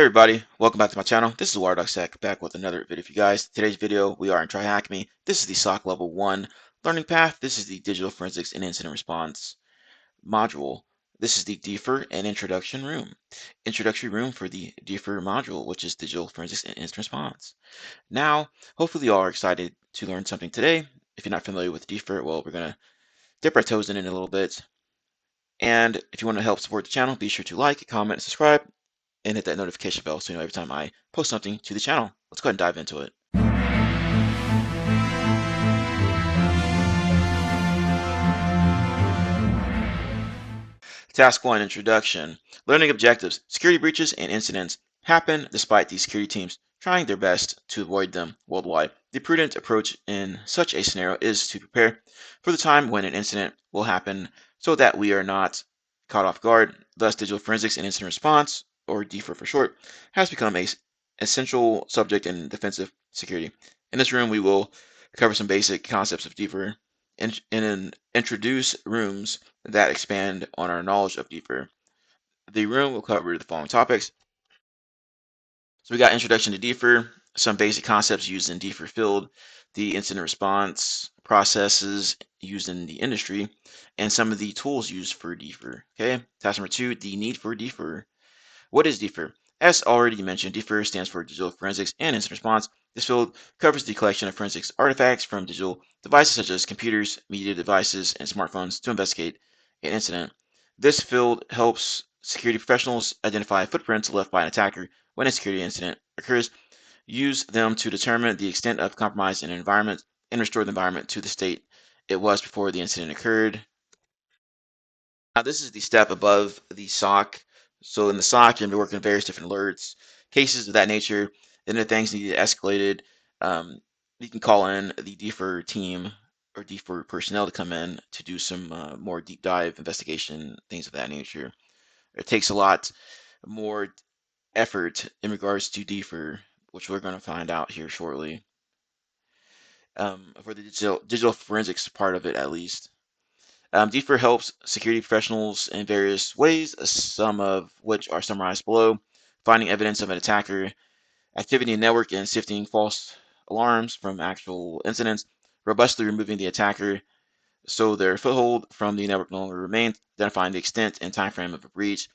Hey everybody, welcome back to my channel. This is WireDogSec back with another video for you guys. Today's video, we are in TryHackMe. This is the SOC Level 1 learning path. This is the Digital Forensics and Incident Response module. This is the DFIR and Introduction room. Introductory room for the DFIR module, which is Digital Forensics and Incident Response. Now, hopefully you all are excited to learn something today. If you're not familiar with DFIR, well, we're going to dip our toes in it a little bit. And if you want to help support the channel, be sure to like, comment, and subscribe, and hit that notification bell so you know every time I post something to the channel. Let's go ahead and dive into it. Task 1, Introduction. Learning objectives. Security breaches and incidents happen despite these security teams trying their best to avoid them worldwide. The prudent approach in such a scenario is to prepare for the time when an incident will happen so that we are not caught off guard. Thus, digital forensics and incident response, or DFIR for short, has become an essential subject in defensive security. In this room, we will cover some basic concepts of DFIR and introduce rooms that expand on our knowledge of DFIR. The room will cover the following topics. So we got introduction to DFIR, some basic concepts used in DFIR field, the incident response processes used in the industry, and some of the tools used for DFIR. Okay, task number 2, the need for DFIR. What is DFIR? As already mentioned, DFIR stands for Digital Forensics and Incident Response. This field covers the collection of forensics artifacts from digital devices such as computers, media devices, and smartphones to investigate an incident. This field helps security professionals identify footprints left by an attacker when a security incident occurs, use them to determine the extent of compromise in an environment, and restore the environment to the state it was before the incident occurred. Now, this is the step above the SOC. So in the SOC, you're going to be working with various different alerts, cases of that nature. Then if things need to be escalated, you can call in the DFIR team or DFIR personnel to come in to do some more deep dive investigation, things of that nature. It takes a lot more effort in regards to DFIR, which we're going to find out here shortly, for the digital forensics part of it at least. DFIR helps security professionals in various ways, some of which are summarized below. Finding evidence of an attacker, activity in network, and sifting false alarms from actual incidents. Robustly removing the attacker so their foothold from the network no longer remains. Identifying the extent and time frame of a breach.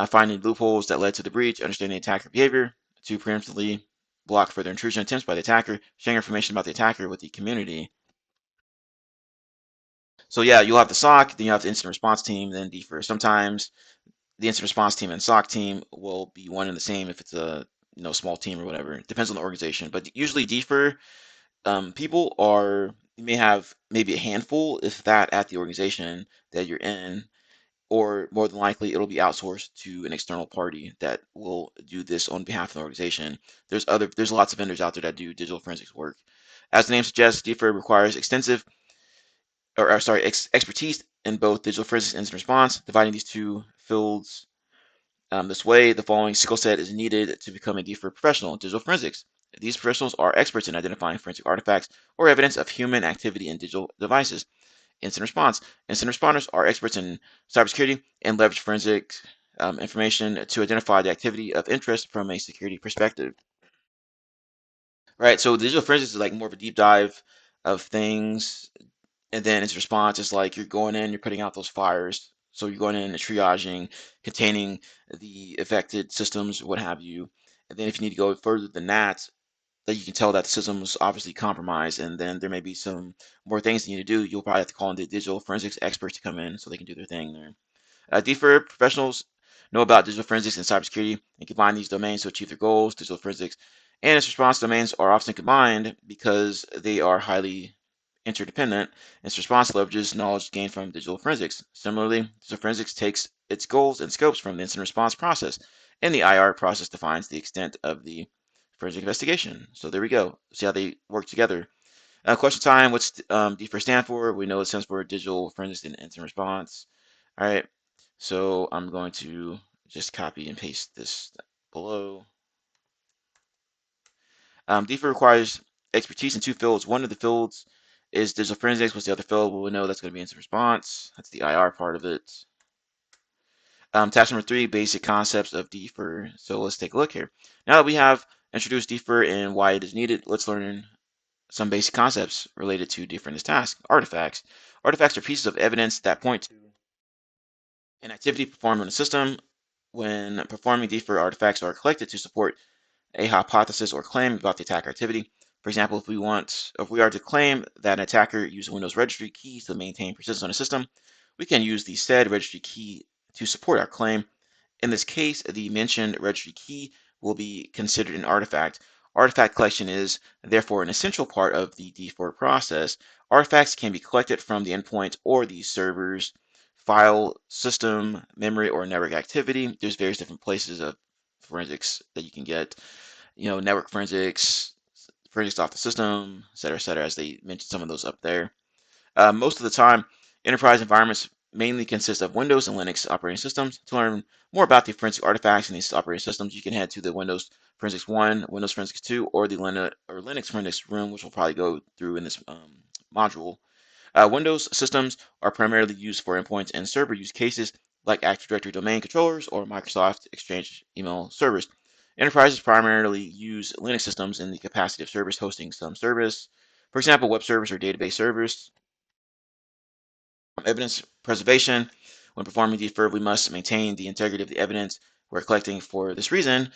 Finding loopholes that led to the breach. Understanding attacker behavior to preemptively block further intrusion attempts by the attacker. Sharing information about the attacker with the community. So yeah, you'll have the SOC, then you have the incident response team, then DFIR. Sometimes the incident response team and SOC team will be one and the same if it's a small team or whatever. It depends on the organization, but usually DFIR people are, you may have maybe a handful, if that, at the organization that you're in, or more than likely it'll be outsourced to an external party that will do this on behalf of the organization. There's lots of vendors out there that do digital forensics work. As the name suggests, DFIR requires expertise in both digital forensics and incident response. Dividing these two fields this way, the following skill set is needed to become a DFIR professional in digital forensics. These professionals are experts in identifying forensic artifacts or evidence of human activity in digital devices. Incident response. Incident responders are experts in cybersecurity and leverage forensic information to identify the activity of interest from a security perspective. Right, so digital forensics is like more of a deep dive of things, and then its response is like you're going in, you're putting out those fires. So you're going in and triaging, containing the affected systems, what have you. And then if you need to go further than that you can tell that the system was obviously compromised, and then there may be some more things you need to do. You'll probably have to call in the digital forensics experts to come in so they can do their thing there. DFIR professionals know about digital forensics and cybersecurity and combine these domains to achieve their goals. Digital forensics and its response domains are often combined because they are highly interdependent. Its response leverages knowledge gained from digital forensics. Similarly, digital forensics takes its goals and scopes from the incident response process, and the IR process defines the extent of the forensic investigation. So there we go. See how they work together. Question time. What's DFIR stand for? We know it stands for Digital Forensics and Incident Response. All right. So I'm going to just copy and paste this below. DFIR requires expertise in two fields. One of the fields is digital forensics. What's the other field? Well, we know that's going to be incident response. That's the IR part of it. Task number 3, basic concepts of DFIR. So let's take a look here. Now that we have introduced DFIR and why it is needed, let's learn some basic concepts related to DFIR in this task. Artifacts. Artifacts are pieces of evidence that point to an activity performed on a system. When performing DFIR, artifacts are collected to support a hypothesis or claim about the attacker activity. For example, if we are to claim that an attacker used Windows registry keys to maintain persistence on a system, we can use the said registry key to support our claim. In this case, the mentioned registry key will be considered an artifact. Artifact collection is therefore an essential part of the DFIR process. Artifacts can be collected from the endpoint or the server's file system, memory, or network activity. There's various different places of forensics that you can get, network forensics, forensics off the system, et cetera, as they mentioned some of those up there. Most of the time, enterprise environments mainly consist of Windows and Linux operating systems. To learn more about the forensic artifacts in these operating systems, you can head to the Windows Forensics 1, Windows Forensics 2, or the Linux Forensics room, which we'll probably go through in this module. Windows systems are primarily used for endpoints and server use cases like Active Directory domain controllers or Microsoft Exchange email servers. Enterprises primarily use Linux systems in the capacity of servers hosting some service. For example, web servers or database servers. Evidence preservation. When performing DFIR, we must maintain the integrity of the evidence we're collecting. For this reason,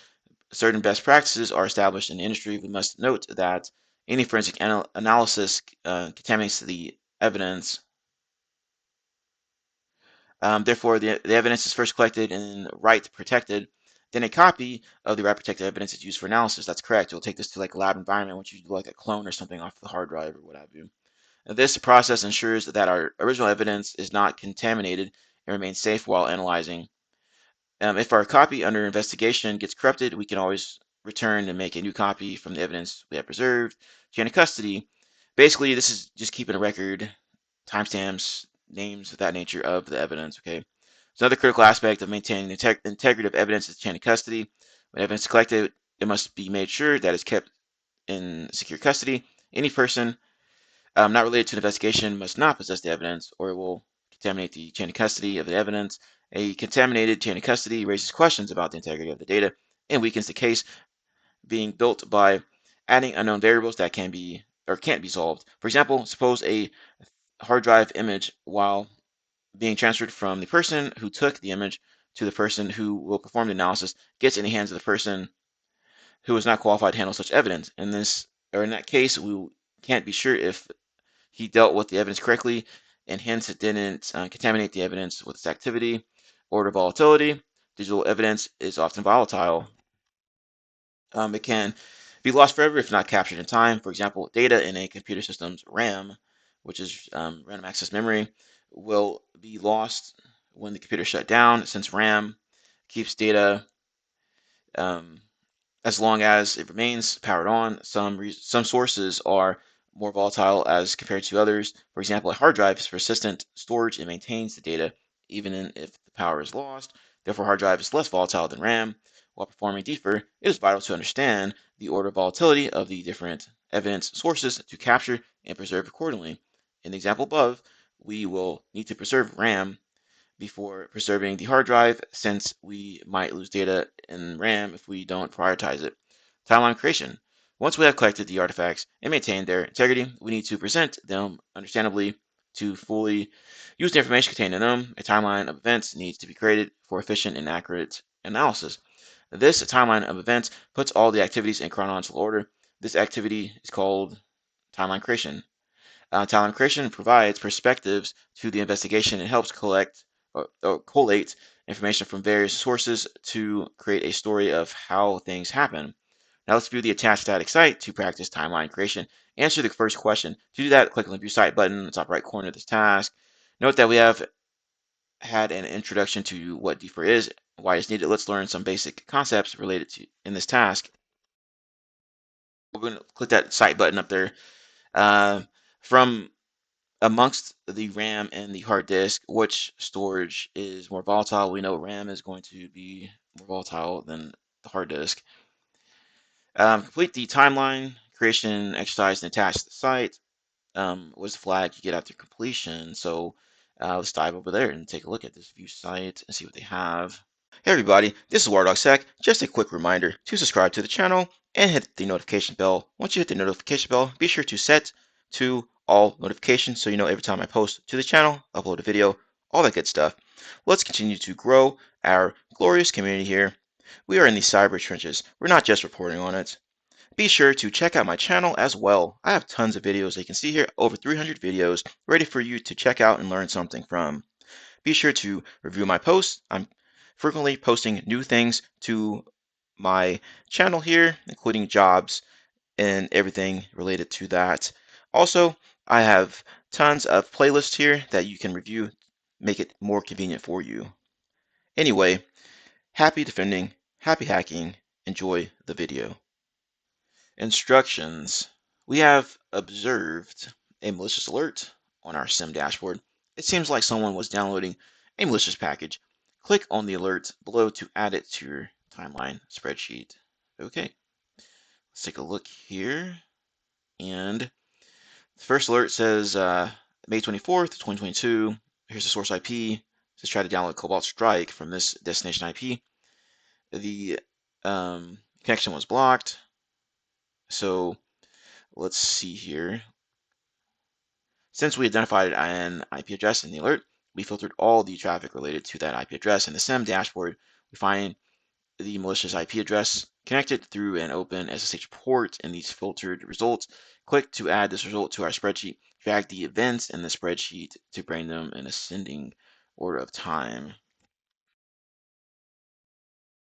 certain best practices are established in the industry. We must note that any forensic analysis contaminates the evidence. Therefore, the evidence is first collected and right protected. Then a copy of the right protected evidence is used for analysis. That's correct. You'll take this to like a lab environment once you do like a clone or something off the hard drive or what have you. This process ensures that our original evidence is not contaminated and remains safe while analyzing. If our copy under investigation gets corrupted, we can always return and make a new copy from the evidence we have preserved. Chain of custody. Basically, this is just keeping a record, timestamps, names of that nature of the evidence. Okay. So another critical aspect of maintaining the integrity of evidence is chain of custody. When evidence is collected, it must be made sure that it's kept in secure custody. Any person not related to an investigation must not possess the evidence, or it will contaminate the chain of custody of the evidence. A contaminated chain of custody raises questions about the integrity of the data and weakens the case being built by adding unknown variables that can be or can't be solved. For example, suppose a hard drive image, while being transferred from the person who took the image to the person who will perform the analysis, gets in the hands of the person who is not qualified to handle such evidence. In that case, we can't be sure if he dealt with the evidence correctly, and hence it didn't contaminate the evidence with its activity. Order volatility. Digital evidence is often volatile. It can be lost forever if not captured in time. For example, data in a computer system's RAM, which is random access memory, will be lost when the computer shut down, since RAM keeps data um, as long as it remains powered on. Some sources are more volatile as compared to others. For example, a hard drive is persistent storage and maintains the data even if the power is lost. Therefore, hard drive is less volatile than RAM. While performing DFIR, it is vital to understand the order of volatility of the different evidence sources to capture and preserve accordingly. In the example above, we will need to preserve RAM before preserving the hard drive, since we might lose data in RAM if we don't prioritize it. Timeline creation. Once we have collected the artifacts and maintained their integrity, we need to present them understandably to fully use the information contained in them. A timeline of events needs to be created for efficient and accurate analysis. This timeline of events puts all the activities in chronological order. This activity is called timeline creation. Timeline creation provides perspectives to the investigation and helps or collate information from various sources to create a story of how things happen. Now let's view the attached static site to practice timeline creation. Answer the first question. To do that, click on the View Site button in the top right corner of this task. Note that we have had an introduction to what DFIR is, why it's needed. Let's learn some basic concepts related to in this task. We're going to click that Site button up there. From amongst the RAM and the hard disk, which storage is more volatile? We know RAM is going to be more volatile than the hard disk. Complete the timeline creation exercise and attach the site. Was the flag you get after completion? So Let's dive over there and take a look at this view site and see what they have. Hey everybody, this is WireDogSec. Just a quick reminder to subscribe to the channel and hit the notification bell. Once you hit the notification bell, be sure to set to all notifications so you know every time I post to the channel, upload a video, all that good stuff. Let's continue to grow our glorious community here. We are in the cyber trenches. We're not just reporting on it. Be sure to check out my channel as well. I have tons of videos you can see here, over 300 videos ready for you to check out and learn something from. Be sure to review my posts. I'm frequently posting new things to my channel here, including jobs and everything related to that. Also, I have tons of playlists here that you can review, make it more convenient for you. Anyway, happy defending, happy hacking, enjoy the video. Instructions. We have observed a malicious alert on our SIM dashboard. It seems like someone was downloading a malicious package. Click on the alert below to add it to your timeline spreadsheet. Okay, let's take a look here. And the first alert says May 24th, 2022. Here's the source IP. It says try to download Cobalt Strike from this destination IP. The connection was blocked. So let's see here. Since we identified an IP address in the alert, we filtered all the traffic related to that IP address. In the SIM dashboard, we find the malicious IP address connected through an open SSH port in these filtered results. Click to add this result to our spreadsheet. Drag the events in the spreadsheet to bring them in ascending order of time.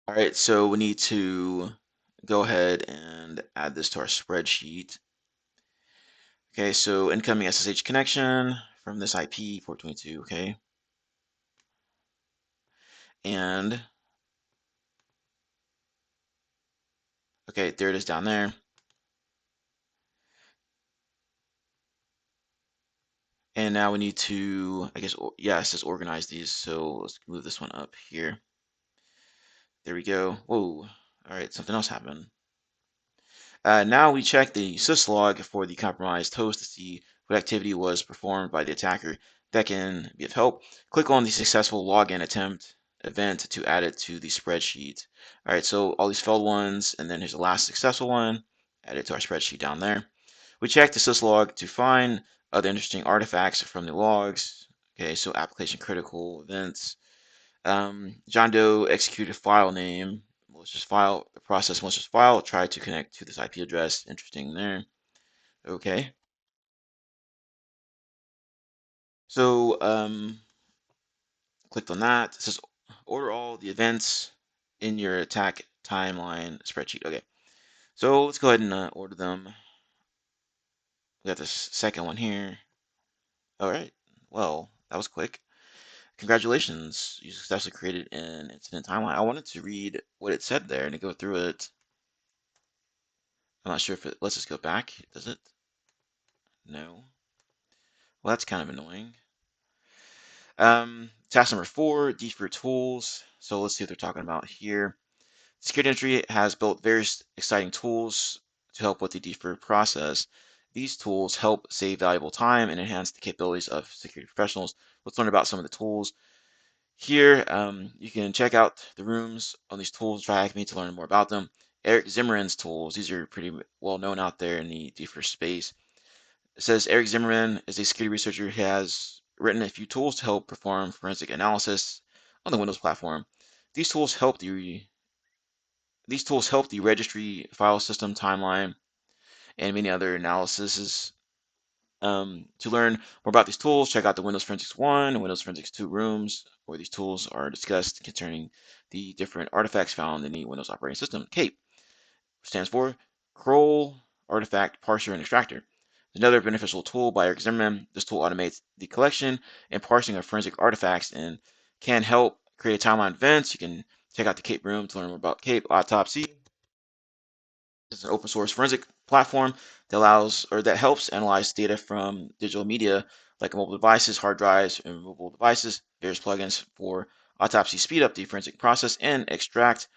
All right, so we need to go ahead and add this to our spreadsheet. Okay, so incoming SSH connection from this IP, 422, okay. And, okay, there it is down there. And now we need to, I guess, yeah, it says organize these. So let's move this one up here. There we go. Whoa, all right, something else happened. Now we check the syslog for the compromised host to see what activity was performed by the attacker. That can be of help. Click on the successful login attempt event to add it to the spreadsheet. All right, so all these failed ones, and then here's the last successful one. Add it to our spreadsheet down there. We check the syslog to find other interesting artifacts from the logs. Okay, so application critical events. John Doe executed file name, malicious file, the process malicious file, tried to connect to this IP address. Interesting there. Okay. So clicked on that. It says order all the events in your attack timeline spreadsheet. Okay. So let's go ahead and order them. We got this second one here. All right. Well, that was quick. Congratulations, you successfully created an incident timeline. I wanted to read what it said there and to go through it. I'm not sure if it, let's just go back. Does it? No. Well, that's kind of annoying. Task number 4, DFIR tools. So let's see what they're talking about here. Security Entry has built various exciting tools to help with the DFIR process. These tools help save valuable time and enhance the capabilities of security professionals. Let's learn about some of the tools. Here, you can check out the rooms on these tools, TryHackMe, to learn more about them. Eric Zimmerman's tools, these are pretty well known out there in the DFIR space. It says Eric Zimmerman is a security researcher who has written a few tools to help perform forensic analysis on the Windows platform. These tools help the registry file system timeline and many other analyses. To learn more about these tools, check out the Windows Forensics 1 and Windows Forensics 2 rooms, where these tools are discussed concerning the different artifacts found in the Windows operating system. KAPE stands for Control Artifact Parser and Extractor. Another beneficial tool by Eric Zimmerman. This tool automates the collection and parsing of forensic artifacts and can help create timeline events. You can check out the KAPE room to learn more about KAPE. Autopsy is an open source forensic platform that allows or that helps analyze data from digital media like mobile devices, hard drives, and removable devices. Various plugins for Autopsy speed up the forensic process and extract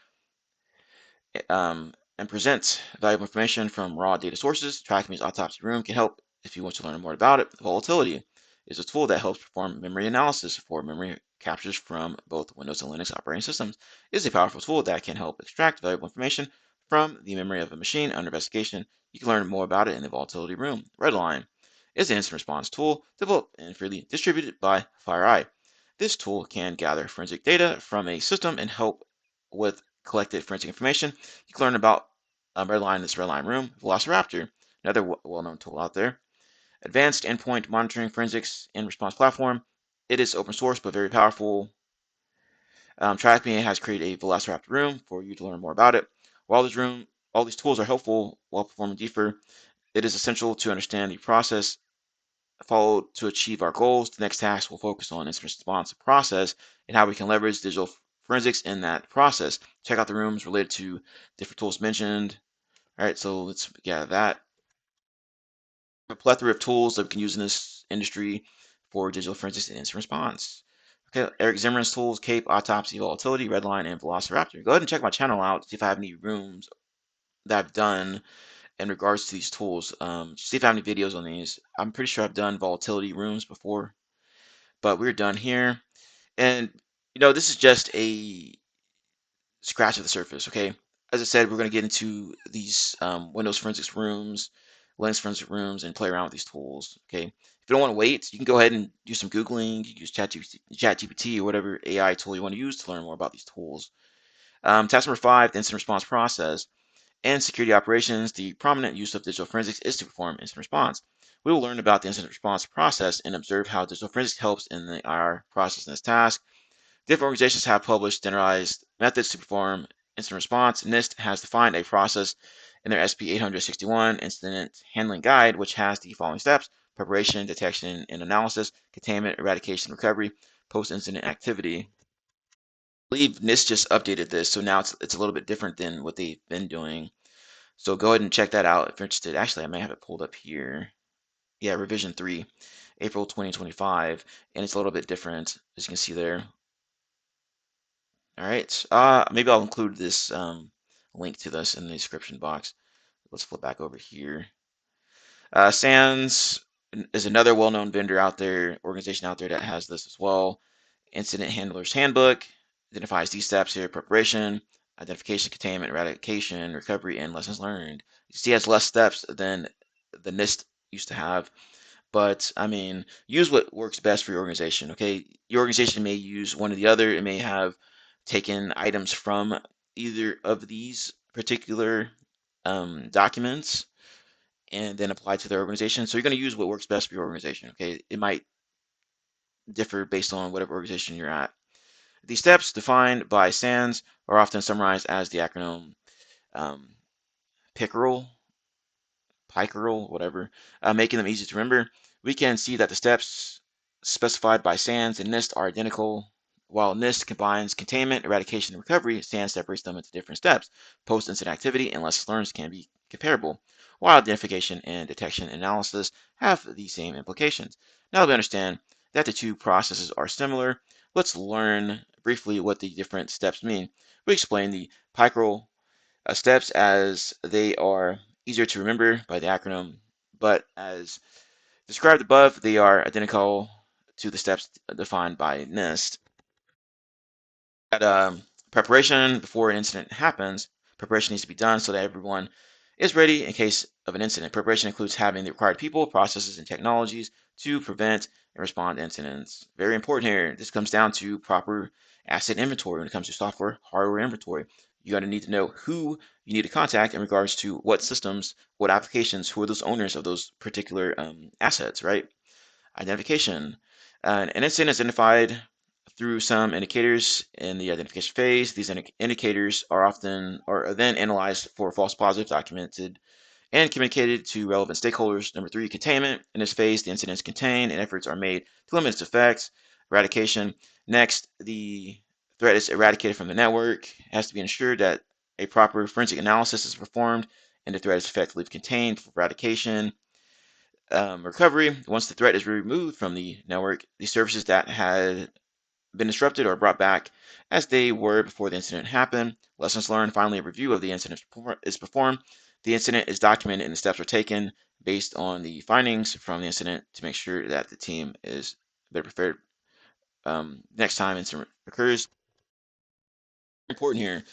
and present valuable information from raw data sources. TryHackMe's Autopsy room can help if you want to learn more about it. Volatility is a tool that helps perform memory analysis for memory captures from both Windows and Linux operating systems. It is a powerful tool that can help extract valuable information from the memory of a machine under investigation. You can learn more about it in the Volatility Room. Redline is an instant response tool developed and freely distributed by FireEye. This tool can gather forensic data from a system and help with collected forensic information. You can learn about Redline, this Redline Room, Velociraptor, another well-known tool out there. Advanced Endpoint Monitoring Forensics and Response Platform. It is open source but very powerful. TryHackMe has created a Velociraptor room for you to learn more about it. All these tools are helpful while performing DFIR. It is essential to understand the process followed to achieve our goals. The next task will focus on incident response process and how we can leverage digital forensics in that process. Check out the rooms related to different tools mentioned. All right, so let's get at that. A plethora of tools that we can use in this industry for digital forensics and incident response. Okay, Eric Zimmerman's tools, KAPE, Autopsy, Volatility, Redline, and Velociraptor. Go ahead and check my channel out, see if I have any rooms that I've done in regards to these tools. See if I have any videos on these. I'm pretty sure I've done volatility rooms before, but we're done here. And this is just a scratch of the surface. Okay, as I said, we're going to get into these Windows forensics rooms, Linux forensics rooms, and play around with these tools. Okay, if you don't want to wait, you can go ahead and do some Googling. You can use ChatGPT or whatever AI tool you want to use to learn more about these tools. Task number 5, the incident response process. And security operations, the prominent use of digital forensics is to perform incident response. We will learn about the incident response process and observe how digital forensics helps in the IR process in this task. Different organizations have published standardized methods to perform incident response. NIST has defined a process in their SP 861 Incident Handling Guide, which has the following steps: preparation, detection and analysis, containment, eradication, recovery, post-incident activity. I believe NIST just updated this, so now it's a little bit different than what they've been doing. So go ahead and check that out if you're interested. Actually, I may have it pulled up here. Yeah, revision 3, April 2025, and it's a little bit different, as you can see there. All right, maybe I'll include this link to this in the description box. Let's flip back over here. SANS is another well-known vendor out there, organization out there that has this as well. Incident Handler's Handbook identifies these steps here: preparation, identification, containment, eradication, recovery, and lessons learned. You see, it has less steps than the NIST used to have, but I mean, use what works best for your organization. Okay, your organization may use one or the other. It may have taken items from either of these particular documents and then applied to their organization. So you're going to use what works best for your organization. Okay, it might differ based on whatever organization you're at. The steps defined by SANS are often summarized as the acronym um, PICRL, whatever, making them easy to remember. We can see that the steps specified by SANS and NIST are identical. While NIST combines containment, eradication, and recovery, SANS separates them into different steps. Post-incident activity and lessons learned can be comparable, while identification and detection analysis have the same implications. Now that we understand that the two processes are similar, let's learn briefly what the different steps mean. We explain the PICRL steps as they are easier to remember by the acronym, but as described above, they are identical to the steps defined by NIST. At preparation before an incident happens, preparation needs to be done so that everyone is ready in case of an incident. Preparation includes having the required people, processes, and technologies to prevent and respond to incidents. Very important here. This comes down to proper asset inventory when it comes to software, hardware inventory. You're going to need to know who you need to contact in regards to what systems, what applications, who are those owners of those particular assets, right? Identification. An incident is identified through some indicators in the identification phase. These indicators are then analyzed for false positives, documented and communicated to relevant stakeholders. Number 3, containment. In this phase, the incident is contained and efforts are made to limit its effects. Eradication. Next, the threat is eradicated from the network. It has to be ensured that a proper forensic analysis is performed and the threat is effectively contained for eradication. Recovery. Once the threat is removed from the network, the services that had been disrupted or brought back as they were before the incident happened. Lessons learned. Finally, a review of the incident is performed. The incident is documented and the steps are taken based on the findings from the incident to make sure that the team is better prepared next time incident occurs. Important here,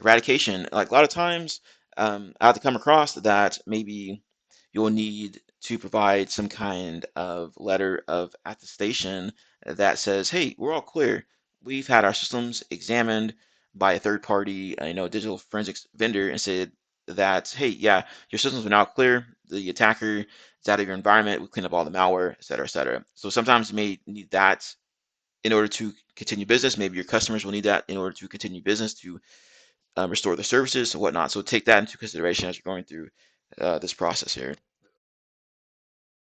eradication. Like a lot of times, I have to come across that maybe you'll need to provide some kind of letter of attestation that says, "Hey, we're all clear. We've had our systems examined by a third party, digital forensics vendor, and said that, hey, yeah, your systems are now clear. The attacker is out of your environment. We cleaned up all the malware, et cetera, et cetera." So sometimes you may need that in order to continue business. Maybe your customers will need that in order to continue business to restore the services and whatnot. So take that into consideration as you're going through this process here.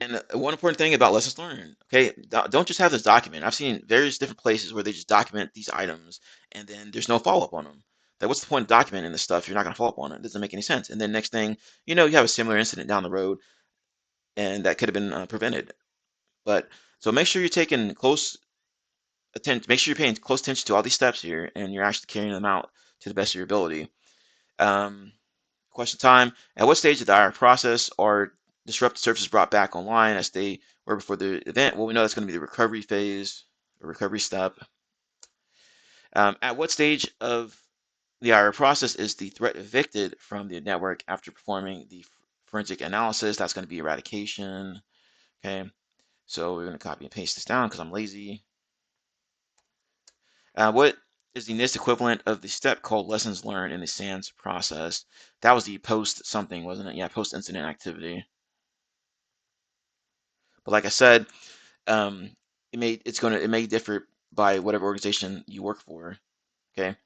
And one important thing about lessons learned, okay, don't just have this document. I've seen various different places where they just document these items and then there's no follow up on them. Like, what's the point of documenting this stuff? You're not going to follow up on it. It doesn't make any sense. And then next thing, you have a similar incident down the road and that could have been prevented. But so make sure you're taking close attention, make sure you're paying close attention to all these steps here and you're actually carrying them out to the best of your ability. Um, Question time. At what stage of the IR process are disrupted services brought back online as they were before the event? Well, we know that's going to be the recovery phase, or recovery step. At what stage of the IR process is the threat evicted from the network after performing the forensic analysis? That's going to be eradication. Okay, so we're going to copy and paste this down because I'm lazy. What is the NIST equivalent of the step called lessons learned in the SANS process? That was the post something, wasn't it? Yeah, post incident activity. But like I said, it may differ by whatever organization you work for. Okay.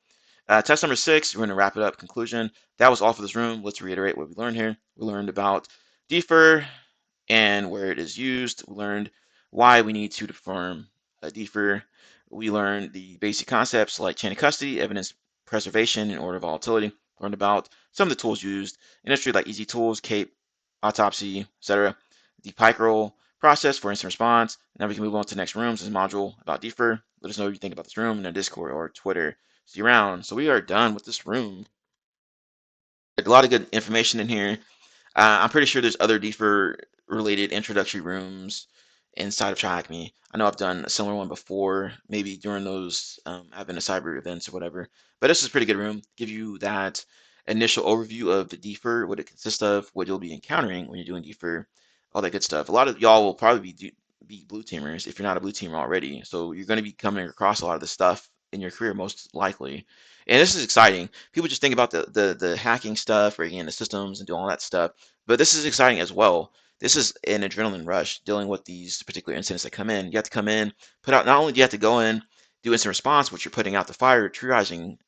Test number 6, we're going to wrap it up. Conclusion. That was all for this room. Let's reiterate what we learned here. We learned about DFIR and where it is used. We learned why we need to perform a DFIR. We learned the basic concepts like chain of custody, evidence preservation, and order volatility. Learned about some of the tools used in industry like Easy Tools, KAPE, Autopsy, etc. The Pickerel process for instant response. Now we can move on to the next room. This module about DFIR. Let us know what you think about this room in our Discord or Twitter. See you around. So we are done with this room. A lot of good information in here. I'm pretty sure there's other DFIR related introductory rooms inside of TryHackMe. I know I've done a similar one before, maybe during those Advent of Cyber events or whatever. But this is a pretty good room. Give you that initial overview of the DFIR, what it consists of, what you'll be encountering when you're doing DFIR, all that good stuff. A lot of y'all will probably be blue teamers if you're not a blue teamer already. So you're going to be coming across a lot of this stuff in your career most likely. And this is exciting. People just think about the hacking stuff, breaking into systems and doing all that stuff. But this is exciting as well. This is an adrenaline rush dealing with these particular incidents that come in. You have to come in, put out, not only do you have to go in, do instant response, which you're putting out the fire, triaging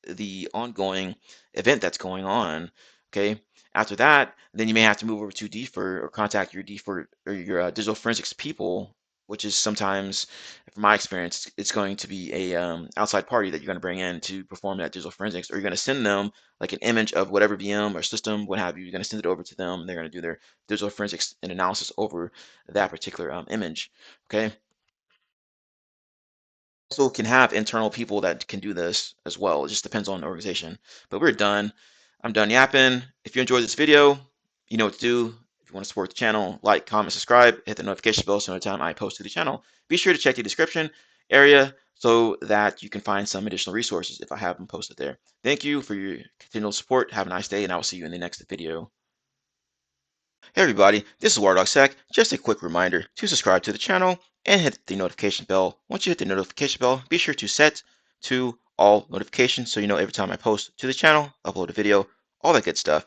the ongoing event that's going on. Okay. After that, then you may have to move over to DFIR or contact your DFIR or your digital forensics people, which is sometimes, from my experience, it's going to be a outside party that you're going to bring in to perform that digital forensics, or you're going to send them like an image of whatever VM or system, what have you. You're going to send it over to them. And they're going to do their digital forensics and analysis over that particular image. Okay. Also can have internal people that can do this as well. It just depends on the organization. But we're done. I'm done yapping. If you enjoyed this video, you know what to do. If you want to support the channel, like, comment, subscribe, hit the notification bell so every time I post to the channel. Be sure to check the description area so that you can find some additional resources if I have them posted there. Thank you for your continual support. Have a nice day, and I will see you in the next video. Hey everybody, this is WireDogSec. Just a quick reminder to subscribe to the channel and hit the notification bell. Once you hit the notification bell, be sure to set to all notifications so you know every time I post to the channel, upload a video, all that good stuff.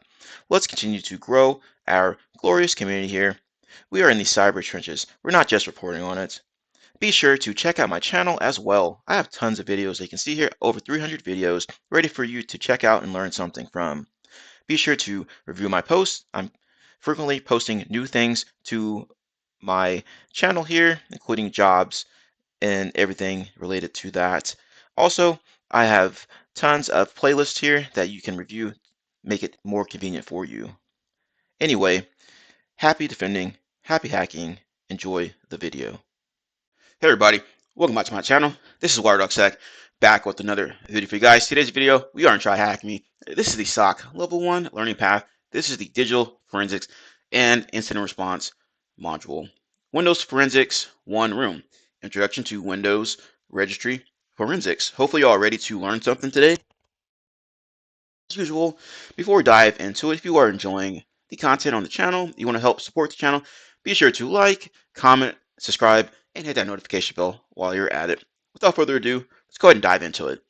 Let's continue to grow our glorious community here. We are in the cyber trenches. We're not just reporting on it. Be sure to check out my channel as well. I have tons of videos that you can see here, over 300 videos ready for you to check out and learn something from. Be sure to review my posts. I'm frequently posting new things to my channel here, including jobs and everything related to that. Also, I have tons of playlists here that you can review, make it more convenient for you. Anyway, happy defending, happy hacking, enjoy the video. Hey everybody, welcome back to my channel. This is WireDogSec, back with another video for you guys. Today's video, we are in TryHackMe. This is the SOC Level 1 learning path. This is the digital forensics and incident response module. Windows Forensics, one room. Introduction to Windows Registry Forensics. Hopefully you're all ready to learn something today. As usual, before we dive into it, if you are enjoying the content on the channel, you want to help support the channel, be sure to like, comment, subscribe, and hit that notification bell while you're at it. Without further ado, let's go ahead and dive into it.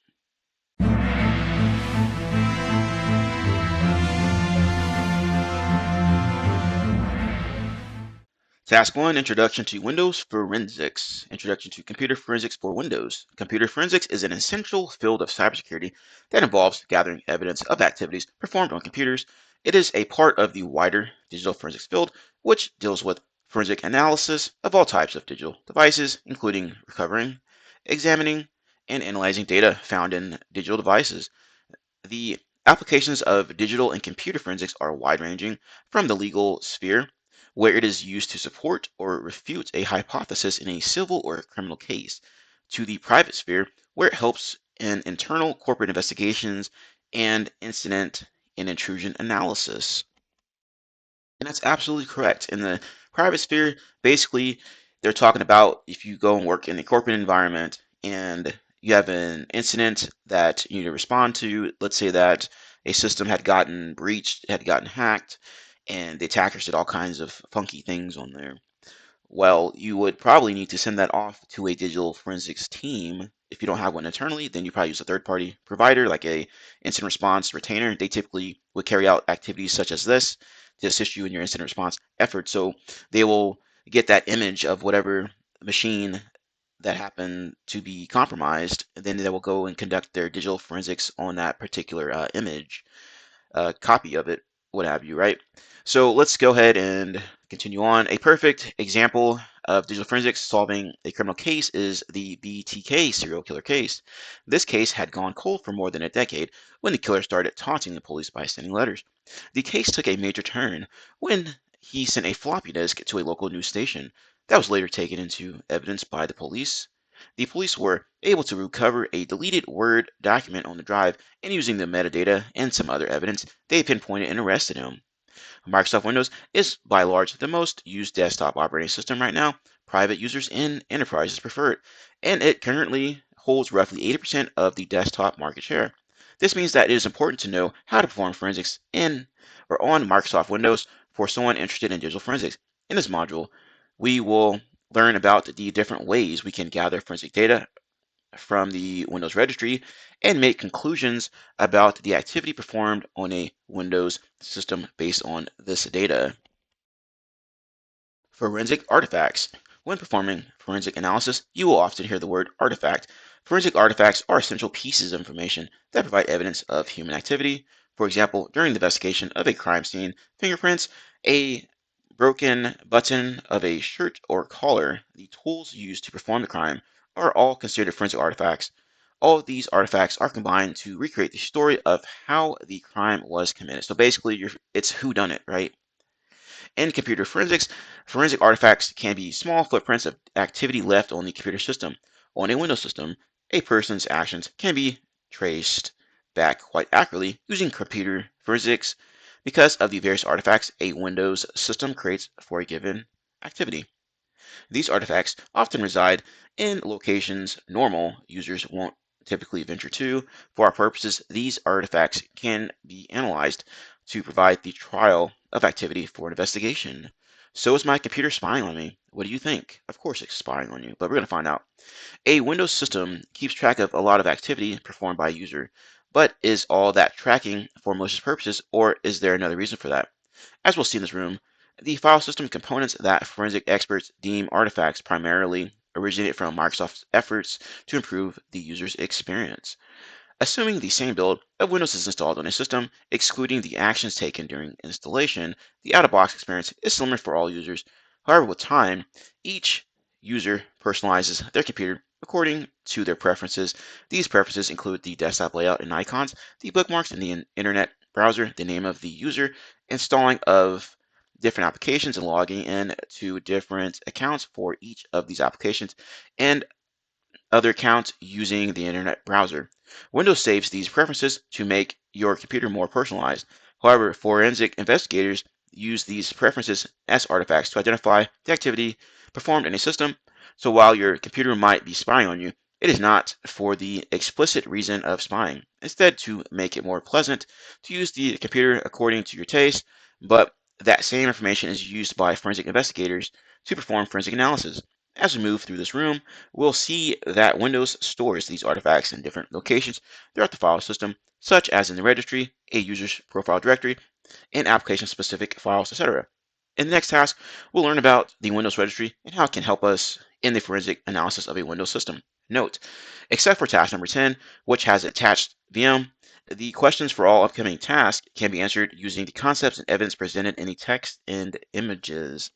Task 1, Introduction to Windows Forensics. Introduction to Computer Forensics for Windows. Computer forensics is an essential field of cybersecurity that involves gathering evidence of activities performed on computers. It is a part of the wider digital forensics field, which deals with forensic analysis of all types of digital devices, including recovering, examining, and analyzing data found in digital devices. The applications of digital and computer forensics are wide-ranging, from the legal sphere, where it is used to support or refute a hypothesis in a civil or criminal case, to the private sphere, where it helps in internal corporate investigations and incident and intrusion analysis. And that's absolutely correct. In the private sphere, basically, they're talking about if you go and work in a corporate environment and you have an incident that you need to respond to. Let's say that a system had gotten breached, had gotten hacked, and the attackers did all kinds of funky things on there. Well, you would probably need to send that off to a digital forensics team. If you don't have one internally, then you probably use a third-party provider like a incident response retainer. They typically would carry out activities such as this to assist you in your incident response effort. So they will get that image of whatever machine that happened to be compromised, and then they will go and conduct their digital forensics on that particular image, copy of it, what have you, right? So let's go ahead and continue on. A perfect example of digital forensics solving a criminal case is the BTK serial killer case. This case had gone cold for more than a decade when the killer started taunting the police by sending letters. The case took a major turn when he sent a floppy disk to a local news station that was later taken into evidence by the police. The police were able to recover a deleted Word document on the drive, and using the metadata and some other evidence, they pinpointed and arrested him. Microsoft Windows is by large the most used desktop operating system right now. Private users and enterprises prefer it, and it currently holds roughly 80% of the desktop market share. This means that it is important to know how to perform forensics in or on Microsoft Windows for someone interested in digital forensics. In this module, we will learn about the different ways we can gather forensic data from the Windows registry and make conclusions about the activity performed on a Windows system based on this data. Forensic artifacts. When performing forensic analysis, you will often hear the word artifact. Forensic artifacts are essential pieces of information that provide evidence of human activity. For example, during the investigation of a crime scene, fingerprints, a broken button of a shirt or collar, the tools used to perform the crime are all considered forensic artifacts. All of these artifacts are combined to recreate the story of how the crime was committed. So basically, it's who done it, right? In computer forensics, forensic artifacts can be small footprints of activity left on the computer system. On a Windows system, a person's actions can be traced back quite accurately using computer forensics because of the various artifacts a Windows system creates for a given activity. These artifacts often reside in locations normal users won't typically venture to. For our purposes, these artifacts can be analyzed to provide the trial of activity for an investigation. So is my computer spying on me? What do you think? Of course it's spying on you, but we're going to find out. A Windows system keeps track of a lot of activity performed by a user, but is all that tracking for malicious purposes, or is there another reason for that? As we'll see in this room, the file system components that forensic experts deem artifacts primarily originate from Microsoft's efforts to improve the user's experience. Assuming the same build of Windows is installed on a system, excluding the actions taken during installation, the out-of-box experience is similar for all users. However, with time, each user personalizes their computer according to their preferences. These preferences include the desktop layout and icons, the bookmarks in the internet browser, the name of the user, installing of different applications and logging in to different accounts for each of these applications, and other accounts using the internet browser. Windows saves these preferences to make your computer more personalized. However, forensic investigators use these preferences as artifacts to identify the activity performed in a system. So while your computer might be spying on you, it is not for the explicit reason of spying. Instead, to make it more pleasant to use the computer according to your taste, but that same information is used by forensic investigators to perform forensic analysis. As we move through this room, we'll see that Windows stores these artifacts in different locations throughout the file system, such as in the registry, a user's profile directory, and application-specific files, etc. In the next task, we'll learn about the Windows registry and how it can help us in the forensic analysis of a Windows system. Note, except for task number 10, which has attached VM, the questions for all upcoming tasks can be answered using the concepts and evidence presented in the text and images.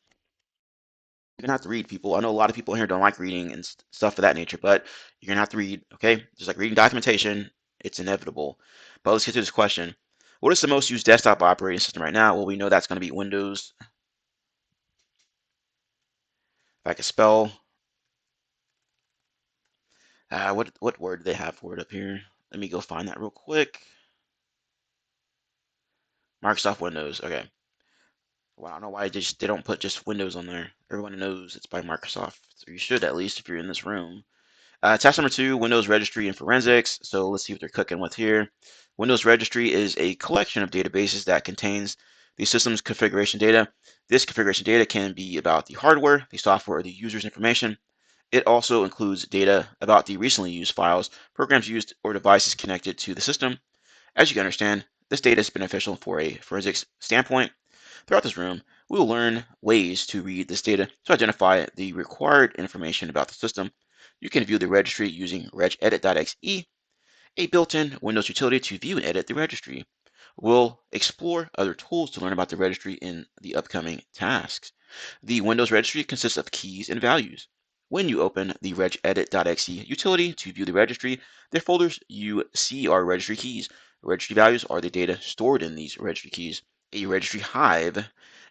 You're gonna have to read, people. I know a lot of people here don't like reading and stuff of that nature, but you're gonna have to read, okay? Just like reading documentation, it's inevitable. But let's get to this question. What is the most used desktop operating system right now? Well, we know that's gonna be Windows. If I could spell, what word do they have for it up here? Let me go find that real quick. Microsoft Windows. Okay. Well, I don't know why they don't put just Windows on there. Everyone knows it's by Microsoft, so you should at least if you're in this room. Task number 2, Windows Registry and Forensics. So let's see what they're cooking with here. Windows Registry is a collection of databases that contains the system's configuration data. This configuration data can be about the hardware, the software, or the user's information. It also includes data about the recently used files, programs used, or devices connected to the system. As you can understand, this data is beneficial for a forensics standpoint. Throughout this room, we will learn ways to read this data to identify the required information about the system. You can view the registry using regedit.exe, a built-in Windows utility to view and edit the registry. We'll explore other tools to learn about the registry in the upcoming tasks. The Windows registry consists of keys and values. When you open the regedit.exe utility to view the registry, the folders you see are registry keys. Registry values are the data stored in these registry keys. A registry hive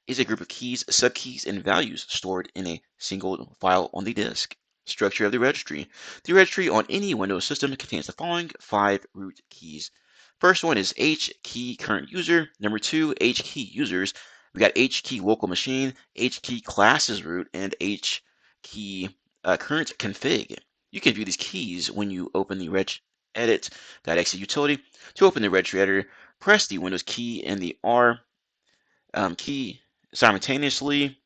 is a group of keys, subkeys, and values stored in a single file on the disk. Structure of the registry. The registry on any Windows system contains the following 5 root keys. First one is H key current user. Number 2, H key users. We got H key local machine, H key classes root, and H key current config. You can view these keys when you open the regedit.exe utility. To open the registry editor, press the Windows key and the R key simultaneously.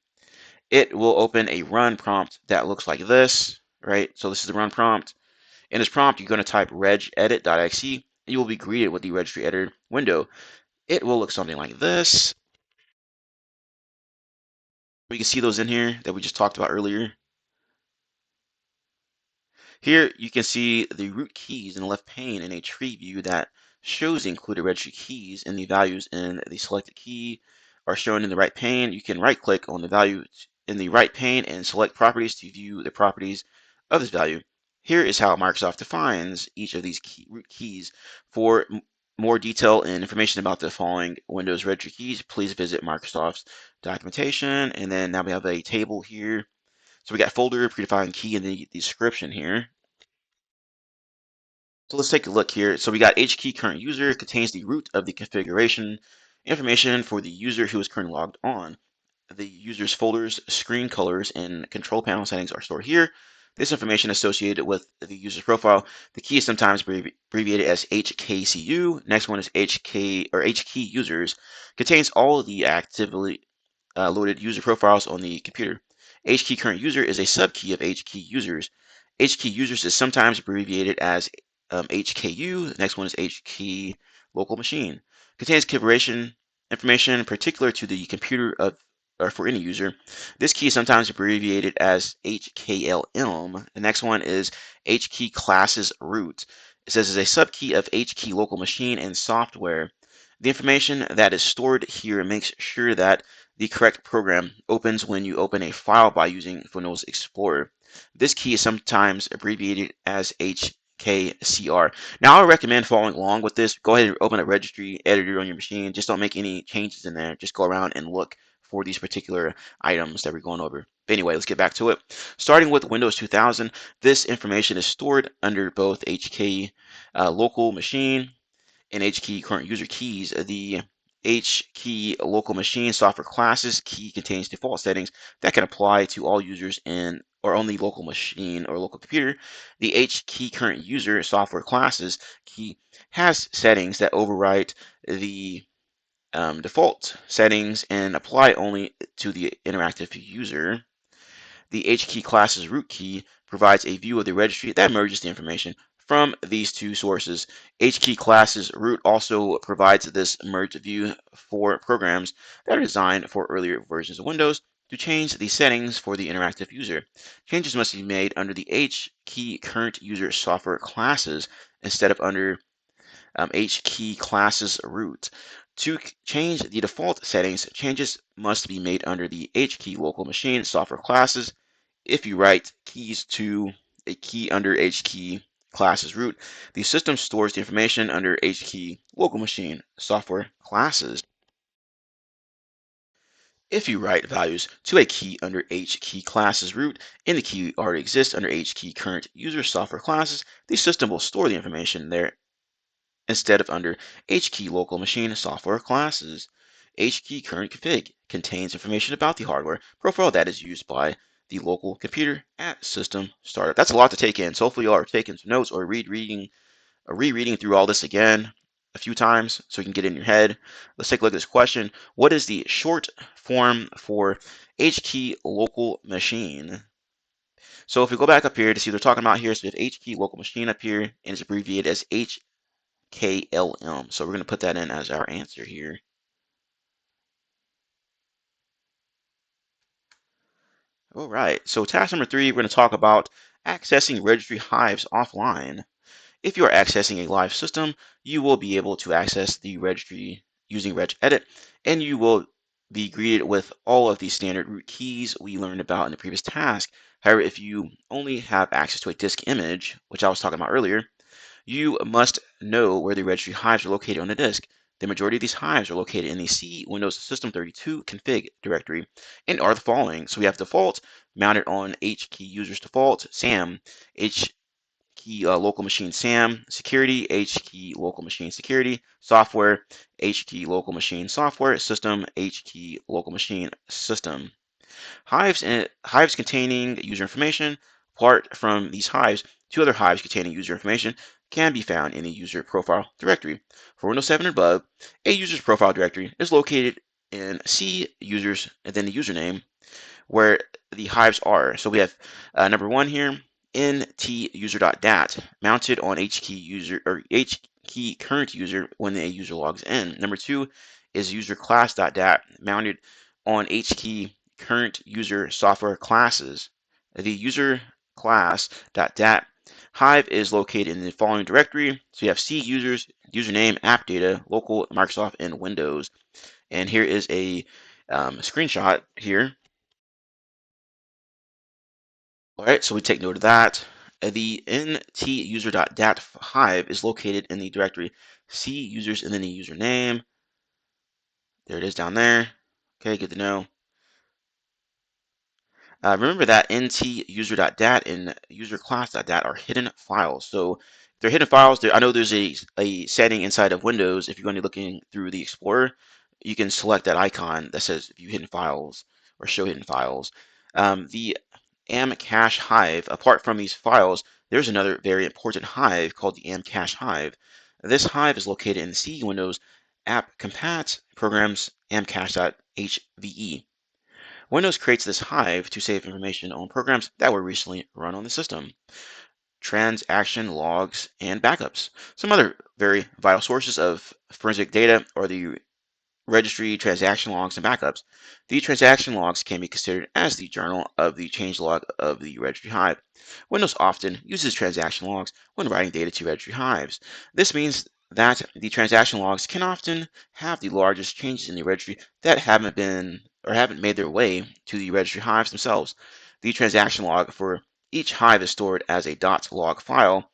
It will open a run prompt that looks like this, right? So this is the run prompt. In this prompt, you're going to type regedit.exe, and you will be greeted with the registry editor window. It will look something like this. We can see those in here that we just talked about earlier. Here you can see the root keys in the left pane in a tree view that shows the included registry keys, and the values in the selected key are shown in the right pane. You can right click on the value in the right pane and select properties to view the properties of this value. Here is how Microsoft defines each of these root keys. For more detail and information about the following Windows registry keys, please visit Microsoft's documentation. And then now we have a table here. So we got folder, predefined key, and the description here. So let's take a look here. So we got HKey current user contains the root of the configuration information for the user who is currently logged on. The user's folders, screen colors, and control panel settings are stored here. This information associated with the user's profile. The key is sometimes abbreviated as HKCU. Next one is HK or HKey users. Contains all of the actively loaded user profiles on the computer. HKey current user is a subkey of HKey users. HKey users is sometimes abbreviated as HKU. The next one is HKey local machine. Contains configuration information particular to the computer of or for any user. This key is sometimes abbreviated as HKLM. The next one is HKey classes root. It says it's a subkey of HKey local machine and software. The information that is stored here makes sure that the correct program opens when you open a file by using Windows Explorer. This key is sometimes abbreviated as HKCR. Now, I recommend following along with this. Go ahead and open a registry editor on your machine. Just don't make any changes in there. Just go around and look for these particular items that we're going over. But anyway, let's get back to it. Starting with Windows 2000, this information is stored under both HK local machine and HKey current user keys. The H key local machine software classes key contains default settings that can apply to all users in or on the local machine or local computer. The H key current user software classes key has settings that overwrite the default settings and apply only to the interactive user. The HKey class's root key provides a view of the registry that merges the information from these two sources. HKey class's root also provides this merged view for programs that are designed for earlier versions of Windows to change the settings for the interactive user. Changes must be made under the HKey current user software classes instead of under HKey class's root. To change the default settings, changes must be made under the HKey local machine software classes. If you write keys to a key under HKey class's root, the system stores the information under HKey local machine software classes. If you write values to a key under HKey class's root and the key already exists under HKey current user software classes, the system will store the information there instead of under HKey local machine software classes. HKey current config contains information about the hardware profile that is used by the local computer at system startup. That's a lot to take in. So hopefully you all are taking some notes or rereading through all this again a few times so you can get it in your head. Let's take a look at this question. What is the short form for HKey local machine? So if we go back up here to see what they're talking about here, so we have HKey local machine up here and it's abbreviated as KLM. So we're going to put that in as our answer here. All right, so task number 3, we're going to talk about accessing registry hives offline. If you are accessing a live system, you will be able to access the registry using regedit, and you will be greeted with all of the standard root keys we learned about in the previous task. However, if you only have access to a disk image, which I was talking about earlier, you must know where the registry hives are located on the disk. The majority of these hives are located in the C Windows System 32 config directory and are the following. So we have default mounted on HKey users default, SAM, HKey local machine SAM, security, HKey local machine security, software, HKey local machine software, system, HKey local machine system. Hives containing user information. Apart from these hives, 2 other hives containing user information can be found in the user profile directory. For Windows 7 and above, a user's profile directory is located in C users and then the username where the hives are. So we have number 1 here, ntuser.dat, mounted on HKey user or HKey current user when a user logs in. Number 2 is user_class.dat, mounted on HKey current user software classes. The user class.dat hive is located in the following directory. So you have C users, username, app data, local, Microsoft, and Windows. And here is a screenshot here. All right, so we take note of that. The ntuser.dat hive is located in the directory C users and then the username. There it is down there. Okay, good to know. Remember that ntuser.dat and userclass.dat are hidden files. So if they're hidden files, I know there's a setting inside of Windows. If you're going to be looking through the Explorer, you can select that icon that says view hidden files or show hidden files. The amcache hive, apart from these files, there's another very important hive called the amcache hive. This hive is located in C Windows app compat programs amcache.hve. Windows creates this hive to save information on programs that were recently run on the system, transaction logs, and backups. Some other very vital sources of forensic data are the registry, transaction logs, and backups. The transaction logs can be considered as the journal of the changelog of the registry hive. Windows often uses transaction logs when writing data to registry hives. This means that the transaction logs can often have the largest changes in the registry that haven't made their way to the registry hives themselves. The transaction log for each hive is stored as a .log file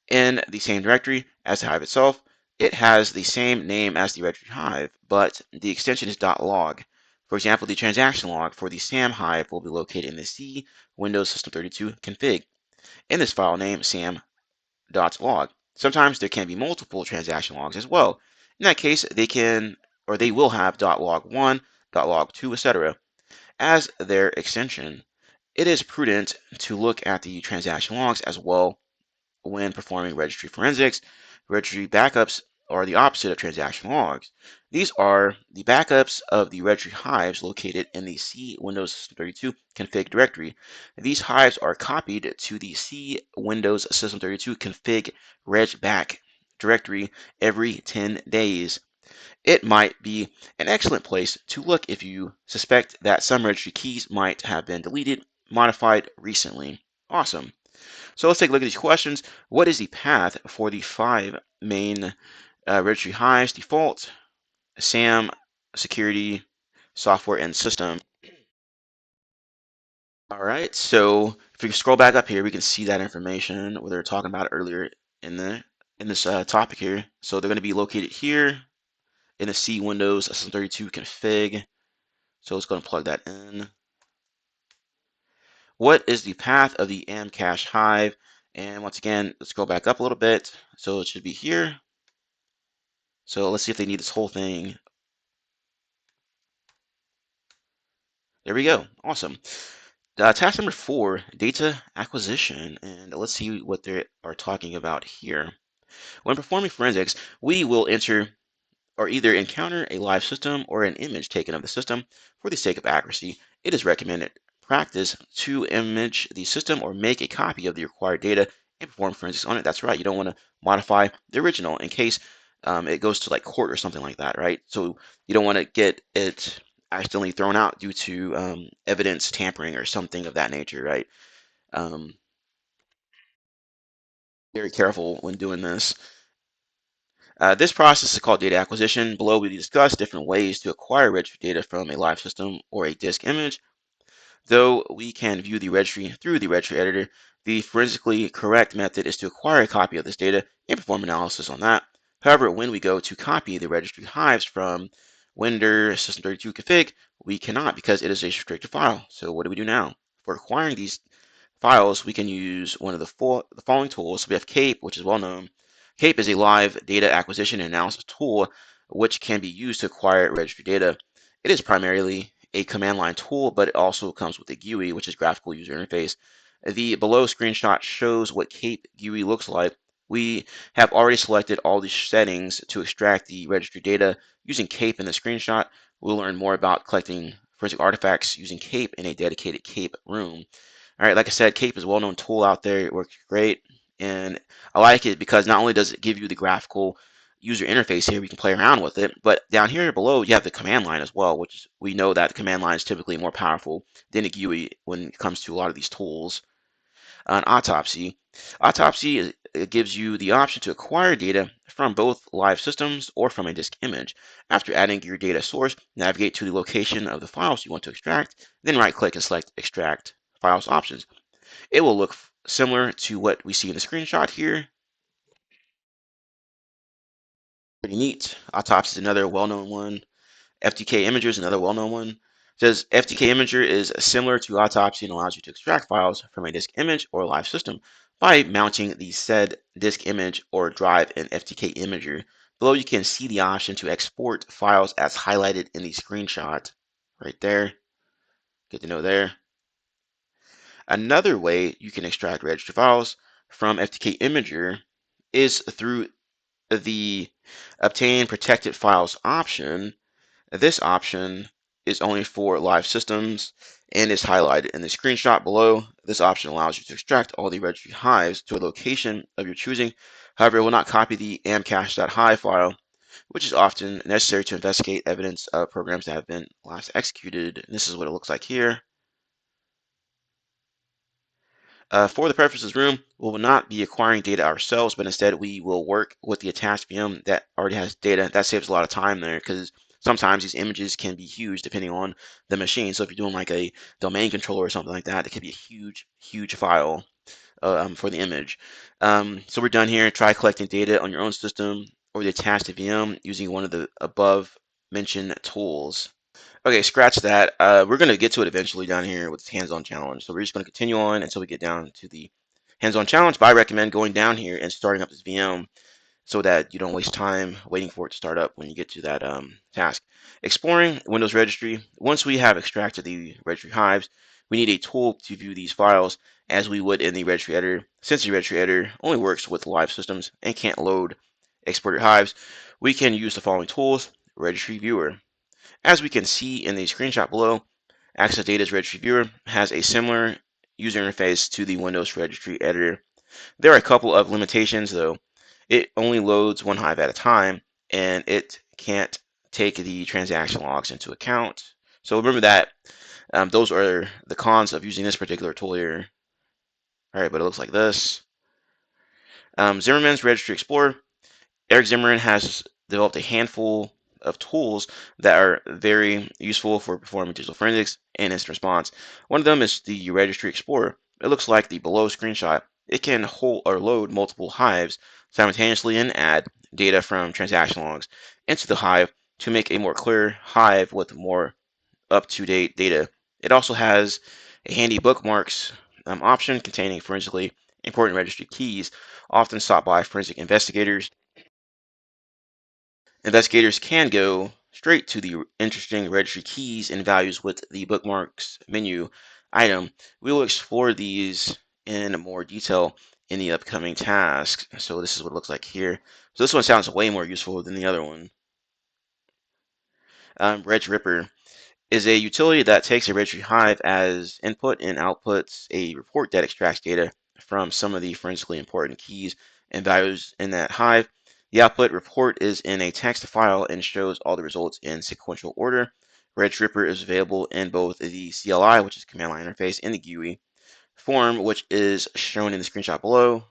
in the same directory as the hive itself. It has the same name as the registry hive, but the extension is .log. For example, the transaction log for the SAM hive will be located in the C Windows System 32 config in this file name sam.log. Sometimes there can be multiple transaction logs as well. In that case, they can or they will have .log1, .log2, etc. as their extension. It is prudent to look at the transaction logs as well when performing registry forensics. Registry backups are the opposite of transaction logs. These are the backups of the registry hives located in the C Windows System 32 config directory. These hives are copied to the C Windows System 32 config regback directory every 10 days. It might be an excellent place to look if you suspect that some registry keys might have been deleted, modified recently. Awesome. So let's take a look at these questions. What is the path for the 5 main registry hives? Default, SAM, security, software, and system. All right, so if we scroll back up here, we can see that information what they were talking about earlier in this topic here. So they're going to be located here in the C Windows SM32 config. So it's going to plug that in. What is the path of the Amcache hive? And once again, let's go back up a little bit. So it should be here. So let's see if they need this whole thing. There we go. Awesome. Task number 4, data acquisition. And let's see what they are talking about here. When performing forensics, we will enter or either encounter a live system or an image taken of the system. For the sake of accuracy, it is recommended practice to image the system or make a copy of the required data and perform forensics on it. That's right. You don't want to modify the original in case it goes to like court or something like that, right? So you don't want to get it accidentally thrown out due to evidence tampering or something of that nature, right? Um, very careful when doing this. This process is called data acquisition. Below, we discuss different ways to acquire registry data from a live system or a disk image. Though we can view the registry through the registry editor, the forensically correct method is to acquire a copy of this data and perform analysis on that. However, when we go to copy the registry hives from Windows System 32 config, we cannot because it is a restricted file. So what do we do now? For acquiring these files, we can use one of the following tools. So we have KAPE, which is well known. KAPE is a live data acquisition and analysis tool which can be used to acquire registry data. It is primarily a command line tool, but it also comes with a GUI, which is graphical user interface. The below screenshot shows what KAPE GUI looks like. We have already selected all the settings to extract the registry data using KAPE in the screenshot. We'll learn more about collecting forensic artifacts using KAPE in a dedicated KAPE room. All right, like I said, KAPE is a well-known tool out there. It works great, and I like it because not only does it give you the graphical user interface here, we can play around with it, but down here below you have the command line as well, which we know that the command line is typically more powerful than a GUI when it comes to a lot of these tools. An Autopsy. It gives you the option to acquire data from both live systems or from a disk image. After adding your data source, navigate to the location of the files you want to extract, then right-click and select Extract Files options. It will look similar to what we see in the screenshot here. Pretty neat. Autopsy is another well-known one. FTK Imager is another well-known one. It says FTK Imager is similar to Autopsy and allows you to extract files from a disk image or live system by mounting the said disk image or drive in FTK Imager. Below you can see the option to export files as highlighted in the screenshot right there. Good to know there. Another way you can extract registry files from FTK Imager is through the Obtain Protected Files option. This option is only for live systems and is highlighted in the screenshot below. This option allows you to extract all the registry hives to a location of your choosing. However, it will not copy the amcache.hive file, which is often necessary to investigate evidence of programs that have been last executed. And this is what it looks like here. For the purposes of this room, we will not be acquiring data ourselves, but instead we will work with the attached VM that already has data. That saves a lot of time there because sometimes these images can be huge depending on the machine. So if you're doing like a domain controller or something like that, it could be a huge, huge file for the image. So we're done here. Try collecting data on your own system or the attached VM using one of the above mentioned tools. Okay, scratch that. We're going to get to it eventually down here with this hands-on challenge. So we're just going to continue on until we get down to the hands-on challenge. But I recommend going down here and starting up this VM so that you don't waste time waiting for it to start up when you get to that task. Exploring Windows Registry. Once we have extracted the registry hives, we need a tool to view these files as we would in the registry editor. Since the registry editor only works with live systems and can't load exported hives, we can use the following tools. Registry Viewer. As we can see in the screenshot below, Access Data's Registry Viewer has a similar user interface to the Windows Registry Editor. There are a couple of limitations though. It only loads one hive at a time, and it can't take the transaction logs into account. So remember that. Those are the cons of using this particular tool here. All right, but it looks like this. Zimmerman's Registry Explorer. Eric Zimmerman has developed a handful of tools that are very useful for performing digital forensics and instant response. One of them is the Registry Explorer. It looks like the below screenshot. It can hold or load multiple hives simultaneously and add data from transaction logs into the hive to make a more clear hive with more up-to-date data. It also has a handy bookmarks option containing forensically important registry keys, often sought by forensic investigators. Investigators can go straight to the interesting registry keys and values with the bookmarks menu item. We will explore these in more detail in the upcoming tasks. So this is what it looks like here. So this one sounds way more useful than the other one. RegRipper is a utility that takes a registry hive as input and outputs a report that extracts data from some of the forensically important keys and values in that hive. The output report is in a text file and shows all the results in sequential order. RegRipper is available in both the CLI, which is command line interface, and the GUI form, which is shown in the screenshot below.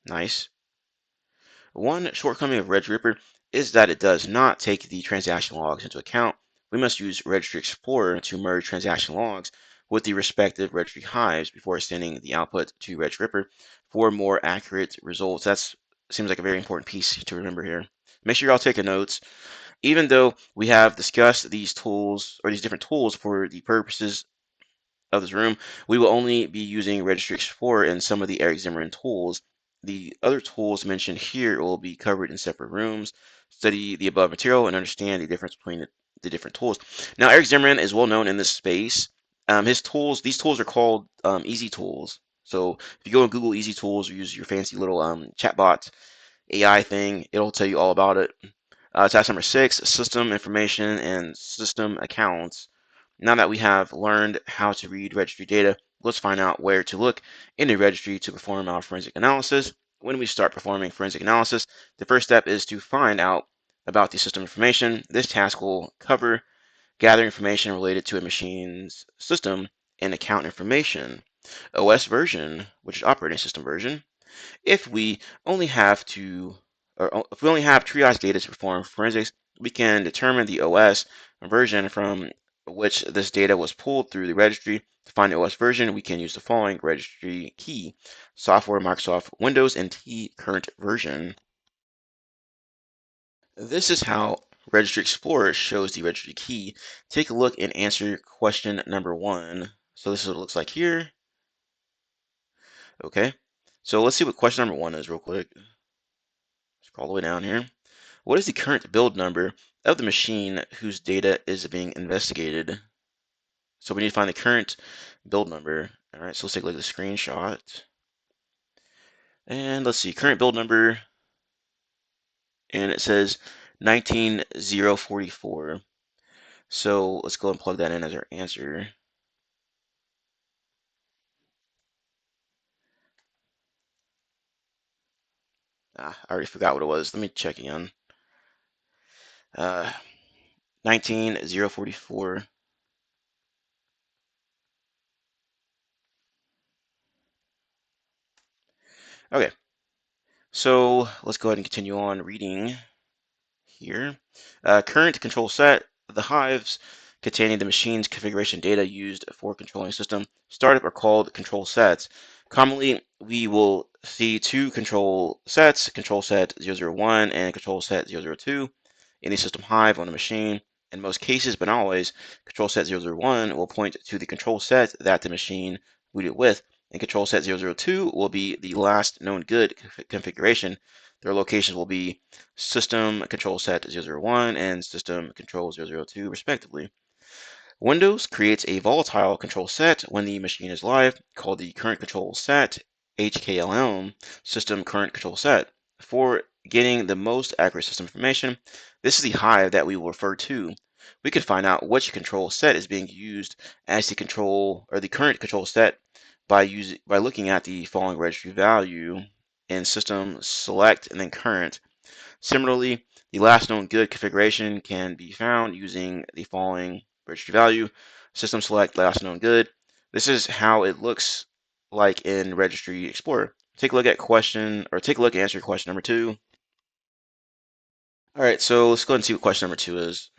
Nice. One shortcoming of RegRipper is that it does not take the transaction logs into account. We must use Registry Explorer to merge transaction logs with the respective registry hives before sending the output to RegRipper for more accurate results. That seems like a very important piece to remember here. Make sure y'all take notes. Even though we have discussed these tools or these different tools for the purposes of this room, we will only be using Registry Explorer and some of the Eric Zimmerman tools. The other tools mentioned here will be covered in separate rooms. Study the above material and understand the difference between the different tools. Now, Eric Zimmerman is well known in this space. These tools are called easy tools. So if you go and Google easy tools or use your fancy little chatbot AI thing, it'll tell you all about it. Task number 6, system information and system accounts. Now that we have learned how to read registry data, let's find out where to look in the registry to perform our forensic analysis. When we start performing forensic analysis, the first step is to find out about the system information. This task will cover gathering information related to a machine's system and account information, OS version, which is operating system version. If we only have if we only have triage data to perform forensics, we can determine the OS version from which this data was pulled through the registry. To find the OS version, we can use the following registry key: software, Microsoft Windows NT current version. This is how Registry Explorer shows the registry key. Take a look and answer question number 1. So this is what it looks like here. Okay, so let's see what question number 1 is real quick. Scroll all the way down here. What is the current build number of the machine whose data is being investigated? So we need to find the current build number. All right, so let's take a look at the screenshot. And let's see, current build number, and it says 19044. So let's go and plug that in as our answer. I already forgot what it was. Let me check again. 19044. Okay, so let's go ahead and continue on reading here. Current control set, the hives containing the machine's configuration data used for controlling system startup are called control sets. Commonly, we will see two control sets, control set 001 and control set 002 in the system hive on a machine. In most cases, but not always, control set 001 will point to the control set that the machine booted with, and control set 002 will be the last known good configuration Their locations will be system control set 001 and system control 002, respectively. Windows creates a volatile control set when the machine is live, called the current control set, HKLM, system current control set. For getting the most accurate system information, this is the hive that we will refer to. We can find out which control set is being used as the control or the current control set by looking at the following registry value in system select and then current. Similarly, the last known good configuration can be found using the following registry value, system select last known good. This is how it looks like in Registry Explorer. Take a look at answer question number 2. All right, so let's go ahead and see what question number 2 is.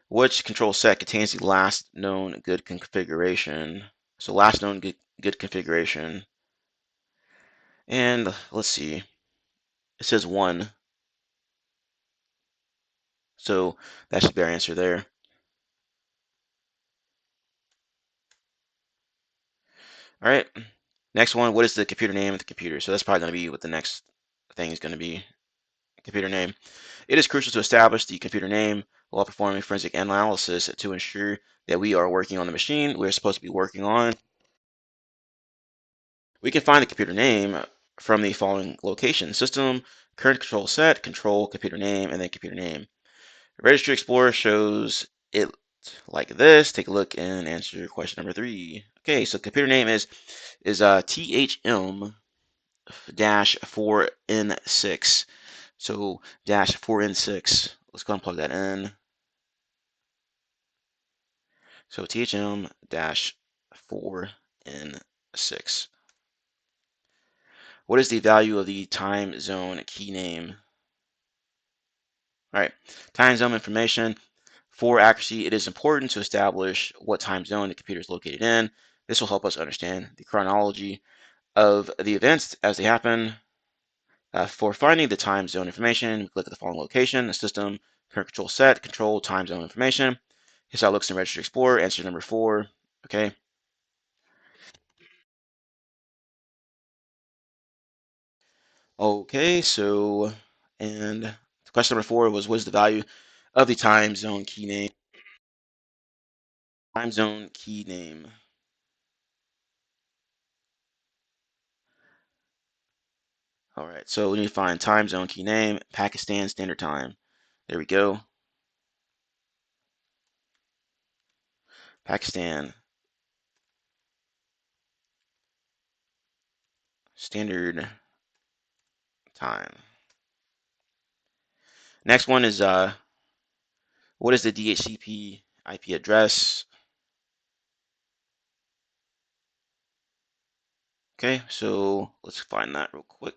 Which control set contains the last known good configuration? So last known good configuration. And let's see. It says 1. So that should be our answer there. All right. Next one, what is the computer name of the computer? So that's probably going to be what the next thing is going to be, computer name. It is crucial to establish the computer name while performing forensic analysis to ensure that we are working on the machine we're supposed to be working on. We can find the computer name from the following location: system, current control set, control, computer name, and then computer name. Registry Explorer shows it like this. Take a look and answer question number 3. Okay, so computer name is THM -4N6. So -4N6. Let's go and plug that in. So THM-4N6. What is the value of the time zone key name? All right, time zone information. For accuracy, it is important to establish what time zone the computer is located in. This will help us understand the chronology of the events as they happen. For finding the time zone information, click at the following location: the system, current control set, control, time zone information. Here's how it looks in Registry Explorer. Answer number 4. Okay. Okay, so, and question number 4 was, what is the value of the time zone key name? Time zone key name. All right, so we need to find time zone key name, Pakistan Standard Time. There we go. Pakistan Standard Time. Next one is what is the DHCP IP address? Okay, so let's find that real quick.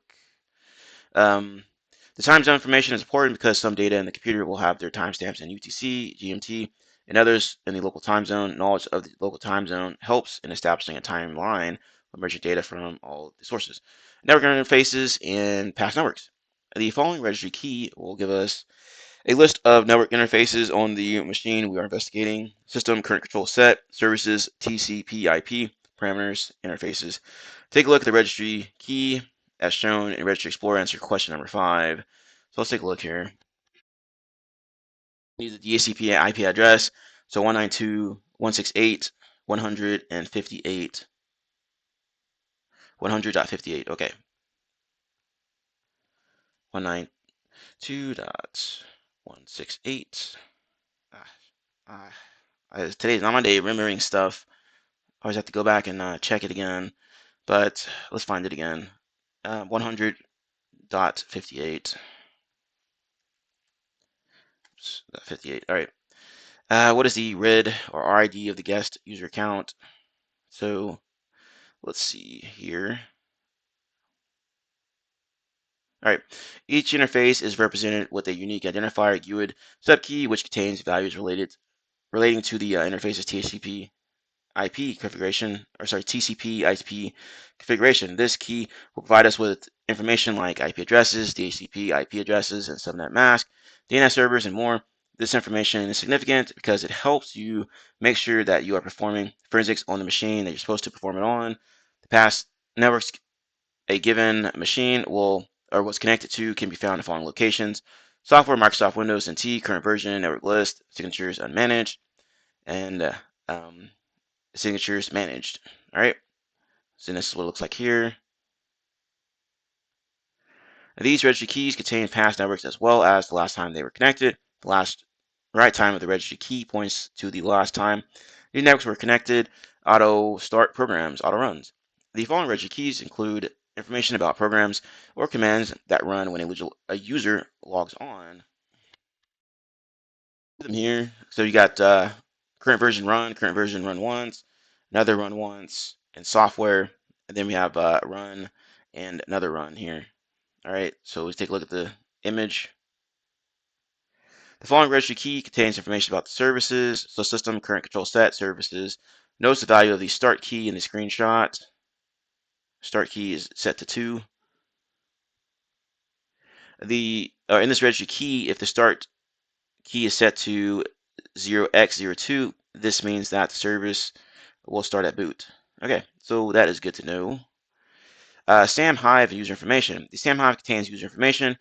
Um, the time zone information is important because some data in the computer will have their timestamps in UTC, GMT, and others in the local time zone. Knowledge of the local time zone helps in establishing a timeline of merging data from all the sources. Network interfaces and past networks. The following registry key will give us a list of network interfaces on the machine we are investigating: system, current control set, services, TCP/IP, parameters, interfaces. Take a look at the registry key as shown in Registry Explorer. Answer question number 5. So let's take a look here. Use the DHCP IP address. So 192.168.158. 100.58. Okay. 192.168. Today's not my day remembering stuff. I always have to go back and check it again. But let's find it again. 100.58. 58. All right. What is the RID or RID of the guest user account? So let's see here. All right. Each interface is represented with a unique identifier GUID subkey, which contains values relating to the interface's TCP IP configuration, or sorry, TCP IP configuration. This key will provide us with information like IP addresses, DHCP IP addresses, and subnet mask, DNS servers, and more. This information is significant because it helps you make sure that you are performing forensics on the machine that you're supposed to perform it on. The past networks a given machine will or was connected to can be found in the following locations: software, Microsoft Windows NT, current version, network list, signatures unmanaged, and um, signatures managed. All right, so this is what it looks like here. These registry keys contain past networks as well as the last time they were connected. The last right time of the registry key points to the last time these networks were connected. Auto start programs, auto runs. The following registry keys include information about programs or commands that run when a user logs on. Them here. So you got current version run once, another run once, and software, and then we have run and another run here. All right, so let's take a look at the image. The following registry key contains information about the services, so system, current control set, services. Notice the value of the start key in the screenshot. Start key is set to 2. In this registry key, if the start key is set to 0x02, this means that the service will start at boot. Okay, so that is good to know. SAM Hive and user information. The SAM Hive contains user information,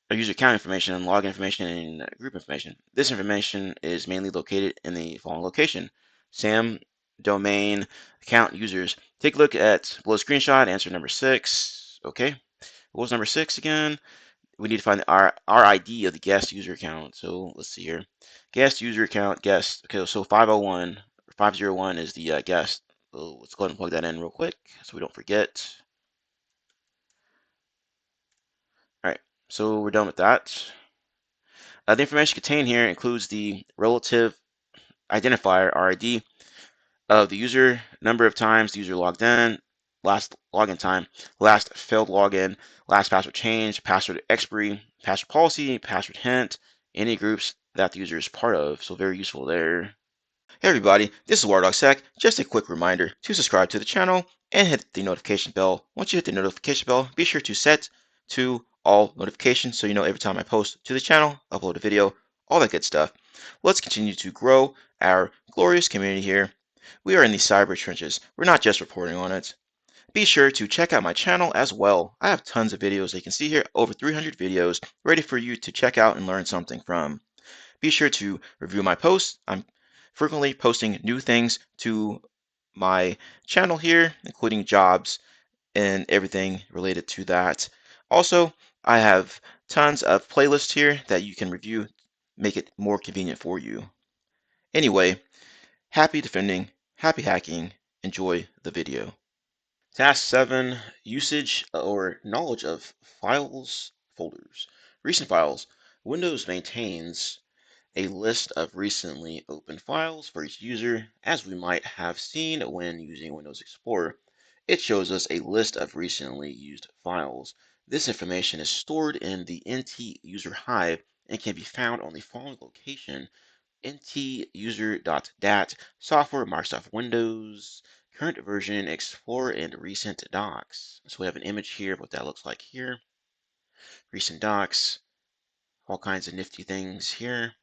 or user account information, and login information, and group information. This information is mainly located in the following location: SAM, domain, account, users. Take a look at below screenshot, answer number 6. Okay, what was number 6 again? We need to find the RID of the guest user account. So let's see here. Guest user account, guest. Okay, so 501 or 501 is the guest. So let's go ahead and plug that in real quick so we don't forget. All right, so we're done with that. The information contained here includes the relative identifier, RID, of the user, number of times the user logged in, last login time, last failed login, last password change, password expiry, password policy, password hint, any groups that the user is part of. So very useful there. Hey everybody, this is WireDogSec. Just a quick reminder to subscribe to the channel and hit the notification bell. Once you hit the notification bell, be sure to set to all notifications so you know every time I post to the channel, upload a video, all that good stuff. Let's continue to grow our glorious community here. We are in the cyber trenches. We're not just reporting on it. Be sure to check out my channel as well. I have tons of videos. You can see here over 300 videos ready for you to check out and learn something from. Be sure to review my posts. I'm frequently posting new things to my channel here, including jobs and everything related to that. Also, I have tons of playlists here that you can review, make it more convenient for you. Anyway, happy defending, happy hacking, enjoy the video. Task 7, usage or knowledge of files, folders. Recent files. Windows maintains a list of recently opened files for each user. As we might have seen when using Windows Explorer, it shows us a list of recently used files. This information is stored in the NT user hive and can be found on the following location: ntuser.dat, software, Microsoft Windows, current version, Explorer, and recent docs. So we have an image here of what that looks like here. Recent docs, all kinds of nifty things here.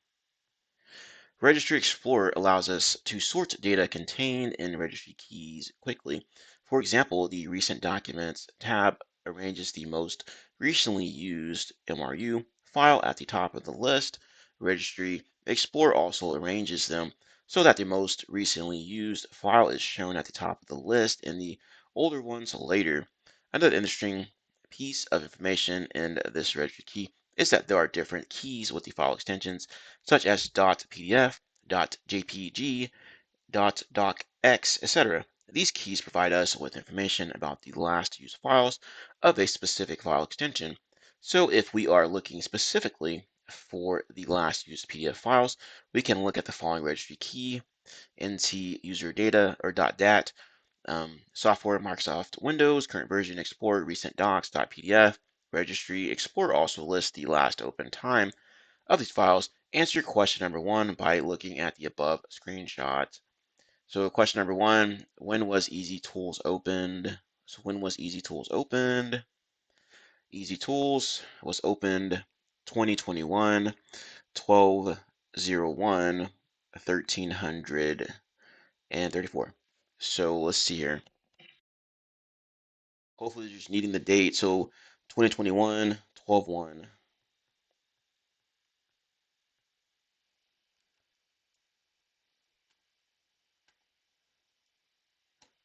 Registry Explorer allows us to sort data contained in registry keys quickly. For example, the Recent Documents tab arranges the most recently used MRU file at the top of the list. Registry Explorer also arranges them so that the most recently used file is shown at the top of the list and the older ones later. Another interesting piece of information in this registry key is that there are different keys with the file extensions, such as .pdf, .jpg, .docx, etc. These keys provide us with information about the last used files of a specific file extension. So if we are looking specifically for the last used PDF files, we can look at the following registry key: nt user data or .dat, software, Microsoft Windows, current version, Explorer, recent docs, .pdf. Registry Explorer also lists the last open time of these files. Answer question number 1 by looking at the above screenshot. So question number 1, when was Easy Tools opened? So when was Easy Tools opened? Easy Tools was opened 2021, 12/01, 1334. So let's see here. Hopefully you're just needing the date. So 2021, 12/1.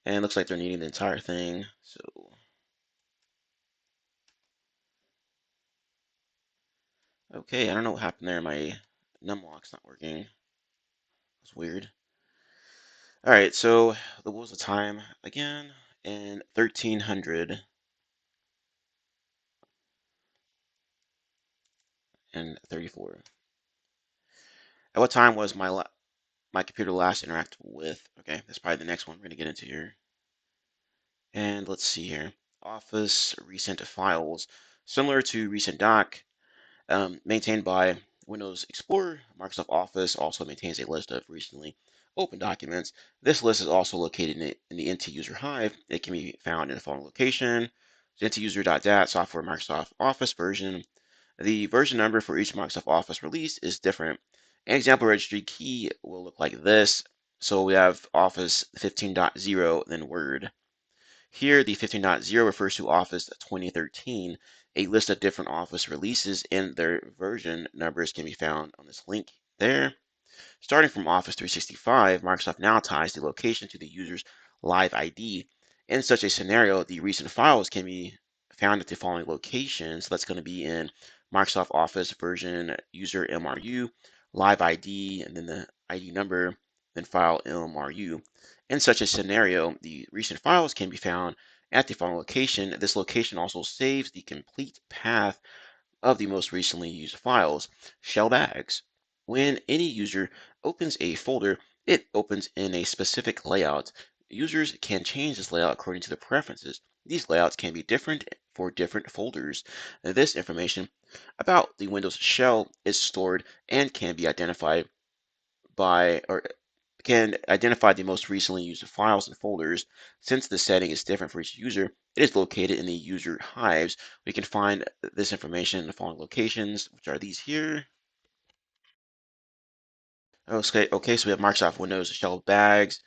And it looks like they're needing the entire thing. So, okay, I don't know what happened there. My numlock's not working. That's weird. All right, so what was the time again? In 1334. At what time was my computer last interacted with? Okay, that's probably the next one we're gonna get into here. And let's see here. Office recent files. Similar to recent doc, maintained by Windows Explorer, Microsoft Office also maintains a list of recently open documents. This list is also located in the NT user hive. It can be found in the following location: ntuser.dat software Microsoft Office version. The version number for each Microsoft Office release is different. An example registry key will look like this. So we have Office 15.0, then Word. Here, the 15.0 refers to Office 2013. A list of different Office releases and their version numbers can be found on this link there. Starting from Office 365, Microsoft now ties the location to the user's live ID. In such a scenario, the recent files can be found at the following locations. So that's going to be in Microsoft Office version user MRU, live ID, and then the ID number, then file MRU. In such a scenario, the recent files can be found at the following location. This location also saves the complete path of the most recently used files, shell bags. When any user opens a folder, it opens in a specific layout. Users can change this layout according to their preferences. These layouts can be different for different folders. This information about the Windows shell is stored and can be identified by or can identify the most recently used files and folders. Since the setting is different for each user, it is located in the user hives. We can find this information in the following locations, which are these here. Okay, so we have Microsoft Windows shell bags,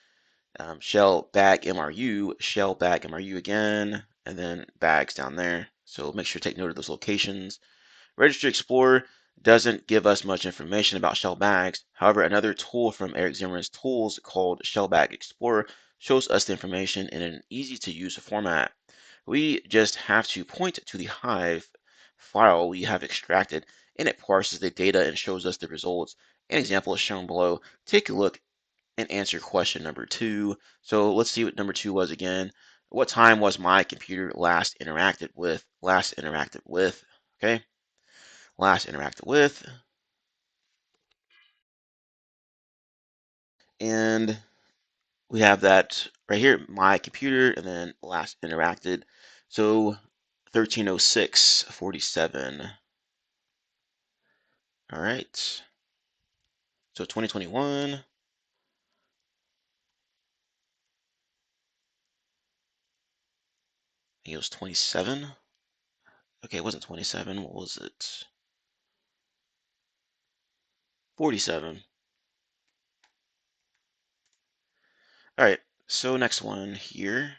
shell bag MRU, shell bag MRU again, and then bags down there. So make sure to take note of those locations. Registry Explorer doesn't give us much information about shell bags. However, another tool from Eric Zimmerman's tools called Shellbag Explorer shows us the information in an easy to use format. We just have to point to the Hive file we have extracted, and it parses the data and shows us the results. An example is shown below. Take a look and answer question number 2. So let's see what number 2 was again. What time was my computer last interacted with? Last interacted with. Okay, last interacted with, and we have that right here, my computer, and then last interacted. So 1306:47. All right. So 2021, I think it was 27. Okay, it wasn't 27. What was it? 47. All right. So next one here.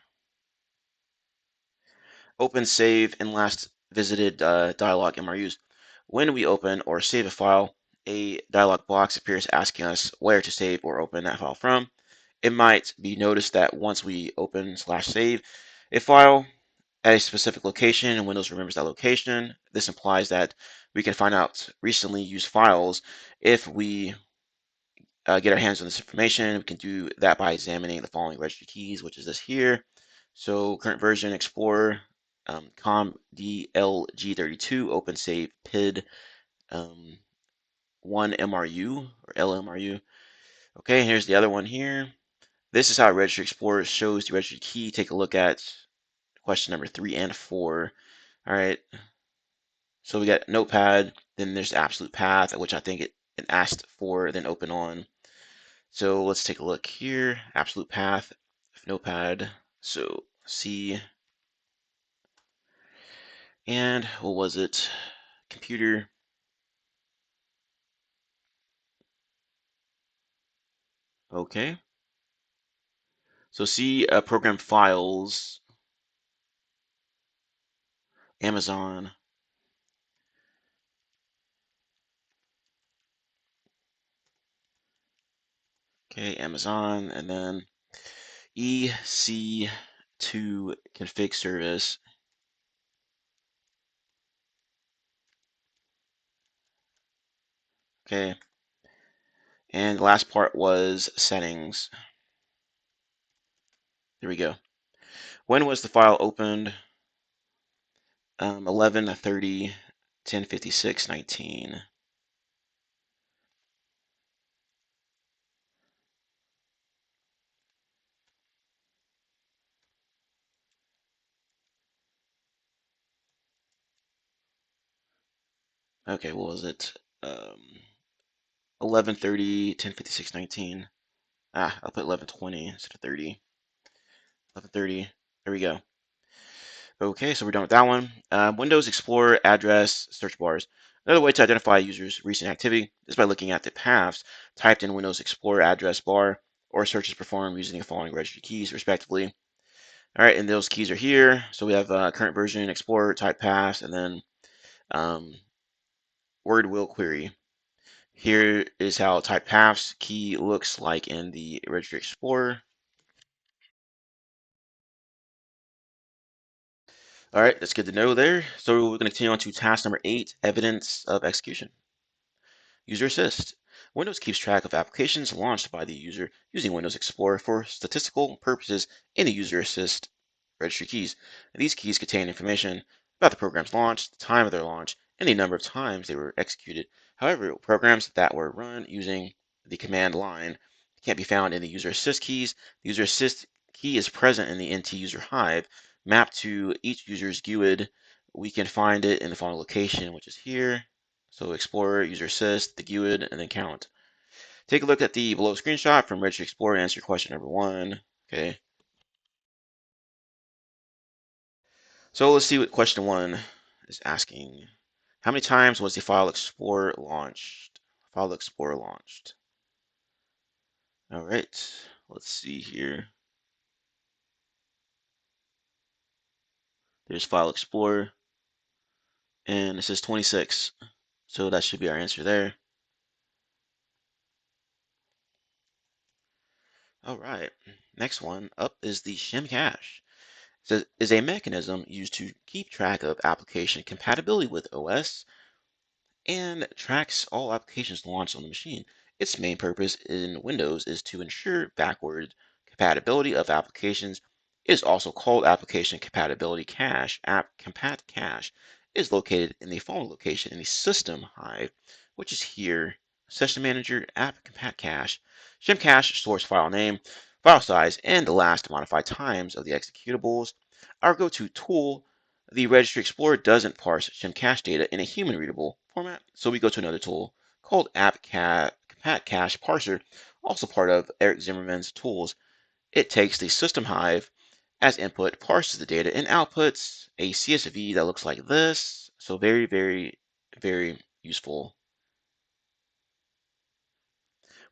Open, save, and last visited dialog MRUs. When we open or save a file, a dialog box appears asking us where to save or open that file from. It might be noticed that once we open/save a file at a specific location and Windows remembers that location, this implies that we can find out recently used files. If we get our hands on this information, we can do that by examining the following registry keys, which is this here. So current version Explorer, com DLG32, open save PID 1 MRU or LMRU. Okay, here's the other one here. This is how Registry Explorer shows the registry key. Take a look at question number 3 and 4. All right, so we got Notepad, then there's absolute path, which I think it asked for, then open on. So let's take a look here. Absolute path, Notepad. So C, and what was it? Computer. Okay. So C, program files. Amazon. Okay, Amazon, and then EC2 config service. Okay, and the last part was settings. There we go. When was the file opened? 11/30, 10:56, 19. Okay, what was it? 11:30, 10:56, 19. I'll put 11:20 instead of 30. 11:30. There we go. Okay, so we're done with that one. Windows Explorer address search bars. Another way to identify a user's recent activity is by looking at the paths typed in Windows Explorer address bar or searches performed using the following registry keys, respectively. All right, and those keys are here. So we have current version, Explorer, type paths, and then um, word will query. Here is how type paths key looks like in the Registry Explorer. All right, that's good to know there. So we're going to continue on to task number 8, evidence of execution. User Assist. Windows keeps track of applications launched by the user using Windows Explorer for statistical purposes in the User Assist registry keys. These keys contain information about the program's launch, the time of their launch, and the number of times they were executed. However, programs that were run using the command line can't be found in the User Assist keys. The User Assist key is present in the NT user hive mapped to each user's GUID. We can find it in the following location, which is here. So Explorer, User Assist, the GUID, and then count. Take a look at the below screenshot from Registry Explorer and answer question number 1. Okay. So let's see what question 1 is asking. How many times was the File Explorer launched? File Explorer launched. All right. Let's see here. There's File Explorer, and it says 26. So that should be our answer there. All right. Next one up is the shim cache. Is a mechanism used to keep track of application compatibility with OS and tracks all applications launched on the machine. Its main purpose in Windows is to ensure backward compatibility of applications. It is also called Application Compatibility Cache. App Compat Cache is located in the following location in the System Hive, which is here. Session Manager, App Compat Cache. Shim Cache stores file name, file size, and the last modified times of the executables. Our go-to tool, the Registry Explorer, doesn't parse shim cache data in a human readable format, so we go to another tool called Compat Cache Parser, also part of Eric Zimmerman's tools. It takes the system hive as input, parses the data, and outputs a CSV that looks like this. So very, very, very useful.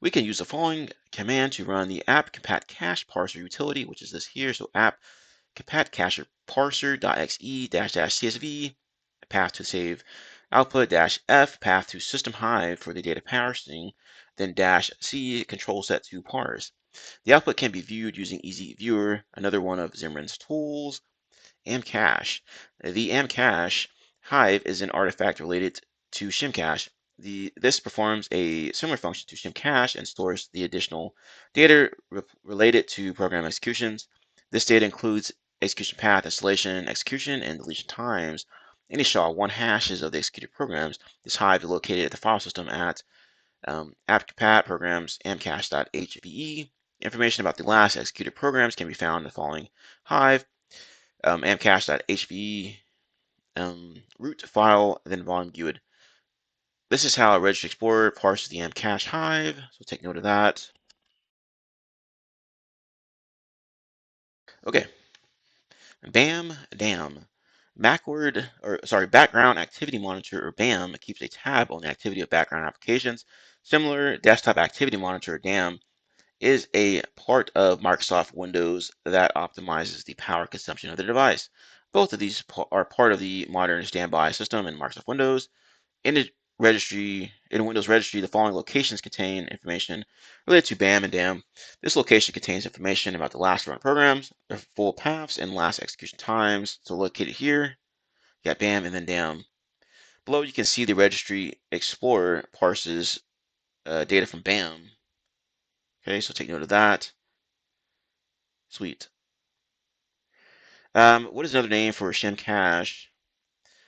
We can use the following command to run the app compat cache parser utility, which is this here. So app compat cache parser.exe-csv, path to save output -f, path to system hive for the data parsing, then -c control set to parse. The output can be viewed using Easy Viewer, another one of Zimmerman's tools. Amcache. The Amcache hive is an artifact related to Shimcache. This performs a similar function to Shimcache and stores the additional data related to program executions. This data includes execution path, installation, execution, and deletion times. Any SHA-1 hashes of the executed programs. This hive is located at the file system at appcompat programs amcache.hve. Information about the last executed programs can be found in the following hive. amcache.hve, root file, then volume GUID. This is how Registry Explorer parses the amcache hive, so take note of that. Okay, BAM, DAM. Background Activity Monitor, or BAM, keeps a tab on the activity of background applications. Similar, Desktop Activity Monitor, or DAM, is a part of Microsoft Windows that optimizes the power consumption of the device. Both of these are part of the modern standby system in Microsoft Windows. In Windows Registry, the following locations contain information related to BAM and DAM. This location contains information about the last run programs, their full paths, and last execution times. So located here, you got BAM and then DAM. Below, you can see the Registry Explorer parses data from BAM. Okay, so take note of that. Sweet. What is another name for sham cache?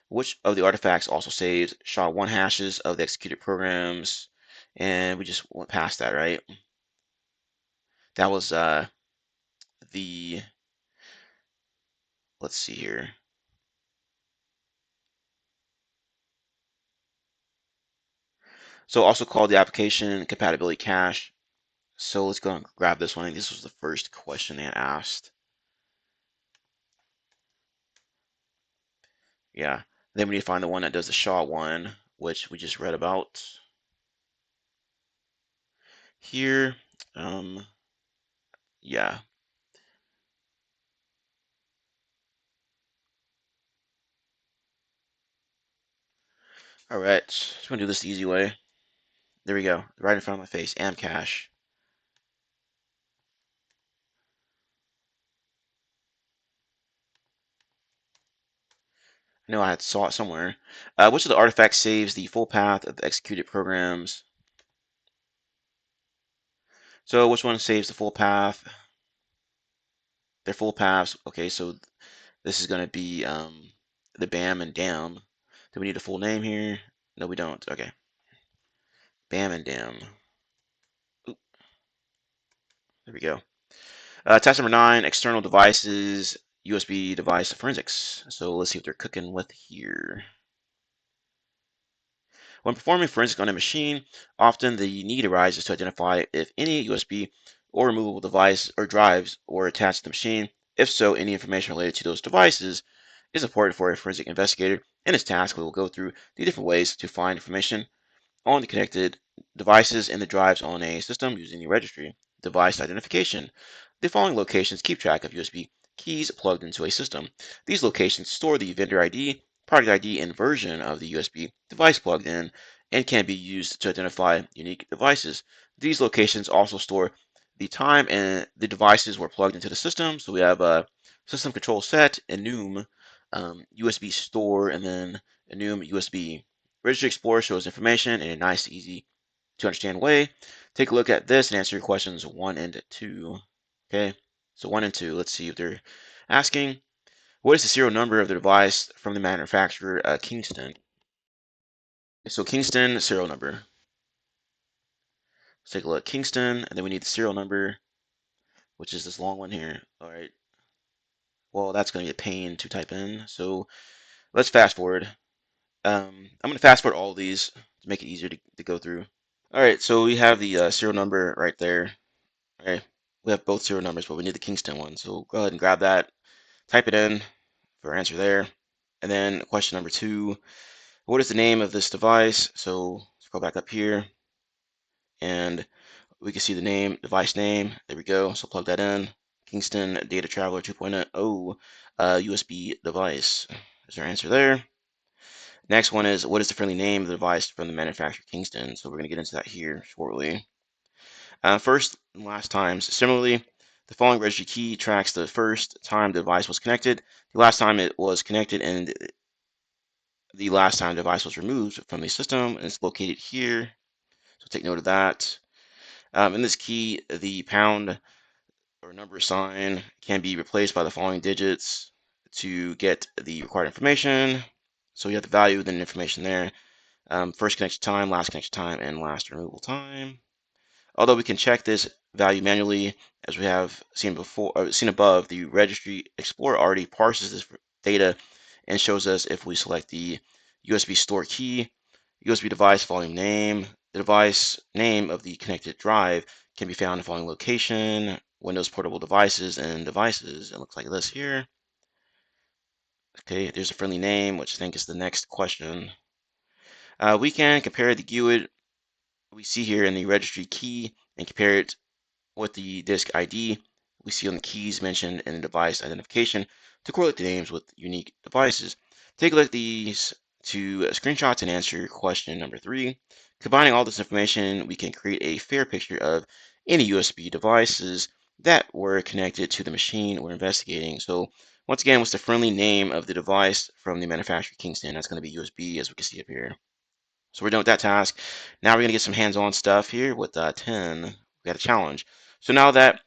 Which of the artifacts also saves SHA-1 hashes of the executed programs? And we just went past that, right? That was the, let's see here. So also called the application compatibility cache. So let's go and grab this one. I think this was the first question they had asked. Yeah. Then we need to find the one that does the SHA-1, which we just read about here. Yeah. All right. Just gonna do this the easy way. There we go. Right in front of my face. Amcache. I know I had saw it somewhere. Which of the artifacts saves the full path of the executed programs? So which one saves the full path? Their full paths. Okay, so this is going to be the BAM and DAM. Do we need a full name here? No, we don't. Okay. BAM and DAM. Oop, there we go. Task number 9, external devices, USB device forensics. So let's see what they're cooking with here. When performing forensics on a machine, often the need arises to identify if any USB or removable device or drives were attached to the machine. If so, any information related to those devices is important for a forensic investigator. In his task, we will go through the different ways to find information on the connected devices and the drives on a system using the registry. Device identification. The following locations keep track of USB keys plugged into a system. These locations store the vendor ID, product ID, and version of the USB device plugged in, and can be used to identify unique devices. These locations also store the time and the devices were plugged into the system. So we have a system control set, enum, USB store, and then enum USB. Registry Explorer shows information in a nice, easy to understand way. Take a look at this and answer your questions 1 and 2. Okay, so 1 and 2, let's see if they're asking. What is the serial number of the device from the manufacturer, Kingston? So Kingston serial number. Let's take a look. Kingston, and then we need the serial number, which is this long one here. All right. Well, that's going to be a pain to type in. So let's fast forward. I'm going to fast forward all of these to make it easier to go through. All right, so we have the serial number right there. All right, we have both serial numbers, but we need the Kingston one. So go ahead and grab that, type it in for our answer there. And then question number 2, what is the name of this device? So let's go back up here and we can see the name, device name. There we go. So plug that in. Kingston Data Traveler 2.0 USB device. Is our answer there. Next one is what is the friendly name of the device from the manufacturer Kingston? So we're going to get into that here shortly. First and last times. Similarly, the following registry key tracks the first time the device was connected, the last time it was connected, and the last time the device was removed from the system. And it's located here. So take note of that. In this key, the pound or number sign can be replaced by the following digits to get the required information. So you have the value, then information there. First connection time, last connection time, and last removal time. Although we can check this value manually, as we have seen above, the Registry Explorer already parses this data and shows us if we select the USB store key, USB device volume name, the device name of the connected drive can be found in the following location, Windows portable devices and devices. It looks like this here. Okay, there's a friendly name, which I think is the next question. We can compare the GUID we see here in the registry key and compare it with the disk ID we see on the keys mentioned in the device identification to correlate the names with unique devices. Take a look at these two screenshots and answer question number 3. Combining all this information, we can create a fair picture of any USB devices that were connected to the machine we're investigating. So once again, what's the friendly name of the device from the manufacturer Kingston? That's going to be USB, as we can see up here. So we're done with that task. Now we're going to get some hands-on stuff here with 10. We got a challenge. So now that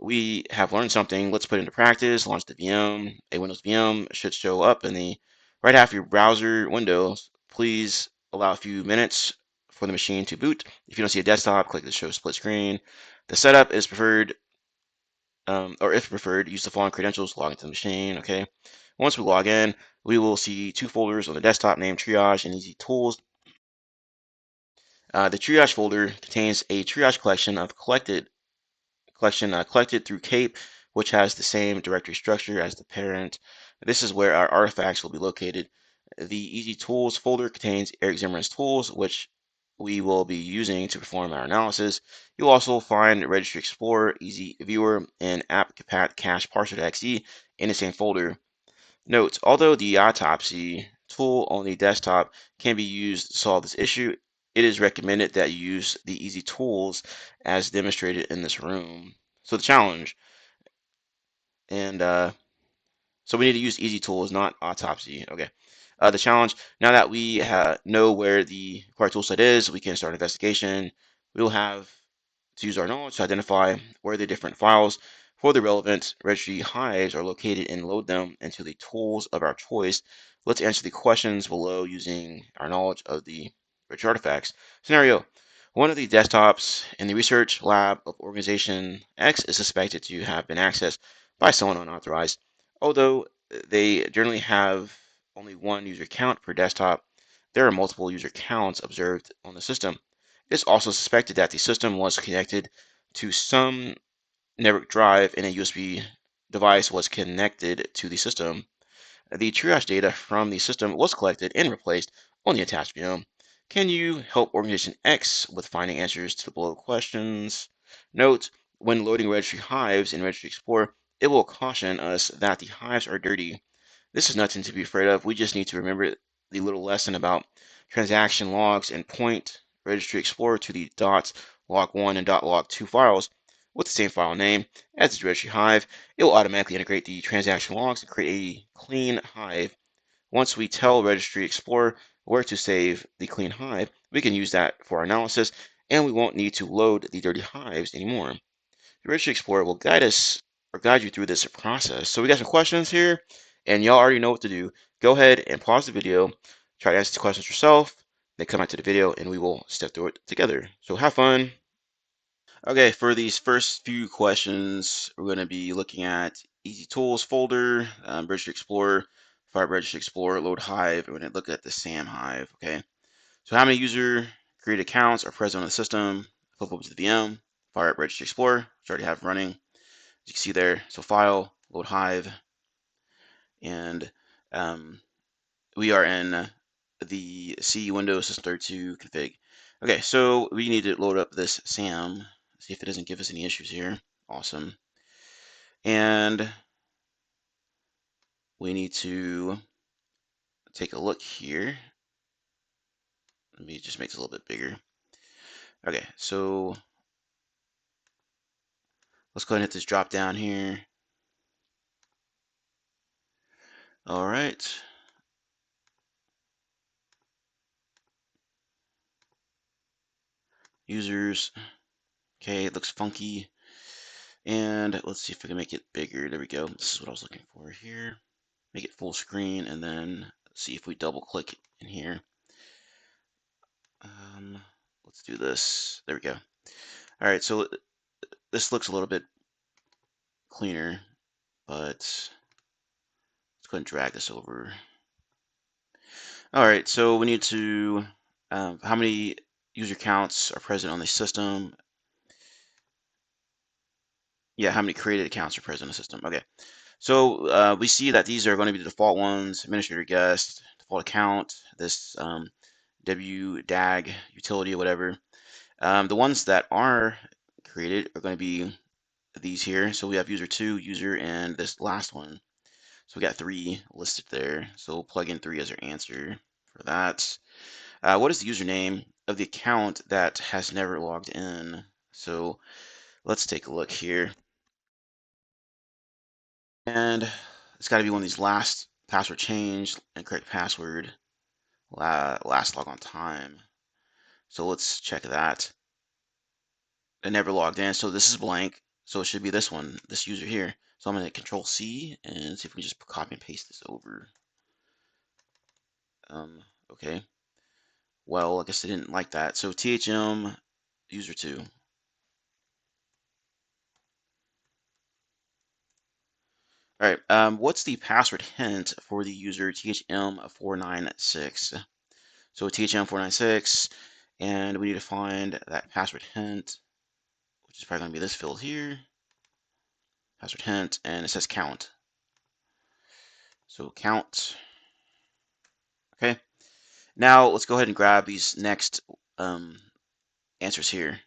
we have learned something, let's put it into practice. Launch the VM. A Windows VM should show up in the right after your browser window. Please allow a few minutes for the machine to boot. If you don't see a desktop, click the show split screen. The setup is preferred, or if preferred, use the following credentials to log into the machine. Okay. Once we log in, we will see 2 folders on the desktop named Triage and Easy Tools. The triage folder contains a triage collection collected through KAPE, which has the same directory structure as the parent. This is where our artifacts will be located. The Easy Tools folder contains Eric Zimmerman's tools, which we will be using to perform our analysis. You'll also find Registry Explorer, Easy Viewer, and app cache parser.exe in the same folder. Note, although the Autopsy tool on the desktop can be used to solve this issue, it is recommended that you use the Easy Tools as demonstrated in this room. So the challenge, and so we need to use Easy Tools, not Autopsy. Okay. The challenge, now that we know where the required toolset is, we can start an investigation. We'll have to use our knowledge to identify where the different files for the relevant registry hives are located and load them into the tools of our choice. Let's answer the questions below using our knowledge of the registry artifacts. Scenario: one of the desktops in the research lab of organization X is suspected to have been accessed by someone unauthorized. Although they generally have only one user count per desktop, there are multiple user counts observed on the system. It is also suspected that the system was connected to some network drive and a USB device was connected to the system. The triage data from the system was collected and replaced on the attached VM. Can you help Organization X with finding answers to the below questions? Note, when loading registry hives in Registry Explorer, it will caution us that the hives are dirty. This is nothing to be afraid of. We just need to remember the little lesson about transaction logs and point Registry Explorer to the .log1 and .log2 files with the same file name as the registry hive. It will automatically integrate the transaction logs and create a clean hive. Once we tell Registry Explorer where to save the clean hive, we can use that for our analysis, and we won't need to load the dirty hives anymore. The Registry Explorer will guide you through this process. So we got some questions here, and y'all already know what to do. Go ahead and pause the video, try to answer the questions yourself, then come back to the video, and we will step through it together. So have fun. Okay, for these first few questions, we're going to be looking at Easy Tools folder, Registry Explorer, fire Registry Explorer, load Hive, and we're going to look at the SAM Hive. Okay, so how many user created accounts are present on the system? Flip over to the VM, fire up Registry Explorer, which I already have running. As you can see there, so file, load Hive, and we are in the C Windows System 32 config. Okay, so we need to load up this SAM, see if it doesn't give us any issues here. Awesome. And we need to take a look here. Let me just make this a little bit bigger. Okay, so let's go ahead and hit this drop down here. All right. Users. Okay, it looks funky. And let's see if I can make it bigger. There we go. This is what I was looking for here. Make it full screen, and then see if we double click in here. Let's do this. There we go. All right, so this looks a little bit cleaner, but let's go ahead and drag this over. All right, so we need to, how many user counts are present on the system? Yeah, how many created accounts are present in the system? Okay, so we see that these are going to be the default ones: administrator, guest, default account, this WDAG utility or whatever. The ones that are created are going to be these here. So we have user 2, user, and this last one. So we got 3 listed there. So we'll plug in 3 as our answer for that. What is the username of the account that has never logged in? So let's take a look here. And it's got to be one of these last password change, incorrect password, last log on time. So let's check that. It never logged in, so this is blank. So it should be this one, this user here. So I'm going to Control C and see if we can just copy and paste this over. Okay. Well, I guess they didn't like that. So THM user 2. All right. What's the password hint for the user THM496? So THM496, and we need to find that password hint, which is probably going to be this field here. Password hint, and it says count. So count. Okay. Now let's go ahead and grab these next answers here.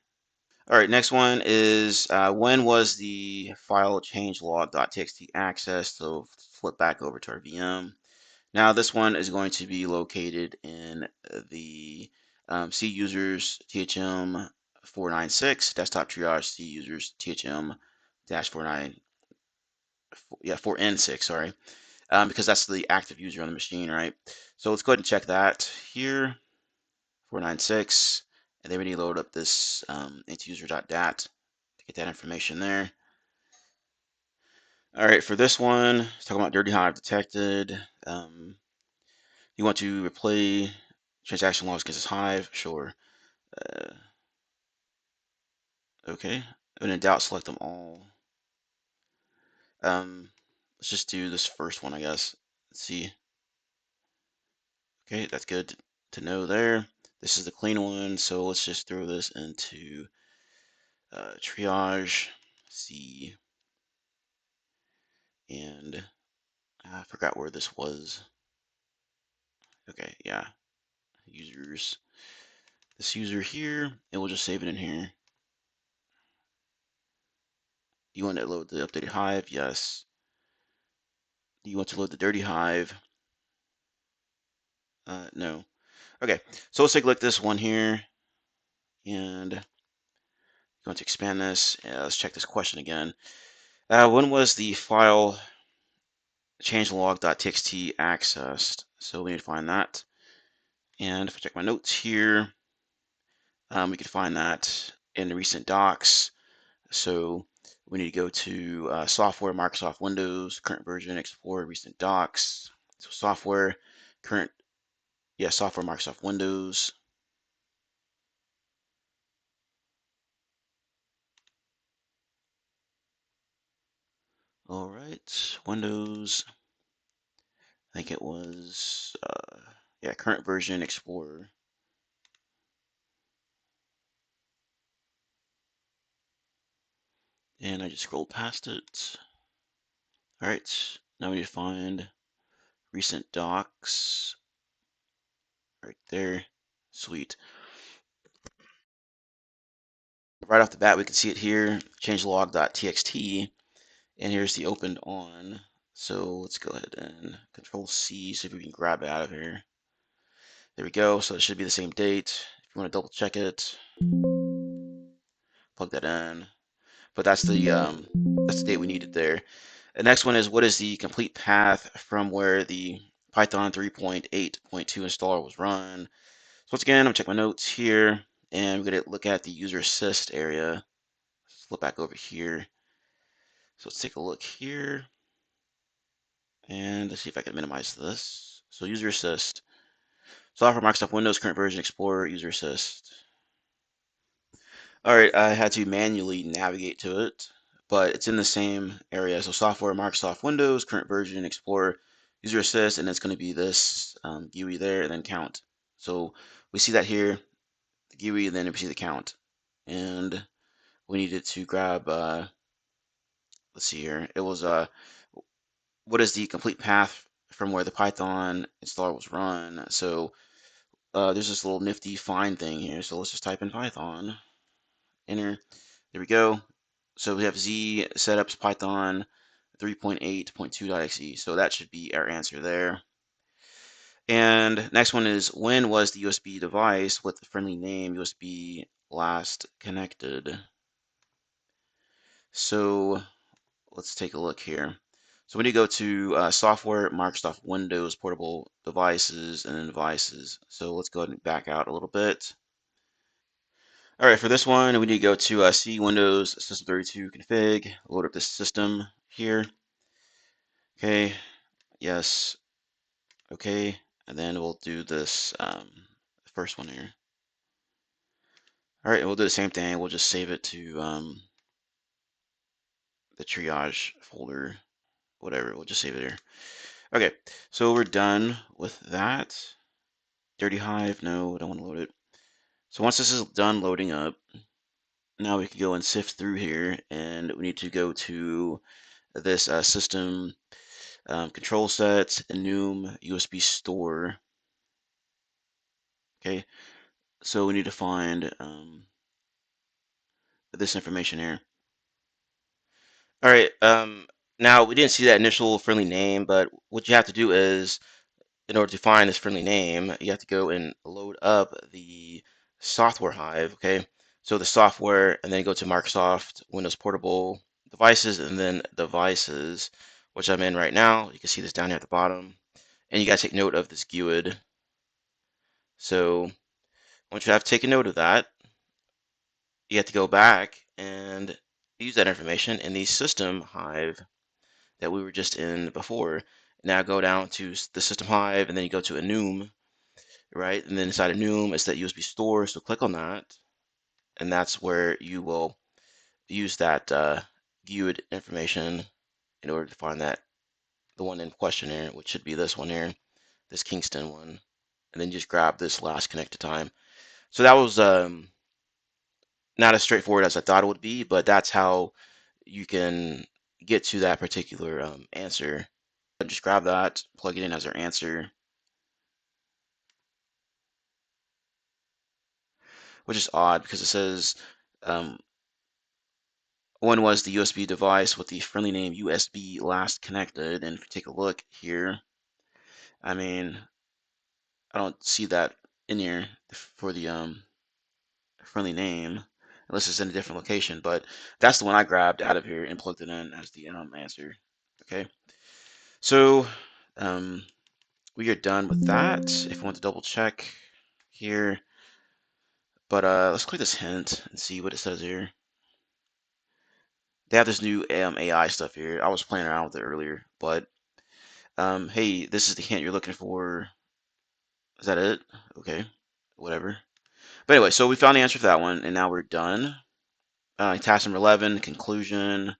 All right, next one is when was the file changelog.txt accessed? So flip back over to our VM. Now this one is going to be located in the C users THM 496 desktop triage C users THM dash 49 4N6, sorry, because that's the active user on the machine, right? So let's go ahead and check that here. 496, and then we need to load up this into user.dat to get that information there. All right, for this one, let's talk about dirty hive detected. You want to replay transaction logs against this hive? Sure. Okay. When in doubt, select them all. Let's just do this first one, I guess. Let's see. Okay, that's good to know there. This is the clean one, so let's just throw this into triage, C, and I forgot where this was. Okay, yeah, users. This user here, and we'll just save it in here. Do you want to load the updated hive? Yes. Do you want to load the dirty hive? No. Okay, so let's take a look at this one here, and you want to expand this. Let's check this question again. When was the file changelog.txt accessed? So we need to find that. And if I check my notes here, we can find that in the recent docs. So we need to go to software, Microsoft Windows, current version, Explorer, recent docs. So software, current, software, Microsoft Windows. All right, Windows. I think it was, current version, Explorer. And I just scrolled past it. All right, now we need to find recent docs right there. Sweet. Right off the bat, we can see it here, changelog.txt, and here's the opened on. So let's go ahead and Control C, see if we can grab it out of here. There we go. So it should be the same date. If you want to double check it, plug that in. But that's the date we needed there. The next one is what is the complete path from where the Python 3.8.2 installer was run. So once again, I'm gonna check my notes here, and we're gonna look at the user assist area. Let's flip back over here. So let's take a look here, and let's see if I can minimize this. So user assist, software Microsoft Windows, current version, Explorer, user assist. All right, I had to manually navigate to it, but it's in the same area. So software, Microsoft Windows, current version, Explorer, user assist, and it's going to be this GUI there, and then count. So we see that here, the GUI, and then we see the count. And we needed to grab, let's see here, it was what is the complete path from where the Python installer was run. So there's this little nifty find thing here. So let's just type in Python, enter. There we go. So we have Z setups Python 3.8.2.exe. So that should be our answer there. And next one is, when was the USB device with the friendly name USB last connected? So let's take a look here. So when you go to software, Microsoft Windows, portable devices, and then devices. So let's go ahead and back out a little bit. All right, for this one, we need to go to C Windows System32 config, load up this system here. Okay, yes, okay, and then we'll do this first one here. All right, we'll do the same thing. We'll just save it to the triage folder, whatever. We'll just save it here. Okay, so we're done with that. Dirty Hive, no, I don't want to load it. So once this is done loading up, now we can go and sift through here, and we need to go to this system control sets, enum, USB store. Okay, so we need to find this information here. All right, now we didn't see that initial friendly name, but what you have to do is, in order to find this friendly name, you have to go and load up the software hive, okay? So the software, and then go to Microsoft Windows Portable Devices, and then Devices, which I'm in right now. You can see this down here at the bottom. And you gotta take note of this GUID. So once you have taken note of that, you have to go back and use that information in the system hive that we were just in before. Now go down to the system hive, and then you go to enum, right? And then inside enum is that USB store. So click on that, and that's where you will use that GUID information in order to find that the one in question here, which should be this one here, this Kingston one. And then just grab this last connected time. So that was not as straightforward as I thought it would be, but that's how you can get to that particular answer. Just grab that, plug it in as our answer, which is odd because it says um, when was the USB device with the friendly name USB last connected. And if you take a look here, I mean, I don't see that in here for the friendly name, unless it's in a different location. But that's the one I grabbed out of here and plugged it in as the answer. Okay, so we are done with that. If you want to double check here, but let's click this hint and see what it says here. They have this new AI stuff here. I was playing around with it earlier, but hey, this is the hint you're looking for. Is that it? Okay, whatever. But anyway, so we found the answer for that one, and now we're done. Task number 11, conclusion.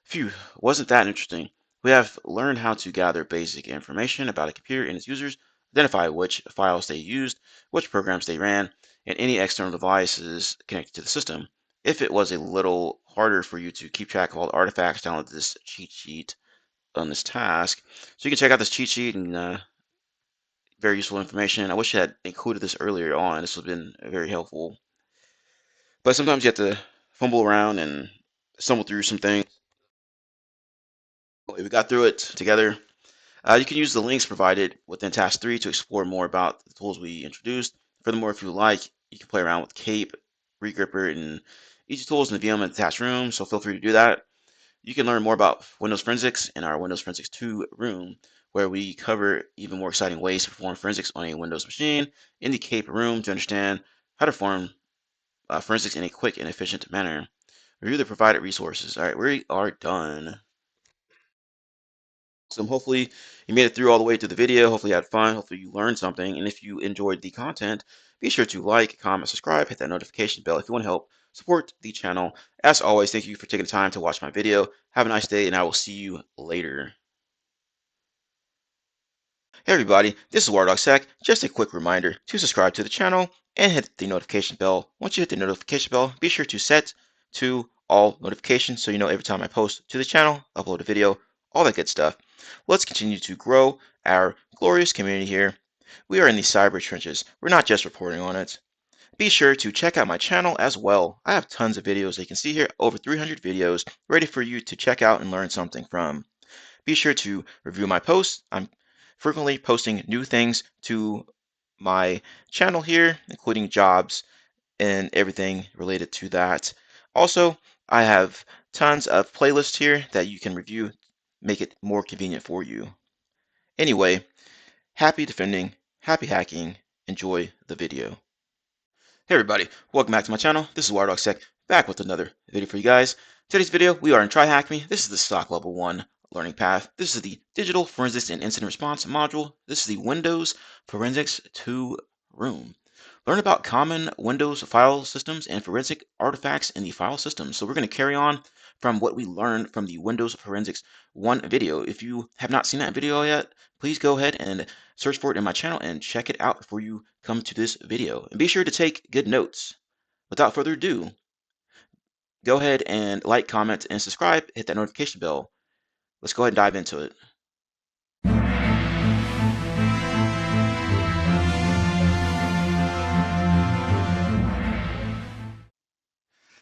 Phew, wasn't that interesting? We have learned how to gather basic information about a computer and its users, identify which files they used, which programs they ran, and any external devices connected to the system. If it was a little harder for you to keep track of all the artifacts, download this cheat sheet on this task. So you can check out this cheat sheet and very useful information. I wish I had included this earlier on. This would have been very helpful. But sometimes you have to fumble around and stumble through some things. We got through it together. You can use the links provided within Task 3 to explore more about the tools we introduced. Furthermore, if you like, you can play around with KAPE, Regripper, and easy tools in the VM and the task room, so feel free to do that. You can learn more about Windows Forensics in our Windows Forensics 2 room, where we cover even more exciting ways to perform forensics on a Windows machine, in the KAPE room to understand how to perform forensics in a quick and efficient manner. Review the provided resources. All right, we are done. So hopefully you made it through all the way to the video. Hopefully you had fun. Hopefully you learned something. And if you enjoyed the content, be sure to like, comment, subscribe, hit that notification bell if you want to help support the channel. As always, thank you for taking the time to watch my video. Have a nice day, and I will see you later. Hey everybody, this is WireDogSec. Just a quick reminder to subscribe to the channel and hit the notification bell. Once you hit the notification bell, be sure to set to all notifications so you know every time I post to the channel, upload a video, all that good stuff. Let's continue to grow our glorious community here. We are in the cyber trenches. We're not just reporting on it. Be sure to check out my channel as well. I have tons of videos that you can see here, over 300 videos ready for you to check out and learn something from. Be sure to review my posts. I'm frequently posting new things to my channel here, including jobs and everything related to that. Also, I have tons of playlists here that you can review, make it more convenient for you. Anyway, happy defending, happy hacking, enjoy the video. Hey everybody, welcome back to my channel. This is WireDogSec, back with another video for you guys. Today's video, we are in TryHackMe. This is the SOC Level 1 learning path. This is the Digital Forensics and Incident Response module. This is the Windows Forensics 2 room. Learn about common Windows file systems and forensic artifacts in the file system. So we're going to carry on from what we learned from the Windows Forensics 1 video. If you have not seen that video yet, please go ahead and search for it in my channel and check it out before you come to this video. And be sure to take good notes. Without further ado, go ahead and like, comment, and subscribe. Hit that notification bell. Let's go ahead and dive into it.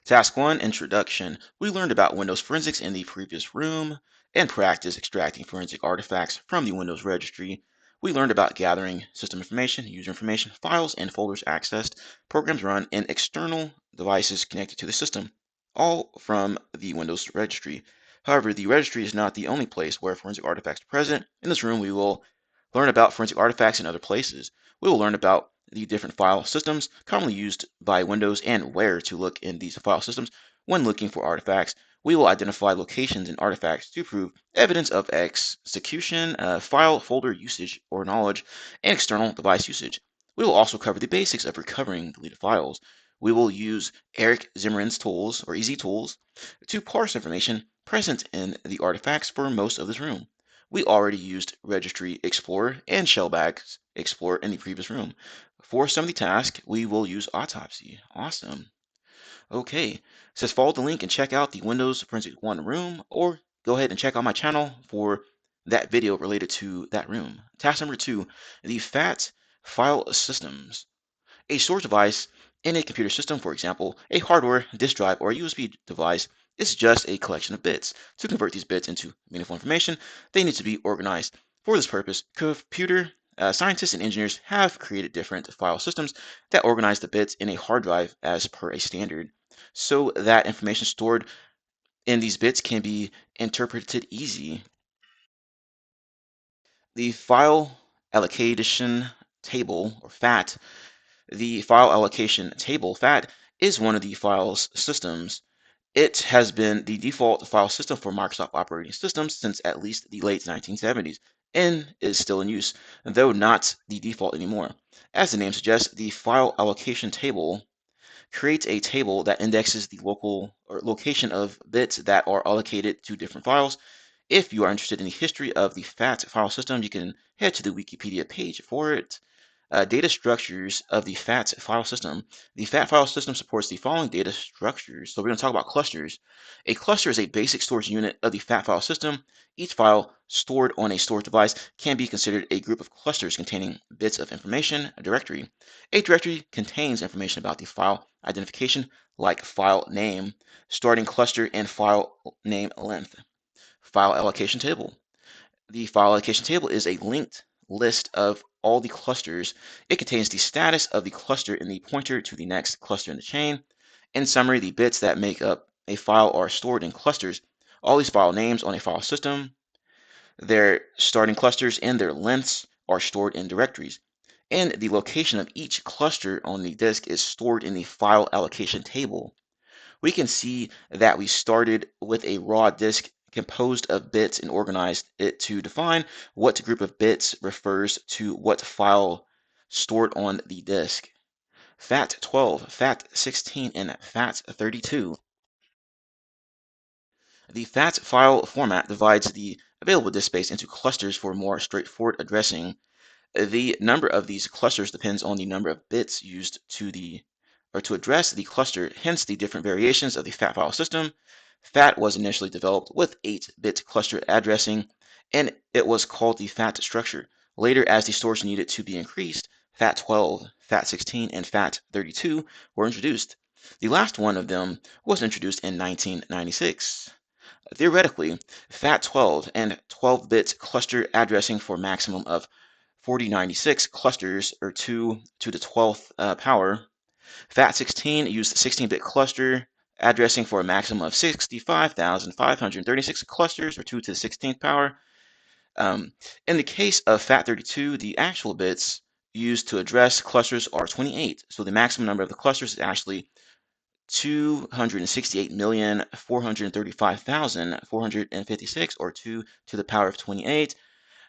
Task 1, Introduction. We learned about Windows Forensics in the previous room and practice extracting forensic artifacts from the Windows registry. We learned about gathering system information, user information, files and folders accessed, programs run, and external devices connected to the system, all from the Windows registry. However, the registry is not the only place where forensic artifacts are present. In this room, we will learn about forensic artifacts in other places. We will learn about the different file systems commonly used by Windows and where to look in these file systems when looking for artifacts. We will identify locations in artifacts to prove evidence of execution, file folder usage or knowledge, and external device usage. We will also cover the basics of recovering deleted files. We will use Eric Zimmerman's tools, or EZ tools, to parse information present in the artifacts for most of this room. We already used Registry Explorer and Shellback Explorer in the previous room. For some of the tasks, we will use Autopsy. Awesome. Okay, it says follow the link and check out the Windows Forensic 1 room, or go ahead and check out my channel for that video related to that room. Task number 2, the FAT file systems. A storage device in a computer system, for example, a hardware, disk drive, or a USB device, is just a collection of bits. To convert these bits into meaningful information, they need to be organized. For this purpose, computer scientists and engineers have created different file systems that organize the bits in a hard drive as per a standard, so that information stored in these bits can be interpreted easy. The file allocation table, or FAT, the file allocation table, FAT, is one of the files systems. It has been the default file system for Microsoft operating systems since at least the late 1970s and is still in use, though not the default anymore. As the name suggests, the file allocation table creates a table that indexes the local or location of bits that are allocated to different files. If you are interested in the history of the FAT file system, you can head to the Wikipedia page for it. Data structures of the FAT file system. The FAT file system supports the following data structures. So we're going to talk about clusters. A cluster is a basic storage unit of the FAT file system. Each file stored on a storage device can be considered a group of clusters containing bits of information, a directory. A directory contains information about the file identification, like file name, starting cluster, and file name length. File allocation table. The file allocation table is a linked list of all the clusters. It contains the status of the cluster and the pointer to the next cluster in the chain. In summary, the bits that make up a file are stored in clusters. All these file names on a file system, their starting clusters, and their lengths are stored in directories. And the location of each cluster on the disk is stored in the file allocation table. We can see that we started with a raw disk composed of bits and organized it to define what group of bits refers to what file stored on the disk. FAT12, FAT16, and FAT32. The FAT file format divides the available disk space into clusters for more straightforward addressing. The number of these clusters depends on the number of bits used to address the cluster, hence the different variations of the FAT file system. FAT was initially developed with 8-bit cluster addressing, and it was called the FAT structure. Later, as the storage needed to be increased, FAT12, FAT16, and FAT32 were introduced. The last one of them was introduced in 1996. Theoretically, FAT12 and 12-bit cluster addressing for a maximum of 4096 clusters, or 2 to the 12th power. FAT16 used 16-bit cluster addressing for a maximum of 65,536 clusters, or 2 to the 16th power. In the case of FAT32, the actual bits used to address clusters are 28. So the maximum number of the clusters is actually 268,435,456, or 2 to the power of 28.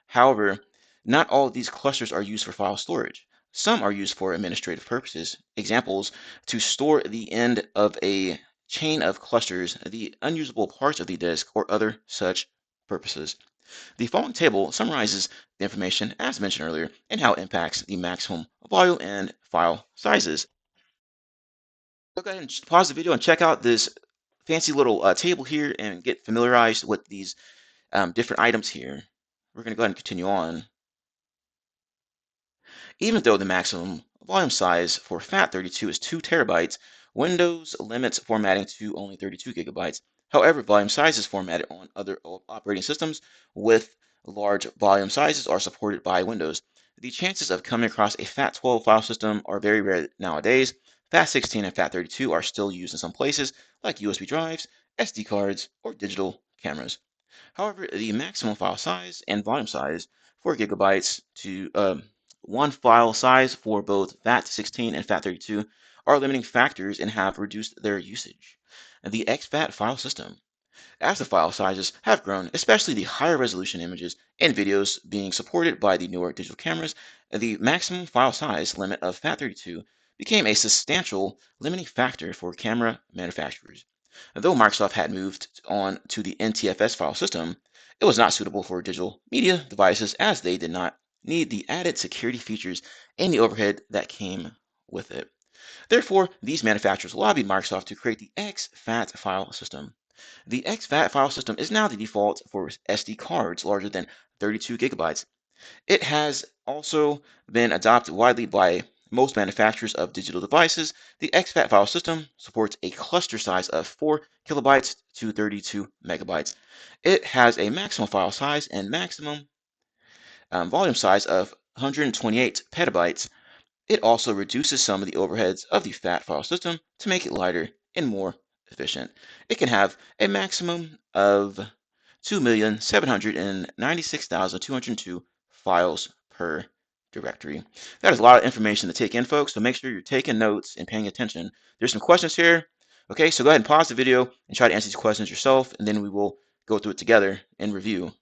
However, not all of these clusters are used for file storage. Some are used for administrative purposes. Examples: to store the end of a chain of clusters, the unusable parts of the disk, or other such purposes. The following table summarizes the information as mentioned earlier and how it impacts the maximum volume and file sizes. So go ahead and pause the video and check out this fancy little table here and get familiarized with these different items here. We're going to go ahead and continue on. Even though the maximum volume size for FAT32 is 2 terabytes, Windows limits formatting to only 32 gigabytes. However, volume size is formatted on other operating systems with large volume sizes are supported by Windows. The chances of coming across a FAT12 file system are very rare nowadays. FAT16 and FAT32 are still used in some places, like USB drives, SD cards, or digital cameras. However, the maximum file size and volume size, 4 gigabytes to one file size for both FAT16 and FAT32, are limiting factors and have reduced their usage. The exFAT file system. As the file sizes have grown, especially the higher resolution images and videos being supported by the newer digital cameras, the maximum file size limit of FAT32 became a substantial limiting factor for camera manufacturers. Though Microsoft had moved on to the NTFS file system, it was not suitable for digital media devices as they did not need the added security features and the overhead that came with it. Therefore, these manufacturers lobbied Microsoft to create the exFAT file system. The exFAT file system is now the default for SD cards larger than 32 gigabytes. It has also been adopted widely by most manufacturers of digital devices. The exFAT file system supports a cluster size of 4 kilobytes to 32 megabytes. It has a maximum file size and maximum volume size of 128 petabytes. It also reduces some of the overheads of the FAT file system to make it lighter and more efficient. It can have a maximum of 2,796,202 files per directory. That is a lot of information to take in, folks, so make sure you're taking notes and paying attention. There's some questions here. Okay, so go ahead and pause the video and try to answer these questions yourself, and then we will go through it together and review.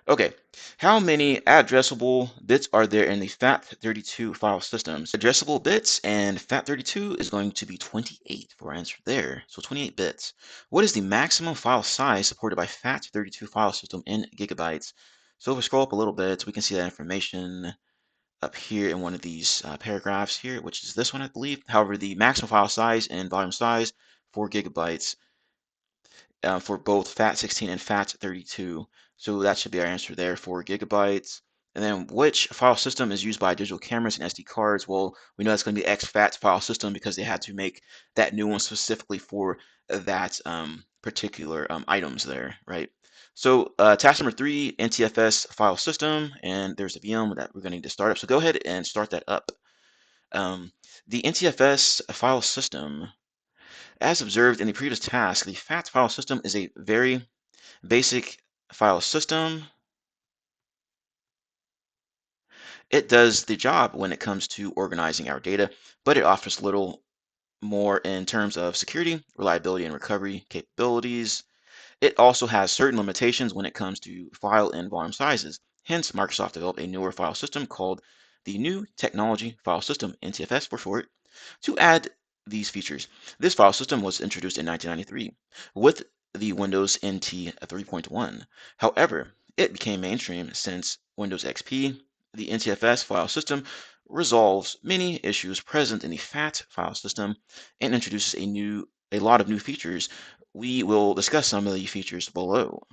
Okay, how many addressable bits are there in the FAT32 file systems? Addressable bits and FAT32 is going to be 28 for our answer there. So 28 bits. What is the maximum file size supported by FAT32 file system in gigabytes? So if we scroll up a little bit, we can see that information up here in one of these paragraphs here, which is this one, I believe. However, the maximum file size and volume size, 4 gigabytes for both FAT16 and FAT32. So that should be our answer there, 4 gigabytes. And then which file system is used by digital cameras and SD cards? Well, we know that's going to be exFAT file system because they had to make that new one specifically for that particular items there, right? So task number 3, NTFS file system, and there's a VM that we're going to need to start up. So go ahead and start that up. The NTFS file system, as observed in the previous task, the FAT file system is a very basic file system. It does the job when it comes to organizing our data, but it offers little more in terms of security, reliability, and recovery capabilities. It also has certain limitations when it comes to file and volume sizes. Hence, Microsoft developed a newer file system called the New Technology File System, NTFS for short, to add these features. This file system was introduced in 1993 with the Windows NT 3.1. However, it became mainstream since Windows XP. The NTFS file system resolves many issues present in the FAT file system and introduces a lot of new features. We will discuss some of the features below.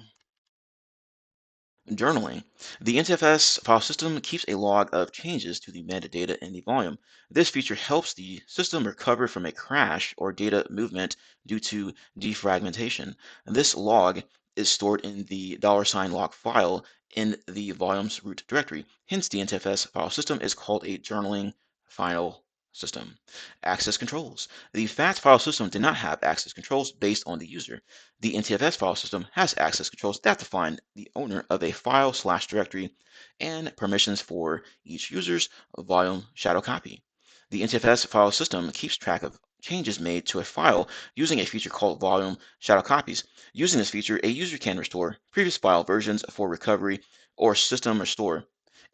Journaling. The NTFS file system keeps a log of changes to the metadata in the volume. This feature helps the system recover from a crash or data movement due to defragmentation. This log is stored in the $log file in the volume's root directory. Hence, the NTFS file system is called a journaling file system. Access controls. The FAT file system did not have access controls based on the user. The NTFS file system has access controls that define the owner of a file/directory and permissions for each user's volume shadow copy. The NTFS file system keeps track of changes made to a file using a feature called volume shadow copies. Using this feature, a user can restore previous file versions for recovery or system restore.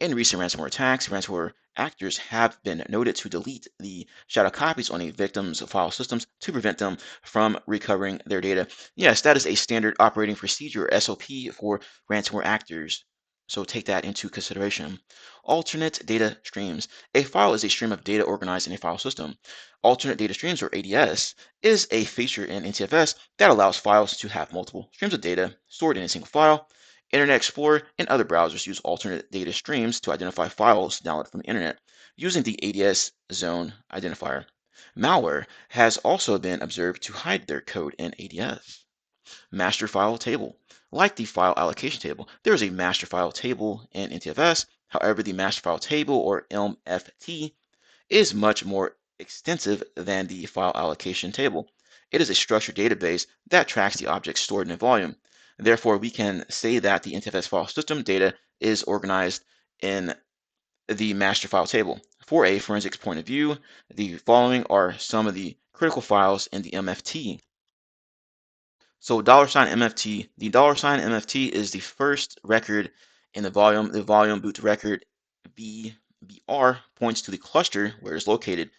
In recent ransomware attacks, ransomware actors have been noted to delete the shadow copies on a victim's file systems to prevent them from recovering their data. Yes, that is a standard operating procedure, SOP, for ransomware actors. So take that into consideration. Alternate data streams. A file is a stream of data organized in a file system. Alternate data streams, or ADS, is a feature in NTFS that allows files to have multiple streams of data stored in a single file. Internet Explorer and other browsers use alternate data streams to identify files downloaded from the internet using the ADS zone identifier. Malware has also been observed to hide their code in ADS. Master file table. Like the file allocation table, there is a master file table in NTFS. However, the master file table, or MFT, is much more extensive than the file allocation table. It is a structured database that tracks the objects stored in a volume. Therefore, we can say that the NTFS file system data is organized in the master file table. For a forensics point of view, the following are some of the critical files in the MFT. So $MFT, the $MFT is the first record in the volume. The volume boot record BR points to the cluster where it's located.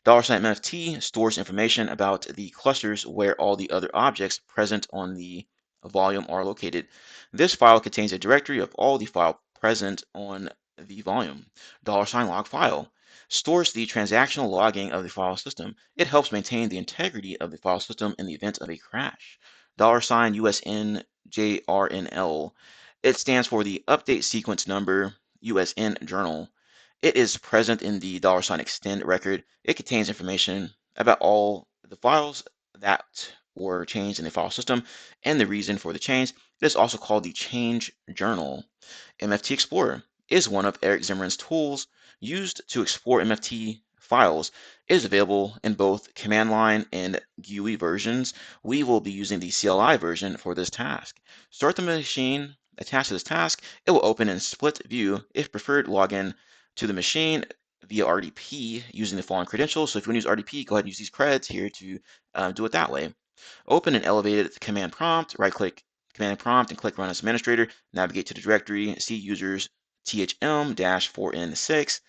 $MFT stores information about the clusters where all the other objects present on the volume are located. This file contains a directory of all the file present on the volume. $log file stores the transactional logging of the file system. It helps maintain the integrity of the file system in the event of a crash. $USNJRNL. It stands for the update sequence number USN journal. It is present in the $extend record. It contains information about all the files that were changed in the file system and the reason for the change. It is also called the change journal. MFT Explorer is one of Eric Zimmerman's tools used to explore MFT files. It is available in both command line and GUI versions. We will be using the CLI version for this task. Start the machine attached to this task. It will open in split view. If preferred, log in to the machine via RDP using the following credentials. So if you want to use RDP, go ahead and use these creds here to do it that way. Open an elevated command prompt, right-click command prompt and click Run as Administrator. Navigate to the directory, see users THM-4N6,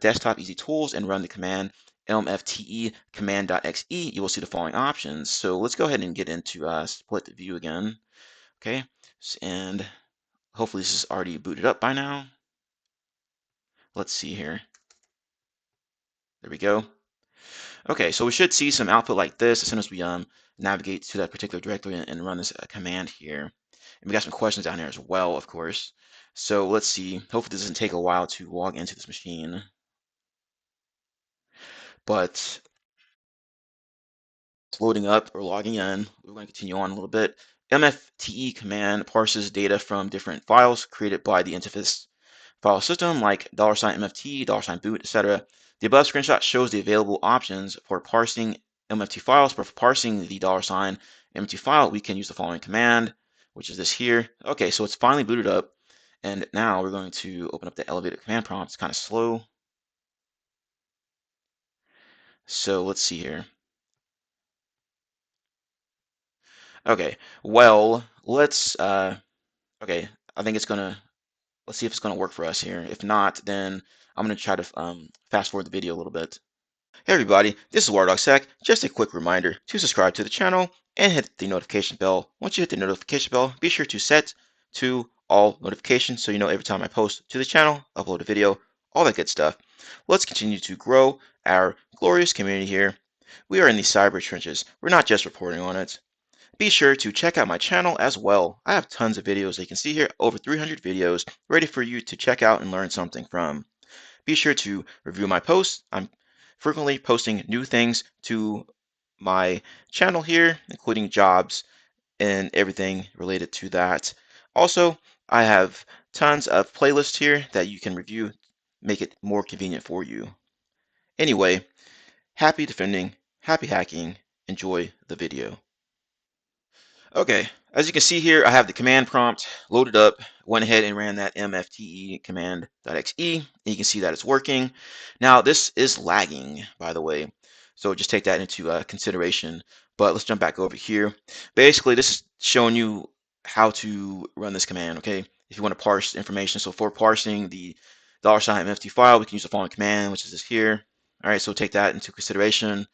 desktop easy tools, and run the command lmfte command.xe. You will see the following options. So let's go ahead and get into split view again. Okay, and hopefully this is already booted up by now. Let's see here. There we go. Okay, so we should see some output like this as soon as we navigate to that particular directory and run this command here. And we got some questions down here as well, of course. So let's see. Hopefully this doesn't take a while to log into this machine. But it's loading up or logging in. We're going to continue on a little bit. MFTE command parses data from different files created by the NTFS file system like $MFT, $boot, etc. The above screenshot shows the available options for parsing MFT files. For parsing the $MFT file, we can use the following command, which is this here. Okay, so it's finally booted up. And now we're going to open up the elevated command prompt. It's kind of slow. So let's see here. Okay, well, okay, I think it's gonna, let's see if it's gonna work for us here. If not, then I'm gonna try to fast forward the video a little bit. Hey everybody, this is WireDogSec. Just a quick reminder to subscribe to the channel and hit the notification bell. Once you hit the notification bell, be sure to set to all notifications so you know every time I post to the channel, upload a video, all that good stuff. Let's continue to grow our glorious community here. We are in the cyber trenches. We're not just reporting on it. Be sure to check out my channel as well. I have tons of videos that you can see here, over 300 videos ready for you to check out and learn something from. Be sure to review my posts. I'm frequently posting new things to my channel here, including jobs and everything related to that. Also, I have tons of playlists here that you can review, make it more convenient for you. Anyway, happy defending, happy hacking, enjoy the video. Okay, as you can see here, I have the command prompt loaded up, went ahead and ran that mfte command.exe, and you can see that it's working. Now, this is lagging, by the way, so just take that into consideration. But let's jump back over here. Basically, this is showing you how to run this command, okay? If you want to parse information. So for parsing the $mft file, we can use the following command, which is this here. All right, so take that into consideration.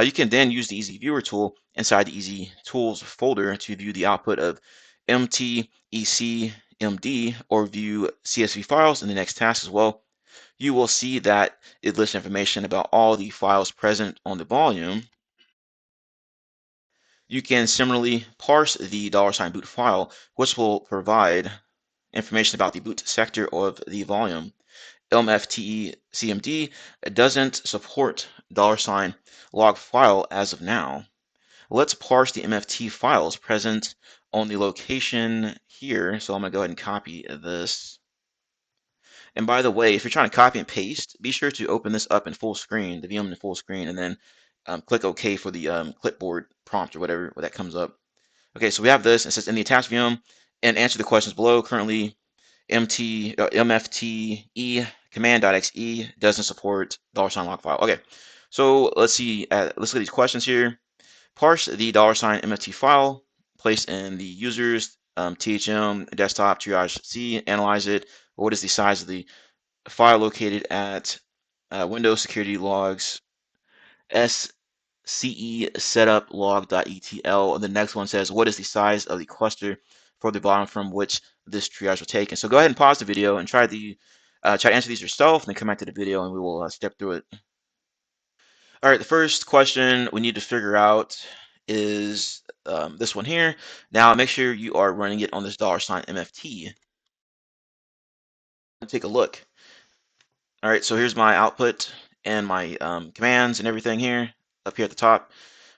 You can then use the Easy Viewer tool inside the Easy Tools folder to view the output of MTECMD or view CSV files in the next task as well. You will see that it lists information about all the files present on the volume. You can similarly parse the $boot file, which will provide information about the boot sector of the volume. MFTE-CMD doesn't support $log file as of now. Let's parse the MFT files present on the location here. So I'm going to go ahead and copy this. And by the way, if you're trying to copy and paste, be sure to open this up in full screen, the VM in full screen, and then click OK for the clipboard prompt or whatever that comes up. Okay, so we have this. It says in the attached VM, and answer the questions below. Currently, MFTE command.exe doesn't support $log file. Okay, so let's see. Let's look at these questions here. Parse the $MFT file, place in the user's THM desktop triage C, analyze it. What is the size of the file located at Windows security logs SCE setup log.etl. And the next one says, what is the size of the cluster for the volume from which this triage was taken? So go ahead and pause the video and try to answer these yourself, and then come back to the video and we will step through it. All right, the first question we need to figure out is this one here. Now make sure you are running it on this $MFT. Take a look. All right, so here's my output and my commands and everything here up here at the top.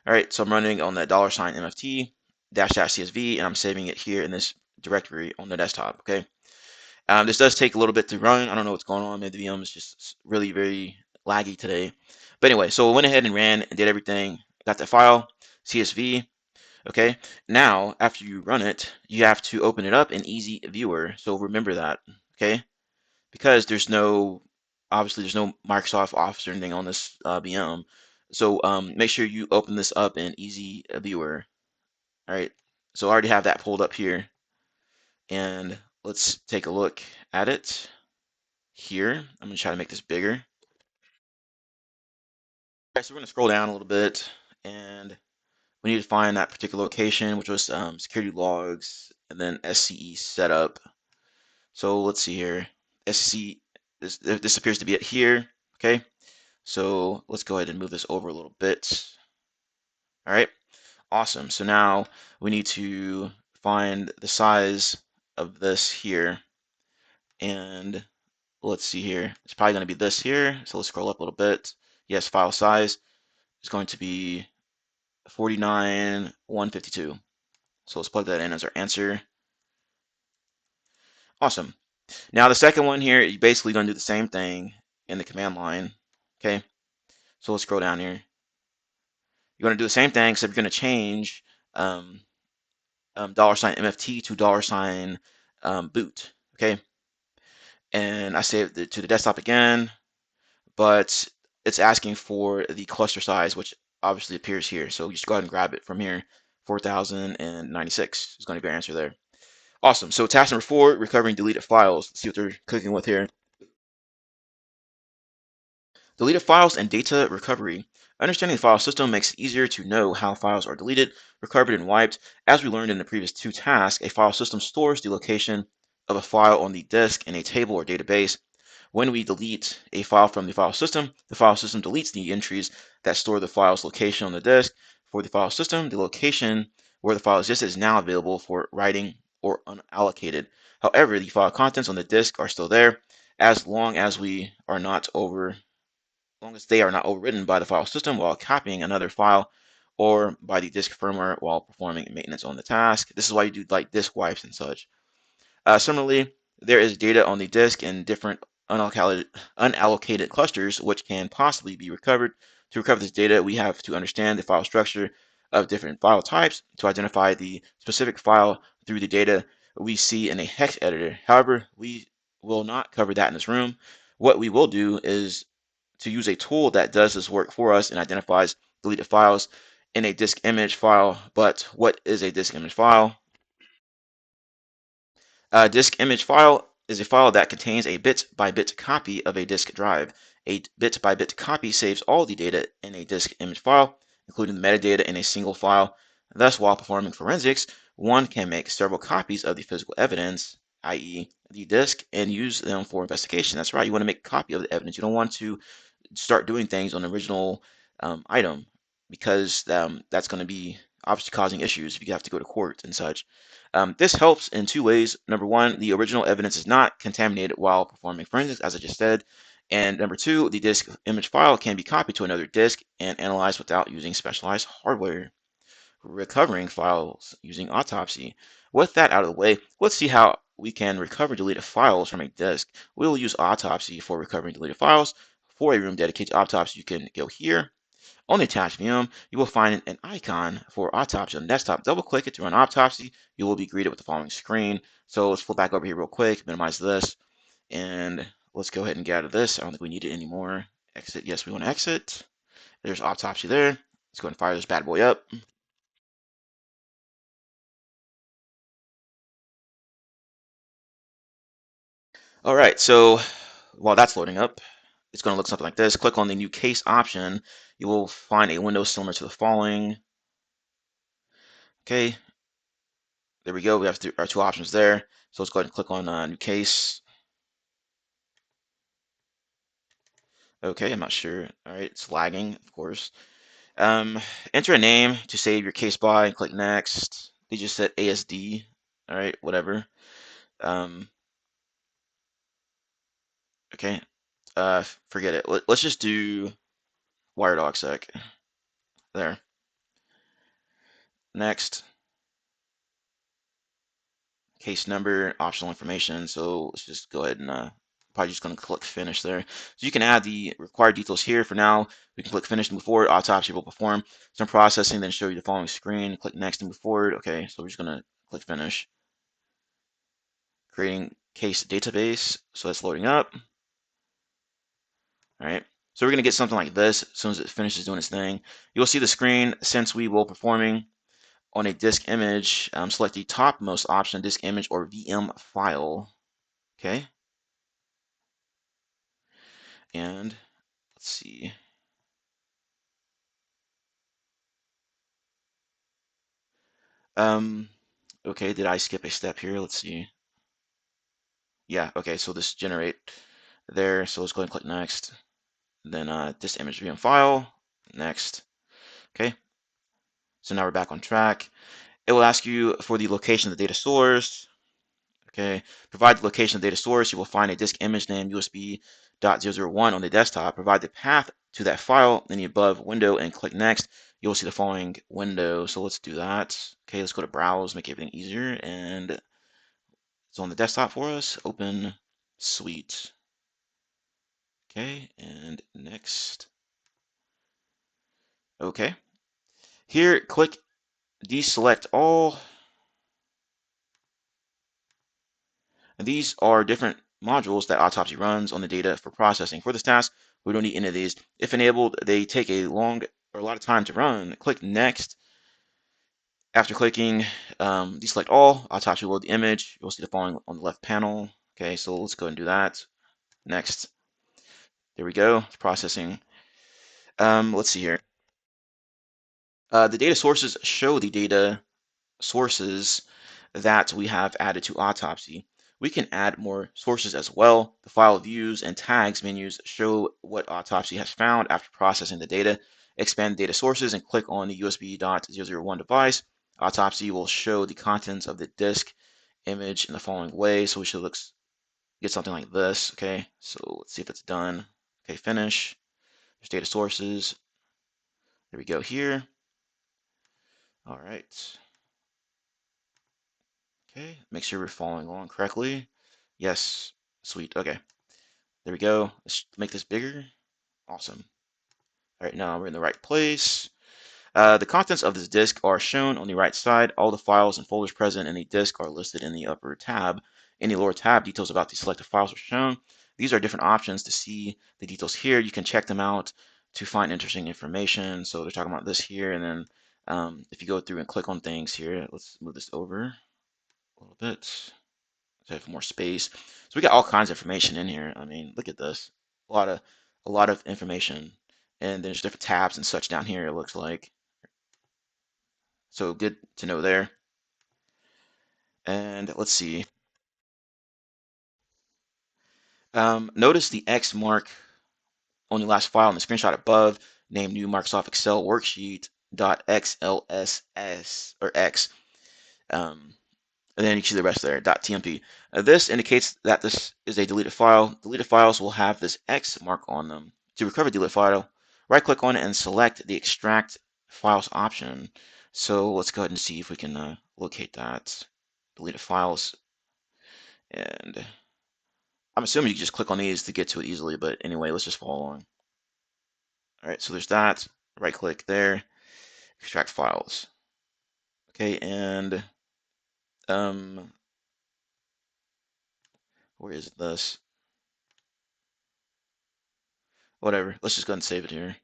All right, so I'm running on that $MFT --CSV, and I'm saving it here in this directory on the desktop. Okay, this does take a little bit to run. I don't know what's going on. Maybe the VM is just really very laggy today. But anyway, so I went ahead and ran and did everything. Got the file, CSV. Okay, now after you run it, you have to open it up in Easy Viewer. So remember that. Okay, because obviously there's no Microsoft Office or anything on this VM. So make sure you open this up in Easy Viewer. All right, so I already have that pulled up here, and let's take a look at it here. I'm gonna try to make this bigger. All right, so we're gonna scroll down a little bit, and we need to find that particular location, which was security logs, and then SCE setup. So let's see here. SCE, this appears to be it here. Okay, so let's go ahead and move this over a little bit. All right, awesome. So now we need to find the size of this here. And let's see here. It's probably going to be this here. So let's scroll up a little bit. Yes, file size is going to be 49,152. So let's plug that in as our answer. Awesome. Now the second one here, you're basically going to do the same thing in the command line. Okay, so let's scroll down here. You're going to do the same thing, except you're going to change $MFT to $boot. Okay, and I saved it to the desktop again, but it's asking for the cluster size, which obviously appears here. So you just go ahead and grab it from here. 4,096 is going to be our answer there. Awesome. So task number 4, recovering deleted files. Let's see what they're cooking with here. Deleted files and data recovery. Understanding the file system makes it easier to know how files are deleted, recovered, and wiped. As we learned in the previous 2 tasks, a file system stores the location of a file on the disk in a table or database. When we delete a file from the file system deletes the entries that store the file's location on the disk. For the file system, the location where the file existed is now available for writing or unallocated. However, the file contents on the disk are still there as long as they are not overwritten by the file system while copying another file or by the disk firmware while performing maintenance on the task. This is why you do like disk wipes and such. Similarly, there is data on the disk in different unallocated clusters which can possibly be recovered. To recover this data, we have to understand the file structure of different file types to identify the specific file through the data we see in a hex editor. However, we will not cover that in this room. What we will do is to use a tool that does this work for us and identifies deleted files in a disk image file. But what is a disk image file? A disk image file is a file that contains a bit-by-bit copy of a disk drive. A bit-by-bit copy saves all the data in a disk image file, including the metadata in a single file. Thus, while performing forensics, one can make several copies of the physical evidence, i.e. the disk, and use them for investigation. That's right, you want to make a copy of the evidence. You don't want to start doing things on the original item because that's going to be obviously causing issues if you have to go to court and such. This helps in two ways. Number one, the original evidence is not contaminated while performing forensics, as I just said. And number two, the disk image file can be copied to another disk and analyzed without using specialized hardware. Recovering files using Autopsy. With that out of the way, let's see how we can recover deleted files from a disk. We will use Autopsy for recovering deleted files. For a room dedicated to Autopsy, you can go here. On the attached VM, you will find an icon for Autopsy on the desktop. Double click it to run Autopsy. You will be greeted with the following screen. So let's flip back over here real quick, minimize this, and let's go ahead and get out of this. I don't think we need it anymore. Exit. Yes, we want to exit. There's Autopsy there. Let's go ahead and fire this bad boy up. All right, so while that's loading up, it's going to look something like this. Click on the new case option. You will find a window similar to the following. Okay, there we go. We have our two options there. So let's go ahead and click on new case. Okay, I'm not sure. All right, it's lagging, of course. Enter a name to save your case by and click next. They just said ASD. All right, whatever. Okay, forget it. Let's just do WireDogSec. There. Next. Case number, optional information. So let's just go ahead and probably just going to click finish there. So you can add the required details here. For now, we can click finish to move forward. Autopsy will perform some processing, then show you the following screen. Click next to move forward. Okay, so we're just going to click finish. Creating case database. So that's loading up. All right. So we're going to get something like this as soon as it finishes doing its thing. You'll see the screen since we will performing on a disk image. Select the topmost option, disk image or VM file. Okay. And let's see. Okay, did I skip a step here? Let's see. Yeah, okay, so this generate there. So let's go ahead and click next. Then this image VM file, next. Okay, so now we're back on track. It will ask you for the location of the data source. Okay, provide the location of the data source. You will find a disk image name USB.001 on the desktop. Provide the path to that file in the above window and click next. You will see the following window. So let's do that. Okay, let's go to browse, make everything easier. And it's on the desktop for us. Open suite. Okay, and next. Okay. Here, click deselect all. And these are different modules that Autopsy runs on the data for processing. For this task, we don't need any of these. If enabled, they take a lot of time to run. Click next. After clicking deselect all, Autopsy will load the image. You'll see the following on the left panel. Okay, so let's go and do that. Next. There we go. It's processing. Let's see here. The data sources show the data sources that we have added to Autopsy. We can add more sources as well. The file views and tags menus show what Autopsy has found after processing the data. Expand data sources and click on the USB.001 device. Autopsy will show the contents of the disk image in the following way. So we should get something like this. Okay, so let's see if it's done. Okay, finish. There's data sources. There we go here. All right. Okay, make sure we're following along correctly. Yes, sweet. Okay, there we go. Let's make this bigger. Awesome. All right, now we're in the right place. The contents of this disk are shown on the right side. All the files and folders present in the disk are listed in the upper tab. In the lower tab, details about the selected files are shown. These are different options to see the details here. You can check them out to find interesting information. So they're talking about this here, and then if you go through and click on things here, let's move this over a little bit to have more space. So we got all kinds of information in here. I mean, look at this. A lot of information. And there's different tabs and such down here, it looks like. So good to know there. And let's see. Notice the X mark on the last file in the screenshot above, named new Microsoft Excel worksheet .xlss or X. And then you can see the rest there, .tmp. This indicates that this is a deleted file. Deleted files will have this X mark on them. To recover a deleted file, right-click on it and select the Extract Files option. So let's go ahead and see if we can locate that. Deleted files. And I'm assuming you can just click on these to get to it easily, but anyway, let's just follow along. All right, so there's that. Right-click there, Extract Files. Okay, and where is this? Whatever. Let's just go ahead and save it here.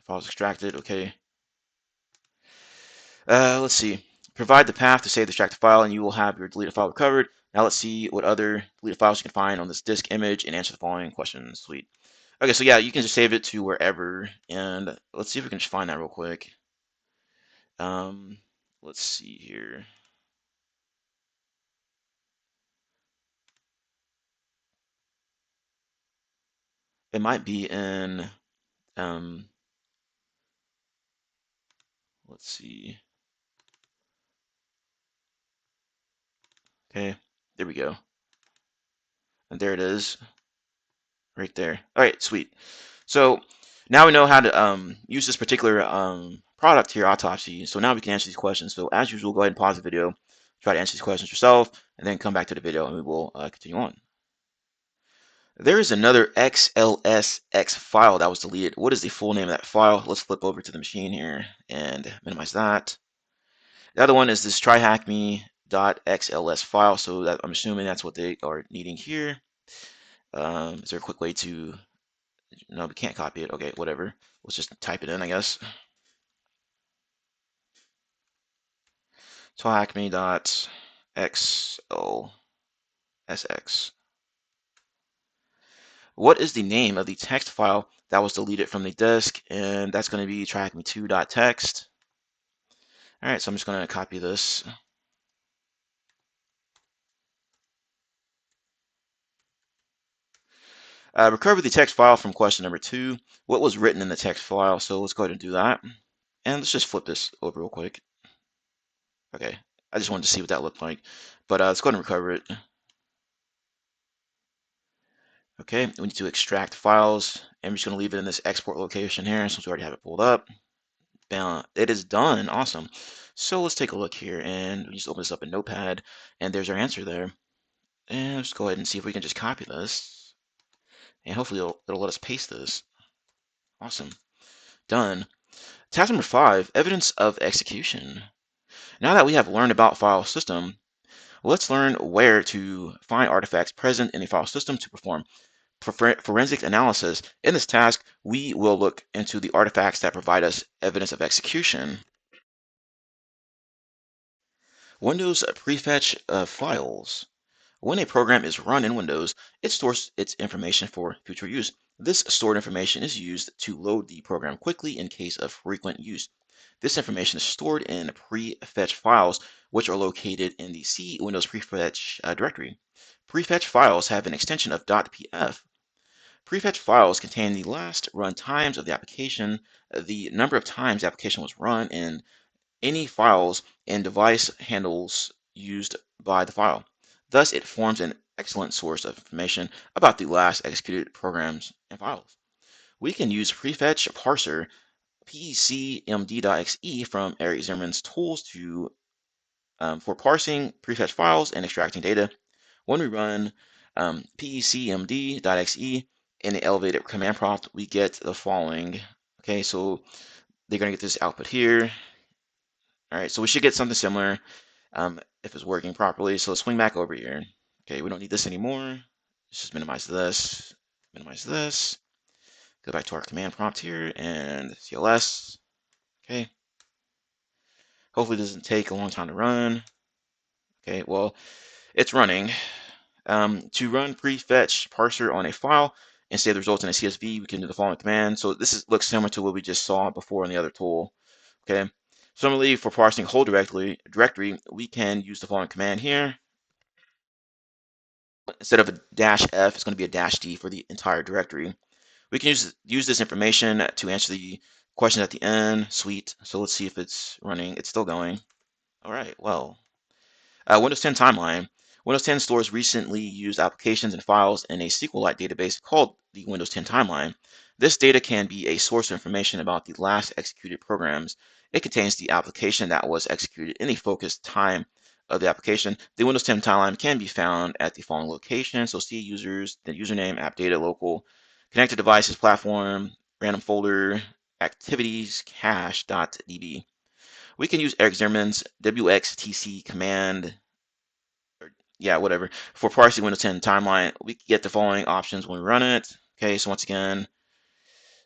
Files extracted. Okay. Let's see. Provide the path to save the extracted file, and you will have your deleted file recovered. Now let's see what other deleted files you can find on this disk image and answer the following questions. Sweet. Okay, so yeah, you can just save it to wherever, and let's see if we can just find that real quick. Let's see here. It might be in, let's see. Okay, there we go. And there it is, right there. All right, sweet. So now we know how to use this particular product here, Autopsy. So now we can answer these questions. So as usual, go ahead and pause the video, try to answer these questions yourself, and then come back to the video and we will continue on. There is another XLSX file that was deleted. What is the full name of that file? Let's flip over to the machine here and minimize that. The other one is this TryHackMe.xls file. So that, I'm assuming that's what they are needing here. Is there a quick way to... No, we can't copy it. Okay, whatever. Let's just type it in, I guess. TryHackMe.xlsx. What is the name of the text file that was deleted from the disk? And that's going to be TryHackMe2.txt. All right, so I'm just going to copy this. Recover the text file from question number 2. What was written in the text file? So let's go ahead and do that. And let's just flip this over real quick. Okay, I just wanted to see what that looked like. But let's go ahead and recover it. Okay, we need to extract files. I'm just going to leave it in this export location here since we already have it pulled up. Bam, it is done. Awesome. So let's take a look here and we just open this up in Notepad and there's our answer there. And let's go ahead and see if we can just copy this. And hopefully it'll let us paste this. Awesome. Done. Task number 5, evidence of execution. Now that we have learned about file system, let's learn where to find artifacts present in a file system to perform forensic analysis. In this task, we will look into the artifacts that provide us evidence of execution. Windows prefetch files. When a program is run in Windows, it stores its information for future use. This stored information is used to load the program quickly in case of frequent use. This information is stored in prefetch files, which are located in the C Windows prefetch directory. Prefetch files have an extension of .pf. Prefetch files contain the last run times of the application, the number of times the application was run, and any files and device handles used by the file. Thus, it forms an excellent source of information about the last executed programs and files. We can use prefetch parser PECMD.exe from Eric Zimmerman's tools for parsing prefetch files and extracting data. When we run PECMD.exe in the elevated command prompt, we get the following. Okay, so they're going to get this output here. All right, so we should get something similar if it's working properly. So let's swing back over here. Okay, we don't need this anymore. Let's just minimize this, go back to our command prompt here and CLS. Okay, hopefully it doesn't take a long time to run. Okay, well, it's running. To run prefetch parser on a file and save the results in a CSV, we can do the following command. So this looks similar to what we just saw before in the other tool. Okay. Similarly, for parsing whole directory, we can use the following command here. Instead of a -F, it's going to be a -D for the entire directory. We can use this information to answer the question at the end. Sweet. So let's see if it's running. It's still going. All right. Well, Windows 10 timeline. Windows 10 stores recently used applications and files in a SQLite database called the Windows 10 timeline. This data can be a source of information about the last executed programs. It contains the application that was executed in a focused time of the application. The Windows 10 timeline can be found at the following locations. So see users, the username, app data, local, connected devices, platform, random folder, activities, cache.db. We can use Eric Zimmerman's WXTC command, or yeah, whatever, for parsing Windows 10 timeline. We get the following options when we run it. Okay, so once again,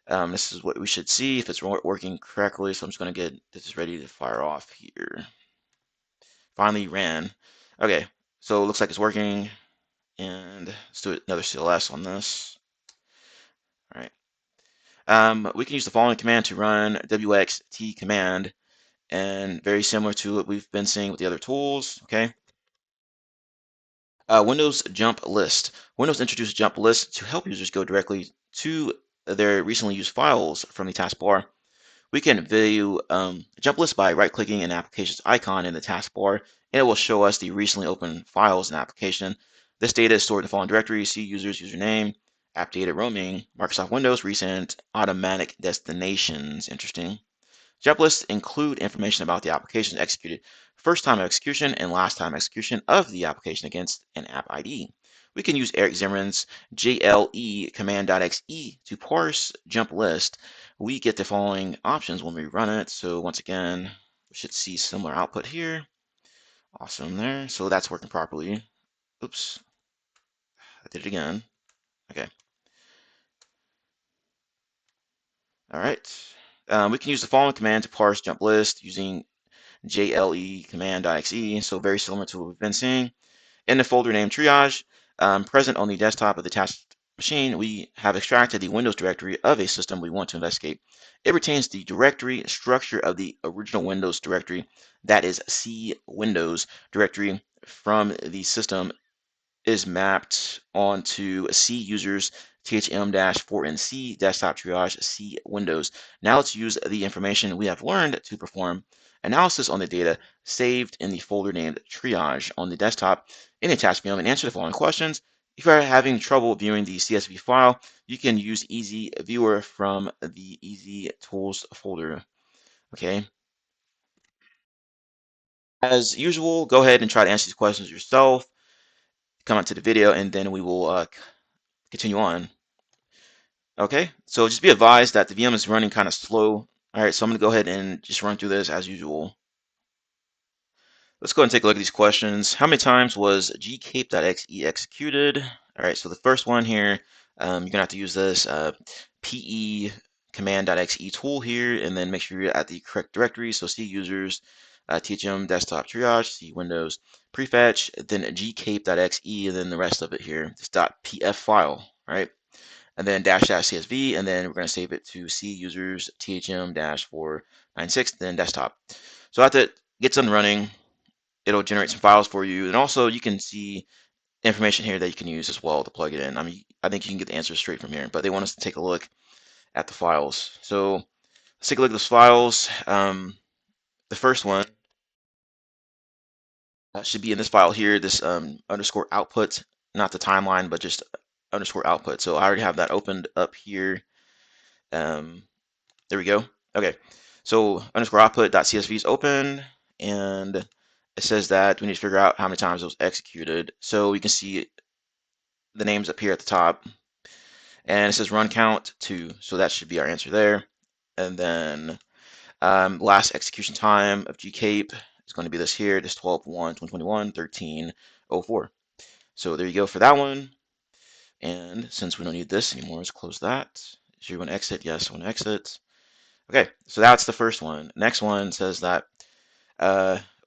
this is what we should see if it's working correctly. So I'm just going to get this ready to fire off here. Finally ran. Okay, so it looks like it's working. And let's do another CLS on this. All right. We can use the following command to run WXT command, and very similar to what we've been seeing with the other tools. Okay. Windows jump list. Windows introduced jump list to help users go directly to their recently used files from the taskbar. We can view jump list by right-clicking an application's icon in the taskbar, and it will show us the recently opened files in the application. This data is stored in the following directory: C users, username, app data, roaming, Microsoft Windows, recent, automatic destinations. Interesting. Jump lists include information about the application executed, first time of execution and last time execution of the application against an app ID. We can use Eric Zimmerman's JLE command.exe to parse jump list. We get the following options when we run it. So once again, we should see similar output here. Awesome there. So that's working properly. Oops, I did it again. Okay. All right. We can use the following command to parse jump list using JLE command.exe, so very similar to what we've been seeing. In the folder named triage, present on the desktop of the tasked machine, we have extracted the Windows directory of a system we want to investigate. It retains the directory structure of the original Windows directory, that is C Windows directory from the system is mapped onto C users THM-4NC desktop triage C Windows. Now let's use the information we have learned to perform analysis on the data saved in the folder named triage on the desktop in a task film and answer the following questions. If you are having trouble viewing the CSV file, you can use Easy Viewer from the Easy Tools folder. Okay. As usual, go ahead and try to answer these questions yourself. Come out to the video, and then we will continue on. Okay, so just be advised that the VM is running kind of slow. All right, so I'm going to go ahead and just run through this as usual. Let's go ahead and take a look at these questions. How many times was gkape.exe executed? All right, so the first one here, you're going to have to use this pe command.exe tool here, and then make sure you're at the correct directory. So C users, THM desktop triage, C Windows prefetch, then gkape.exe, and then the rest of it here, this .pf file, right? And then --csv, and then we're going to save it to C users THM-496, then desktop. So after it gets done running, it'll generate some files for you, and also you can see information here that you can use as well to plug it in. I mean, I think you can get the answers straight from here, but they want us to take a look at the files. So let's take a look at those files. The first one should be in this file here, this underscore output, not the timeline, but just underscore output. So I already have that opened up here. There we go. Okay, so underscore output.csv is open, and it says that we need to figure out how many times it was executed. So we can see the names up here at the top, and it says run count 2, so that should be our answer there. And then last execution time of GKAPE is going to be this here, this 12/1/2021, 13:04. So there you go for that one. And since we don't need this anymore, let's close that. So you want to exit? Yes, I want to exit. Okay, so that's the first one. Next one says that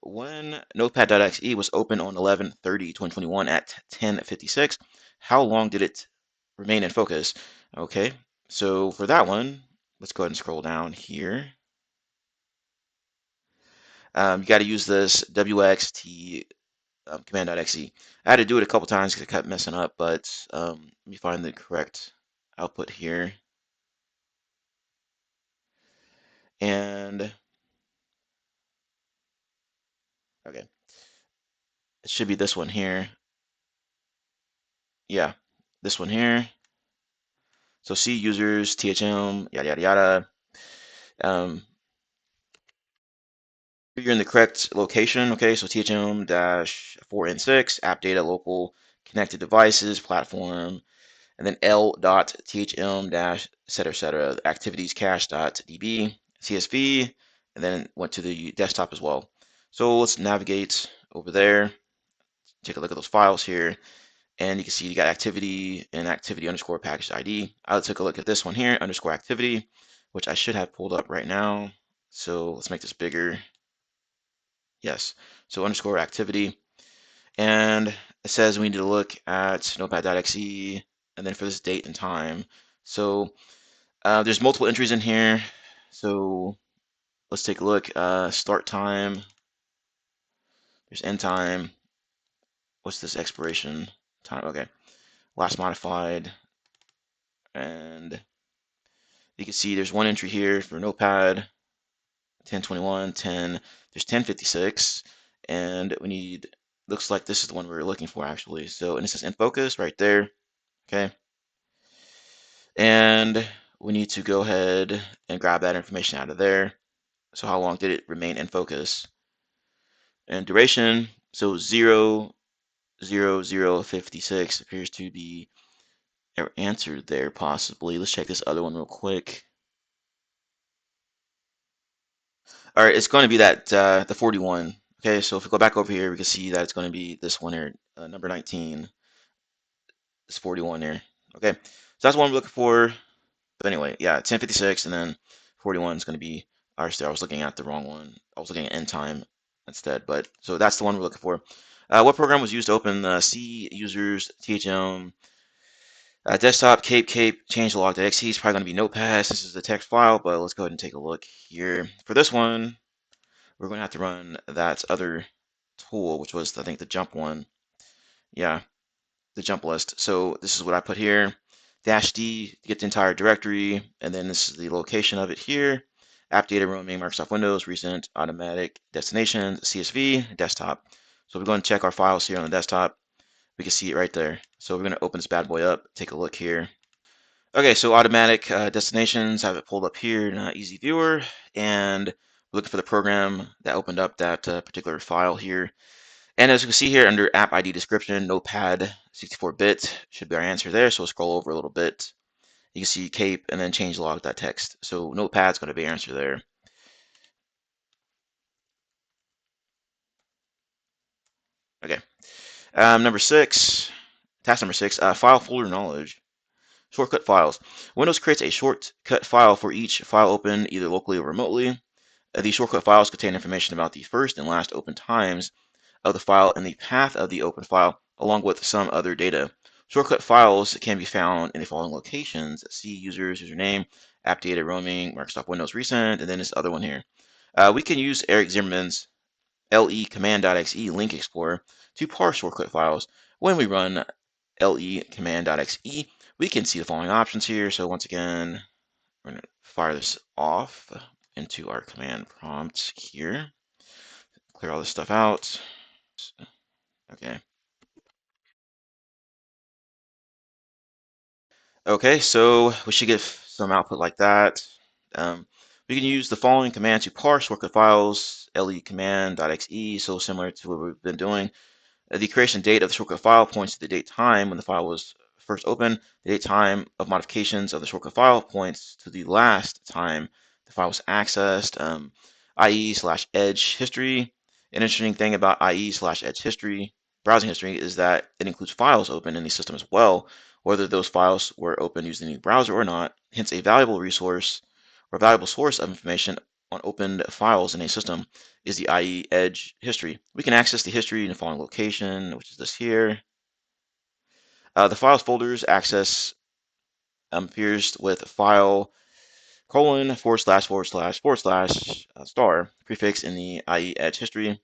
when notepad.exe was opened on 11/30/2021 at 10:56, how long did it remain in focus? Okay, so for that one, let's go ahead and scroll down here. You got to use this wxt command.exe. I had to do it a couple times because it kept messing up, but let me find the correct output here. And okay, it should be this one here. Yeah, this one here. So C users, THM, yada yada yada. You're in the correct location. Okay, so THM-4 and 6, app data, local, connected devices, platform, and then L.THM dash et cetera, activities cache.db, CSV, and then went to the desktop as well. So let's navigate over there, take a look at those files here, and you can see you got activity and activity underscore package ID. I took a look at this one here, underscore activity, which I should have pulled up right now. So let's make this bigger. Yes, so underscore activity. And it says we need to look at notepad.exe and then for this date and time. So there's multiple entries in here. So let's take a look. Start time. There's end time. What's this expiration time? Okay. Last modified. And you can see there's one entry here for notepad. 1021, 10. There's 1056. And we need, looks like this is the one we were looking for actually. So, and it says in focus right there. Okay. And we need to go ahead and grab that information out of there. So how long did it remain in focus? And duration, so 0:00:56 appears to be our answer there possibly. Let's check this other one real quick. All right, it's going to be that the 41. Okay, so if we go back over here, we can see that it's going to be this one here, number 19. It's 41 here. Okay, so that's what I'm looking for. But anyway, yeah, 1056 and then 41 is going to be ours there. I was looking at the wrong one. I was looking at end time instead. But so that's the one we're looking for. What program was used to open C users THM desktop KAPE changelog.exe? It's probably going to be Notepad. This is the text file, but let's go ahead and take a look here. For this one, we're going to have to run that other tool, which was I think the jump one. Yeah, the jump list. So this is what I put here. -D to get the entire directory, and then this is the location of it here. App data roaming, Microsoft Windows, recent automatic destinations, CSV, desktop. So we're going to check our files here on the desktop. We can see it right there. So we're going to open this bad boy up, take a look here. Okay, so automatic destinations, I have it pulled up here in Easy Viewer, and looking for the program that opened up that particular file here. And as you can see here under app ID description, Notepad 64-bit should be our answer there. So we'll scroll over a little bit. You can see KAPE and then changelog.txt. So Notepad's going to be our answer there. Okay. Number 6, task number 6, file folder knowledge. Shortcut files. Windows creates a shortcut file for each file open either locally or remotely. These shortcut files contain information about the first and last open times of the file and the path of the open file, along with some other data. Shortcut files can be found in the following locations: C users, username, app data roaming, Microsoft Windows recent, and then this other one here. We can use Eric Zimmerman's le command.exe link explorer to parse shortcut files. When we run le command.exe, we can see the following options here. So once again, we're going to fire this off into our command prompt here. Clear all this stuff out. Okay. Okay, so we should get some output like that. We can use the following command to parse shortcut files, le command.xe, so similar to what we've been doing. The creation date of the shortcut file points to the date time when the file was first opened. The date time of modifications of the shortcut file points to the last time the file was accessed. IE/edge history. An interesting thing about IE/edge history, browsing history, is that it includes files open in the system as well, whether those files were opened using the browser or not. Hence, a valuable resource or valuable source of information on opened files in a system is the IE edge history. We can access the history in the following location, which is this here. The files folders access appears with file colon / star prefix in the IE edge history.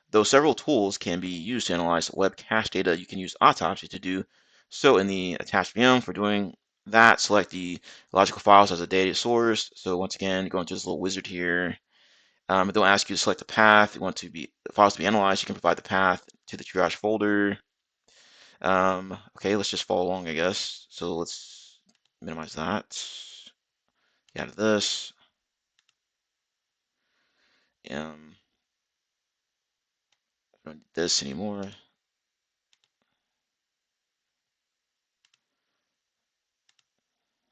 Though several tools can be used to analyze web cache data, you can use Autopsy to do so in the attached VM. For doing that, select the logical files as a data source. So once again, go into this little wizard here. It don't ask you to select the path. You want to be the files to be analyzed. You can provide the path to the triage folder. Okay, let's just follow along, I guess. So let's minimize that. Get out of this. Um, I don't need this anymore.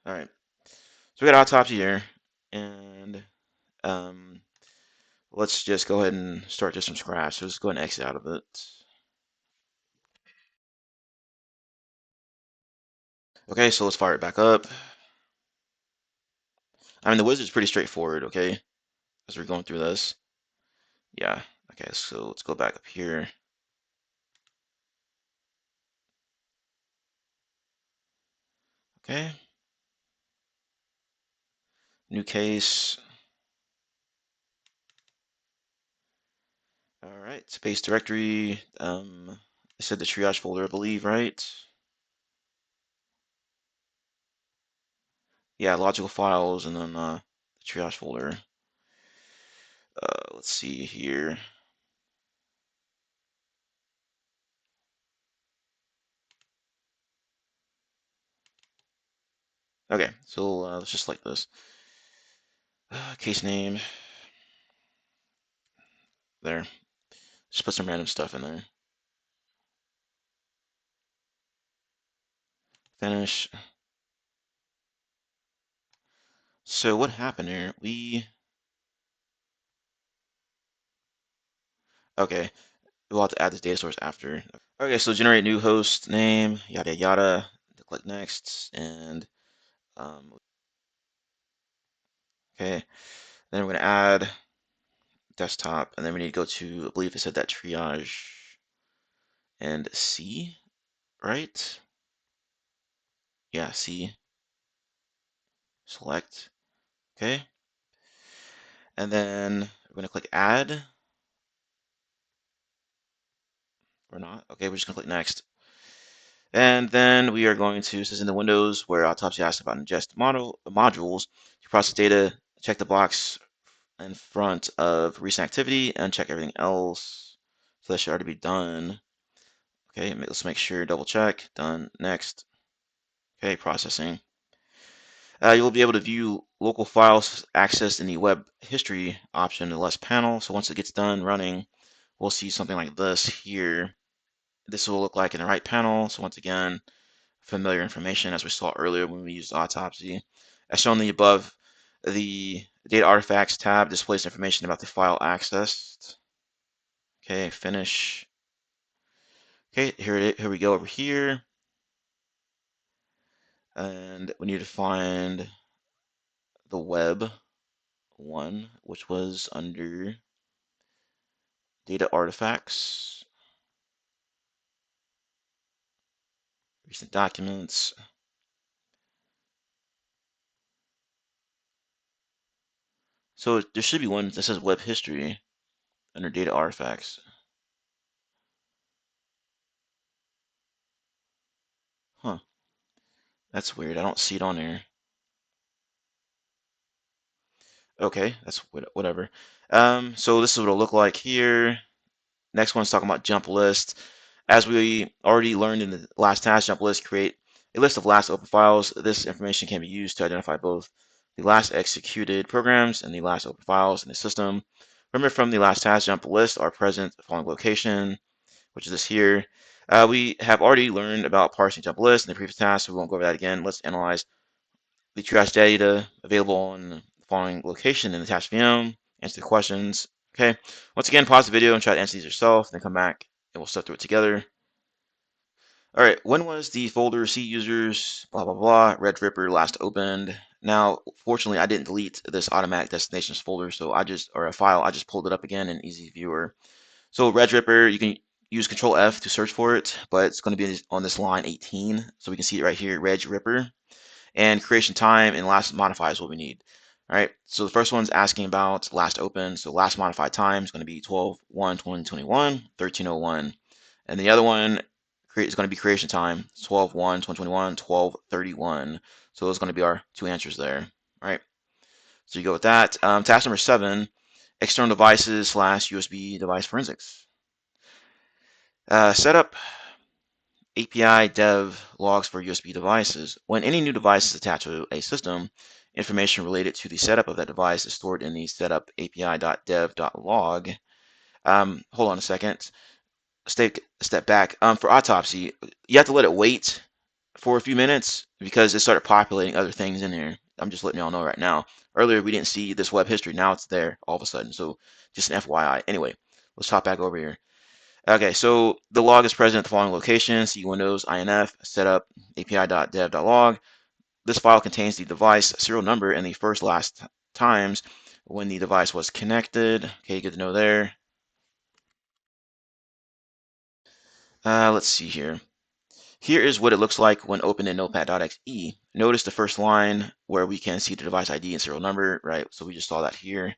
All right. So we got Autopsy here, and um, let's just go ahead and start this from scratch. So let's go ahead and exit out of it. Okay, so let's fire it back up. I mean, the wizard's pretty straightforward, okay, as we're going through this. Yeah, okay, so let's go back up here. Okay, new case. All right, space directory. I said the triage folder, I believe, right? Yeah, logical files, and then the triage folder. Let's see here. Okay, so let's just like this. Case name. There. Just put some random stuff in there. Finish. So what happened here? Okay, we'll have to add this data source after. Okay, so generate new host name, yada yada. Click next, and okay, then we're gonna add desktop, and then we need to go to, I believe it said that triage and C, right? Yeah, C, select, okay. And then we're gonna click add, or not. Okay, we're just gonna click next. And then we are going to, this is in the windows where Autopsy asks about ingest modules, to process data, check the box in front of recent activity and check everything else. So that should already be done. Okay, let's make sure, double check, done, next. Okay, processing. You will be able to view local files accessed in the web history option in the left panel. So once it gets done running, we'll see something like this here. This will look like in the right panel. So once again, familiar information as we saw earlier when we used Autopsy. As shown in the above, the Data Artifacts tab displays information about the file accessed. Okay, finish. Okay, here we go over here. And we need to find the web one, which was under Data Artifacts, Recent Documents. So there should be one that says Web History under Data Artifacts. Huh, that's weird. I don't see it on there. Okay, that's whatever. So this is what it'll look like here. Next one's talking about jump list. As we already learned in the last task, jump list create a list of last open files. This information can be used to identify both the last executed programs and the last open files in the system. Remember, from the last task, jump list are present following location, which is this here. We have already learned about parsing jump lists in the previous task, so we won't go over that again. Let's analyze the triage data available on the following location in the attached VM, answer the questions. Okay, once again, pause the video and try to answer these yourself, then come back and we'll step through it together. All right, when was the folder C users, blah, blah, blah, Red Ripper last opened? Now, fortunately, I didn't delete this automatic destinations folder, so or a file, I just pulled it up again in Easy Viewer. So Red Ripper, you can use Control F to search for it, but it's going to be on this line 18. So we can see it right here, Reg Ripper. And creation time and last modify is what we need. All right, so the first one's asking about last open. So last modified time is going to be 12/1/2021, 13:01. And the other one is going to be creation time, 12/1/2021, 12:31. So those are going to be our two answers there. All right, so you go with that. Task number 7, external devices / USB device forensics. Set up API dev logs for USB devices. When any new device is attached to a system, information related to the setup of that device is stored in the setup api.dev.log. Hold on a second. Step back. For Autopsy, you have to let it wait for a few minutes because it started populating other things in here. I'm just letting y'all know right now. Earlier, we didn't see this web history. Now it's there all of a sudden. So just an FYI. Anyway, let's hop back over here. Okay, so the log is present at the following locations: C Windows INF setup api.dev.log. This file contains the device serial number and the first last times when the device was connected. Okay, good to know there. Let's see here. Here is what it looks like when opened in notepad.exe. Notice the first line where we can see the device ID and serial number, right? So we just saw that here.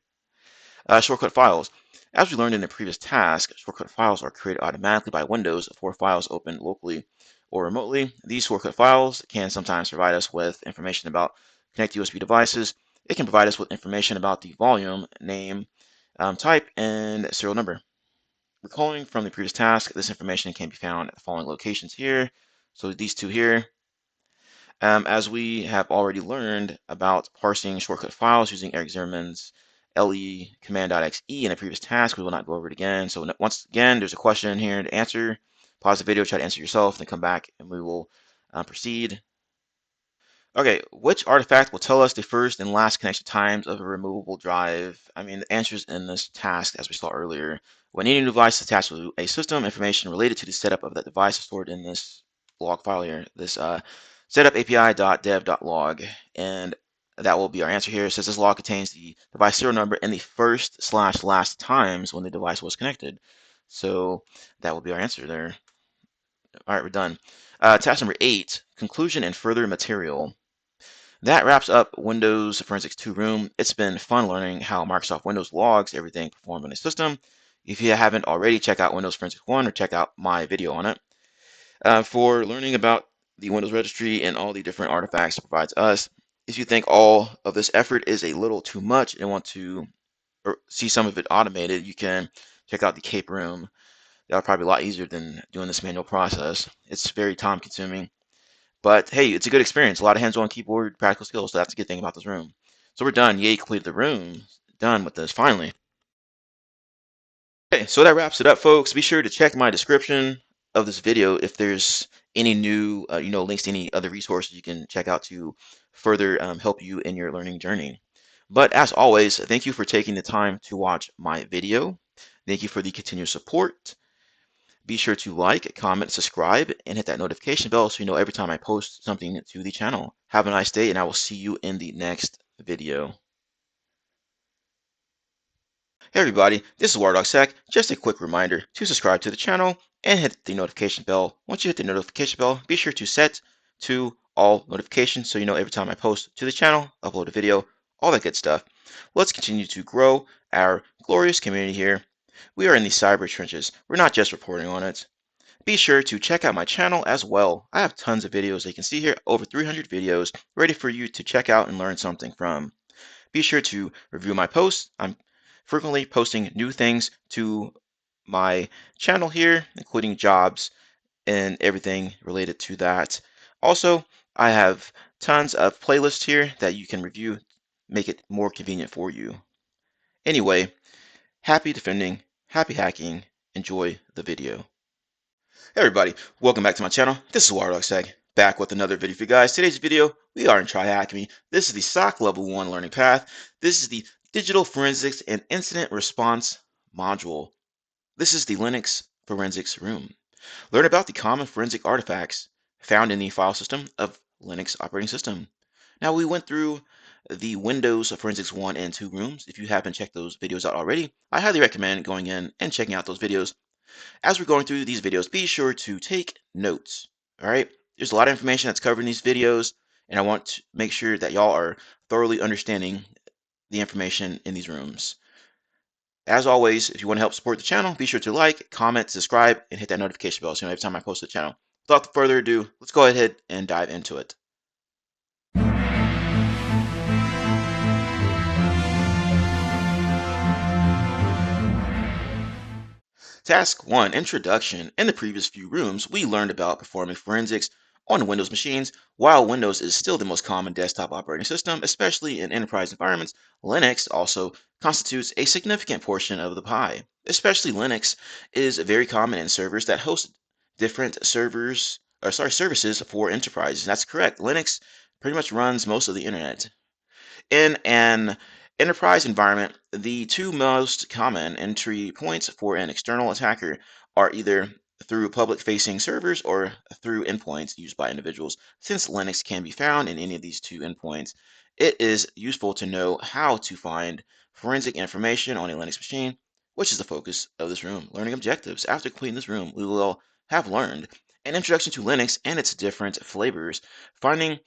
Shortcut files. As we learned in the previous task, shortcut files are created automatically by Windows for files opened locally or remotely. These shortcut files can sometimes provide us with information about connected USB devices. It can provide us with information about the volume, name, type, and serial number. Recalling from the previous task, this information can be found at the following locations here. So these two here. As we have already learned about parsing shortcut files using Eric Zimmerman's le command.exe in a previous task, we will not go over it again. So once again, there's a question here to answer. Pause the video, try to answer yourself, then come back and we will proceed. Okay, which artifact will tell us the first and last connection times of a removable drive? I mean, the answers in this task, as we saw earlier. When any device is attached to a system, information related to the setup of that device is stored in this log file here, this setup api.dev.log, and that will be our answer here. It says this log contains the device serial number and the first / last times when the device was connected. So that will be our answer there. All right, we're done. Task number 8, conclusion and further material. That wraps up Windows Forensics 2 Room. It's been fun learning how Microsoft Windows logs everything performed on a system. If you haven't already, check out Windows Forensics 1 or check out my video on it. For learning about the Windows registry and all the different artifacts it provides us, if you think all of this effort is a little too much and want to see some of it automated, you can check out the KAPE room. That'll probably be a lot easier than doing this manual process. It's very time consuming. But hey, it's a good experience. A lot of hands-on keyboard, practical skills. So that's a good thing about this room. So we're done. Yay, completed the room. Done with this, finally. Okay, so that wraps it up, folks. Be sure to check my description of this video if there's any new, links to any other resources you can check out to further help you in your learning journey. But as always, thank you for taking the time to watch my video. Thank you for the continued support. Be sure to like, comment, subscribe, and hit that notification bell so you know every time I post something to the channel. Have a nice day, and I will see you in the next video. Hey everybody, this is WireDogSec. Just a quick reminder to subscribe to the channel and hit the notification bell. Once you hit the notification bell, be sure to set to all notifications so you know every time I post to the channel, upload a video, all that good stuff. Let's continue to grow our glorious community here. We are in the cyber trenches. We're not just reporting on it. Be sure to check out my channel as well. I have tons of videos that you can see here, over 300 videos ready for you to check out and learn something from. Be sure to review my posts. I'm frequently posting new things to my channel here, including jobs and everything related to that. Also, I have tons of playlists here that you can review, make it more convenient for you. Anyway, happy defending, happy hacking, enjoy the video. Hey everybody, welcome back to my channel. This is WireDogSec, back with another video for you guys. Today's video, we are in TryHackMe. This is the SOC Level 1 learning path. This is the Digital Forensics and Incident Response module. This is the Linux Forensics room. Learn about the common forensic artifacts found in the file system of Linux operating system. Now we went through the Windows Forensics 1 and 2 rooms. If you haven't checked those videos out already, I highly recommend going in and checking out those videos. As we're going through these videos, be sure to take notes. All right. There's a lot of information that's covered in these videos, and I want to make sure that y'all are thoroughly understanding the information in these rooms. As always, if you want to help support the channel, be sure to like, comment, subscribe, and hit that notification bell so you know every time I post to the channel. Without further ado, let's go ahead and dive into it. Task 1, Introduction. In the previous few rooms, we learned about performing forensics on Windows machines. While Windows is still the most common desktop operating system, especially in enterprise environments, Linux also constitutes a significant portion of the pie. Especially Linux is very common in servers that host different services for enterprises. That's correct. Linux pretty much runs most of the internet. In an enterprise environment, the two most common entry points for an external attacker are either through public-facing servers or through endpoints used by individuals. Since Linux can be found in any of these two endpoints, it is useful to know how to find forensic information on a Linux machine, which is the focus of this room. Learning objectives. After completing this room, we will have learned an introduction to Linux and its different flavors, finding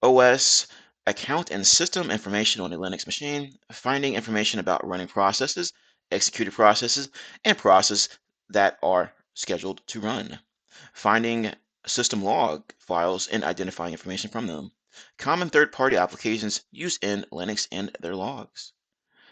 OS account and system information on a Linux machine, finding information about running processes, executed processes, and processes that are scheduled to run, finding system log files and identifying information from them, common third-party applications used in Linux and their logs.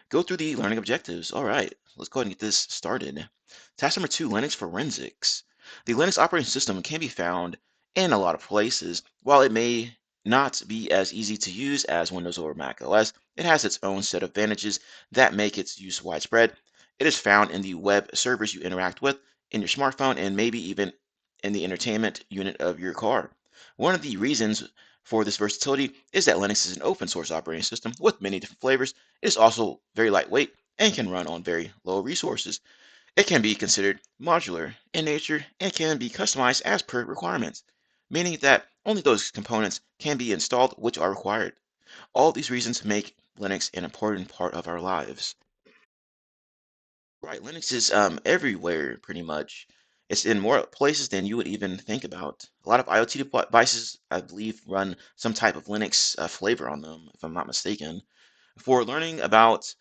Go through the learning objectives. All right, let's go ahead and get this started. Task number 2, Linux Forensics. The Linux operating system can be found in a lot of places. While it may not be as easy to use as Windows or Mac OS, it has its own set of advantages that make its use widespread. It is found in the web servers you interact with, in your smartphone, and maybe even in the entertainment unit of your car. One of the reasons for this versatility is that Linux is an open source operating system with many different flavors. It is also very lightweight and can run on very low resources. It can be considered modular in nature and can be customized as per requirements, meaning that only those components can be installed which are required. All these reasons make Linux an important part of our lives. Right, Linux is everywhere pretty much. It's in more places than you would even think about. A lot of IoT devices, I believe, run some type of Linux flavor on them, if I'm not mistaken. For learning more about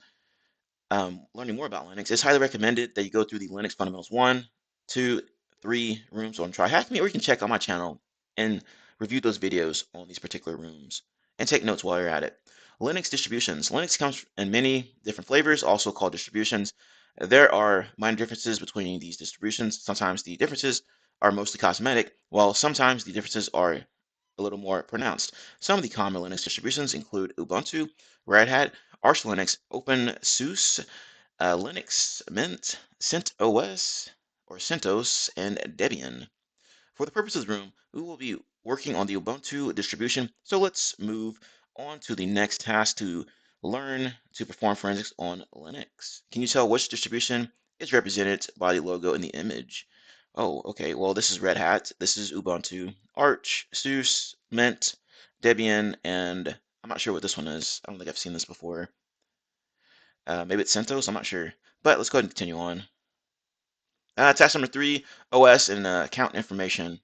Linux, it's highly recommended that you go through the Linux Fundamentals 1, 2, 3 rooms on TryHackMe, or you can check out my channel and review those videos on these particular rooms and take notes while you're at it. Linux distributions. Linux comes in many different flavors, also called distributions. There are minor differences between these distributions. Sometimes the differences are mostly cosmetic, while sometimes the differences are a little more pronounced. Some of the common Linux distributions include Ubuntu, Red Hat, Arch Linux, OpenSUSE, Linux Mint, CentOS or CentOS, and Debian. For the purpose of the room, we will be working on the Ubuntu distribution. So let's move on to the next task to learn to perform forensics on Linux. Can you tell which distribution is represented by the logo in the image? Oh, okay. Well, this is Red Hat. This is Ubuntu, Arch, SUSE, Mint, Debian, and I'm not sure what this one is. I don't think I've seen this before. Maybe it's CentOS. I'm not sure. But let's go ahead and continue on. Task number 3, OS and account information.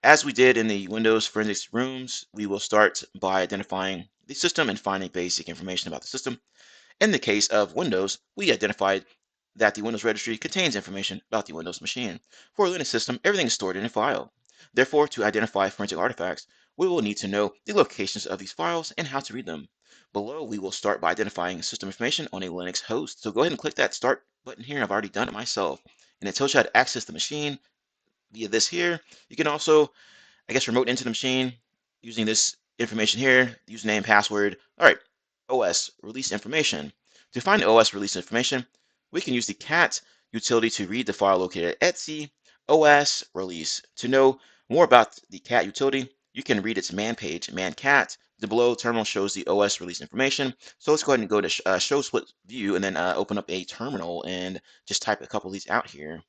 As we did in the Windows Forensics rooms, we will start by identifying the system and finding basic information about the system. In the case of Windows, we identified that the Windows registry contains information about the Windows machine. For a Linux system, everything is stored in a file. Therefore, to identify forensic artifacts, we will need to know the locations of these files and how to read them. Below, we will start by identifying system information on a Linux host. So go ahead and click that Start button here. I've already done it myself. and it tells you how to access the machine via this here. You can also, I guess, remote into the machine using this information here, username, password. All right, OS release information. To find OS release information, we can use the cat utility to read the file located at Etsy OS release. To know more about the cat utility, you can read its man page, man cat. The below terminal shows the OS release information. So let's go ahead and go to show split view and then open up a terminal and just type a couple of these out here.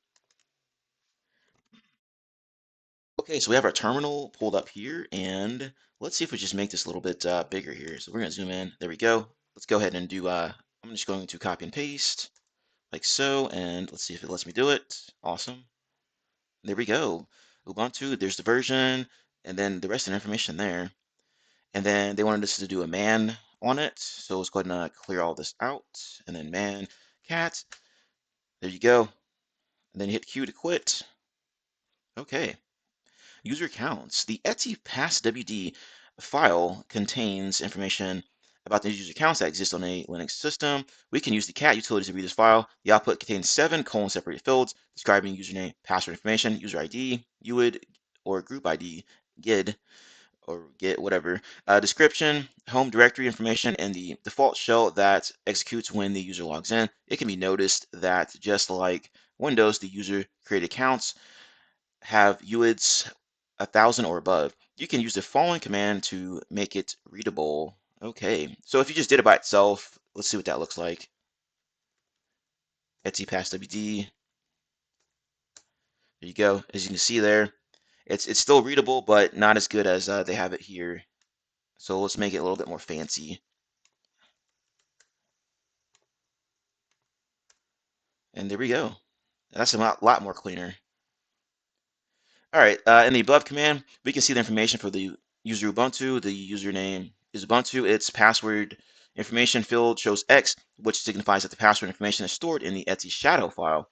Okay, so we have our terminal pulled up here, and let's see if we just make this a little bit bigger here. So we're going to zoom in. There we go. Let's go ahead and do, I'm just going to copy and paste like so, and let's see if it lets me do it. Awesome. There we go. Ubuntu, there's the version, and then the rest of the information there. And then they wanted us to do a man on it. So let's go ahead and clear all this out, and then man, cat. There you go. And then you hit Q to quit. Okay. User accounts. The Etsy passwd file contains information about the user accounts that exist on a Linux system. We can use the cat utility to read this file. The output contains 7 colon-separated fields describing username, password information, user ID, UID, or group ID, GID, or GIT, whatever, description, home directory information, and the default shell that executes when the user logs in. It can be noticed that just like Windows, the user created accounts have UIDs 1,000 or above. You can use the following command to make it readable. Okay, so if you just did it by itself, let's see what that looks like. Etsy passwd. There you go. As you can see there, it's still readable, but not as good as they have it here. So let's make it a little bit more fancy. And there we go. That's a lot more cleaner. All right, in the above command, we can see the information for the user Ubuntu. The username is Ubuntu. Its password information field shows X, which signifies that the password information is stored in the Etsy shadow file.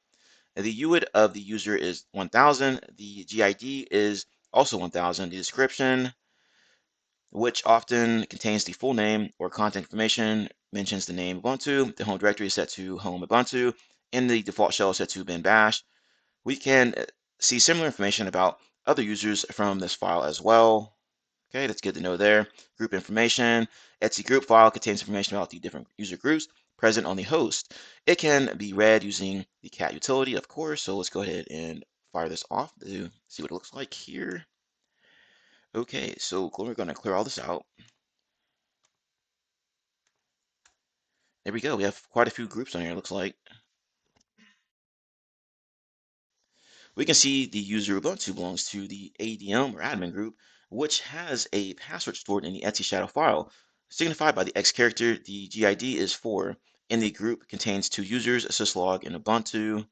The UID of the user is 1000. The GID is also 1000. The description, which often contains the full name or contact information, mentions the name Ubuntu. The home directory is set to home Ubuntu, and the default shell is set to bin bash. We can see similar information about other users from this file as well. Okay, that's good to know there. Group information. Etsy group file contains information about the different user groups present on the host. It can be read using the cat utility, of course. So let's go ahead and fire this off to see what it looks like here. Okay, so we're going to clear all this out. There we go. We have quite a few groups on here, it looks like. We can see the user Ubuntu belongs to the ADM or admin group, which has a password stored in the Etsy shadow file. Signified by the X character, the GID is 4, and the group contains 2 users, syslog and Ubuntu.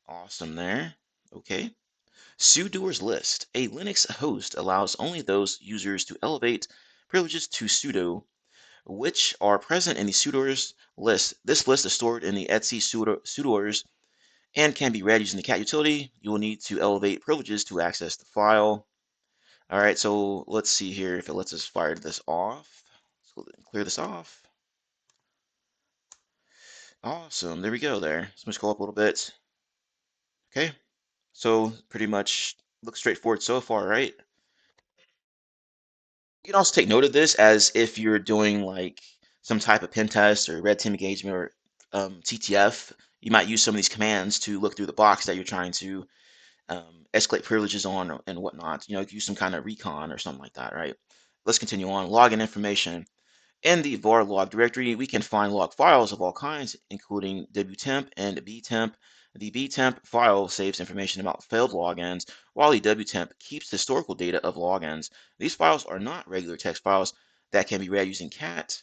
Awesome there. Okay. Sudoers list. A Linux host allows only those users to elevate privileges to sudo, which are present in the sudoers list. This list is stored in the Etsy sudoers and can be read using the cat utility. You will need to elevate privileges to access the file. All right, so let's see here if it lets us fire this off. So clear this off. Awesome, there we go there. So let's go up a little bit. Okay, so pretty much looks straightforward so far, right? You can also take note of this as if you're doing like some type of pen test or red team engagement or TTF. You might use some of these commands to look through the box that you're trying to escalate privileges on and whatnot. You know, use some kind of recon or something like that, right? Let's continue on. Login information. In the var log directory, we can find log files of all kinds, including wtemp and btemp. The btemp file saves information about failed logins, while the wtemp keeps historical data of logins. These files are not regular text files that can be read using cat,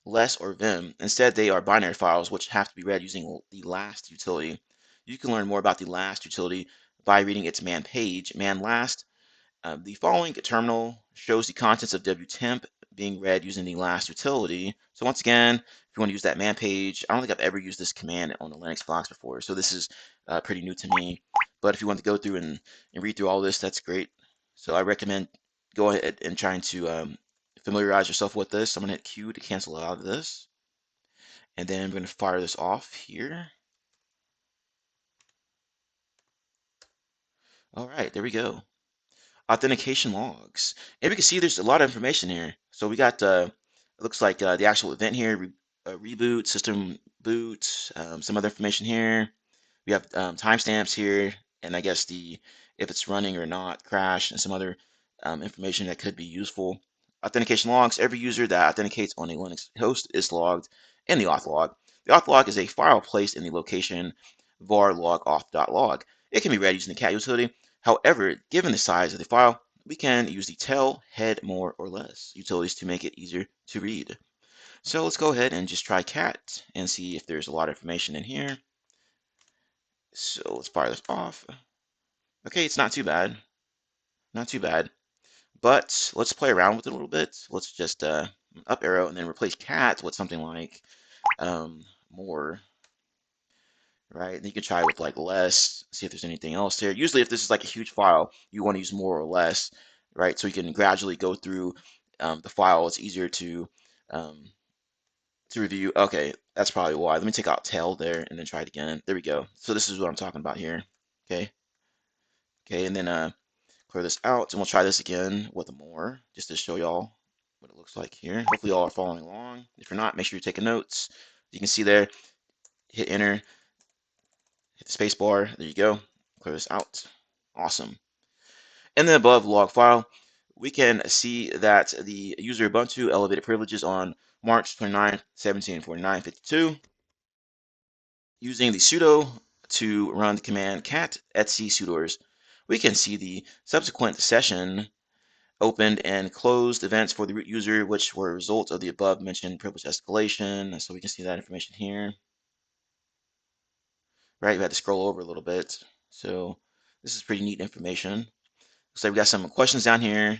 less, or vim. Instead, they are binary files which have to be read using the last utility. You can learn more about the last utility by reading its man page, man last. The following terminal shows the contents of wtemp being read using the last utility. So once again, if you want to use that man page, I don't think I've ever used this command on the Linux box before, so this is pretty new to me. But if you want to go through and read through all this, that's great. So I recommend go ahead and trying to familiarize yourself with this. I'm going to hit Q to cancel out of this. And then I'm going to fire this off here. All right, there we go. Authentication logs. And we can see there's a lot of information here. So we got, it looks like the actual event here, reboot, system boot, some other information here. We have timestamps here, and I guess if it's running or not, crash, and some other information that could be useful. Authentication logs. Every user that authenticates on a Linux host is logged in the auth log. The auth log is a file placed in the location var log auth.log. It can be read using the cat utility. However, given the size of the file, we can use the tail, head, more, or less utilities to make it easier to read. So let's go ahead and just try cat and see if there's a lot of information in here. So let's fire this off. Okay, it's not too bad. Not too bad. But let's play around with it a little bit. Let's just up arrow and then replace cat with something like more, right? And you can try with like less, see if there's anything else there. Usually if this is like a huge file, you want to use more or less, right? So you can gradually go through the file. It's easier um, to review. Okay, that's probably why. Let me take out tail there and then try it again. There we go. So this is what I'm talking about here. Okay. Okay, and then clear this out, and we'll try this again with more, just to show y'all what it looks like here. Hopefully y'all are following along. If you're not, make sure you're taking notes. You can see there, hit enter, hit the space bar, there you go, clear this out. Awesome. In the above log file, we can see that the user Ubuntu elevated privileges on March 29, 1749, 52, using the sudo to run the command cat etc sudoers. We can see the subsequent session opened and closed events for the root user, which were a result of the above mentioned privilege escalation. So we can see that information here, right? We had to scroll over a little bit. So this is pretty neat information. Looks like we got some questions down here.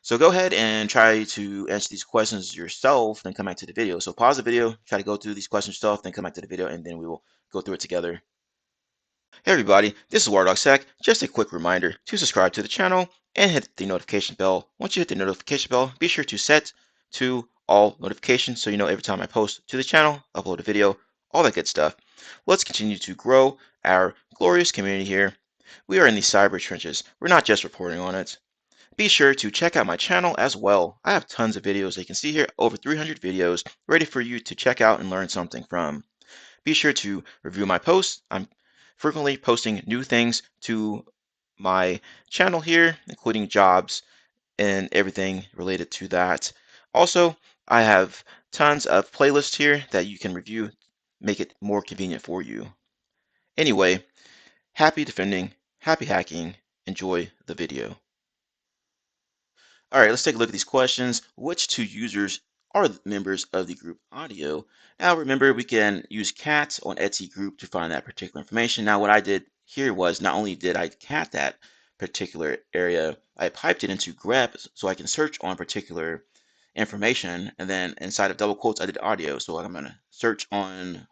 So go ahead and try to answer these questions yourself, then come back to the video. So pause the video, try to go through these questions yourself, then come back to the video, and then we will go through it together. Hey everybody, this is WireDogSec. Just a quick reminder to subscribe to the channel and hit the notification bell. Once you hit the notification bell, be sure to set to all notifications so you know every time I post to the channel, upload a video, all that good stuff. Let's continue to grow our glorious community here. We are in the cyber trenches. We're not just reporting on it. Be sure to check out my channel as well. I have tons of videos. You can see here over 300 videos ready for you to check out and learn something from. Be sure to review my posts. I'm frequently posting new things to my channel here, including jobs and everything related to that. Also, I have tons of playlists here that you can review, make it more convenient for you. Anyway, happy defending, happy hacking, enjoy the video. All right, let's take a look at these questions. Which two users are members of the group audio? Now, remember, we can use cat on Etsy group to find that particular information. Now, what I did here was not only did I cat that particular area, I piped it into grep so I can search on particular information. And then inside of double quotes, I did audio. So I'm going to search on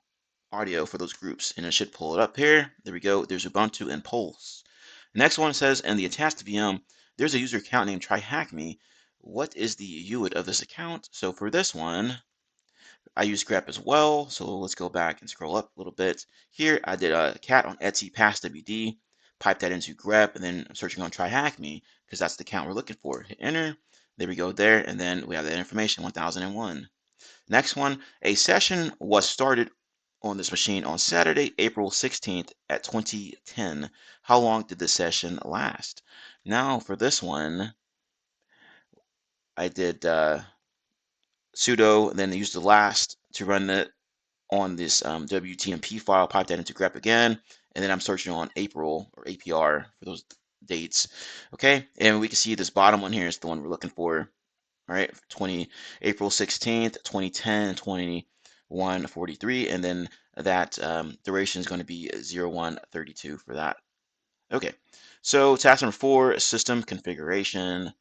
audio for those groups, and it should pull it up here. There we go. There's Ubuntu and Pulse. Next one says, in the attached VM, there's a user account named TryHackMe. What is the UID of this account? So for this one, I use grep as well. So let's go back and scroll up a little bit. Here, I did a cat on Etsy passwd, pipe that into grep, and then I'm searching on TryHackMe because that's the account we're looking for. Hit enter. There we go there, and then we have that information, 1001. Next one, a session was started on this machine on Saturday, April 16th at 2010. How long did the session last? Now for this one, I did sudo, and then I used the last to run it on this WTMP file, pipe that into grep again, and then I'm searching on April or APR for those dates. Okay, and we can see this bottom one here is the one we're looking for. All right, April 16th, 2010, 2143, and then that duration is going to be 0132 for that. Okay, so task number 4, system configuration.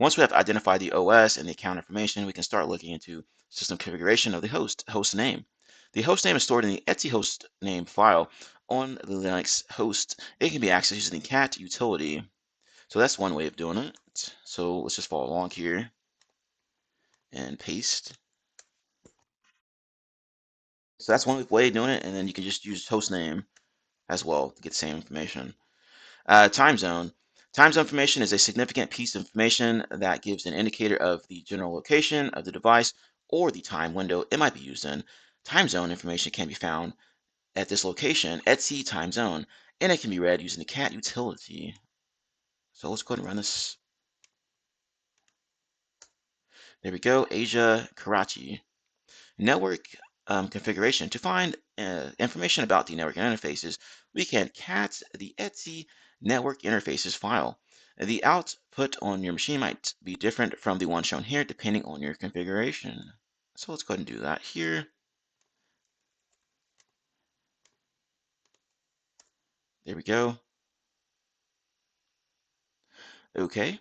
Once we have identified the OS and the account information, we can start looking into system configuration of the host name. The host name is stored in the Etsy host name file on the Linux host. It can be accessed using the cat utility. So that's one way of doing it. So let's just follow along here and paste. So that's one way of doing it, and then you can just use host name as well to get the same information. Time zone. Time zone information is a significant piece of information that gives an indicator of the general location of the device or the time window it might be used in. Time zone information can be found at this location, etc time zone, and it can be read using the cat utility. So let's go ahead and run this. There we go, Asia, Karachi. Network configuration. To find information about the network interfaces, we can cat the etc network interfaces file. The output on your machine might be different from the one shown here depending on your configuration. So let's go ahead and do that here. There we go. Okay.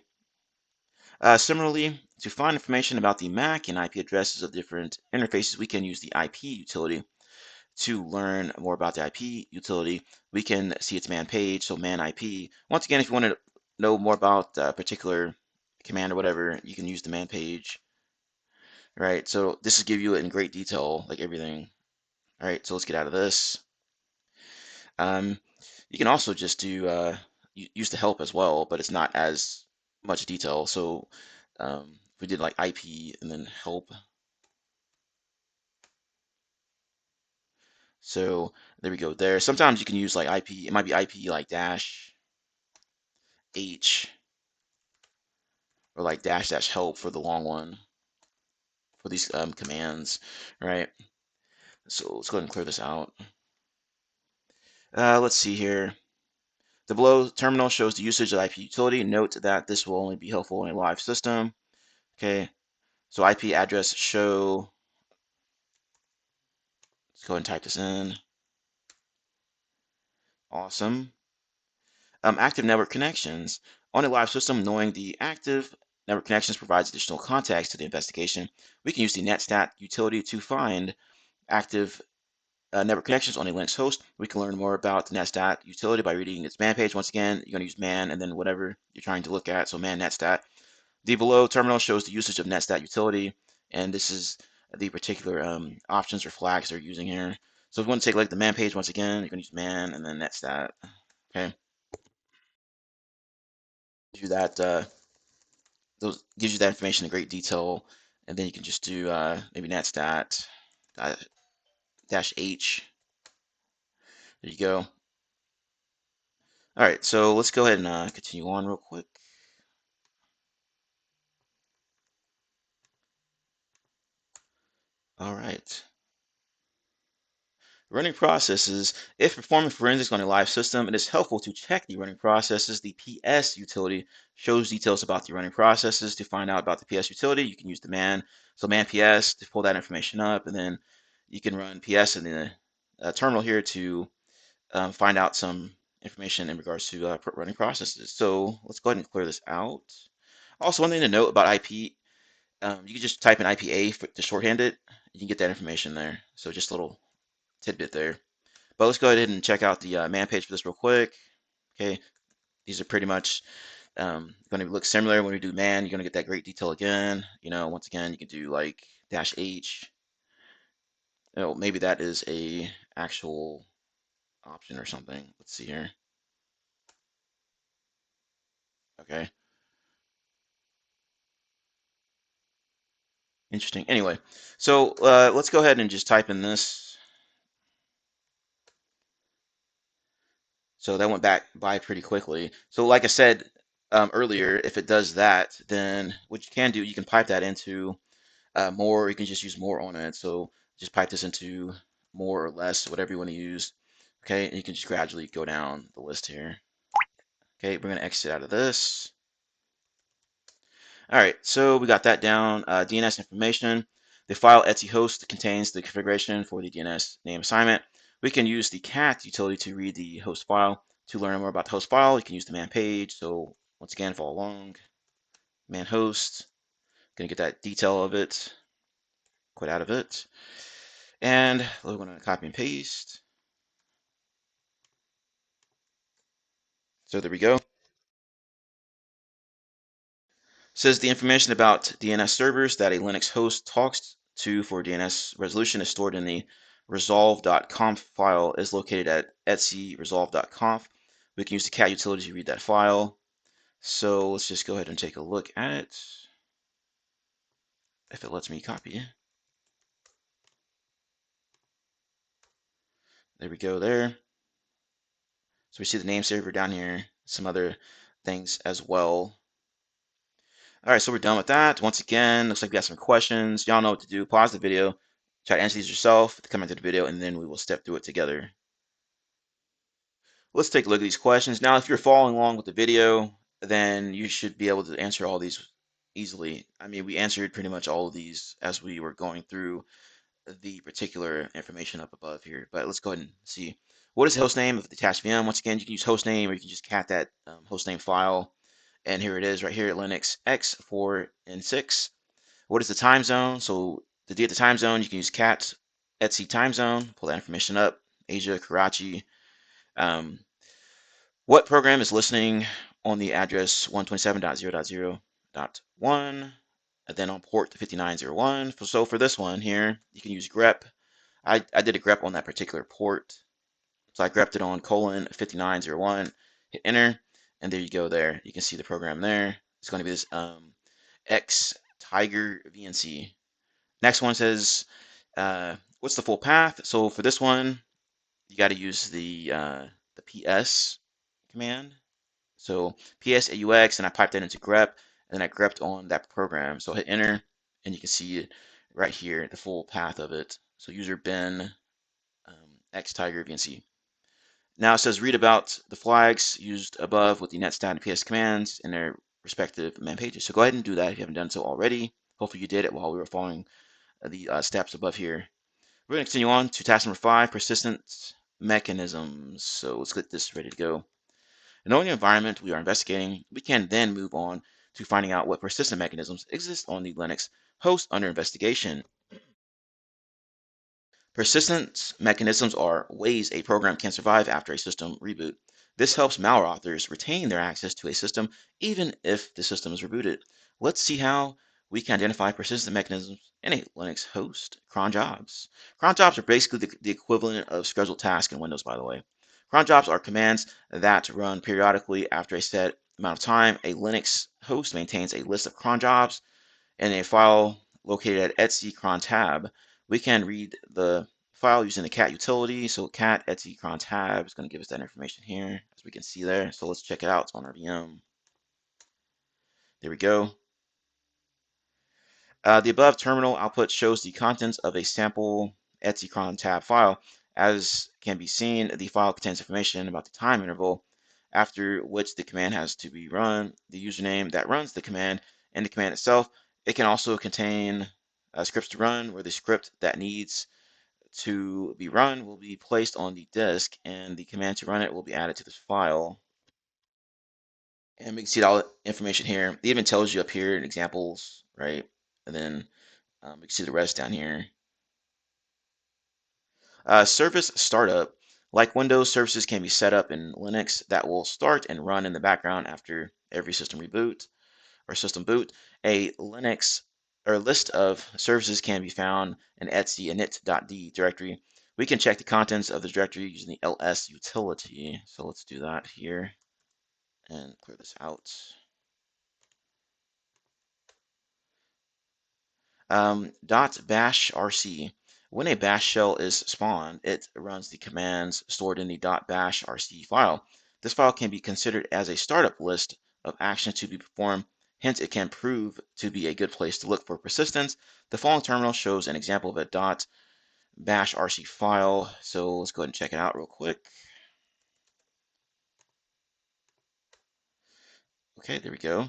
Similarly, to find information about the MAC and IP addresses of different interfaces, we can use the IP utility. To learn more about the IP utility, we can see its man page, so man IP. Once again, if you want to know more about a particular command or whatever, you can use the man page, right? So this will give you it in great detail, like everything. All right, so let's get out of this. Um, you can also just do use the help as well, but it's not as much detail. So if we did like IP and then help, so there we go there. Sometimes you can use like IP, it might be IP like dash H or like dash dash help for the long one for these commands, right? So let's go ahead and clear this out. Let's see here. The below terminal shows the usage of IP utility. Note that this will only be helpful in a live system. Okay, so IP address show. Let's go ahead and type this in. Awesome. Active network connections. On a live system, knowing the active network connections provides additional context to the investigation. We can use the netstat utility to find active network connections on a Linux host. We can learn more about the netstat utility by reading its man page. Once again, you're going to use man and then whatever you're trying to look at. So man netstat. The below terminal shows the usage of netstat utility, and this is the particular options or flags they're using here. So if you want to take like the man page, once again, you're going to use man and then netstat. Okay, gives you that gives you that information in great detail, and then you can just do maybe netstat dash h. There you go. All right, so let's go ahead and continue on real quick. All right. Running processes. If performing forensics on a live system, it is helpful to check the running processes. The PS utility shows details about the running processes. To find out about the PS utility, you can use the man. So man PS to pull that information up, and then you can run PS in the terminal here to find out some information in regards to running processes. So let's go ahead and clear this out. Also, one thing to note about IP, you can just type in IPA to shorthand it. You can get that information there. So just a little tidbit there. But let's go ahead and check out the man page for this real quick. Okay, these are pretty much going to look similar when we do man. You're going to get that great detail again. You know, once again, you can do like dash H. Oh, maybe that is a actual option or something. Let's see here. Okay, interesting. Anyway, so let's go ahead and just type in this. So that went by pretty quickly. So like I said earlier, if it does that, then what you can do, you can pipe that into more. You can just use more on it. So just pipe this into more or less, whatever you want to use. Okay, and you can just gradually go down the list here. Okay, we're going to exit out of this. All right, so we got that down. DNS information. The file etc host contains the configuration for the DNS name assignment. We can use the cat utility to read the host file. To learn more about the host file, you can use the man page. So once again, follow along. Man host. Gonna get that detail of it. Quit out of it. And we're going to copy and paste. So there we go. Says the information about DNS servers that a Linux host talks to for DNS resolution is stored in the resolve.conf file is located at etc resolve.conf. We can use the cat utility to read that file. So let's just go ahead and take a look at it. If it lets me copy. There we go there. So we see the name server down here, some other things as well. All right, so we're done with that. Once again, looks like we got some questions. Y'all know what to do. Pause the video, try to answer these yourself, comment to the video, and then we will step through it together. Let's take a look at these questions. Now, if you're following along with the video, then you should be able to answer all these easily. I mean, we answered pretty much all of these as we were going through the particular information up above here. But let's go ahead and see. What is the host name of the attached VM? Once again, you can use host name, or you can just cat that host name file. And here it is right here, Linux X 4 and 6. What is the time zone? So to get the time zone, you can use cat etc time zone, pull that information up, Asia, Karachi. What program is listening on the address 127.0.0.1 and then on port 5901? So for this one here, you can use grep. I did a grep on that particular port. So I grepped it on :5901, hit enter, and there you go there. You can see the program there. It's going to be this X Tiger VNC. Next one says, what's the full path? So for this one, you got to use the PS command. So PS AUX, and I piped that into grep, and then I grepped on that program. So hit enter, and you can see it right here, the full path of it. So user bin X Tiger VNC. Now it says read about the flags used above with the netstat and PS commands in their respective man pages. So go ahead and do that if you haven't done so already. Hopefully you did it while we were following the steps above here. We're going to continue on to task number 5, persistence mechanisms. So let's get this ready to go. Knowing the environment we are investigating, we can then move on to finding out what persistent mechanisms exist on the Linux host under investigation. Persistence mechanisms are ways a program can survive after a system reboot. This helps malware authors retain their access to a system even if the system is rebooted. Let's see how we can identify persistent mechanisms in a Linux host. Cron jobs. Cron jobs are basically the equivalent of scheduled tasks in Windows, by the way. Cron jobs are commands that run periodically after a set amount of time. A Linux host maintains a list of cron jobs in a file located at etc cron tab. We can read the file using the cat utility. So cat etc cron tab is going to give us that information here, as we can see there. So let's check it out. It's on our VM. There we go. The above terminal output shows the contents of a sample etc cron tab file. As can be seen, the file contains information about the time interval after which the command has to be run, the username that runs the command, and the command itself. It can also contain scripts to run, where the script that needs to be run will be placed on the disk, and the command to run it will be added to this file. And we can see all the information here. It even tells you up here in examples, right? And then we can see the rest down here. Service startup. Like Windows, services can be set up in Linux that will start and run in the background after every system reboot or system boot. A Linux or list of services can be found in etc init.d directory. We can check the contents of the directory using the ls utility. So let's do that here and clear this out. .bash rc. When a bash shell is spawned, it runs the commands stored in the .bash rc file. This file can be considered as a startup list of actions to be performed. Hence, it can prove to be a good place to look for persistence. The following terminal shows an example of a .bash rc file. So let's go ahead and check it out real quick. Okay, there we go.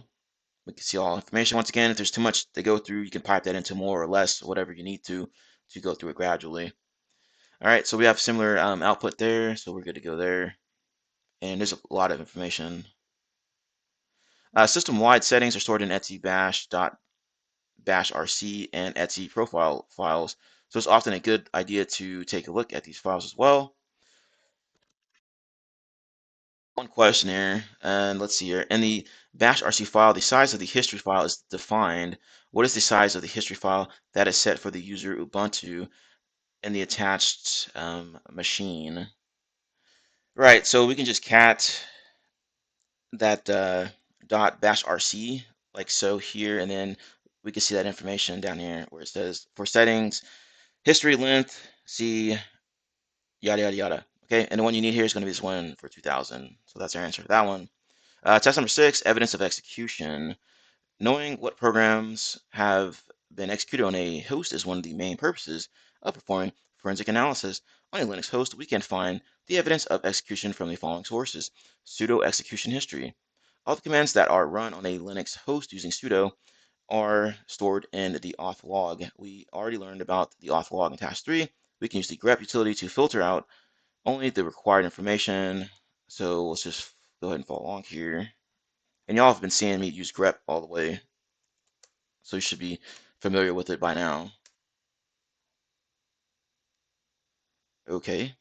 We can see all information. Once again, if there's too much to go through, you can pipe that into more or less, whatever you need to go through it gradually. All right, so we have similar output there, so we're good to go there. And there's a lot of information. System-wide settings are stored in etc bash rc and etc profile files. So it's often a good idea to take a look at these files as well. One question here, and let's see here. In the bash rc file, the size of the history file is defined. What is the size of the history file that is set for the user Ubuntu in the attached machine? Right, so we can just cat that dot bash rc like so here, and then we can see that information down here where it says for settings, history length, see yada yada yada. Okay, and the one you need here is going to be this one for 2000. So that's our answer for that one. Test number 6, evidence of execution. Knowing what programs have been executed on a host is one of the main purposes of performing forensic analysis. On a Linux host, we can find the evidence of execution from the following sources: sudo execution history. All the commands that are run on a Linux host using sudo are stored in the auth log. We already learned about the auth log in task 3. We can use the grep utility to filter out only the required information. So let's just go ahead and follow along here. And y'all have been seeing me use grep all the way, so you should be familiar with it by now. Okay.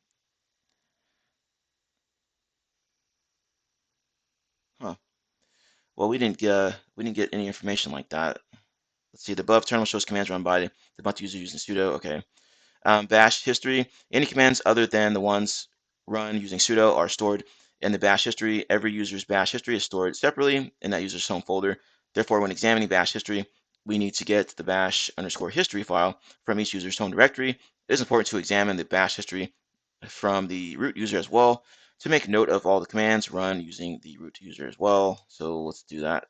Huh. Well, we didn't get any information like that. Let's see. The above terminal shows commands run by the bunch of user using sudo. Okay. Bash history. Any commands other than the ones run using sudo are stored in the bash history. Every user's bash history is stored separately in that user's home folder. Therefore, when examining bash history, we need to get the bash underscore history file from each user's home directory. It is important to examine the bash history from the root user as well to make note of all the commands run using the root user as well. So let's do that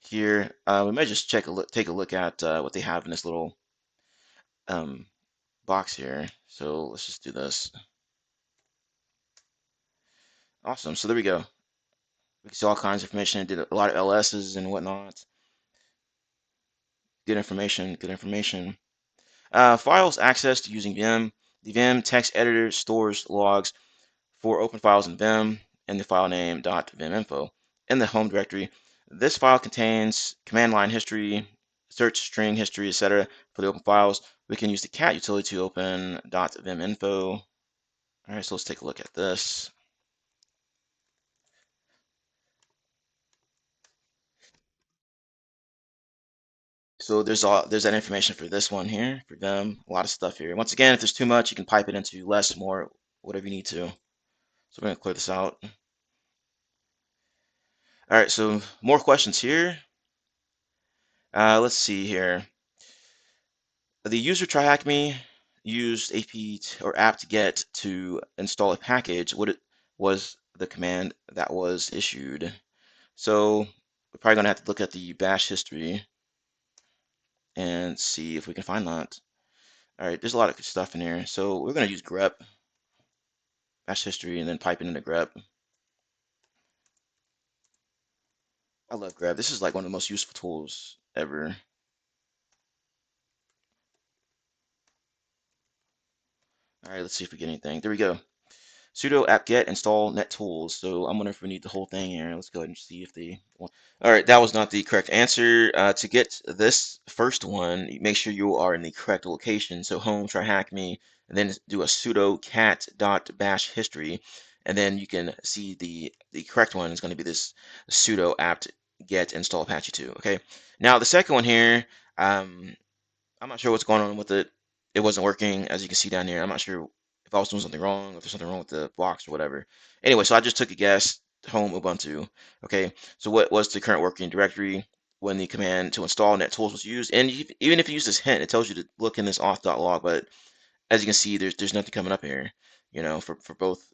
here. We might just take a look at what they have in this little um, box here. So let's just do this. Awesome. So there we go. We can see all kinds of information. I did a lot of LSs and whatnot. Good information. Good information. Files accessed using Vim. The Vim text editor stores logs for open files in Vim in the file name .viminfo in the home directory. This file contains command line history, search string history, etc. For the open files. We can use the cat utility to open .viminfo. All right, so let's take a look at this. So there's that information for this one here, for them, a lot of stuff here. Once again, if there's too much, you can pipe it into less, more, whatever you need to. So we're gonna clear this out. All right, so more questions here. Let's see here. The user TryHackMe used apt or apt-get to install a package. What it was the command that was issued. So we're probably gonna have to look at the bash history and see if we can find that. All right, there's a lot of good stuff in here. So we're gonna use grep, bash history, and then pipe it into grep. I love grep. This is like one of the most useful tools ever. All right, let's see if we get anything. There we go. Sudo apt-get install nettools. So I'm wondering if we need the whole thing here. Let's go ahead and see if they want. All right, that was not the correct answer. To get this first one, make sure you are in the correct location. So home, TryHackMe, and then do a sudo cat.bash history, and then you can see the correct one is going to be this sudo apt-get install Apache 2. Okay. Now the second one here, I'm not sure what's going on with it. It wasn't working, as you can see down here. I'm not sure if I was doing something wrong, if there's something wrong with the box or whatever. Anyway, so I just took a guess. Home Ubuntu. Okay, so what was the current working directory when the command to install nettools was used? And even if you use this hint, it tells you to look in this auth.log. But as you can see, there's nothing coming up here. For both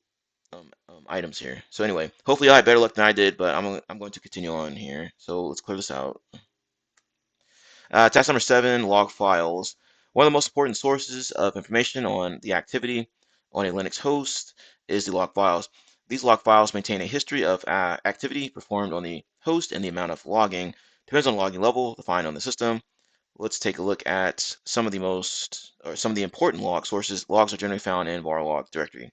items here. So anyway, hopefully I had better luck than I did, but I'm going to continue on here. So let's clear this out. Task number 7, log files. One of the most important sources of information on the activity on a Linux host is the log files. These log files maintain a history of activity performed on the host, and the amount of logging depends on the logging level defined on the system. Let's take a look at some of the important log sources. Logs are generally found in varlog directory.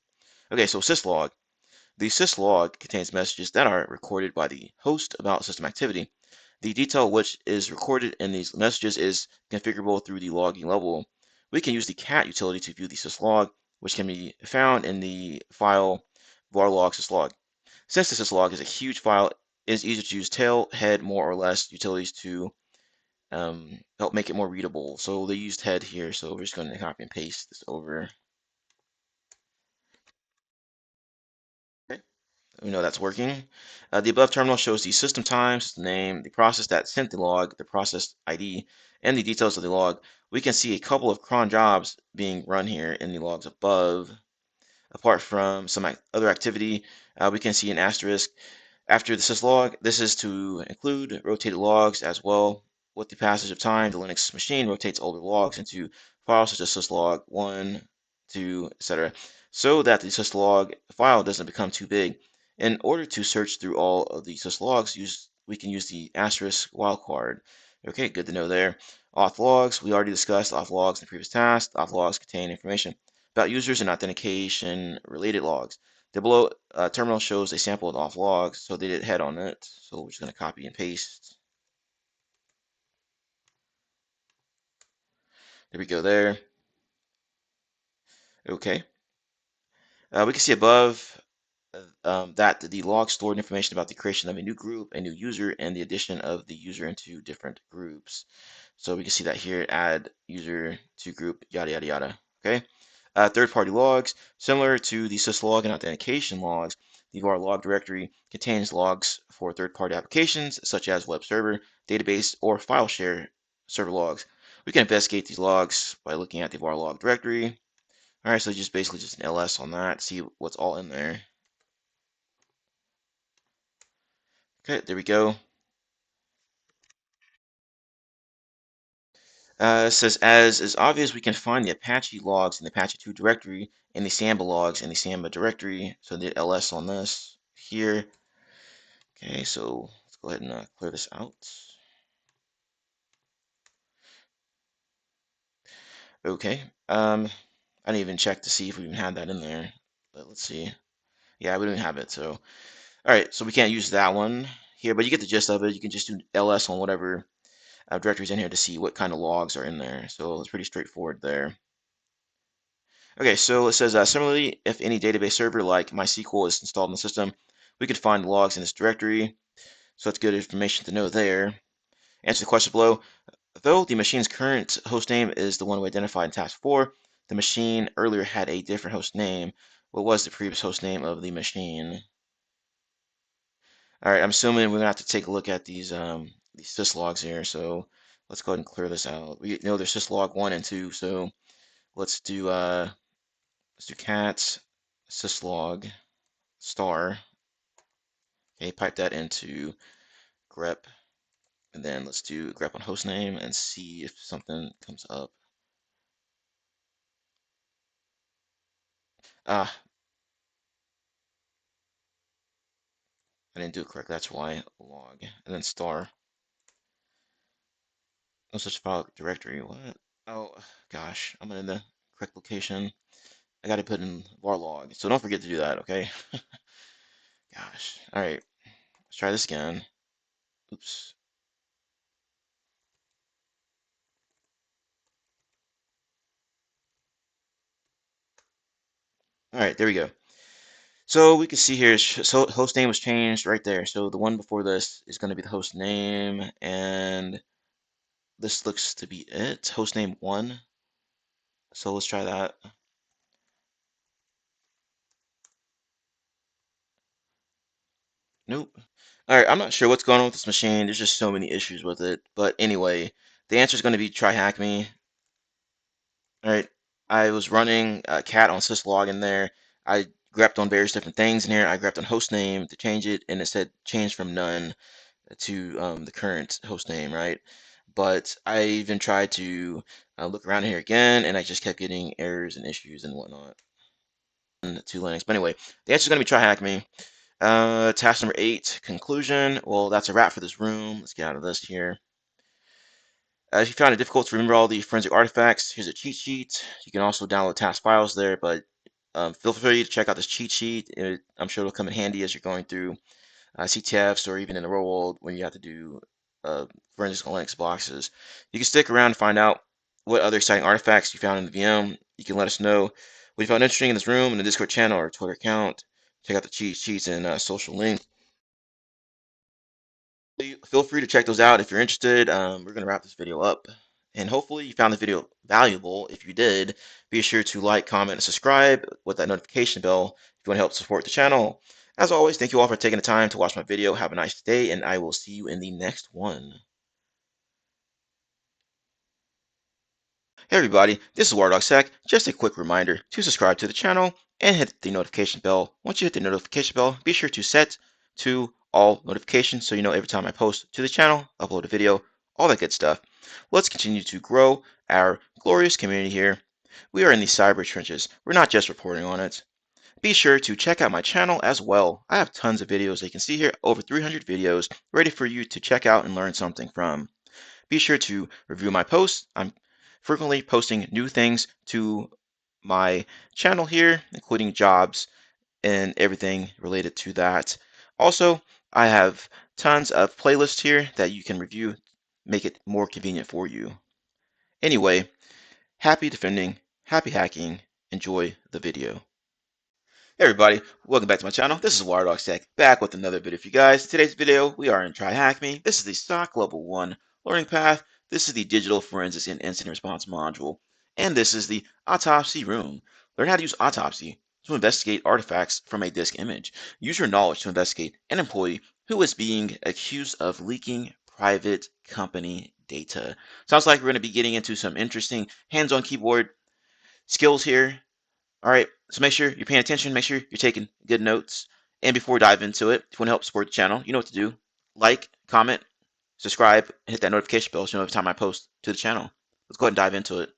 Okay, so syslog. The syslog contains messages that are recorded by the host about system activity. The detail which is recorded in these messages is configurable through the logging level. We can use the cat utility to view the syslog, which can be found in the file varlog syslog. Since the syslog is a huge file, it is easier to use tail, head, more or less utilities to help make it more readable. So they used head here, so we're just going to copy and paste this over. Okay. We know that's working. The above terminal shows the system time, system name, the process that sent the log, the process ID, and the details of the log. We can see a couple of cron jobs being run here in the logs above. Apart from some other activity, we can see an asterisk after the syslog. This is to include rotated logs as well. With the passage of time, the Linux machine rotates older logs into files such as syslog 1, 2, etc., so that the syslog file doesn't become too big. In order to search through all of the syslogs, we can use the asterisk wildcard. Okay, good to know there. Auth logs, we already discussed auth logs in the previous task. Auth logs contain information about users and authentication related logs. The below terminal shows a sample of auth logs, so they did head on it. So we're just going to copy and paste. There we go there. Okay. We can see above that the log stored information about the creation of a new group, a new user, and the addition of the user into different groups. So we can see that here, add user to group, yada, yada, yada. Okay. Third-party logs, similar to the syslog and authentication logs, the var log directory contains logs for third-party applications such as web server, database, or file share server logs. We can investigate these logs by looking at the var log directory. All right, so just basically just an ls on that, see what's all in there. Okay, there we go. It says, as is obvious, we can find the Apache logs in the Apache2 directory and the Samba logs in the Samba directory. So the ls on this here. Okay, so let's go ahead and clear this out. Okay, I didn't even check to see if we even had that in there, but let's see. Yeah, we didn't have it, so. All right, so we can't use that one here, but you get the gist of it. You can just do ls on whatever directories in here to see what kind of logs are in there. So it's pretty straightforward there. Okay, so it says, similarly, if any database server like MySQL is installed in the system, we could find logs in this directory. So that's good information to know there. Answer the question below. Though the machine's current host name is the one we identified in task 4, the machine earlier had a different host name. What was the previous host name of the machine? All right, I'm assuming we're gonna have to take a look at these syslogs here. So let's go ahead and clear this out. We know there's syslog 1 and 2, so let's do cat syslog star. Okay, pipe that into grep, and then let's do grep on host name and see if something comes up. Ah, I didn't do it correctly. That's why. Log and then star. No such file directory. What? Oh gosh, I'm in the correct location. I got to put in var log, so don't forget to do that. Okay. Gosh. All right. Let's try this again. Oops. All right. There we go. So we can see here, so host name was changed right there. So the one before this is going to be the host name, and this looks to be it. Host name 1. So let's try that. Nope. All right, I'm not sure what's going on with this machine. There's just so many issues with it. But anyway, the answer is going to be TryHackMe. All right, I was running cat on syslog in there. I grabbed on various different things in here. I grabbed on host name to change it, and it said change from none to the current host name, right? But I even tried to look around here again, and I just kept getting errors and issues and whatnot to Linux. But anyway, the answer is going to be TryHackMe. Task number 8, conclusion. Well, that's a wrap for this room. Let's get out of this here. If you found it difficult to remember all the forensic artifacts, here's a cheat sheet. You can also download task files there, but feel free to check out this cheat sheet. I'm sure it'll come in handy as you're going through CTFs or even in the real world when you have to do forensics on Linux boxes. You can stick around and find out what other exciting artifacts you found in the VM. You can let us know what you found interesting in this room in the Discord channel or Twitter account. Check out the cheat sheets and social links. Feel free to check those out if you're interested. We're going to wrap this video up. And hopefully you found this video valuable. If you did, be sure to like, comment, and subscribe with that notification bell if you want to help support the channel. As always, thank you all for taking the time to watch my video. Have a nice day, and I will see you in the next one. Hey everybody, this is WireDogSec. Just a quick reminder to subscribe to the channel and hit the notification bell. Once you hit the notification bell, be sure to set to all notifications so you know every time I post to the channel, upload a video, all that good stuff. Let's continue to grow our glorious community here. We are in the cyber trenches. We're not just reporting on it. Be sure to check out my channel as well. I have tons of videos. You can see here over 300 videos ready for you to check out and learn something from. Be sure to review my posts. I'm frequently posting new things to my channel here, including jobs and everything related to that. Also, I have tons of playlists here that you can review, make it more convenient for you. Anyway, happy defending, happy hacking, enjoy the video. Hey everybody, welcome back to my channel. This is WireDogSec, back with another video for you guys. Today's video, we are in TryHackMe. This is the SOC Level 1 learning path. This is the Digital Forensics and Incident Response module. And this is the Autopsy room. Learn how to use Autopsy to investigate artifacts from a disk image. Use your knowledge to investigate an employee who is being accused of leaking private company data. Sounds like we're going to be getting into some interesting hands-on keyboard skills here. All right, so make sure you're paying attention, make sure you're taking good notes. And before we dive into it, if you want to help support the channel, you know what to do. Like, comment, subscribe, and hit that notification bell so you know every time I post to the channel. Let's go ahead and dive into it.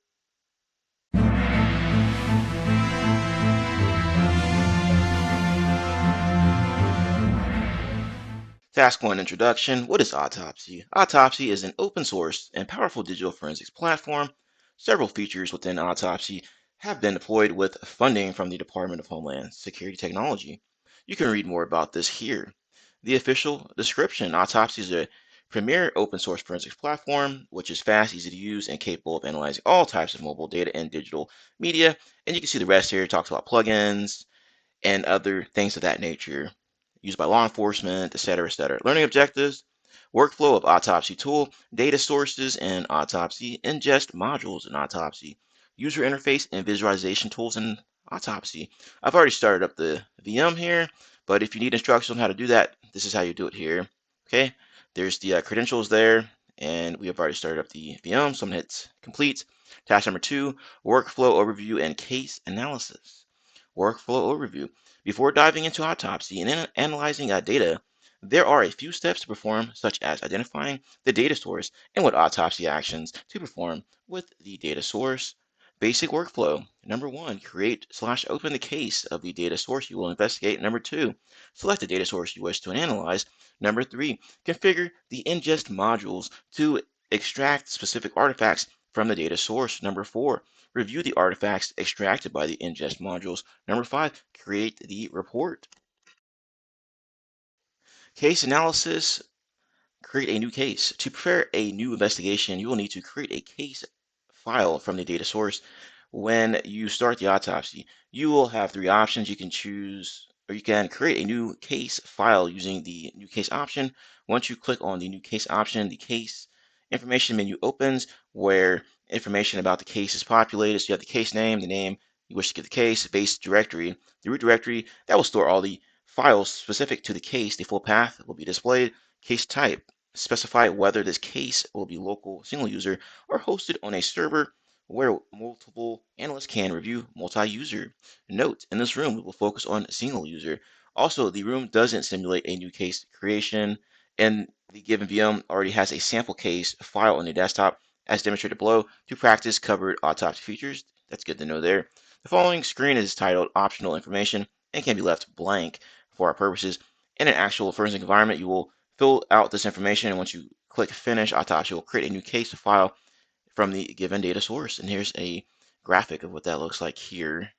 Task 1 Introduction. What is Autopsy? Autopsy is an open source and powerful digital forensics platform. Several features within Autopsy have been deployed with funding from the Department of Homeland Security Technology. You can read more about this here. The official description. Autopsy is a premier open source forensics platform, which is fast, easy to use, and capable of analyzing all types of mobile data and digital media. And you can see the rest here. It talks about plugins and other things of that nature used by law enforcement, etc., etc. Learning objectives, workflow of Autopsy tool, data sources in Autopsy, ingest modules in Autopsy, user interface and visualization tools in Autopsy. I've already started up the VM here, but if you need instructions on how to do that, this is how you do it here. Okay, there's the credentials there, and we have already started up the VM, so I'm going to hit complete. Task number 2, workflow overview and case analysis. Workflow overview. Before diving into Autopsy and analyzing data, there are a few steps to perform, such as identifying the data source and what Autopsy actions to perform with the data source. Basic workflow. Number 1, create/open the case of the data source you will investigate. Number 2, select the data source you wish to analyze. Number 3, configure the ingest modules to extract specific artifacts from the data source. Number 4, review the artifacts extracted by the ingest modules. Number 5, create the report. Case analysis. Create a new case. To prepare a new investigation, you will need to create a case file from the data source. When you start the autopsy, you will have 3 options. You can choose, or you can create a new case file using the new case option. Once you click on the new case option, the case information menu opens where information about the case is populated. So you have the case name, the name you wish to give the case, base directory, the root directory that will store all the files specific to the case. The full path will be displayed. Case type. Specify whether this case will be local single user or hosted on a server where multiple analysts can review multi-user. Note, in this room, we will focus on single user. Also, the room doesn't simulate a new case creation, and the given VM already has a sample case file on the desktop as demonstrated below. To practice covered autopsy features, that's good to know there. The following screen is titled Optional Information and can be left blank for our purposes. In an actual forensic environment, you will fill out this information, and once you click Finish, Autopsy will create a new case file from the given data source. And here's a graphic of what that looks like here,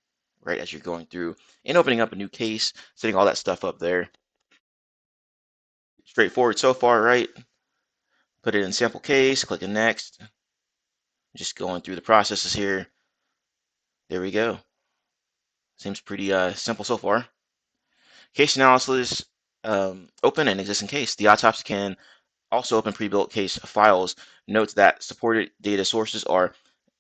right, as you're going through and opening up a new case, setting all that stuff up there. Straightforward so far, right? Put it in sample case, click Next. Just going through the processes here. There we go. Seems pretty simple so far. Case analysis, open an existing case. The autopsy can also open pre-built case files. Note that supported data sources are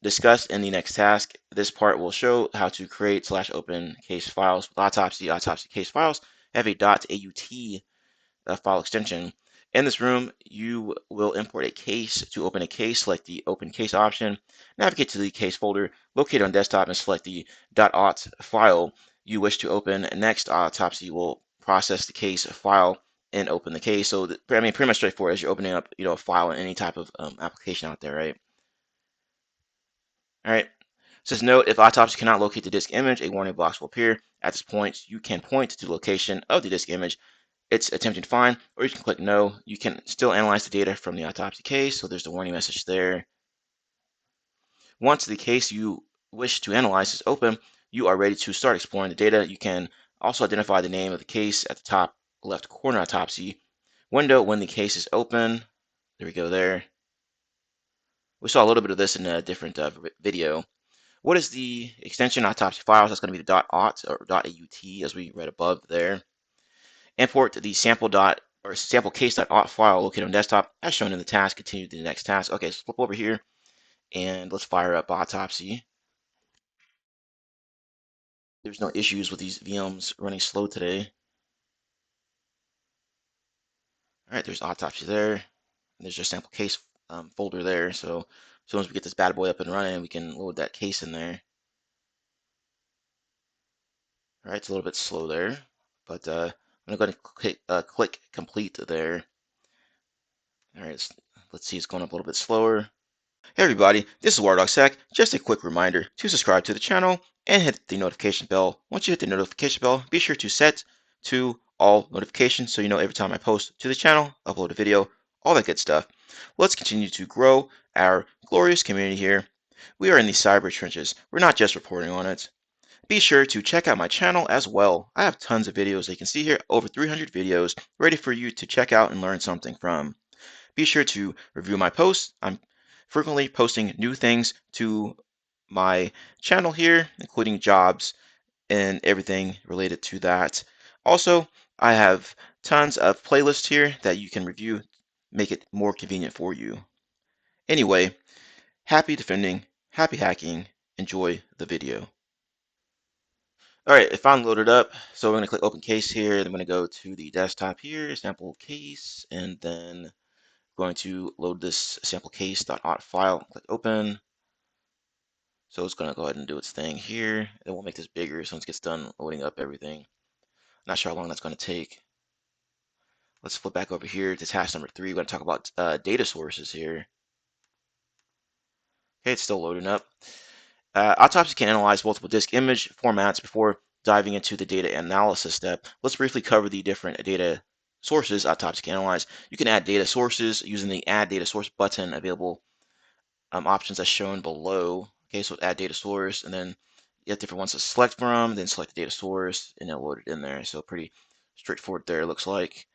discussed in the next task. This part will show how to create/open case files with autopsy case files, I have a .aut file extension. In this room, you will import a case. To open a case, select the Open Case option, navigate to the case folder, locate it on desktop, and select the .aut file you wish to open. Next, Autopsy will process the case file and open the case. So, pretty much straightforward as you're opening up, a file in any type of application out there, right? All right. Says note, if Autopsy cannot locate the disk image, a warning box will appear. At this point, you can point to the location of the disk image it's attempting to find, or you can click no. You can still analyze the data from the Autopsy case, so there's the warning message there. Once the case you wish to analyze is open, you are ready to start exploring the data. You can also identify the name of the case at the top left corner Autopsy window when the case is open. There we go there. We saw a little bit of this in a different video. What is the extension Autopsy files? That's going to be the .aut or .aut as we read above there. Import the sample case.aut file located on desktop as shown in the task. Continue to the next task. Okay, so flip over here and let's fire up Autopsy. There's no issues with these VMs running slow today. All right, there's Autopsy there. And there's your sample case folder there. So as soon as we get this bad boy up and running, we can load that case in there. All right, it's a little bit slow there, but I'm gonna go ahead and click complete there. All right, let's see, it's going up a little bit slower. Hey everybody, this is WireDogSec. Just a quick reminder to subscribe to the channel and hit the notification bell. Once you hit the notification bell, be sure to set to all notifications so you know every time I post to the channel, upload a video, all that good stuff. Let's continue to grow our glorious community here. We are in the cyber trenches. We're not just reporting on it. Be sure to check out my channel as well. I have tons of videos that you can see here, over 300 videos ready for you to check out and learn something from. Be sure to review my posts. I'm frequently posting new things to my channel here, including jobs and everything related to that. Also, I have tons of playlists here that you can review, make it more convenient for you. Anyway, happy defending, happy hacking, enjoy the video. All right, it finally loaded up. So we're going to click open case here. I'm going to go to the desktop here, sample case, and then going to load this sample case.aut file. Click open. So it's going to go ahead and do its thing here. It will make this bigger once it gets done loading up everything. Not sure how long that's going to take. Let's flip back over here to task number 3. We're going to talk about data sources here. Okay, it's still loading up. Autopsy can analyze multiple disk image formats before diving into the data analysis step. Let's briefly cover the different data sources Autopsy can analyze. You can add data sources using the Add Data Source button available options as shown below. Okay, so add data source, and then you have different ones to select from, then select the data source, and then load it in there. So pretty straightforward there, it looks like.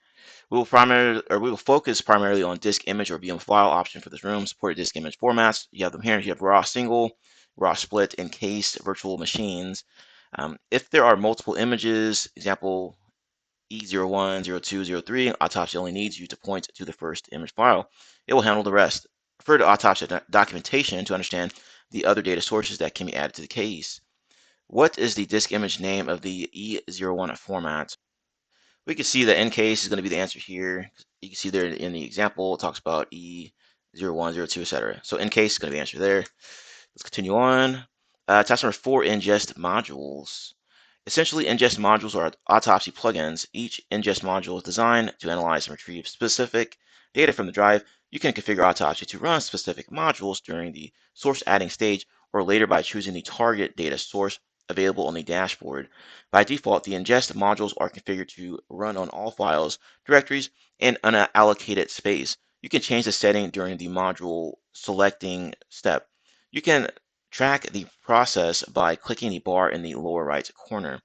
We will focus primarily on disk image or VM file option for this room. Supported disk image formats. You have them here. You have raw single, raw split, encased virtual machines. If there are multiple images, example E01, 02, 03, Autopsy only needs you to point to the first image file. It will handle the rest. Refer to Autopsy documentation to understand the other data sources that can be added to the case. What is the disk image name of the E01 format? We can see that encase is going to be the answer here. You can see there in the example, it talks about E01, 02, etc. So encase is going to be the answer there. Let's continue on. Task number 4, ingest modules. Essentially, ingest modules are Autopsy plugins. Each ingest module is designed to analyze and retrieve specific data from the drive. You can configure Autopsy to run specific modules during the source adding stage or later by choosing the target data source available on the dashboard. By default, the ingest modules are configured to run on all files, directories, and unallocated space. You can change the setting during the module selecting step. You can track the process by clicking the bar in the lower right corner.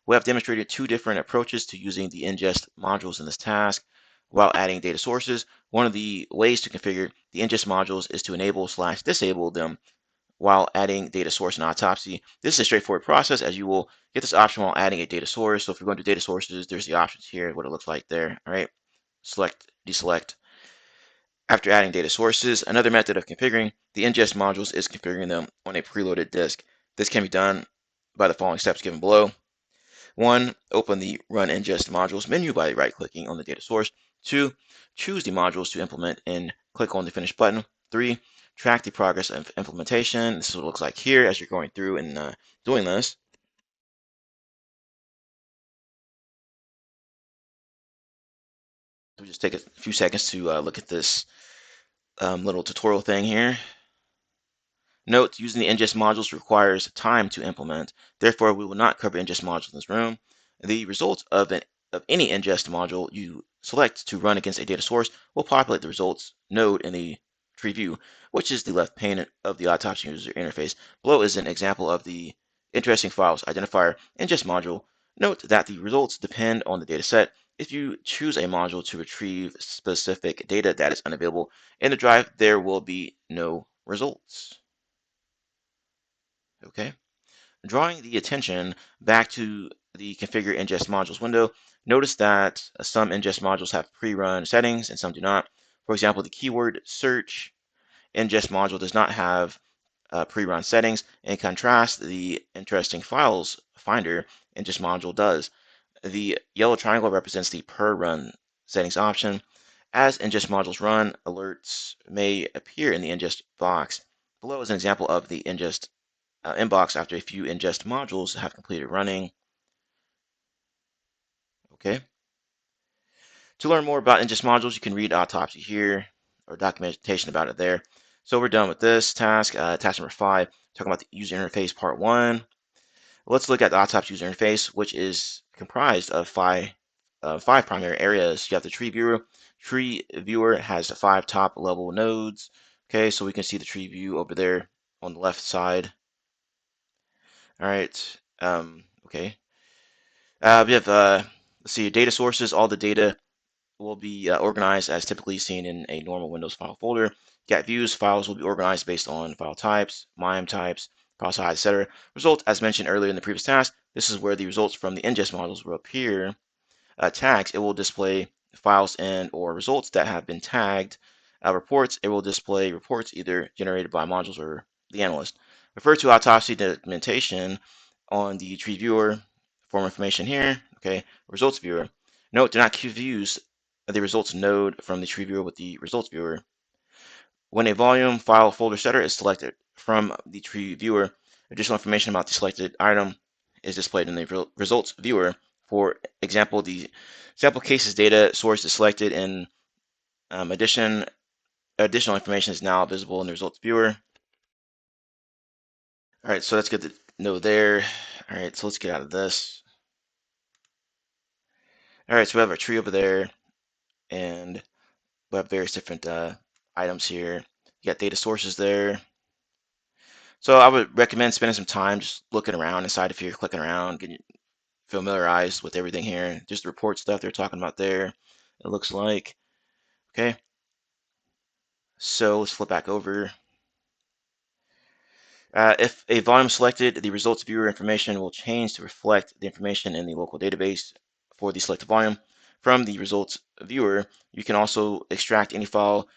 We have demonstrated 2 different approaches to using the ingest modules in this task. While adding data sources, one of the ways to configure the ingest modules is to enable/disable them while adding data source and Autopsy. This is a straightforward process as you will get this option while adding a data source. So if you're going to data sources, there's the options here, what it looks like there. All right, select, deselect. After adding data sources, another method of configuring the ingest modules is configuring them on a preloaded disk. This can be done by the following steps given below. 1. Open the Run Ingest Modules menu by right-clicking on the data source. 2. Choose the modules to implement and click on the Finish button. 3. Track the progress of implementation. This is what it looks like here as you're going through and doing this. We'll just take a few seconds to look at this little tutorial thing here. Note, using the ingest modules requires time to implement. Therefore, we will not cover ingest modules in this room. The results of any ingest module you select to run against a data source will populate the results node in the tree view, which is the left pane of the Autopsy user interface. Below is an example of the interesting files identifier ingest module. Note that the results depend on the data set. If you choose a module to retrieve specific data that is unavailable in the drive, there will be no results. Okay, drawing the attention back to the configure ingest modules window, notice that some ingest modules have pre-run settings and some do not. For example, the keyword search ingest module does not have pre-run settings. In contrast, the interesting files finder ingest module does. The yellow triangle represents the per run settings option. As ingest modules run, alerts may appear in the ingest box. Below is an example of the ingest inbox after a few ingest modules have completed running. Okay. To learn more about ingest modules, you can read Autopsy here or documentation about it there. So we're done with this task. Task number 5, talking about the user interface part 1. Let's look at the Autopsy user interface, which is comprised of five primary areas. You have the tree viewer. Tree viewer has 5 top level nodes. Okay, so we can see the tree view over there on the left side. All right. Okay. We have, let's see, data sources. All the data will be organized as typically seen in a normal Windows file folder. Get views, files will be organized based on file types, MIME types, file size, etc. Results, as mentioned earlier in the previous task, this is where the results from the ingest modules will appear. Tags, it will display files and or results that have been tagged. Reports, it will display reports either generated by modules or the analyst. Refer to Autopsy documentation on the tree viewer for more information here. Okay, results viewer. Note, do not confuse the results node from the tree viewer with the results viewer. When a volume file folder setter is selected from the tree viewer, additional information about the selected item is displayed in the results viewer. For example, the sample cases data source is selected in additional information is now visible in the results viewer. All right, so that's good to know there. All right, so let's get out of this. All right, so we have our tree over there, and we have various different items here. You got data sources there. So I would recommend spending some time just looking around inside if you're clicking around, getting familiarized with everything here. Just the report stuff they're talking about there, it looks like. Okay, so let's flip back over. If a volume is selected, the results viewer information will change to reflect the information in the local database for the selected volume. From the results viewer, you can also extract any file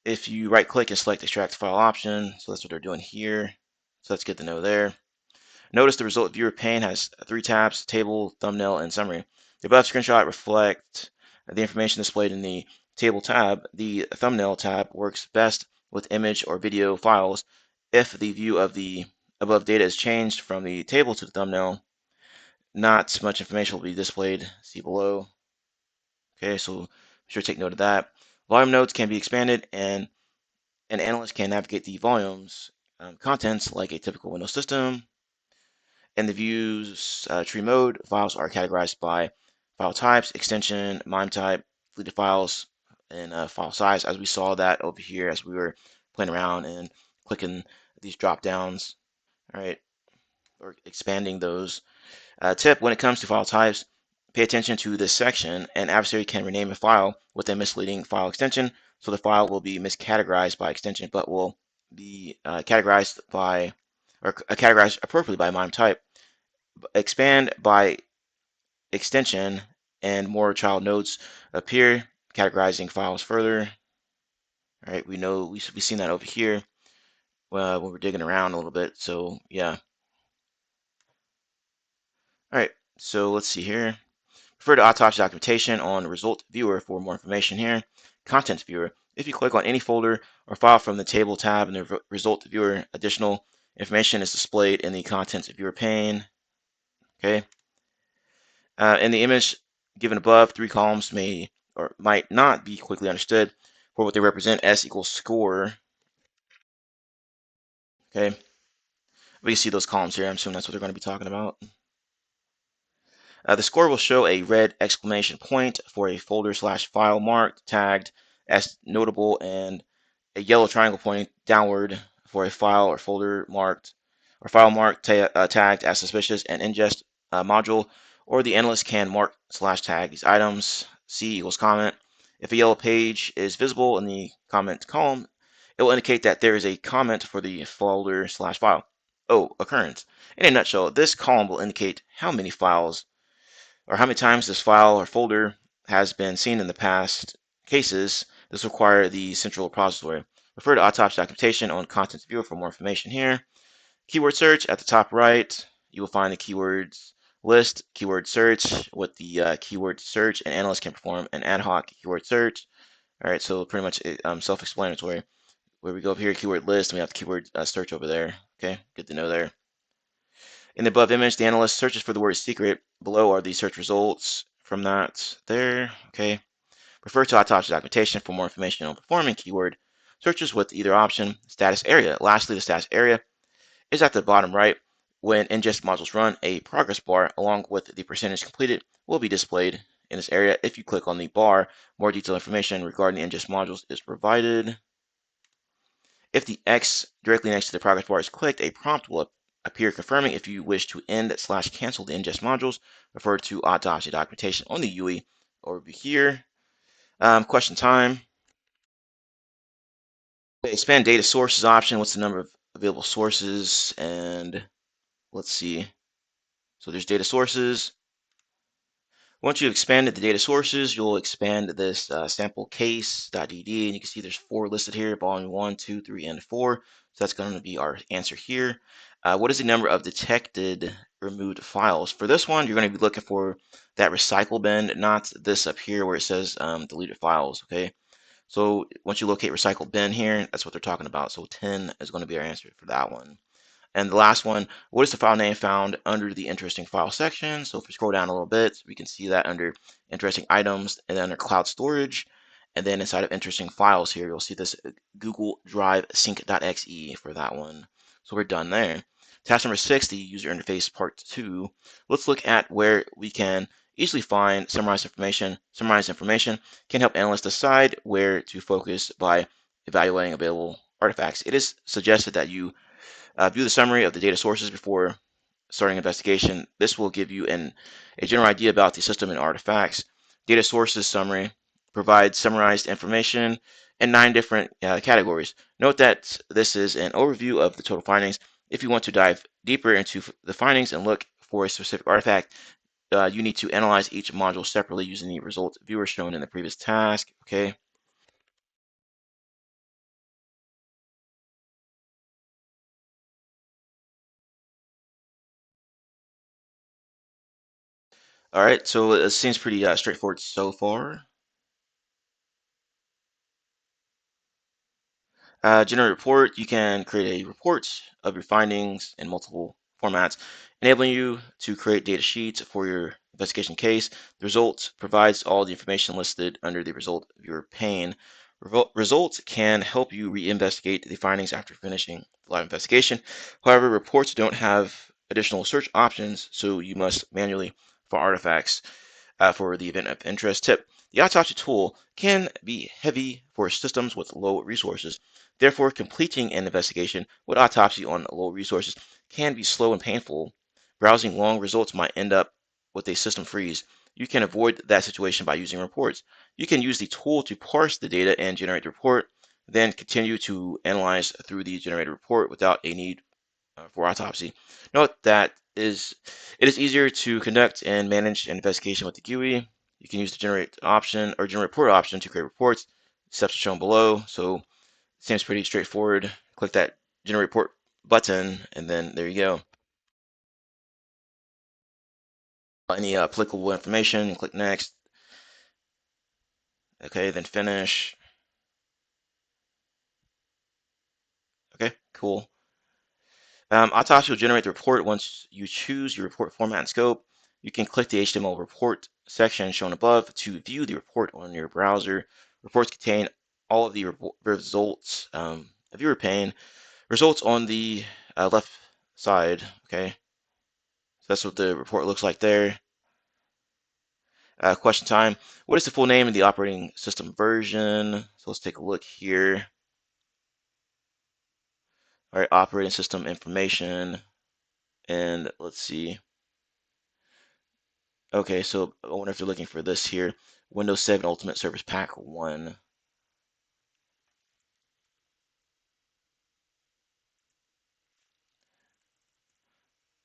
if you right click and select extract file option. So that's what they're doing here. So that's good to know there. Notice the result viewer pane has 3 tabs: table, thumbnail, and summary. The above screenshot reflect the information displayed in the table tab. The thumbnail tab works best with image or video files. If the view of the above data is changed from the table to the thumbnail, not much information will be displayed. See below. Okay, so be sure to take note of that. Volume nodes can be expanded, and an analyst can navigate the volumes contents like a typical Windows system. In the views tree mode, files are categorized by file types, extension, MIME type, deleted files, and file size, as we saw that over here as we were playing around and clicking these drop downs, all right, or expanding those. Tip, when it comes to file types, pay attention to this section. An adversary can rename a file with a misleading file extension, so the file will be miscategorized by extension, but will be categorized by or categorized appropriately by MIME type. Expand by extension and more child nodes appear, categorizing files further. All right, we know we've seen that over here when we're digging around a little bit. So yeah. All right, So let's see here. Refer to autopsy documentation on result viewer for more information here. Contents viewer. If you click on any folder or file from the table tab in the result viewer, additional information is displayed in the contents viewer pane. Okay. In the image given above, 3 columns may or might not be quickly understood for what they represent. S equals score. Okay. We can see those columns here. I'm assuming that's what they're going to be talking about. The score will show a red exclamation point for a folder/file marked, tagged as notable, and a yellow triangle pointing downward for a file or folder marked tagged as suspicious and ingest module, or the analyst can mark/tag these items. C equals comment. If a yellow page is visible in the comment column, it will indicate that there is a comment for the folder/file. Oh, occurrence. In a nutshell, this column will indicate how many files or how many times this file or folder has been seen in the past cases. This will require the central repository. Refer to Autopsy documentation on Contents Viewer for more information here. Keyword search at the top right, you will find the keywords list, keyword search with the keyword search, and analysts can perform an ad hoc keyword search. All right, so pretty much self-explanatory. Where we go up here, keyword list, and we have the keyword search over there. Okay, good to know there. In the above image, the analyst searches for the word secret. Below are the search results from that there. Okay. Refer to Autopsy documentation for more information on performing keyword searches with either option. Status area. Lastly, the status area is at the bottom right. When ingest modules run, a progress bar along with the percentage completed will be displayed in this area. If you click on the bar, more detailed information regarding the ingest modules is provided. If the X directly next to the progress bar is clicked, a prompt will appear confirming if you wish to end/cancel the ingest modules. Refer to Autopsy documentation on the UE over here. Question time. The expand data sources option. What's the number of available sources? And let's see. So there's data sources. Once you've expanded the data sources, you'll expand this sample case.dd, and you can see there's 4 listed here, volume 1, 2, 3, and 4. So that's going to be our answer here. What is the number of detected removed files? For this one, you're going to be looking for that recycle bin, not this up here where it says deleted files, okay? So once you locate recycle bin here, that's what they're talking about. So 10 is going to be our answer for that one. And the last one, what is the file name found under the interesting file section? So if we scroll down a little bit, we can see that under interesting items and then under cloud storage. And then inside of interesting files here, you'll see this Google Drive sync.exe for that one. So we're done there. Task number 6, the user interface part 2. Let's look at where we can easily find summarized information. Summarized information can help analysts decide where to focus by evaluating available artifacts. It is suggested that you view the summary of the data sources before starting investigation. This will give you a general idea about the system and artifacts. Data sources summary provides summarized information in 9 different categories. Note that this is an overview of the total findings. If you want to dive deeper into the findings and look for a specific artifact, you need to analyze each module separately using the results viewer shown in the previous task. Okay. All right. So it seems pretty straightforward so far. Generate report, you can create a report of your findings in multiple formats, enabling you to create data sheets for your investigation case. The result provides all the information listed under the result viewer pane. Results can help you reinvestigate the findings after finishing the live investigation. However, reports don't have additional search options, so you must manually find artifacts for the event of interest. Tip: the autopsy tool can be heavy for systems with low resources. Therefore, completing an investigation with autopsy on low resources can be slow and painful. Browsing long results might end up with a system freeze. You can avoid that situation by using reports. You can use the tool to parse the data and generate the report, then continue to analyze through the generated report without a need for autopsy. Note that it is easier to conduct and manage an investigation with the GUI. You can use the generate option or generate report option to create reports. Steps are shown below, so it seems pretty straightforward. Click that generate report button, and then there you go. any applicable information, click next. Okay, then finish. Okay, cool. Autopsy will generate the report once you choose your report format and scope. You can click the HTML report section shown above to view the report on your browser. Reports contain all of the results of your pane. Results on the left side. Okay, so that's what the report looks like there. Question time. What is the full name of the operating system version? So let's take a look here. All right, operating system information. And let's see. Okay, so I wonder if you're looking for this here. Windows 7 Ultimate Service Pack 1.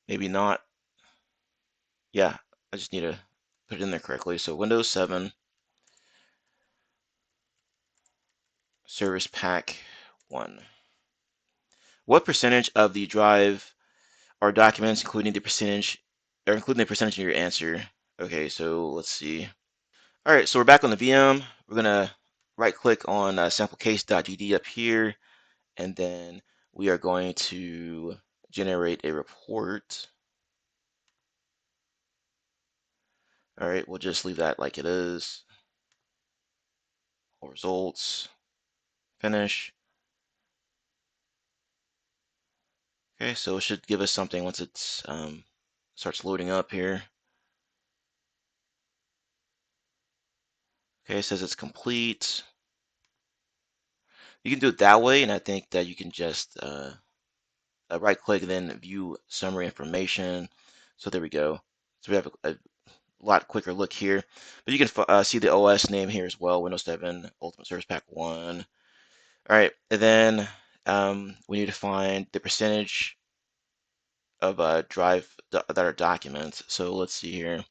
Maybe not. Yeah, I just need to put it in there correctly. So Windows 7 Service Pack 1. What percentage of the drive are documents including the percentage in your answer? Okay, so let's see. All right, so we're back on the VM. We're gonna right click on samplecase.gd up here, and then we are going to generate a report. All right, we'll just leave that like it is. All results, finish. Okay, so it should give us something once it's starts loading up here. Okay, it says it's complete. You can do it that way, and I think that you can just right click and then view summary information. So there we go. So we have a lot quicker look here. But you can see the OS name here as well, Windows 7 Ultimate Service Pack 1. All right, and then we need to find the percentage of drive that are documents. So let's see here.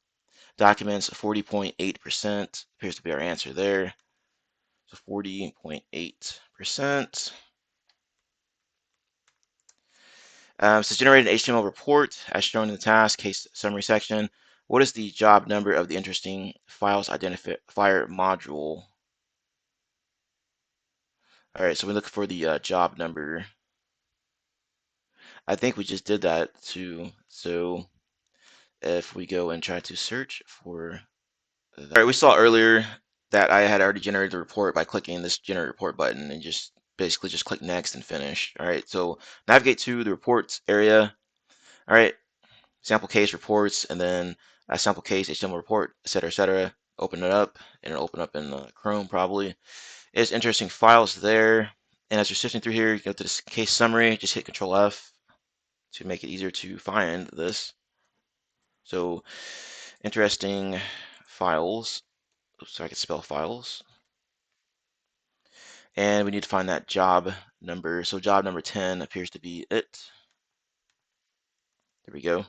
Documents 40.8% appears to be our answer there. So 40.8%. So generate an HTML report as shown in the task case summary section. What is the job number of the interesting files identifier module? All right, so we look for the job number. I think we just did that too. So if we go and try to search for that. All right, we saw earlier that I had already generated the report by clicking this generate report button and just basically just click next and finish. All right, so navigate to the reports area. All right, sample case reports, and then a sample case HTML report, etc., etc. Open it up, and it'll open up in Chrome probably. It's interesting files there. And as you're sifting through here, you go to this case summary, just hit Control F to make it easier to find this. So interesting files. Oops, sorry, I can spell files. And we need to find that job number. So job number 10 appears to be it. There we go.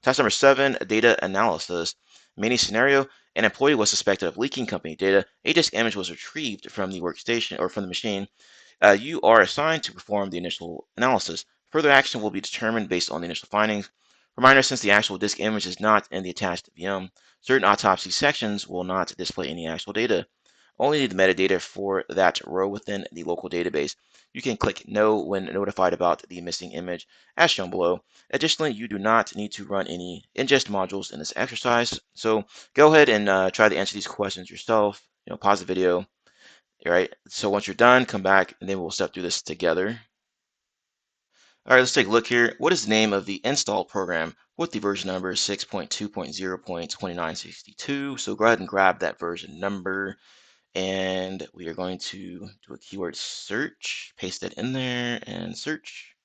Task number 7, data analysis. Many scenario, an employee was suspected of leaking company data. A disk image was retrieved from the workstation or from the machine. You are assigned to perform the initial analysis. Further action will be determined based on the initial findings. Reminder, since the actual disk image is not in the attached VM, certain autopsy sections will not display any actual data. Only need the metadata for that row within the local database. You can click No when notified about the missing image, as shown below. Additionally, you do not need to run any ingest modules in this exercise. So go ahead and try to answer these questions yourself. Pause the video. All right. So once you're done, come back, and then we'll step through this together. All right, let's take a look here. What is the name of the install program with the version number 6.2.0.2962? So go ahead and grab that version number. And we are going to do a keyword search, paste it in there and search.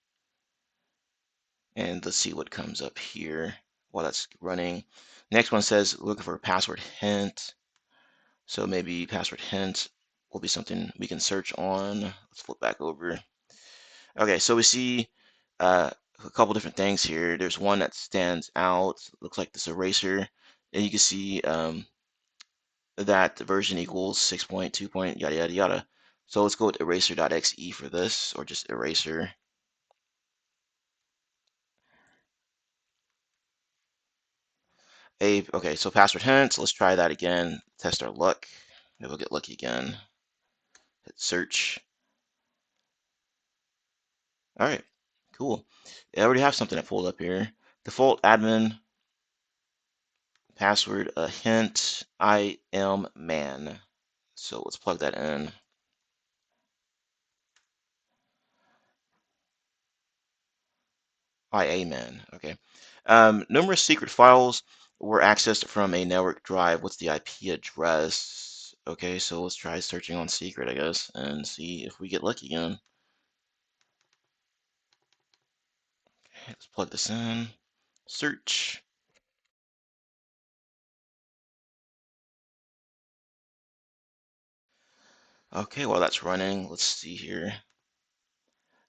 And let's see what comes up here while that's running. Next one says looking for a password hint. So maybe password hint will be something we can search on. Let's flip back over. Okay, so we see a couple different things here. There's one that stands out. Looks like this eraser. And you can see that the version equals 6.2. Yada yada yada. So let's go with eraser.exe for this, or just eraser. Okay, so password hints. Let's try that again. Test our luck. Maybe we'll get lucky again. Hit search. All right, cool. I already have something that pulled up here. Default admin password, a hint, I am man. So let's plug that in. I am man. Okay. Numerous secret files were accessed from a network drive. What's the IP address? Okay, so let's try searching on secret, I guess, and see if we get lucky again. Okay, let's plug this in. Search. Okay, while that's running, let's see here.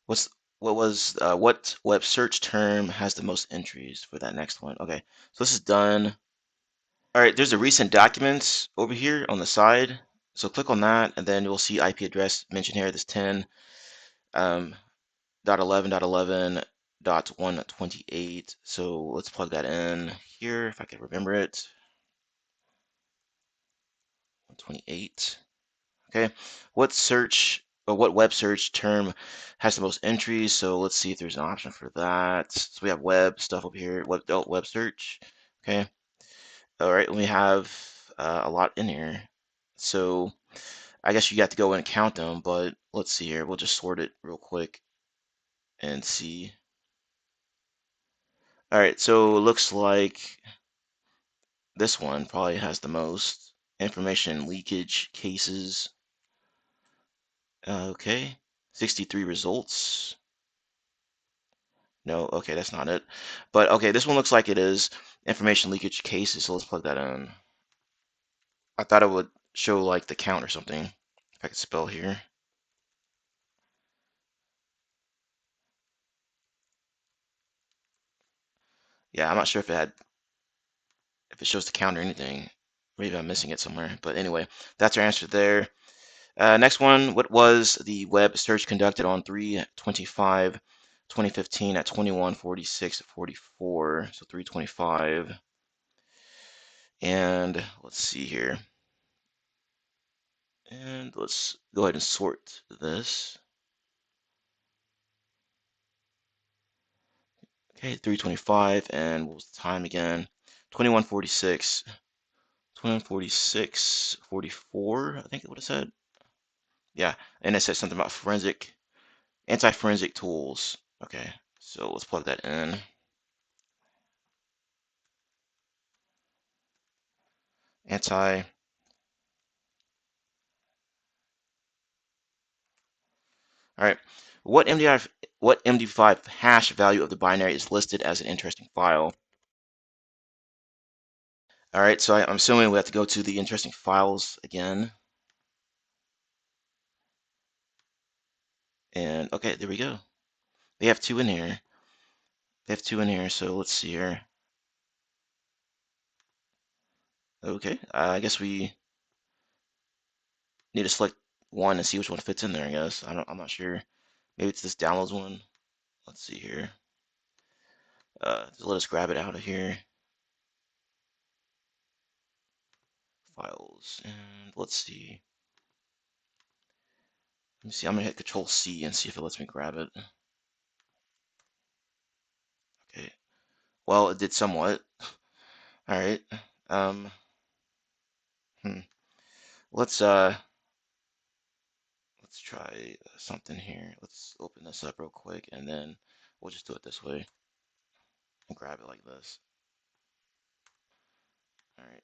What's what web search term has the most entries for that next one? Okay, so this is done. All right, there's a recent documents over here on the side. So click on that, and then you'll see IP address mentioned here. This 10 dot 11.11.128. So let's plug that in here if I can remember it. 128. Okay, what search or what web search term has the most entries? So let's see if there's an option for that. So we have web stuff up here, web search. Okay, all right, we have a lot in here. So I guess you have to go and count them, but let's see here. We'll just sort it real quick and see. All right, so it looks like this one probably has the most information leakage cases. Okay, 63 results. No, okay, that's not it. But okay, this one looks like it is information leakage cases, so let's plug that in. I thought it would show like the count or something. If I could spell here. Yeah, I'm not sure if it shows the count or anything. Maybe I'm missing it somewhere. But anyway, that's our answer there. Next one, what was the web search conducted on 3/25/2015 at 21:46:44? So 325. And let's see here. And let's go ahead and sort this. Okay, 325. And what was the time again? 21:46. 21:46:44, I think it would have said. Yeah, and it said something about anti-forensic tools. Okay, so let's plug that in. Anti. All right. What MD5 hash value of the binary is listed as an interesting file? All right, so I'm assuming we have to go to the interesting files again. And okay, there we go. They have two in here. They have two in here, so let's see here. Okay, I guess we need to select one and see which one fits in there, I guess. I'm not sure. Maybe it's this downloads one. Let's see here. Let us grab it out of here. Files, and let's see. Let me see, I'm gonna hit Control C and see if it lets me grab it. Okay, well, it did somewhat. All right. Um, hmm. Let's let's try something here. Let's open this up real quick, and then we'll just do it this way and grab it like this. All right,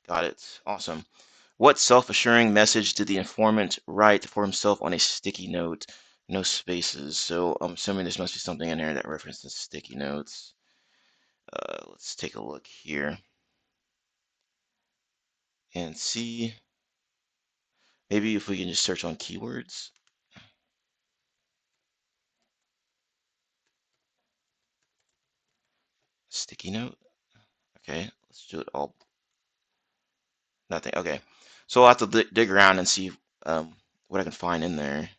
got it. Awesome. What self-assuring message did the informant write for himself on a sticky note? No spaces. So I'm assuming there must be something in there that references sticky notes. Let's take a look here and see. Maybe if we can just search on keywords. Sticky note. Okay, let's do it all. Nothing. Okay, so I'll have to dig around and see what I can find in there.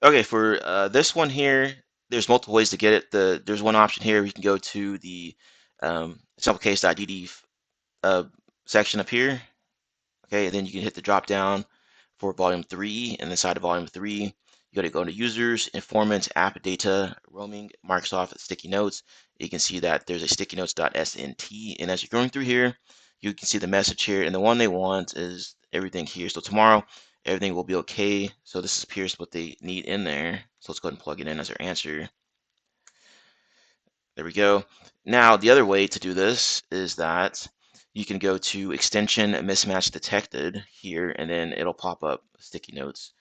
Okay, for this one here, there's multiple ways to get it. There's one option here. You can go to the samplecase.dd section up here. Okay, and then you can hit the drop down for volume 3, and inside of volume 3, you got to go to users, informants, app data, roaming, Microsoft sticky notes. You can see that there's a sticky notes.snt, and as you're going through here, you can see the message here, and the one they want is everything here. So tomorrow, everything will be okay. So this appears what they need in there. So let's go ahead and plug it in as our answer. There we go. Now, the other way to do this is that you can go to extension mismatch detected here, and then it'll pop up sticky notes,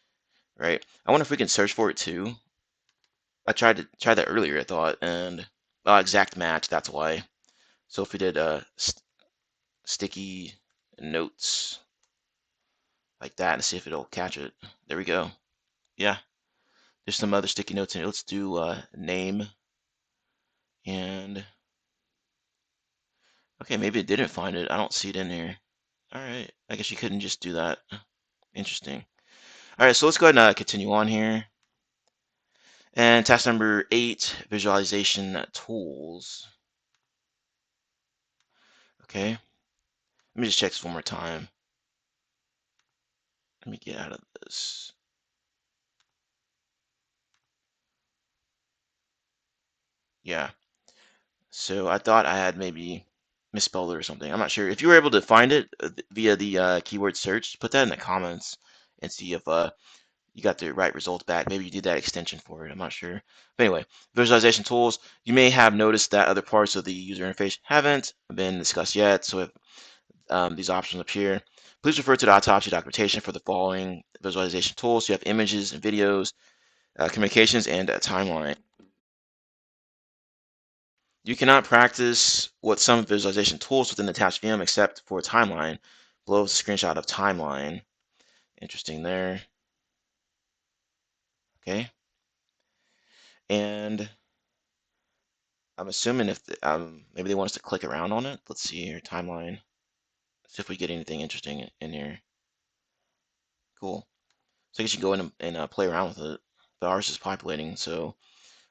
right? I wonder if we can search for it too. I tried that earlier, I thought, and exact match, that's why. So if we did sticky notes like that and see if it'll catch it. There we go. Yeah, there's some other sticky notes in it. Let's do name and okay, maybe it didn't find it. I don't see it in here. All right, I guess you couldn't just do that. Interesting. All right, so let's go ahead and continue on here. And task number 8, visualization tools. Okay, let me just check this one more time. Let me get out of this. Yeah, so I thought I had maybe misspelled it or something. I'm not sure. If you were able to find it via the keyword search, put that in the comments and see if you got the right results back. Maybe you did that extension for it. I'm not sure. But anyway, visualization tools. You may have noticed that other parts of the user interface haven't been discussed yet. So if these options appear, please refer to the Autopsy documentation for the following visualization tools. You have images and videos, communications, and a timeline. You cannot practice with some visualization tools within the attached VM except for timeline. Below is a screenshot of timeline. Interesting there. Okay. And I'm assuming if maybe they want us to click around on it. Let's see here, timeline. See if we get anything interesting in here. Cool. So I guess you can go in and play around with it. But ours is populating, so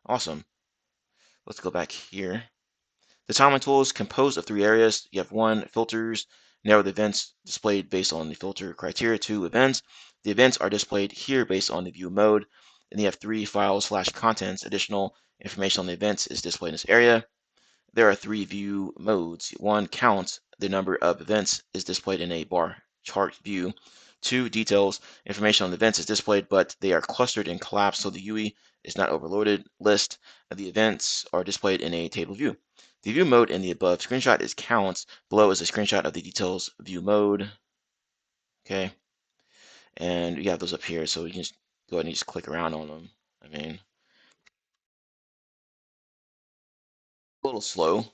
awesome. Let's go back here. The timeline tool is composed of 3 areas. You have 1, filters, narrow the events displayed based on the filter criteria. 2, events. The events are displayed here based on the view mode. And you have 3, files/contents. Additional information on the events is displayed in this area. There are 3 view modes. 1, count. The number of events is displayed in a bar chart view. 2, details. Information on the events is displayed, but they are clustered and collapsed so the UE is not overloaded. List. The events are displayed in a table view. The view mode in the above screenshot is counts. Below is a screenshot of the details view mode. Okay. And you have those up here, so you can just go ahead and just click around on them. I mean, a little slow.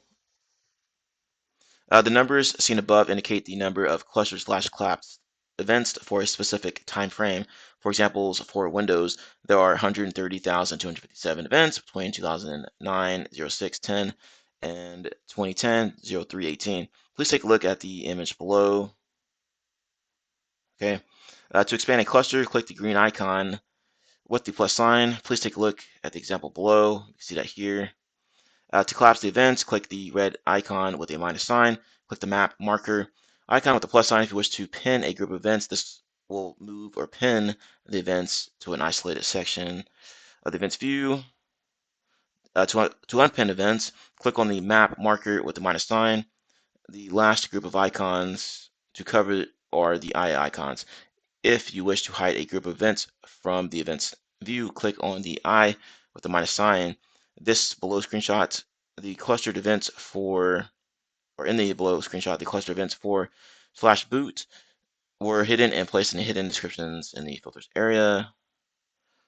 The numbers seen above indicate the number of cluster/collapse events for a specific time frame. For examples, for Windows, there are 130,257 events between 2009 0610 and 2010 0318. Please take a look at the image below. Okay. To expand a cluster, click the green icon with the plus sign. Please take a look at the example below. You can see that here. To collapse the events, click the red icon with a minus sign. Click the map marker icon with the plus sign if you wish to pin a group of events. This will move or pin the events to an isolated section of the events view. To unpin events, click on the map marker with the minus sign. The last group of icons to cover are the eye icons. If you wish to hide a group of events from the events view, click on the eye with the minus sign. This below screenshot, the clustered events for, or in the below screenshot, the clustered events for slash boot were hidden and placed in the hidden descriptions in the filters area.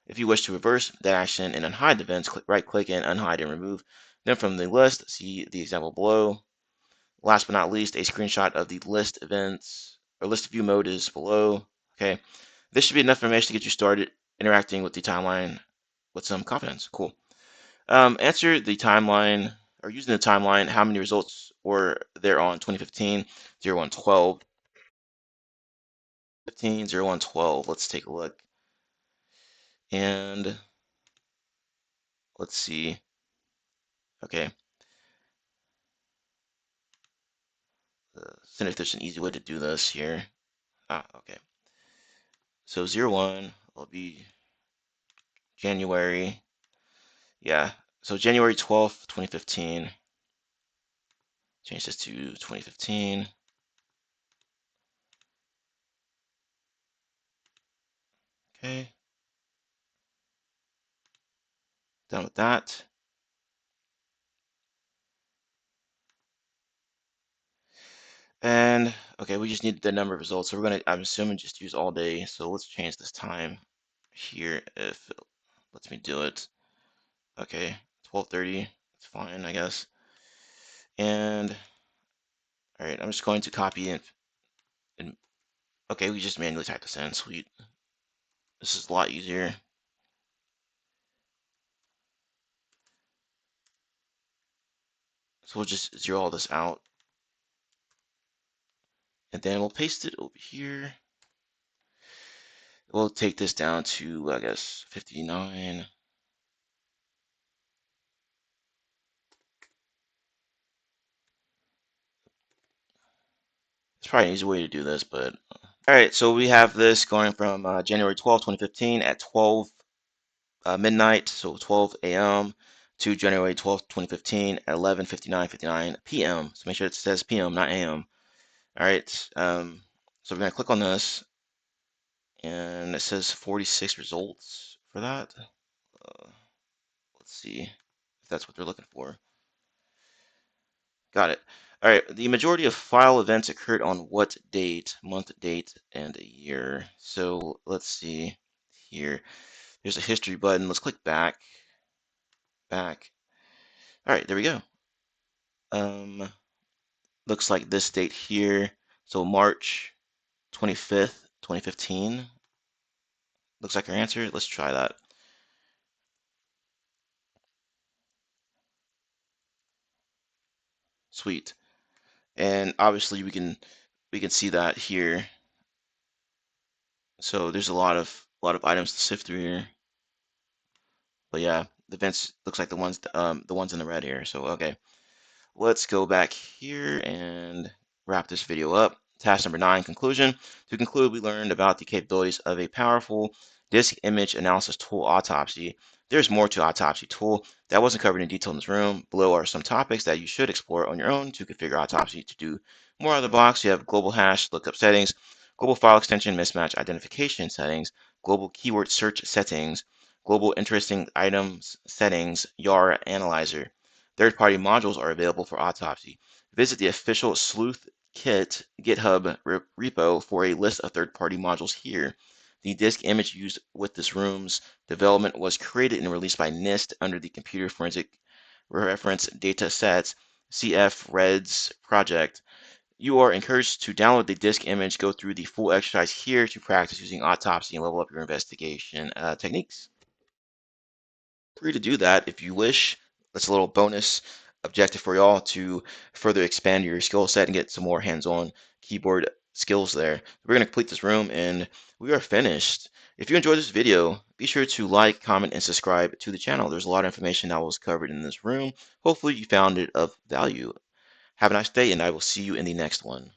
If you wish to reverse that action and unhide events, right click and unhide and remove them from the list. See the example below. Last but not least, a screenshot of the list events or list view mode is below. Okay. This should be enough information to get you started interacting with the timeline with some confidence. Cool. Answer the timeline or using the timeline, how many results were there on 2015 0112? 15 0112. Let's take a look. And let's see. Okay. See if there's an easy way to do this here. Okay. So 01 will be January. Yeah. So January 12th, 2015. Change this to 2015. Okay. Done with that. And okay, we just need the number of results. So we're gonna, I'm assuming, just use all day. So let's change this time here if it lets me do it. Okay, 12:30. It's fine, I guess. And all right, I'm just going to copy and okay, we just manually type this in. Sweet. This is a lot easier. So we'll just zero all this out. And then we'll paste it over here. We'll take this down to, I guess, 59. It's probably an easy way to do this, but all right. So we have this going from January 12th, 2015 at 12 midnight, so 12 a.m. to January 12th, 2015 at 11:59 p.m. So make sure it says p.m., not a.m. All right. So we're gonna click on this, and it says 46 results for that. Let's see if that's what they're looking for. Got it. All right. The majority of file events occurred on what date, month, date, and a year. So let's see here. There's a history button. Let's click back. Back. All right. There we go. Looks like this date here. So March 25th, 2015. Looks like our answer. Let's try that. Sweet. And obviously we can see that here. So there's a lot of items to sift through here. But yeah, the vents looks like the ones in the red here. So okay, let's go back here and wrap this video up. Task number 9, conclusion. To conclude, we learned about the capabilities of a powerful disk image analysis tool, Autopsy. There's more to Autopsy tool that wasn't covered in detail in this room. Below are some topics that you should explore on your own to configure Autopsy to do more out of the box. You have global hash lookup settings, global file extension mismatch identification settings, global keyword search settings, global interesting items settings, YAR analyzer. Third-party modules are available for Autopsy. Visit the official Sleuth Kit GitHub repo for a list of third-party modules here. The disk image used with this room's development was created and released by NIST under the Computer Forensic Reference Data Sets CFREDS project. You are encouraged to download the disk image, go through the full exercise here to practice using Autopsy and level up your investigation techniques. Free to do that if you wish. That's a little bonus objective for y'all to further expand your skill set and get some more hands-on keyboard skills there. We're going to complete this room and we are finished. If you enjoyed this video, be sure to like, comment, and subscribe to the channel. There's a lot of information that was covered in this room. Hopefully you found it of value. Have a nice day, and I will see you in the next one.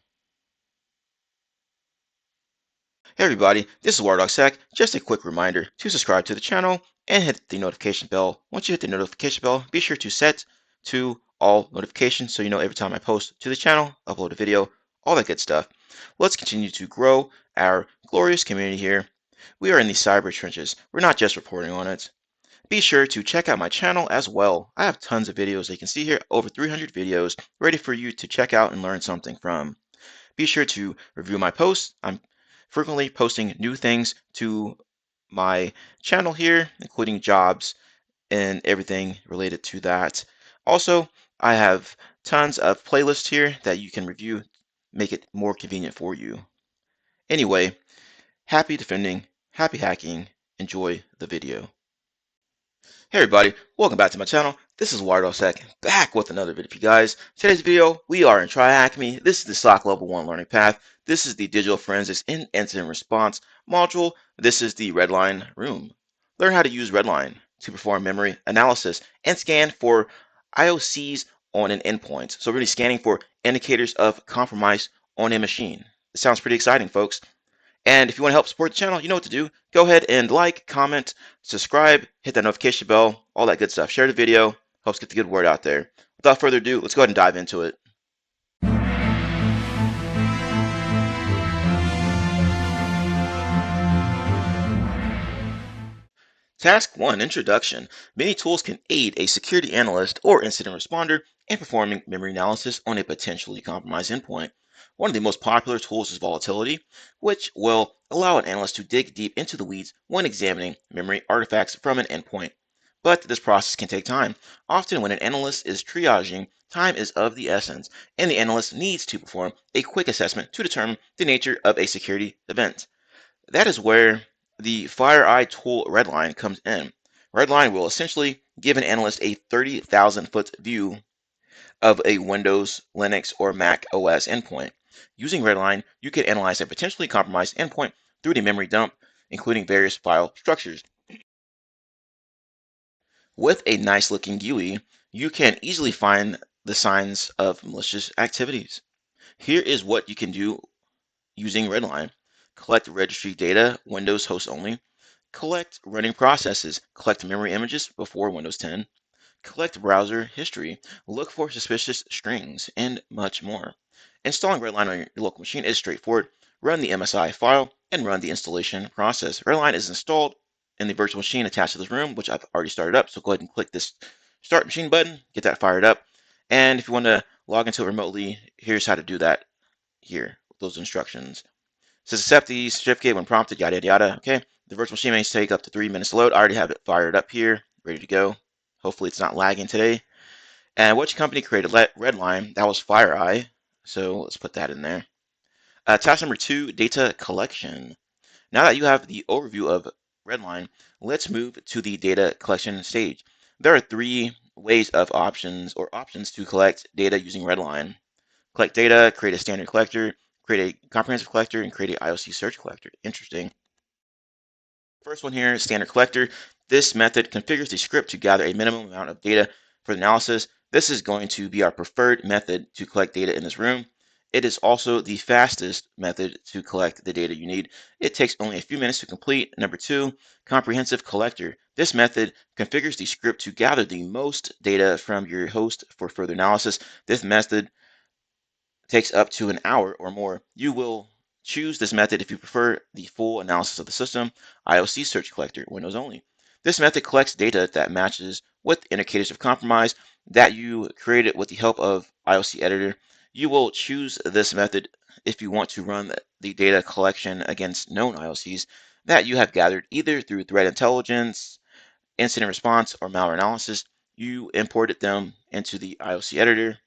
Hey everybody, this is WireDogSec. Just a quick reminder to subscribe to the channel and hit the notification bell. Once you hit the notification bell, be sure to set to all notifications so you know every time I post to the channel, upload a video, all that good stuff. Let's continue to grow our glorious community here. We are in the cyber trenches. We're not just reporting on it. Be sure to check out my channel as well. I have tons of videos that you can see here, over 300 videos ready for you to check out and learn something from. Be sure to review my posts. I'm frequently posting new things to my channel here, including jobs and everything related to that. Also, I have tons of playlists here that you can review, make it more convenient for you. Anyway, happy defending, happy hacking, enjoy the video. Hey everybody, welcome back to my channel. This is WireDogSec, back with another video for you guys. Today's video, we are in TryHackMe. This is the SOC Level 1 learning path. This is the Digital Forensics and Incident Response module. This is the Redline room. Learn how to use Redline. to perform memory analysis and scan for IOCs on an endpoint. So really scanning for indicators of compromise on a machine. It sounds pretty exciting, folks. And if you want to help support the channel, you know what to do. Go ahead and like, comment, subscribe, hit that notification bell, all that good stuff. Share the video, helps get the good word out there. Without further ado, let's go ahead and dive into it. Task 1, Introduction. Many tools can aid a security analyst or incident responder in performing memory analysis on a potentially compromised endpoint. One of the most popular tools is Volatility, which will allow an analyst to dig deep into the weeds when examining memory artifacts from an endpoint. But this process can take time. Often when an analyst is triaging, time is of the essence, and the analyst needs to perform a quick assessment to determine the nature of a security event. That is where the FireEye tool Redline comes in. Redline will essentially give an analyst a 30,000-foot view of a Windows, Linux, or Mac OS endpoint. Using Redline, you can analyze a potentially compromised endpoint through the memory dump, including various file structures. With a nice looking GUI, you can easily find the signs of malicious activities. Here is what you can do using Redline. Collect registry data, Windows host only. Collect running processes. Collect memory images before Windows 10. Collect browser history. Look for suspicious strings, and much more. Installing Redline on your local machine is straightforward. Run the MSI file and run the installation process. Redline is installed in the virtual machine attached to this room, which I've already started up. So go ahead and click this Start Machine button, get that fired up. And if you want to log into it remotely, here's how to do that here with those instructions. Says accept the certificate when prompted, yada, yada, yada. Okay. The virtual machine may take up to 3 minutes to load. I already have it fired up here, ready to go. Hopefully it's not lagging today. And which company created Redline? That was FireEye. So let's put that in there. Task number 2, data collection. Now that you have the overview of Redline, let's move to the data collection stage. There are 3 ways of options to collect data using Redline. Collect data, create a standard collector, create a comprehensive collector, and create an IOC search collector. Interesting. First one here is standard collector. This method configures the script to gather a minimum amount of data for the analysis. This is going to be our preferred method to collect data in this room. It is also the fastest method to collect the data you need. It takes only a few minutes to complete. Number 2, comprehensive collector. This method configures the script to gather the most data from your host for further analysis. This method takes up to an hour or more. You will choose this method if you prefer the full analysis of the system. IOC search collector, Windows only. This method collects data that matches with indicators of compromise that you created with the help of IOC editor. You will choose this method if you want to run the data collection against known IOCs that you have gathered either through threat intelligence, incident response, or malware analysis. You imported them into the IOC editor.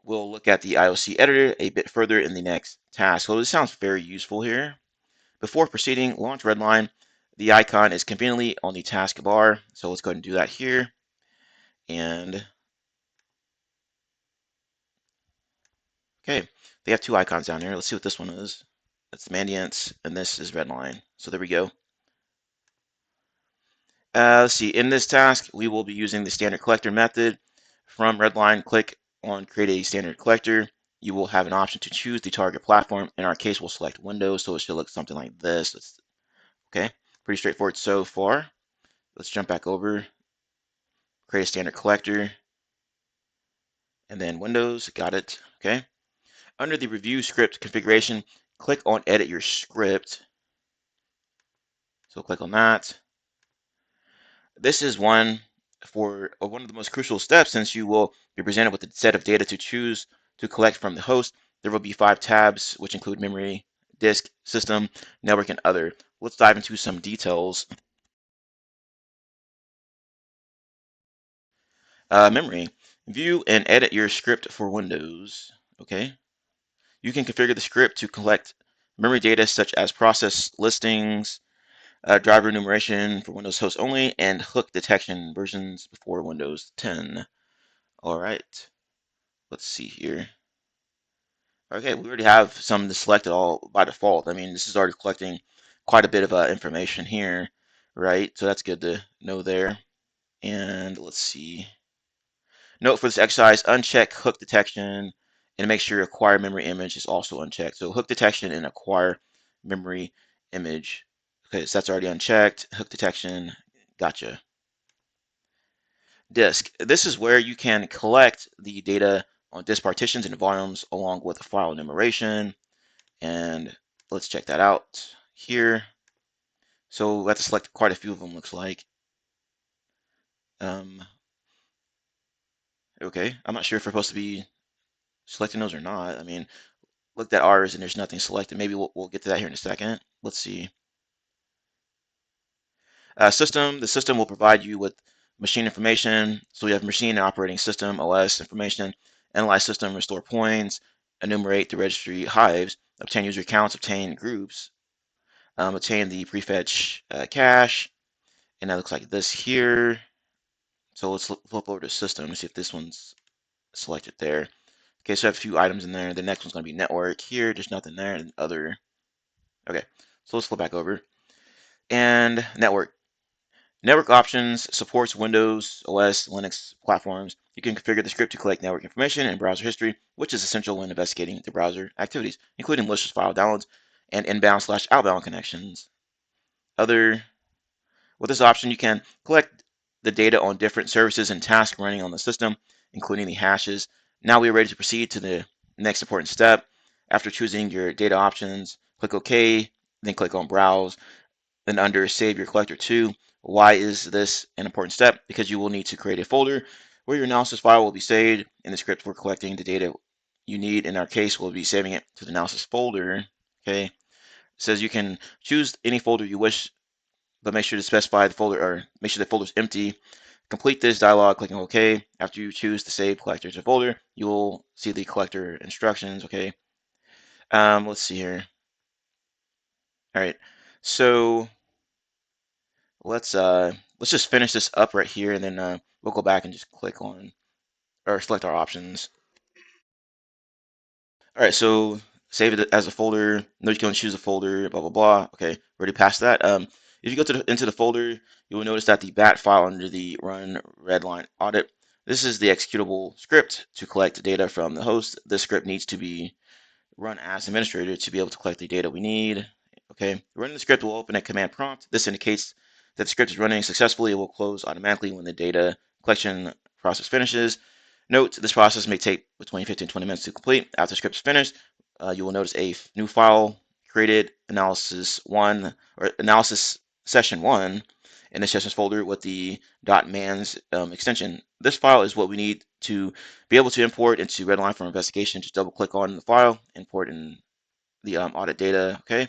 We'll look at the IOC editor a bit further in the next task. So this sounds very useful here. Before proceeding, launch Redline. The icon is conveniently on the taskbar. So let's go ahead and do that here. And okay, they have 2 icons down here. Let's see what this one is. That's Mandiance, and this is Redline. So there we go. Let's see, in this task, we will be using the standard collector method. From Redline, click on create a standard collector. You will have an option to choose the target platform. In our case, we'll select Windows, so it should look something like this. Okay, pretty straightforward so far. Let's jump back over, create a standard collector, and then Windows, got it. Okay, under the review script configuration, click on edit your script. So click on that. This is one of the most crucial steps, since you will be presented with a set of data to choose to collect from the host. There will be 5 tabs, which include memory, disk, system, network, and other. Let's dive into some details. Memory. View and edit your script for Windows. Okay. You can configure the script to collect memory data such as process listings, driver enumeration for Windows host only, and hook detection versions before Windows 10. All right, let's see here. Okay, we already have some selected all by default. I mean, this is already collecting quite a bit of information here. right? So that's good to know there. And let's see. Note for this exercise, uncheck hook detection and make sure acquire memory image is also unchecked. So hook detection and acquire memory image. Okay, so that's already unchecked. Hook detection, gotcha. Disk. This is where you can collect the data on disk partitions and volumes along with the file enumeration. And let's check that out here. So we have to select quite a few of them, looks like. Okay, I'm not sure if we're supposed to be selecting those or not. I mean, looked at ours and there's nothing selected. Maybe we'll get to that here in a second. Let's see. The system will provide you with machine information. So we have machine and operating system, OS information, analyze system, restore points, enumerate the registry hives, obtain user accounts, obtain groups, obtain the prefetch cache, and that looks like this here. So let's flip over to system and see if this one's selected there. Okay, so I have a few items in there. The next one's going to be network. Here, there's nothing there. And other. Okay, so let's flip back over. And network. Network options supports Windows, OS, Linux platforms. You can configure the script to collect network information and browser history, which is essential when investigating the browser activities, including malicious file downloads and inbound/outbound connections. With this option, you can collect the data on different services and tasks running on the system, including the hashes. Now we are ready to proceed to the next important step. After choosing your data options, click OK, then click on Browse. Then under Save Your Collector to. Why is this an important step? Because you will need to create a folder where your analysis file will be saved, and the script for collecting the data you need. In our case, we'll be saving it to the analysis folder. Okay. It says you can choose any folder you wish, but make sure to specify the folder or make sure the folder is empty. Complete this dialog clicking OK. After you choose to save collector to folder, you will see the collector instructions. Okay. Let's see here. All right. So let's just finish this up right here, and then we'll go back and just click on or select our options. All right, so save it as a folder. No, you can choose a folder. Blah blah blah. Okay, already past that. If you go into the folder, you will notice that the bat file under the run redline audit. This is the executable script to collect data from the host. This script needs to be run as administrator to be able to collect the data we need. Okay, running the script will open a command prompt. This indicates that the script is running successfully. It will close automatically when the data collection process finishes. Note, this process may take between 15 and 20 minutes to complete. After the script is finished, you will notice a new file created, analysis one or analysis session one in the sessions folder with the .mans extension. This file is what we need to be able to import into Redline for investigation. Just double click on the file, import in the audit data. Okay.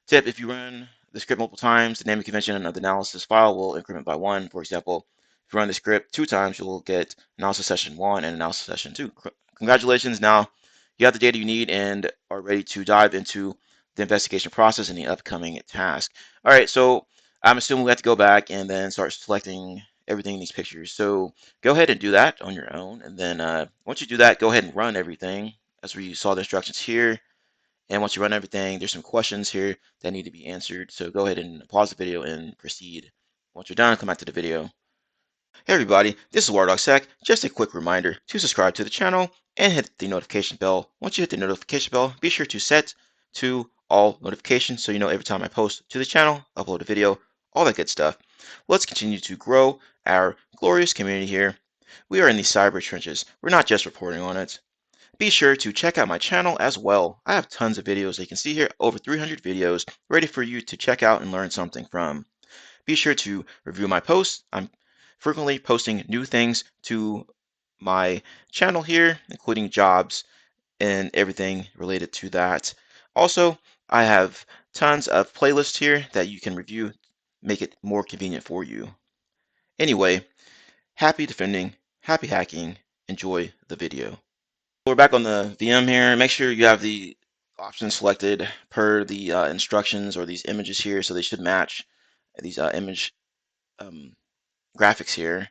Tip, if you run the script multiple times, the naming convention of the analysis file will increment by one. For example, if you run the script 2 times, you'll get analysis session 1 and analysis session 2. Congratulations. Now you have the data you need and are ready to dive into the investigation process and the upcoming task. All right, so I'm assuming we have to go back and then start selecting everything in these pictures. So go ahead and do that on your own. And then once you do that, go ahead and run everything as we saw the instructions here. And once you run everything, there's some questions here that need to be answered. So go ahead and pause the video and proceed. Once you're done, come back to the video. Hey everybody, this is WireDogSec. Just a quick reminder to subscribe to the channel and hit the notification bell. Once you hit the notification bell, be sure to set to all notifications so you know every time I post to the channel, upload a video, all that good stuff. Let's continue to grow our glorious community here. We are in the cyber trenches. We're not just reporting on it. Be sure to check out my channel as well. I have tons of videos you can see here, over 300 videos ready for you to check out and learn something from. Be sure to review my posts. I'm frequently posting new things to my channel here, including jobs and everything related to that. Also, I have tons of playlists here that you can review, make it more convenient for you. Anyway, happy defending, happy hacking, enjoy the video. We're back on the VM here. Make sure you have the options selected per the instructions or these images here, so they should match these image um, graphics here.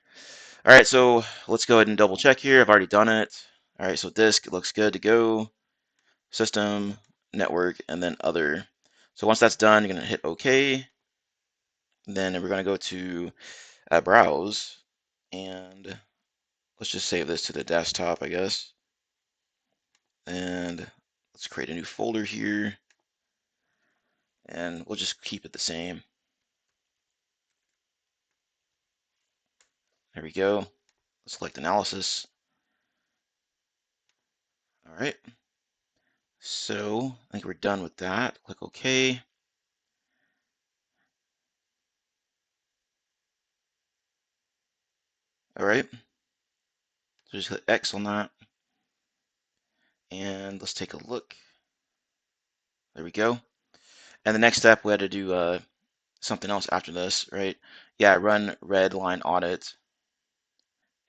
All right, so let's go ahead and double check here. I've already done it. All right, so disk looks good to go. System, network, and then other. So once that's done, you're gonna hit OK. Then we're going to go to browse, and let's just save this to the desktop, I guess. And let's create a new folder here, and we'll just keep it the same. There we go. Let's select analysis. All right. So I think we're done with that. Click OK. All right. So just click X on that. And let's take a look. There we go. And the next step, we had to do something else after this, right? Yeah, run Redline audit.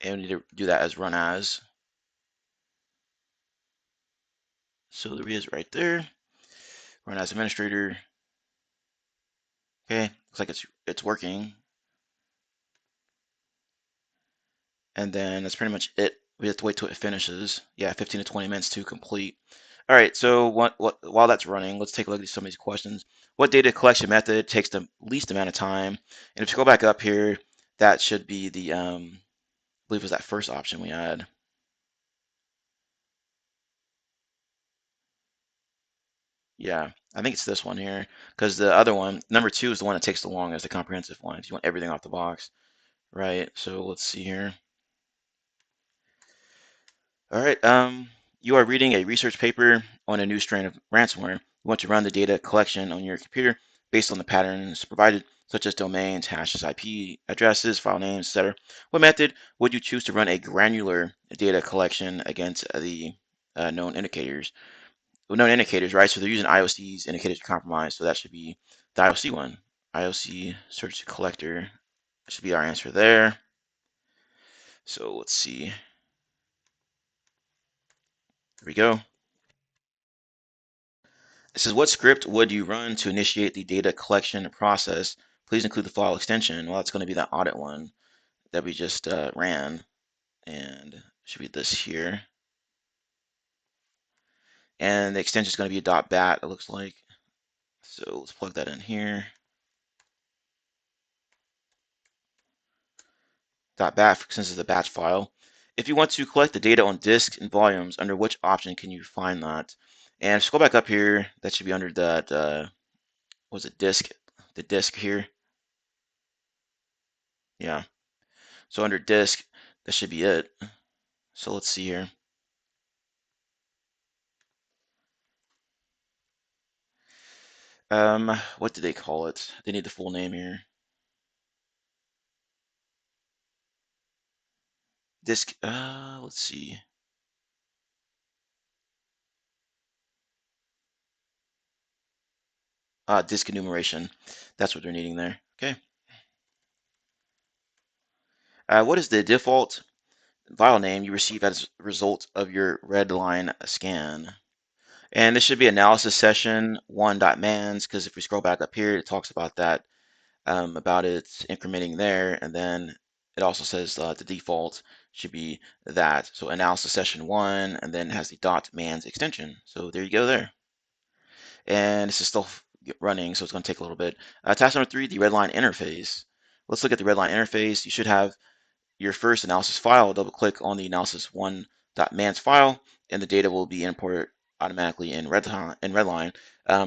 And we need to do that as run as. So there he is right there. Run as administrator. Okay, looks like it's working. And then that's pretty much it. We have to wait till it finishes. Yeah, 15 to 20 minutes to complete. All right, so while that's running, let's take a look at some of these questions. What data collection method takes the least amount of time? And if you go back up here, that should be the, I believe it was that first option we had. Yeah, I think it's this one here, because the other one, number 2, is the one that takes the longest, the comprehensive one, if you want everything off the box, right? So let's see here. All right, you are reading a research paper on a new strain of ransomware. You want to run the data collection on your computer based on the patterns provided, such as domains, hashes, IP addresses, file names, etc. What method would you choose to run a granular data collection against the known indicators? Well, known indicators, right? So they're using IOCs, indicators of compromise. So that should be the IOC one. IOC search collector should be our answer there. So let's see. Here we go. It says, what script would you run to initiate the data collection process? Please include the file extension. Well, that's going to be that audit one that we just ran, and it should be this here. And the extension is going to be a .bat, it looks like. So let's plug that in here. .bat, since it's a batch file. If you want to collect the data on disk and volumes, under which option can you find that? And scroll back up here. That should be under that, was it disk? The disk here. Yeah. So under disk, that should be it. So let's see here. What do they call it? They need the full name here. Disk, let's see. Disk enumeration. That's what they're needing there. Okay. What is the default file name you receive as a result of your Redline scan? And this should be analysis session 1.mans, because if we scroll back up here, it talks about that, about its incrementing there, and then it also says the default should be that. So analysis session 1, and then it has the .mans extension. So there you go there. And this is still running, so it's going to take a little bit. Task number 3, the Redline interface. Let's look at the Redline interface. You should have your first analysis file. Double click on the analysis1.mans file, and the data will be imported automatically in Redline.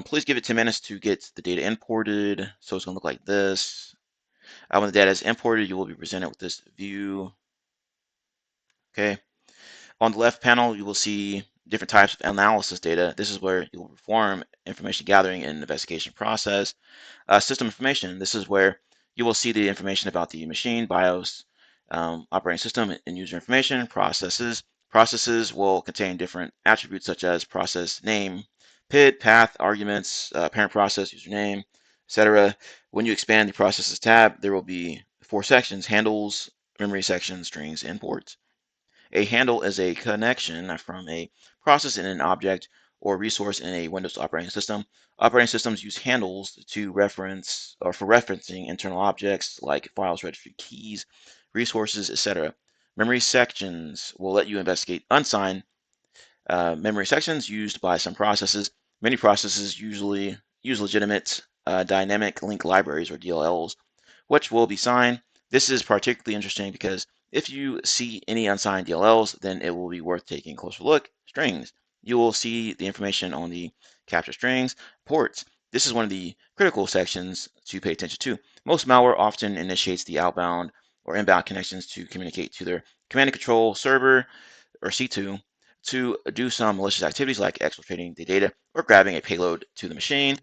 Please give it 10 minutes to get the data imported. So it's going to look like this. When the data is imported, you will be presented with this view. Okay. On the left panel, you will see different types of analysis data. This is where you will perform information gathering and investigation process. System information, this is where you will see the information about the machine, BIOS, operating system, and user information. Processes will contain different attributes such as process name, PID, path, arguments, parent process, username, etc. When you expand the processes tab, there will be 4 sections: handles, memory sections, strings, and ports. A handle is a connection from a process in an object or resource in a Windows operating system. Operating systems use handles to reference or for referencing internal objects like files, registry keys, resources, etc. Memory sections will let you investigate unsigned memory sections used by some processes. Many processes usually use legitimate dynamic link libraries or DLLs. which will be signed. This is particularly interesting because if you see any unsigned DLLs, then it will be worth taking a closer look. Strings. You will see the information on the capture strings. Ports. This is one of the critical sections to pay attention to. Most malware often initiates the outbound or inbound connections to communicate to their command and control server or C2 to do some malicious activities like exfiltrating the data or grabbing a payload to the machine.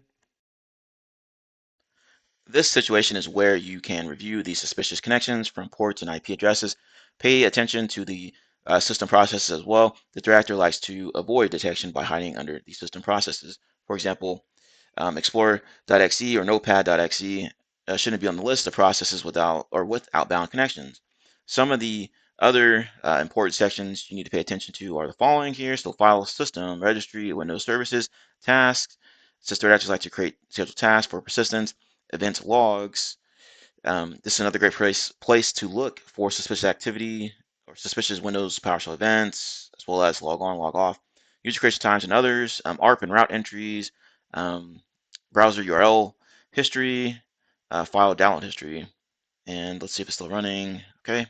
This situation is where you can review the suspicious connections from ports and IP addresses. Pay attention to the system processes as well. The threat actor likes to avoid detection by hiding under the system processes. For example, Explorer.exe or Notepad.exe shouldn't be on the list of processes without or with outbound connections. Some of the other important sections you need to pay attention to are the following here. So file system, registry, Windows services, tasks. Since threat actors like to create scheduled tasks for persistence, event logs. This is another great place to look for suspicious activity or suspicious Windows PowerShell events, as well as log on, log off, user creation times and others, ARP and route entries, um, browser URL history, file download history. And let's see if it's still running. Okay.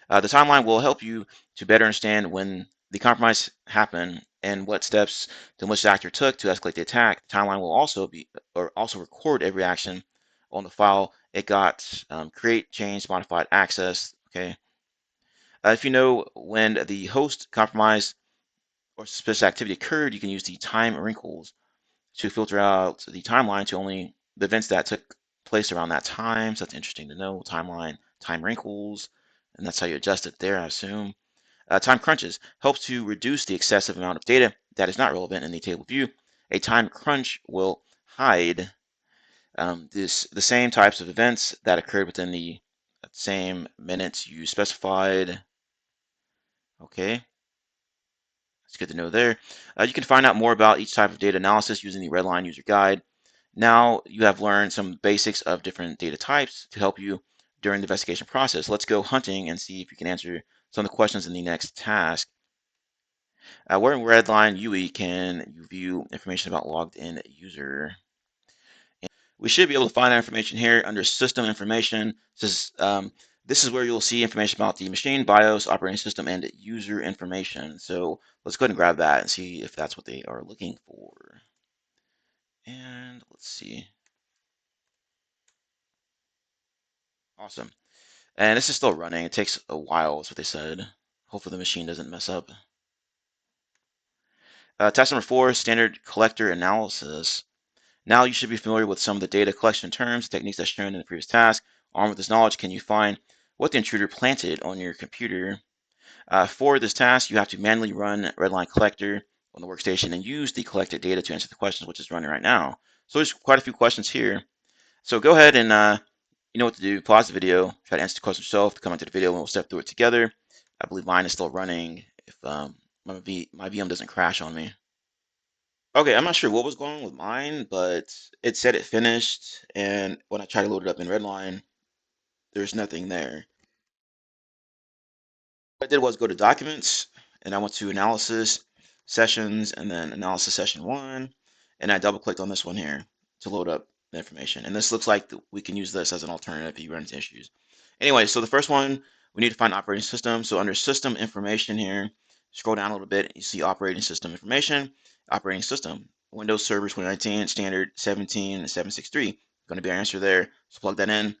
The timeline will help you to better understand when the compromise happened and what steps the malicious actor took to escalate the attack. The timeline will also record every action on the file it got, create, change, modified, access. Okay. If you know when the host compromise or suspicious activity occurred, you can use the time wrinkles to filter out the timeline to only the events that took place around that time. So that's interesting to know. Timeline, time wrinkles, and that's how you adjust it there, I assume. Time crunches helps to reduce the excessive amount of data that is not relevant in the table view. A time crunch will hide the same types of events that occurred within the same minutes you specified. Okay, it's good to know there. You can find out more about each type of data analysis using the Redline user guide. Now you have learned some basics of different data types to help you during the investigation process. Let's go hunting and see if you can answer some of the questions in the next task. Where in Redline UE can you view information about logged in user? We should be able to find that information here under system information. This is where you'll see information about the machine, BIOS, operating system, and user information. So let's go ahead and grab that and see if that's what they are looking for. And let's see. Awesome. And this is still running. It takes a while, is what they said. Hopefully the machine doesn't mess up. Task number 4, standard collector analysis. Now you should be familiar with some of the data collection terms, techniques as shown in the previous task. Armed with this knowledge, can you find what the intruder planted on your computer? For this task, you have to manually run Redline Collector on the workstation and use the collected data to answer the questions, which is running right now. So there's quite a few questions here. So go ahead and you know what to do. Pause the video, try to answer the question yourself, to come into the video, and we'll step through it together. I believe mine is still running if my VM doesn't crash on me. Okay, I'm not sure what was going on with mine, but it said it finished, and when I tried to load it up in Redline, there's nothing there. What I did was go to Documents, and I went to Analysis, Sessions, and then Analysis Session 1, and I double-clicked on this one here to load up the information. And this looks like we can use this as an alternative if you run into issues. Anyway, so the first one, we need to find operating system. So under System Information here, scroll down a little bit, you see Operating System Information, Operating System, Windows Server 2019, Standard 17 and 763. Going to be our answer there. So plug that in.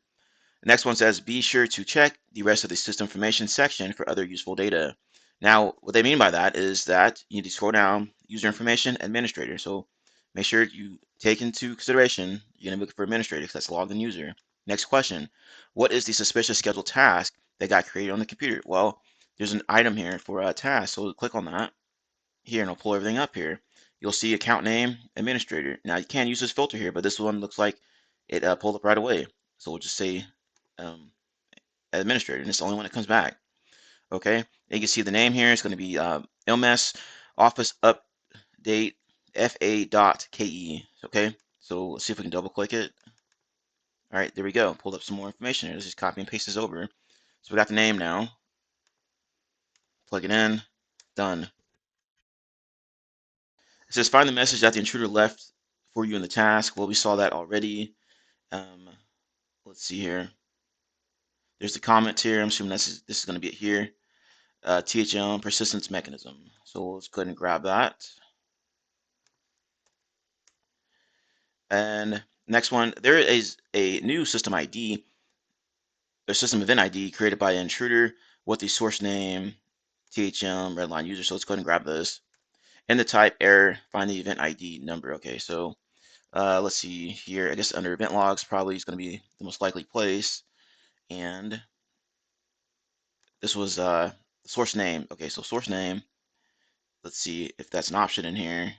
The next one says, be sure to check the rest of the system information section for other useful data. Now, what they mean by that is that you need to scroll down, user information, administrator. So make sure you take into consideration, you're going to look for administrator because that's logged in user. Next question, what is the suspicious scheduled task that got created on the computer? Well, there's an item here for a task. So click on that here and I'll pull everything up here. You'll see account name, administrator. Now you can't use this filter here, but this one looks like it pulled up right away. So we'll just say um, administrator, and it's the only one that comes back. Okay, and you can see the name here. It's going to be LMS Office Update FA.KE. Okay, so let's see if we can double click it. All right, there we go. Pulled up some more information here. Let's just copy and paste this over. So we got the name now. Plug it in. Done. It says find the message that the intruder left for you in the task. Well, we saw that already. let's see here. There's the comment here. I'm assuming this is going to be it here. THM persistence mechanism. So let's go ahead and grab that. And next one, there is a new system ID, or system event ID created by an intruder with the source name THM Redline user. So let's go ahead and grab this. And the type error, find the event ID number. Okay, so let's see here. I guess under event logs probably is going to be the most likely place. And this was source name. Okay, so source name. Let's see if that's an option in here.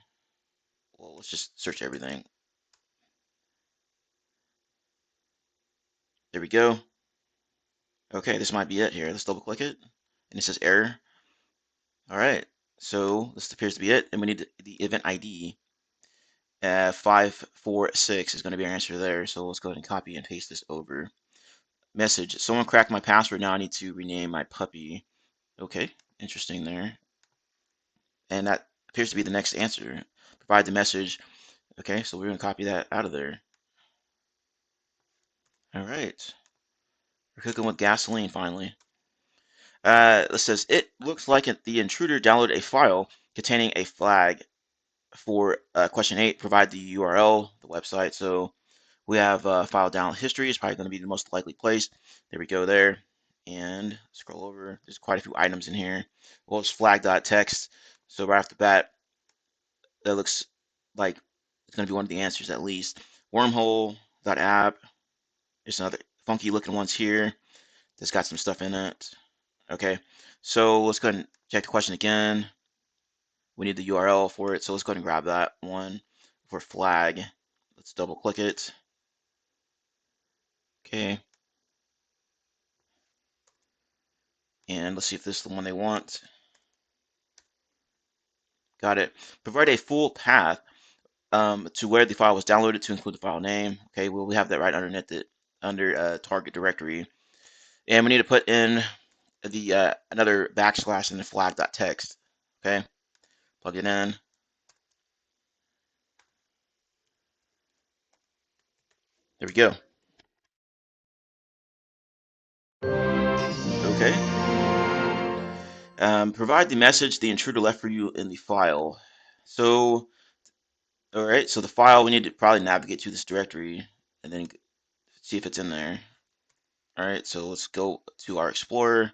Well, let's just search everything. There we go. Okay, this might be it here. Let's double click it. And it says error. All right, so this appears to be it. And we need the event ID. 546 is going to be our answer there. So let's go ahead and copy and paste this over. Message, someone cracked my password. Now I need to rename my puppy. Okay, interesting there. And that appears to be the next answer. Provide the message. Okay, so we're going to copy that out of there. All right. We're cooking with gasoline finally. It says, it looks like the intruder downloaded a file containing a flag for question 8. Provide the URL, the website. So we have file download history is probably going to be the most likely place. There we go there. And scroll over. There's quite a few items in here. Well, it's flag.txt. So right off the bat, that looks like it's going to be one of the answers at least. Wormhole.app. There's another funky looking ones here that's got some stuff in it. Okay, so let's go ahead and check the question again. We need the URL for it, so let's go ahead and grab that one for flag. Let's double click it. Okay. And let's see if this is the one they want. Got it. Provide a full path to where the file was downloaded to include the file name. Okay, well, we have that right underneath it under target directory. And we need to put in the another backslash in the flag.txt. Okay, plug it in. There we go. Okay. Provide the message the intruder left for you in the file. So, all right, so the file, we need to probably navigate to this directory and then see if it's in there. All right, so let's go to our Explorer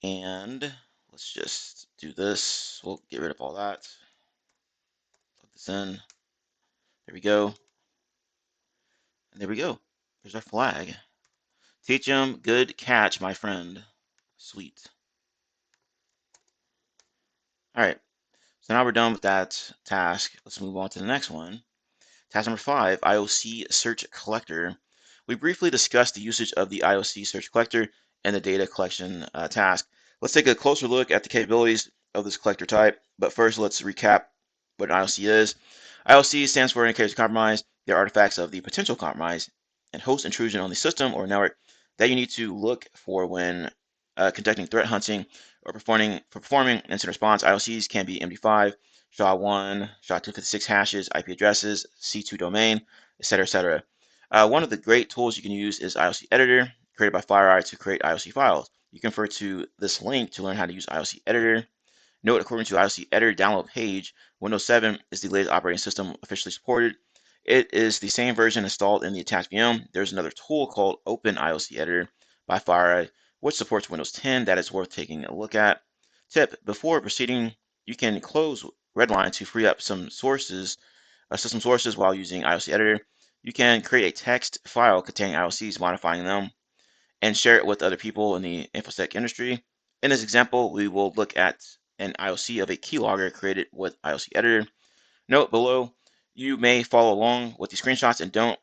and let's just do this. We'll get rid of all that. Plug this in. There we go. And there we go. There's our flag. Teach him, good catch, my friend. Sweet. All right, so now we're done with that task. Let's move on to the next one. Task number 5, IOC Search Collector. We briefly discussed the usage of the IOC Search Collector and the data collection task. Let's take a closer look at the capabilities of this collector type, but first let's recap what an IOC is. IOC stands for Indicators of Compromise. They're artifacts of the potential compromise and host intrusion on the system or network that you need to look for when conducting threat hunting or performing incident response. IOCs can be MD5, SHA-1, SHA-256 hashes, IP addresses, C2 domain, etc., etc. One of the great tools you can use is IOC Editor, created by FireEye to create IOC files. You can refer to this link to learn how to use IOC Editor. Note, according to IOC Editor download page, Windows 7 is the latest operating system officially supported. It is the same version installed in the attached VM. There's another tool called Open IOC Editor by FireEye, which supports Windows 10 that is worth taking a look at. Tip, before proceeding, you can close Redline to free up some sources, system sources while using IOC Editor. You can create a text file containing IOCs, modifying them, and share it with other people in the InfoSec industry. In this example, we will look at an IOC of a keylogger created with IOC Editor. Note below, you may follow along with the screenshots and don't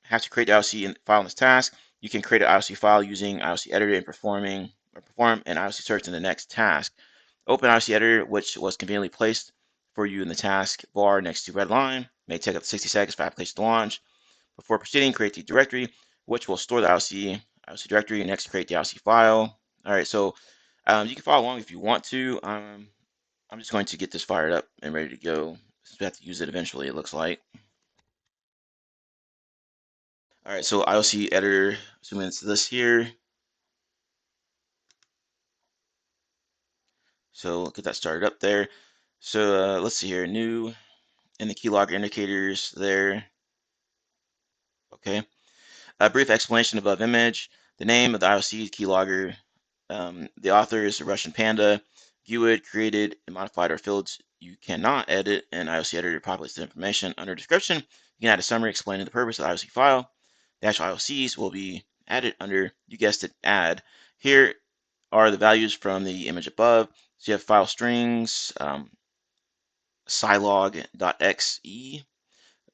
have to create the IOC file in this task. You can create an IOC file using IOC Editor and perform an IOC search in the next task. Open IOC Editor, which was conveniently placed for you in the task bar next to Redline, may take up to 60 seconds for application to launch. Before proceeding, create the directory, which will store the IOC directory, and next create the IOC file. All right, so you can follow along if you want to. I'm just going to get this fired up and ready to go. We have to use it eventually, it looks like. All right, so IOC editor, assuming it's this here. So get that started up there. So let's see here, new in the keylogger indicators there. Okay. A brief explanation above image. The name of the IOC keylogger. The author is the Russian Panda. View it, created, and modified are fields you cannot edit, and IOC editor populates the information. Under description, you can add a summary explaining the purpose of the IOC file. The actual IOCs will be added under, you guessed it, add. Here are the values from the image above. So you have file strings, scilog.exe,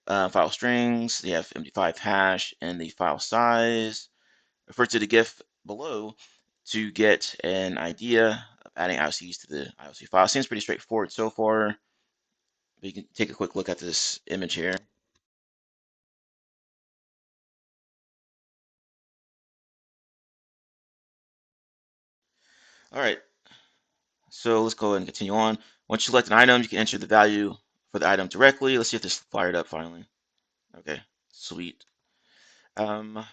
file strings, you have MD5 hash, and the file size. Refer to the GIF below to get an idea of adding IOCs to the IOC file. Seems pretty straightforward so far. But you can take a quick look at this image here. All right, so let's go ahead and continue on. Once you select an item, you can enter the value for the item directly. Let's see if this fired up finally. Okay, sweet. Um,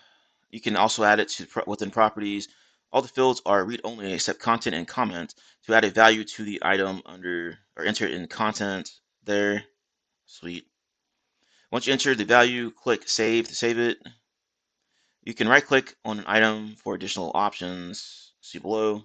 you can also add it to within properties. All the fields are read-only except content and comment. To add a value to the item under or enter it in content there. Sweet. Once you enter the value, click Save to save it. You can right-click on an item for additional options. See below.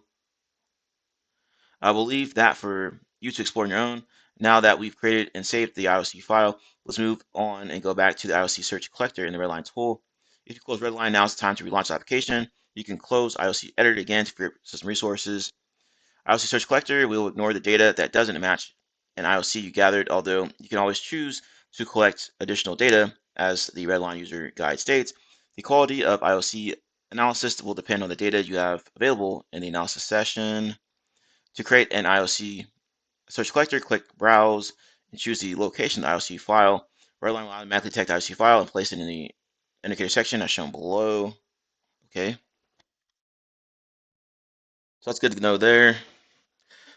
I will leave that for you to explore on your own. Now that we've created and saved the IOC file, let's move on and go back to the IOC search collector in the Redline tool. If you close Redline, now is the time to relaunch the application. You can close IOC editor again to free up system resources. IOC search collector will ignore the data that doesn't match an IOC you gathered, although you can always choose to collect additional data. As the Redline user guide states, the quality of IOC analysis will depend on the data you have available in the analysis session. To create an IOC search collector, click Browse and choose the location of the IOC file. Redline will automatically detect the IOC file and place it in the indicator section as shown below. Okay, so that's good to know there.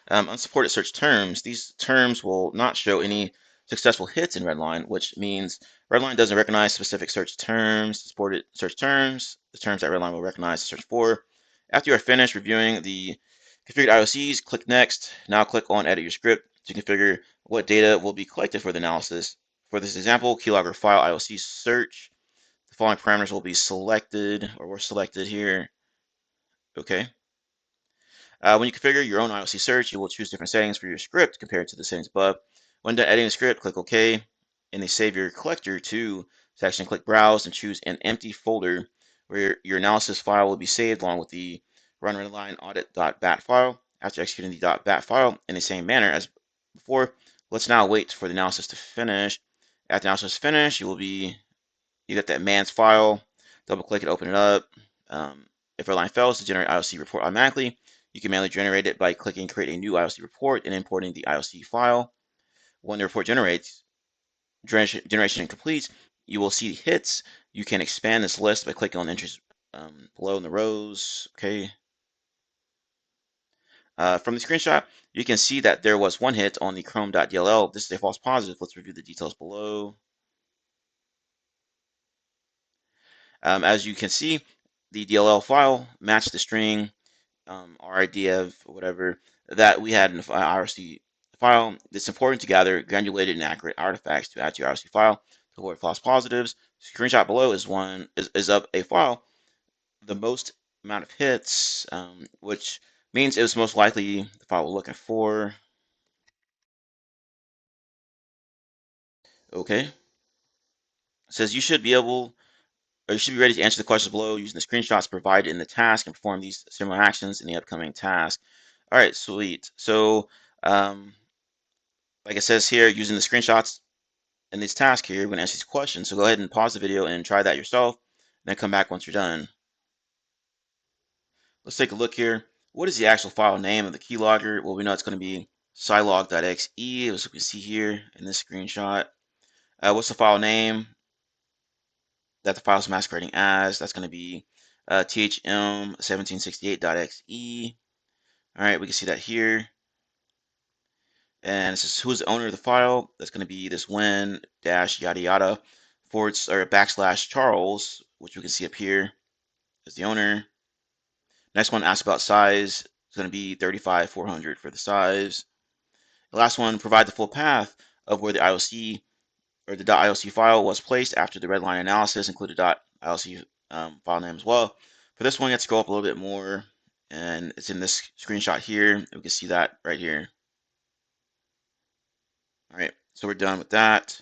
Unsupported search terms. These terms will not show any successful hits in Redline, which means Redline doesn't recognize specific search terms. Supported search terms, the terms that Redline will recognize to search for. After you are finished reviewing the configured IOCs, click Next. Now click on Edit Your Script to configure what data will be collected for the analysis. For this example, keylogger file IOC search, the following parameters will be selected, or were selected here. Okay. When you configure your own IOC search, you will choose different settings for your script compared to the settings above. When done editing the script, click OK. In the Save Your Collector to section, click Browse and choose an empty folder where your analysis file will be saved along with the run redline audit.bat file. After executing the .bat file in the same manner as before, let's now wait for the analysis to finish. After the analysis is finished, you get that man's file, double click it, open it up. If Redline fails to generate IOC report automatically, you can manually generate it by clicking Create a new IOC report and importing the IOC file. When the report generation completes, you will see hits. You can expand this list by clicking on the entries below in the rows. Okay. From the screenshot, you can see that there was one hit on the chrome.dll. This is a false positive. Let's review the details below. As you can see, the DLL file matched the string RIDF, whatever, that we had in the IRC file. It's important to gather granulated and accurate artifacts to add to your IRC file to avoid false positives. Screenshot below is of a file, the most amount of hits, which means it was most likely the file we're looking for. Okay. It says you should be ready to answer the questions below using the screenshots provided in the task and perform these similar actions in the upcoming task. All right, sweet. So, like it says here, using the screenshots in this task here, we're going to answer these questions. So go ahead and pause the video and try that yourself, then come back once you're done. Let's take a look here. What is the actual file name of the keylogger? Well, we know it's going to be scilog.exe, as we can see here in this screenshot. What's the file name that the file is masquerading as? That's going to be thm1768.exe. All right, we can see that here. And it says who's the owner of the file. That's going to be this win dash yada yada /Charles, which we can see up here as the owner. Next one asks about size. It's going to be 35,400 for the size. The last one, provide the full path of where the IOC or the .IOC file was placed after the redline analysis, include the .IOC file name as well. For this one, you have to go up a little bit more, and it's in this screenshot here. We can see that right here. All right, so we're done with that.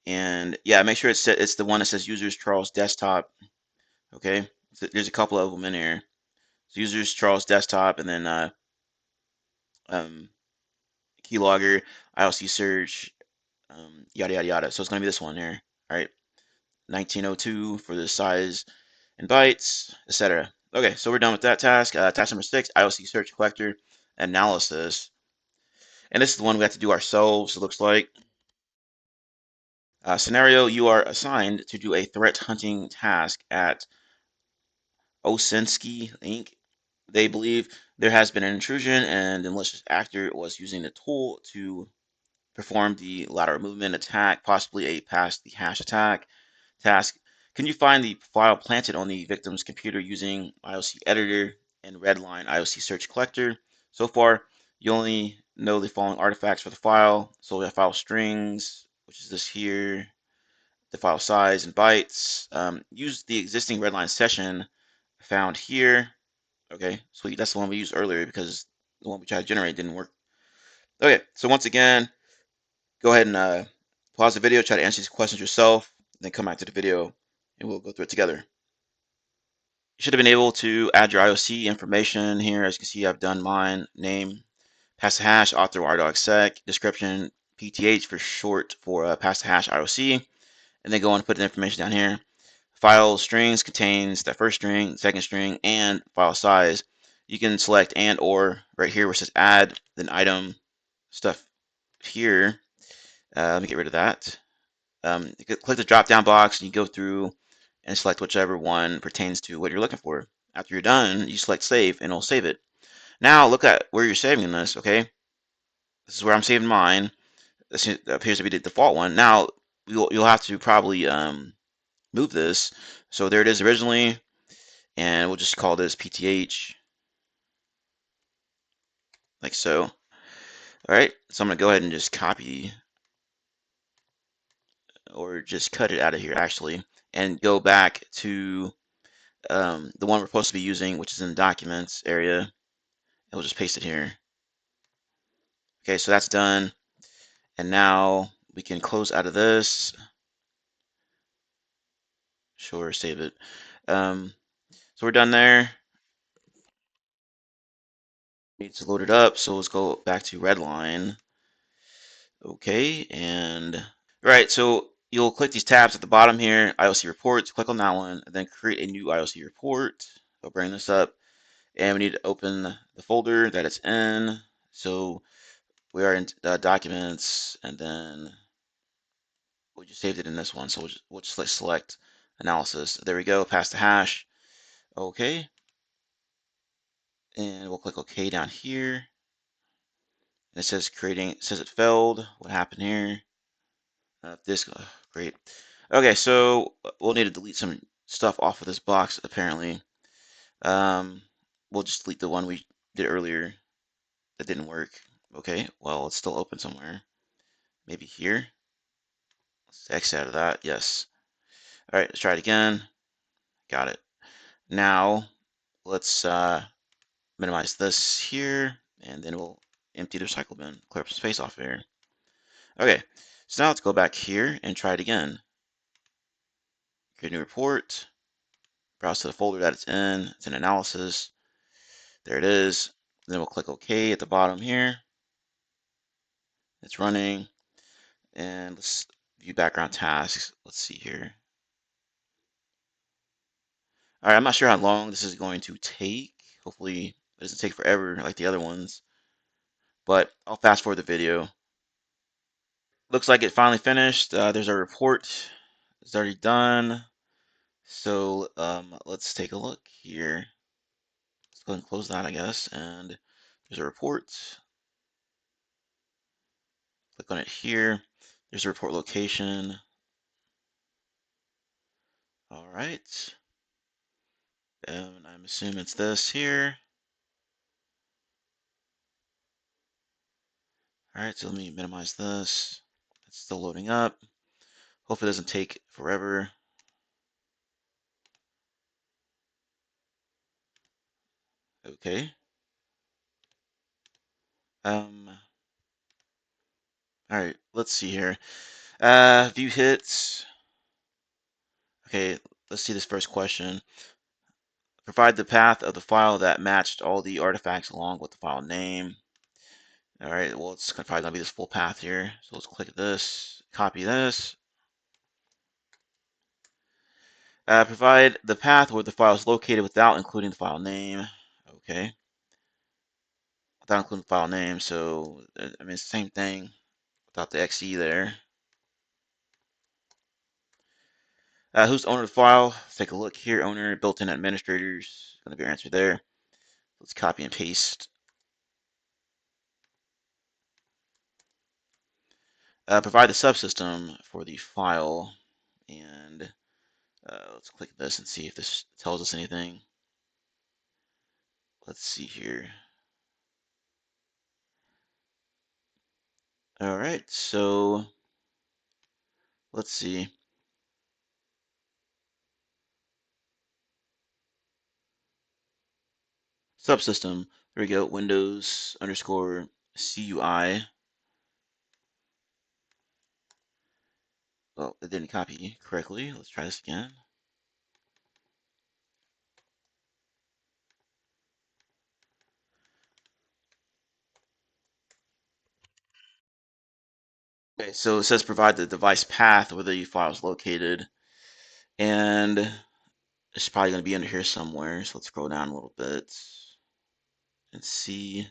And yeah, make sure it's the one that says users Charles desktop. Okay, so there's a couple of them in here. So users Charles desktop, and then keylogger, IOC search, yada yada yada. So it's gonna be this one here. All right, 1902 for the size and bytes, etc. Okay, so we're done with that task. Task number 6, IOC search collector analysis. And this is the one we have to do ourselves, it looks like. Scenario, you are assigned to do a threat hunting task at Osensky Inc. They believe there has been an intrusion and the malicious actor was using the tool to perform the lateral movement attack, possibly a pass the hash attack task. Can you find the file planted on the victim's computer using IOC editor and Redline IOC search collector? So far, you only know the following artifacts for the file. So we have file strings, which is this here, the file size and bytes. Use the existing Redline session found here. Okay, sweet. That's the one we used earlier because the one we tried to generate didn't work. Okay, so once again, go ahead and pause the video, try to answer these questions yourself, then come back to the video and we'll go through it together. You should have been able to add your IOC information here. As you can see, I've done mine, name, pass the hash, author WireDogSec, description, PTH for short for pass the hash IOC, and then go on and put the information down here. File strings contains that first string, second string, and file size. You can select and or right here where it says add, then item stuff here. Let me get rid of that. You can click the drop down box and you go through and select whichever one pertains to what you're looking for. After you're done, you select save and it'll save it. Now look at where you're saving this, okay? This is where I'm saving mine. This appears to be the default one. Now you'll have to probably move this. So there it is originally, and we'll just call this PTH, like so. All right, so I'm gonna go ahead and just copy or just cut it out of here actually, and go back to the one we're supposed to be using, which is in the documents area, and we'll just paste it here. Okay, so that's done. And now we can close out of this. Sure, save it. So we're done there. Need to load it up. So let's go back to Redline. Okay, and right, so you'll click these tabs at the bottom here, IOC reports, click on that one, and then create a new IOC report. I'll bring this up, and we need to open the folder that it's in. So we are in documents, and then we just saved it in this one. So we'll just select analysis. There we go, pass the hash. Okay. And we'll click OK down here. And it says it says it failed. What happened here? This, great. Okay, so we'll need to delete some stuff off of this box apparently. We'll just delete the one we did earlier that didn't work. Okay, well, it's still open somewhere. Maybe here. Let's exit out of that. Yes. All right, let's try it again. Got it. Now, let's minimize this here, and then we'll empty the recycle bin, clear up some space off here. Okay, so now let's go back here and try it again. Create a new report, browse to the folder that it's in analysis. There it is. Then we'll click OK at the bottom here. It's running, and let's view background tasks. Let's see here. All right, I'm not sure how long this is going to take. Hopefully it doesn't take forever like the other ones, but I'll fast forward the video. Looks like it finally finished. There's a report. It's already done. So let's take a look here. Let's go ahead and close that, I guess. And there's a report. Click on it here. There's a report location. All right. And I'm assuming it's this here. All right, so let me minimize this. It's still loading up. Hopefully it doesn't take forever. Okay. All right, let's see here. View hits. Okay, let's see this first question. Provide the path of the file that matched all the artifacts along with the file name. All right, well, it's probably gonna be this full path here. So let's click this, copy this. Provide the path where the file is located without including the file name. Okay. Without including the file name, so I mean, it's the same thing without the XE there. Who's the owner of the file? Let's take a look here. Owner, built-in administrators. Going to be your answer there. Let's copy and paste. Provide the subsystem for the file, and let's click this and see if this tells us anything. Let's see here. All right, so let's see. Subsystem. There we go. Windows underscore CUI. Well, it didn't copy correctly. Let's try this again. Okay, so it says provide the device path where the file is located, and it's probably going to be under here somewhere. So let's scroll down a little bit and see.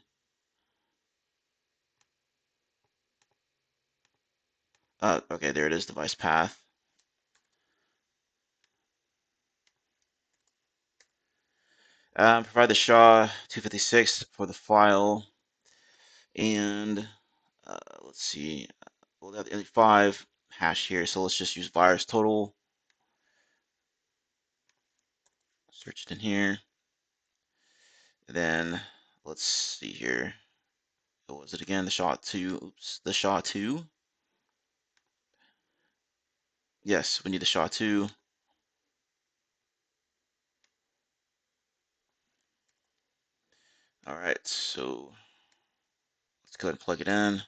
Okay, there it is, device path. Provide the SHA-256 for the file, and let's see. We'll have the 5 hash here, so let's just use virus total. Search it in here. And then let's see here. What was it again? The SHA-2. Oops, the SHA-2. Yes, we need the SHA-2. All right, so let's go ahead and plug it in.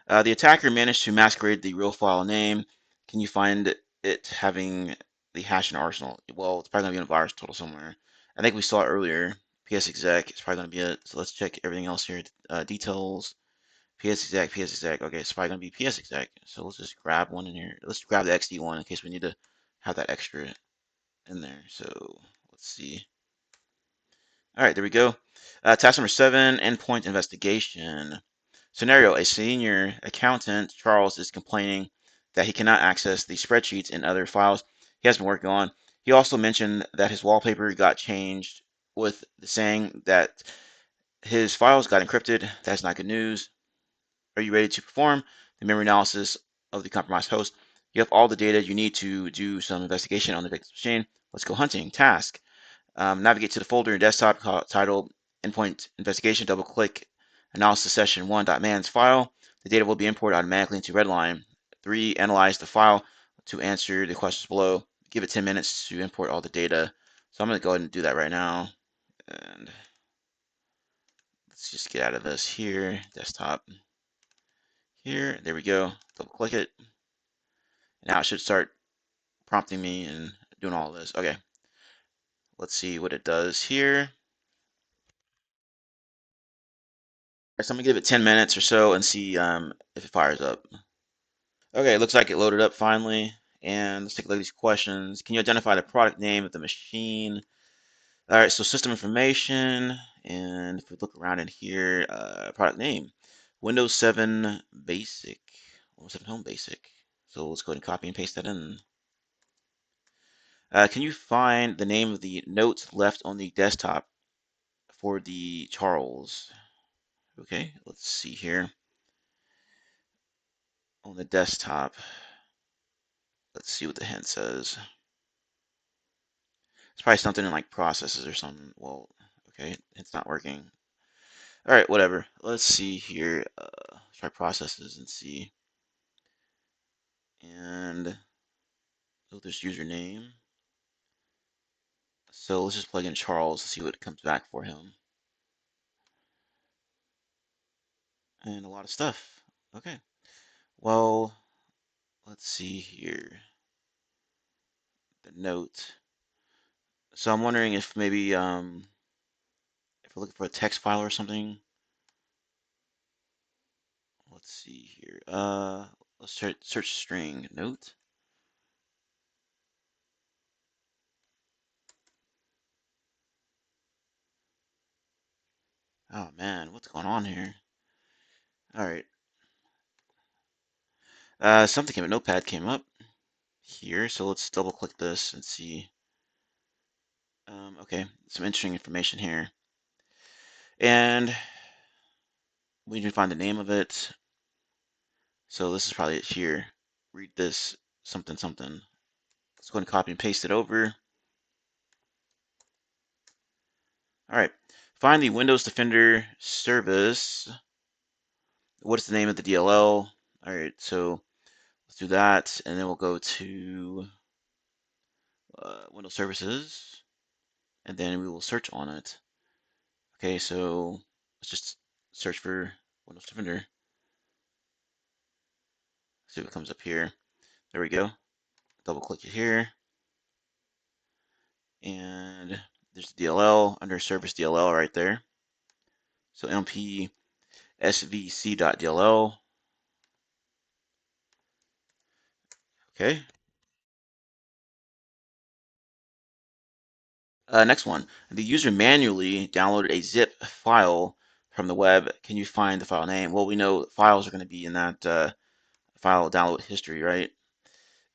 The attacker managed to masquerade the real file name. Can you find it having the hash and arsenal? Well, it's probably going to be in a virus total somewhere. I think we saw it earlier. PS exec, it's probably going to be it. So let's check everything else here. Details, PS exec, PS exec. Okay, it's probably going to be PS exec. So let's just grab one in here. Let's grab the XD one in case we need to have that extra in there. So let's see. All right, there we go. Task number 7, endpoint investigation. Scenario: a senior accountant, Charles, is complaining that he cannot access the spreadsheets and other files he has been working on. He also mentioned that his wallpaper got changed with the saying that his files got encrypted. That's not good news. Are you ready to perform the memory analysis of the compromised host? You have all the data you need to do some investigation on the victim's machine. Let's go hunting. Task. Navigate to the folder in desktop titled Endpoint Investigation. Double click Analysis Session 1.man's file. The data will be imported automatically into Redline. 3. Analyze the file to answer the questions below. Give it 10 minutes to import all the data. So I'm going to go ahead and do that right now. And let's just get out of this here. Desktop. Here. There we go. Double click it. Now it should start prompting me and doing all this. Okay. Let's see what it does here. So I'm gonna give it 10 minutes or so and see if it fires up. Okay, it looks like it loaded up finally. And let's take a look at these questions. Can you identify the product name of the machine? All right, so system information. And if we look around in here, product name, Windows 7 Basic, Windows 7 Home Basic. So let's go ahead and copy and paste that in. Can you find the name of the notes left on the desktop for the Charles? Okay, let's see here. On the desktop, let's see what the hint says. It's probably something in like processes or something. Well, okay, it's not working. All right, whatever. Let's see here. Try processes and see. And oh, there's username. So let's just plug in Charles to see what comes back for him. And a lot of stuff. Okay. Well, let's see here. The note. So I'm wondering if maybe if we're looking for a text file or something. Let's see here. Let's search string note. Oh man, what's going on here? All right. Something came. A notepad came up here, so let's double click this and see. Okay, some interesting information here, and we need to find the name of it. So this is probably it here. Read this something something. Let's go ahead and copy and paste it over. All right, find the Windows Defender service. What is the name of the DLL? All right, so let's do that, and then we'll go to Windows Services, and then we will search on it. Okay, so let's just search for Windows Defender. See what comes up here. There we go. Double click it here, and there's the DLL under Service DLL right there. So np svc.dll. Okay. Next one. The user manually downloaded a zip file from the web. Can you find the file name? Well, we know files are going to be in that file download history, right?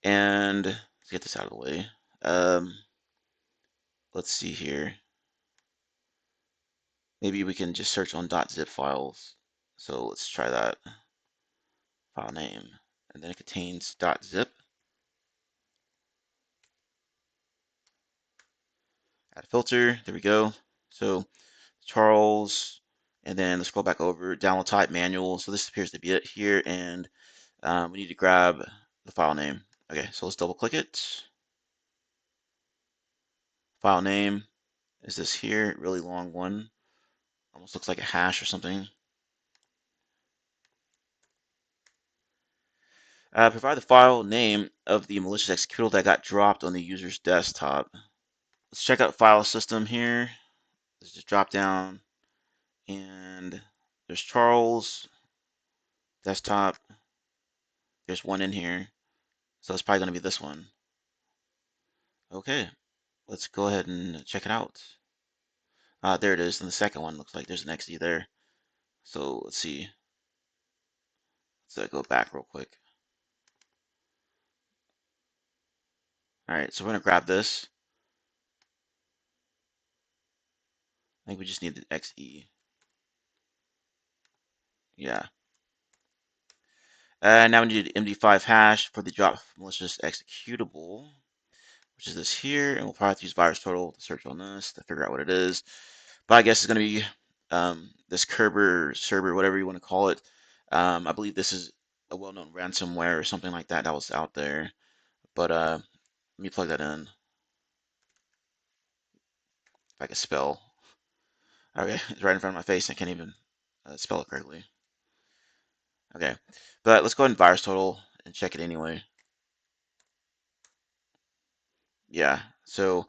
And let's get this out of the way. Let's see here. Maybe we can just search on .zip files. So let's try that. File name. And then it contains .zip. Add a filter. There we go. So Charles, and then let's scroll back over, download type manual. So this appears to be it here, and we need to grab the file name. Okay, so let's double click it. File name is this here, really long one. Almost looks like a hash or something. Provide the file name of the malicious executable that got dropped on the user's desktop. Let's check out file system here. Let's just drop down, and there's Charles, desktop. There's one in here, so it's probably going to be this one. Okay, let's go ahead and check it out. There it is. And the second one looks like there's an XD there. So let's see. Let's go back real quick. All right, so we're gonna grab this. I think we just need the XE. Yeah. Now we need the MD5 hash for the drop malicious executable, which is this here, and we'll probably have to use VirusTotal to search on this to figure out what it is. But I guess it's gonna be this Kerber server, whatever you want to call it. I believe this is a well-known ransomware or something like that was out there. But let me plug that in. If I can spell. Okay, it's right in front of my face. I can't even spell it correctly. Okay, but let's go ahead and VirusTotal and check it anyway. Yeah, so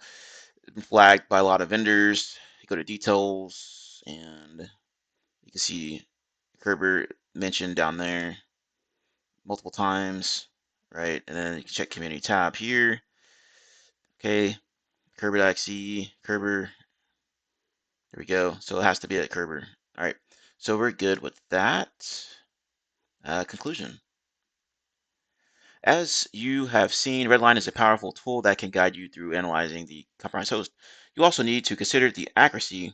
it's been flagged by a lot of vendors. You go to details, and you can see Kerber mentioned down there multiple times, right? And then you can check community tab here. Okay, Kerber.exe, Kerber. There we go. So it has to be at Kerber. All right, so we're good with that. Conclusion. As you have seen, Redline is a powerful tool that can guide you through analyzing the compromised host. You also need to consider the accuracy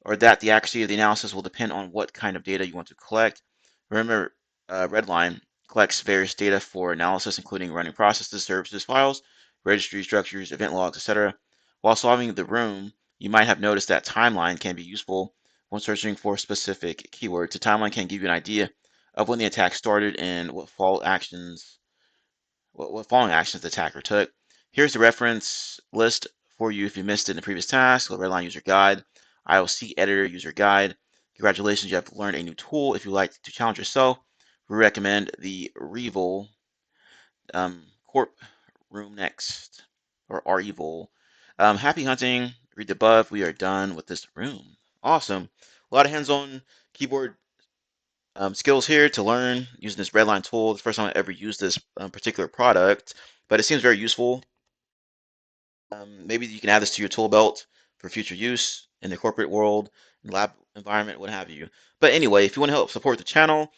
or that the accuracy of the analysis will depend on what kind of data you want to collect. Remember, Redline collects various data for analysis, including running processes, services, files, registry structures, event logs, etc. While solving the room, you might have noticed that timeline can be useful when searching for specific keywords. The timeline can give you an idea of when the attack started and what following actions the attacker took. Here's the reference list for you if you missed it in the previous task. The Redline User Guide, IOC Editor User Guide. Congratulations, you have learned a new tool. If you like to challenge yourself, we recommend the Revol Corp Room next, or REvol. Happy hunting. Read the above. We are done with this room. Awesome. A lot of hands-on keyboard skills here to learn using this Redline tool. The first time I ever used this particular product, but it seems very useful. Maybe you can add this to your tool belt for future use in the corporate world, lab environment, what have you. But anyway, if you want to help support the channel,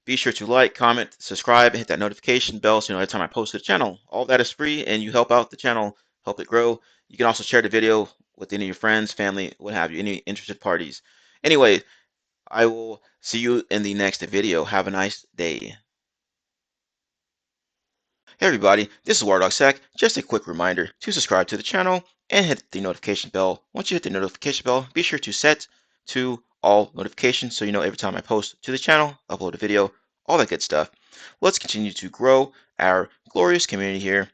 be sure to like, comment, subscribe, and hit that notification bell so you know every time I post to the channel. All that is free, and you help out the channel, help it grow. You can also share the video with any of your friends, family, what have you, any interested parties. Anyway, I will see you in the next video. Have a nice day. Hey everybody, this is WireDogSec. Just a quick reminder to subscribe to the channel and hit the notification bell. Once you hit the notification bell, be sure to set to all notifications so you know every time I post to the channel, upload a video, all that good stuff. Let's continue to grow our glorious community here.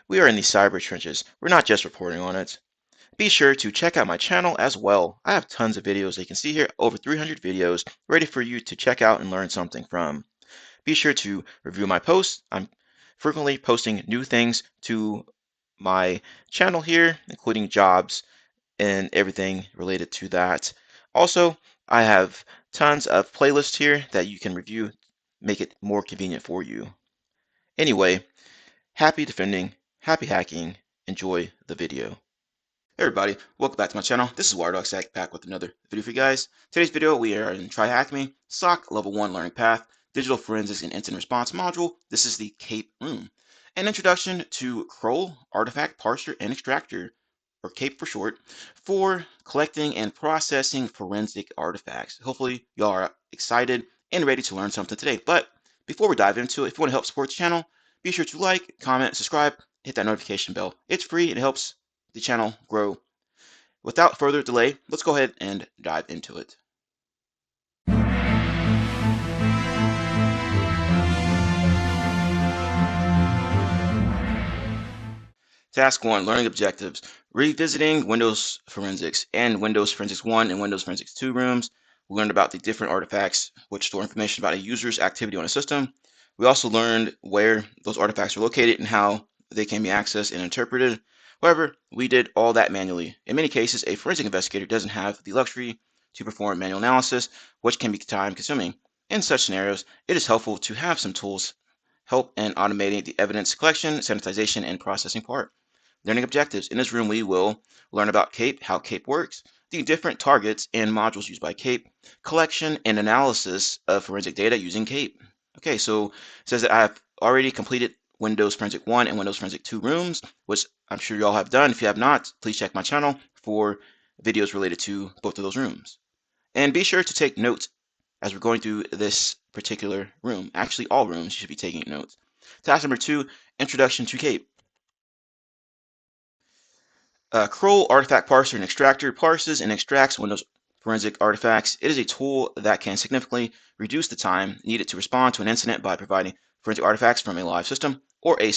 We are in the cyber trenches. We're not just reporting on it. Be sure to check out my channel as well. I have tons of videos. You can see here over 300 videos ready for you to check out and learn something from. Be sure to review my posts. I'm frequently posting new things to my channel here, including jobs and everything related to that. Also, I have tons of playlists here that you can review, make it more convenient for you. Anyway, happy defending, happy hacking, enjoy the video. Hey everybody, welcome back to my channel. This is WireDogSec back with another video for you guys. Today's video, we are in TryHackMe SOC Level 1 Learning Path, Digital Forensics and Incident Response module. This is the KAPE room. An introduction to Kroll, Artifact Parser and Extractor, or KAPE for short, for collecting and processing forensic artifacts. Hopefully y'all are excited and ready to learn something today. But before we dive into it, if you want to help support the channel, be sure to like, comment, subscribe, hit that notification bell. It's free and it helps the channel grow. Without further delay, let's go ahead and dive into it. Task 1, Learning Objectives. Revisiting Windows Forensics and Windows Forensics 1 and Windows Forensics 2 rooms. We learned about the different artifacts which store information about a user's activity on a system. We also learned where those artifacts are located and how they can be accessed and interpreted. However, we did all that manually. In many cases, a forensic investigator doesn't have the luxury to perform manual analysis, which can be time consuming. In such scenarios, it is helpful to have some tools help in automating the evidence collection, sanitization, and processing part. Learning objectives. In this room, we will learn about KAPE, how KAPE works, the different targets and modules used by KAPE, collection and analysis of forensic data using KAPE. Okay, so it says that I have already completed Windows Forensic 1 and Windows Forensic 2 rooms, which I'm sure you all have done. If you have not, please check my channel for videos related to both of those rooms. And be sure to take notes as we're going through this particular room. Actually, all rooms you should be taking notes. Task number 2, Introduction to KAPE. Kroll Artifact Parser and Extractor parses and extracts Windows forensic artifacts. It is a tool that can significantly reduce the time needed to respond to an incident by providing forensic artifacts from a live system or a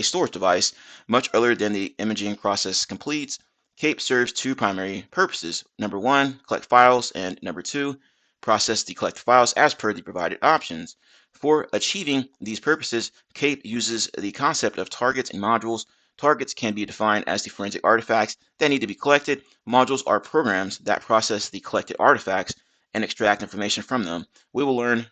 storage device much earlier than the imaging process completes. KAPE serves two primary purposes. Number 1, collect files, and number 2, process the collected files as per the provided options. For achieving these purposes, KAPE uses the concept of targets and modules. Targets can be defined as the forensic artifacts that need to be collected. Modules are programs that process the collected artifacts and extract information from them. We will learn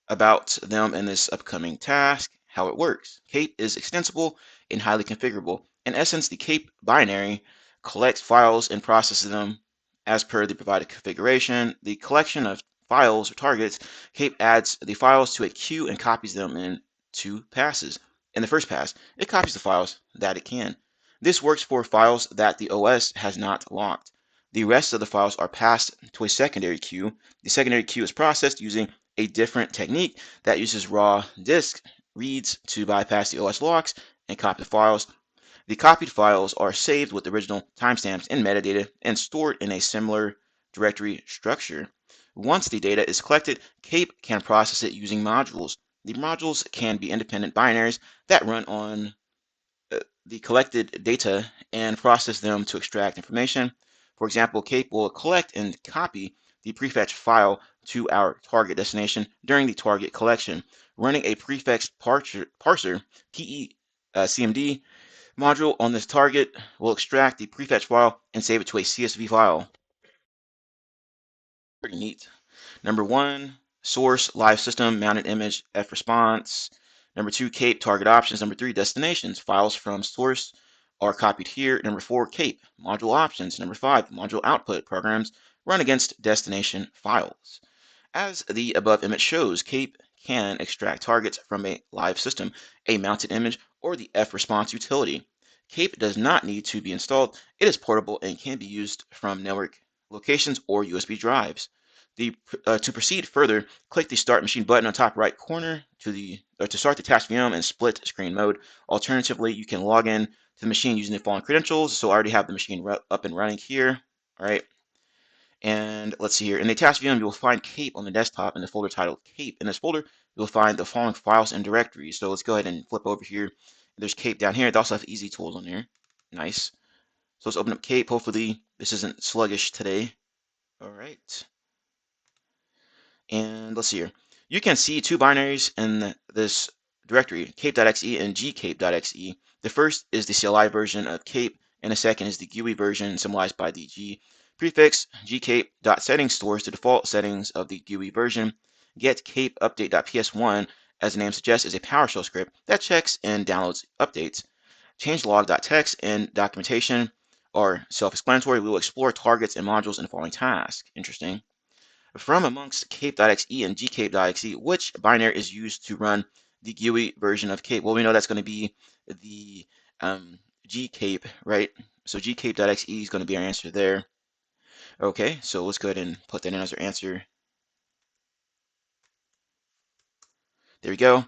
about them in this upcoming task, how it works. KAPE is extensible and highly configurable. In essence, the KAPE binary collects files and processes them as per the provided configuration. The collection of files or targets, KAPE adds the files to a queue and copies them in 2 passes. In the first pass, it copies the files that it can. This works for files that the OS has not locked. The rest of the files are passed to a secondary queue. The secondary queue is processed using a different technique that uses raw disk reads to bypass the OS locks and copy the files. The copied files are saved with the original timestamps and metadata and stored in a similar directory structure. Once the data is collected, KAPE can process it using modules. The modules can be independent binaries that run on the collected data and process them to extract information. For example, KAPE will collect and copy the prefetch file to our target destination during the target collection. Running a prefetch parser, PE module on this target will extract the prefetch file and save it to a CSV file. Pretty neat. Number one, source, live system, mounted image, F response. Number two, KAPE, target options. Number three, destinations. Files from source are copied here. Number four, KAPE, module options. Number five, module output. Programs run against destination files. As the above image shows, KAPE can extract targets from a live system, a mounted image, or the F response utility. KAPE does not need to be installed. It is portable and can be used from network locations or USB drives. To proceed further, click the Start Machine button on top right corner to start the task VM in split screen mode. Alternatively, you can log in to the machine using the following credentials. So I already have the machine up and running here. All right. And let's see here. In the task VM, you will find KAPE on the desktop in the folder titled KAPE. In this folder, you'll find the following files and directories. So let's go ahead and flip over here. There's KAPE down here. They also have easy tools on here. Nice. So let's open up KAPE. Hopefully this isn't sluggish today. All right. And let's see here. You can see two binaries in this directory, kape.exe and gkape.exe. The first is the CLI version of KAPE, and the second is the GUI version symbolized by the G prefix. gkape.settings stores the default settings of the GUI version. Get KAPE update.ps1, as the name suggests, is a PowerShell script that checks and downloads updates. Changelog.txt and documentation are self-explanatory. We will explore targets and modules in the following task. Interesting. From amongst kape.exe and gkape.exe, which binary is used to run the GUI version of KAPE? Well, we know that's going to be the gkape, right? So gkape.exe is going to be our answer there. Okay, so let's go ahead and put that in as our answer. There we go.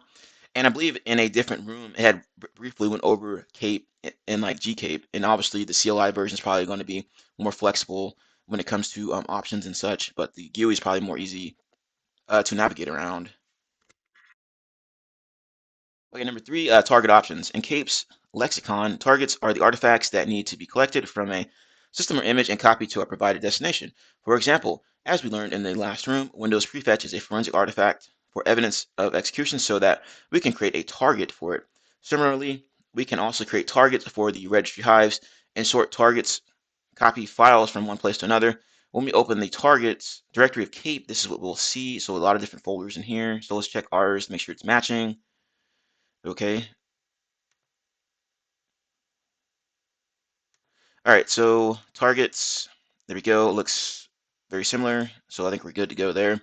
And I believe in a different room, it had briefly went over KAPE and like gkape, and obviously the CLI version is probably going to be more flexible when it comes to options and such, but the GUI is probably more easy to navigate around. Okay, number three, target options. In KAPE's lexicon, targets are the artifacts that need to be collected from a system or image and copied to a provided destination. For example, as we learned in the last room, Windows Prefetch is a forensic artifact for evidence of execution so that we can create a target for it. Similarly, we can also create targets for the registry hives and sort targets, copy files from one place to another. When we open the targets directory of KAPE, this is what we'll see. So a lot of different folders in here. So let's check ours, make sure it's matching. Okay. All right, so targets, there we go. Looks very similar. So I think we're good to go there.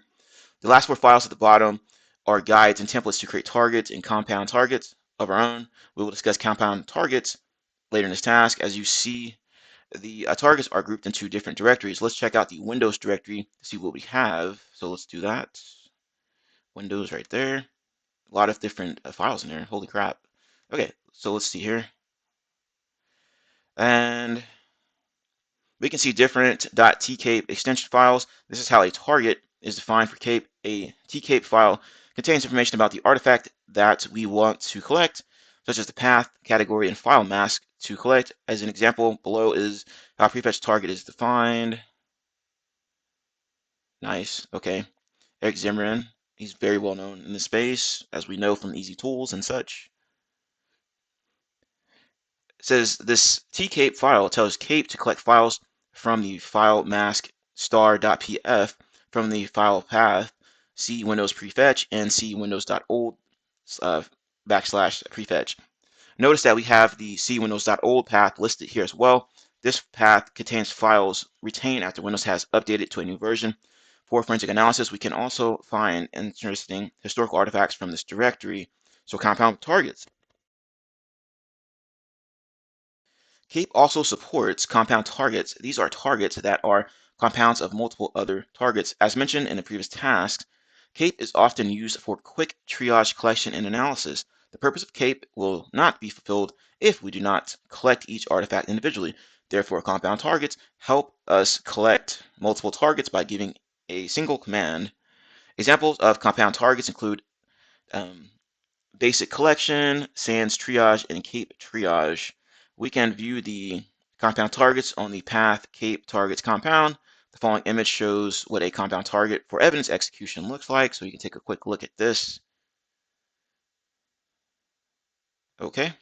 The last four files at the bottom are guides and templates to create targets and compound targets of our own. We will discuss compound targets later in this task. As you see, the targets are grouped into different directories. Let's check out the Windows directory to see what we have. So let's do that. Windows right there. A lot of different files in there. Holy crap. Okay, so let's see here. And we can see different .tcape extension files. This is how a target is defined for KAPE. A tcape file contains information about the artifact that we want to collect, such as the path, category, and file mask to collect. As an example, below is how prefetch target is defined. Nice. Okay. Eric Zimmerman, he's very well known in the space, as we know from Easy Tools and such. It says this tcape file tells KAPE to collect files from the file mask star.pf from the file path C Windows prefetch and C Windows.old /prefetch. Notice that we have the C Windows.old path listed here as well. This path contains files retained after Windows has updated to a new version. For forensic analysis, we can also find interesting historical artifacts from this directory. So compound targets. KAPE also supports compound targets. These are targets that are compounds of multiple other targets. As mentioned in the previous tasks, KAPE is often used for quick triage collection and analysis. The purpose of KAPE will not be fulfilled if we do not collect each artifact individually. Therefore, compound targets help us collect multiple targets by giving a single command. Examples of compound targets include um, basic collection, sans triage, and KAPE triage. We can view the compound targets on the path KAPE targets compound. The following image shows what a compound target for evidence execution looks like, so you can take a quick look at this. Okay.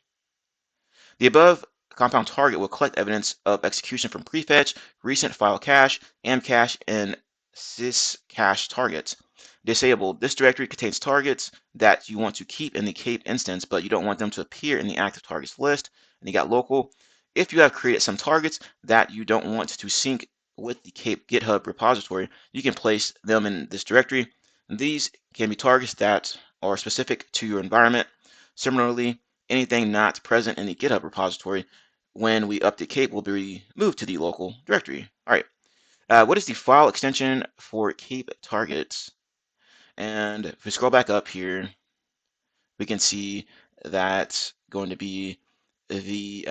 The above compound target will collect evidence of execution from prefetch, recent file cache, amcache, and syscache targets. Disabled. This directory contains targets that you want to keep in the KAPE instance, but you don't want them to appear in the active targets list. And you got local. If you have created some targets that you don't want to sync with the KAPE GitHub repository, you can place them in this directory. And these can be targets that are specific to your environment. Similarly, anything not present in the GitHub repository when we update KAPE will be moved to the local directory. All right. What is the file extension for KAPE targets? And if we scroll back up here, we can see that's going to be the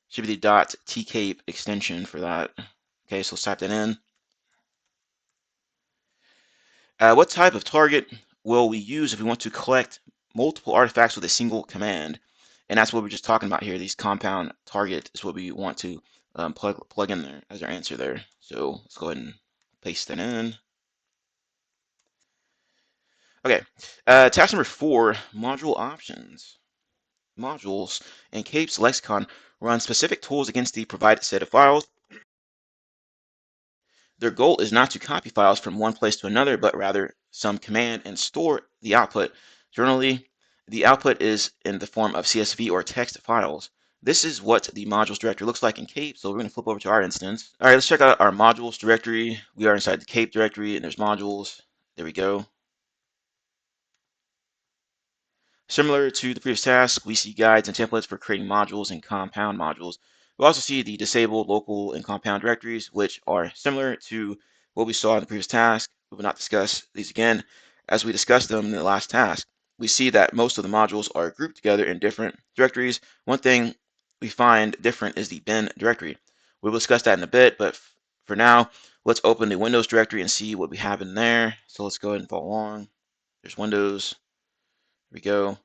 should be the .tcape extension for that. Okay, so let's type that in. What type of target will we use if we want to collect multiple artifacts with a single command? And that's what we're just talking about here. These compound target is what we want to plug in there as our answer there. So let's go ahead and paste that in. Okay, task number 4, module options. Modules in KAPE's lexicon run specific tools against the provided set of files. Their goal is not to copy files from one place to another, but rather some command and store the output. Generally, the output is in the form of CSV or text files. This is what the modules directory looks like in KAPE, so we're going to flip over to our instance. All right, let's check out our modules directory. We are inside the KAPE directory, and there's modules. There we go. Similar to the previous task, we see guides and templates for creating modules and compound modules. We also see the disabled, local, and compound directories, which are similar to what we saw in the previous task. We will not discuss these again. As we discussed them in the last task, we see that most of the modules are grouped together in different directories. One thing we find different is the bin directory. We will discuss that in a bit, but for now, let's open the Windows directory and see what we have in there. So let's go ahead and follow along. There's Windows. Here we go.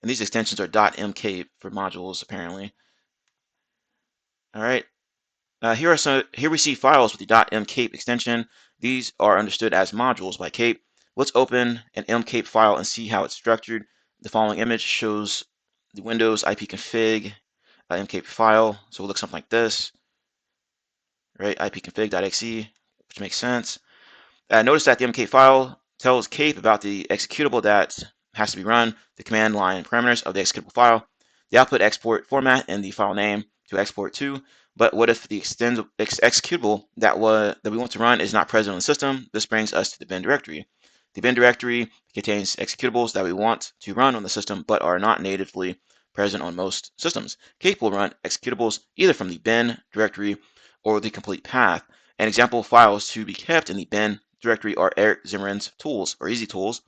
And these extensions are .mkp for modules, apparently. All right. Here we see files with the .mkp extension. These are understood as modules by KAPE. Let's open an mkp file and see how it's structured. The following image shows the Windows ipconfig mkp file. So it looks something like this, right? ipconfig.exe, which makes sense. Notice that the mkp file tells KAPE about the executable that has to be run, the command line parameters of the executable file, the output export format, and the file name to export to. But what if the executable that we want to run is not present on the system? This brings us to the bin directory. The bin directory contains executables that we want to run on the system but are not natively present on most systems. KAPE will run executables either from the bin directory or the complete path. An example files to be kept in the bin directory are Eric Zimmerman's tools or easy tools,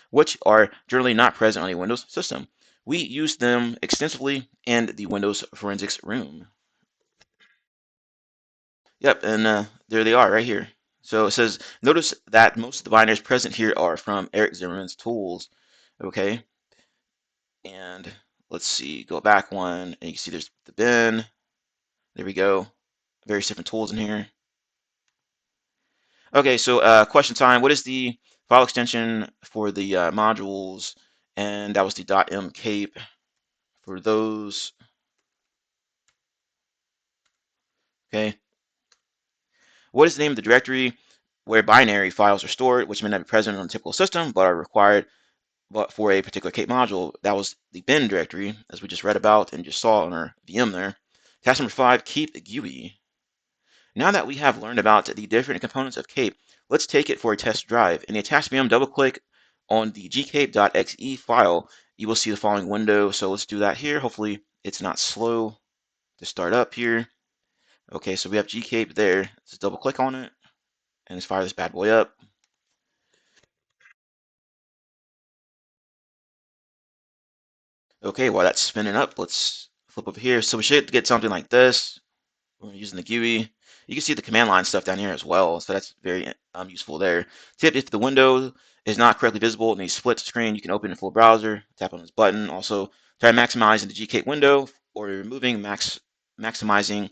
which are generally not present on a Windows system. We use them extensively in the Windows Forensics room. Yep, and there they are right here. So it says, notice that most of the binaries present here are from Eric Zimmerman's tools. Okay, and let's see, go back one, and you can see there's the bin. There we go. Various different tools in here. Okay, so question time. What is the file extension for the modules? And that was the .mkp for those. Okay. What is the name of the directory where binary files are stored, which may not be present on a typical system, but are required for a particular KAPE module? That was the bin directory, as we just read about and just saw in our VM there. Task number 5, keep GUI. Now that we have learned about the different components of KAPE, let's take it for a test drive. In the attached VM, double-click on the gkape.exe file. You will see the following window. So let's do that here. Hopefully it's not slow. to start up here. Okay, so we have GKAPE there. Let's double click on it and let's fire this bad boy up. Okay, while that's spinning up, let's flip over here. So we should get something like this. We're using the GUI. You can see the command line stuff down here as well, so that's very useful there. Tip, if the window is not correctly visible in a split screen, you can open in full browser, tap on this button. Also, try maximizing the GKAPE window or removing maximizing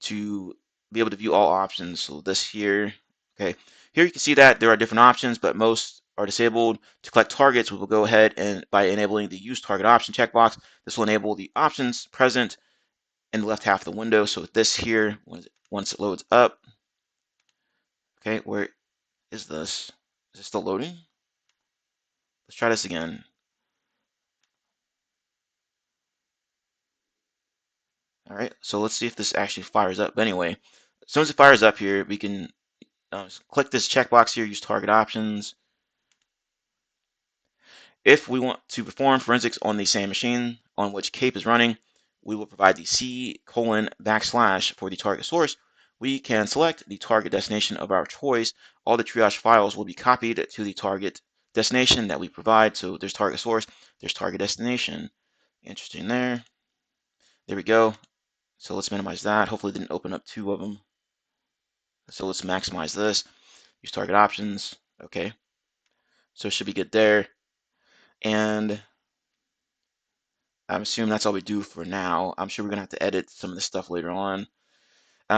to be able to view all options. So this here, okay. Here you can see that there are different options, but most are disabled. To collect targets, we will go ahead and by enabling the use target option checkbox, this will enable the options present in the left half of the window. So with this here, once it loads up, okay, where is this? Is it still loading? Let's try this again. All right, so let's see if this actually fires up. But anyway, as soon as it fires up here, we can click this checkbox here, use target options. If we want to perform forensics on the same machine on which KAPE is running, we will provide the C:\/ for the target source. We can select the target destination of our choice. All the triage files will be copied to the target destination that we provide. So there's target source, there's target destination. Interesting there. There we go. So let's minimize that. Hopefully it didn't open up two of them. So let's maximize this. Use target options. Okay. So it should be good there. And I'm assuming that's all we do for now. I'm sure we're going to have to edit some of this stuff later on.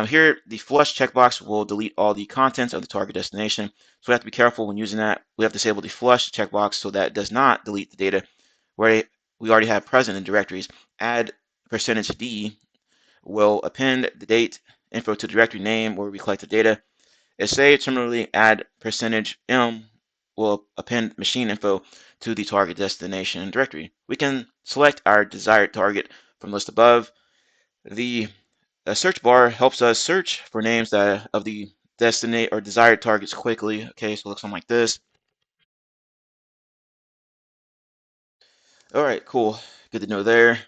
Here, the flush checkbox will delete all the contents of the target destination. So we have to be careful when using that. We have to disable the flush checkbox so that it does not delete the data where we already have present in directories. Add %D will append the date info to the directory name where we collect the data. Similarly, add %M will append machine info to the target destination directory. We can select our desired target from the list above. The search bar helps us search for names of the destinate or desired targets quickly. Okay, so it looks something like this. All right, cool. Good to know there.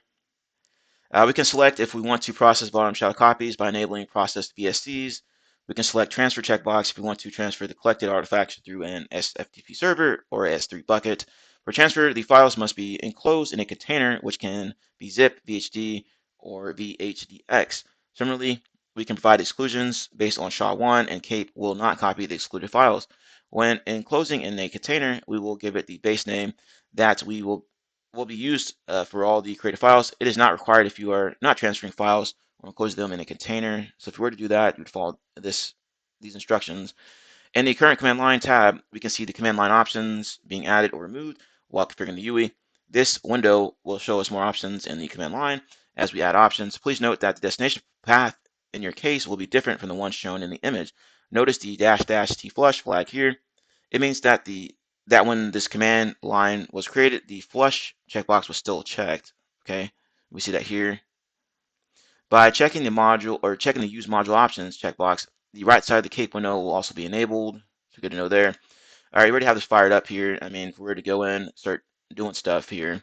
We can select if we want to process bottom shadow copies by enabling processed VSCs. We can select transfer checkbox if we want to transfer the collected artifacts through an SFTP server or S3 bucket. For transfer, the files must be enclosed in a container, which can be zip, VHD, or VHDX. Similarly, we can provide exclusions based on SHA-1, and KAPE will not copy the excluded files. When enclosing in a container, we will give it the base name that will be used for all the created files. It is not required if you are not transferring files or enclose them in a container. So if you were to do that, you'd follow these instructions. In the current command line tab, we can see the command line options being added or removed while configuring the UI. This window will show us more options in the command line as we add options. Please note that the destination path in your case will be different from the one shown in the image. Notice the --t flush flag here. It means that when this command line was created, the flush checkbox was still checked. Okay, we see that here. By checking the module or checking the use module options checkbox, the right side of the KAPE window will also be enabled. So good to know there. All right, you already have this fired up here. I mean, if we were to go in, start doing stuff here,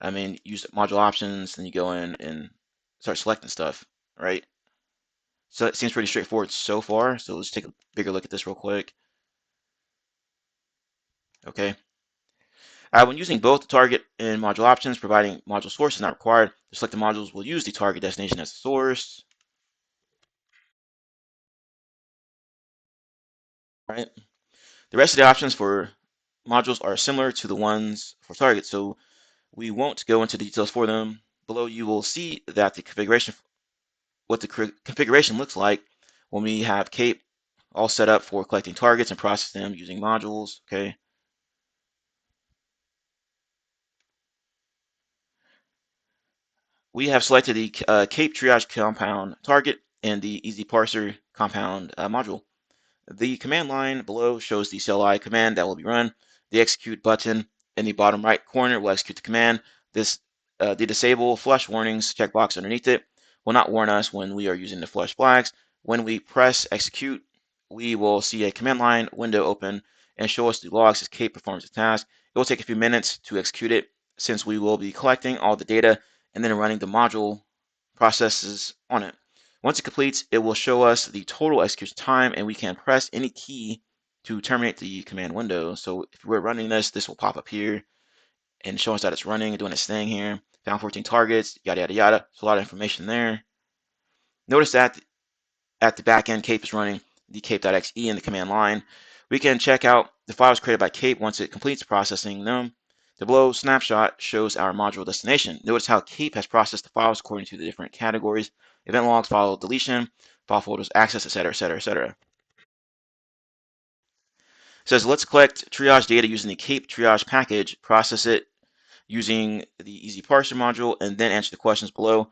I mean, use module options, then you go in and start selecting stuff, right? So it seems pretty straightforward so far. So let's take a bigger look at this real quick. Okay. When using both the target and module options, providing module source is not required. The selected modules will use the target destination as the source. Right. The rest of the options for modules are similar to the ones for target, so we won't go into details for them. Below you will see that what the configuration looks like when we have KAPE all set up for collecting targets and processing them using modules. Okay. We have selected the KAPE triage compound target and the easy parser compound module. The command line below shows the CLI command that will be run. The execute button in the bottom right corner will execute the command. The disable flush warnings checkbox underneath it will not warn us when we are using the flush flags. When we press execute, we will see a command line window open and show us the logs as KAPE performs the task. It will take a few minutes to execute it since we will be collecting all the data and then running the module processes on it. Once it completes, it will show us the total execution time, and we can press any key to terminate the command window. So if we're running this, this will pop up here and show us that it's running and doing its thing here. Found 14 targets, yada, yada, yada. So a lot of information there. Notice that at the back end, KAPE is running the KAPE.exe in the command line. We can check out the files created by KAPE once it completes processing them. The below snapshot shows our module destination. Notice how KAPE has processed the files according to the different categories: event logs, file deletion, file folders, access, etc., etc., etc. It says let's collect triage data using the KAPE triage package, process it using the easy parser module, and then answer the questions below.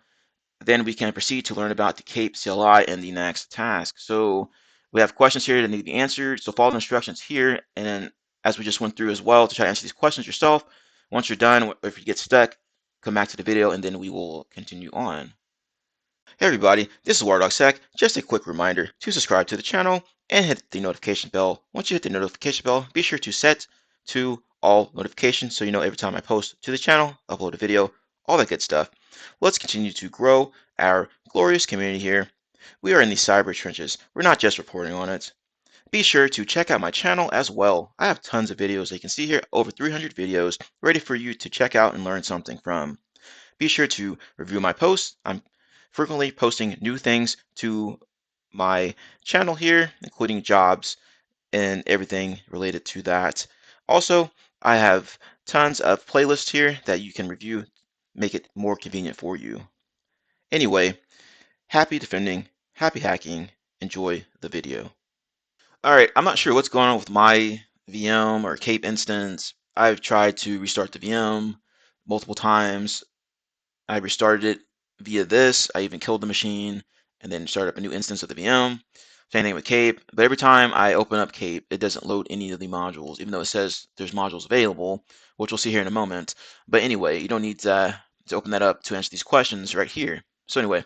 Then we can proceed to learn about the KAPE CLI in the next task. So we have questions here that need to be answered. So follow the instructions here, and then as we just went through as well, to try to answer these questions yourself. Once you're done, or if you get stuck, come back to the video and then we will continue on. Hey everybody, this is WireDogSec. Just a quick reminder to subscribe to the channel and hit the notification bell. Once you hit the notification bell, be sure to set to all notifications so you know every time I post to the channel, upload a video, all that good stuff. Let's continue to grow our glorious community here. We are in the cyber trenches. We're not just reporting on it. Be sure to check out my channel as well. I have tons of videos that you can see here, over 300 videos ready for you to check out and learn something from. Be sure to review my posts. I'm frequently posting new things to my channel here, including jobs and everything related to that. Also, I have tons of playlists here that you can review, make it more convenient for you. Anyway, happy defending, happy hacking, enjoy the video. All right, I'm not sure what's going on with my VM or KAPE instance. I've tried to restart the VM multiple times. I restarted it via this. I even killed the machine and then started up a new instance of the VM. Same thing with KAPE. But every time I open up KAPE, it doesn't load any of the modules, even though it says there's modules available, which we'll see here in a moment. But anyway, you don't need to open that up to answer these questions right here. So anyway,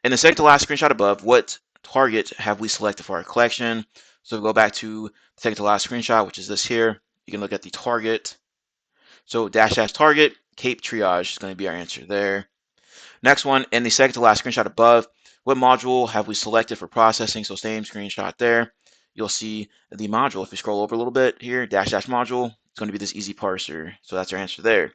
in the second to last screenshot above, what target have we selected for our collection? So we'll go back to the second to last screenshot, which is this here. You can look at the target. So -- target, KAPE triage is going to be our answer there. Next one, in the second to last screenshot above, what module have we selected for processing? So same screenshot there. You'll see the module. If we scroll over a little bit here, -- module, it's going to be this easy parser. So that's our answer there.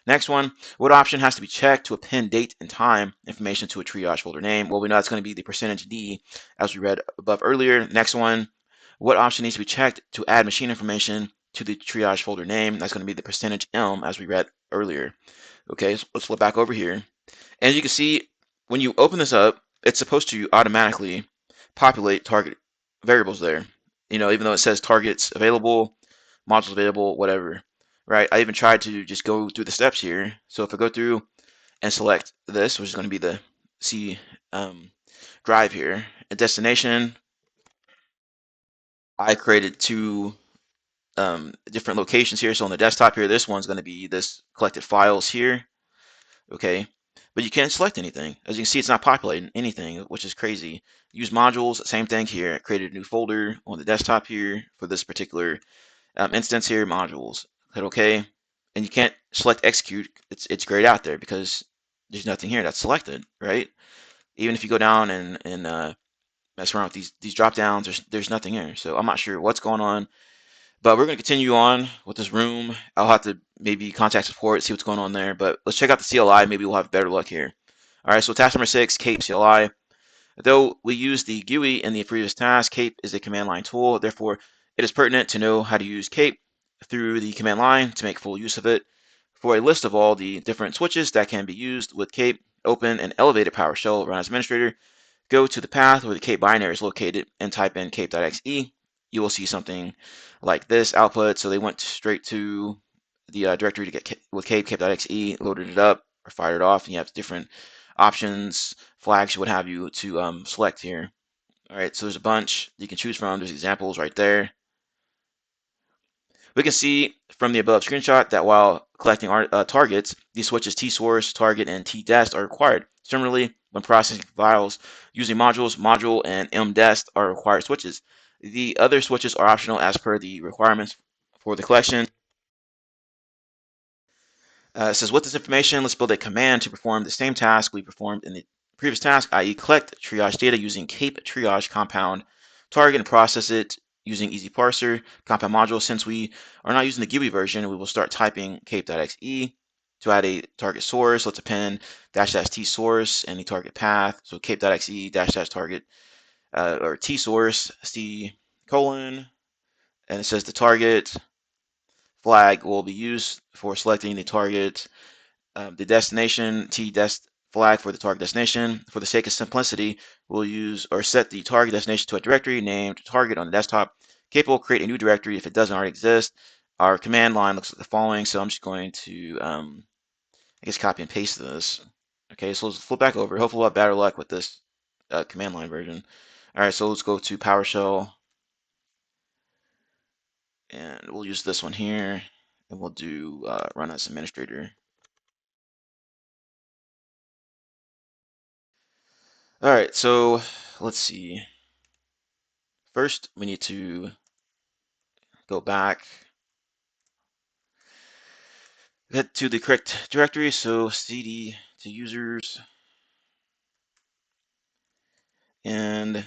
Next one, what option has to be checked to append date and time information to a triage folder name? Well, we know that's going to be the %D as we read above earlier. Next one, what option needs to be checked to add machine information to the triage folder name? That's going to be the %M as we read earlier. Okay, so let's flip back over here. And as you can see, when you open this up, it's supposed to automatically populate target variables there. You know, even though it says targets available, modules available, whatever, right? I even tried to just go through the steps here. So if I go through and select this, which is going to be the C drive here, a destination, I created two different locations here. So on the desktop here, this one's going to be this collected files here. Okay, but you can't select anything. As you can see, it's not populating anything, which is crazy. Use modules, same thing here. I created a new folder on the desktop here for this particular instance here, modules. Hit OK, and you can't select execute. It's grayed out there because there's nothing here that's selected, right? Even if you go down and mess around with these drop downs, there's nothing here. So I'm not sure what's going on. But we're going to continue on with this room. I'll have to maybe contact support, see what's going on there. But let's check out the CLI. Maybe we'll have better luck here. All right, so task number 6, KAPE CLI. Though we used the GUI in the previous task, KAPE is a command line tool. Therefore, it is pertinent to know how to use KAPE through the command line to make full use of it. For a list of all the different switches that can be used with KAPE, open an elevated PowerShell, run as administrator. Go to the path where the KAPE binary is located and type in KAPE.exe. You will see something like this output. So they went straight to the directory to get with KAPE, KAPE.exe, loaded it up or fired it off, and you have different options, flags, what have you, to select here. All right, so there's a bunch you can choose from. There's examples right there. We can see from the above screenshot that while collecting our targets, these switches tsource, target, and tdest are required. Similarly, when processing files using modules, module and mdest are required switches. The other switches are optional as per the requirements for the collection. It says, with this information, let's build a command to perform the same task we performed in the previous task, i.e. collect triage data using KAPE triage compound target and process it using easy parser compound module. Since we are not using the GUI version, we will start typing KAPE.exe to add a target source. Let's append --t source and the target path. So KAPE.exe --target or t source c colon, and it says the target flag will be used for selecting the target, the destination t-dest flag for the target destination. For the sake of simplicity, we'll use or set the target destination to a directory named target on the desktop. KAPE will create a new directory if it doesn't already exist. Our command line looks like the following, so I'm just going to I guess copy and paste this. Okay, so let's flip back over. Hopefully we'll have better luck with this command line version. All right, so let's go to PowerShell, and we'll use this one here, and we'll do run as administrator. All right, so let's see. First, we need to go back, head to the correct directory. So cd to users, and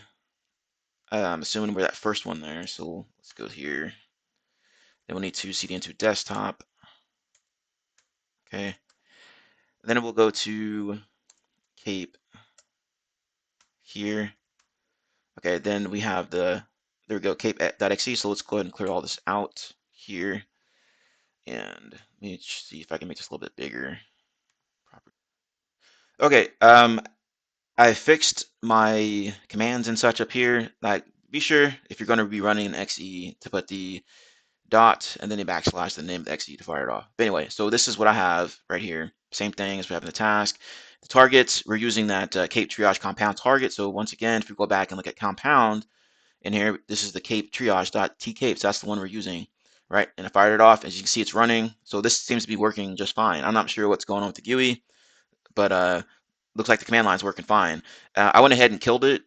I'm assuming we're that first one there. So let's go here. Then we'll need to cd into desktop. Okay. Then we'll go to KAPE here. Okay, then we have there we go, KAPE.exe. So let's go ahead and clear all this out here. And let me see if I can make this a little bit bigger. Okay, I fixed my commands and such up here. Like, be sure if you're going to be running an XE to put the dot and then the backslash, the name of the XE to fire it off. But anyway, so this is what I have right here. Same thing as we have in the task. The targets, we're using that KAPE triage compound target. So once again, if we go back and look at compound in here, this is the KAPE triage.tkapes. So that's the one we're using, right? And I fired it off. As you can see, it's running. So this seems to be working just fine. I'm not sure what's going on with the GUI, but looks like the command line's working fine. I went ahead and killed it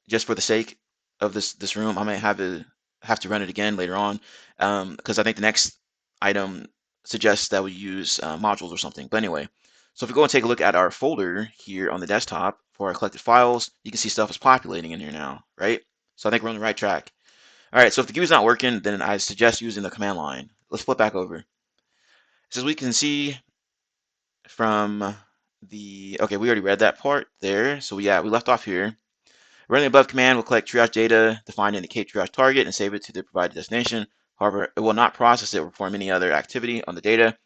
just for the sake of this room. I might have to run it again later on because I think the next item suggests that we use modules or something. But anyway, so if we go and take a look at our folder here on the desktop for our collected files, you can see stuff is populating in here now, right? So I think we're on the right track. All right, so if the GUI is not working, then I suggest using the command line. Let's flip back over. So as we can see from okay, we already read that part there. So yeah, we left off here. Running above command will collect triage data defined in the KAPE triage target and save it to the provided destination. However, it will not process it or perform any other activity on the data.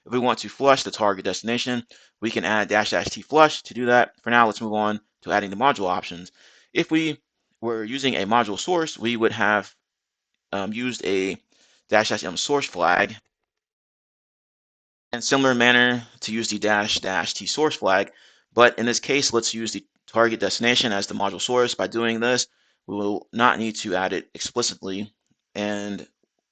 If we want to flush the target destination, we can add --t flush to do that. For now, let's move on to adding the module options. If we were using a module source, we would have used a --m source flag, and similar manner to use the --t source flag. But in this case, let's use the target destination as the module source. By doing this, we will not need to add it explicitly, and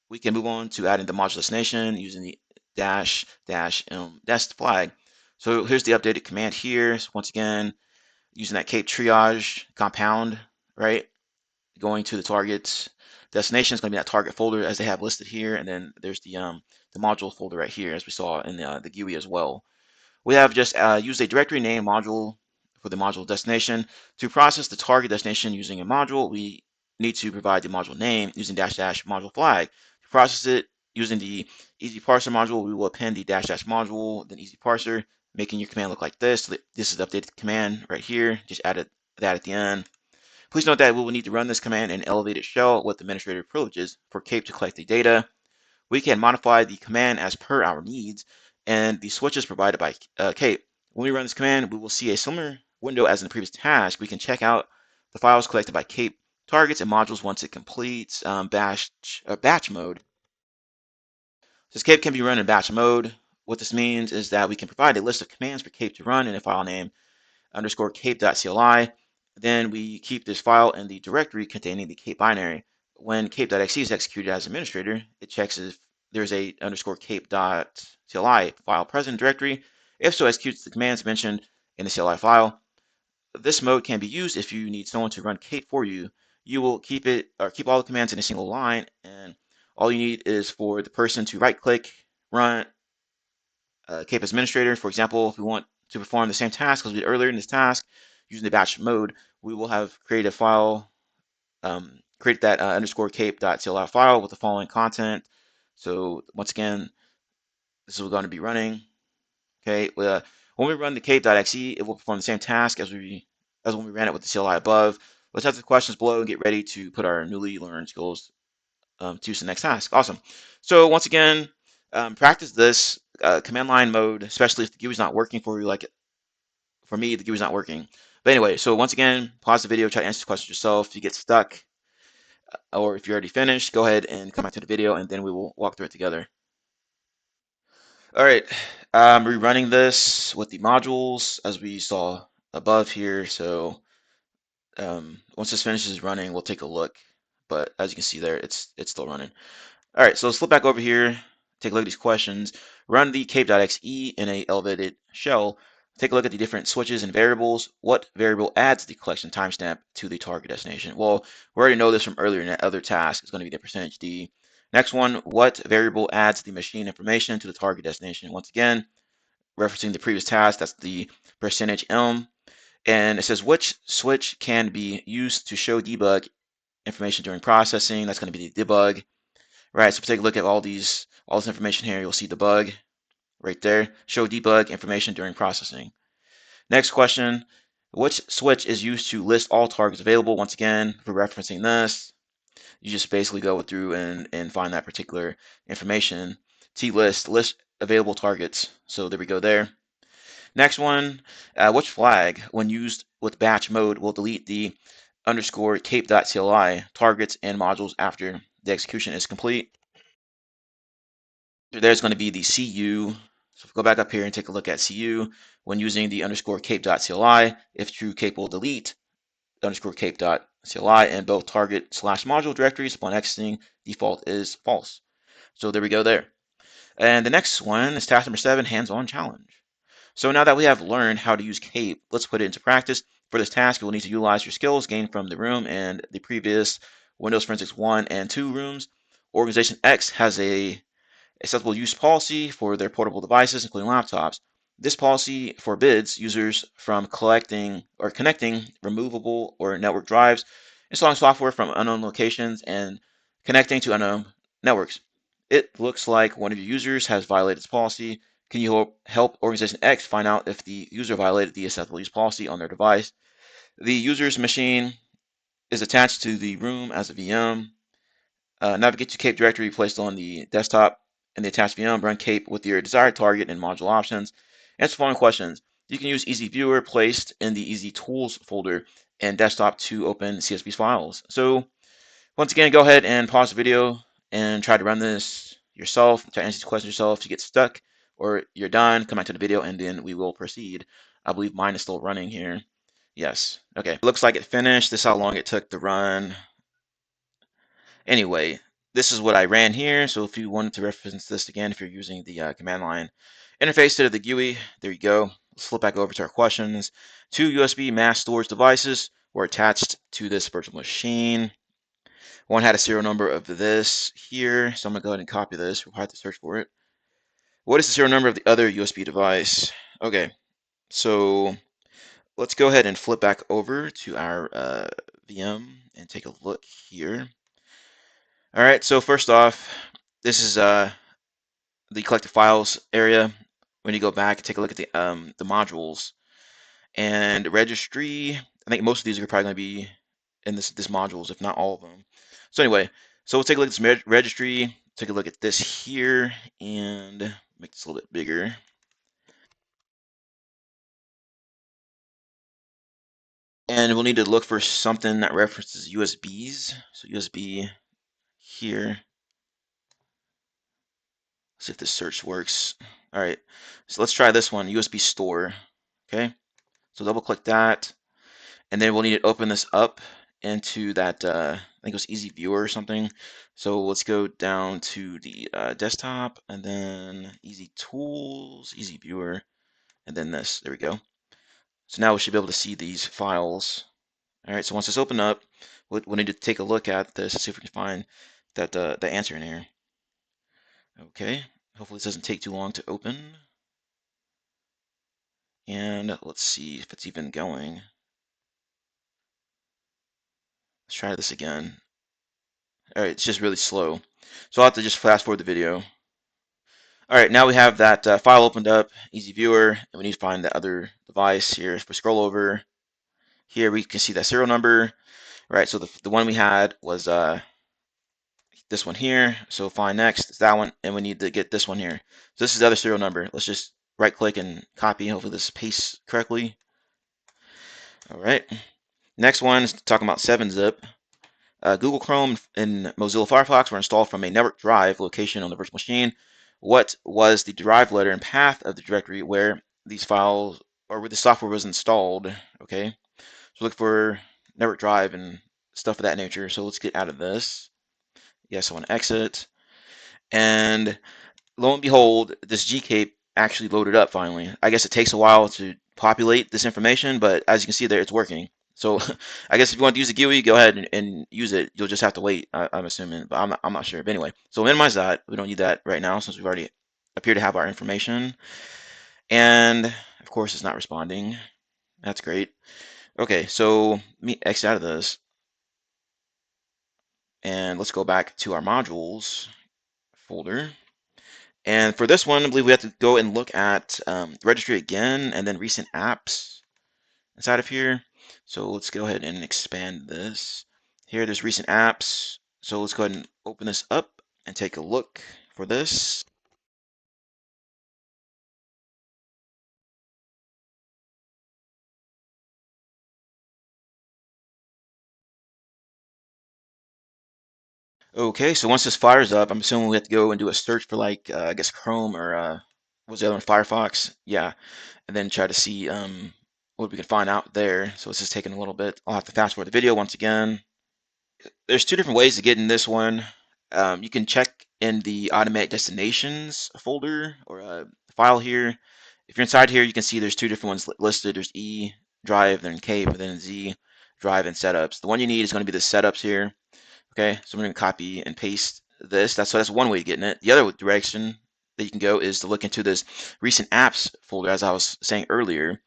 we can move on to adding the module destination using the --dest flag. So here's the updated command here. So once again, using that KAPE triage compound, right? Going to the target's destination is going to be that target folder as they have listed here, and then there's the module folder right here, as we saw in the GUI as well. We have just used a directory name module for the module destination. To process the target destination using a module, we need to provide the module name using ---- module flag. To process it using the easy parser module, we will append the ---- module, then easy parser, making your command look like this. This is the updated command right here. Just added that at the end. Please note that we will need to run this command in elevated shell with administrator privileges for KAPE to collect the data. We can modify the command as per our needs and the switches provided by KAPE. When we run this command, we will see a similar window as in the previous task. We can check out the files collected by KAPE targets and modules once it completes batch mode. Since KAPE can be run in batch mode, what this means is that we can provide a list of commands for KAPE to run in a file name _kape.cli. Then we keep this file in the directory containing the KAPE binary. When kape.exe is executed as administrator, it checks if there's a _kape.cli file present in directory. If so, executes the commands mentioned in the CLI file. This mode can be used if you need someone to run KAPE for you. You will keep all the commands in a single line, and all you need is for the person to right-click, run KAPE administrator. For example, if we want to perform the same task as we did earlier in this task using the batch mode, we will have created a file, create that underscore KAPE.cli file with the following content. So once again, this is going to be running. Okay, when we run the KAPE.exe, it will perform the same task as when we ran it with the CLI above. Let's answer the questions below and get ready to put our newly learned skills to use the next task. Awesome. So once again, practice this command line mode, especially if the GUI is not working for you. Like for me, the GUI is not working. But anyway, so once again, pause the video, try to answer the questions yourself. If you get stuck, or if you're already finished, go ahead and come back to the video, and then we will walk through it together. All right, rerunning this with the modules as we saw above here. So once this finishes running, we'll take a look. But as you can see there, it's still running. All right, so let's flip back over here, take a look at these questions. Run the KAPE.exe in a elevated shell. Take a look at the different switches and variables. What variable adds the collection timestamp to the target destination? Well, we already know this from earlier in that other task. It's going to be the percentage %D. Next one, what variable adds the machine information to the target destination? Once again, referencing the previous task, that's the percentage %M. And it says which switch can be used to show debug information during processing. That's going to be the debug. Right, so if you take a look at all this information here, you'll see debug right there. Show debug information during processing. Next question, which switch is used to list all targets available? Once again, for referencing this, you just basically go through and find that particular information. T-list, list available targets. So there we go there. Next one, which flag, when used with batch mode, will delete the underscore KAPE.cli targets and modules after the execution is complete? There's going to be the CU. So if we go back up here and take a look at CU, when using the underscore KAPE.cli, if true, KAPE will delete underscore KAPE.cli and both target / module directories upon exiting. Default is false. So there we go there. And the next one is task number 7, hands-on challenge. So now that we have learned how to use KAPE, let's put it into practice. For this task, you will need to utilize your skills gained from the room and the previous Windows Forensics 1 and 2 rooms. Organization X has a acceptable use policy for their portable devices, including laptops. This policy forbids users from collecting or connecting removable or network drives, installing software from unknown locations, and connecting to unknown networks. It looks like one of your users has violated this policy. Can you help Organization X find out if the user violated the acceptable use policy on their device? The user's machine is attached to the room as a VM. Navigate to KAPE directory placed on the desktop and the attached VM. Run KAPE with your desired target and module options. Answer the following questions. You can use Easy Viewer placed in the Easy Tools folder and desktop to open CSV files. So once again, go ahead and pause the video and try to run this yourself. Try to answer these questions yourself. If you get stuck or you're done, come back to the video and then we will proceed. I believe mine is still running here. Yes. Okay. Looks like it finished. This is how long it took to run. Anyway, this is what I ran here. So if you wanted to reference this again, if you're using the command line interface to the GUI, there you go. Let's flip back over to our questions. 2 USB mass storage devices were attached to this virtual machine. One had a serial number of this here. So I'm going to go ahead and copy this. We'll have to search for it. What is the serial number of the other USB device? Okay, so let's go ahead and flip back over to our VM and take a look here. All right, so first off, this is the collected files area. When you go back, take a look at the modules and registry. I think most of these are probably going to be in this modules, if not all of them. So anyway, so we'll take a look at this registry. Take a look at this here and make this a little bit bigger. And we'll need to look for something that references USBs. So USB here. See if this search works. All right, so let's try this one, USB store. Okay, so double click that, and then we'll need to open this up into that, I think it was Easy Viewer or something. So let's go down to the desktop, and then Easy Tools, Easy Viewer, and then this. There we go. So now we should be able to see these files. All right, so once it's opened up, we'll need to take a look at this and see if we can find that the answer in here. Okay, hopefully this doesn't take too long to open. And let's see if it's even going. Let's try this again. All right, it's just really slow. So I'll have to just fast forward the video. All right, now we have that file opened up, easy viewer, and we need to find the other device here. If we scroll over here, we can see that serial number, right? So the one we had was this one here. So find next is that one, and we need to get this one here. So this is the other serial number. Let's just right click and copy. Hopefully this pastes correctly. All right. Next one is talking about 7-zip. Google Chrome and Mozilla Firefox were installed from a network drive location on the virtual machine. What was the drive letter and path of the directory where these files or where the software was installed? Okay, so look for network drive and stuff of that nature. So let's get out of this. Yes, I want to exit. And lo and behold, this GKAPE actually loaded up finally. I guess it takes a while to populate this information, but as you can see there, it's working. So I guess if you want to use the GUI, go ahead and use it. You'll just have to wait, I'm assuming, but I'm not sure. But anyway, so minimize that. We don't need that right now since we've already appear to have our information. And of course, it's not responding. That's great. Okay, so let me exit out of this. And let's go back to our modules folder. And for this one, I believe we have to go and look at registry again and then recent apps inside of here. So let's go ahead and expand this. Here, there's recent apps. So let's go ahead and open this up and take a look for this. Okay, so once this fires up, I'm assuming we have to go and do a search for like, I guess Chrome or what was the other one, Firefox? Yeah, and then try to see what we can find out there. So this is taking a little bit. I'll have to fast forward the video once again. There's two different ways to get in this one. You can check in the automatic destinations folder or file here. If you're inside here, you can see there's two different ones listed. There's E drive, then KAPE, and then Z drive and setups. The one you need is going to be the setups here. Okay, so I'm going to copy and paste this. That's one way of getting it. The other direction that you can go is to look into this recent apps folder, as I was saying earlier.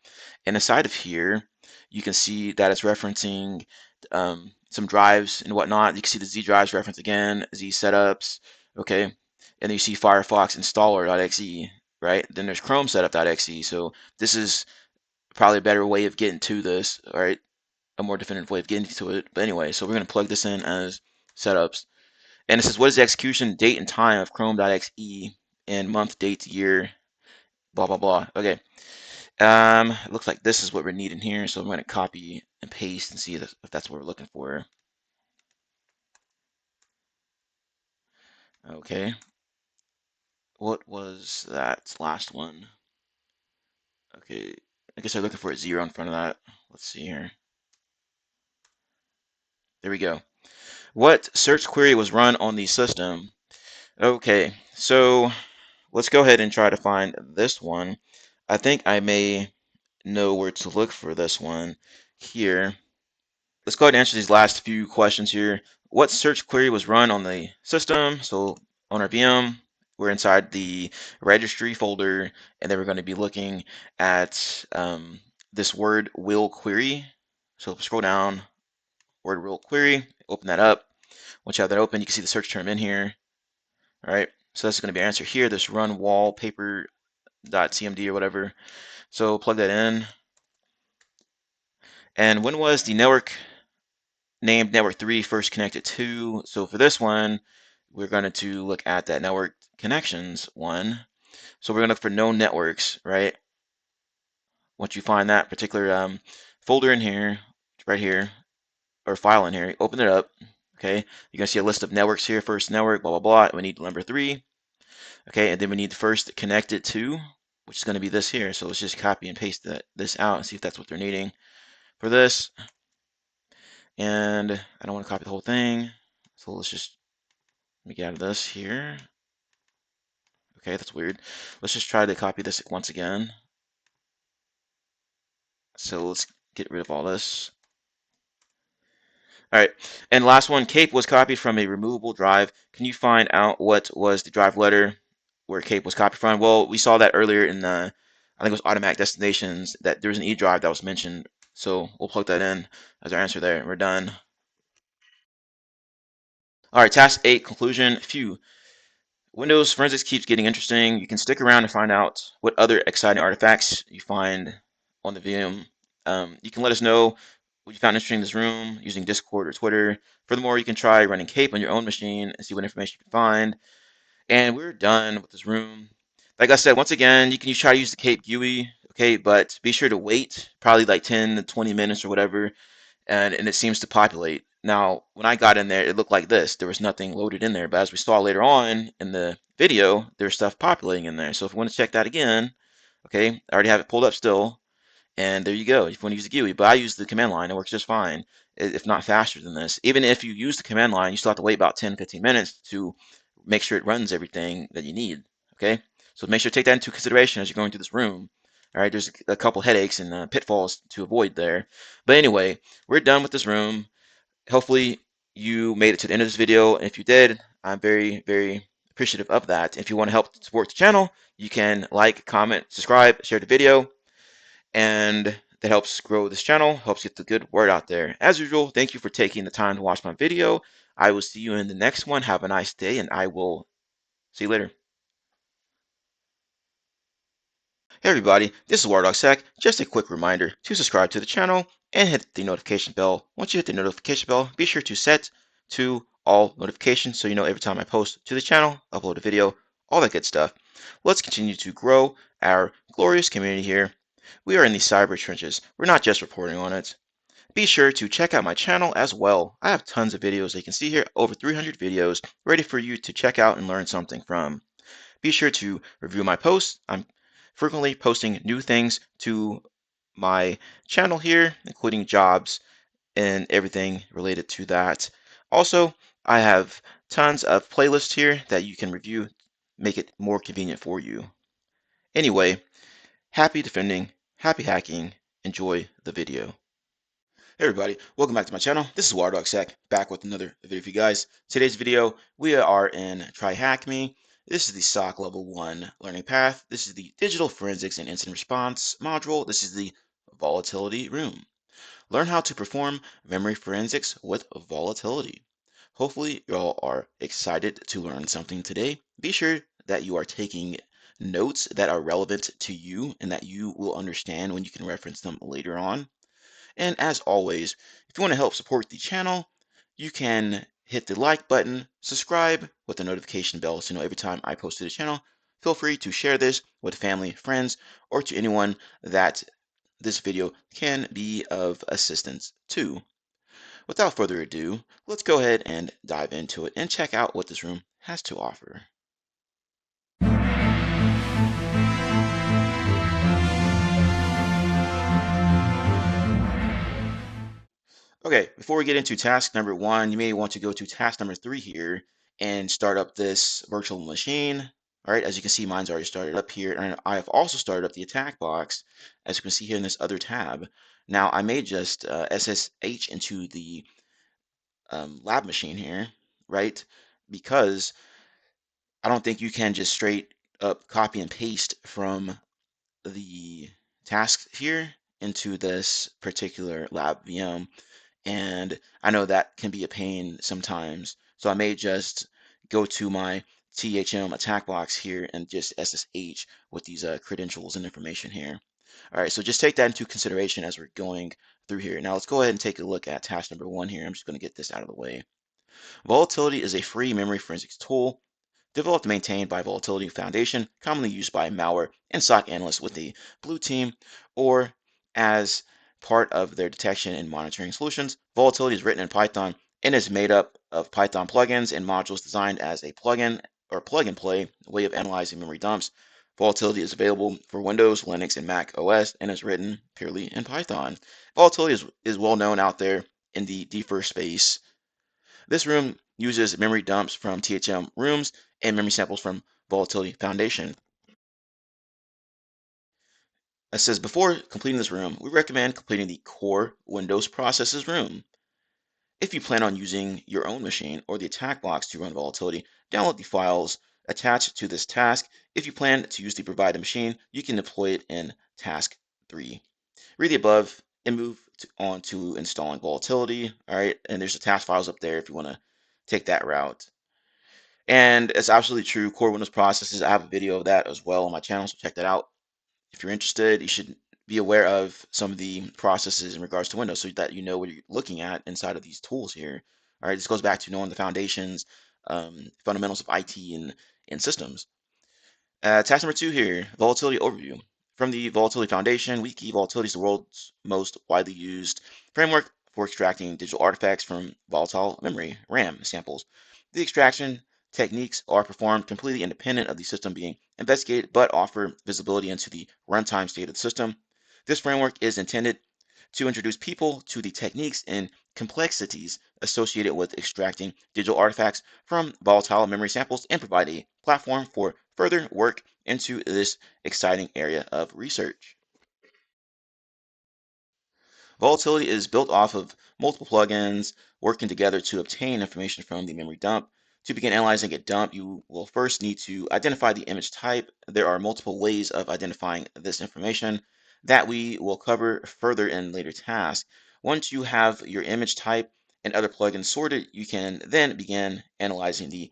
And inside of here, you can see that it's referencing some drives and whatnot. You can see the Z drives reference again, Z setups, okay? And then you see Firefox installer.exe, right? Then there's Chrome setup.exe. So this is probably a better way of getting to this, all right? A more definitive way of getting to it. But anyway, so we're going to plug this in as setups. And it says, what is the execution date and time of Chrome.exe and month, date, year, blah, blah, blah. Okay. It looks like this is what we're needing here. So I'm going to copy and paste and see if that's what we're looking for. Okay. What was that last one? Okay. I guess I'm looking for a 0 in front of that. Let's see here. There we go. What search query was run on the system? Okay. So let's go ahead and try to find this one. I think I may know where to look for this one here. Let's go ahead and answer these last few questions here. What search query was run on the system? So on our VM, we're inside the registry folder, and then we're going to be looking at this word will query. So scroll down, word will query, open that up. Once you have that open, you can see the search term in here. All right, so that's going to be our answer here, this run wallpaper.cmd or whatever. So plug that in. And when was the network named network 3 first connected to? So for this one, we're going to look at that network connections one. So we're going to look for known networks, right? Once you find that particular folder in here, right here, or file in here, open it up. Okay, you're going to see a list of networks here. First network, blah, blah, blah. We need number 3. Okay, and then we need first connected to, which is going to be this here. So let's just copy and paste this out and see if that's what they're needing for this. And I don't want to copy the whole thing. So let's just let me get out of this here. Okay, that's weird. Let's just try to copy this once again. So let's get rid of all this. All right, and last one, KAPE was copied from a removable drive. Can you find out what was the drive letter where KAPE was copied from? Well, we saw that earlier in the I think it was automatic destinations, that there was an E drive that was mentioned. So we'll plug that in as our answer there. We're done. All right, task 8, conclusion. Phew. Windows Forensics keeps getting interesting. You can stick around and find out what other exciting artifacts you find on the VM. You can let us know what you found interesting in this room using Discord or Twitter. Furthermore, you can try running KAPE on your own machine and see what information you can find. And we're done with this room. Like I said, once again, you can try to use the KAPE GUI, okay, but be sure to wait probably like 10 to 20 minutes or whatever, and it seems to populate. Now, when I got in there, it looked like this. There was nothing loaded in there, but as we saw later on in the video, there's stuff populating in there. So if you want to check that again, okay, I already have it pulled up still, and there you go. If you want to use the GUI, but I use the command line, it works just fine, if not faster than this. Even if you use the command line, you still have to wait about 10, 15 minutes to make sure it runs everything that you need, okay? So make sure to take that into consideration as you're going through this room. All right, there's a couple headaches and pitfalls to avoid there. But anyway, we're done with this room. Hopefully you made it to the end of this video. If you did, I'm very, very appreciative of that. If you want to help support the channel, you can like, comment, subscribe, share the video, and that helps grow this channel, helps get the good word out there. As usual, thank you for taking the time to watch my video. I will see you in the next one. Have a nice day, and I will see you later. Hey everybody, this is WireDogSec. Just a quick reminder to subscribe to the channel and hit the notification bell. Once you hit the notification bell, be sure to set to all notifications so you know every time I post to the channel, upload a video, all that good stuff. Let's continue to grow our glorious community here. We are in the cyber trenches. We're not just reporting on it. Be sure to check out my channel as well. I have tons of videos that you can see here, over 300 videos ready for you to check out and learn something from. Be sure to review my posts. I'm frequently posting new things to my channel here, including jobs and everything related to that. Also, I have tons of playlists here that you can review, make it more convenient for you. Anyway, happy defending, happy hacking, enjoy the video. Hey everybody, welcome back to my channel. This is WireDogSec, back with another video for you guys. Today's video, we are in TryHackMe. This is the SOC Level 1 learning path. This is the Digital Forensics and Incident Response module. This is the Volatility room. Learn how to perform memory forensics with volatility. Hopefully you all are excited to learn something today. Be sure that you are taking notes that are relevant to you and that you will understand when you can reference them later on. And as always, if you want to help support the channel, you can hit the like button, subscribe with the notification bell so you know every time I post to the channel. Feel free to share this with family, friends, or to anyone that this video can be of assistance to. Without further ado, let's go ahead and dive into it and check out what this room has to offer. Okay, before we get into task number 1, you may want to go to task number 3 here and start up this virtual machine. All right, as you can see, mine's already started up here, and I have also started up the attack box, as you can see here in this other tab. Now, I may just SSH into the lab machine here, right? Because I don't think you can just straight up copy and paste from the tasks here into this particular lab VM. And I know that can be a pain sometimes. So I may just go to my THM attack box here and just SSH with these credentials and information here. All right, so just take that into consideration as we're going through here. Now let's go ahead and take a look at task number 1 here. I'm just going to get this out of the way. Volatility is a free memory forensics tool developed and maintained by Volatility Foundation, commonly used by malware and SOC analysts with the blue team, or as part of their detection and monitoring solutions. Volatility is written in Python and is made up of Python plugins and modules designed as a plugin or plug-and-play way of analyzing memory dumps. Volatility is available for Windows, Linux, and Mac OS, and is written purely in Python. Volatility is well known out there in the DFIR space. This room uses memory dumps from THM rooms and memory samples from Volatility Foundation. It says before completing this room, we recommend completing the core Windows processes room. If you plan on using your own machine or the attack box to run Volatility, download the files attached to this task. If you plan to use the provided machine, you can deploy it in task 3. Read the above and move on to installing Volatility. All right, and there's the task files up there if you want to take that route. And it's absolutely true. Core Windows processes. I have a video of that as well on my channel, so check that out. If you're interested, you should be aware of some of the processes in regards to Windows so that you know what you're looking at inside of these tools here. All right, this goes back to knowing the foundations, fundamentals of IT and systems. Task number 2 here, volatility overview. From the Volatility Foundation, Wiki, volatility is the world's most widely used framework for extracting digital artifacts from volatile memory, RAM samples. The extraction techniques are performed completely independent of the system being investigated, but offer visibility into the runtime state of the system. This framework is intended to introduce people to the techniques and complexities associated with extracting digital artifacts from volatile memory samples and provide a platform for further work into this exciting area of research. Volatility is built off of multiple plugins working together to obtain information from the memory dump. To begin analyzing a dump, you will first need to identify the image type. There are multiple ways of identifying this information that we will cover further in later tasks. Once you have your image type and other plugins sorted, you can then begin analyzing the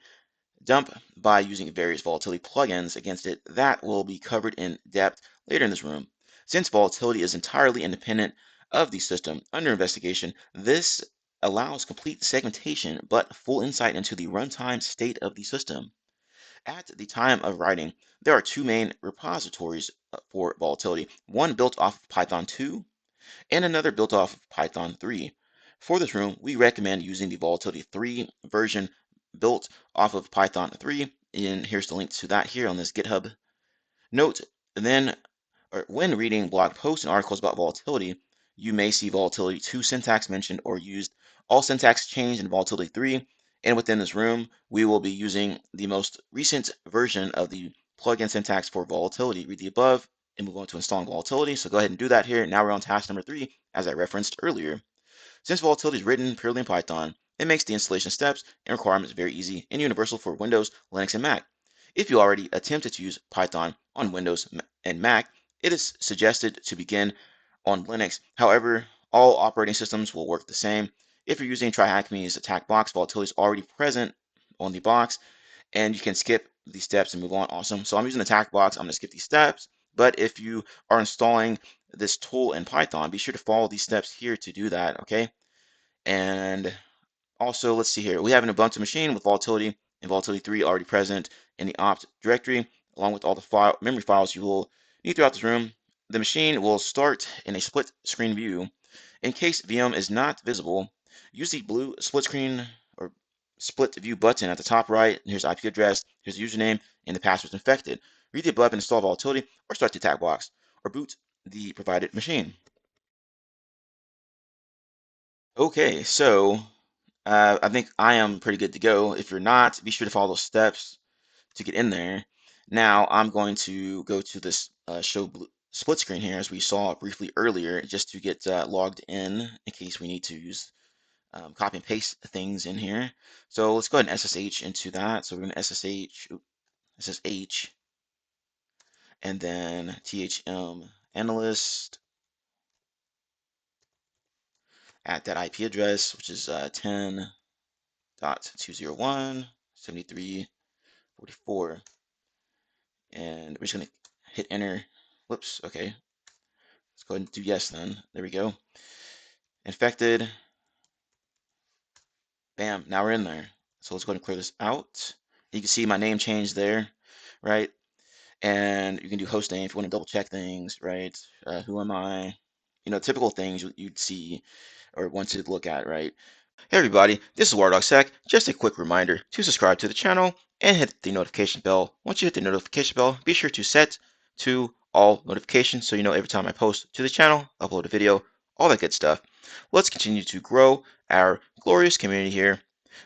dump by using various volatility plugins against it. That will be covered in depth later in this room. Since volatility is entirely independent of the system under investigation, this allows complete segmentation but full insight into the runtime state of the system. At the time of writing, there are two main repositories for volatility, one built off of Python 2 and another built off of Python 3. For this room, we recommend using the Volatility 3 version built off of Python 3, and here's the link to that here on this GitHub. Note then, or when reading blog posts and articles about volatility, you may see Volatility 2 syntax mentioned or used. All syntax changed in Volatility 3, and within this room, we will be using the most recent version of the plugin syntax for Volatility. Read the above and move on to installing Volatility. So go ahead and do that here. Now we're on task number 3, as I referenced earlier. Since Volatility is written purely in Python, it makes the installation steps and requirements very easy and universal for Windows, Linux, and Mac. If you already attempted to use Python on Windows and Mac, it is suggested to begin on Linux. However, all operating systems will work the same. If you're using TryHackMe's attack box, volatility is already present on the box, and you can skip these steps and move on. Awesome. So I'm using the attack box. I'm going to skip these steps. But if you are installing this tool in Python, be sure to follow these steps here to do that. Okay. And also, let's see here. We have an Ubuntu machine with volatility and volatility 3 already present in the opt directory, along with all the memory files you will need throughout this room. The machine will start in a split screen view. In case VM is not visible, use the blue split screen or split view button at the top right. Here's the IP address, here's the username, and the password infected. Read the above and install volatility, or start the attack box, or boot the provided machine. Okay, so I think I am pretty good to go. If you're not, be sure to follow those steps to get in there. Now I'm going to go to this show split screen here, as we saw briefly earlier, just to get logged in case we need to use copy and paste things in here. So let's go ahead and SSH into that. So we're going to SSH, and then THM analyst at that IP address, which is 10.201.73.44. And we're just going to hit enter. Whoops, okay. Let's go ahead and do yes then. There we go. Infected. Bam, now we're in there. So let's go ahead and clear this out. You can see my name changed there, right? And you can do host name if you want to double check things, right? Who am I? You know, typical things you'd see or want to look at, right? Hey everybody, this is WireDogSec. Just a quick reminder to subscribe to the channel and hit the notification bell. Once you hit the notification bell, be sure to set to all notifications so you know every time I post to the channel, upload a video, all that good stuff. Let's continue to grow our glorious community here.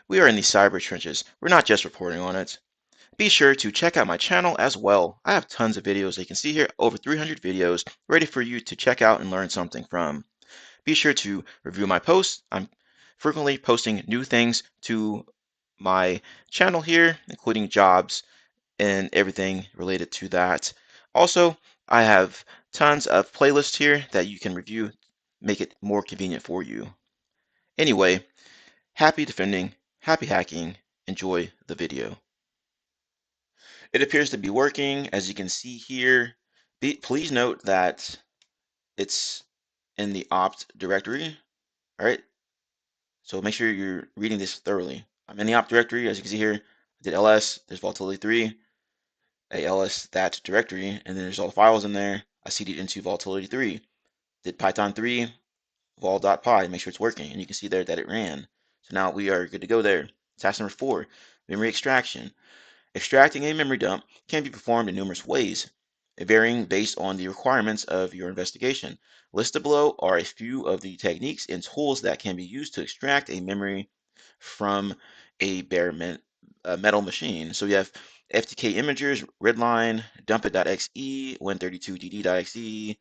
We are in the cyber trenches. We're not just reporting on it. Be sure to check out my channel as well. I have tons of videos. You can see here over 300 videos ready for you to check out and learn something from. Be sure to review my posts. I'm frequently posting new things to my channel here, including jobs and everything related to that. Also, I have tons of playlists here that you can review, make it more convenient for you. Anyway, happy defending, happy hacking, enjoy the video. It appears to be working, as you can see here. Please note that it's in the opt directory, all right? So make sure you're reading this thoroughly. I'm in the opt directory, as you can see here. I did ls, there's Volatility 3, I ls that directory, and then there's all the files in there. I cd'd into Volatility 3, did Python 3, vol.py, make sure it's working, and you can see there that it ran. So now we are good to go there. Task number 4, memory extraction. Extracting a memory dump can be performed in numerous ways, varying based on the requirements of your investigation. Listed below are a few of the techniques and tools that can be used to extract a memory from a metal machine. So we have FTK imagers, Redline, dumpit.exe, win32dd.exe,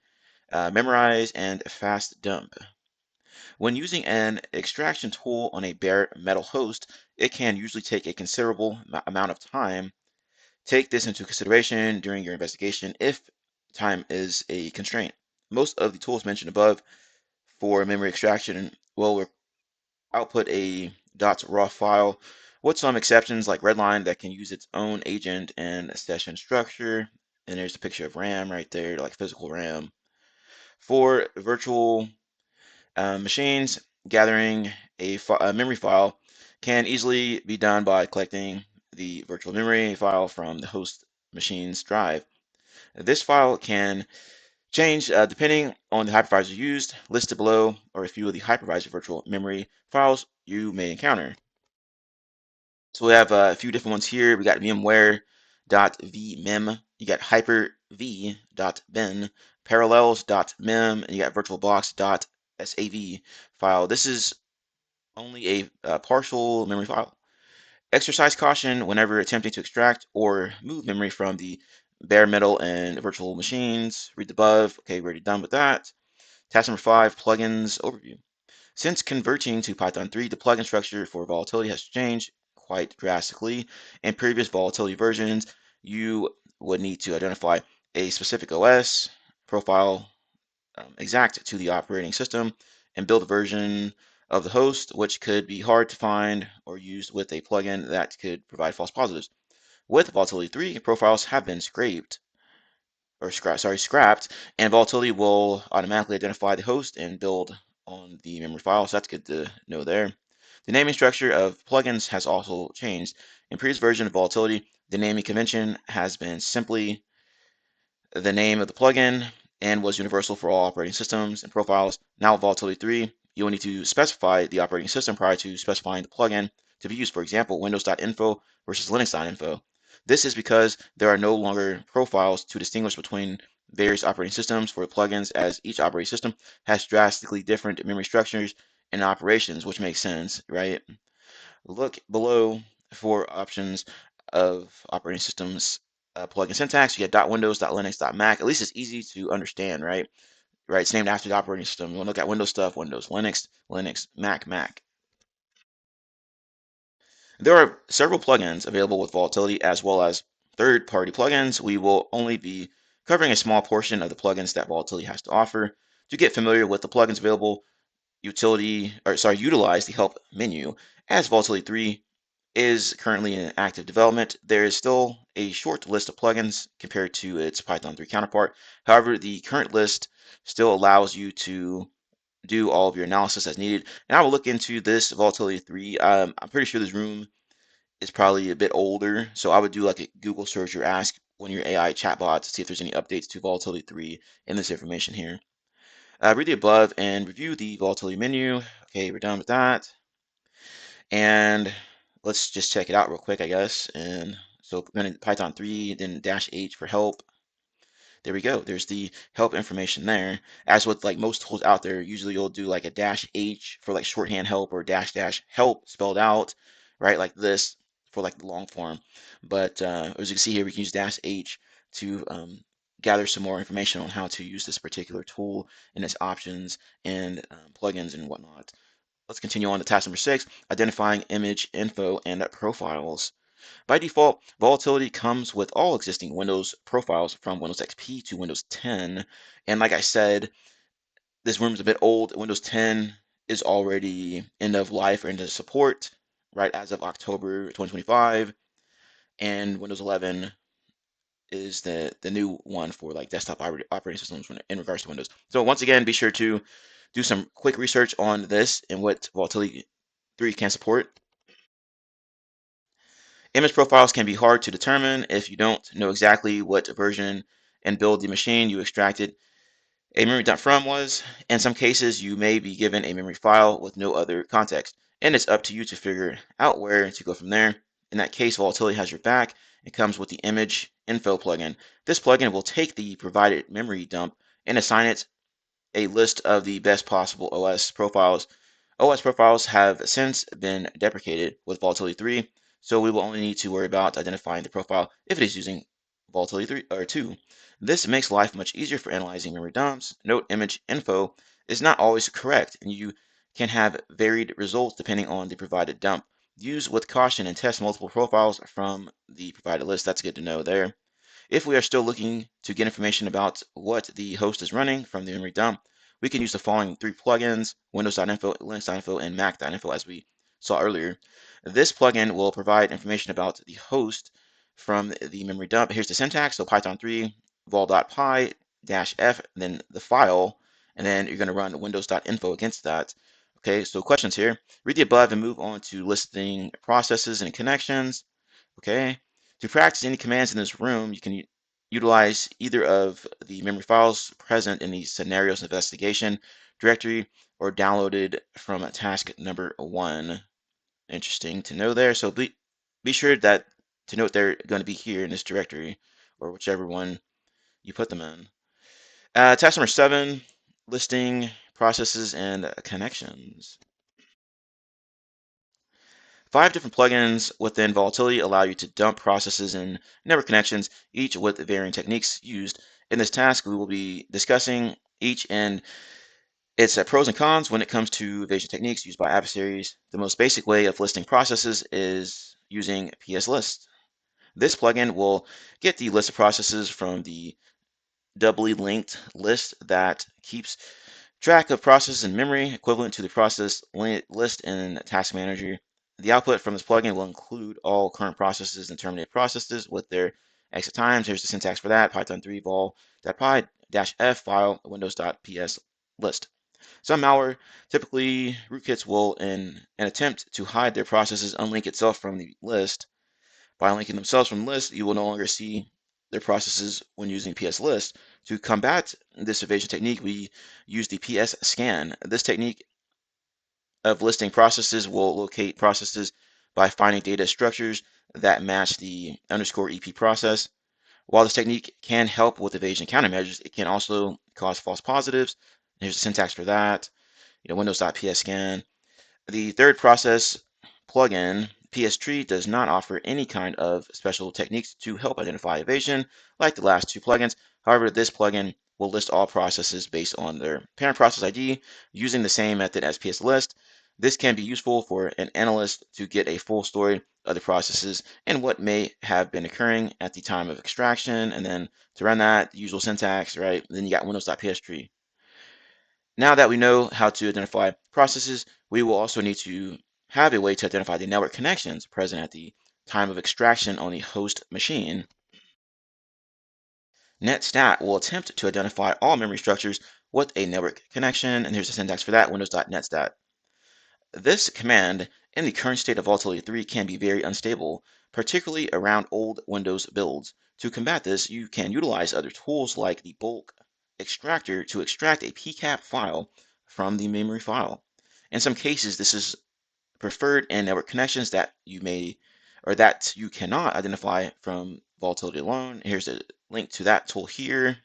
memorize, and fast dump. When using an extraction tool on a bare metal host, it can usually take a considerable amount of time. Take this into consideration during your investigation if time is a constraint. Most of the tools mentioned above for memory extraction will output a .raw file with some exceptions like Redline that can use its own agent and session structure. And there's a picture of RAM right there, like physical RAM. For virtual machines, gathering a memory file can easily be done by collecting the virtual memory file from the host machine's drive. This file can change depending on the hypervisor used. Listed below are a few of the hypervisor virtual memory files you may encounter. So we have a few different ones here. We got vmware.vmem, you got hyper-v.bin, parallels.mem, and you got virtualbox.sav file. This is only a partial memory file. Exercise caution whenever attempting to extract or move memory from the bare metal and virtual machines. Read the above. Okay, we're already done with that. Task number 5, plugins overview. Since converting to Python 3, the plugin structure for Volatility has changed quite drastically. In previous Volatility versions, you would need to identify a specific OS profile exact to the operating system and build a version of the host, which could be hard to find or used with a plugin that could provide false positives. With Volatility 3, profiles have been scrapped, and Volatility will automatically identify the host and build on the memory file, so that's good to know there. The naming structure of plugins has also changed. In previous version of Volatility, the naming convention has been simply the name of the plugin and was universal for all operating systems and profiles. Now with Volatility 3, you will need to specify the operating system prior to specifying the plugin to be used. For example, Windows.info versus Linux.info. This is because there are no longer profiles to distinguish between various operating systems for plugins, as each operating system has drastically different memory structures and operations, which makes sense, right? Look below for options of operating systems plugin syntax. You get .windows, .linux, .mac. At least it's easy to understand, right? Right, it's named after the operating system. You want to look at Windows stuff, Windows, Linux, Linux, Mac, Mac. There are several plugins available with Volatility as well as third-party plugins. We will only be covering a small portion of the plugins that Volatility has to offer. To get familiar with the plugins available, utilize the help menu. As Volatility 3 is currently in active development, there is still a short list of plugins compared to its Python 3 counterpart. However, the current list still allows you to do all of your analysis as needed. And I will look into this Volatility 3. I'm pretty sure this room is probably a bit older, so I would do like a Google search or ask one of your AI chatbots to see if there's any updates to Volatility 3 in this information here. Read the above and review the Volatility menu. Okay, we're done with that. And let's just check it out real quick, I guess. And so I'm going to Python 3, then -H for help. There we go. There's the help information there. As with like most tools out there, usually you'll do like a -H for like shorthand help or -- help spelled out, right? Like this for like the long form. But as you can see here, we can use -H to gather some more information on how to use this particular tool and its options and plugins and whatnot. Let's continue on to task number 6, identifying image info and profiles. By default, Volatility comes with all existing Windows profiles from Windows XP to Windows 10. And like I said, this room is a bit old. Windows 10 is already end of life or end of support, right, as of October 2025. And Windows 11 is the new one for like desktop operating systems in regards to Windows. So once again, be sure to do some quick research on this and what Volatility 3 can support. Image profiles can be hard to determine if you don't know exactly what version and build the machine you extracted a memory dump from was. In some cases, you may be given a memory file with no other context, and it's up to you to figure out where to go from there. In that case, Volatility has your back. It comes with the image info plugin. This plugin will take the provided memory dump and assign it a list of the best possible OS profiles. OS profiles have since been deprecated with Volatility 3, so we will only need to worry about identifying the profile if it is using Volatility 3 or 2. This makes life much easier for analyzing memory dumps. Note image info is not always correct, and you can have varied results depending on the provided dump. Use with caution and test multiple profiles from the provided list. That's good to know there. If we are still looking to get information about what the host is running from the memory dump, we can use the following three plugins: Windows.info, Linux.info, and Mac.info, as we saw earlier. This plugin will provide information about the host from the memory dump. Here's the syntax. So Python 3, vol.py -f, then the file, and then you're going to run windows.info against that. Okay, so questions here. Read the above and move on to listing processes and connections. Okay, to practice any commands in this room, you can utilize either of the memory files present in the scenarios investigation directory or downloaded from task number 1. Interesting to know there. So be sure that to note they're going to be here in this directory or whichever one you put them in. Task number 7, listing processes and connections. 5 different plugins within Volatility allow you to dump processes and network connections, each with varying techniques used. In this task, we will be discussing each and its pros and cons when it comes to evasion techniques used by adversaries. The most basic way of listing processes is using PSList. This plugin will get the list of processes from the doubly linked list that keeps track of processes in memory, equivalent to the process list in Task Manager. The output from this plugin will include all current processes and terminated processes with their exit times. Here's the syntax for that: Python 3 vol.py-f file windows.ps list. Some malware, typically rootkits, will, in an attempt to hide their processes, unlink itself from the list. By unlinking themselves from the list, you will no longer see their processes when using PS list. To combat this evasion technique, we use the PS scan. This technique of listing processes will locate processes by finding data structures that match the underscore EP process. While this technique can help with evasion countermeasures, it can also cause false positives. Here's the syntax for that. Windows.pscan. The third process plugin, PSTree, does not offer any kind of special techniques to help identify evasion like the last two plugins. However, this plugin will list all processes based on their parent process ID using the same method as PSList. This can be useful for an analyst to get a full story of the processes and what may have been occurring at the time of extraction. And then to run that, the usual syntax, right? Then you got Windows.pstree. Now that we know how to identify processes, we will also need to have a way to identify the network connections present at the time of extraction on the host machine. Netstat will attempt to identify all memory structures with a network connection, and here's the syntax for that: windows.netstat. This command in the current state of Volatility 3 can be very unstable, particularly around old Windows builds. To combat this, you can utilize other tools like the bulk extractor to extract a PCAP file from the memory file. In some cases, this is preferred in network connections that you may or that you cannot identify from Volatility alone. Here's a link to that tool here.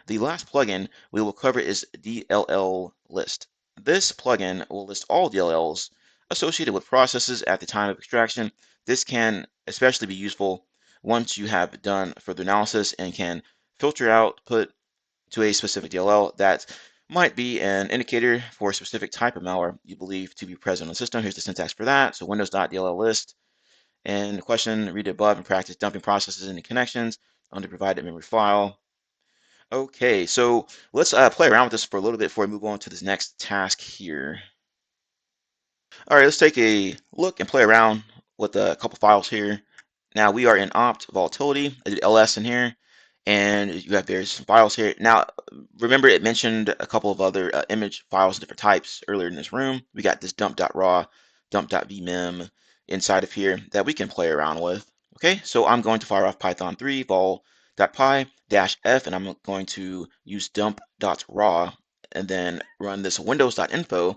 The last plugin we will cover is DLL List. This plugin will list all DLLs associated with processes at the time of extraction. This can especially be useful once you have done further analysis and can filter output to a specific DLL that might be an indicator for a specific type of malware you believe to be present on the system. Here's the syntax for that. So windows.dll list. And the question, read it above and practice dumping processes and connections on the provided memory file. Okay, so let's play around with this for a little bit before we move on to this next task here. All right, let's take a look and play around with a couple files here. Now we are in opt volatility. I did ls in here, and you have various files here. Now, remember it mentioned a couple of other image files, different types earlier in this room. We got this dump.raw, dump.vmem inside of here that we can play around with. Okay, so I'm going to fire off Python 3 vol.py -f, and I'm going to use dump.raw and then run this windows.info.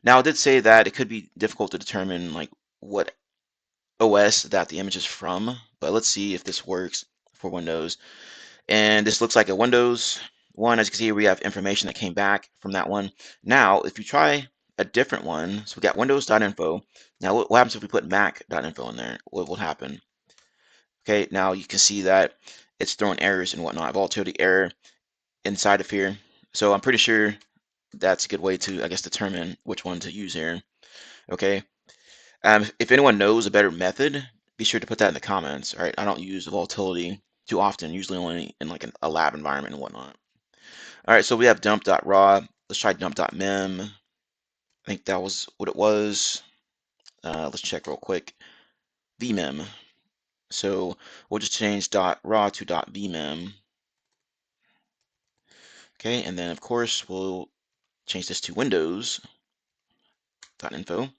Now, it did say that it could be difficult to determine like what OS that the image is from, but let's see if this works for Windows. And this looks like a Windows one. As you can see, we have information that came back from that one. Now, if you try a different one, so we got windows.info. Now, what happens if we put mac.info in there? What will happen? Okay, now you can see that it's throwing errors and whatnot, volatility error inside of here. So I'm pretty sure that's a good way to, I guess, determine which one to use here. Okay. If anyone knows a better method, be sure to put that in the comments. All right. I don't use volatility too often, usually only in like a lab environment and whatnot. All right. So we have dump.raw. Let's try dump.mem. I think that was what it was. Let's check real quick. vmem. So we'll just change .raw to .vmem. Okay. And then, of course, we'll change this to windows.info.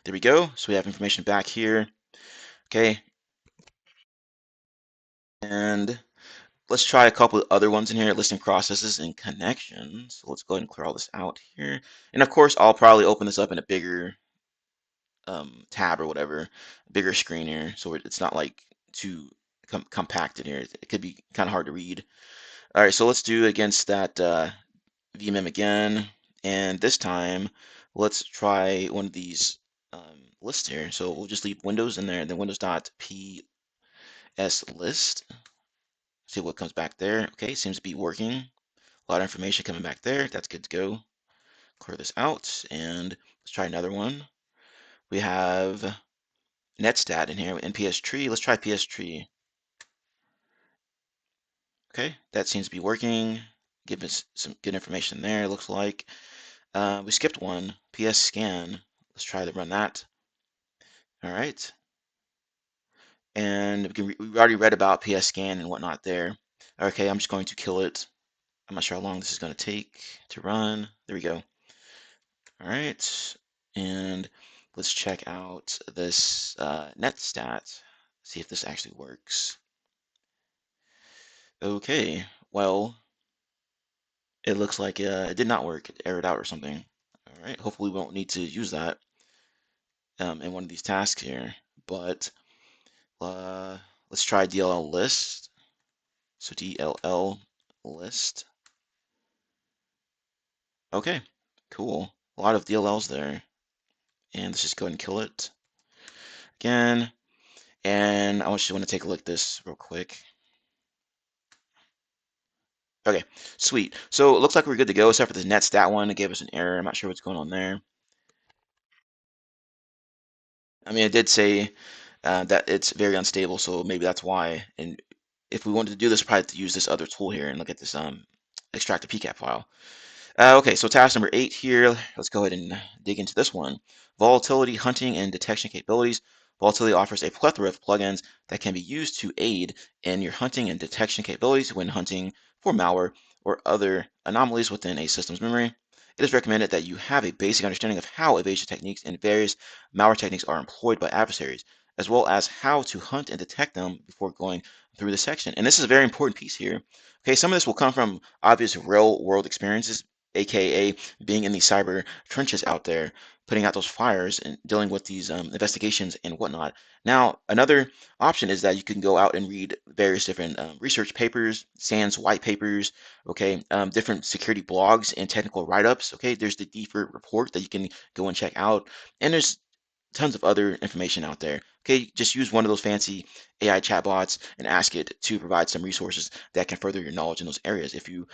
There we go. So we have information back here. Okay. And let's try a couple of other ones in here, listing processes and connections. So let's go ahead and clear all this out here. And of course, I'll probably open this up in a bigger tab or whatever, bigger screen here. So it's not like too compacted here. It could be kind of hard to read. All right, so let's do against that vmem again. And this time, let's try one of these lists here. So we'll just leave Windows in there, and then windows.pslist. See what comes back there. Okay, seems to be working. A lot of information coming back there. That's good to go. Clear this out, and let's try another one. We have netstat in here in PS-tree. Let's try PS-tree. Okay, that seems to be working. Give us some good information there, looks like. We skipped one, PS-scan. Let's try to run that. All right. And we already read about PS-scan and whatnot there. Okay, I'm just going to kill it. I'm not sure how long this is going to take to run. There we go. All right, and let's check out this netstat, see if this actually works. Okay, well, it looks like it did not work. It errored out or something. All right, hopefully we won't need to use that in one of these tasks here, but let's try DLL list. So DLL list. Okay, cool. A lot of DLLs there. And let's just go ahead and kill it again. And I just want to take a look at this real quick. Okay, sweet. So it looks like we're good to go, except for the netstat one. It gave us an error. I'm not sure what's going on there. I mean, it did say that it's very unstable, so maybe that's why. And if we wanted to do this, probably have to use this other tool here and look at this extract a PCAP file. Okay, so task number 8 here. Let's go ahead and dig into this one. Volatility hunting and detection capabilities. Volatility offers a plethora of plugins that can be used to aid in your hunting and detection capabilities when hunting for malware or other anomalies within a system's memory. It is recommended that you have a basic understanding of how evasion techniques and various malware techniques are employed by adversaries, as well as how to hunt and detect them before going through the section. And this is a very important piece here. Okay, some of this will come from obvious real world experiences, aka being in the cyber trenches out there, putting out those fires and dealing with these investigations and whatnot. Now, another option is that you can go out and read various different research papers, SANS white papers, okay, different security blogs and technical write-ups. Okay, there's the DFIR report that you can go and check out, and there's tons of other information out there. Okay, just use one of those fancy AI chatbots and ask it to provide some resources that can further your knowledge in those areas. If you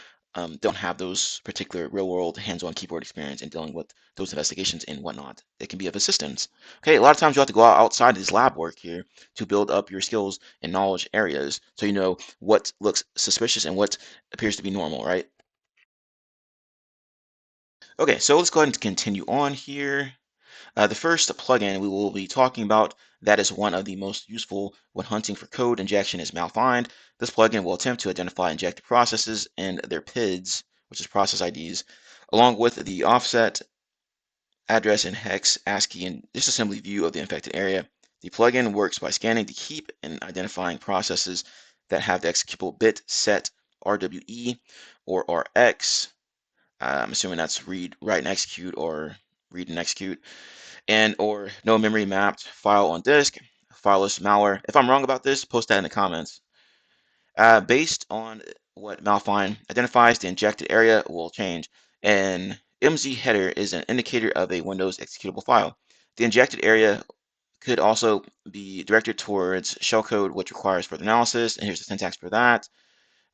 don't have those particular real-world hands-on keyboard experience in dealing with those investigations and whatnot. It can be of assistance. Okay, a lot of times you have to go outside of this lab work here to build up your skills and knowledge areas so you know what looks suspicious and what appears to be normal, right? Okay, so let's go ahead and continue on here. The first plugin we will be talking about that is one of the most useful when hunting for code injection is malfind. This plugin will attempt to identify injected processes and their PIDs, which is process IDs, along with the offset, address, and hex, ASCII, and disassembly view of the infected area. The plugin works by scanning the heap and identifying processes that have the executable bit set RWE or RX. I'm assuming that's read, write, and execute, or read and execute, and or no memory mapped file on disk, fileless malware. If I'm wrong about this, post that in the comments. Based on what Malfine identifies, the injected area will change. An MZ header is an indicator of a Windows executable file. The injected area could also be directed towards shellcode, which requires further analysis. And here's the syntax for that.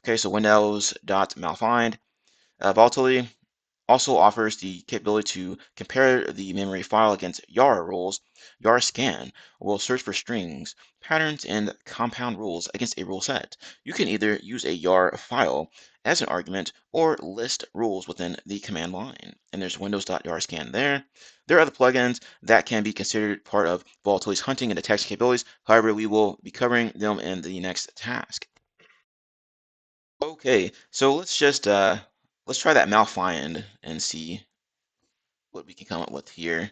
Okay, so windows.malfind. Volatility also offers the capability to compare the memory file against YAR rules. YAR scan will search for strings, patterns, and compound rules against a rule set. You can either use a YAR file as an argument or list rules within the command line. And there's windows.yar scan there. There are other plugins that can be considered part of Volatility's hunting and detection capabilities. However, we will be covering them in the next task. Okay, so let's try that malfind and see what we can come up with here.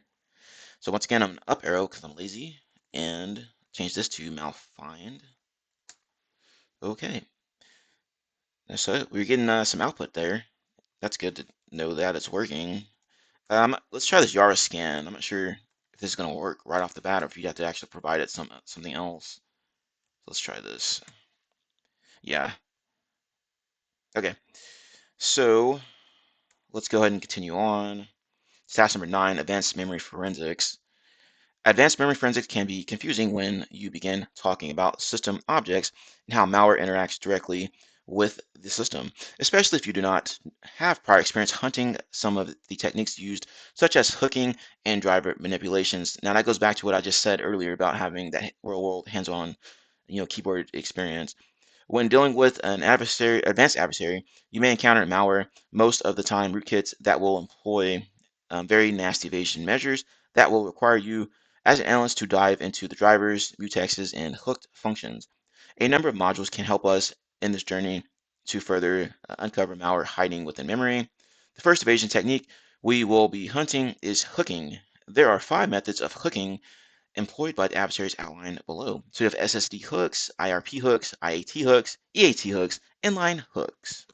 So once again, I'm an up arrow because I'm lazy and change this to malfind. Okay, so we're getting some output there. That's good to know that it's working. Let's try this Yara scan. I'm not sure if this is going to work right off the bat or if you have to actually provide it something else. Let's try this. Yeah. Okay. So let's go ahead and continue on. Task number 9, Advanced Memory Forensics. Advanced memory forensics can be confusing when you begin talking about system objects and how malware interacts directly with the system, especially if you do not have prior experience hunting some of the techniques used, such as hooking and driver manipulations. Now that goes back to what I just said earlier about having that real-world hands-on, keyboard experience. When dealing with an advanced adversary, you may encounter malware, most of the time rootkits that will employ very nasty evasion measures that will require you as an analyst to dive into the drivers, mutexes, and hooked functions. A number of modules can help us in this journey to further uncover malware hiding within memory. The first evasion technique we will be hunting is hooking. There are 5 methods of hooking employed by the adversaries outlined below. So you have SSD hooks, IRP hooks, IAT hooks, EAT hooks, inline hooks.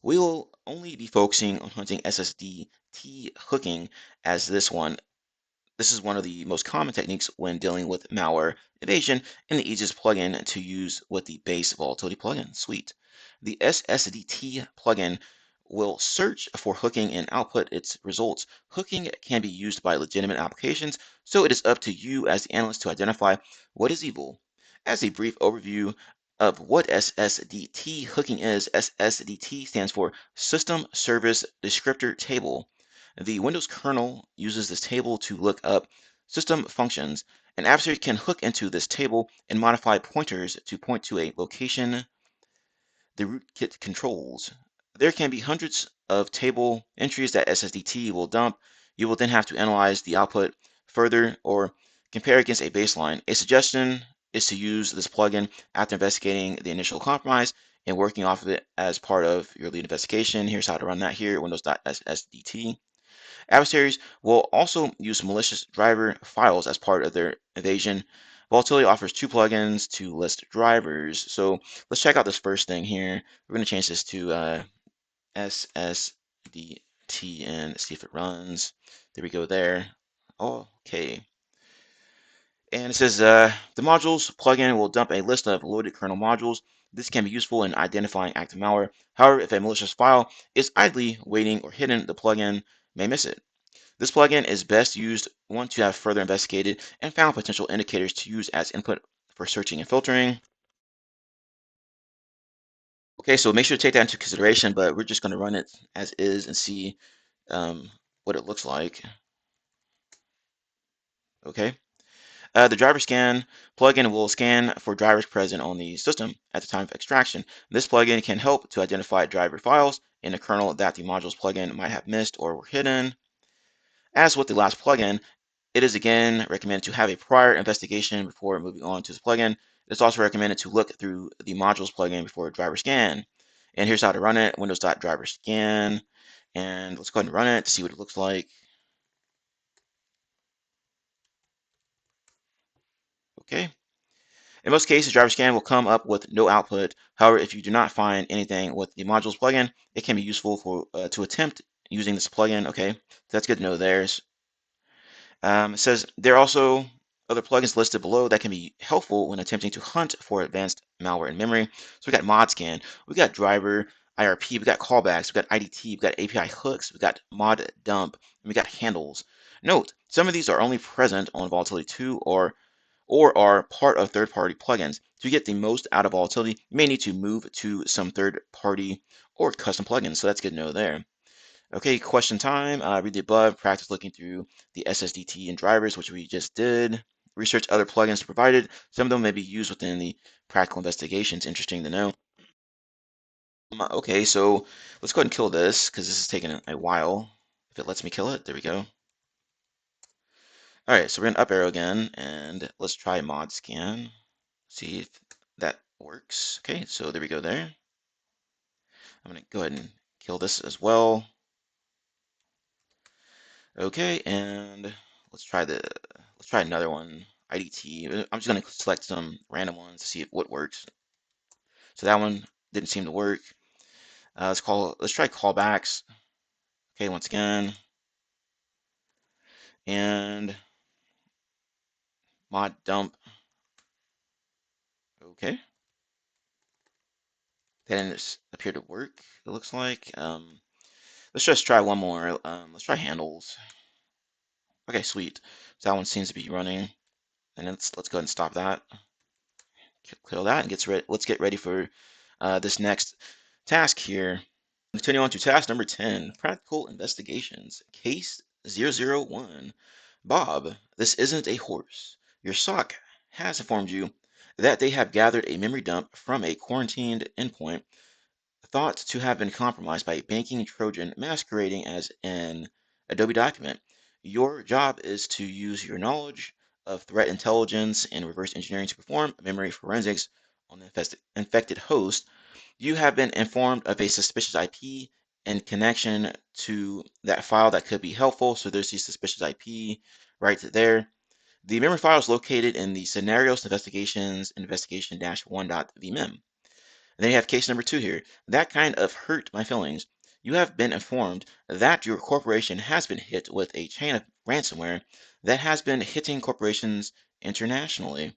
We will only be focusing on hunting SSD T hooking as this is one of the most common techniques when dealing with malware evasion and the easiest plugin to use with the base volatility plugin suite. The SSDT plugin will search for hooking and output its results. Hooking can be used by legitimate applications, so it is up to you as the analyst to identify what is evil. As a brief overview of what SSDT hooking is, SSDT stands for System Service Descriptor Table. The Windows kernel uses this table to look up system functions. An adversary can hook into this table and modify pointers to point to a location the rootkit controls. There can be hundreds of table entries that SSDT will dump. You will then have to analyze the output further or compare against a baseline. A suggestion is to use this plugin after investigating the initial compromise and working off of it as part of your lead investigation. Here's how to run that here, windows.ssdt. Adversaries will also use malicious driver files as part of their evasion. Volatility offers 2 plugins to list drivers. So let's check out this first thing here. We're going to change this to SSDT and see if it runs. There we go there. Okay. And it says the modules plugin will dump a list of loaded kernel modules. This can be useful in identifying active malware. However, if a malicious file is idly waiting or hidden, the plugin may miss it. This plugin is best used once you have further investigated and found potential indicators to use as input for searching and filtering. Okay, so make sure to take that into consideration, but we're just going to run it as is and see um, what it looks like. Okay. The driver scan plugin will scan for drivers present on the system at the time of extraction. This plugin can help to identify driver files in the kernel that the modules plugin might have missed or were hidden. As with the last plugin, it is again recommended to have a prior investigation before moving on to this plugin. It's also recommended to look through the modules plugin before driver scan. And here's how to run it: Windows.driver scan. And let's go ahead and run it to see what it looks like. Okay. In most cases, driver scan will come up with no output. However, if you do not find anything with the modules plugin, it can be useful for to attempt using this plugin. Okay, so that's good to know there. It says there are also other plugins listed below that can be helpful when attempting to hunt for advanced malware in memory. So we got mod scan, we got driver, IRP, we got callbacks, we got IDT, we got API hooks, we got mod dump, and we got handles. Note, some of these are only present on Volatility 2 or are part of third-party plugins. To get the most out of Volatility, you may need to move to some third-party or custom plugins. So that's good to know there. Okay, question time. Read the above, practice looking through the SSDT and drivers, which we just did. Research other plugins provided. Some of them may be used within the practical investigations. Interesting to know. Okay, so let's go ahead and kill this because this is taking a while. If it lets me kill it, there we go. All right, so we're gonna up arrow again and let's try mod scan. See if that works. Okay, so there we go there. I'm gonna go ahead and kill this as well. Okay, and let's try another one. IDT. I'm just gonna select some random ones to see what works. So that one didn't seem to work. Let's try callbacks. Okay, once again, and mod dump. Okay, that didn't appear to work. It looks like. Let's just try one more. Let's try handles. Okay, sweet. So that one seems to be running, and let's go ahead and stop that. Kill that and let's get ready for this next task here. Continue on to task number 10, practical investigations. Case 001. Bob, this isn't a horse. Your SOC has informed you that they have gathered a memory dump from a quarantined endpoint thought to have been compromised by a banking Trojan masquerading as an Adobe document. Your job is to use your knowledge of threat intelligence and reverse engineering to perform memory forensics on the infected host. You have been informed of a suspicious IP and connection to that file that could be helpful. So there's the suspicious IP right there. The memory file is located in the scenarios investigations investigation-1.vmem. And then you have case number 2 here. That kind of hurt my feelings. You have been informed that your corporation has been hit with a chain of ransomware that has been hitting corporations internationally.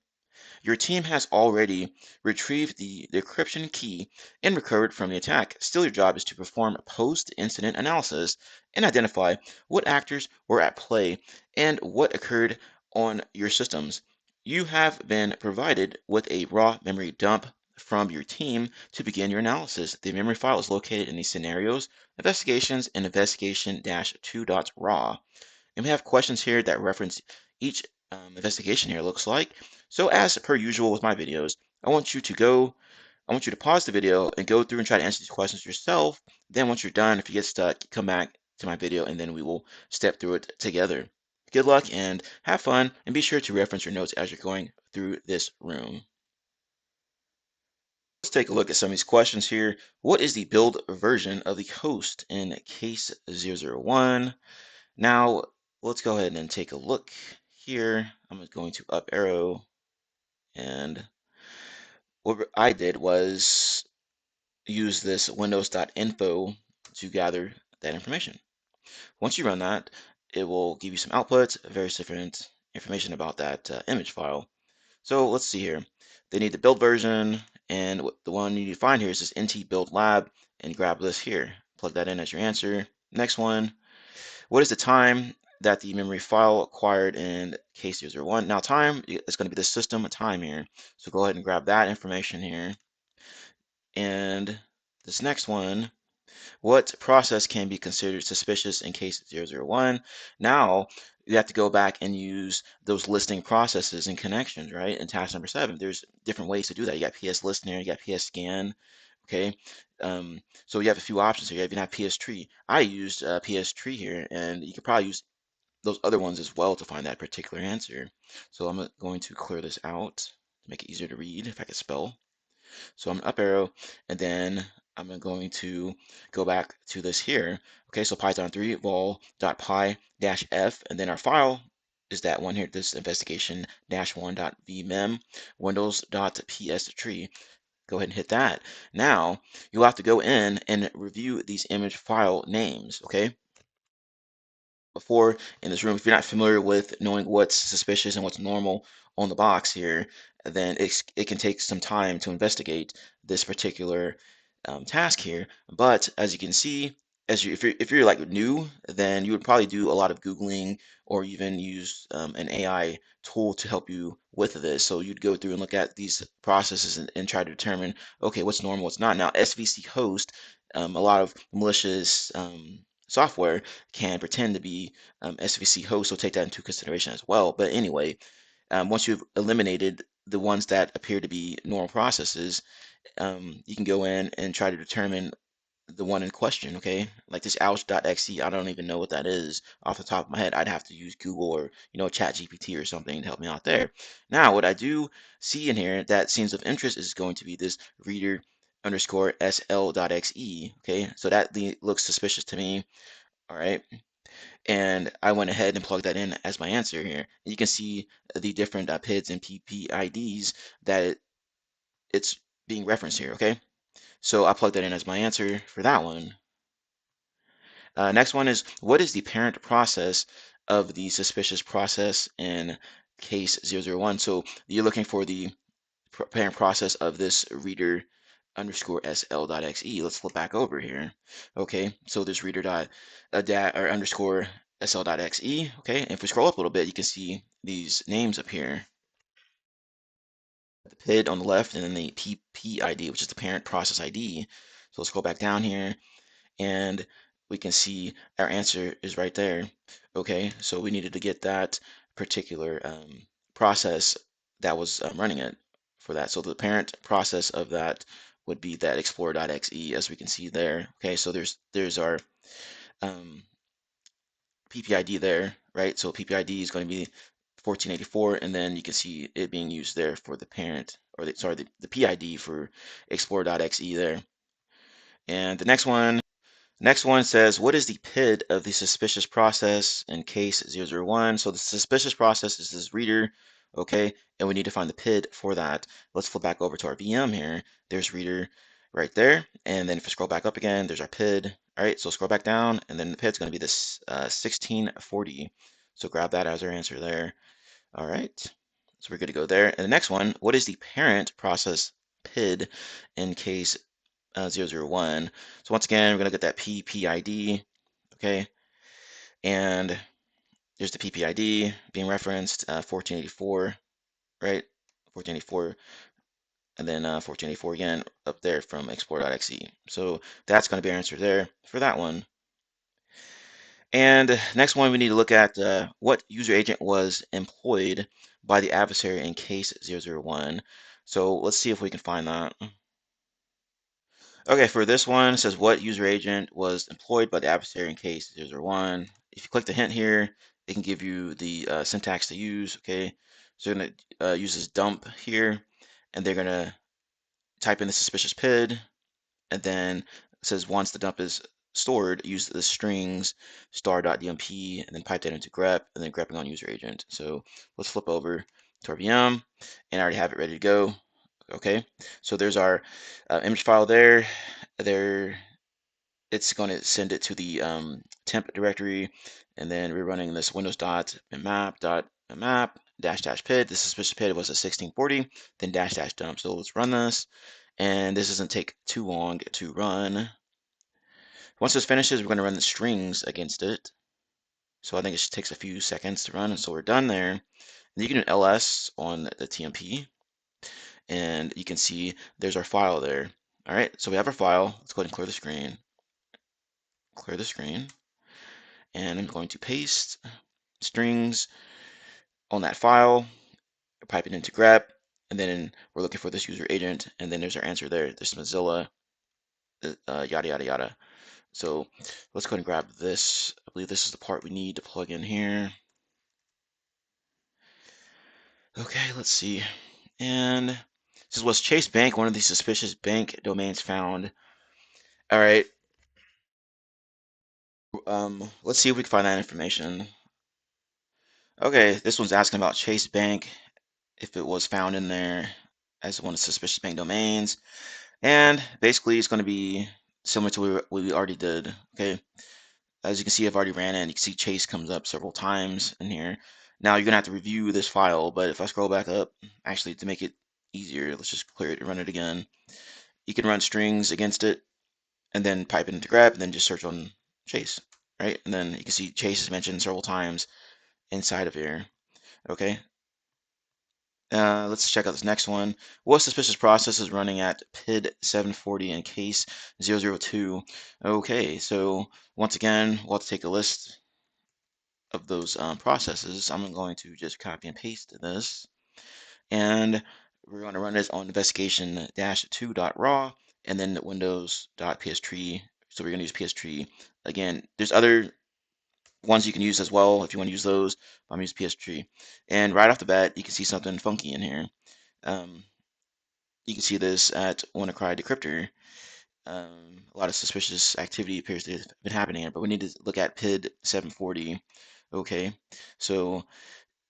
Your team has already retrieved the decryption key and recovered from the attack. Still, your job is to perform post-incident analysis and identify what actors were at play and what occurred on your systems. You have been provided with a raw memory dump from your team to begin your analysis. The memory file is located in the scenarios, investigations, and investigation-2.raw. And we have questions here that reference each investigation here looks like. So as per usual with my videos, I want you to pause the video and go through and try to answer these questions yourself. Then once you're done, if you get stuck, come back to my video and then we will step through it together. Good luck and have fun, and be sure to reference your notes as you're going through this room. Let's take a look at some of these questions here. What is the build version of the host in case 001? Now, let's go ahead and take a look here. I'm going to up arrow, and what I did was use this windows.info to gather that information. Once you run that, it will give you some outputs, various different information about that image file. So let's see here. They need the build version, and the one you need to find here is this NT build lab, and grab this here. Plug that in as your answer. Next one, what is the time that the memory file acquired in case 001? Now time is going to be the system time here. So go ahead and grab that information here. And this next one, what process can be considered suspicious in case 001? Now, you have to go back and use those listing processes and connections, right? In task number 7, there's different ways to do that. You got PS listener, you got PS scan, okay? So you have a few options here. You even have PS tree. I used PS tree here, and you could probably use those other ones as well to find that particular answer. So I'm going to clear this out to make it easier to read if I could spell. So I'm up arrow, and then I'm going to go back to this here. Okay, so Python 3 vol.py-f, and then our file is that one here, this investigation-1.vmem windows.pstree. Go ahead and hit that. Now you'll have to go in and review these image file names, okay? Before in this room, if you're not familiar with knowing what's suspicious and what's normal on the box here, then it can take some time to investigate this particular task here. But as you can see, if you're like new, then you would probably do a lot of Googling or even use an AI tool to help you with this. So you'd go through and look at these processes and try to determine, okay, what's normal, what's not. Now, SVC host, a lot of malicious software can pretend to be SVC host, so take that into consideration as well. But anyway, once you've eliminated the ones that appear to be normal processes, you can go in and try to determine the one in question, okay? Like this ouch.exe, I don't even know what that is off the top of my head. I'd have to use Google or, ChatGPT or something to help me out there. Now, what I do see in here that seems of interest is going to be this reader underscore sl.xe, okay? So that looks suspicious to me, all right? And I went ahead and plugged that in as my answer here. And you can see the different PIDs and PPIDs that it's being referenced here, okay? So I plugged that in as my answer for that one. Next one is, what is the parent process of the suspicious process in case 001? So you're looking for the parent process of this reader underscore sl.xe. Let's flip back over here. Okay, so this reader or underscore sl.xe. Okay, and if we scroll up a little bit, you can see these names up here. The PID on the left, and then the PPID, which is the parent process ID. So let's go back down here, and we can see our answer is right there. Okay, so we needed to get that particular process that was running it for that. So the parent process of that would be that explorer.exe, as we can see there. Okay, so there's our PPID there, right? So PPID is going to be 1484, and then you can see it being used there for the parent, or the PID for explorer.exe there. And the next one says, what is the PID of the suspicious process in case 001? So the suspicious process is this reader, okay, and we need to find the PID for that. Let's flip back over to our VM here. There's reader right there, and then if we scroll back up again, there's our PID. All right, so scroll back down, and then the PID is going to be this 1640. So grab that as our answer there. All right, so we're good to go there. And the next one, what is the parent process PID in case 001? So once again, we're going to get that PPID, okay? And there's the PPID being referenced, 1484, right? 1484, and then 1484 again up there from explore.exe. So that's going to be our answer there for that one. And next one, we need to look at what user agent was employed by the adversary in case 001. So let's see if we can find that. Okay, for this one, it says what user agent was employed by the adversary in case 001. If you click the hint here, it can give you the syntax to use, okay? So you're gonna use this dump here, and they're gonna type in the suspicious PID, and then it says once the dump is stored, use the strings star.dmp, and then pipe that into grep, and then grepping on user agent. So let's flip over to our VM, and I already have it ready to go. Okay, so there's our image file there. It's going to send it to the temp directory, and then we're running this windows map dash dash pid. This suspicious pid was a 1640, then dash dash dump. So let's run this, and this doesn't take too long to run. Once this finishes, we're going to run the strings against it. So I think it just takes a few seconds to run, and so we're done there. And you can do ls on the TMP, and you can see there's our file there. All right, so we have our file. Let's go ahead and clear the screen. Clear the screen. And I'm going to paste strings on that file, pipe it into grep, and then we're looking for this user agent, and then there's our answer there. There's Mozilla, yada, yada, yada. So let's go ahead and grab this. I believe this is the part we need to plug in here. Okay, let's see. And this was Chase Bank, one of the suspicious bank domains found. All right. Let's see if we can find that information. Okay, this one's asking about Chase Bank, if it was found in there as one of the suspicious bank domains. And basically, it's going to be similar to what we already did. Okay, as you can see, I've already ran it. You can see Chase comes up several times in here. Now you're going to have to review this file, but if I scroll back up, actually to make it easier, let's just clear it and run it again. You can run strings against it and then pipe it into grep and then just search on Chase, right? And then you can see Chase is mentioned several times inside of here. Okay, let's check out this next one. What suspicious process is running at PID 740 in case 002? Okay, so once again, we'll have to take a list of those processes. I'm going to just copy and paste this, and we're going to run this on investigation-2.raw and then windows.pstree. So we're going to use pstree. Again, there's other ones you can use as well if you want to use those. I'm using pstree. And right off the bat, you can see something funky in here. You can see this at WannaCry Decryptor. A lot of suspicious activity appears to have been happening here, but we need to look at PID 740. Okay, so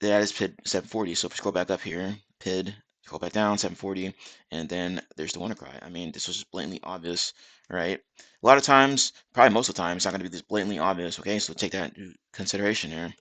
that is PID 740. So if we scroll back up here, PID, scroll back down, 740, and then there's the WannaCry. I mean, this was just blatantly obvious, right? A lot of times, probably most of the time, it's not going to be this blatantly obvious. Okay, so take that into consideration here.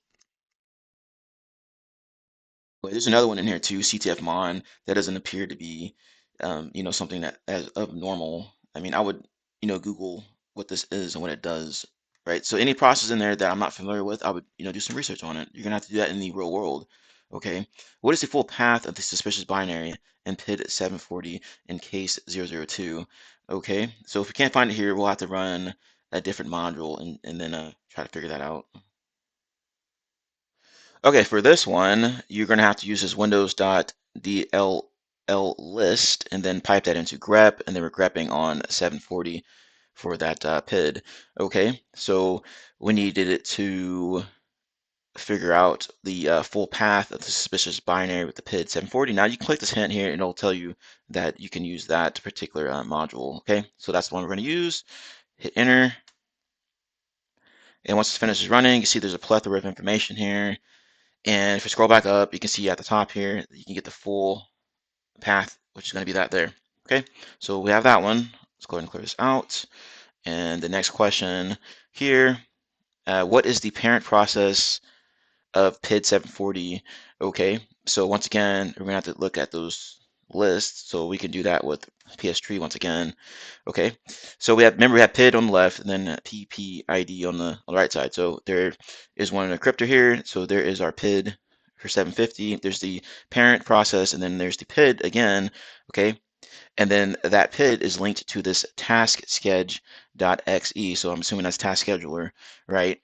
But there's another one in here too, CTF-mon, that doesn't appear to be, something that as abnormal. I mean, I would, Google what this is and what it does, right? So any process in there that I'm not familiar with, I would, do some research on it. You're gonna have to do that in the real world, okay? What is the full path of the suspicious binary in PID 740 in case 002? Okay, so if we can't find it here, we'll have to run a different module and then try to figure that out. Okay, for this one, you're going to have to use this windows.dll list and then pipe that into grep, and then we're grepping on 740 for that PID. Okay, so we needed it to figure out the full path of the suspicious binary with the PID 740. Now you can click this hint here and it'll tell you that you can use that particular module. Okay, so that's the one we're going to use. Hit enter. And once it finishes running, you can see there's a plethora of information here. And if we scroll back up, you can see at the top here, you can get the full path, which is going to be that there. Okay, so we have that one. Let's go ahead and clear this out. And the next question here, what is the parent process of PID 740? Okay, so once again, we're going to have to look at those lists. So we can do that with pstree once again. Okay, so remember we have PID on the left and then PPID on the right side. So there is one encryptor here. So there is our PID for 750. There's the parent process, and then there's the PID again. Okay, and then that PID is linked to this taskschedule.exe. So I'm assuming that's task scheduler, right?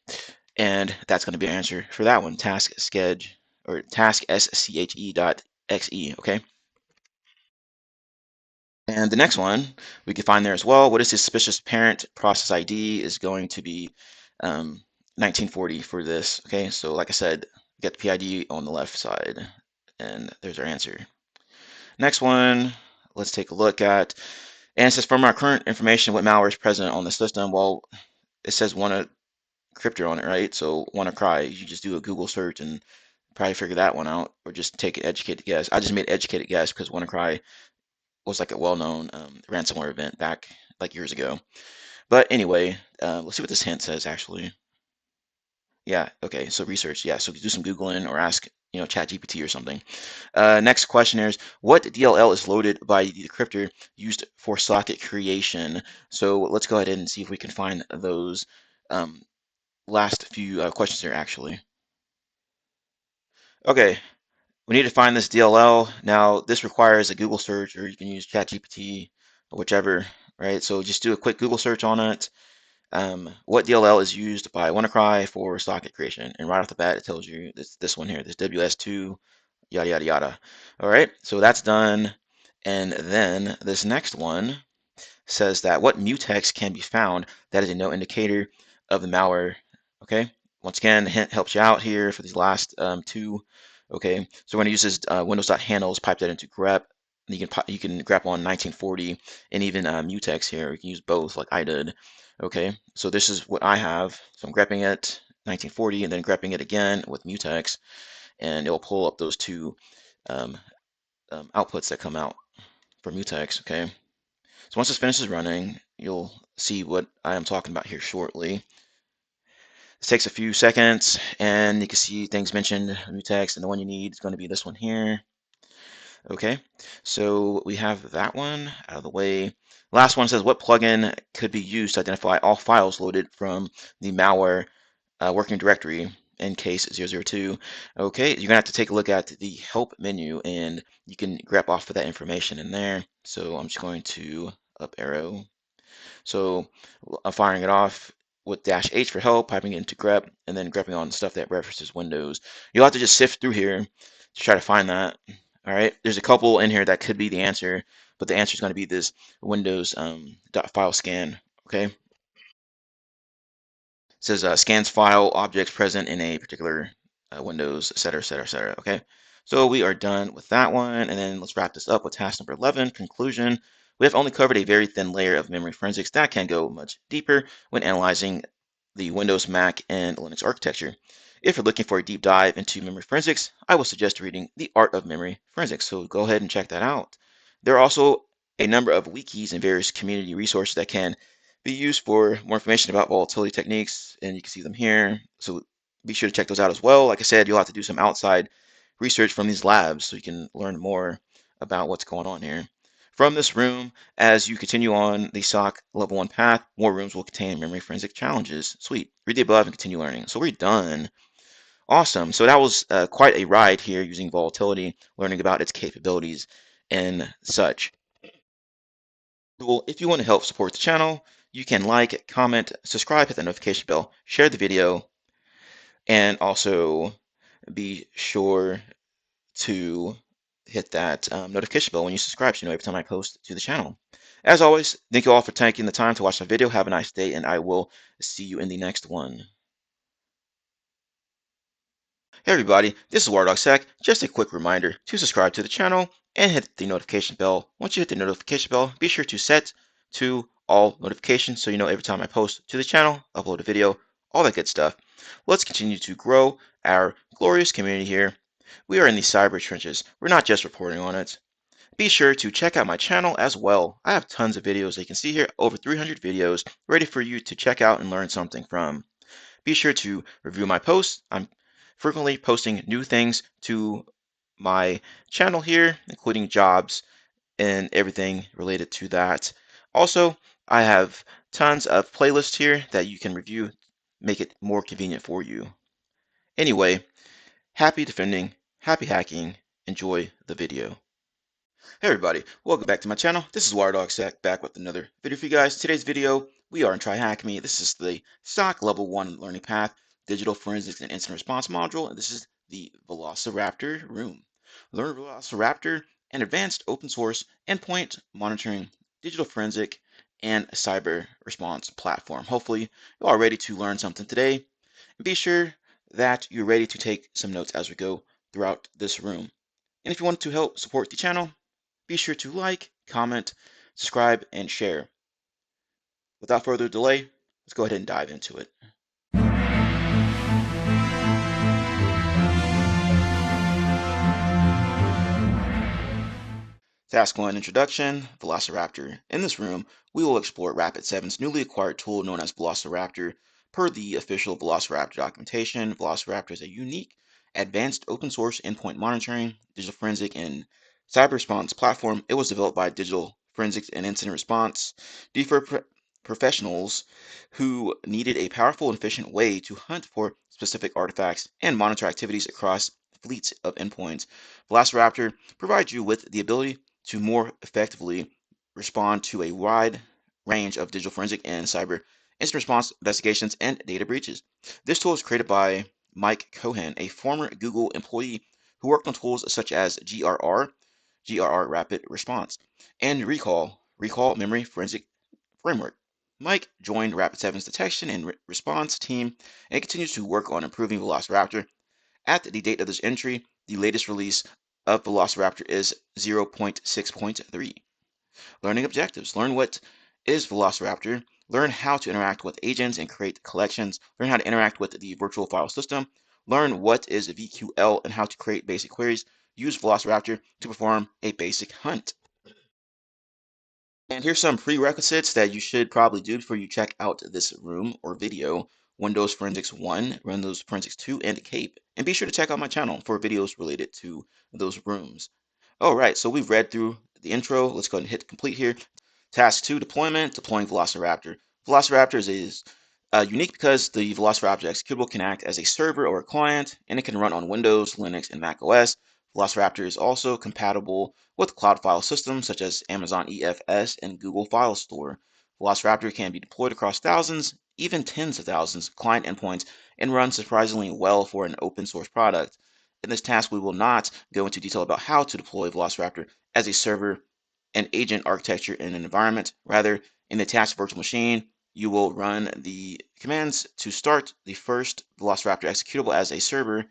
And that's going to be an answer for that one, task schedule or task sche.exe. Okay. And the next one we can find there as well. What is the suspicious parent process ID is going to be 1940 for this. Okay, so like I said, get the PID on the left side, and there's our answer. Next one, let's take a look at, and it says from our current information, what malware is present on the system? Well, it says WannaCryptor on it, right? So WannaCry, you just do a Google search and probably figure that one out, or just take an educated guess. I just made an educated guess because WannaCry was like a well-known ransomware event back like years ago. But anyway, let's see what this hint says actually. Yeah, okay, so research, yeah, so do some Googling or ask, ChatGPT or something. Next question is, what DLL is loaded by the decryptor used for socket creation? So let's go ahead and see if we can find those last few questions here actually. Okay, we need to find this DLL. Now, this requires a Google search, or you can use ChatGPT or whichever right? So just do a quick Google search on it. What DLL is used by WannaCry for socket creation? And right off the bat, it tells you this one here, this WS2, yada, yada, yada. All right, so that's done. And then this next one says that what mutex can be found that is a no indicator of the malware. Okay, once again, hint helps you out here for these last two. Okay, so we're going to use this Windows.handles, pipe that into grep. You can grep on 1940 and even mutex here. You can use both like I did. Okay, so this is what I have. So I'm grepping it 1940 and then grepping it again with mutex, and it'll pull up those two um, outputs that come out for mutex. Okay. So once this finishes running, you'll see what I am talking about here shortly. This takes a few seconds, and you can see things mentioned, mutex, and the one you need is going to be this one here. Okay, so we have that one out of the way. Last one says, what plugin could be used to identify all files loaded from the malware working directory in case 002. Okay, you're gonna have to take a look at the help menu, and you can grab off of that information in there. So I'm just going to up arrow. So I'm firing it off with -H for help, piping it into grep, and then grepping on stuff that references Windows. You'll have to just sift through here to try to find that. All right, there's a couple in here that could be the answer, but the answer is going to be this Windows .file scan. Okay, it says scans file objects present in a particular Windows, et cetera, et cetera, et cetera. Okay, so we are done with that one, and then let's wrap this up with task number 11, conclusion. We have only covered a very thin layer of memory forensics that can go much deeper when analyzing the Windows, Mac, and Linux architecture. If you're looking for a deep dive into memory forensics, I will suggest reading The Art of Memory Forensics, so go ahead and check that out. There are also a number of wikis and various community resources that can be used for more information about volatility techniques, and you can see them here. So be sure to check those out as well. Like I said, you'll have to do some outside research from these labs so you can learn more about what's going on here. From this room, as you continue on the SOC level 1 path, more rooms will contain memory forensic challenges. Sweet. Read the above and continue learning. So we're done. Awesome. So that was quite a ride here using volatility, learning about its capabilities and such. Well, if you want to help support the channel, you can like, comment, subscribe, hit the notification bell, share the video, and also be sure to hit that notification bell when you subscribe so you know every time I post to the channel. As always, thank you all for taking the time to watch my video. Have a nice day, and I will see you in the next one. Hey everybody, this is WireDogSec. Just a quick reminder to subscribe to the channel and hit the notification bell. Once you hit the notification bell, be sure to set to all notifications so you know every time I post to the channel, upload a video, all that good stuff. Let's continue to grow our glorious community here. We are in the cyber trenches. We're not just reporting on it. Be sure to check out my channel as well. I have tons of videos that you can see here, over 300 videos ready for you to check out and learn something from. Be sure to review my posts. I'm frequently posting new things to my channel here, including jobs and everything related to that. Also, I have tons of playlists here that you can review, make it more convenient for you. Anyway, happy defending, happy hacking, enjoy the video. Hey everybody, welcome back to my channel. This is WireDogSec back with another video for you guys. Today's video, we are in TryHackMe. This is the SOC Level 1 Learning Path, Digital Forensics and Incident Response module, and this is the Velociraptor room. Learn Velociraptor, an advanced open source endpoint monitoring, digital forensic, and cyber response platform. Hopefully, you are ready to learn something today. And be sure that you're ready to take some notes as we go throughout this room. And if you want to help support the channel, be sure to like, comment, subscribe, and share. Without further delay, let's go ahead and dive into it. Task 1 Introduction, Velociraptor. In this room, we will explore Rapid7's newly acquired tool known as Velociraptor. Per the official Velociraptor documentation, Velociraptor is a unique, advanced open source endpoint monitoring, digital forensic, and cyber response platform. It was developed by digital forensics and incident response DFIR professionals who needed a powerful and efficient way to hunt for specific artifacts and monitor activities across fleets of endpoints. Velociraptor provides you with the ability to more effectively respond to a wide range of digital forensic and cyber incident response investigations and data breaches. This tool was created by Mike Cohen, a former Google employee who worked on tools such as GRR Rapid Response, and Recall Memory Forensic Framework. Mike joined Rapid7's detection and response team and continues to work on improving Velociraptor. At the date of this entry, the latest release of Velociraptor is 0.6.3. Learning objectives. Learn what is Velociraptor. Learn how to interact with agents and create collections. Learn how to interact with the virtual file system. Learn what is VQL and how to create basic queries. Use Velociraptor to perform a basic hunt. And here's some prerequisites that you should probably do before you check out this room or video: Windows Forensics 1, Windows Forensics 2, and KAPE. And be sure to check out my channel for videos related to those rooms. All right, so we've read through the intro. Let's go ahead and hit complete here. Task 2, deployment, deploying Velociraptor. Velociraptor is unique because the Velociraptor executable can act as a server or a client, and it can run on Windows, Linux, and Mac OS. Velociraptor is also compatible with cloud file systems such as Amazon EFS and Google File Store. Velociraptor can be deployed across thousands, even tens of thousands of client endpoints, and runs surprisingly well for an open source product. In this task, we will not go into detail about how to deploy Velociraptor as a server and agent architecture in an environment. Rather, in the task virtual machine, you will run the commands to start the first Velociraptor executable as a server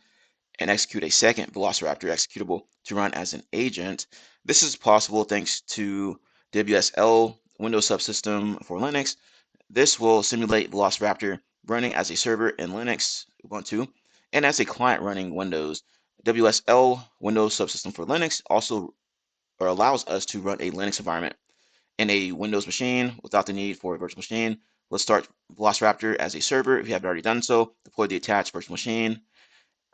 and execute a second Velociraptor executable to run as an agent. This is possible thanks to WSL Windows Subsystem for Linux. This will simulate Velociraptor running as a server in Linux, Ubuntu, and as a client running Windows. WSL Windows Subsystem for Linux also allows us to run a Linux environment in a Windows machine without the need for a virtual machine. Let's start Velociraptor as a server. If you haven't already done so, deploy the attached virtual machine.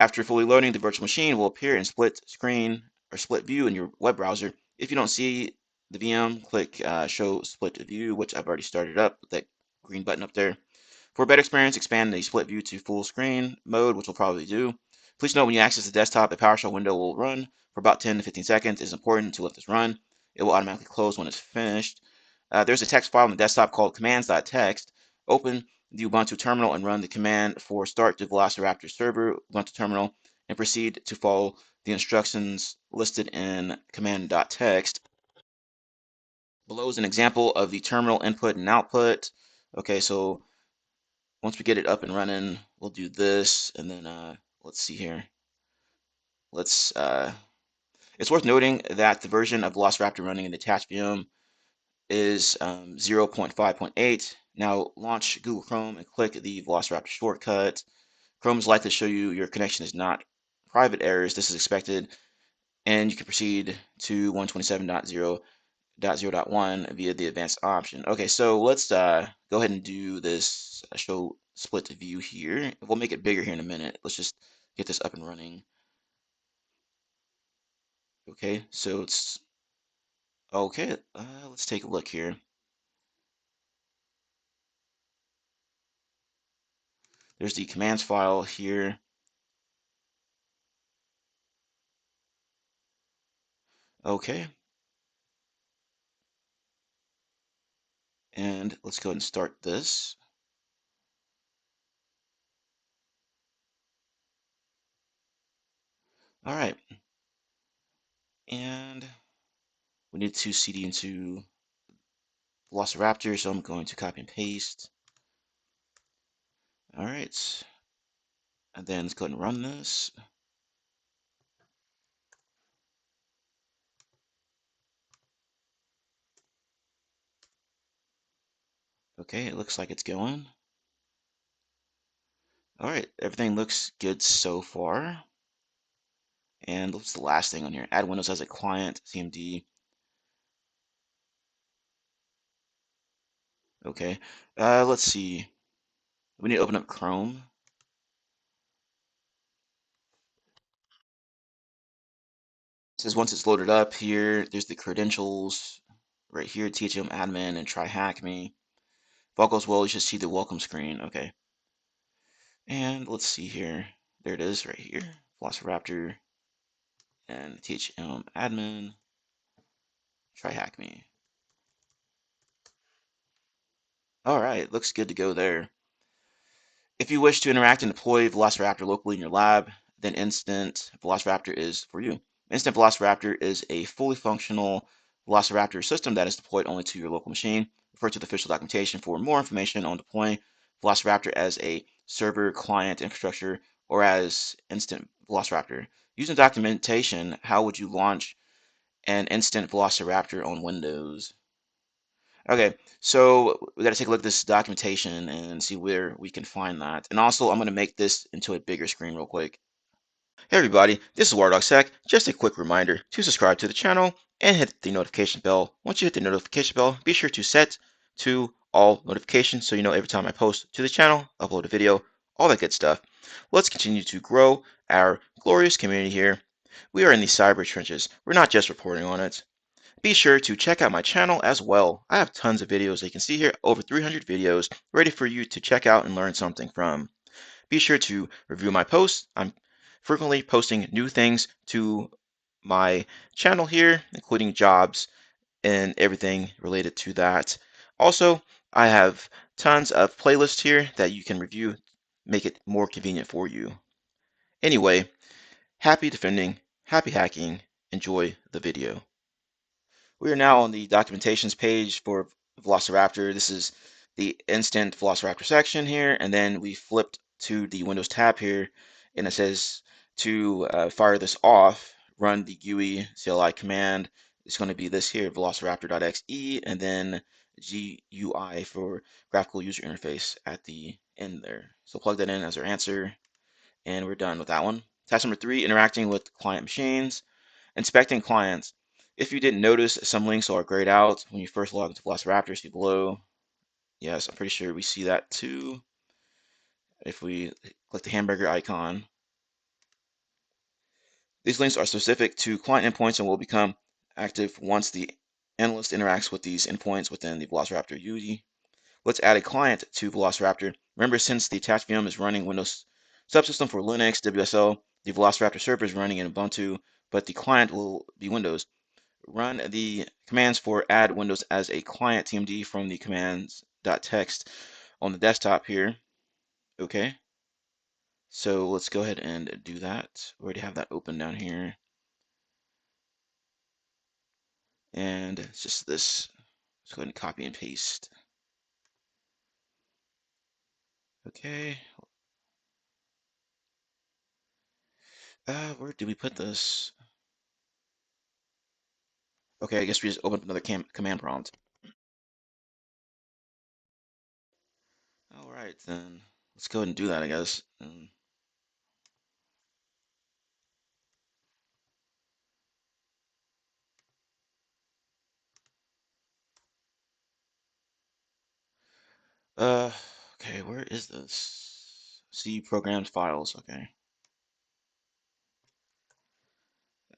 After fully loading, the virtual machine will appear in split screen or split view in your web browser. If you don't see the VM, click Show Split View, which I've already started up with that green button up there. For a better experience, expand the split view to full screen mode, which we'll probably do. Please note when you access the desktop, a PowerShell window will run for about 10 to 15 seconds. It is important to let this run. It will automatically close when it's finished. There's a text file on the desktop called commands.txt. Open the Ubuntu terminal and run the command for start the Velociraptor server Ubuntu terminal and proceed to follow the instructions listed in command.txt. Below is an example of the terminal input and output. Okay, so once we get it up and running, we'll do this, and then let's see here. Let's. It's worth noting that the version of Velociraptor running in the attached VM is 0.5.8. Now launch Google Chrome and click the Velociraptor shortcut. Chrome is likely to show you your connection is not private errors. This is expected, and you can proceed to 127.0.0.1 via the advanced option. Okay, so let's go ahead and do this show split view here. We'll make it bigger here in a minute. Let's just get this up and running. Okay, so it's okay. Let's take a look here. There's the commands file here. Okay, and let's go ahead and start this. All right, and we need to cd into Velociraptor, so I'm going to copy and paste. All right, and then let's go ahead and run this. Okay, it looks like it's going. All right, everything looks good so far. And what's the last thing on here? Add Windows as a client, CMD. Okay, let's see. We need to open up Chrome. It says once it's loaded up here, there's the credentials right here, THM admin and TryHackMe. If all goes well, you should see the welcome screen. Okay. And let's see here. There it is right here. Velociraptor and THM admin. TryHackMe. All right, looks good to go there. If you wish to interact and deploy Velociraptor locally in your lab, then Instant Velociraptor is for you. Instant Velociraptor is a fully functional Velociraptor system that is deployed only to your local machine. Refer to the official documentation for more information on deploying Velociraptor as a server client infrastructure or as Instant Velociraptor. Using documentation, how would you launch an Instant Velociraptor on Windows? Okay, so we got to take a look at this documentation and see where we can find that. And also, I'm going to make this into a bigger screen real quick. Hey everybody, this is WireDogSec. Just a quick reminder to subscribe to the channel and hit the notification bell. Once you hit the notification bell, be sure to set to all notifications so you know every time I post to the channel, upload a video, all that good stuff. Let's continue to grow our glorious community here. We are in the cyber trenches. We're not just reporting on it. Be sure to check out my channel as well. I have tons of videos that you can see here, over 300 videos ready for you to check out and learn something from. Be sure to review my posts. I'm frequently posting new things to my channel here, including jobs and everything related to that. Also, I have tons of playlists here that you can review, make it more convenient for you. Anyway, happy defending, happy hacking, enjoy the video. We are now on the documentations page for Velociraptor. This is the instant Velociraptor section here, and then we flipped to the Windows tab here, and it says to fire this off, run the GUI CLI command. It's going to be this here, velociraptor.exe, and then GUI for graphical user interface at the end there. So plug that in as our answer, and we're done with that one. Task number 3, interacting with client machines. Inspecting clients. If you didn't notice, some links are grayed out when you first log into Velociraptor. See below. Yes, I'm pretty sure we see that too. If we click the hamburger icon. These links are specific to client endpoints and will become active once the analyst interacts with these endpoints within the Velociraptor UI. Let's add a client to Velociraptor. Remember, since the attached VM is running Windows subsystem for Linux, WSL, the Velociraptor server is running in Ubuntu, but the client will be Windows. Run the commands for add Windows as a client TMD from the commands.txt on the desktop here. Okay, so let's go ahead and do that. We already have that open down here. And it's just this. Let's go ahead and copy and paste. Okay. Where did we put this? Okay, I guess we just opened another command prompt. All right, then let's go ahead and do that, I guess. Uh, okay, where is this? See programs files. Okay.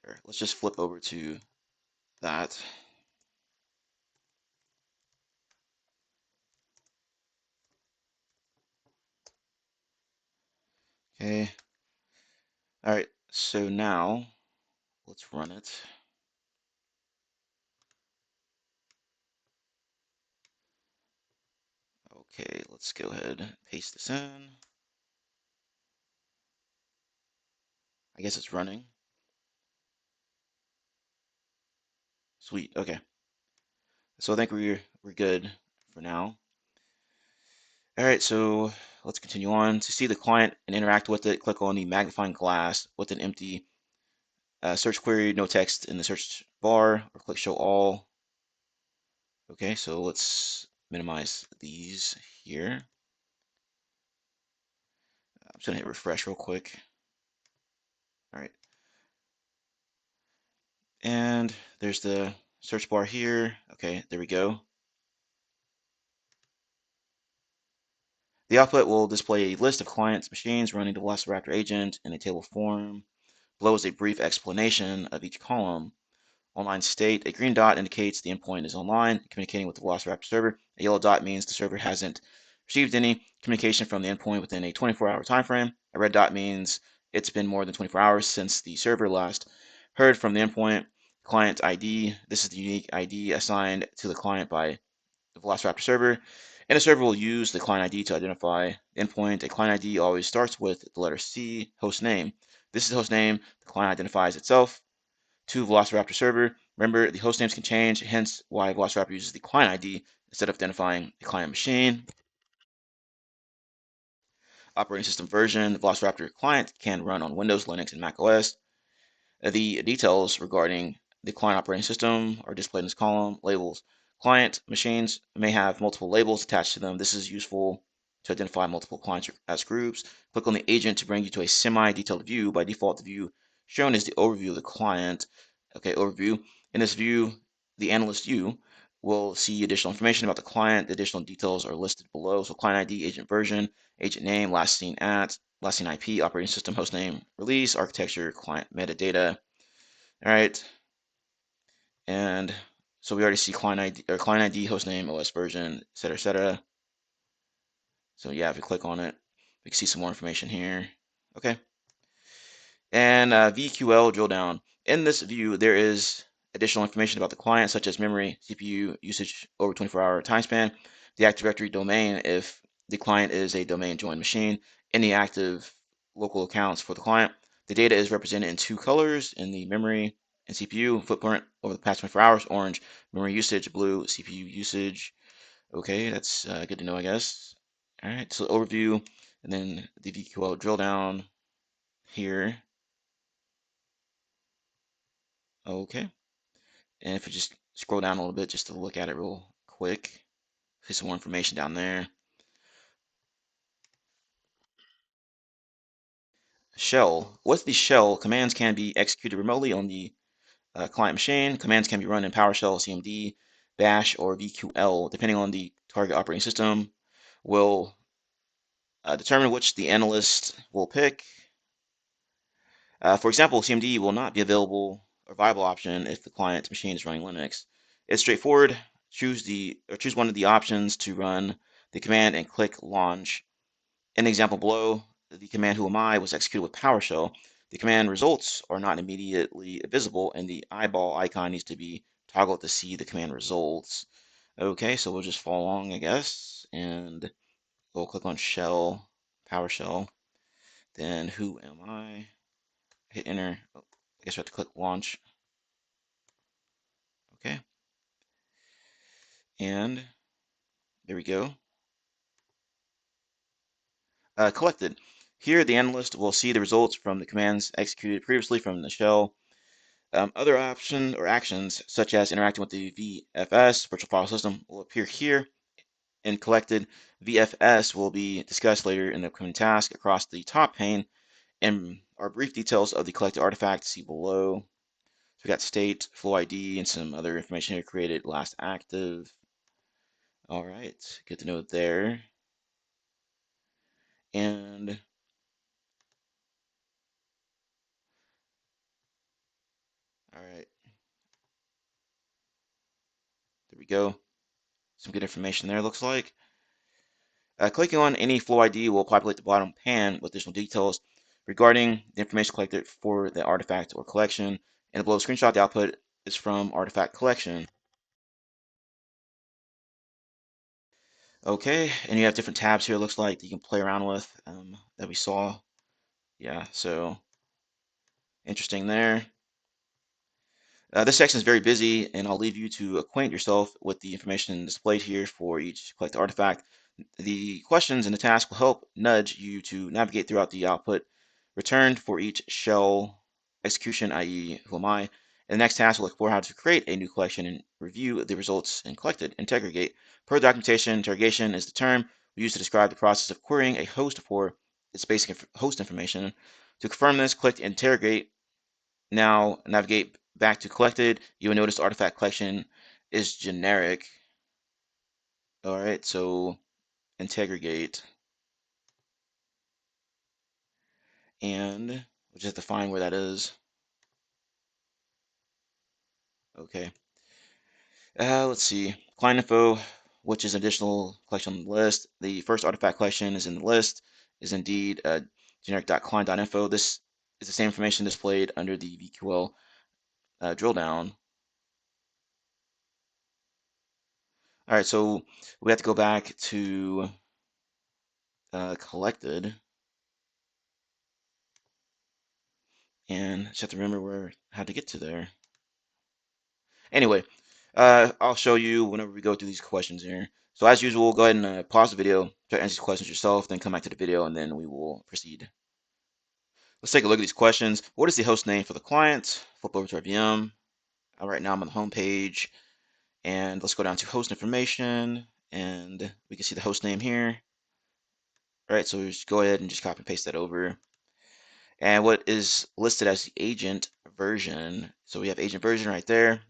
There. Let's just flip over to that. Okay. All right. So now let's run it. Okay, let's go ahead and paste this in. I guess it's running. Sweet. Okay. So I think we're good for now. All right, so let's continue on. To see the client and interact with it, click on the magnifying glass with an empty search query, no text in the search bar, or click show all. Okay, so let's minimize these here. I'm just gonna hit refresh real quick. All right. And there's the search bar here. Okay, there we go. The output will display a list of clients' machines running the Velociraptor agent in a table form. Below is a brief explanation of each column. Online state, a green dot indicates the endpoint is online, communicating with the Velociraptor server. A yellow dot means the server hasn't received any communication from the endpoint within a 24-hour time frame. A red dot means it's been more than 24 hours since the server last heard from the endpoint. Client ID, this is the unique ID assigned to the client by the Velociraptor server, and the server will use the client ID to identify the endpoint. A client ID always starts with the letter C, host name. This is the host name. The client identifies itself to Velociraptor server. Remember, the host names can change, hence why Velociraptor uses the client ID instead of identifying the client machine. Operating system version, the Velociraptor client can run on Windows, Linux, and Mac OS. The details regarding the client operating system are displayed in this column. Labels. Client machines may have multiple labels attached to them. This is useful to identify multiple clients as groups. Click on the agent to bring you to a semi-detailed view. By default, the view shown is the overview of the client. Okay, overview. In this view, the analyst you will see additional information about the client. The additional details are listed below. So client ID, agent version, agent name, last seen at, last seen IP, operating system, host name, release, architecture, client metadata. All right, and so we already see client ID, host name, OS version, et cetera, et cetera. So yeah, if we click on it, we can see some more information here. Okay, and VQL drill down. In this view, there is additional information about the client, such as memory, CPU usage over 24-hour time span, the Active Directory domain if the client is a domain joined machine, any active local accounts for the client. The data is represented in two colors in the memory and CPU footprint over the past 24 hours, orange memory usage, blue CPU usage. Okay, that's good to know, I guess. All right, so overview, and then the VQL drill down here. Okay. And if you just scroll down a little bit just to look at it real quick, see some more information down there. Shell. With the shell, commands can be executed remotely on the client machine. Commands can be run in PowerShell, CMD, Bash, or VQL, depending on the target operating system. Will determine which the analyst will pick. For example, CMD will not be available or viable option if the client machine is running Linux. It's straightforward. Choose one of the options to run the command and click launch. In the example below, the command who am I was executed with PowerShell. The command results are not immediately visible, and the eyeball icon needs to be toggled to see the command results. Okay, so we'll just follow along, I guess, and we'll click on shell, PowerShell. Then who am I? Hit enter. Oh, I guess we have to click launch. Okay, and there we go. Collected. Here, the analyst will see the results from the commands executed previously from the shell. Other options or actions, such as interacting with the VFS, virtual file system, will appear here. In collected, VFS will be discussed later in the upcoming task across the top pane, and our brief details of the collected artifact see below. So we got state, flow ID, and some other information here created last active. All right, good to know there. And all right, there we go. Some good information there, looks like. Clicking on any flow ID will populate the bottom pane with additional details regarding the information collected for the artifact or collection. And below screenshot, the output is from artifact collection. Okay, and you have different tabs here, looks like, that you can play around with that we saw. Yeah, so interesting there. This section is very busy, and I'll leave you to acquaint yourself with the information displayed here for each collected artifact. The questions in the task will help nudge you to navigate throughout the output returned for each shell execution, i.e., who am I? And the next task will explore how to create a new collection and review the results and collected. Interrogate. Per documentation, interrogation is the term we use to describe the process of querying a host for its basic host information. To confirm this, click Interrogate. Now navigate back to collected. You will notice artifact collection is generic. All right, so interrogate, and we'll just have to find where that is. Okay. Let's see. Client info, which is additional collection on the list. The first artifact collection is in the list, is indeed generic.client.info. This is the same information displayed under the VQL drill down. All right, so we have to go back to collected, and just have to remember how to get to there. Anyway, I'll show you whenever we go through these questions here. So as usual, go ahead and pause the video, try to answer these questions yourself, then come back to the video, and then we will proceed. Let's take a look at these questions. What is the host name for the client? Flip over to our VM. Right now I'm on the home page, and let's go down to host information, and we can see the host name here. All right, so we just go ahead and just copy and paste that over. And what is listed as the agent version. So we have agent version right there,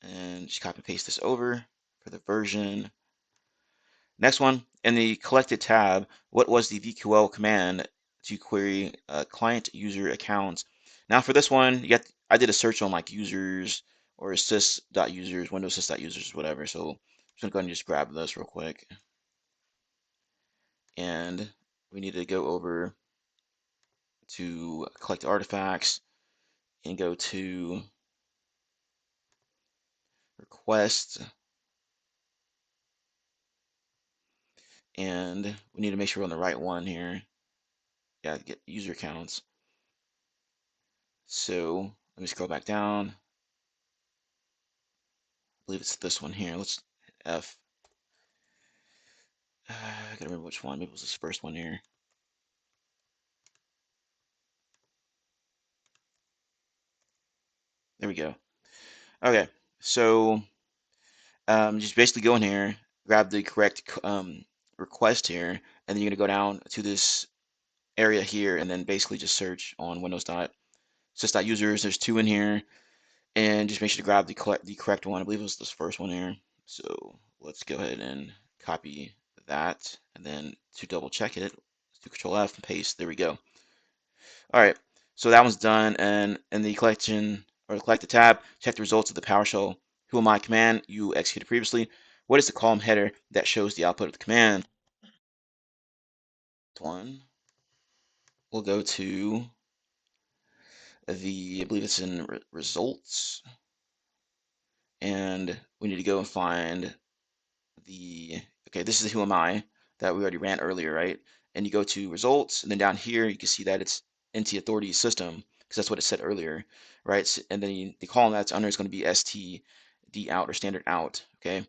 and just copy and paste this over for the version. Next one, in the collected tab, what was the VQL command to query client user accounts? Now for this one, I did a search on like users or sys.users, Windows sys.users, whatever. So I'm just gonna go ahead and just grab this real quick. And we need to go over to collect artifacts and go to request, and we need to make sure we're on the right one here. Yeah, get user accounts. So let me scroll back down. I believe it's this one here. Let's hit F. I gotta remember which one. Maybe it was this first one here. There we go. Okay, so just basically go in here, grab the correct request here, and then you're gonna go down to this area here, and then basically just search on Windows.sys.users. There's two in here, and just make sure to grab the correct one. I believe it was this first one here. So let's go ahead and copy that, and then to double check it, let's do Control F and paste. There we go. All right, so that one's done, and in the collection or the collected tab, check the results of the PowerShell who am I command you executed previously. What is the column header that shows the output of the command? One, we'll go to I believe it's in results, and we need to go and find okay, this is the who am I that we already ran earlier, right? And you go to results, and then down here, you can see that it's NT authority system, because that's what it said earlier, right? So, and then the column that's under is going to be STD out or standard out, okay?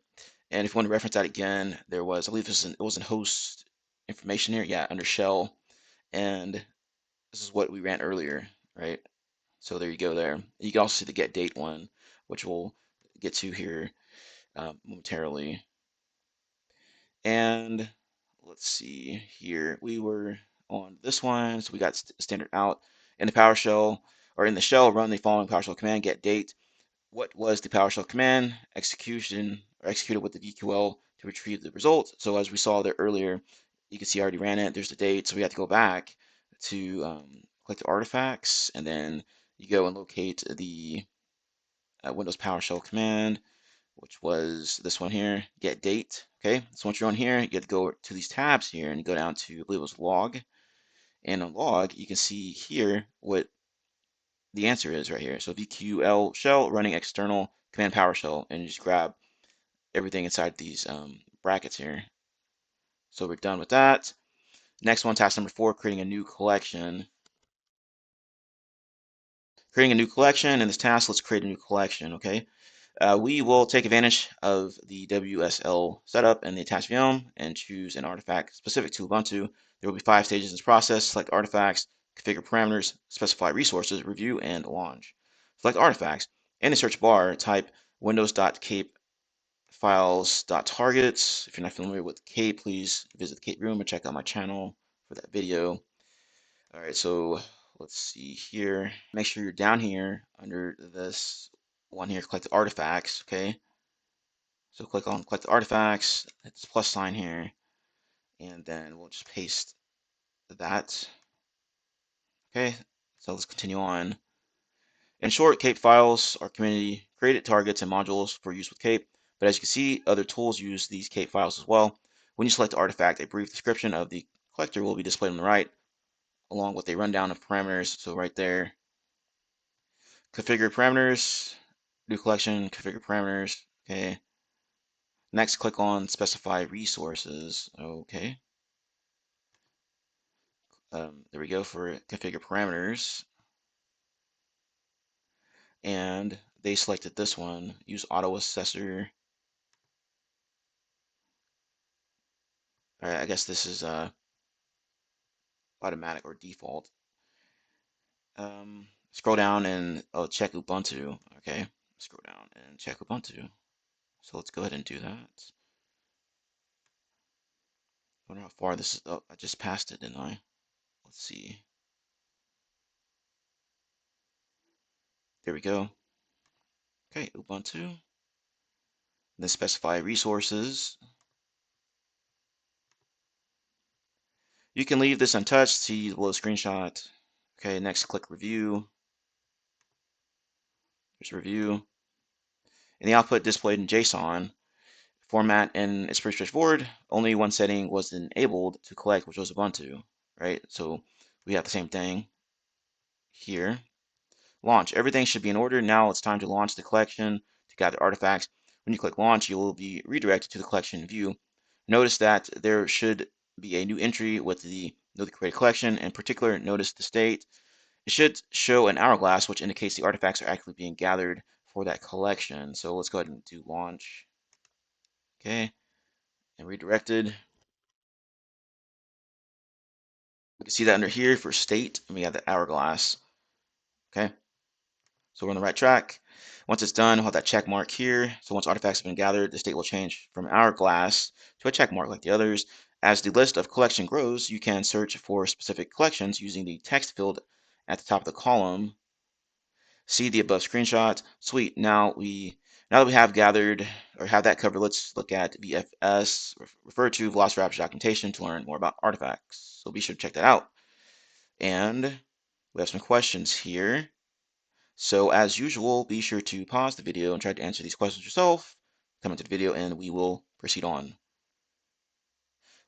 And if you want to reference that again, there was, I believe it was in host information here, yeah, under shell, and this is what we ran earlier, right? So there you go there. You can also see the get date one, which we'll get to here momentarily. And let's see here. We were on this one, so we got standard out in the PowerShell, or in the shell, run the following PowerShell command, get date. What was the PowerShell command? Execution, or executed with the VQL to retrieve the result. So as we saw there earlier, you can see I already ran it. There's the date, so we have to go back to click the artifacts, and then you go and locate the Windows PowerShell command, which was this one here, get date. Okay, so once you're on here, you have to go to these tabs here and you go down to, I believe it was log. And on log, you can see here what the answer is right here. So VQL shell running external command PowerShell, and you just grab everything inside these brackets here. So we're done with that. Next one, task number 4, creating a new collection. Creating a new collection. In this task, let's create a new collection, okay? We will take advantage of the WSL setup and the attached VM and choose an artifact specific to Ubuntu. There will be 5 stages in this process. Select artifacts, configure parameters, specify resources, review, and launch. Select artifacts. In the search bar, type windows.cape files.targets. If you're not familiar with KAPE, please visit the KAPE room and check out my channel for that video. All right, so let's see here. Make sure you're down here under this one here, collect artifacts, okay? So click on collect artifacts, hit this plus sign here, and then we'll just paste that. Okay, so let's continue on. In short, KAPE files are community created targets and modules for use with KAPE, but as you can see, other tools use these KAPE files as well. When you select the artifact, a brief description of the collector will be displayed on the right, along with a rundown of parameters. So right there, configure parameters, new collection, configure parameters, okay. Next, click on Specify Resources. Okay. There we go for Configure Parameters. And they selected this one, Use Auto Assessor. All right, I guess this is automatic or default. Scroll down and check Ubuntu. Okay, scroll down and check Ubuntu. So let's go ahead and do that. I wonder how far this is. Oh, I just passed it, didn't I? Let's see. There we go. Okay, Ubuntu. Then specify resources. You can leave this untouched. See the little screenshot. Okay, next click review. There's review. And the output displayed in JSON format, and it's pretty straightforward. Only one setting was enabled to collect, which was Ubuntu, right? So we have the same thing here. Launch. Everything should be in order. Now it's time to launch the collection to gather artifacts. When you click launch, you will be redirected to the collection view. Notice that there should be a new entry with the newly created collection. In particular, notice the state. It should show an hourglass, which indicates the artifacts are actually being gathered for that collection. So let's go ahead and do launch. Okay, and redirected. We can see that under here for state, and we have the hourglass. Okay, so we're on the right track. Once it's done, we'll have that check mark here. So once artifacts have been gathered, the state will change from hourglass to a check mark like the others. As the list of collection grows, you can search for specific collections using the text field at the top of the column. See the above screenshot. Sweet. Now that we have gathered or have that covered, let's look at VFS. Refer to Velociraptor documentation to learn more about artifacts. So be sure to check that out. And we have some questions here. So as usual, be sure to pause the video and try to answer these questions yourself. Come into the video and we will proceed on.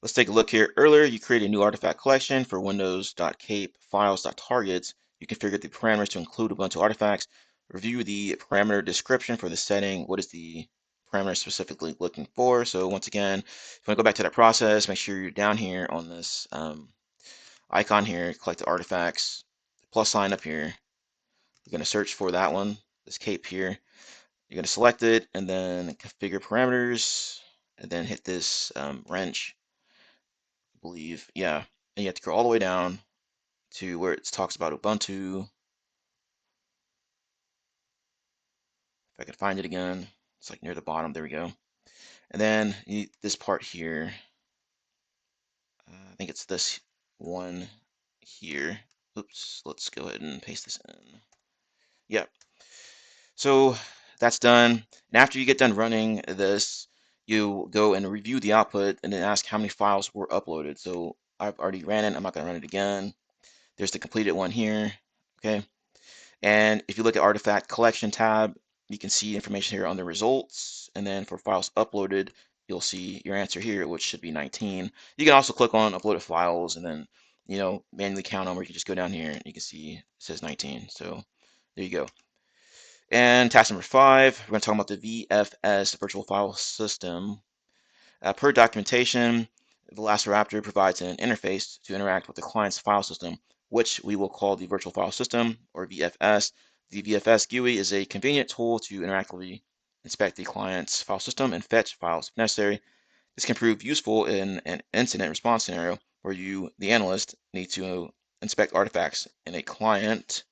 Let's take a look here. Earlier, you created a new artifact collection for windows.cape files.targets. You configured the parameters to include Ubuntu artifacts. Review the parameter description for the setting. What is the parameter specifically looking for? So once again, if you want to go back to that process, make sure you're down here on this icon here, collect the artifacts, plus sign up here. You're going to search for that one, this cape here. You're going to select it and then configure parameters and then hit this wrench, I believe. Yeah. And you have to go all the way down to where it talks about Ubuntu. If I can find it again, it's like near the bottom. There we go. And then this part here, I think it's this one here. Oops, let's go ahead and paste this in. Yep. So that's done. And after you get done running this, you go and review the output and then ask how many files were uploaded. So I've already ran it. I'm not going to run it again. There's the completed one here. Okay. And if you look at artifact collection tab, you can see information here on the results. And then for files uploaded, you'll see your answer here, which should be 19. You can also click on uploaded files and then, manually count them, or you can just go down here and you can see it says 19. So there you go. And task number 5, we're going to talk about the VFS, virtual file system. Per documentation, Velociraptor provides an interface to interact with the client's file system, which we will call the virtual file system, or VFS. The VFS GUI is a convenient tool to interactively inspect the client's file system and fetch files if necessary. This can prove useful in an incident response scenario where you, the analyst, need to inspect artifacts in a client.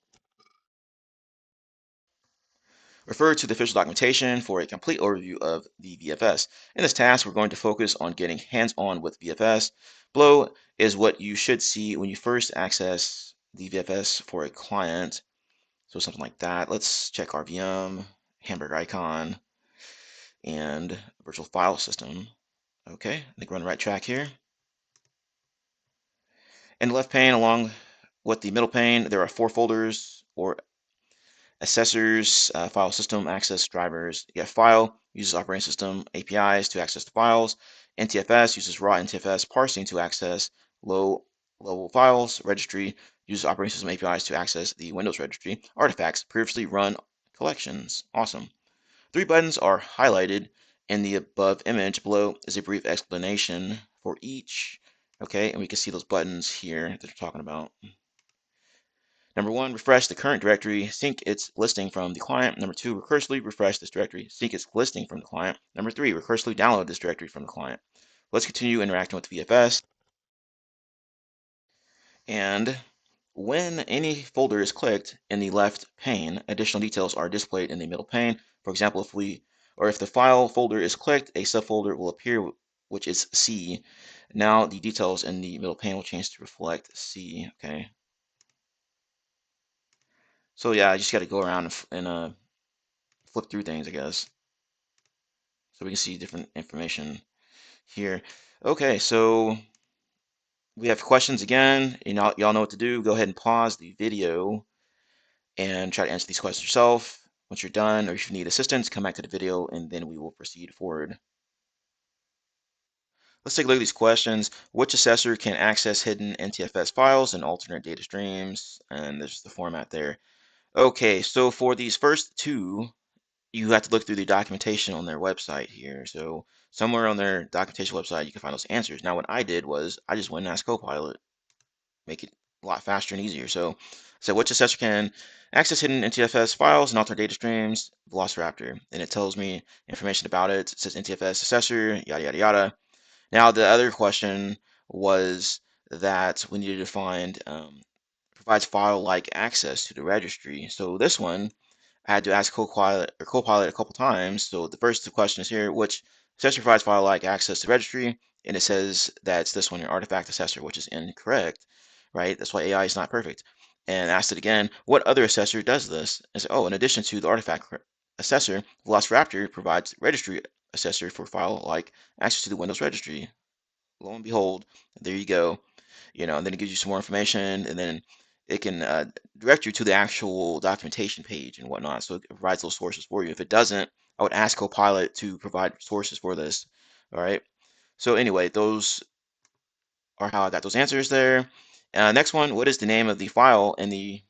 Refer to the official documentation for a complete overview of the VFS. In this task, we're going to focus on getting hands-on with VFS. Below is what you should see when you first access the VFS for a client. So something like that. Let's check RVM, hamburger icon, and virtual file system. Okay, I think we're on the right track here. In the left pane, along with the middle pane, there are 4 folders or accessors, file system access drivers. You have file, uses operating system APIs to access the files. NTFS uses raw NTFS parsing to access low-level files. Registry uses operating system APIs to access the Windows registry. Artifacts, previously run collections. Awesome. 3 buttons are highlighted In the above image below is a brief explanation for each. Okay, and we can see those buttons here that they're talking about. Number one, refresh the current directory, sync its listing from the client. Number two, recursively refresh this directory, sync its listing from the client. Number three, recursively download this directory from the client. Let's continue interacting with the VFS. And when any folder is clicked in the left pane, additional details are displayed in the middle pane. For example, if the file folder is clicked, a subfolder will appear, which is C. Now the details in the middle pane will change to reflect C. Okay. So yeah, I just got to go around and flip through things, I guess, so we can see different information here. Okay, so we have questions again. Y'all know what to do. Go ahead and pause the video and try to answer these questions yourself. Once you're done, or if you need assistance, come back to the video and then we will proceed forward. Let's take a look at these questions. Which assessor can access hidden NTFS files and alternate data streams? And there's the format there. Okay, so for these first two, you have to look through the documentation on their website here. So somewhere on their documentation website, you can find those answers. Now, what I did was I just went and asked Copilot, make it a lot faster and easier. So which assessor can access hidden NTFS files and alter data streams? Velociraptor. And it tells me information about it. It says NTFS assessor, yada, yada, yada. Now, the other question was that we needed to find provides file-like access to the registry. So this one, I had to ask Copilot a couple times. So the first two questions here, which assessor provides file-like access to the registry, and it says that it's this one, your artifact assessor, which is incorrect, right? That's why AI is not perfect. And asked it again, what other assessor does this? And said, oh, in addition to the artifact assessor, Velociraptor provides registry assessor for file-like access to the Windows registry. Lo and behold, there you go. And then it gives you some more information, and then it can direct you to the actual documentation page and whatnot. So it provides those sources for you. If it doesn't, I would ask Copilot to provide sources for this. All right. So anyway, those are how I got those answers there. Next one, what is the name of the file in the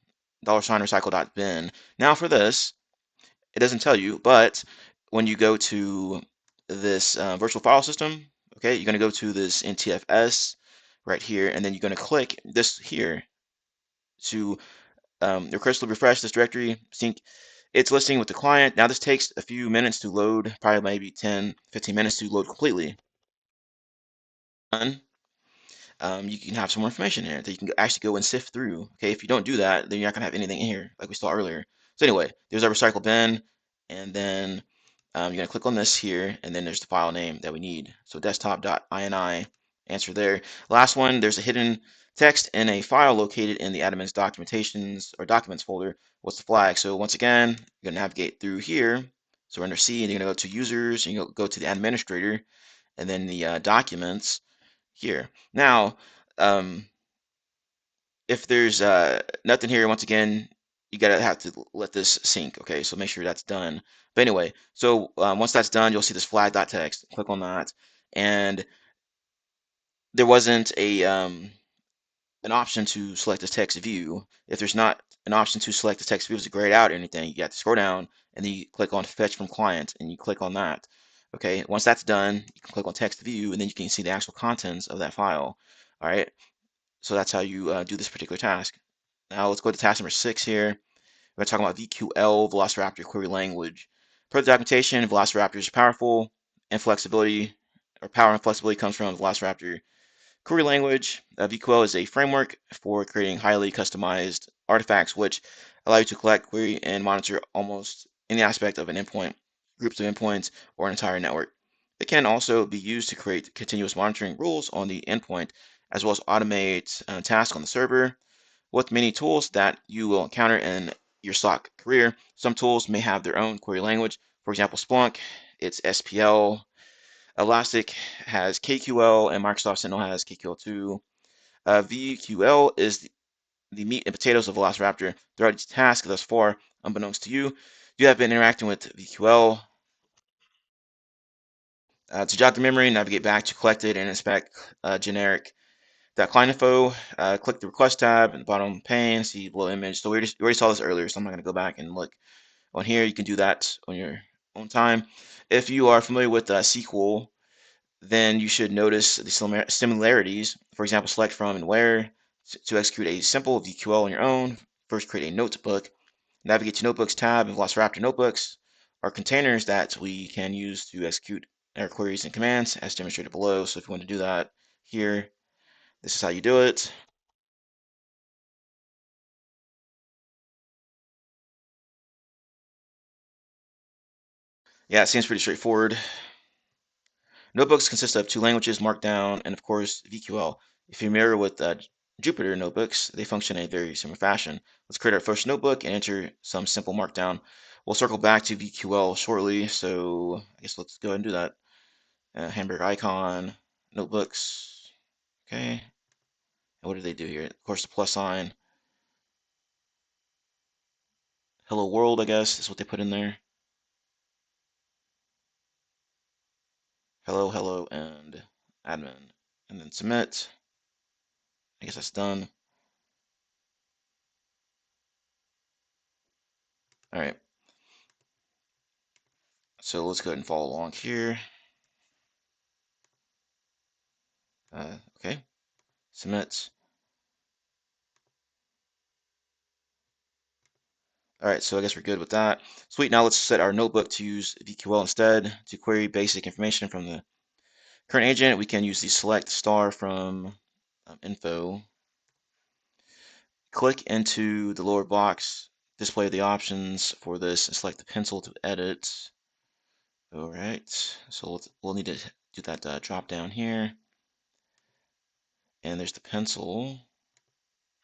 $recycle.bin? Now for this, it doesn't tell you, but when you go to this virtual file system, okay, you're going to go to this NTFS right here, and then you're going to click this here to recursively refresh this directory, sync its listing with the client. Now this takes a few minutes to load, probably maybe 10, 15 minutes to load completely. You can have some more information here that you can actually go and sift through. Okay, if you don't do that, then you're not gonna have anything in here like we saw earlier. So anyway, there's our recycle bin, and then you're gonna click on this here, and then there's the file name that we need. So desktop.ini, answer there. Last one, there's a hidden text in a file located in the admin's documentations or documents folder. What's the flag? So once again, you're gonna navigate through here. So we're under C, and you're gonna go to users, and you'll go to the administrator, and then the documents here. Now, if there's nothing here, once again, you gotta have to let this sync. Okay, so make sure that's done. But anyway, so once that's done, you'll see this flag.txt. Click on that, and there wasn't a an option to select this text view. If there's not an option to select the text view to grayed out or anything, you have to scroll down and then you click on fetch from client and you click on that. Okay, once that's done, you can click on text view and then you can see the actual contents of that file. All right, so that's how you do this particular task. Now let's go to task number 6 here. We're talking about VQL, Velociraptor query language. Per the documentation, Velociraptor is powerful and flexibility, or power and flexibility comes from Velociraptor query language. VQL is a framework for creating highly customized artifacts which allow you to collect, query, and monitor almost any aspect of an endpoint, groups of endpoints, or an entire network. It can also be used to create continuous monitoring rules on the endpoint, as well as automate tasks on the server. With many tools that you will encounter in your SOC career, some tools may have their own query language. For example, Splunk, it's SPL. Elastic has KQL, and Microsoft Sentinel has KQL2. VQL is the meat and potatoes of Velociraptor. Throughout each task thus far, unbeknownst to you, you have been interacting with VQL. To jog the memory, navigate back to collected and inspect generic client info. Click the request tab in the bottom pane, see below image. So we already saw this earlier, so I'm not going to go back and look on here. You can do that on your own time. If you are familiar with SQL, then you should notice the similarities. For example, select from and where to execute a simple VQL on your own. First, create a notebook. Navigate to Notebooks tab in Velociraptor Notebooks are containers that we can use to execute our queries and commands as demonstrated below. So if you want to do that here, this is how you do it. Yeah, it seems pretty straightforward. Notebooks consist of two languages, Markdown and, of course, VQL. If you're familiar with Jupyter notebooks, they function in a very similar fashion. Let's create our first notebook and enter some simple Markdown. We'll circle back to VQL shortly, so I guess let's go ahead and do that. Hamburger icon, notebooks, okay. And what do they do here? Of course, the plus sign. Hello world, I guess, is what they put in there. Hello, hello, and admin. And then submit. I guess that's done. All right. So let's go ahead and follow along here. Okay, submit. All right, so I guess we're good with that. Sweet, now let's set our notebook to use VQL instead. To query basic information from the current agent, we can use the select star from info. Click into the lower box, display the options for this, and select the pencil to edit. All right, so we'll need to do that drop down here. And there's the pencil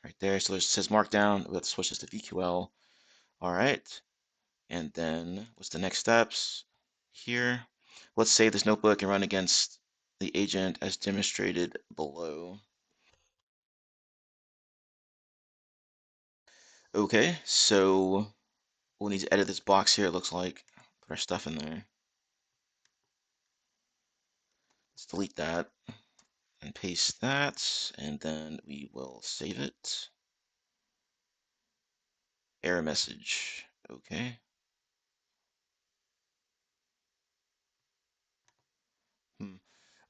right there. So it says Markdown. We'll have to switch this to VQL. All right. And then what's the next steps here? Let's save this notebook and run against the agent as demonstrated below. Okay, so we'll need to edit this box here, it looks like. Put our stuff in there. Let's delete that and paste that, and then we will save it. Error message. Okay.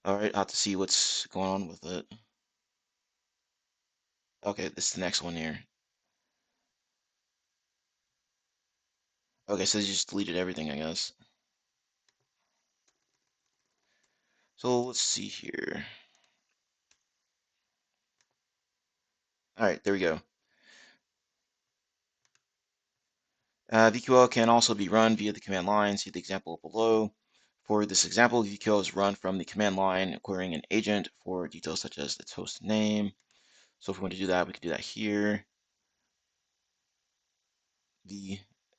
All right, I'll have to see what's going on with it. Okay, this is the next one here. Okay, so they just deleted everything, I guess. So let's see here. All right, there we go. VQL can also be run via the command line. See the example below. For this example, VQL is run from the command line, querying an agent for details such as its host name. So if we want to do that, we can do that here.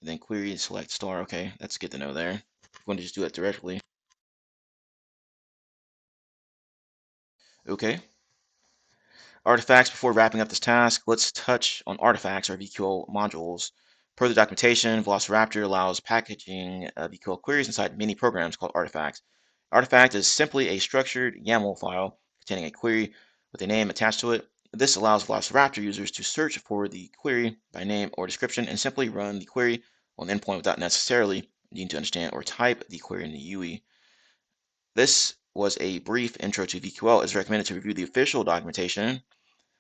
Then query and select star. Okay, that's good to know there. If we want to just do that directly. Okay. Artifacts. Before wrapping up this task, let's touch on artifacts or VQL modules. Per the documentation, Velociraptor allows packaging VQL queries inside mini programs called artifacts. Artifact is simply a structured YAML file containing a query with a name attached to it. This allows Velociraptor users to search for the query by name or description and simply run the query on the endpoint without necessarily needing to understand or type the query in the UE. This was a brief intro to VQL. It's recommended to review the official documentation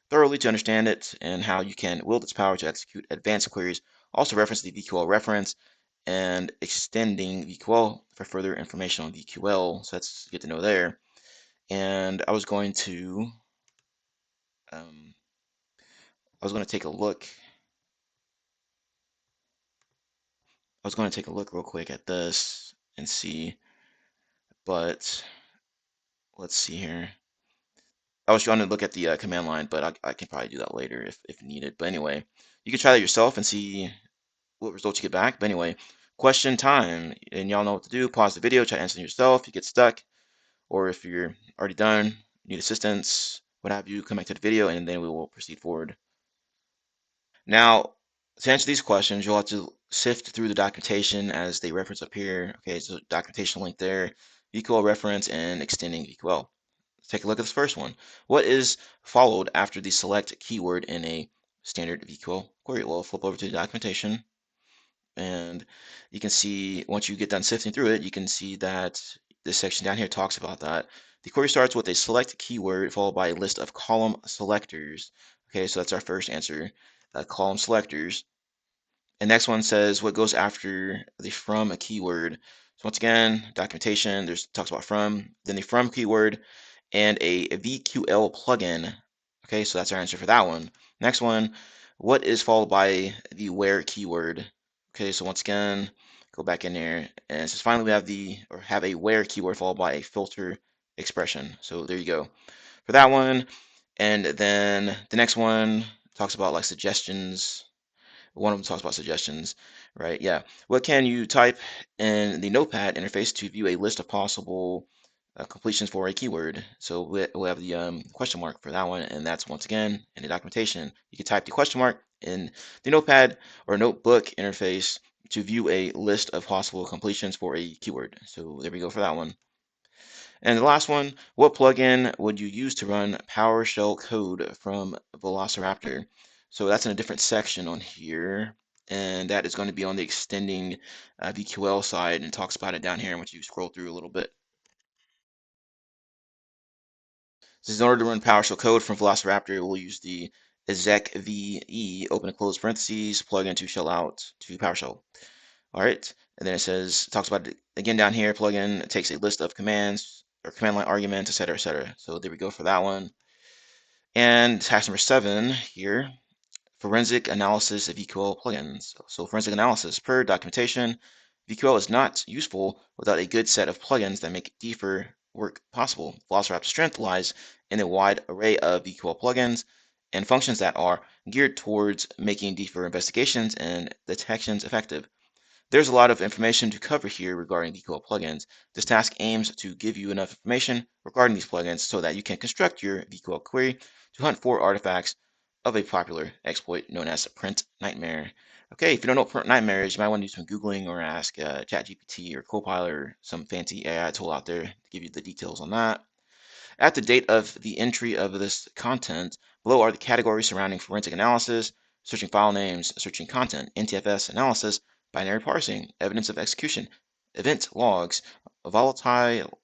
thoroughly to understand it and how you can wield its power to execute advanced queries. Also reference the VQL reference and extending VQL for further information on VQL. So that's good to know there. And um, I was going to take a look. I was going to take a look real quick at this and see, but let's see here. I was trying to look at the command line, but I can probably do that later if needed. But anyway, you can try that yourself and see what results you get back. But anyway, question time. And y'all know what to do. Pause the video, try answering yourself. If you get stuck, or if you're already done, need assistance, what have you, come back to the video and then we will proceed forward. Now, to answer these questions, you'll have to sift through the documentation as they reference up here. Okay, so documentation link there, VQL reference, and extending VQL. Let's take a look at this first one. What is followed after the select keyword in a standard VQL query? We'll flip over to the documentation. And you can see once you get done sifting through it, you can see that this section down here talks about that. The query starts with a select keyword followed by a list of column selectors. Okay, so that's our first answer, column selectors. And next one says what goes after the from a keyword. So once again, documentation, there's talks about from, then the from keyword, and a VQL plugin. Okay, so that's our answer for that one. Next one, what is followed by the where keyword? Okay, so once again, go back in there, and it says finally we have have a where keyword followed by a filter expression. So there you go for that one. And then the next one talks about like suggestions. One of them talks about suggestions, right? Yeah. What can you type in the Notepad interface to view a list of possible completions for a keyword? So we'll have the question mark for that one, and that's once again in the documentation. You can type the question mark in the Notepad or Notebook interface to view a list of possible completions for a keyword. So there we go for that one. And the last one, what plugin would you use to run PowerShell code from Velociraptor? So that's in a different section on here, and that is going to be on the extending VQL side, and talks about it down here once you scroll through a little bit. This is in order to run PowerShell code from Velociraptor, we'll use the execve open and close parentheses plugin to shell out to PowerShell. All right, and then it talks about it again down here. Plugin takes a list of commands or command line arguments, etc., etc. So there we go for that one. And task number 7 here, forensic analysis of VQL plugins. So forensic analysis per documentation, VQL is not useful without a good set of plugins that make DFIR work possible. Velociraptor's strength lies in a wide array of VQL plugins and functions that are geared towards making DFIR investigations and detections effective. There's a lot of information to cover here regarding VQL plugins. This task aims to give you enough information regarding these plugins so that you can construct your VQL query to hunt for artifacts of a popular exploit known as Print Nightmare. Okay, if you don't know what Print Nightmare is, you might want to do some Googling or ask ChatGPT or Copilot or some fancy AI tool out there to give you the details on that. At the date of the entry of this content, below are the categories surrounding forensic analysis, searching file names, searching content, NTFS analysis, binary parsing, evidence of execution, event logs, volatile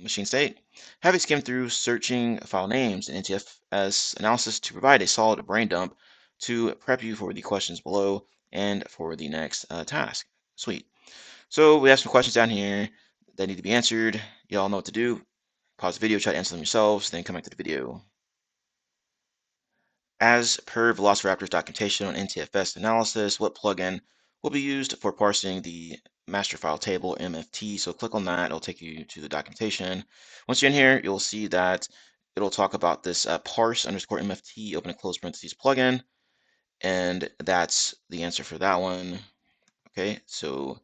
machine state. Have a skim through searching file names and NTFS analysis to provide a solid brain dump to prep you for the questions below and for the next task. Sweet. So we have some questions down here that need to be answered. You all know what to do. Pause the video, try to answer them yourselves, then come back to the video. As per Velociraptor's documentation on NTFS analysis, what plugin will be used for parsing the master file table MFT? So click on that, it'll take you to the documentation. Once you're in here, you'll see that it'll talk about this parse underscore MFT open and close parentheses plugin, and that's the answer for that one. Okay, so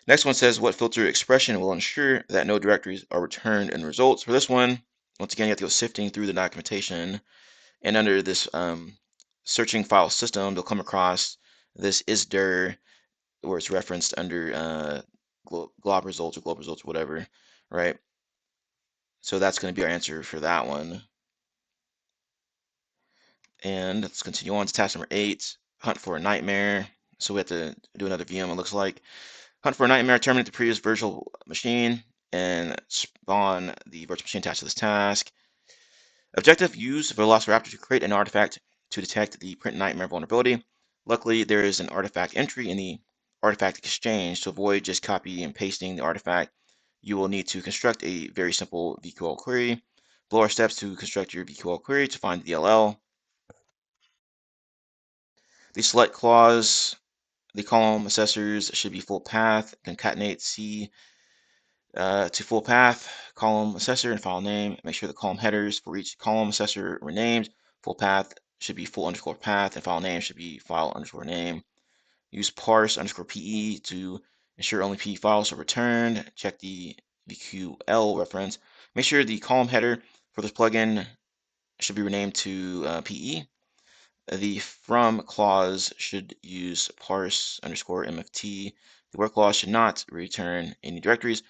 next one says what filter expression will ensure that no directories are returned in results. For this one, once again, you have to go sifting through the documentation, and under this searching file system, they'll come across this isdir where it's referenced under glob results or globe results, whatever, right? So that's going to be our answer for that one. And let's continue on to task number 8, hunt for a nightmare. So we have to do another VM, it looks like. Hunt for a nightmare, terminate the previous virtual machine, and spawn the virtual machine attached to this task. Objective, use Velociraptor to create an artifact to detect the print nightmare vulnerability. Luckily, there is an artifact entry in the artifact exchange. To avoid just copy and pasting the artifact, you will need to construct a very simple VQL query. Below are steps to construct your VQL query to find the DLL. The select clause, the column assessors should be full path. Concatenate C to full path, column assessor, and file name. Make sure the column headers for each column assessor are renamed. Full path should be full underscore path, and file name should be file underscore name. Use parse underscore PE to ensure only PE files are returned. Check the VQL reference. Make sure the column header for this plugin should be renamed to PE. The from clause should use parse underscore MFT. The where clause should not return any directories,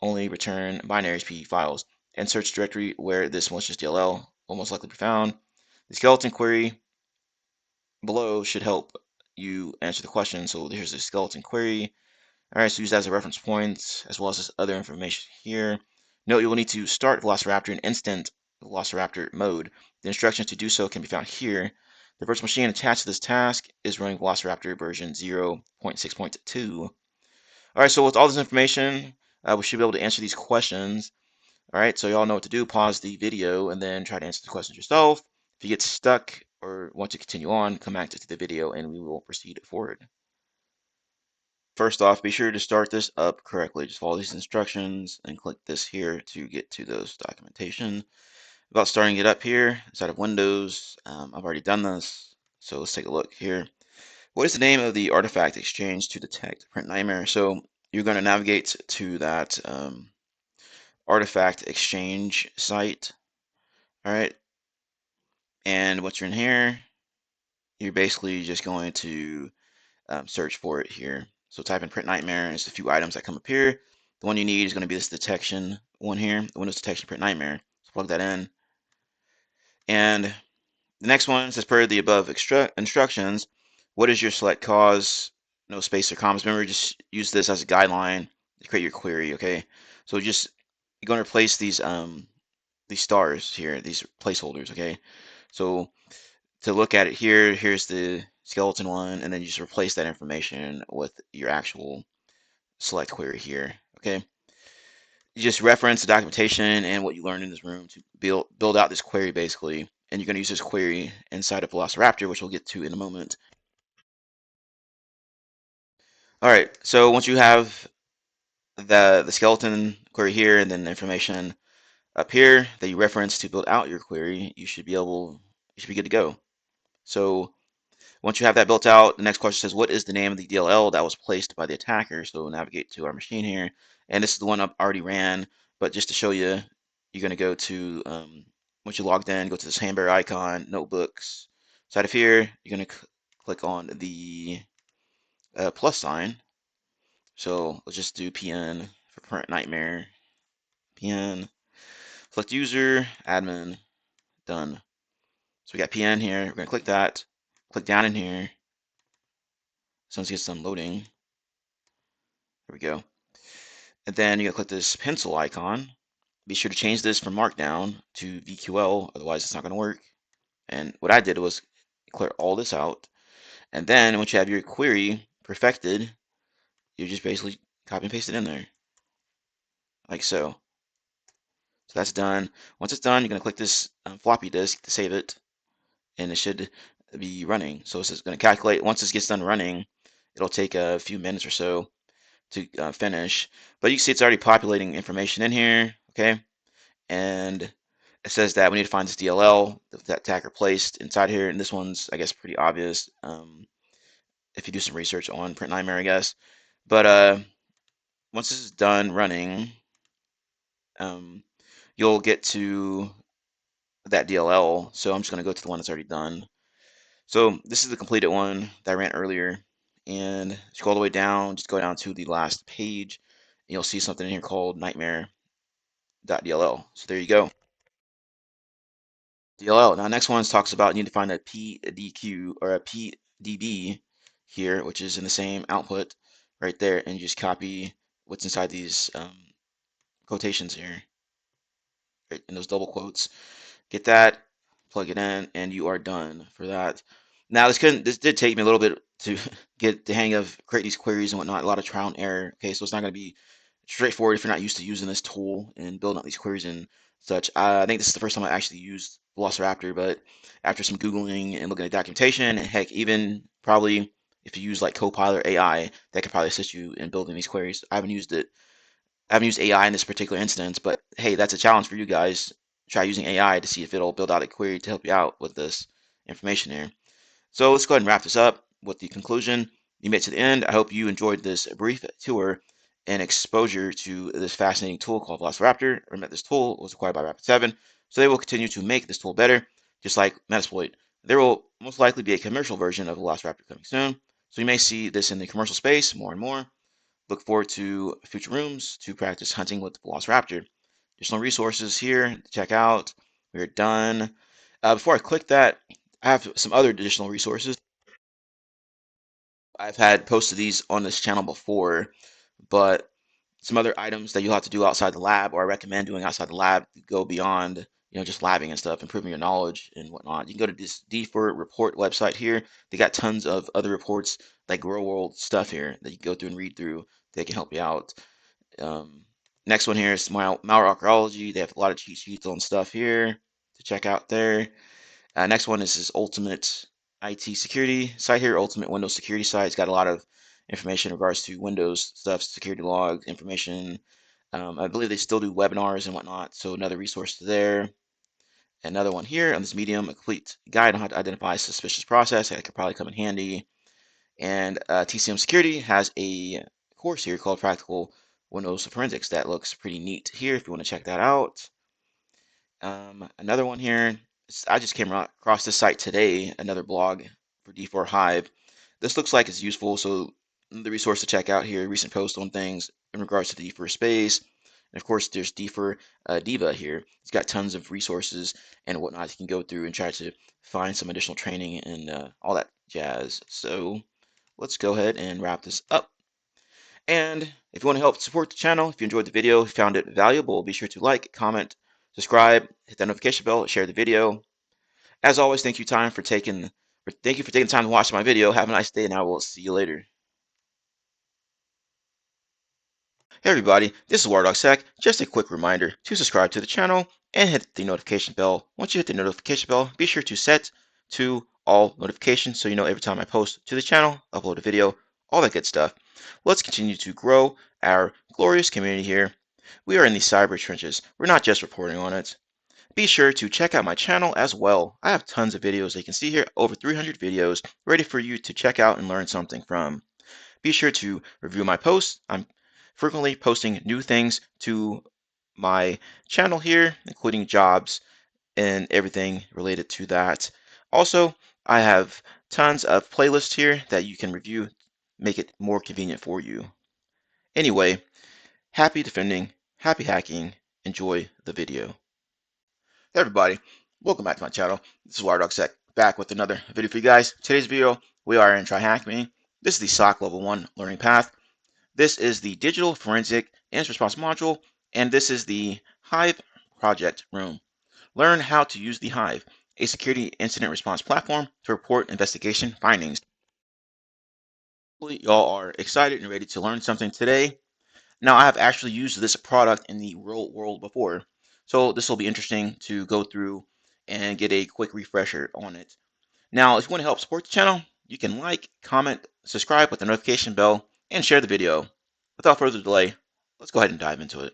only return binaries PE files, and search directory where this malicious DLL will most likely be found. The skeleton query below should help you answer the question. So here's the skeleton query. All right, so use that as a reference point, as well as this other information here. Note you will need to start Velociraptor in instant Velociraptor mode. The instructions to do so can be found here. The virtual machine attached to this task is running Velociraptor version 0.6.2. All right, so with all this information, we should be able to answer these questions. All right, so y'all know what to do. Pause the video and then try to answer the questions yourself. If you get stuck or want to continue on, come back to the video and we will proceed forward. First off, be sure to start this up correctly. Just follow these instructions and click this here to get to those documentation. About starting it up here inside of Windows, I've already done this, so let's take a look here. What is the name of the artifact exchange to detect print nightmare? So you're going to navigate to that artifact exchange site. All right, and once you're in here, you're basically just going to search for it here. So type in print nightmare, and it's a few items that come up here. The one you need is going to be this detection one here, the Windows detection print nightmare. So plug that in. And the next one says, per the above instructions, what is your select cause? No space or commas. Remember, just use this as a guideline to create your query, okay? So just, you're going to replace these stars here, these placeholders, okay? So to look at it here, here's the skeleton one, and then you just replace that information with your actual select query here, okay? You just reference the documentation and what you learned in this room to build out this query basically, and you're going to use this query inside of Velociraptor, which we'll get to in a moment. All right, so once you have the skeleton query here and then the information up here that you reference to build out your query, you should be good to go. So once you have that built out, the next question says, what is the name of the DLL that was placed by the attacker? So we'll navigate to our machine here. And this is the one I already ran, but just to show you, you're going to go to, once you logged in, go to this hamburger icon, notebooks. Inside of here, you're going to click on the plus sign. So let's just do PN for print nightmare. PN, select user, admin, done. So we got PN here. We're going to click that, click down in here. As soon as it gets done loading, there we go. And then you're going to click this pencil icon. Be sure to change this from Markdown to VQL, otherwise it's not going to work. And what I did was clear all this out. And then once you have your query perfected, you just basically copy and paste it in there, like so. So that's done. Once it's done, you're going to click this floppy disk to save it, and it should be running. So this is going to calculate. Once this gets done running, it'll take a few minutes or so to finish. But you can see it's already populating information in here, okay? And it says that we need to find this DLL that attacker placed inside here, and this one's, I guess, pretty obvious if you do some research on Print Nightmare, I guess. But once this is done running, you'll get to that DLL. So I'm just going to go to the one that's already done. So this is the completed one that I ran earlier, and scroll all the way down, just go down to the last page, and you'll see something in here called nightmare.dll. So there you go. DLL. Now, next one talks about you need to find a PDQ or a PDB here, which is in the same output right there, and you just copy what's inside these quotations here, right, in those double quotes. Get that, plug it in, and you are done for that. Now, this did take me a little bit to get the hang of creating these queries and whatnot, a lot of trial and error. Okay, so it's not going to be straightforward if you're not used to using this tool and building out these queries and such. I think this is the first time I actually used Velociraptor, but after some Googling and looking at documentation, and heck, even probably if you use like Copilot AI, that could probably assist you in building these queries. I haven't used it. I haven't used AI in this particular instance, but hey, that's a challenge for you guys. Try using AI to see if it'll build out a query to help you out with this information here. So let's go ahead and wrap this up with the conclusion. You made it to the end. I hope you enjoyed this brief tour and exposure to this fascinating tool called Velociraptor. Remember, this tool was acquired by Rapid7, so they will continue to make this tool better, just like Metasploit. There will most likely be a commercial version of Velociraptor coming soon, so you may see this in the commercial space more and more. Look forward to future rooms to practice hunting with Velociraptor. Additional resources here to check out. We're done. Before I click that, I have some other additional resources. I've had posted these on this channel before, but some other items that you'll have to do outside the lab, or I recommend doing outside the lab, go beyond, just labbing and stuff, improving your knowledge and whatnot. You can go to this DFIR report website here. They got tons of other reports, like real world stuff here that you can go through and read through. They can help you out. Um, Next one here is malware archaeology. They have a lot of cheat sheets on stuff here to check out there. Next one is this Ultimate IT security site here, Ultimate Windows security site. It's got a lot of information in regards to Windows stuff, security logs, information. I believe they still do webinars and whatnot, so another resource there. Another one here on this Medium, a complete guide on how to identify suspicious process. That could probably come in handy. And TCM Security has a course here called Practical Windows Forensics that looks pretty neat here if you want to check that out. Another one here, I just came across this site today, another blog for TheHive. This looks like it's useful, so the resource to check out here, recent posts on things in regards to the DFIR space. And of course, there's DFIR Diva here. It's got tons of resources and whatnot you can go through and try to find some additional training and all that jazz. So let's go ahead and wrap this up. And if you want to help support the channel, if you enjoyed the video, found it valuable, be sure to like, comment, subscribe, hit that notification bell, share the video. As always, thank you for taking time to watch my video. Have a nice day, and I will see you later. Hey everybody, this is WireDogSec. Just a quick reminder to subscribe to the channel and hit the notification bell. Once you hit the notification bell, be sure to set to all notifications so you know every time I post to the channel, upload a video, all that good stuff. Let's continue to grow our glorious community here. We are in the cyber trenches. We're not just reporting on it. Be sure to check out my channel as well. I have tons of videos that you can see here, over 300 videos ready for you to check out and learn something from. Be sure to review my posts. I'm frequently posting new things to my channel here, including jobs and everything related to that. Also, I have tons of playlists here that you can review, make it more convenient for you. Anyway, happy defending, happy hacking, enjoy the video. Hey everybody, welcome back to my channel. This is WireDogSec back with another video for you guys. Today's video, we are in TryHackMe. This is the SOC Level 1 learning path. This is the Digital Forensic Incident Response module, and this is the Hive project room. Learn how to use TheHive, a security incident response platform to report investigation findings. Hopefully y'all are excited and ready to learn something today. Now, I have actually used this product in the real world before, so this will be interesting to go through and get a quick refresher on it. Now, if you want to help support the channel, you can like, comment, subscribe with the notification bell, and share the video. Without further delay, let's go ahead and dive into it.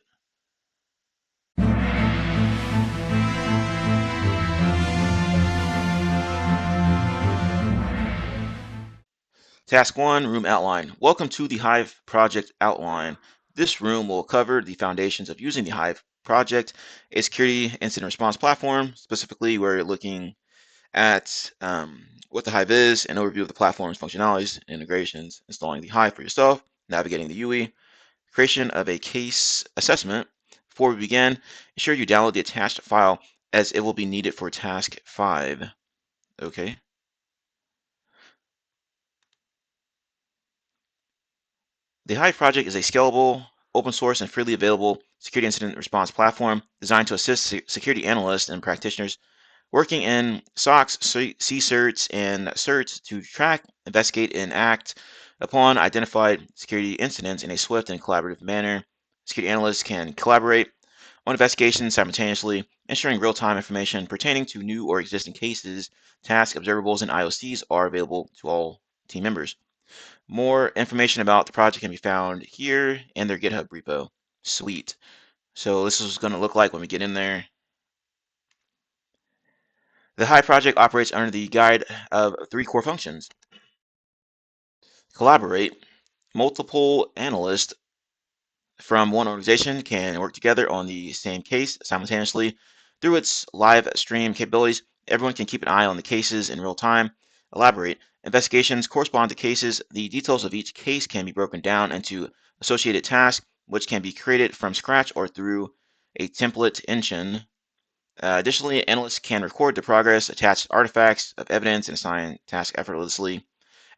Task 1, Room Outline. Welcome to the Hive Project Outline. This room will cover the foundations of using the Hive project, a security incident response platform. Specifically, we're looking at what the Hive is, an overview of the platform's functionalities, integrations, installing the Hive for yourself, navigating the UE, creation of a case assessment. Before we begin, ensure you download the attached file as it will be needed for task 5. Okay. The Hive project is a scalable, open source, and freely available security incident response platform designed to assist security analysts and practitioners working in SOCs, CSIRTs, and CERTs to track, investigate, and act upon identified security incidents in a swift and collaborative manner. Security analysts can collaborate on investigations simultaneously, ensuring real-time information pertaining to new or existing cases, tasks, observables, and IOCs are available to all team members. More information about the project can be found here in their GitHub repo. Sweet. So this is what it's going to look like when we get in there. The Hive project operates under the guide of 3 core functions. Collaborate. Multiple analysts from one organization can work together on the same case simultaneously. Through its live stream capabilities, everyone can keep an eye on the cases in real time. Elaborate. Investigations correspond to cases. The details of each case can be broken down into associated tasks, which can be created from scratch or through a template engine. Additionally, analysts can record the progress, attach artifacts of evidence, and assign tasks effortlessly.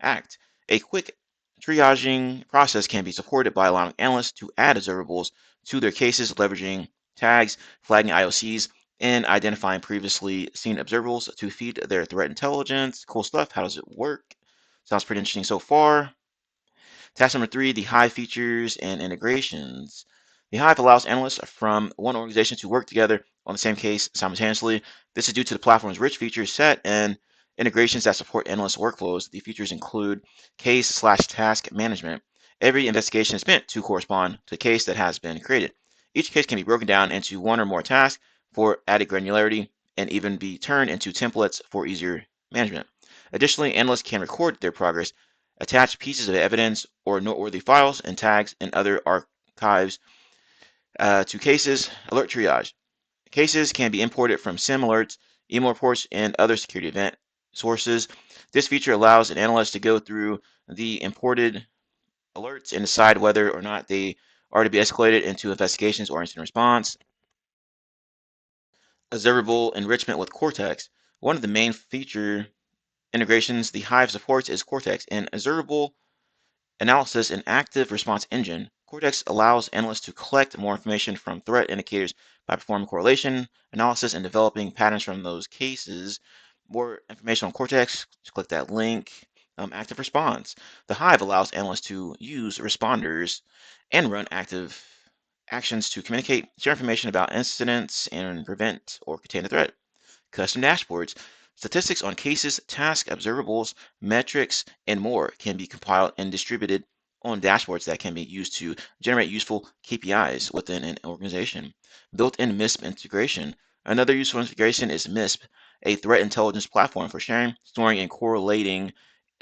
Act. A quick triaging process can be supported by allowing analysts to add observables to their cases, leveraging tags, flagging IOCs, and identifying previously seen observables to feed their threat intelligence. Cool stuff. How does it work? Sounds pretty interesting so far. Task number 3, the Hive features and integrations. The Hive allows analysts from one organization to work together on the same case simultaneously. This is due to the platform's rich feature set and integrations that support analyst workflows. The features include case/task management. Every investigation is meant to correspond to the case that has been created. Each case can be broken down into one or more tasks for added granularity and even be turned into templates for easier management. Additionally, analysts can record their progress, attach pieces of evidence or noteworthy files and tags and other archives to cases. Alert triage. Cases can be imported from SIM alerts, email reports, and other security event sources. This feature allows an analyst to go through the imported alerts and decide whether or not they are to be escalated into investigations or incident response. Observable enrichment with Cortex. One of the main feature integrations the Hive supports is Cortex, an observable analysis and active response engine. Cortex allows analysts to collect more information from threat indicators by performing correlation analysis and developing patterns from those cases. More information on Cortex, just click that link. Active response. The Hive allows analysts to use responders and run active actions to communicate, share information about incidents, and prevent or contain the threat. Custom dashboards. Statistics on cases, tasks, observables, metrics, and more can be compiled and distributed on dashboards that can be used to generate useful KPIs within an organization. Built-in MISP integration. Another useful integration is MISP, a threat intelligence platform for sharing, storing, and correlating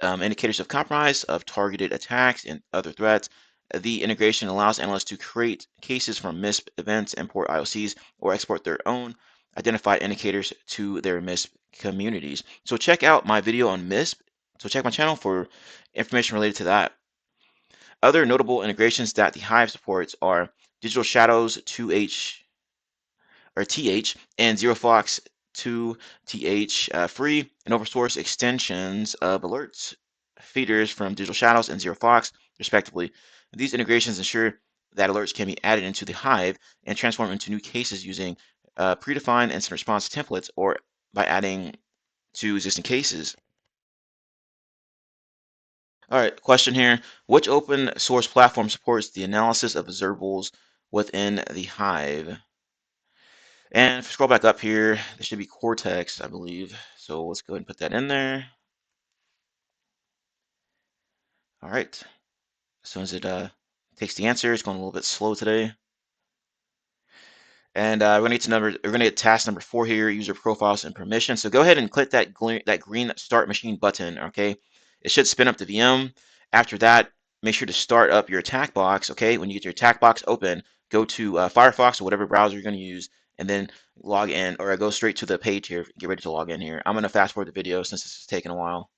indicators of compromise, of targeted attacks, and other threats. The integration allows analysts to create cases from MISP events, import IOCs, or export their own identified indicators to their MISP communities. So check out my video on MISP. So check my channel for information related to that. Other notable integrations that the Hive supports are Digital Shadows 2H or TH and ZeroFox 2TH free and open source extensions of alerts feeders from Digital Shadows and ZeroFox, respectively. These integrations ensure that alerts can be added into the Hive and transformed into new cases using predefined incident response templates or by adding to existing cases. All right, question here. Which open source platform supports the analysis of observables within the Hive? And if you scroll back up here, there should be Cortex, I believe. So let's go ahead and put that in there. All right. As soon as it takes the answer, it's going a little bit slow today. And we're gonna get task number 4 here, user profiles and permissions. So go ahead and click that green start machine button. Okay, it should spin up the VM. After that, make sure to start up your attack box. Okay, when you get your attack box open, go to Firefox or whatever browser you're gonna use, and then log in or go straight to the page here. Get ready to log in here. I'm gonna fast forward the video since this is taking a while.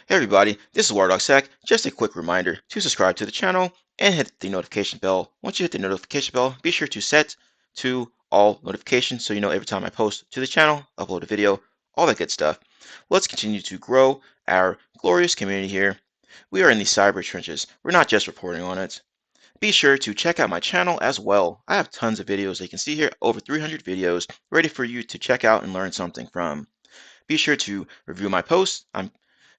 Hey everybody, this is WireDogSec. Just a quick reminder to subscribe to the channel and hit the notification bell. Once you hit the notification bell, be sure to set to all notifications so you know every time I post to the channel, upload a video, all that good stuff. Let's continue to grow our glorious community here. We are in the cyber trenches. We're not just reporting on it. Be sure to check out my channel as well. I have tons of videos that you can see here, over 300 videos ready for you to check out and learn something from. Be sure to review my posts. I'm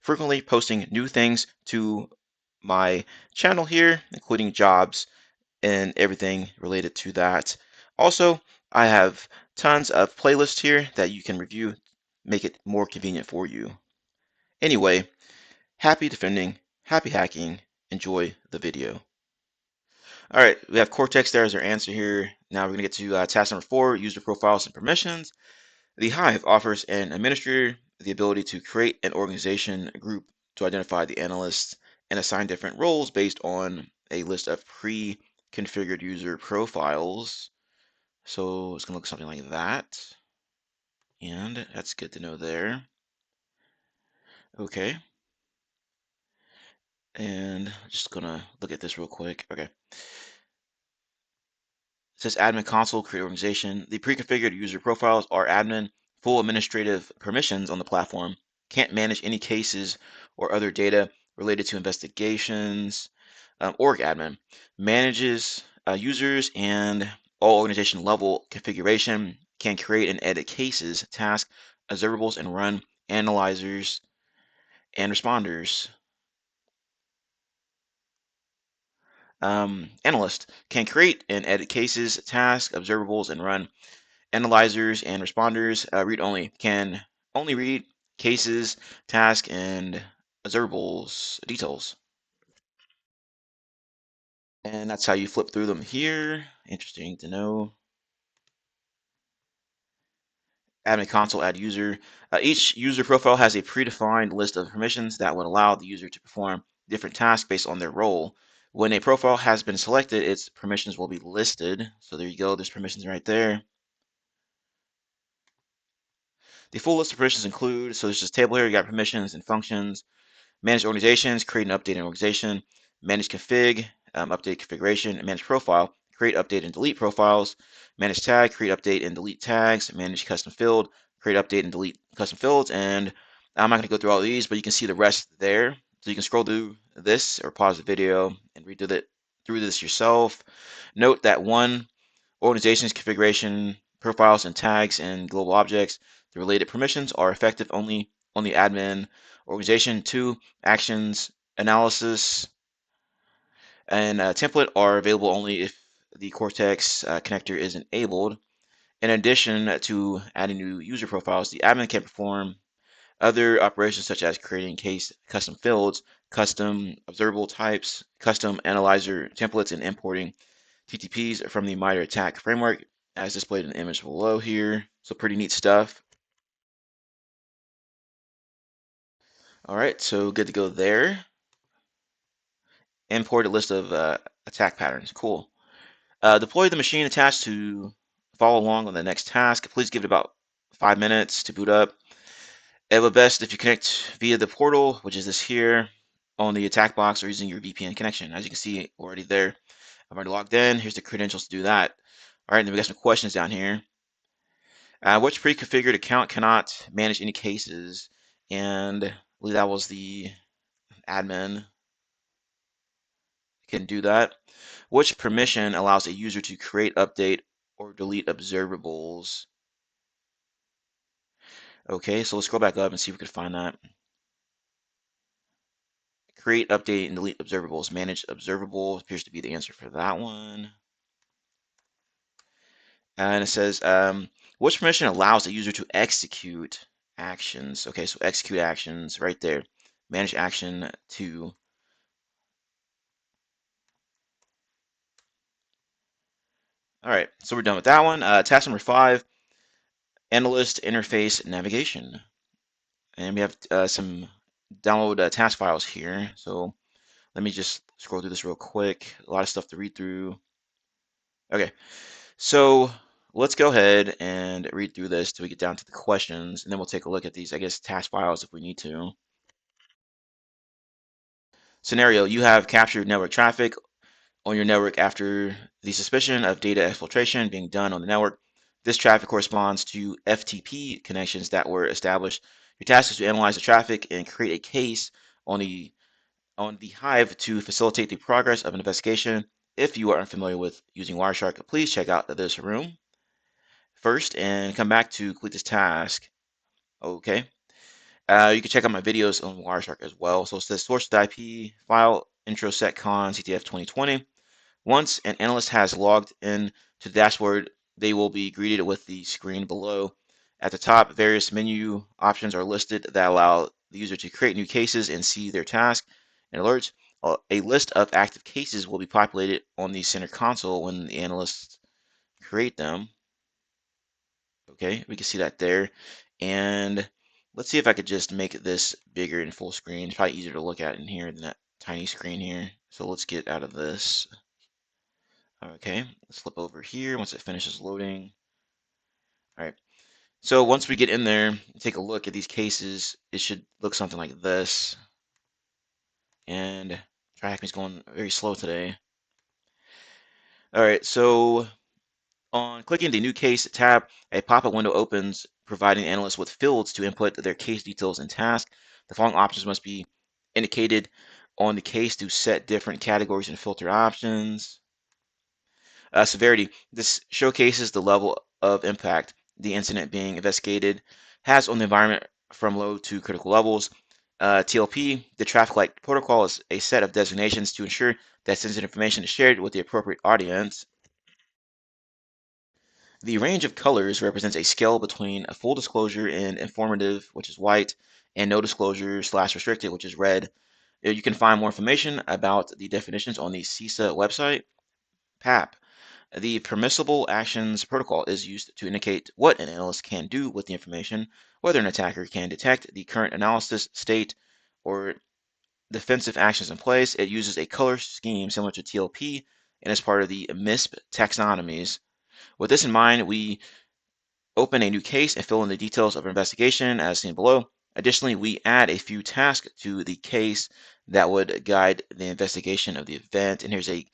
frequently posting new things to my channel here, including jobs and everything related to that. Also, I have tons of playlists here that you can review, make it more convenient for you. Anyway, happy defending, happy hacking, enjoy the video. All right, we have Cortex there as our answer here. Now we're going to get to task number 4, user profiles and permissions. The Hive offers an administrator the ability to create an organization group to identify the analysts and assign different roles based on a list of pre-configured user profiles. So it's going to look something like that. And that's good to know there. Okay. And just going to look at this real quick. Okay. It says admin console, create organization. The pre-configured user profiles are admin, full administrative permissions on the platform, can't manage any cases or other data, related to investigations. Org admin manages users and all organization level configuration, can create and edit cases, tasks, observables, and run analyzers and responders. Analyst can create and edit cases, tasks, observables, and run analyzers and responders. Read only can only read cases, tasks, and observables details. And that's how you flip through them here. Interesting to know. Admin console, add user. Each user profile has a predefined list of permissions that would allow the user to perform different tasks based on their role. When a profile has been selected, its permissions will be listed. So there you go, there's permissions right there. The full list of permissions include, so there's this table here, you got permissions and functions, manage organizations, create and update an organization, manage config, update configuration, manage profile, create, update, and delete profiles, manage tag, create, update, and delete tags, manage custom field, create, update, and delete custom fields. And I'm not going to go through all of these, but you can see the rest there. So you can scroll through this or pause the video and read through this yourself. Note that one, organization's configuration, profiles, and tags, and global objects. The related permissions are effective only on the admin organization. 2, actions, analysis, and template are available only if the Cortex connector is enabled. In addition to adding new user profiles, the admin can perform other operations such as creating case custom fields, custom observable types, custom analyzer templates, and importing TTPs from the MITRE ATT&CK framework as displayed in the image below here. So pretty neat stuff. All right, so good to go there. Import a list of attack patterns. Cool. Deploy the machine attached to follow along on the next task. Please give it about 5 minutes to boot up. It would be best if you connect via the portal, which is this here, on the attack box or using your VPN connection. As you can see already there, I'm already logged in. Here's the credentials to do that. All right, and then we got some questions down here. Which pre-configured account cannot manage any cases? And I believe that was the admin can do that. Which permission allows a user to create, update, or delete observables? Okay, so let's scroll back up and see if we can find that. Create, update, and delete observables. Manage observables appears to be the answer for that one. And it says, which permission allows a user to execute actions? Okay, so execute actions right there. Manage action to. All right, so we're done with that one. Task number 5, analyst interface navigation. And we have some download task files here. So let me just scroll through this real quick. A lot of stuff to read through. Okay, so let's go ahead and read through this till we get down to the questions, and then we'll take a look at these, I guess, task files if we need to. Scenario, you have captured network traffic on your network after the suspicion of data exfiltration being done on the network. This traffic corresponds to FTP connections that were established. Your task is to analyze the traffic and create a case on the TheHive to facilitate the progress of an investigation. If you are unfamiliar with using Wireshark, please check out this room first and come back to complete this task. Okay. You can check out my videos on Wireshark as well. So it says source IP file introsecCon CTF 2020. Once an analyst has logged in to the dashboard, they will be greeted with the screen below. At the top, various menu options are listed that allow the user to create new cases and see their task and alerts. A list of active cases will be populated on the center console when the analysts create them. Okay, we can see that there. And let's see if I could just make this bigger in full screen. It's probably easier to look at in here than that tiny screen here. So let's get out of this. Okay, let's flip over here once it finishes loading. All right, so once we get in there and take a look at these cases, it should look something like this. And TryHackMe is going very slow today. All right, so on clicking the New Case tab, a pop-up window opens, providing analysts with fields to input their case details and task. The following options must be indicated on the case to set different categories and filter options. Severity. This showcases the level of impact the incident being investigated has on the environment from low to critical levels. TLP, the traffic light protocol, is a set of designations to ensure that sensitive information is shared with the appropriate audience. The range of colors represents a scale between a full disclosure and informative, which is white, and no disclosure / restricted, which is red. You can find more information about the definitions on the CISA website. PAP. The permissible actions protocol is used to indicate what an analyst can do with the information, whether an attacker can detect the current analysis state or defensive actions in place. It uses a color scheme similar to TLP and is part of the MISP taxonomies. With this in mind, we open a new case and fill in the details of our investigation as seen below. Additionally, we add a few tasks to the case that would guide the investigation of the event. And here's a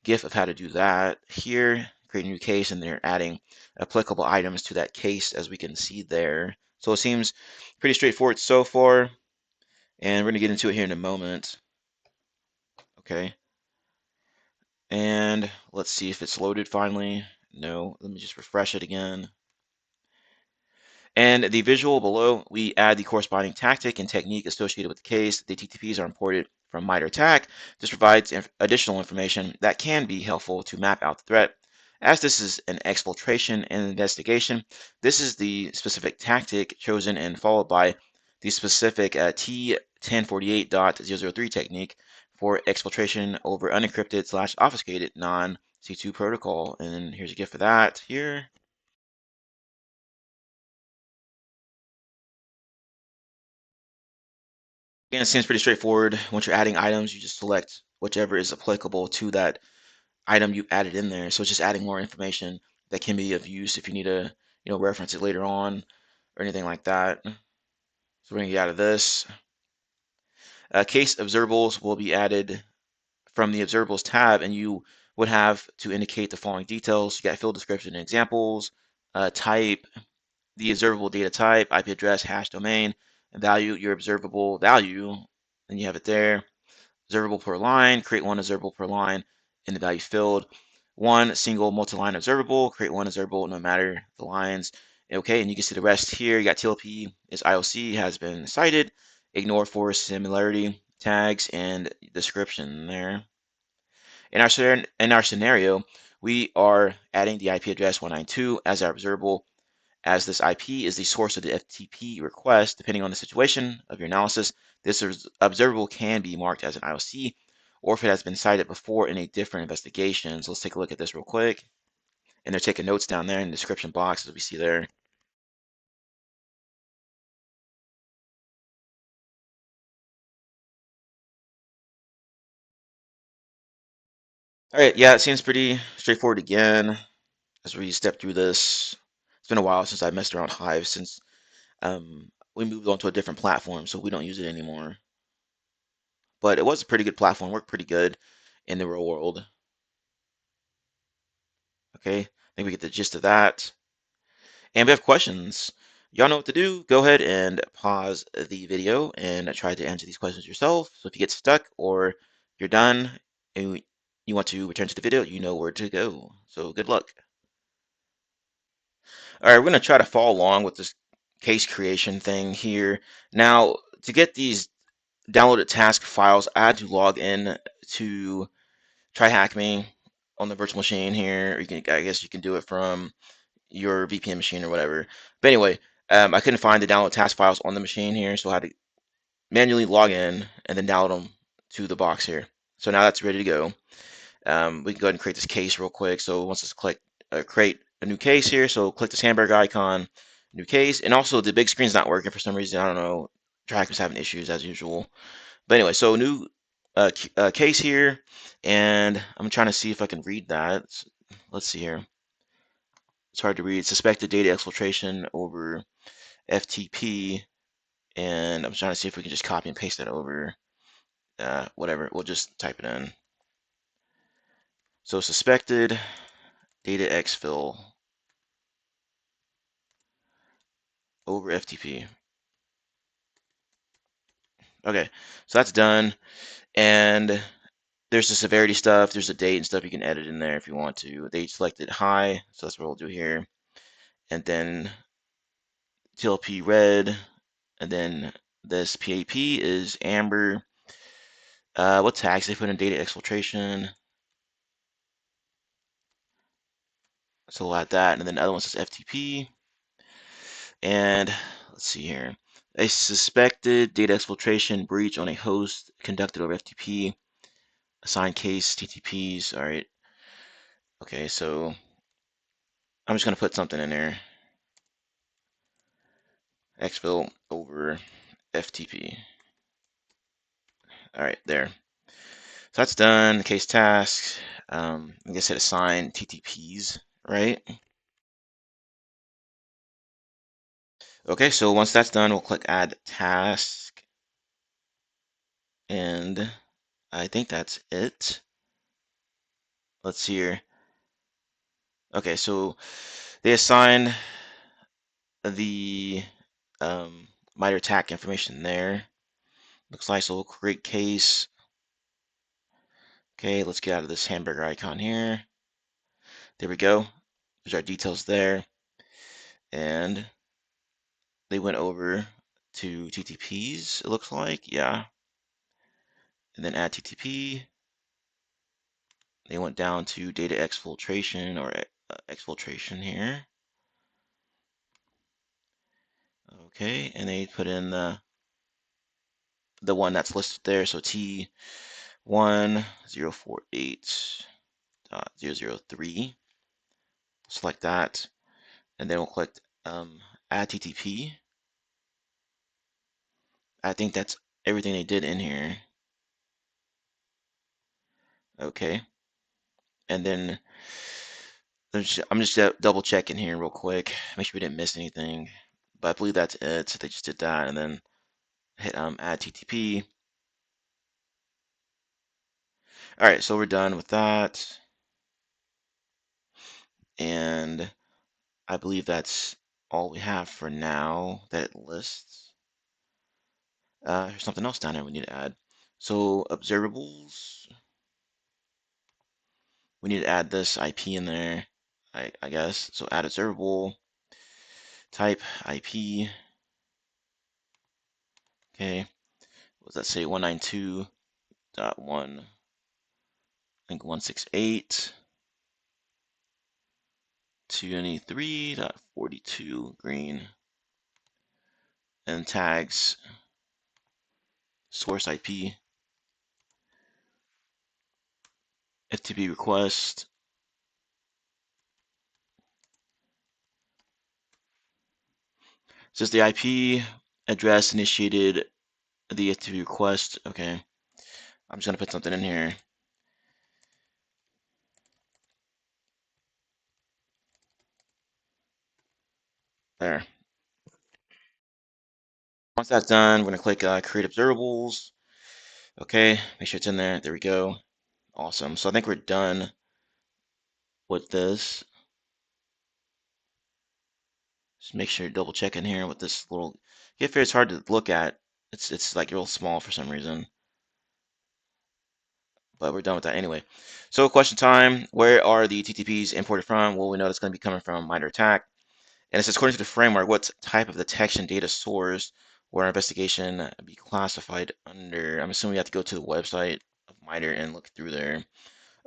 GIF of how to do that. Here, create a new case, and they're adding applicable items to that case, as we can see there. So it seems pretty straightforward so far, and we're going to get into it here in a moment. Okay. And let's see if it's loaded finally. No, let me just refresh it again. And the visual below, we add the corresponding tactic and technique associated with the case. The TTPs are imported from MITRE ATT&CK. This provides additional information that can be helpful to map out the threat. As this is an exfiltration and investigation, this is the specific tactic chosen and followed by the specific T1048.003 technique for exfiltration over unencrypted / obfuscated non-C2 protocol. And here's a GIF for that here. Again, it seems pretty straightforward. Once you're adding items, you just select whichever is applicable to that item you added in there. So it's just adding more information that can be of use if you need to, reference it later on or anything like that. So we're gonna get out of this. Case observables will be added from the observables tab, and you would have to indicate the following details. You got field description and examples, type, the observable data type, IP address, hash domain, and value, your observable value, and you have it there. Observable per line, create one observable per line in the value field. One single multi-line observable, create one observable no matter the lines. Okay, and you can see the rest here. You got TLP is IOC has been cited. Ignore for similarity tags and description there. In our scenario, we are adding the IP address 192 as our observable, as this IP is the source of the FTP request. Depending on the situation of your analysis, this observable can be marked as an IOC, or if it has been cited before in a different investigation. So let's take a look at this real quick. And they're taking notes down there in the description box, as we see there. All right, yeah, it seems pretty straightforward again as we step through this. It's been a while since I messed around Hive, since we moved on to a different platform, so we don't use it anymore. But it was a pretty good platform, worked pretty good in the real world. Okay, I think we get the gist of that. And if you have questions, y'all know what to do. Go ahead and pause the video and try to answer these questions yourself. So if you get stuck or you're done and you want to return to the video, you know where to go. So good luck. All right, we're going to try to follow along with this case creation thing here. Now, to get these downloaded task files, I had to log in to TryHackMe on the virtual machine here. Or I guess you can do it from your VPN machine or whatever. But anyway, I couldn't find the download task files on the machine here, so I had to manually log in and then download them to the box here. So now that's ready to go. We can go ahead and create this case real quick. So once it's click create a new case here, so click this hamburger icon, new case, and also the big screen's not working for some reason. I don't know. TryHackMe's having issues as usual. But anyway, so new case here, and I'm trying to see if I can read that. Let's see here. It's hard to read. Suspected data exfiltration over FTP, and I'm trying to see if we can just copy and paste that over. Whatever, we'll just type it in. So suspected data exfil over FTP. Okay, so that's done. And there's the severity stuff. There's the date and stuff you can edit in there if you want to. They selected high, so that's what we'll do here. And then TLP red, and then this PAP is amber. What tags they put in data exfiltration? So we'll add that, and then the other one says FTP. And let's see here. A suspected data exfiltration breach on a host conducted over FTP. Assigned case TTPs. All right. Okay, so I'm just gonna put something in there. Exfil over FTP. All right, there. So that's done. Case tasks. I guess it assign TTPs, right? Okay, so once that's done, we'll click Add Task, and I think that's it. Let's see here. Okay, so they assign the MITRE attack information there. Looks like, so we'll create case. Okay, let's get out of this hamburger icon here. There we go. There's our details there. And they went over to TTPs, it looks like. Yeah. And then add TTP. They went down to data exfiltration or exfiltration here. Okay, and they put in the one that's listed there. So T1048.003. Select that, and then we'll click add TTP. I think that's everything they did in here. Okay, and then I'm just double checking here real quick, make sure we didn't miss anything. But I believe that's it. So they just did that, and then hit add TTP. All right, so we're done with that, and I believe that's all we have for now that it lists. There's something else down there we need to add. So observables, we need to add this IP in there, I guess. So add observable, type IP. Okay, what does that say? 192.1, I think 168.293.42 green, and tags source IP, FTP request. Says the IP address initiated the FTP request. Okay, I'm just gonna put something in here. There. Once that's done, we're gonna click create observables. Okay, make sure it's in there. There we go. Awesome. So I think we're done with this. Just make sure you double check in here with this little. If it's hard to look at, it's like real small for some reason. But we're done with that anyway. So question time, where are the TTPs imported from? Well, we know it's going to be coming from MITRE ATT&CK. And it says, according to the framework, what type of detection data source will our investigation be classified under? I'm assuming we have to go to the website of MITRE and look through there.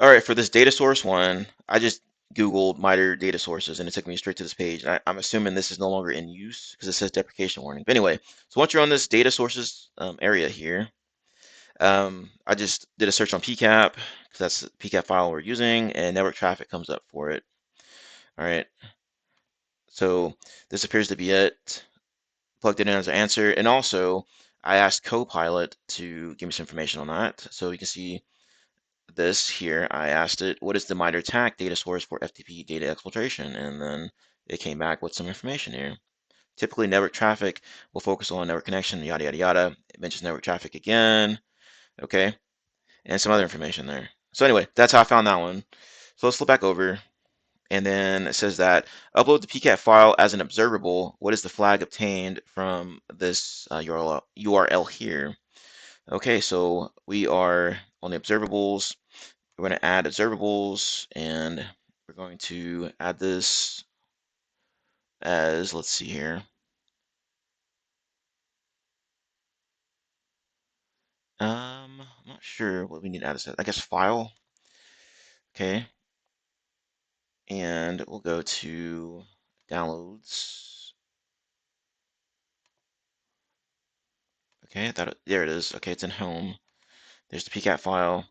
All right, for this data source one, I just Googled MITRE data sources and it took me straight to this page. I'm assuming this is no longer in use because it says deprecation warning. But anyway, so once you're on this data sources area here, I just did a search on PCAP because that's the PCAP file we're using, and network traffic comes up for it. All right, so this appears to be it. Plugged it in as an answer, and also I asked Copilot to give me some information on that. So you can see this here. I asked it, what is the MITRE ATT&CK data source for FTP data exfiltration? And then it came back with some information here. Typically, network traffic will focus on network connection, yada, yada, yada. It mentions network traffic again. Okay, and some other information there. So anyway, that's how I found that one. So let's flip back over, and then it says that upload the PCAP file as an observable. What is the flag obtained from this URL here? Okay, so we are on the observables. We're going to add observables, and we're going to add this as, let's see here. I'm not sure what we need to add this. I guess file. Okay, and we'll go to downloads. Okay, there it is. Okay, it's in home. There's the PCAP file,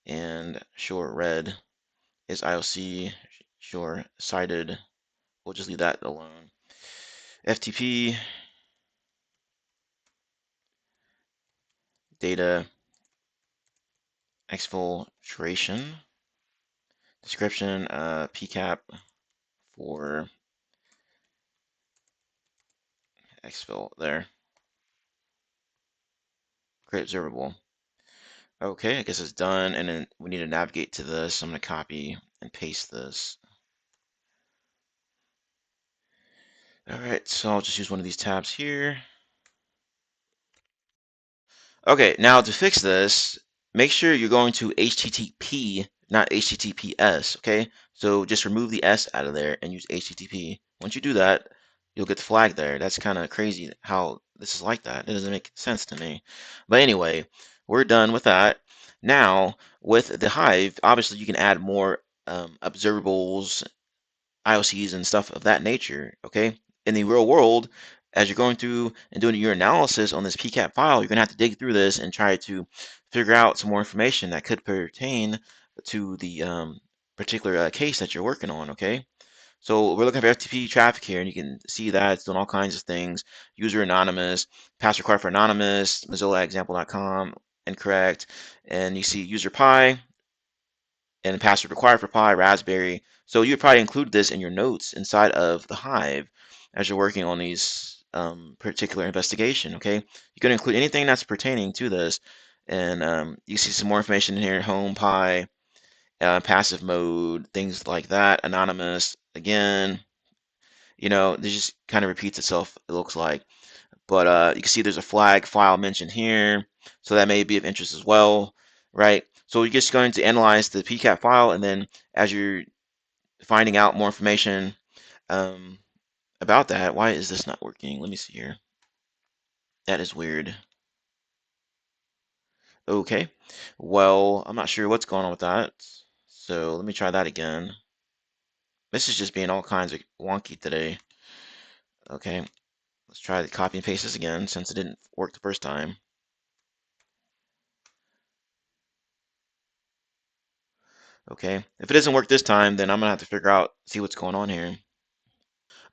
and sure, red is IOC. Sure, cited. We'll just leave that alone. FTP data exfiltration description, PCAP for exfil there. Create observable. Okay, I guess it's done, and then we need to navigate to this. I'm going to copy and paste this. All right, so I'll just use one of these tabs here. Okay, now to fix this, make sure you're going to HTTP, not HTTPS, okay? So just remove the S out of there and use HTTP. Once you do that, you'll get the flag there. That's kind of crazy how this is like that. It doesn't make sense to me. But anyway, we're done with that. Now, with the Hive, obviously you can add more observables, IOCs, and stuff of that nature, okay? In the real world, as you're going through and doing your analysis on this PCAP file, you're going to have to dig through this and try to figure out some more information that could pertain to the particular case that you're working on, okay? So we're looking for FTP traffic here, and you can see that it's doing all kinds of things. User anonymous, pass required for anonymous, Mozilla example.com, incorrect, and you see user pi, and password required for Pi, Raspberry. So you would probably include this in your notes inside of the Hive as you're working on these particular investigation, okay? You're going to include anything that's pertaining to this. And you see some more information in here, home, Pi, passive mode, things like that, anonymous, again, it just kind of repeats itself, it looks like. But you can see there's a flag file mentioned here, so that may be of interest as well, right? So you're just going to analyze the PCAP file, and then as you're finding out more information um, about that, why is this not working? Let me see here. That is weird. Okay, well, I'm not sure what's going on with that, so let me try that again. This is just being all kinds of wonky today. Okay, let's try to copy and paste this again since it didn't work the first time. Okay, if it doesn't work this time, then I'm gonna have to figure out, see what's going on here.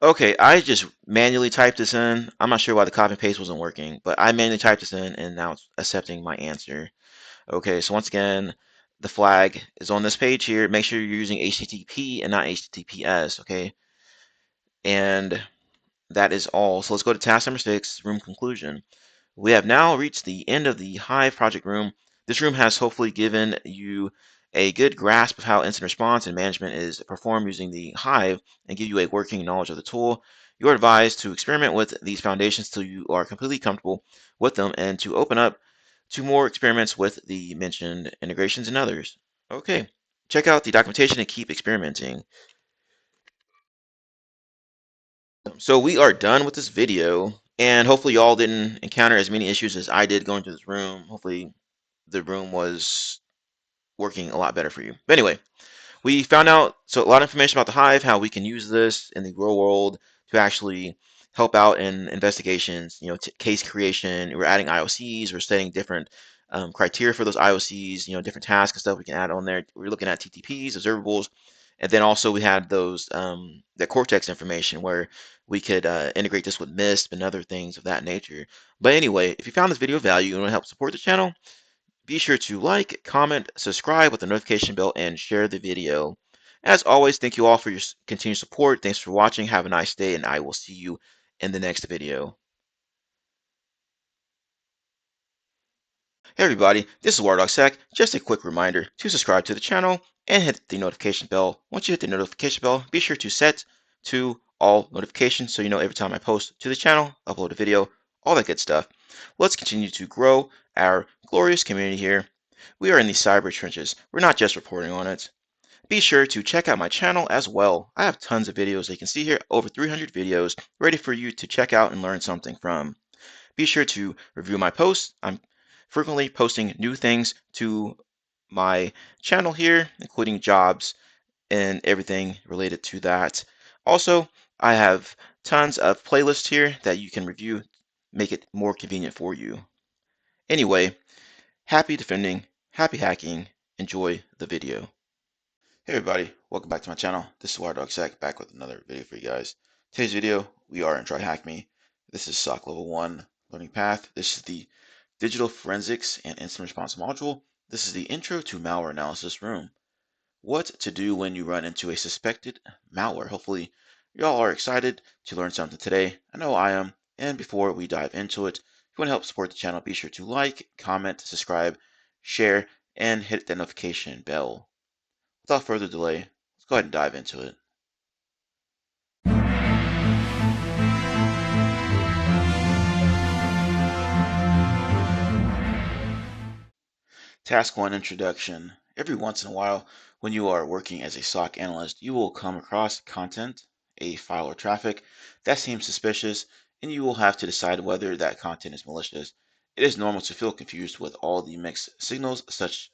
Okay, I just manually typed this in. I'm not sure why the copy and paste wasn't working, but I manually typed this in and now it's accepting my answer. Okay, so once again, the flag is on this page here. Make sure you're using HTTP and not HTTPS, okay? And that is all. So let's go to task number 6, room conclusion. We have now reached the end of the Hive project room. This room has hopefully given you a good grasp of how incident response and management is performed using the Hive and give you a working knowledge of the tool. You are advised to experiment with these foundations till you are completely comfortable with them and to open up to more experiments with the mentioned integrations and others. Okay, check out the documentation and keep experimenting. So we are done with this video, and hopefully y'all didn't encounter as many issues as I did going to this room. Hopefully the room was working a lot better for you. But anyway, we found out so a lot of information about the Hive, how we can use this in the real world to actually help out in investigations, case creation. We're adding IOCs, we're setting different criteria for those IOCs, different tasks and stuff we can add on there. We're looking at TTPs, observables, and then also we had those the Cortex information where we could integrate this with MISP and other things of that nature. But anyway, if you found this video of value and want to help support the channel, be sure to like, comment, subscribe with the notification bell, and share the video. As always, thank you all for your continued support. Thanks for watching. Have a nice day, and I will see you in the next video. Hey everybody, this is WireDogSec. Just a quick reminder to subscribe to the channel and hit the notification bell. Once you hit the notification bell, be sure to set to all notifications so you know every time I post to the channel, upload a video, all that good stuff. Let's continue to grow our glorious community here. We are in the cyber trenches. We're not just reporting on it. Be sure to check out my channel as well. I have tons of videos. You can see here over 300 videos ready for you to check out and learn something from. Be sure to review my posts. I'm frequently posting new things to my channel here, including jobs and everything related to that. Also, I have tons of playlists here that you can review, make it more convenient for you. Anyway, happy defending, happy hacking, enjoy the video. Hey everybody, welcome back to my channel. This is WireDogSec back with another video for you guys. Today's video, we are in TryHackMe. This is SOC Level 1 Learning Path. This is the Digital Forensics and Incident Response module. This is the Intro to Malware Analysis room. What to do when you run into a suspected malware. Hopefully, you all are excited to learn something today. I know I am. And before we dive into it, if you want to help support the channel, be sure to like, comment, subscribe, share, and hit the notification bell. Without further delay, let's go ahead and dive into it. Task 1 Introduction. Every once in a while, when you are working as a SOC analyst, you will come across content, a file or traffic, that seems suspicious, and you will have to decide whether that content is malicious. It is normal to feel confused with all the mixed signals such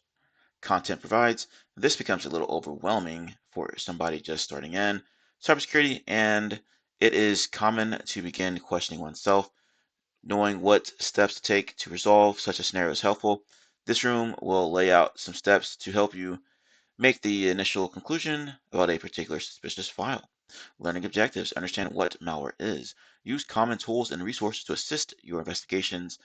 content provides. This becomes a little overwhelming for somebody just starting in cybersecurity, and it is common to begin questioning oneself. Knowing what steps to take to resolve such a scenario is helpful. This room will lay out some steps to help you make the initial conclusion about a particular suspicious file. Learning objectives. Understand what malware is. Use common tools and resources to assist your investigations.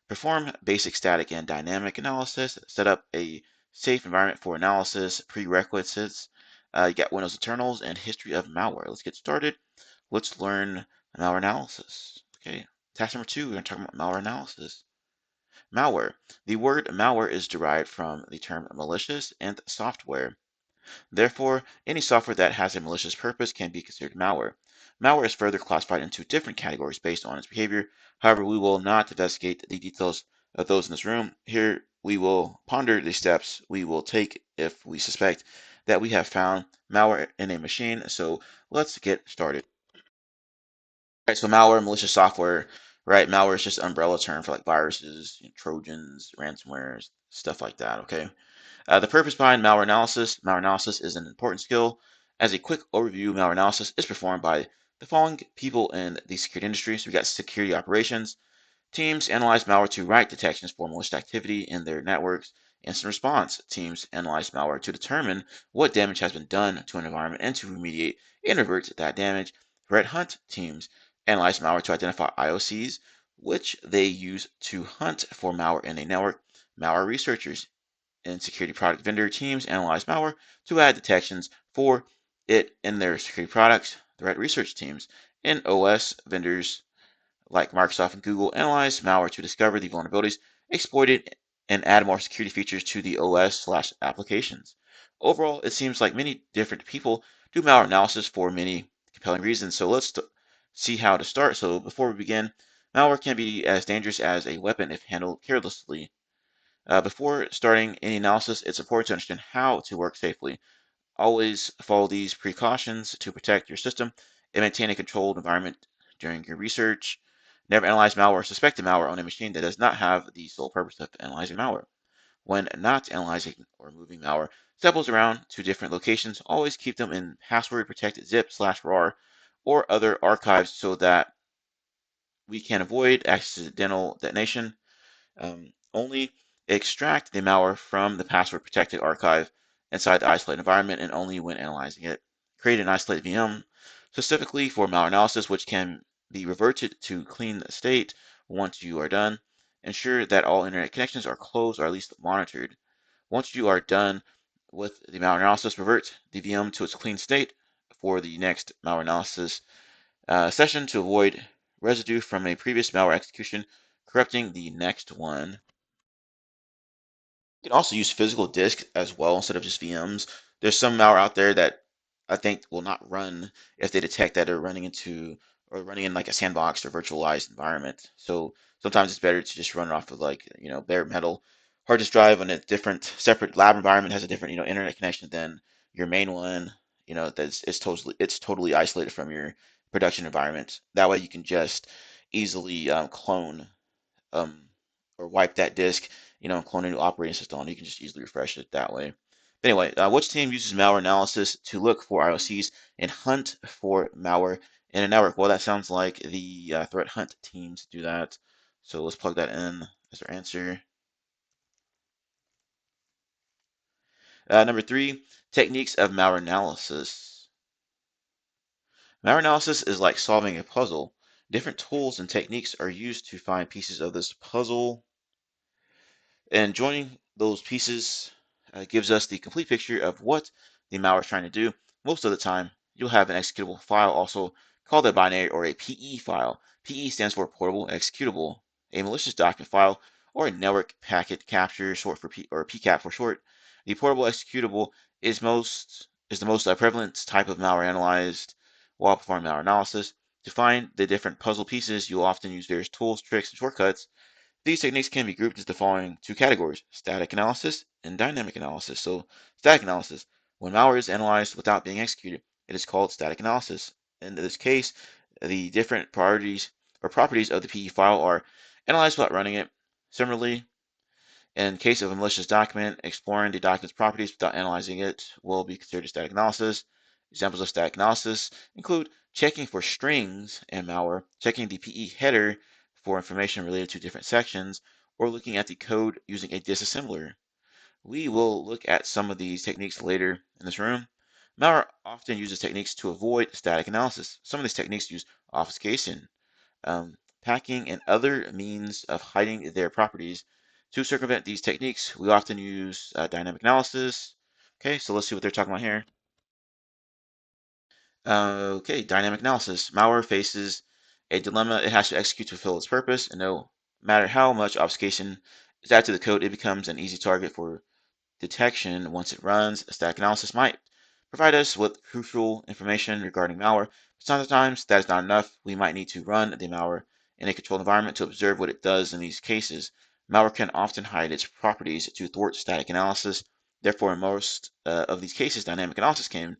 Perform basic static and dynamic analysis. Set up a safe environment for analysis. Prerequisites. You got Windows internals and history of malware. Let's get started. Let's learn malware analysis. Okay. Task number 2, we're going to talk about malware analysis. Malware. The word malware is derived from the term malicious and software. Therefore, any software that has a malicious purpose can be considered malware. Malware is further classified into different categories based on its behavior. However, we will not investigate the details of those in this room. Here, we will ponder the steps we will take if we suspect that we have found malware in a machine. So let's get started. Right, so malware, malicious software, right? Malware is just an umbrella term for like viruses, Trojans, ransomwares, stuff like that, okay? The purpose behind malware analysis is an important skill. As a quick overview, malware analysis is performed by the following people in the security industry. So we got security operations, teams analyze malware to write detections for malicious activity in their networks. Incident response teams analyze malware to determine what damage has been done to an environment and to remediate and revert that damage. Threat hunt teams analyze malware to identify IOCs, which they use to hunt for malware in a network. Malware researchers and security product vendor teams analyze malware to add detections for it in their security products. Threat research teams and OS vendors like Microsoft and Google analyze malware to discover the vulnerabilities, exploit it, and add more security features to the OS/applications. Overall, it seems like many different people do malware analysis for many compelling reasons. So let's see how to start. So before we begin, malware can be as dangerous as a weapon if handled carelessly. Before starting any analysis, it's important to understand how to work safely. Always follow these precautions to protect your system and maintain a controlled environment during your research. Never analyze malware or suspected malware on a machine that does not have the sole purpose of analyzing malware. When not analyzing or moving malware samples around to different locations, always keep them in password protected zip/rar or other archives so that we can avoid accidental detonation. Only extract the malware from the password protected archive inside the isolated environment and only when analyzing it. Create an isolated VM specifically for malware analysis, which can be reverted to clean state once you are done. Ensure that all internet connections are closed or at least monitored. Once you are done with the malware analysis, revert the VM to its clean state for the next malware analysis session to avoid residue from a previous malware execution corrupting the next one. You can also use physical disk as well instead of just VMs. There's some malware out there that I think will not run if they detect that they're running into or running in like a sandboxed or virtualized environment. So sometimes it's better to just run it off of like, bare metal hard disk drive on a different separate lab environment, has a different, internet connection than your main one, that's it's totally isolated from your production environment. That way you can just easily clone um, or wipe that disk, and clone a new operating system on. You can just easily refresh it that way. But anyway, which team uses malware analysis to look for IOCs and hunt for malware in a network? Well, that sounds like the threat hunt teams do that. So let's plug that in as our answer. Number three, techniques of malware analysis. Malware analysis is like solving a puzzle. Different tools and techniques are used to find pieces of this puzzle. And joining those pieces gives us the complete picture of what the malware is trying to do. Most of the time, you'll have an executable file, also called a binary or a PE file. PE stands for portable executable, a malicious document file, or a network packet capture, short for or PCAP for short. The portable executable is the most prevalent type of malware analyzed while performing malware analysis. To find the different puzzle pieces, you'll often use various tools, tricks, and shortcuts. These techniques can be grouped into the following two categories: static analysis and dynamic analysis. So, static analysis, when malware is analyzed without being executed, it is called static analysis. In this case, the different priorities or properties of the PE file are analyzed without running it. Similarly, in case of a malicious document, exploring the document's properties without analyzing it will be considered static analysis. Examples of static analysis include checking for strings in malware, checking the PE header for information related to different sections, or looking at the code using a disassembler. We will look at some of these techniques later in this room. Malware often uses techniques to avoid static analysis. Some of these techniques use obfuscation, packing, and other means of hiding their properties. To circumvent these techniques, we often use dynamic analysis. Okay, so let's see what they're talking about here. Okay, dynamic analysis. Malware faces a dilemma it has to execute to fulfill its purpose, and no matter how much obfuscation is added to the code, it becomes an easy target for detection once it runs. A static analysis might provide us with crucial information regarding malware, but sometimes that is not enough. We might need to run the malware in a controlled environment to observe what it does in these cases. Malware can often hide its properties to thwart static analysis. Therefore, in most of these cases, dynamic analysis can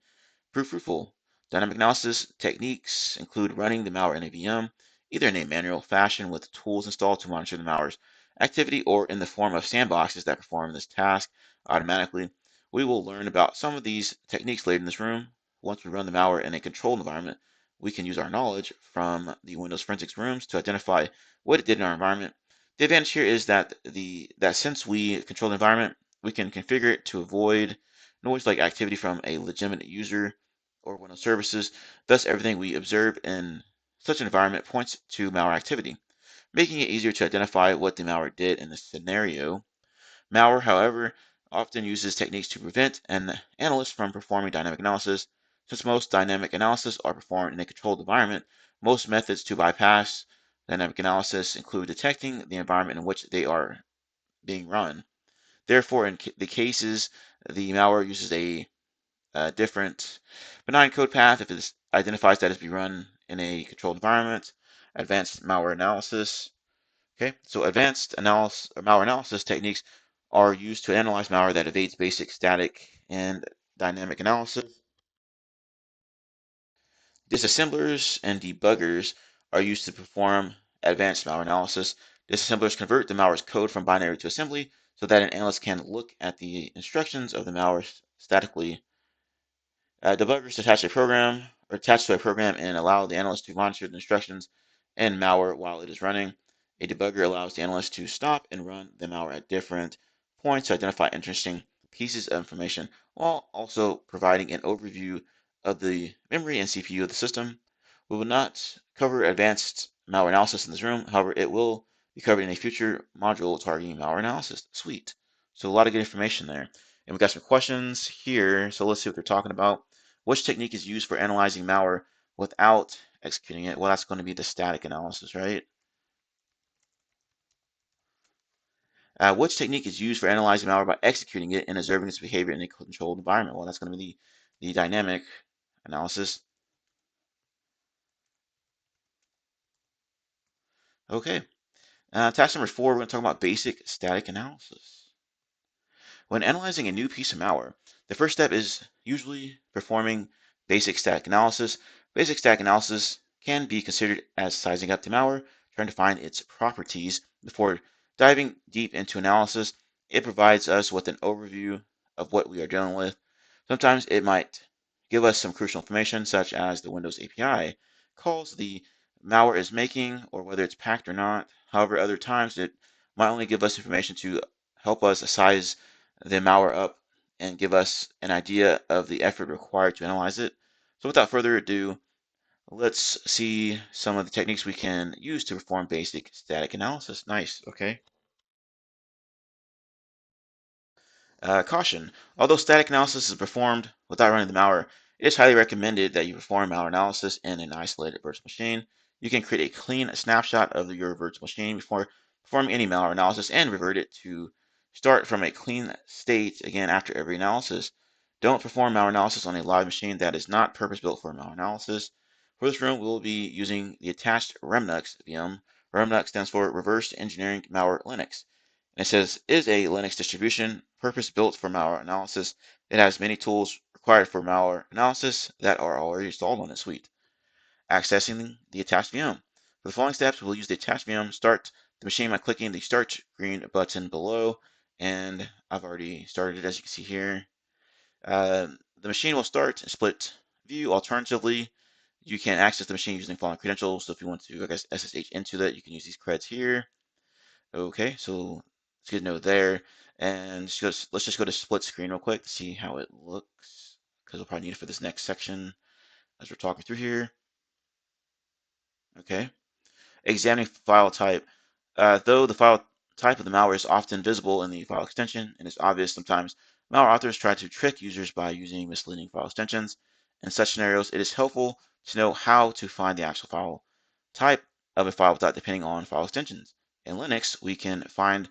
prove fruitful. Dynamic analysis techniques include running the malware in a VM, either in a manual fashion with tools installed to monitor the malware's activity, or in the form of sandboxes that perform this task automatically. We will learn about some of these techniques later in this room. Once we run the malware in a controlled environment, we can use our knowledge from the Windows Forensics rooms to identify what it did in our environment. The advantage here is that since we control the environment, we can configure it to avoid noise like activity from a legitimate user or Windows services. Thus, everything we observe in such an environment points to malware activity, making it easier to identify what the malware did in this scenario. Malware, however, often uses techniques to prevent an analyst from performing dynamic analysis. Since most dynamic analysis are performed in a controlled environment, most methods to bypass dynamic analysis include detecting the environment in which they are being run. Therefore, in the cases the malware uses a different benign code path if it identifies that it's being run in a controlled environment. Advanced malware analysis. Okay, so advanced analysis or malware analysis techniques are used to analyze malware that evades basic static and dynamic analysis. Disassemblers and debuggers are used to perform advanced malware analysis. Disassemblers convert the malware's code from binary to assembly so that an analyst can look at the instructions of the malware statically. Debuggers attach to a program and allow the analyst to monitor the instructions and malware while it is running. A debugger allows the analyst to stop and run the malware at different points to identify interesting pieces of information while also providing an overview of the memory and CPU of the system. We will not cover advanced malware analysis in this room. However, it will be covered in a future module targeting malware analysis. Sweet. So a lot of good information there. And we got some questions here. So let's see what they're talking about. Which technique is used for analyzing malware without executing it? Well, that's going to be the static analysis, right? Which technique is used for analyzing malware by executing it and observing its behavior in a controlled environment? Well, that's going to be the dynamic analysis. Okay, task number 4, we're going to talk about basic static analysis. When analyzing a new piece of malware, the first step is usually performing basic static analysis. Basic static analysis can be considered as sizing up the malware, trying to find its properties. Before diving deep into analysis, it provides us with an overview of what we are dealing with. Sometimes it might give us some crucial information, such as the Windows API calls the malware is making, or whether it's packed or not. However, other times it might only give us information to help us size the malware up and give us an idea of the effort required to analyze it. So without further ado, let's see some of the techniques we can use to perform basic static analysis. Nice, okay. Caution. Although static analysis is performed without running the malware, it is highly recommended that you perform malware analysis in an isolated virtual machine. You can create a clean snapshot of your virtual machine before performing any malware analysis and revert it to start from a clean state again after every analysis. Don't perform malware analysis on a live machine that is not purpose-built for malware analysis. For this room, we will be using the attached Remnux VM. Remnux stands for Reverse Engineering Malware Linux. And it says, is a Linux distribution purpose-built for malware analysis. It has many tools required for malware analysis that are already installed on its suite. Accessing the attached VM. For the following steps, we'll use the attached VM. Start the machine by clicking the Start green button below. And I've already started it, as you can see here. The machine will start in split view. Alternatively, you can access the machine using following credentials. So if you want to, I guess, SSH into that, you can use these creds here. Okay, so it's good to know there. And let's just go to split screen real quick to see how it looks, because we'll probably need it for this next section as we're talking through here. Okay, examining file type. Though the file type of the malware is often visible in the file extension and is obvious, sometimes malware authors try to trick users by using misleading file extensions. In such scenarios, it is helpful to know how to find the actual file type of a file without depending on file extensions. In Linux, we can find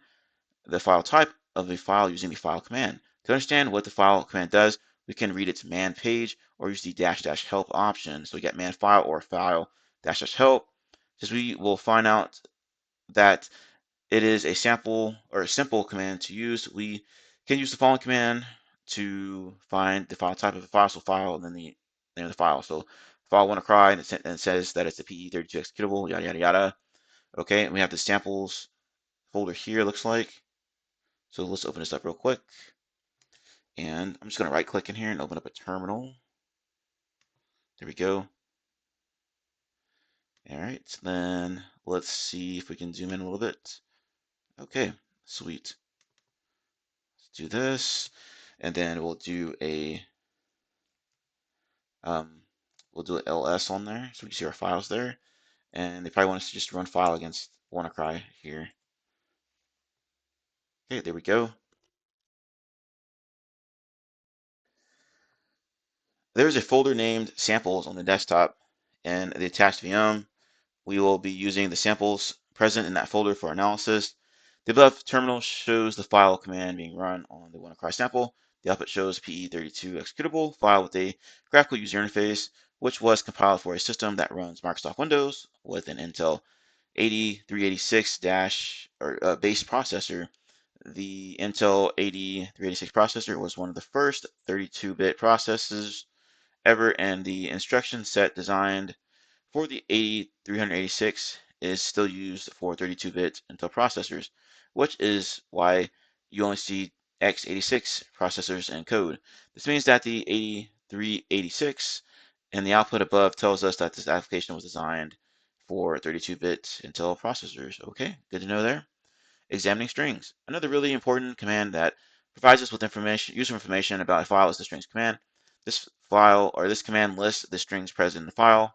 the file type of a file using the file command. To understand what the file command does, we can read its man page or use the dash dash help option. So we get man file or file dash dash help. Since we will find out that it is a sample or a simple command to use, we can use the following command to find the file type of the file. So file and then the name of the file. So file WannaCry and it says that it's a PE32 executable, yada yada yada. Okay, and we have the samples folder here, looks like. So let's open this up real quick. And I'm just going to right click in here and open up a terminal. There we go. All right, then let's see if we can zoom in a little bit. Okay, sweet. Let's do this. And then we'll do a ls on there so we can see our files there. And they probably want us to just run file against WannaCry here. Okay, there we go. There's a folder named samples on the desktop and the attached VM. We will be using the samples present in that folder for analysis. The above terminal shows the file command being run on the WannaCry sample. The output shows PE32 executable file with a graphical user interface, which was compiled for a system that runs Microsoft Windows with an Intel 8386 base processor. The Intel 8386 processor was one of the first 32-bit processors ever, and the instruction set designed for the 8386 is still used for 32-bit Intel processors, which is why you only see x86 processors in code. This means that the 8386 and the output above tells us that this application was designed for 32-bit Intel processors. Okay, good to know there. Examining strings. Another really important command that provides us with useful information about a file is the strings command. This file or this command lists the strings present in the file.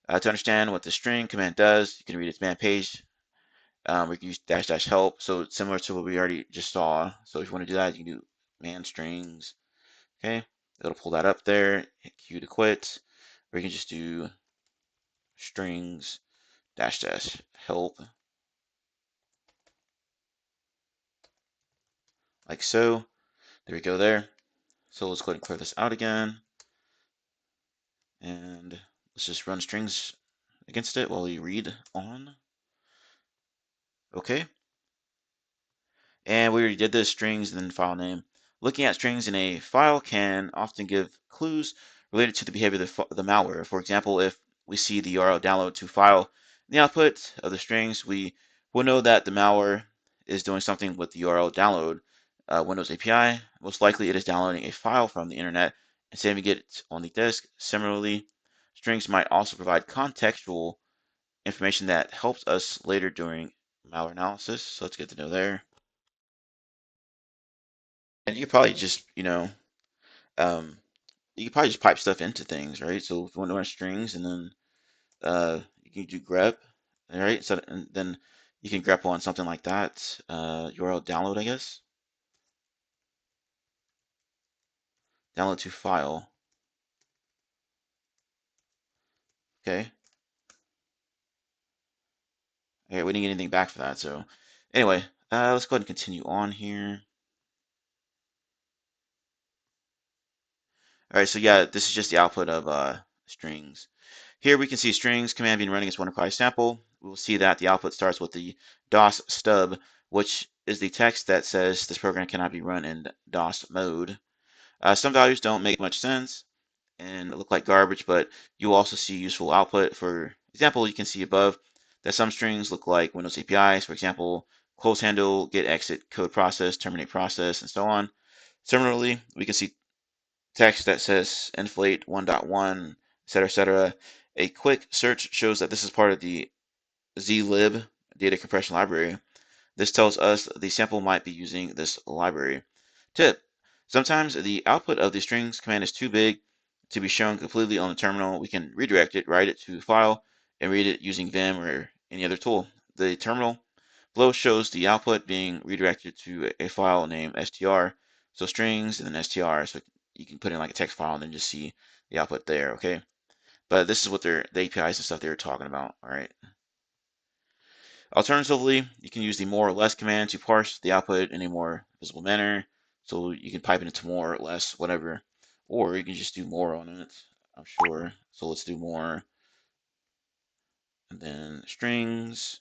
To understand what the string command does, you can read its man page. We can use dash dash help. So it's similar to what we already just saw. So if you want to do that, you can do man strings. Okay, it'll pull that up there. Hit Q to quit. Or you can just do strings dash dash help like so. There we go there. So let's go ahead and clear this out again. And let's just run strings against it while we read on. Okay. And we already did this, strings and then file name. Looking at strings in a file can often give clues related to the behavior of the malware. For example, if we see the URL download to file in the output of the strings, we will know that the malware is doing something with the URL download Windows API. Most likely it is downloading a file from the internet and saving it on the disk. Similarly, strings might also provide contextual information that helps us later during malware analysis. So let's get to know there. And you could probably just, um, you could probably just pipe stuff into things, right? So if you want to run strings and then you can do grep, all right? So and then you can grep on something like that. URL download, I guess. Download to file. Okay. Okay, we didn't get anything back for that. So anyway, let's go ahead and continue on here. All right, so yeah, this is just the output of strings. Here we can see strings command being running as WannaCry sample. We will see that the output starts with the DOS stub, which is the text that says this program cannot be run in DOS mode. Some values don't make much sense and look like garbage, but you also see useful output. For example, you can see above that some strings look like Windows APIs. For example, close handle, get exit, code process, terminate process, and so on. Similarly, we can see text that says inflate 1.1, etc., etc. A quick search shows that this is part of the zlib data compression library. This tells us the sample might be using this library. Tip: sometimes the output of the strings command is too big to be shown completely on the terminal. We can redirect it, write it to file, and read it using Vim or any other tool. The terminal below shows the output being redirected to a file named str. So strings and then str. So you can put in like a text file and then just see the output there. Okay. But this is what the APIs and stuff they were talking about. All right. Alternatively, you can use the more or less command to parse the output in a more visible manner. So you can pipe it into more or less, whatever. Or you can just do more on it, I'm sure. So let's do more. And then strings.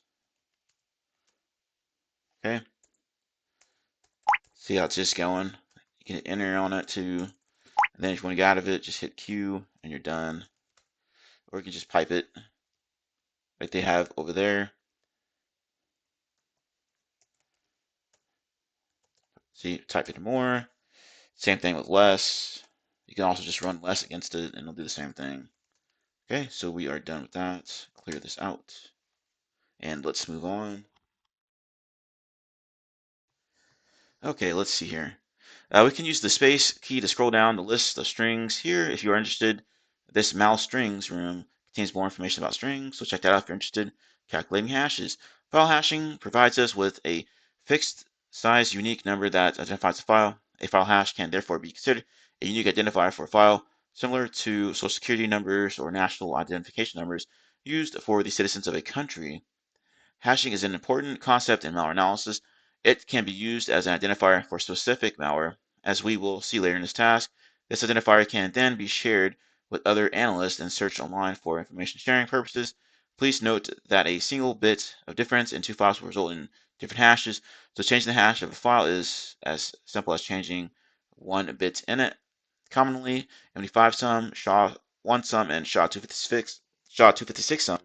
Okay. See how it's just going. You can hit enter on it too. And then if you want to get out of it, just hit Q and you're done. Or you can just pipe it like they have over there. See, type it more. Same thing with less. You can also just run less against it and it'll do the same thing. Okay, so we are done with that. Clear this out. And let's move on. Okay, let's see here. We can use the space key to scroll down the list of strings here if you are interested. This mouse strings room contains more information about strings, so check that out if you're interested. Calculating hashes. File hashing provides us with a fixed size unique number that identifies a file. A file hash can therefore be considered a unique identifier for a file, similar to social security numbers or national identification numbers used for the citizens of a country. Hashing is an important concept in malware analysis. It can be used as an identifier for specific malware. As we will see later in this task, this identifier can then be shared with other analysts and searched online for information sharing purposes. Please note that a single bit of difference in two files will result in different hashes. So changing the hash of a file is as simple as changing one bit in it. Commonly, MD5 sum, SHA-1 sum, and SHA-256 sum.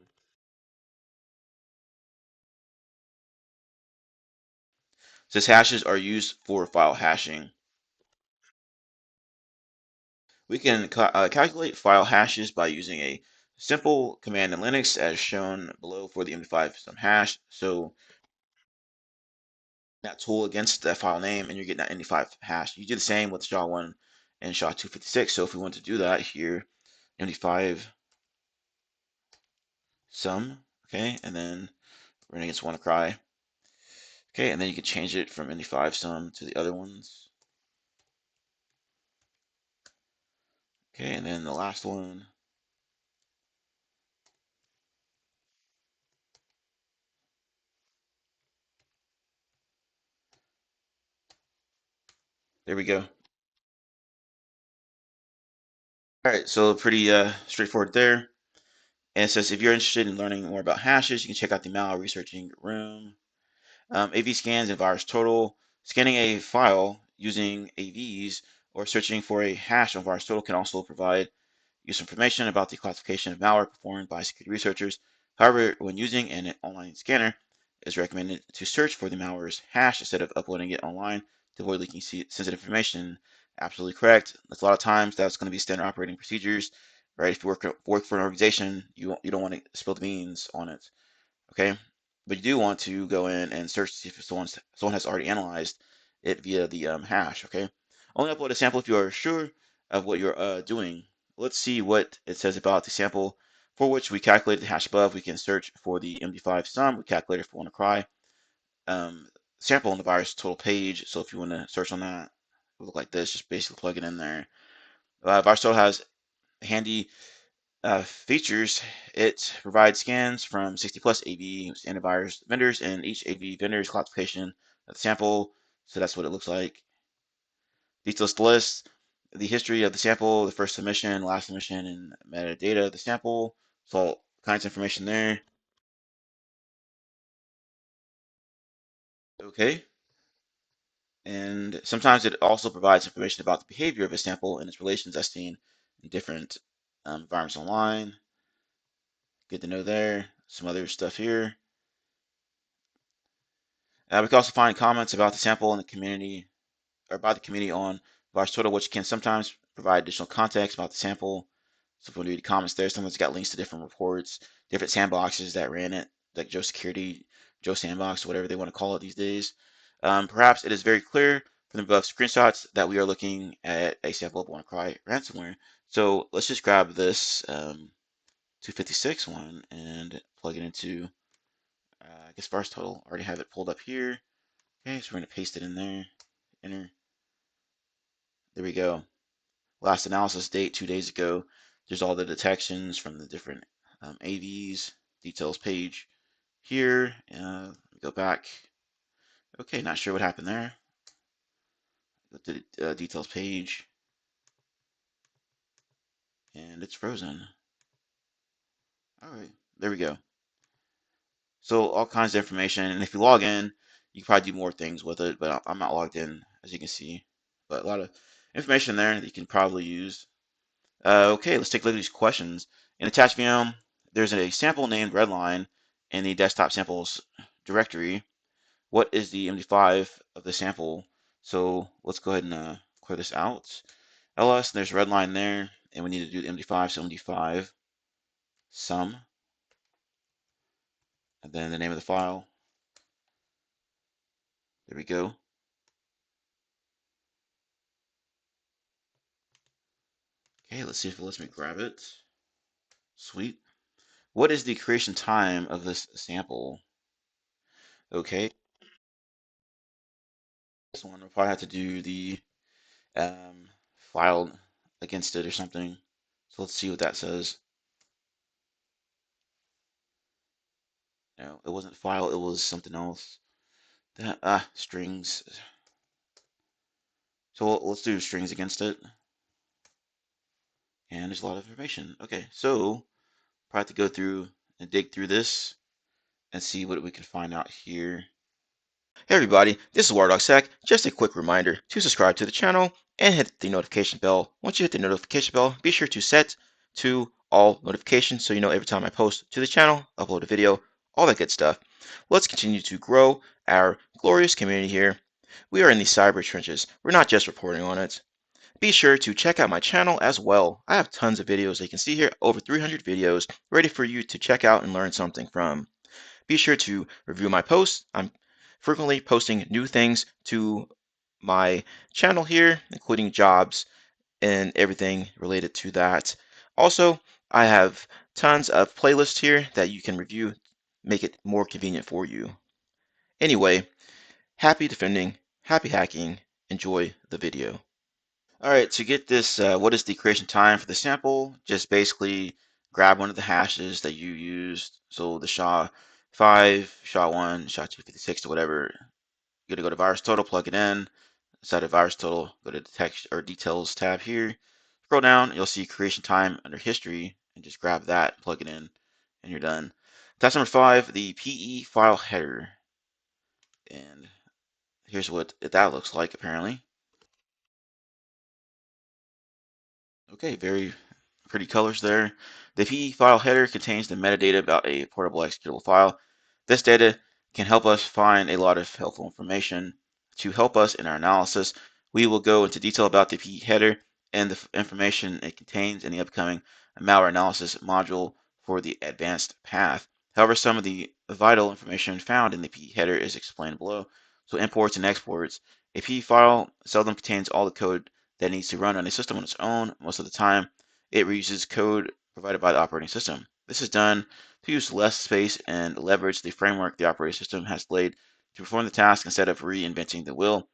Since hashes are used for file hashing, we can calculate file hashes by using a simple command in Linux as shown below for the MD5 sum hash. So that tool against that file name and you're getting that MD5 hash. You do the same with SHA-1 and SHA-256. So if we want to do that here, MD5 sum, okay, and then running against WannaCry. Okay, and then you can change it from MD5 sum to the other ones. Okay, and then the last one. There we go. All right, so pretty straightforward there. And it says if you're interested in learning more about hashes, you can check out the malware researching room. AV scans and virus total. Scanning a file using AVs or searching for a hash on virus total can also provide useful information about the classification of malware performed by security researchers. However, when using an online scanner, it is recommended to search for the malware's hash instead of uploading it online to avoid leaking sensitive information. Absolutely correct. That's a lot of times that's going to be standard operating procedures, right? If you work for an organization, you don't want to spill the beans on it, okay? But you do want to go in and search to see if someone has already analyzed it via the hash, okay? Only upload a sample if you are sure of what you're doing. Let's see what it says about the sample for which we calculated the hash above. We can search for the MD5 sum we calculated for WannaCry sample on the virus total page. So if you want to search on that, it will look like this. Just basically plug it in there. Virus total has handy features. It provides scans from 60 plus AV antivirus vendors and each AV vendor's classification of the sample. So that's what it looks like. Details list, the history of the sample, the first submission, last submission, and metadata of the sample. So all kinds of information there. Okay. And sometimes it also provides information about the behavior of a sample and its relations as seen in different environments online. Good to know there. Some other stuff here. We can also find comments about the sample in the community or by the community on VirusTotal, which can sometimes provide additional context about the sample. So if we read comments there, someone's got links to different reports, different sandboxes that ran it, like Joe Security, Joe Sandbox, whatever they want to call it these days. Perhaps it is very clear from the above screenshots that we are looking at a sample of WannaCry ransomware. So let's just grab this 256 one and plug it into, I guess, VirusTotal. I already have it pulled up here. Okay, so we're going to paste it in there. Enter. There we go. Last analysis date 2 days ago. There's all the detections from the different AVs, details page here. Go back. Okay, not sure what happened there. Go to the details page, and it's frozen. All right, there we go. So all kinds of information, and if you log in, you can probably do more things with it, but I'm not logged in, as you can see. But a lot of information there that you can probably use. Okay, let's take a look at these questions. In attached VM, there's a sample named Redline in the desktop samples directory. What is the MD5 of the sample? So let's go ahead and clear this out. LS, there's Redline there, and we need to do the MD5, so MD5 sum, and then the name of the file. There we go. Okay, let's see if it lets me grab it. Sweet. What is the creation time of this sample? Okay, this one we'll probably have to do the file against it or something. So let's see what that says. No, it wasn't file, it was something else. That strings. So let's do strings against it. And there's a lot of information. Okay, so probably have to go through and dig through this and see what we can find out here. Hey everybody, this is WireDogSec. Just a quick reminder to subscribe to the channel and hit the notification bell. Once you hit the notification bell, be sure to set to all notifications so you know every time I post to the channel, upload a video, all that good stuff. Let's continue to grow our glorious community here. We are in the cyber trenches. We're not just reporting on it. Be sure to check out my channel as well. I have tons of videos that you can see here, over 300 videos ready for you to check out and learn something from. Be sure to review my posts. I'm frequently posting new things to my channel here, including jobs and everything related to that. Also, I have tons of playlists here that you can review, make it more convenient for you. Anyway, happy defending, happy hacking, enjoy the video. All right, to get this, what is the creation time for the sample? Just basically grab one of the hashes that you used. So the SHA-5, SHA-1, SHA-256 or whatever. You're gonna go to virus total, plug it in. Inside of virus total, go to detect or details tab here. Scroll down, you'll see creation time under history, and just grab that, plug it in, and you're done. Task number 5, the PE file header. And here's what that looks like apparently. Okay, very pretty colors there. The PE file header contains the metadata about a portable executable file. This data can help us find a lot of helpful information. To help us in our analysis, we will go into detail about the PE header and the information it contains in the upcoming malware analysis module for the advanced path. However, some of the vital information found in the PE header is explained below. So imports and exports. A PE file seldom contains all the code that needs to run on a system on its own. Most of the time, it reuses code provided by the operating system. This is done to use less space and leverage the framework the operating system has laid to perform the task instead of reinventing the wheel.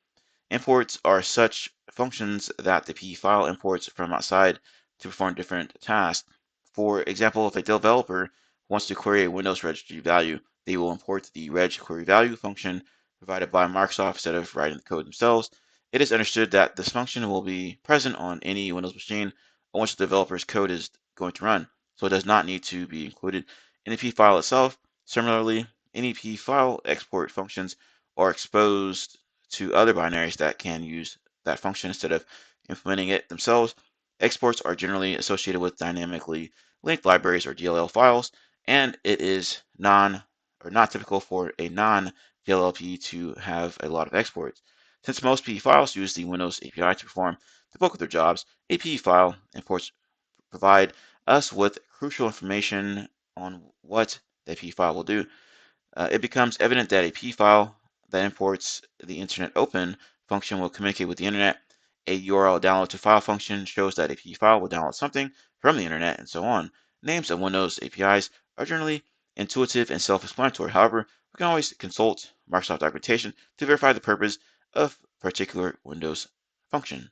Imports are such functions that the PE file imports from outside to perform different tasks. For example, if a developer wants to query a Windows registry value, they will import the reg query value function provided by Microsoft instead of writing the code themselves. It is understood that this function will be present on any Windows machine on which the developer's code is going to run, so it does not need to be included in the PE file itself. Similarly, any PE file export functions are exposed to other binaries that can use that function instead of implementing it themselves. Exports are generally associated with dynamically linked libraries or DLL files, and it is not typical for a non-DLLP to have a lot of exports. Since most PE files use the Windows API to perform the bulk of their jobs, a PE file imports provide us with crucial information on what the PE file will do. It becomes evident that a P file that imports the Internet Open function will communicate with the Internet. A URL download to file function shows that a P file will download something from the Internet, and so on. Names of Windows APIs are generally intuitive and self-explanatory. However, we can always consult Microsoft documentation to verify the purpose of particular Windows function.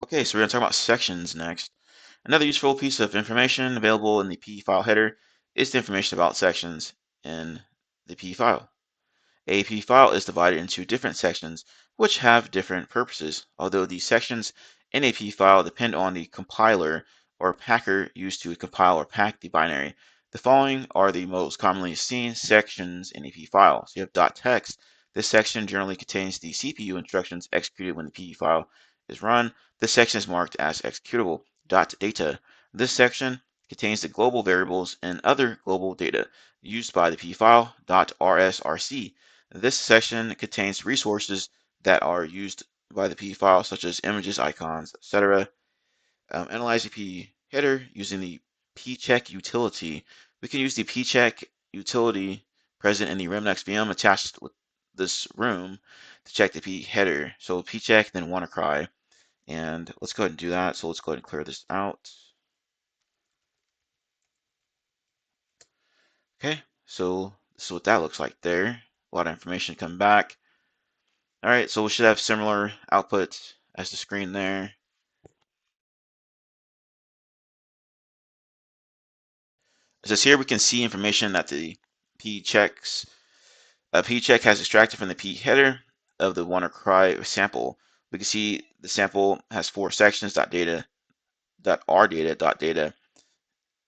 Okay, so we're going to talk about sections next. Another useful piece of information available in the P file header is the information about sections in the P file. A P file is divided into different sections which have different purposes, although these sections in a P file depend on the compiler or packer used to compile or pack the binary. The following are the most commonly seen sections in a P file. So you have .text. This section generally contains the CPU instructions executed when the P file is run. This section is marked as executable. .data. This section contains the global variables and other global data used by the P file. .rsrc. This section contains resources that are used by the P file, such as images, icons, etc. Analyze the P header using the pcheck utility. We can use the pcheck utility present in the Remnex VM attached with this room to check the P header. So pcheck, then WannaCry. And let's go ahead and do that. So let's go ahead and clear this out. Okay, so this is what that looks like there. A lot of information coming back. All right, so we should have similar output as the screen there. It says here we can see information that the pcheck has extracted from the p header of the WannaCry sample. We can see the sample has four sections: .data, .rdata, .data,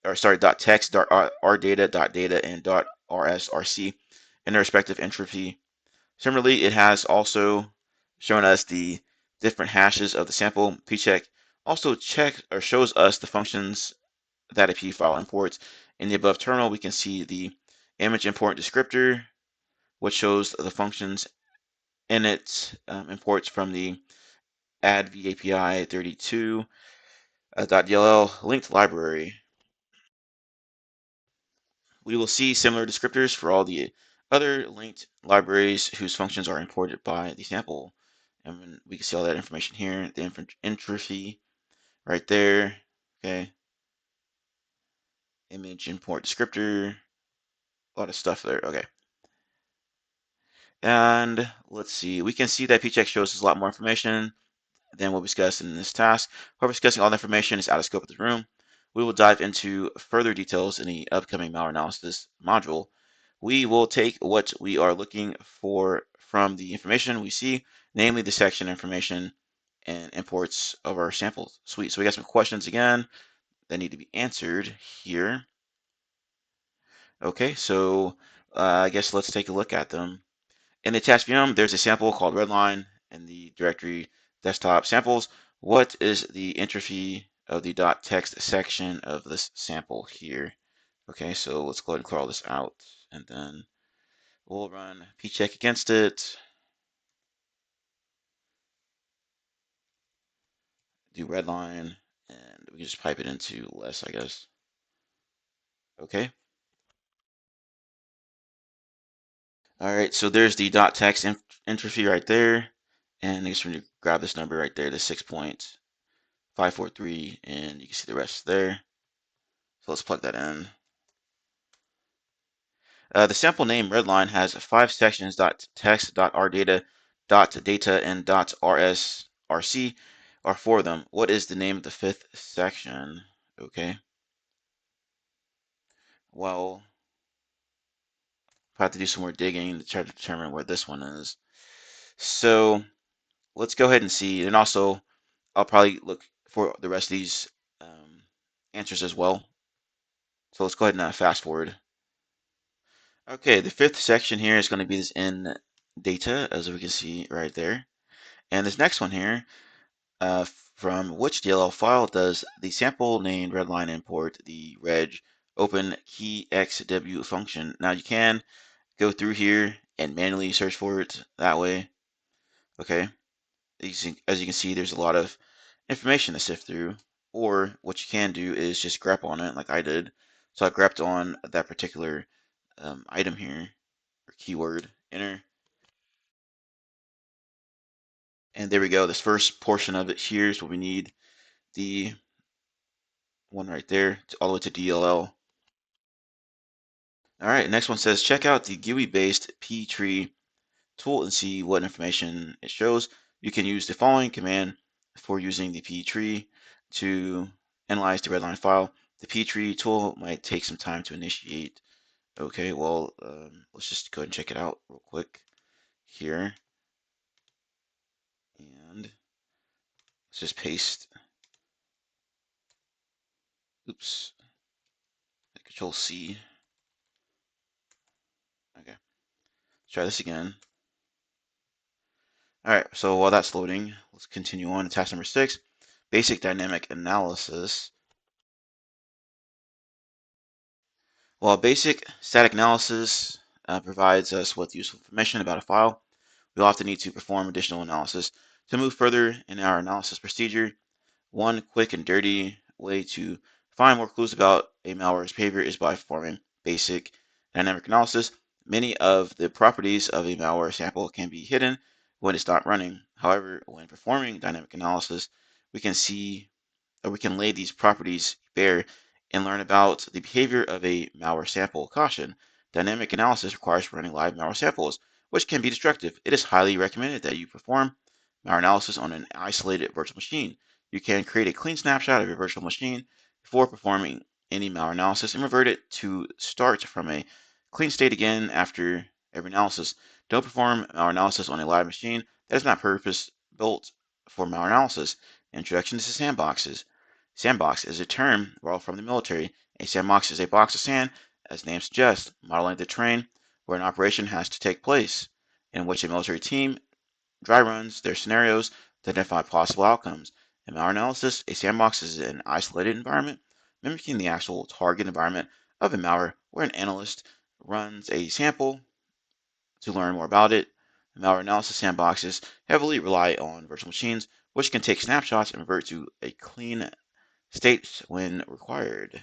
or sorry, .text, .rdata, .data, and .rsrc in their respective entropy. Similarly, it has also shown us the different hashes of the sample. Pcheck also checks or shows us the functions that a P file imports. In the above terminal, we can see the image import descriptor, which shows the functions in it, imports from the add VAPI 32 .dll linked library. We will see similar descriptors for all the other linked libraries whose functions are imported by the sample. And we can see all that information here, the entropy right there. Okay. Image import descriptor, a lot of stuff there. Okay. And let's see, we can see that pcheck shows us a lot more information than what we discussed in this task. However, discussing all the information is out of scope of the room. We will dive into further details in the upcoming malware analysis module. We will take what we are looking for from the information we see, namely the section information and imports of our samples. Sweet. So we got some questions again that need to be answered here. Okay, so I guess let's take a look at them. In the attached VM, there's a sample called Redline in the directory desktop samples. What is the entropy of the .text section of this sample here? Okay, so let's go ahead and clear all this out, and then we'll run pcheck against it, do Redline, and we can just pipe it into less, I guess. Okay. All right, so there's the .text entropy right there, and I guess we're gonna grab this number right there, the 6.543, and you can see the rest there. So let's plug that in. The sample name Redline has 5 sections: .text, .rdata, .data, and .rsrc are 4 of them. What is the name of the 5th section? Okay. Well, I have to do some more digging to try to determine where this one is. So let's go ahead and see. And also, I'll probably look for the rest of these answers as well. So let's go ahead and fast forward. Okay, the 5th section here is going to be this in data, as we can see right there. And this next one here, from which DLL file does the sample named Redline import the reg open key xw function? Now you can go through here and manually search for it that way. Okay, as you can see, there's a lot of information to sift through. Or what you can do is just grep on it, like I did. So I grepped on that particular item here, or keyword, enter, and there we go. This first portion of it here is what we need. The one right there, all the way to DLL. All right, next one says check out the GUI-based P-tree tool and see what information it shows. You can use the following command for using the P-tree to analyze the redline file. The P-tree tool might take some time to initiate. Okay, well, let's just go ahead and check it out real quick here. And let's just paste, oops, Control C. Okay, let's try this again. All right, so while that's loading, let's continue on to task number 6, basic dynamic analysis. Well, basic static analysis provides us with useful information about a file. We often need to perform additional analysis to move further in our analysis procedure. One quick and dirty way to find more clues about a malware's behavior is by performing basic dynamic analysis. Many of the properties of a malware sample can be hidden when it's not running. However, when performing dynamic analysis, we can see, or we can lay these properties bare and learn about the behavior of a malware sample. Caution: dynamic analysis requires running live malware samples, which can be destructive. It is highly recommended that you perform malware analysis on an isolated virtual machine. You can create a clean snapshot of your virtual machine before performing any malware analysis and revert it to start from a clean state again after every analysis. Don't perform malware analysis on a live machine that is not purpose built for malware analysis. Introduction to sandboxes. Sandbox is a term borrowed from the military. A sandbox is a box of sand, as the name suggests, modeling the terrain where an operation has to take place, in which a military team dry runs their scenarios to identify possible outcomes. In malware analysis, a sandbox is an isolated environment mimicking the actual target environment of a malware where an analyst runs a sample to learn more about it. Malware analysis sandboxes heavily rely on virtual machines, which can take snapshots and revert to a clean state when required.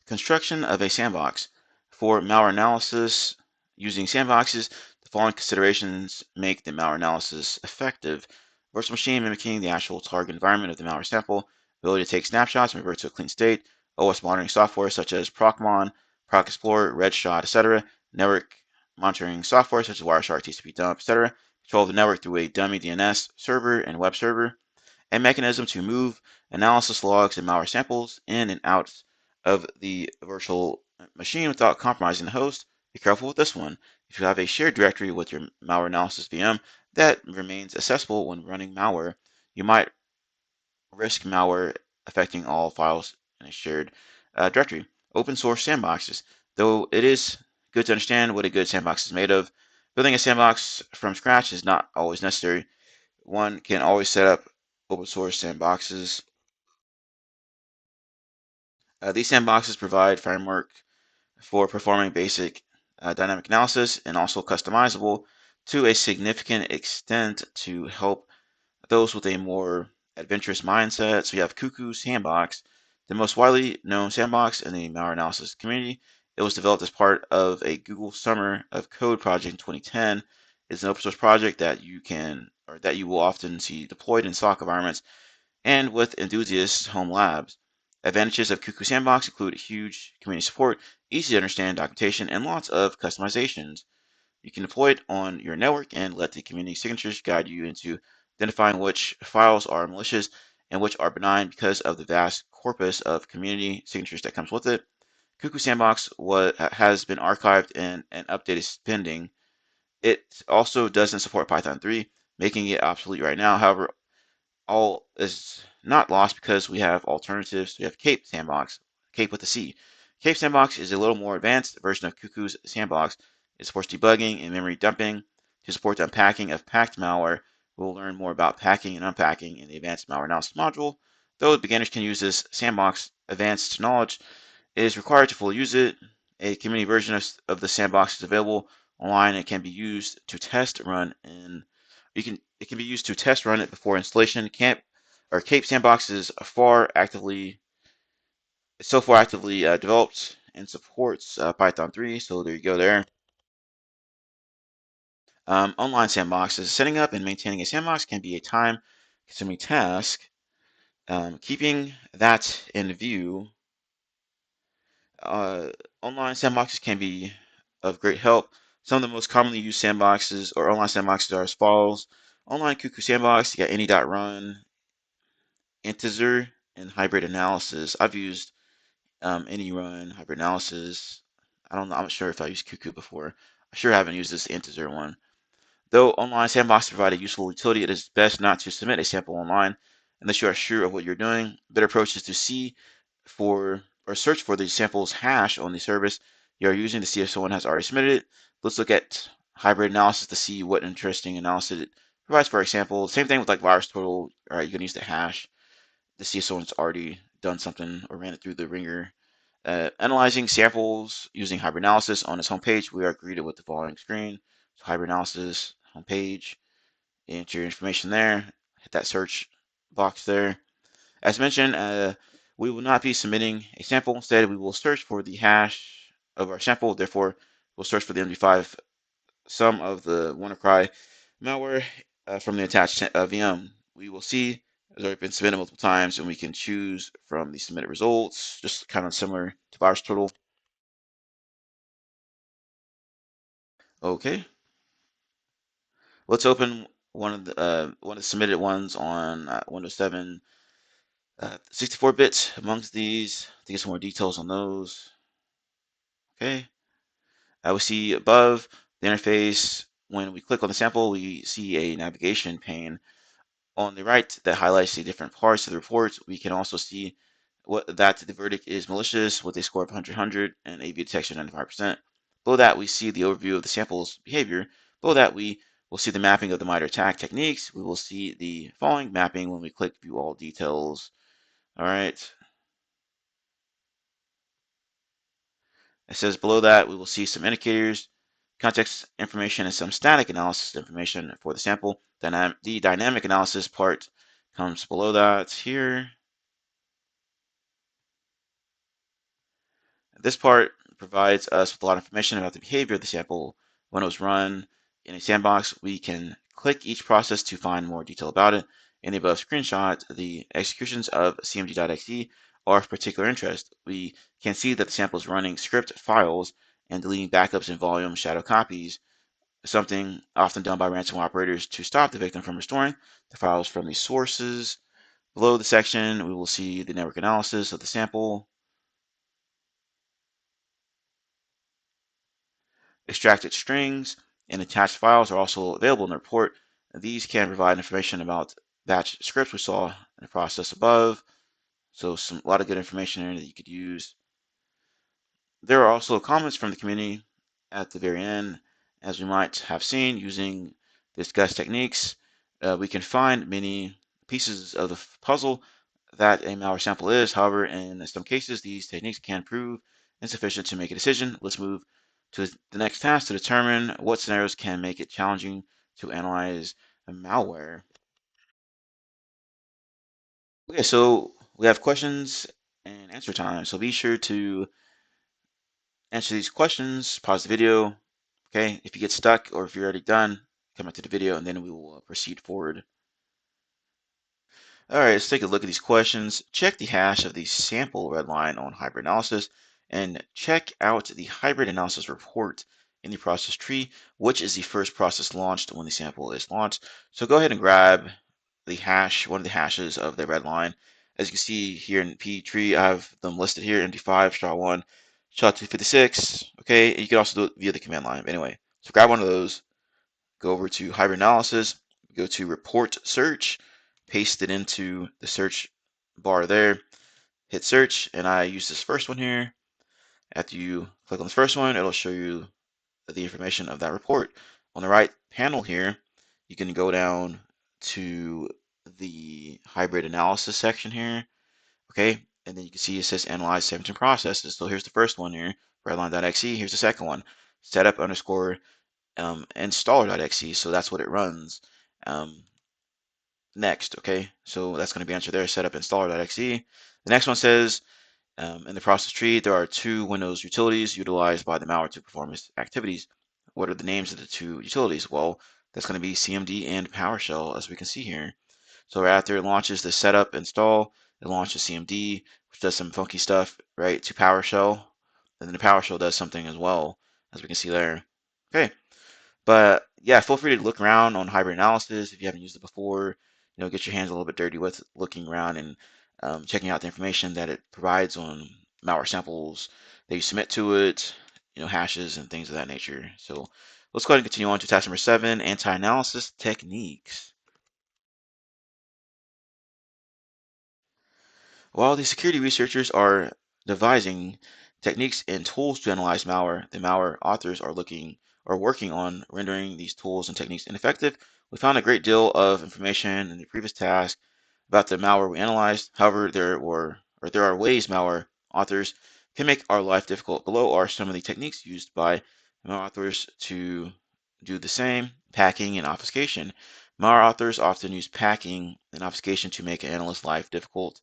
Construction of a sandbox. For malware analysis using sandboxes, the following considerations make the malware analysis effective. Virtual machine mimicking the actual target environment of the malware sample, ability to take snapshots and revert to a clean state, OS monitoring software such as Procmon, Proc Explorer, Redshot, etc., network monitoring software such as Wireshark, TCP dump, etc., control of the network through a dummy DNS server and web server, a mechanism to move analysis logs and malware samples in and out of the virtual machine without compromising the host. Be careful with this one. If you have a shared directory with your malware analysis VM that remains accessible when running malware, you might risk malware affecting all files in a shared directory. Open source sandboxes. Though it is good to understand what a good sandbox is made of, building a sandbox from scratch is not always necessary. One can always set up open source sandboxes. These sandboxes provide framework for performing basic dynamic analysis and also customizable to a significant extent to help those with a more adventurous mindset. So you have Cuckoo Sandbox, the most widely known sandbox in the malware analysis community. It was developed as part of a Google Summer of Code project in 2010. It's an open source project that you can or that you will often see deployed in SOC environments and with enthusiast home labs. Advantages of Cuckoo Sandbox include huge community support, easy to understand documentation, and lots of customizations. You can deploy it on your network and let the community signatures guide you into identifying which files are malicious and which are benign because of the vast corpus of community signatures that comes with it. Cuckoo Sandbox has been archived and an update is pending. It also doesn't support Python 3, making it obsolete right now. However, all is not lost because we have alternatives. We have KAPE Sandbox, KAPE with a C. KAPE Sandbox is a little more advanced version of Cuckoo's Sandbox. It supports debugging and memory dumping to support the unpacking of packed malware. We'll learn more about packing and unpacking in the Advanced Malware Analysis module. Though beginners can use this sandbox, advanced knowledge is required to fully use it. A community version of the sandbox is available online and can be used to test run in it can be used to test run it before installation. KAPE Sandbox is so far actively developed and supports Python 3. So there you go there. Online sandboxes. Setting up and maintaining a sandbox can be a time-consuming task. Keeping that in view, uh, online sandboxes can be of great help. Some of the most commonly used sandboxes or online sandboxes are as follows. Online Cuckoo Sandbox, you got any.run, integer, and hybrid analysis. I've used any run hybrid analysis. I don't know. I'm not sure if I used Cuckoo before. I sure haven't used this integer one. Though online sandboxes provide a useful utility, it is best not to submit a sample online unless you are sure of what you're doing. A better approach is to see for or search for the sample's hash on the service you are using to see if someone has already submitted it. Let's look at hybrid analysis to see what interesting analysis it provides for example. Same thing with like VirusTotal. All right, you can use the hash to see if someone's already done something or ran it through the ringer. Analyzing samples using hybrid analysis on its homepage, we are greeted with the following screen. So hybrid analysis homepage, enter your information there, hit that search box there. As mentioned, we will not be submitting a sample. Instead, we will search for the hash of our sample. Therefore, we'll search for the MD5 sum of the WannaCry malware from the attached VM. We will see it's already been submitted multiple times, and we can choose from the submitted results, just kind of similar to VirusTotal. Okay, let's open one of the submitted ones on Windows 7, 64 bits. Amongst these, to get some more details on those. Okay, we see above the interface. When we click on the sample, we see a navigation pane on the right that highlights the different parts of the report. We can also see that the verdict is malicious with a score of 100 and AV detection 95%. Below that, we see the overview of the sample's behavior. Below that, we will see the mapping of the MITRE attack techniques. We will see the following mapping when we click View All Details. All right. It says below that, we will see some indicators, context information, and some static analysis information for the sample. The dynamic analysis part comes below that here. This part provides us with a lot of information about the behavior of the sample when it was run in a sandbox. We can click each process to find more detail about it. In the above screenshot, the executions of cmd.exe are of particular interest. We can see that the sample is running script files and deleting backups and volume shadow copies, something often done by ransomware operators to stop the victim from restoring the files from the sources. Below the section, we will see the network analysis of the sample. Extracted strings and attached files are also available in the report. These can provide information about batch scripts we saw in the process above. So a lot of good information there that you could use. There are also comments from the community at the very end. As we might have seen, using discussed techniques, we can find many pieces of the puzzle that a malware sample is. However, in some cases, these techniques can prove insufficient to make a decision. Let's move to the next task to determine what scenarios can make it challenging to analyze a malware. Okay, so we have questions and answer time. So be sure to answer these questions, pause the video. Okay, if you get stuck or if you're already done, come back to the video and then we will proceed forward. All right, let's take a look at these questions. Check the hash of the sample red line on hybrid analysis and check out the hybrid analysis report in the process tree, which is the first process launched when the sample is launched. So go ahead and grab the hash, one of the hashes of the red line. As you can see here in P tree, I have them listed here, MD5, SHA-1, SHA-256. Okay, you can also do it via the command line. Anyway, so grab one of those, go over to hybrid analysis, go to report search, paste it into the search bar there, hit search, and I use this first one here. After you click on this first one, it'll show you the information of that report. On the right panel here, you can go down to the hybrid analysis section here, okay? And then you can see it says analyze 17 processes. So here's the first one here, redline.exe. Here's the second one, setup underscore installer.exe. So that's what it runs next, okay? So that's going to be answered there, setup installer.exe. The next one says, in the process tree, there are two Windows utilities utilized by the malware to perform its activities. What are the names of the two utilities? Well, that's going to be CMD and PowerShell, as we can see here. So after it launches the setup install, it launches CMD, which does some funky stuff, right, to PowerShell. And then the PowerShell does something as well, as we can see there. Okay, but yeah, feel free to look around on hybrid analysis if you haven't used it before. Get your hands a little bit dirty with looking around and checking out the information that it provides on malware samples that you submit to it, hashes and things of that nature. So let's go ahead and continue on to task number 7, anti-analysis techniques. While the security researchers are devising techniques and tools to analyze malware, the malware authors are working on rendering these tools and techniques ineffective. We found a great deal of information in the previous task about the malware we analyzed. However, there are ways malware authors can make our life difficult. Below are some of the techniques used by malware authors to do the same: packing and obfuscation. Malware authors often use packing and obfuscation to make an analyst's life difficult.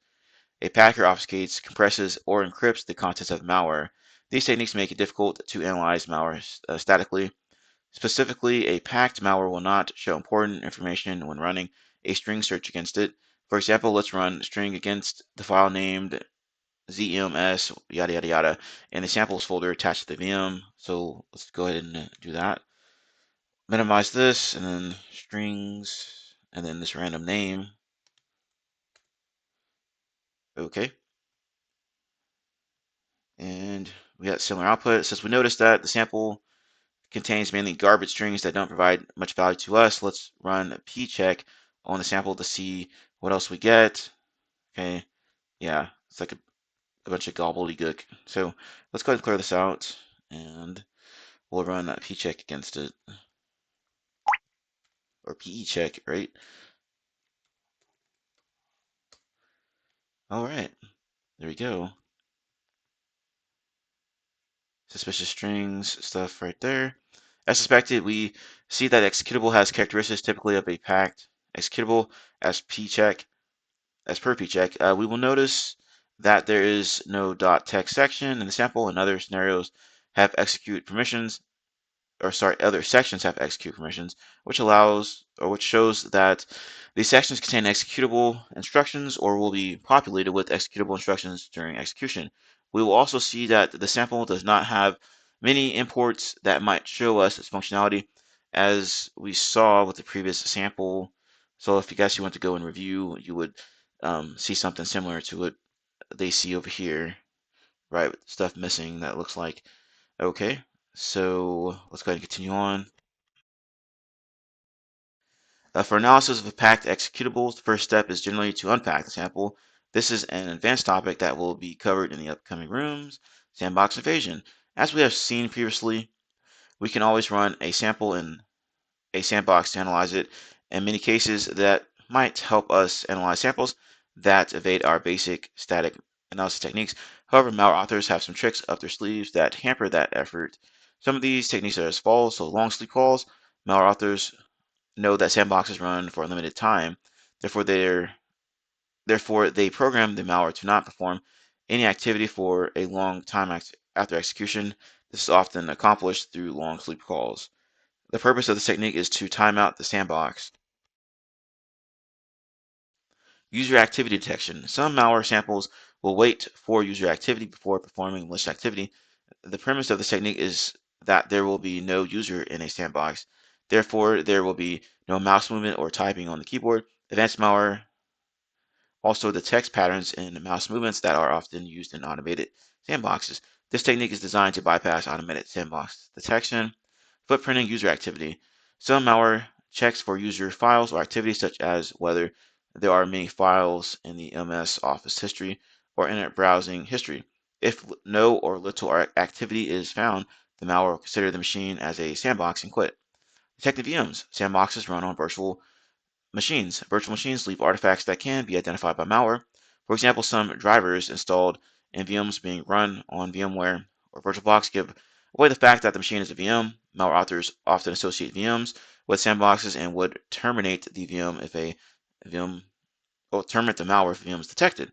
A packer obfuscates, compresses, or encrypts the contents of malware. These techniques make it difficult to analyze malware statically. Specifically, a packed malware will not show important information when running a string search against it. For example, let's run string against the file named zms yada yada yada in the samples folder attached to the VM. So let's go ahead and do that. Minimize this and then strings and then this random name. Okay. And we got similar output. It says we noticed that the sample contains mainly garbage strings that don't provide much value to us. Let's run a p-check on the sample to see what else we get. Okay, yeah, it's like a bunch of gobbledygook. So let's go ahead and clear this out, and we'll run that p-check against it, or pe-check, right? All right, there we go. Suspicious strings stuff right there. As suspected, we see that executable has characteristics typically of a packed executable as p-check. As per pcheck, we will notice that there is no .text section in the sample, and other scenarios have execute permissions, or sorry, other sections have execute permissions, which shows that these sections contain executable instructions or will be populated with executable instructions during execution. We will also see that the sample does not have many imports that might show us its functionality, as we saw with the previous sample. So if you guys want to go and review, you would see something similar to what they see over here, right? With stuff missing that looks like. Okay, so let's go ahead and continue on. For analysis of packed executables, the first step is generally to unpack the sample. This is an advanced topic that will be covered in the upcoming rooms. Sandbox invasion. As we have seen previously, we can always run a sample in a sandbox to analyze it. In many cases, that might help us analyze samples that evade our basic static analysis techniques. However, malware authors have some tricks up their sleeves that hamper that effort. Some of these techniques are as follows. So long sleep calls. Malware authors know that sandboxes run for a limited time. Therefore, they program the malware to not perform any activity for a long time after execution. This is often accomplished through long sleep calls. The purpose of this technique is to time out the sandbox. User activity detection. Some malware samples will wait for user activity before performing malicious activity. The premise of this technique is that there will be no user in a sandbox. Therefore, there will be no mouse movement or typing on the keyboard. Advanced malware also detects patterns in mouse movements that are often used in automated sandboxes. This technique is designed to bypass automated sandbox detection. Footprinting user activity. Some malware checks for user files or activities such as whether there are many files in the MS Office history or internet browsing history. If no or little activity is found, the malware will consider the machine as a sandbox and quit. Detected VMs. Sandboxes run on virtual machines. Virtual machines leave artifacts that can be identified by malware. For example, some drivers installed in VMs being run on VMware or VirtualBox give away the fact that the machine is a VM. Malware authors often associate VMs with sandboxes and would terminate the VM if a VM or terminate the malware if VM is detected.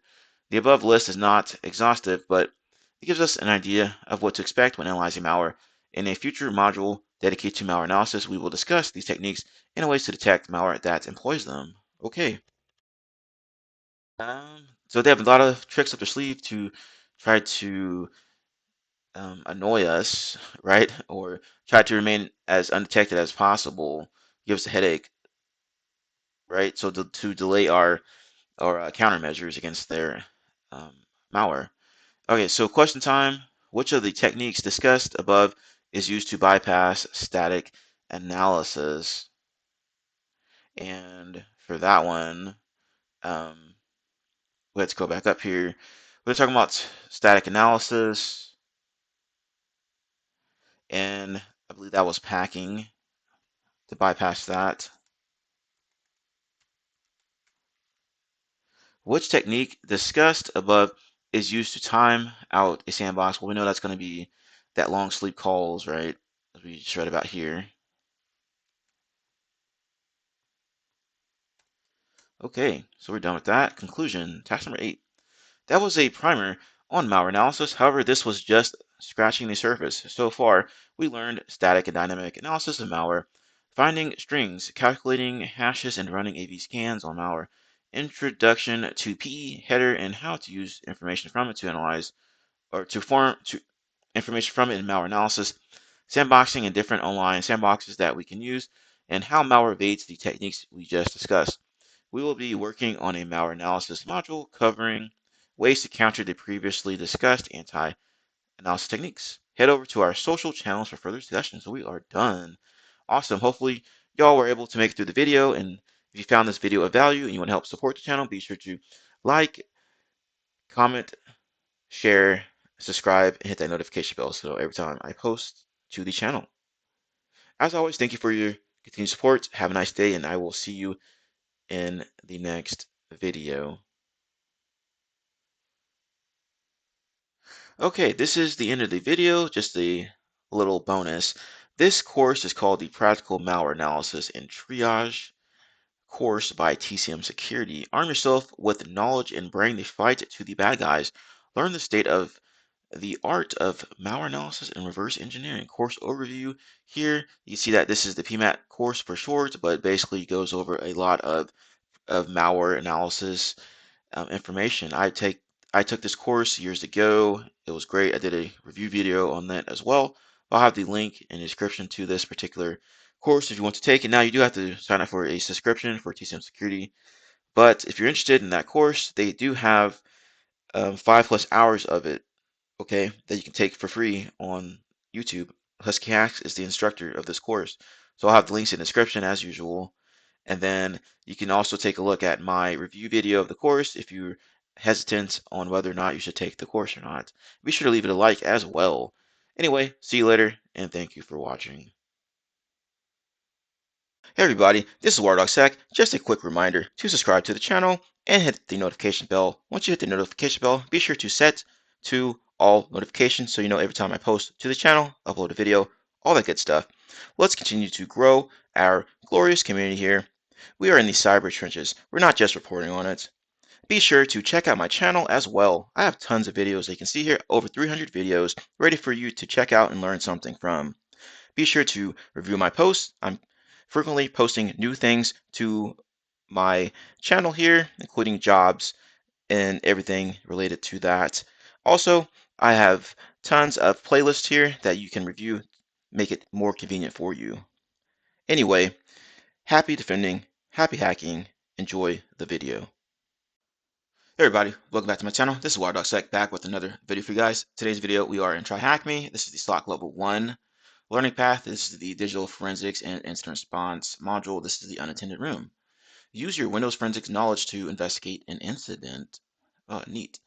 The above list is not exhaustive, but it gives us an idea of what to expect when analyzing malware. In a future module dedicated to malware analysis, we will discuss these techniques and ways to detect malware that employs them. Okay. So they have a lot of tricks up their sleeve to try to annoy us, right? Or try to remain as undetected as possible, give us a headache, right? So to delay our countermeasures against their um, malware. Okay, so question time. Which of the techniques discussed above is used to bypass static analysis? And for that one, um, let's go back up here. We're talking about static analysis, and I believe that was packing to bypass that. Which technique discussed above is used to time out a sandbox? Well, we know that's going to be that long sleep calls, right? As we just read about here. Okay, so we're done with that. Conclusion, task number 8. That was a primer on malware analysis. However, this was just scratching the surface. So far, we learned static and dynamic analysis of malware, finding strings, calculating hashes, and running AV scans on malware, introduction to PE header, and how to use information from it to analyze or to form to information from it in malware analysis, sandboxing and different online sandboxes that we can use, and how malware evades the techniques we just discussed. We will be working on a malware analysis module covering ways to counter the previously discussed anti-analysis techniques. Head over to our social channels for further discussion. So we are done. Awesome. Hopefully y'all were able to make it through the video. And if you found this video of value and you want to help support the channel, be sure to like, comment, share, subscribe, and hit that notification bell so every time I post to the channel. As always, thank you for your continued support. Have a nice day, and I will see you in the next video. Okay, this is the end of the video, just a little bonus. This course is called the Practical Malware Analysis and Triage course by TCM Security. Arm yourself with knowledge and bring the fight to the bad guys. Learn the state of the art of malware analysis and reverse engineering. Course overview. Here you see that this is the PMAT course for short, but basically goes over a lot of malware analysis information. I took this course years ago. It was great. I did a review video on that as well. I'll have the link in the description to this particular course if you want to take it. Now you do have to sign up for a subscription for TCM Security, but if you're interested in that course, they do have 5+ hours of it, okay, that you can take for free on YouTube. Husky Hacks is the instructor of this course. So I'll have the links in the description as usual. And then you can also take a look at my review video of the course if you're hesitant on whether or not you should take the course or not, be sure to leave it a like as well. Anyway, see you later, and thank you for watching. Hey everybody, this is WireDogSec. Just a quick reminder to subscribe to the channel and hit the notification bell. Once you hit the notification bell, be sure to set to all notifications so you know every time I post to the channel, upload a video, all that good stuff. Let's continue to grow our glorious community here. We are in the cyber trenches. We're not just reporting on it. Be sure to check out my channel as well. I have tons of videos that you can see here, over 300 videos ready for you to check out and learn something from. Be sure to review my posts. I'm frequently posting new things to my channel here, including jobs and everything related to that. Also, I have tons of playlists here that you can review, make it more convenient for you. Anyway, happy defending, happy hacking, enjoy the video. Hey everybody, welcome back to my channel. This is WireDogSec back with another video for you guys. Today's video, we are in TryHackMe. This is the SOC Level 1 learning path. This is the Digital Forensics and Incident Response module. This is the unattended room. Use your Windows Forensics knowledge to investigate an incident. Oh, neat.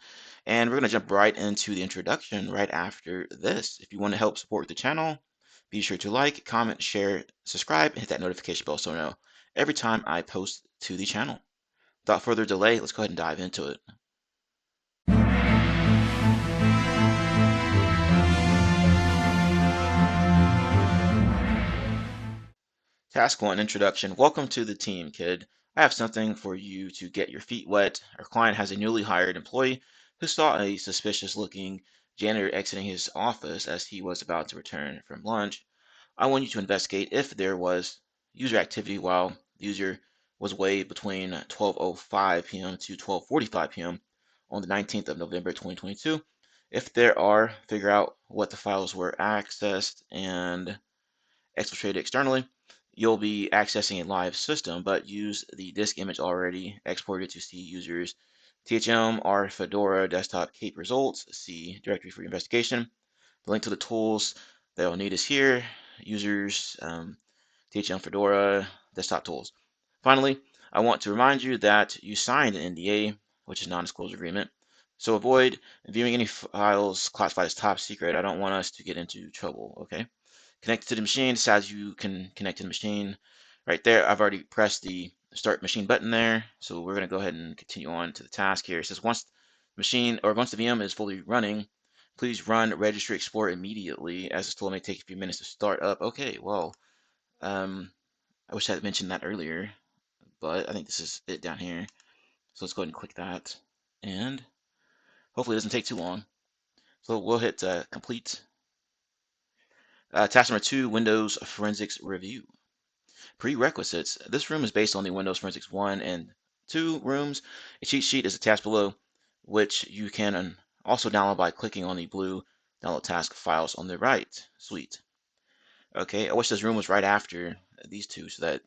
And we're going to jump right into the introduction right after this. If you want to help support the channel, be sure to like, comment, share, subscribe, and hit that notification bell so you know every time I post to the channel. Without further delay, let's go ahead and dive into it. Task 1, Introduction. Welcome to the team, kid. I have something for you to get your feet wet. Our client has a newly hired employee who saw a suspicious-looking janitor exiting his office as he was about to return from lunch. I want you to investigate if there was user activity while the user was away between 12:05 p.m. to 12:45 p.m. on the 19th of November 2022. If there are, figure out what the files were accessed and exfiltrated externally. You'll be accessing a live system, but use the disk image already exported to see users THM or Fedora desktop KAPE results. See directory for your investigation. The link to the tools that you'll need is here. Users, THM Fedora desktop tools. Finally, I want to remind you that you signed an NDA, which is non-disclosure agreement. So avoid viewing any files classified as top secret. I don't want us to get into trouble, okay? Connect to the machine, decides you can connect to the machine. Right there, I've already pressed the start machine button there. So we're going to go ahead and continue on to the task here. It says once once the VM is fully running, please run Registry Explorer immediately, as this tool may take a few minutes to start up. Okay, well, I wish I had mentioned that earlier, but I think this is it down here. So let's go ahead and click that, and hopefully it doesn't take too long. So we'll hit complete. Task number 2, Windows Forensics Review. Prerequisites. This room is based on the Windows Forensics 1 and 2 rooms. A cheat sheet is attached below, which you can also download by clicking on the blue download task files on the right. Sweet. Okay, I wish this room was right after these two so that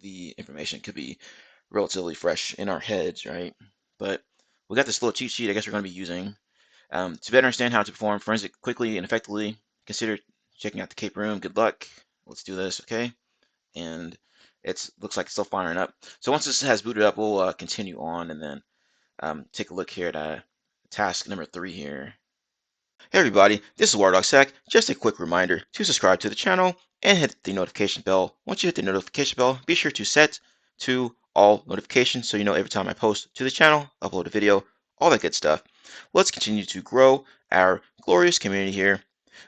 the information could be relatively fresh in our heads, right? But we got this little cheat sheet I guess we're going to be using. To better understand how to perform forensic quickly and effectively, consider checking out the KAPE room. Good luck. Let's do this, okay? And it looks like it's still firing up. So once this has booted up, we'll continue on and then take a look here at task number 3 here. Hey everybody, this is WireDogSec. Just a quick reminder to subscribe to the channel and hit the notification bell. Once you hit the notification bell, be sure to set to all notifications so you know every time I post to the channel, upload a video, all that good stuff. Let's continue to grow our glorious community here.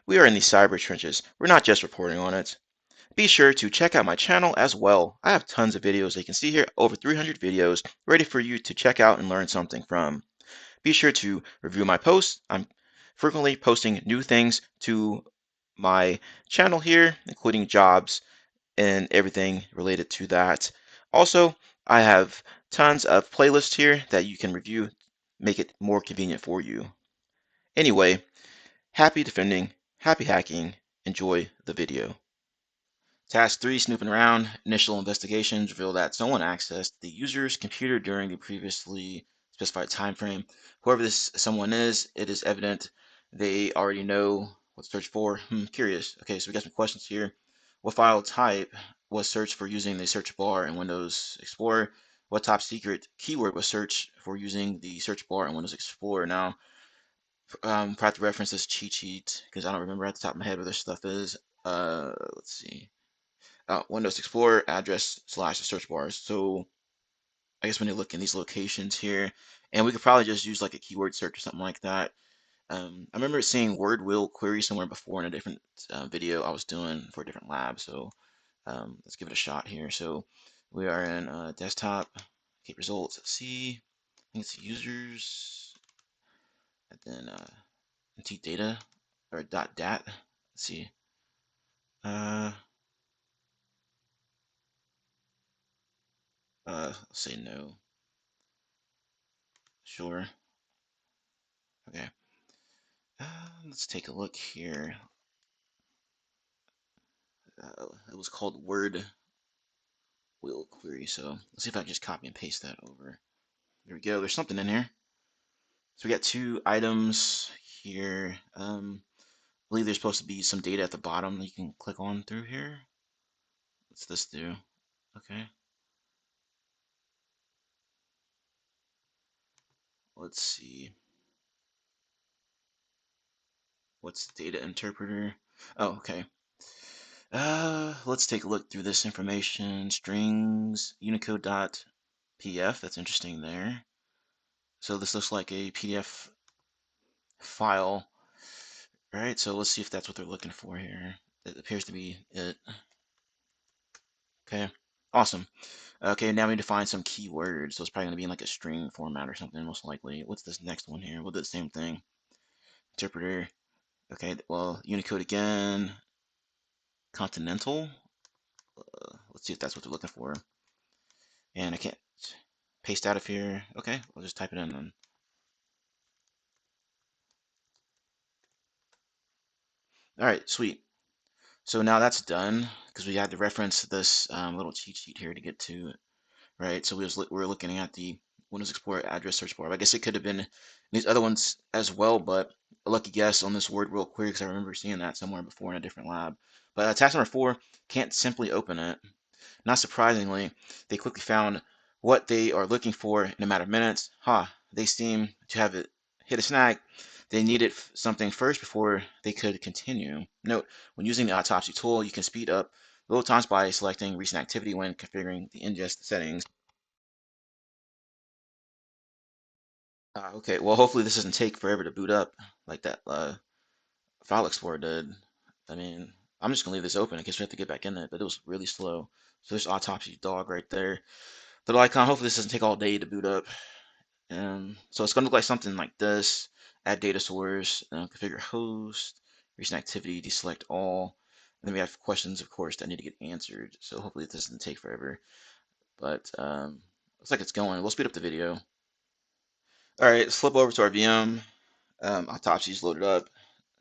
We are in the cyber trenches. We're not just reporting on it. Be sure to check out my channel as well. I have tons of videos that you can see here, over 300 videos ready for you to check out and learn something from. Be sure to review my posts. I'm frequently posting new things to my channel here, including jobs and everything related to that. Also, I have tons of playlists here that you can review, make it more convenient for you. Anyway, happy defending, happy hacking, enjoy the video. Task 3, Snooping Around. Initial investigations reveal that someone accessed the user's computer during the previously specified time frame. Whoever this someone is, it is evident they already know what to search for. Curious. Okay, so we got some questions here. What file type was searched for using the search bar in Windows Explorer? what top secret keyword was searched for using the search bar in Windows Explorer. Now, I have to reference this cheat sheet because I don't remember at the top of my head what this stuff is. Let's see. Windows Explorer address / the search bars. So I guess when you look in these locations here, and we could probably just use like a keyword search or something like that. I remember seeing word will query somewhere before in a different video I was doing for a different lab. So let's give it a shot here. So we are in desktop, KAPE results, C, I think it's users, and then nt data or .dat. Let's see. Uh, let's say no. Sure. Okay. Let's take a look here. It was called word will query. So let's see if I can just copy and paste that over. There we go. There's something in here. So we got two items here. I believe there's supposed to be some data at the bottom that you can click on through here. What's this do? Okay. Let's see. What's data interpreter? Oh, okay. Let's take a look through this information. Strings, Unicode.pf. That's interesting there. So this looks like a PDF file, right? So let's see if that's what they're looking for here. It appears to be it. Okay, awesome. Okay, now we need to find some keywords. So it's probably going to be in like a string format or something, most likely. What's this next one here? We'll do the same thing. Interpreter. Okay, well, Unicode again. Continental. Let's see if that's what they're looking for. And I can't paste out of here. Okay, I'll just type it in then. All right, sweet. So now that's done because we had to reference this little cheat sheet here to get to it, right? So we were looking at the Windows Explorer address search bar. I guess it could have been these other ones as well, but a lucky guess on this word real quick because I remember seeing that somewhere before in a different lab. But task number 4, can't simply open it. Not surprisingly, they quickly found what they are looking for in a matter of minutes. They seem to have it hit a snag. They needed something first before they could continue. Note, when using the Autopsy tool, you can speed up load times by selecting recent activity when configuring the ingest settings. Okay, well, hopefully this doesn't take forever to boot up like that File Explorer did. I mean, I'm just gonna leave this open in case we have to get back in it, but it was really slow. So there's Autopsy dog right there. Little icon. Hopefully this doesn't take all day to boot up. So it's gonna look like something like this. Add data source, configure host, recent activity, deselect all. And then we have questions, of course, that need to get answered. So hopefully this doesn't take forever. But looks like it's going. We'll speed up the video. All right, let's flip over to our VM. Autopsy's loaded up.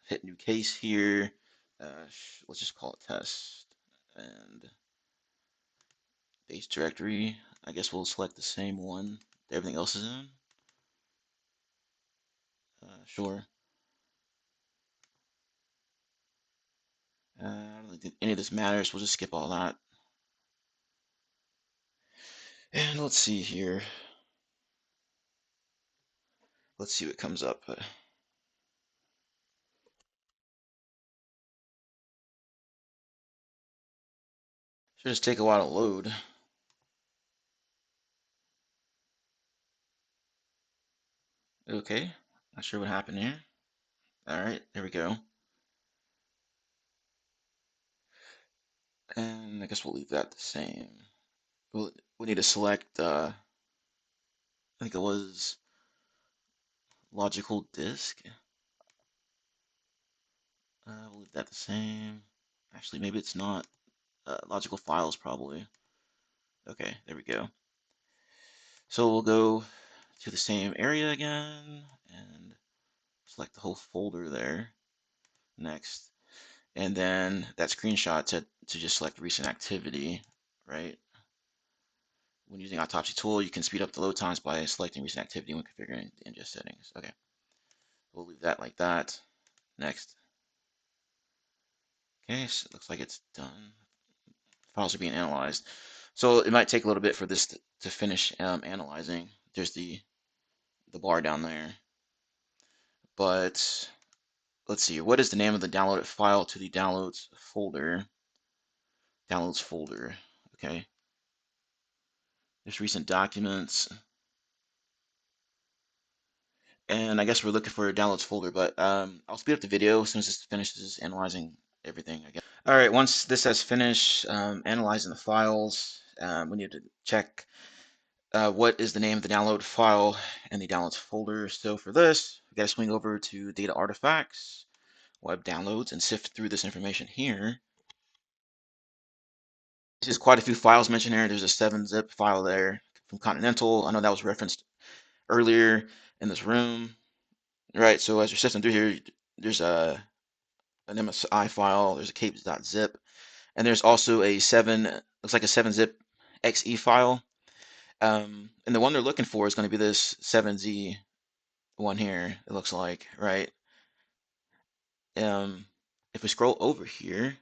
Hit new case here. Let's just call it test. And base directory. I guess we'll select the same one that everything else is in. Sure. I don't think any of this matters. We'll just skip all that. And let's see here. Let's see what comes up. Should just take a while to load. Okay, not sure what happened here. All right, there we go. And I guess we'll leave that the same. We need to select, I think it was logical disk. We'll leave that the same. Actually, maybe it's not. Logical files, probably. Okay, there we go. So we'll go to the same area again and select the whole folder there. Next. And then that screenshot to just select recent activity, right? When using Autopsy tool, you can speed up the load times by selecting recent activity when configuring the ingest settings. Okay, we'll leave that like that. Next. Okay, so it looks like it's done. Files are being analyzed. So it might take a little bit for this to finish analyzing. There's the bar down there. But let's see, what is the name of the downloaded file to the downloads folder? Downloads folder. Okay. There's recent documents. And I guess we're looking for a downloads folder, but I'll speed up the video as soon as this finishes analyzing everything, I guess. All right, once this has finished analyzing the files, we need to check what is the name of the download file in the downloads folder. So for this, we got to swing over to data artifacts, web downloads, and sift through this information here. There's quite a few files mentioned here. There's a 7-zip file there from Continental. I know that was referenced earlier in this room. Right, so as you're sifting through here, there's an MSI file, there's a KAPE.zip, and there's also a looks like a 7-zip XE file. And the one they're looking for is going to be this 7Z one here, it looks like, right? If we scroll over here,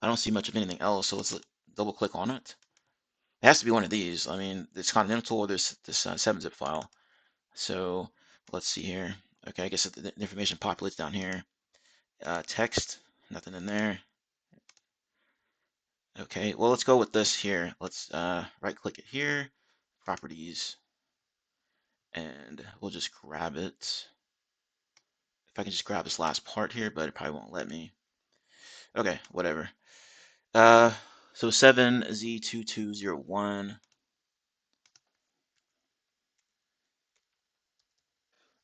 I don't see much of anything else, so let's double click on it. It has to be one of these. I mean, it's Continental, or there's this 7-zip file. So let's see here. Okay, I guess the information populates down here. Text, nothing in there. Okay, well, let's go with this here. Let's right click it here, properties, and we'll just grab it. If I can just grab this last part here, but it probably won't let me. Okay, whatever. So 7Z2201.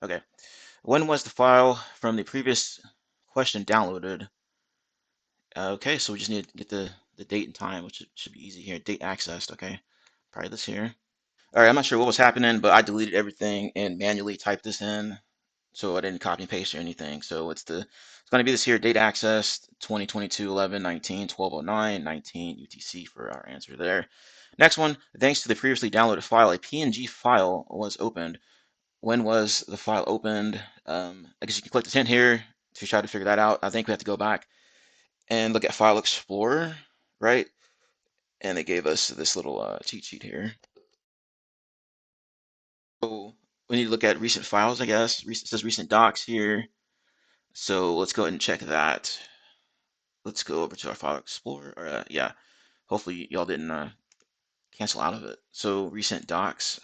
Okay, when was the file from the previous question downloaded? Okay, so we just need to get the date and time, which should be easy here. Date accessed, okay. Probably this here. All right, I'm not sure what was happening, but I deleted everything and manually typed this in, so I didn't copy and paste or anything. So it's going to be this here, date accessed 2022 11 19 1209 19 UTC for our answer there. Next one, thanks to the previously downloaded file, a PNG file was opened. When was the file opened? I guess you can click this hint here to try to figure that out. I think we have to go back and look at File Explorer, right? And they gave us this little cheat sheet here. So we need to look at recent files, I guess. It says recent docs here. So let's go ahead and check that. Let's go over to our File Explorer. Or, yeah, hopefully y'all didn't cancel out of it. So recent docs.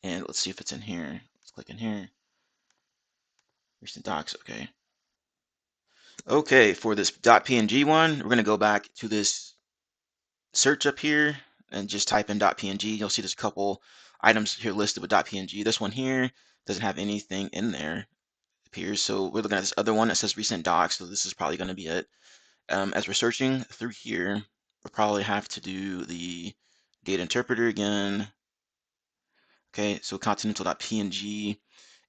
And let's see if it's in here. Let's click in here. Recent docs, okay. Okay, for this .png one, we're going to go back to this search up here and just type in .png. You'll see there's a couple items here listed with .png. This one here doesn't have anything in there, it appears. So we're looking at this other one that says recent docs. So this is probably going to be it. As we're searching through here, we'll probably have to do the data interpreter again. Okay, so continental.png.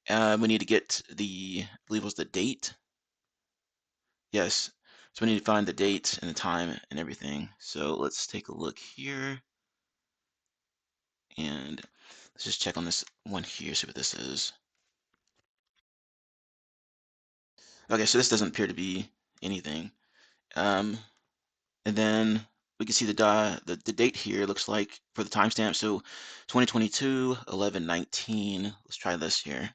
We need to get the, I believe it was the date. Yes, so we need to find the date and the time and everything. So let's take a look here. And let's just check on this one here, see what this is. Okay, so this doesn't appear to be anything. And then we can see the date here looks like for the timestamp. So 2022, 11/19. Let's try this here.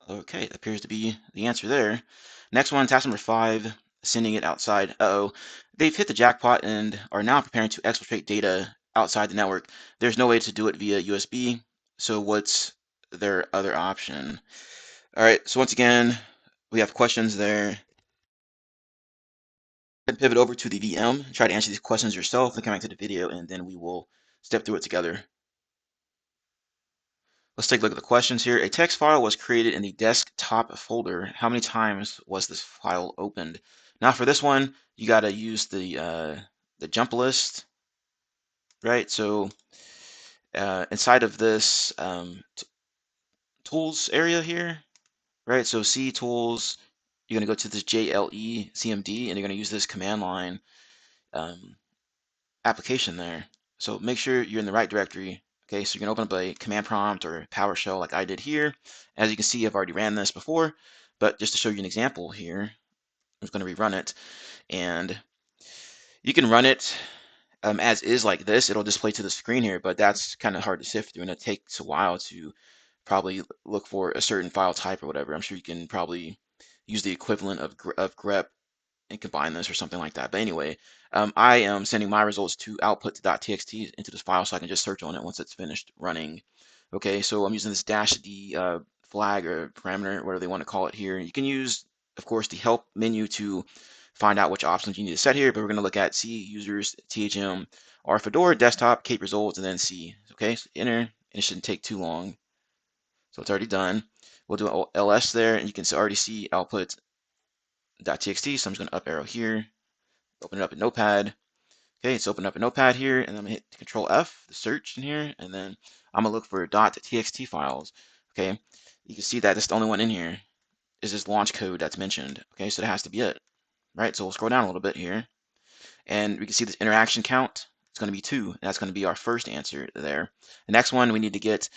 Okay, that appears to be the answer there. Next one, task number 5, sending it outside. Uh-oh, they've hit the jackpot and are now preparing to exfiltrate data outside the network. There's no way to do it via USB. So what's their other option? All right, so once again, we have questions there. Pivot over to the VM, try to answer these questions yourself, then come back to the video, and then we will step through it together. Let's take a look at the questions here. A text file was created in the desktop folder. How many times was this file opened? Now for this one, you got to use the jump list, right? So inside of this tools area here, right? So C tools, you're going to go to this JLE CMD, and you're going to use this command line application there. So make sure you're in the right directory. Okay, so you're gonna open up a command prompt or PowerShell like I did here. As you can see, I've already ran this before, but just to show you an example here, I'm just gonna rerun it. And You can run it as is like this. It'll display to the screen here, but that's kind of hard to sift through, and it takes a while to probably look for a certain file type or whatever. I'm sure you can probably use the equivalent of grep and combine this or something like that. But anyway, I am sending my results to output.txt into this file so I can just search on it once it's finished running. Okay, so I'm using this -d flag or parameter, whatever they want to call it here. You can use, of course, the help menu to find out which options you need to set here, but we're going to look at C users, THM, R Fedora, desktop, KAPE results, and then C. Okay, so enter, and it shouldn't take too long. So it's already done. We'll do an ls there, and you can already see output.txt. So I'm just going to up arrow here, open it up in Notepad. Okay, it's opened up a Notepad here, and I'm gonna hit Control F, the search in here, and then I'm gonna look for .txt files. Okay, you can see that it's the only one in here is this launch code that's mentioned. Okay, so that has to be it, right? So we'll scroll down a little bit here, and we can see this interaction count. It's going to be 2, and that's going to be our first answer there. The next one we need to get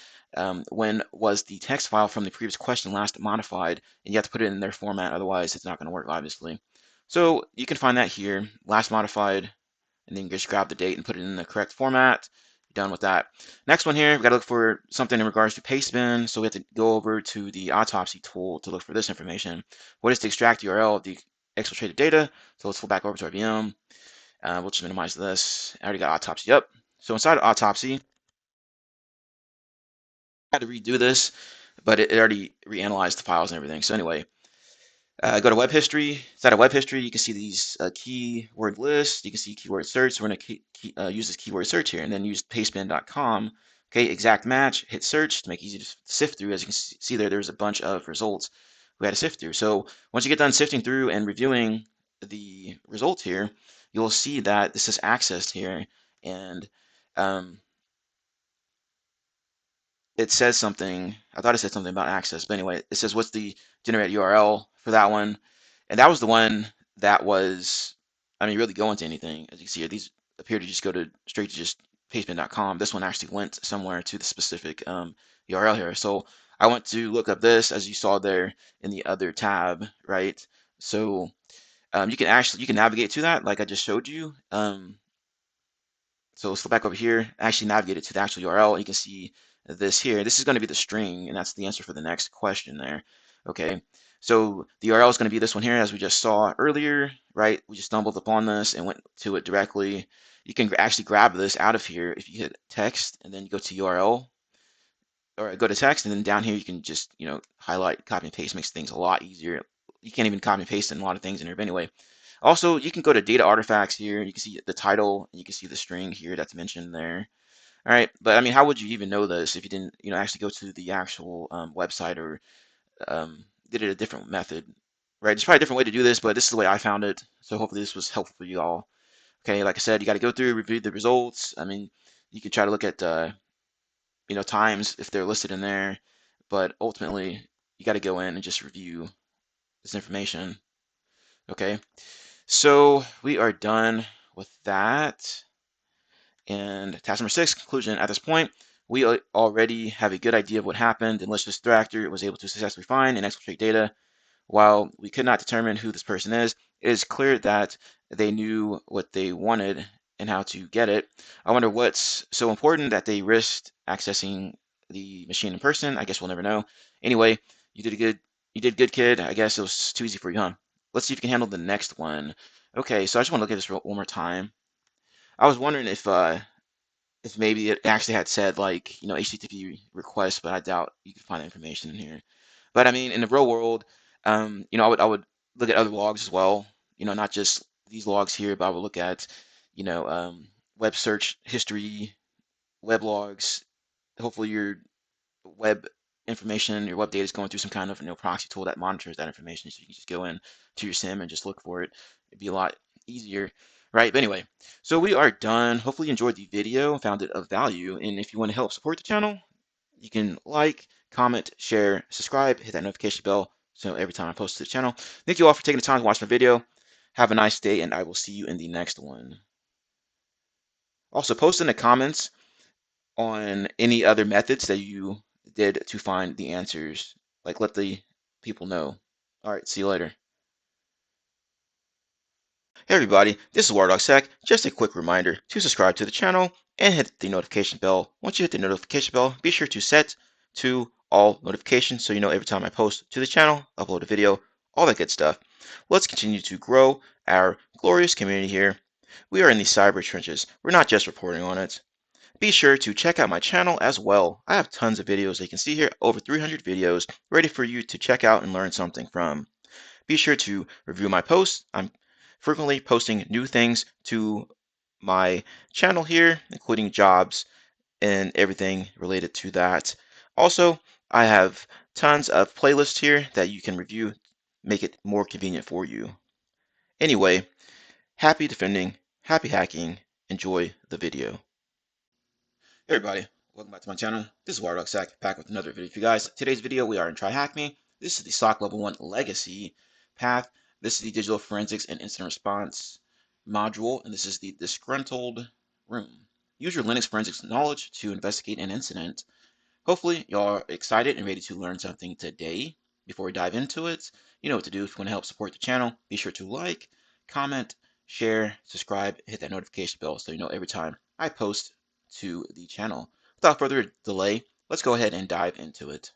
when was the text file from the previous question last modified, and you have to put it in their format, otherwise it's not going to work, obviously. So you can find that here, last modified, and then just grab the date and put it in the correct format. Done with that. Next one here, we got to look for something in regards to pastebin. So we have to go over to the Autopsy tool to look for this information. What is the extract URL of the exfiltrated data? So let's flip back over to our VM. We'll just minimize this. I already got Autopsy up. So inside of Autopsy, I had to redo this, but it already reanalyzed the files and everything. So anyway, go to web history. Inside of web history, you can see these keyword lists. You can see keyword search. So we're going to use this keyword search here and then use pastebin.com. Okay, exact match, hit search to make it easy to sift through. As you can see there, there's a bunch of results we had to sift through. So once you get done sifting through and reviewing the results here, you'll see that this is accessed here, and it says something. I thought it said something about access, but anyway, it says what's the generate URL for that one, and that was the one that was, I mean, really going to anything. As you can see here, these appear to just go to straight to just pastebin.com. This one actually went somewhere to the specific URL here. So I went to look up this, as you saw there in the other tab, right? So you can navigate to that like I just showed you. So let's go back over here, actually navigate it to the actual URL. You can see this here. This is going to be the string, and that's the answer for the next question there. Okay, so the URL is going to be this one here, as we just saw earlier, right? We just stumbled upon this and went to it directly. You can actually grab this out of here if you hit text and then you go to URL, or go to text, and then down here you can just, highlight, copy and paste. Makes things a lot easier. You can't even copy and paste in a lot of things in here, but anyway. Also, you can go to data artifacts here. You can see the title, and you can see the string here that's mentioned there. All right, but I mean, how would you even know this if you didn't, actually go to the actual website, or did it a different method, right? There's probably a different way to do this, but this is the way I found it. So hopefully this was helpful for you all. Okay, like I said, you got to go through, review the results. I mean, you can try to look at, times if they're listed in there, but ultimately you got to go in and just review this information. Okay. So we are done with that. And task number 6, conclusion. At this point, we already have a good idea of what happened. The malicious threat actor was able to successfully find and exfiltrate data. While we could not determine who this person is, it is clear that they knew what they wanted and how to get it. I wonder what's so important that they risked accessing the machine in person. I guess we'll never know. Anyway, you did good. You did good, kid. I guess it was too easy for you, huh? Let's see if you can handle the next one. Okay, so I just want to look at this one more time. I was wondering if maybe it actually had said, like, HTTP request, but I doubt you could find that information in here. But I mean, in the real world, I would look at other logs as well. Not just these logs here, but I would look at, web search history, web logs. Hopefully, your web information, your web data is going through some kind of proxy tool that monitors that information, so you can just go in to your SIM and just look for it. It'd be a lot easier, right? But anyway, so we are done. Hopefully you enjoyed the video and found it of value. And if you want to help support the channel, you can like, comment, share, subscribe, hit that notification bell so every time I post to the channel. Thank you all for taking the time to watch my video. Have a nice day, and I will see you in the next one. Also, post in the comments on any other methods that you did to find the answers. Like, let the people know. All right, see you later. Hey everybody, this is WireDogSec. Just a quick reminder to subscribe to the channel and hit the notification bell. Once you hit the notification bell, be sure to set to all notifications so you know every time I post to the channel, upload a video, all that good stuff. Let's continue to grow our glorious community here. We are in the cyber trenches. We're not just reporting on it. Be sure to check out my channel as well. I have tons of videos that you can see here, over 300 videos ready for you to check out and learn something from. Be sure to review my posts. I'm frequently posting new things to my channel here, including jobs and everything related to that. Also, I have tons of playlists here that you can review, make it more convenient for you. Anyway, happy defending, happy hacking, enjoy the video. Hey everybody, welcome back to my channel. This is WireDogSec, back with another video for you guys. Today's video, we are in TryHackMe. This is the SOC Level 1 Legacy path. This is the Digital Forensics and Incident Response module, and this is the Disgruntled Room. Use your Linux forensics knowledge to investigate an incident. Hopefully, y'all are excited and ready to learn something today. Before we dive into it, you know what to do. If you want to help support the channel, be sure to like, comment, share, subscribe, hit that notification bell so you know every time I post to the channel. Without further delay, let's go ahead and dive into it.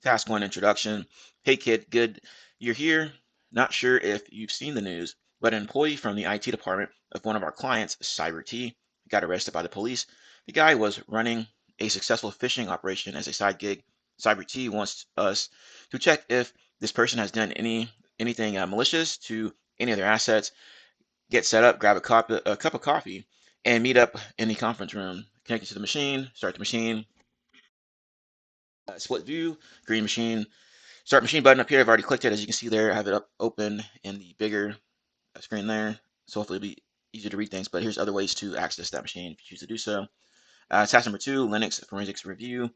Task 1 Introduction. Hey kid, good you're here. Not sure if you've seen the news, but an employee from the IT department of one of our clients, CyberT, got arrested by the police. The guy was running a successful phishing operation as a side gig. CyberT wants us to check if this person has done anything malicious to any of their assets. Get set up, grab a cup of coffee, and meet up in the conference room. Connect it to the machine, start the machine, split view, green machine. Start machine button up here. I've already clicked it. As you can see there, I have it up open in the bigger screen there. So hopefully it'll be easier to read things. But here's other ways to access that machine if you choose to do so. Task number 2, Linux Forensics Review.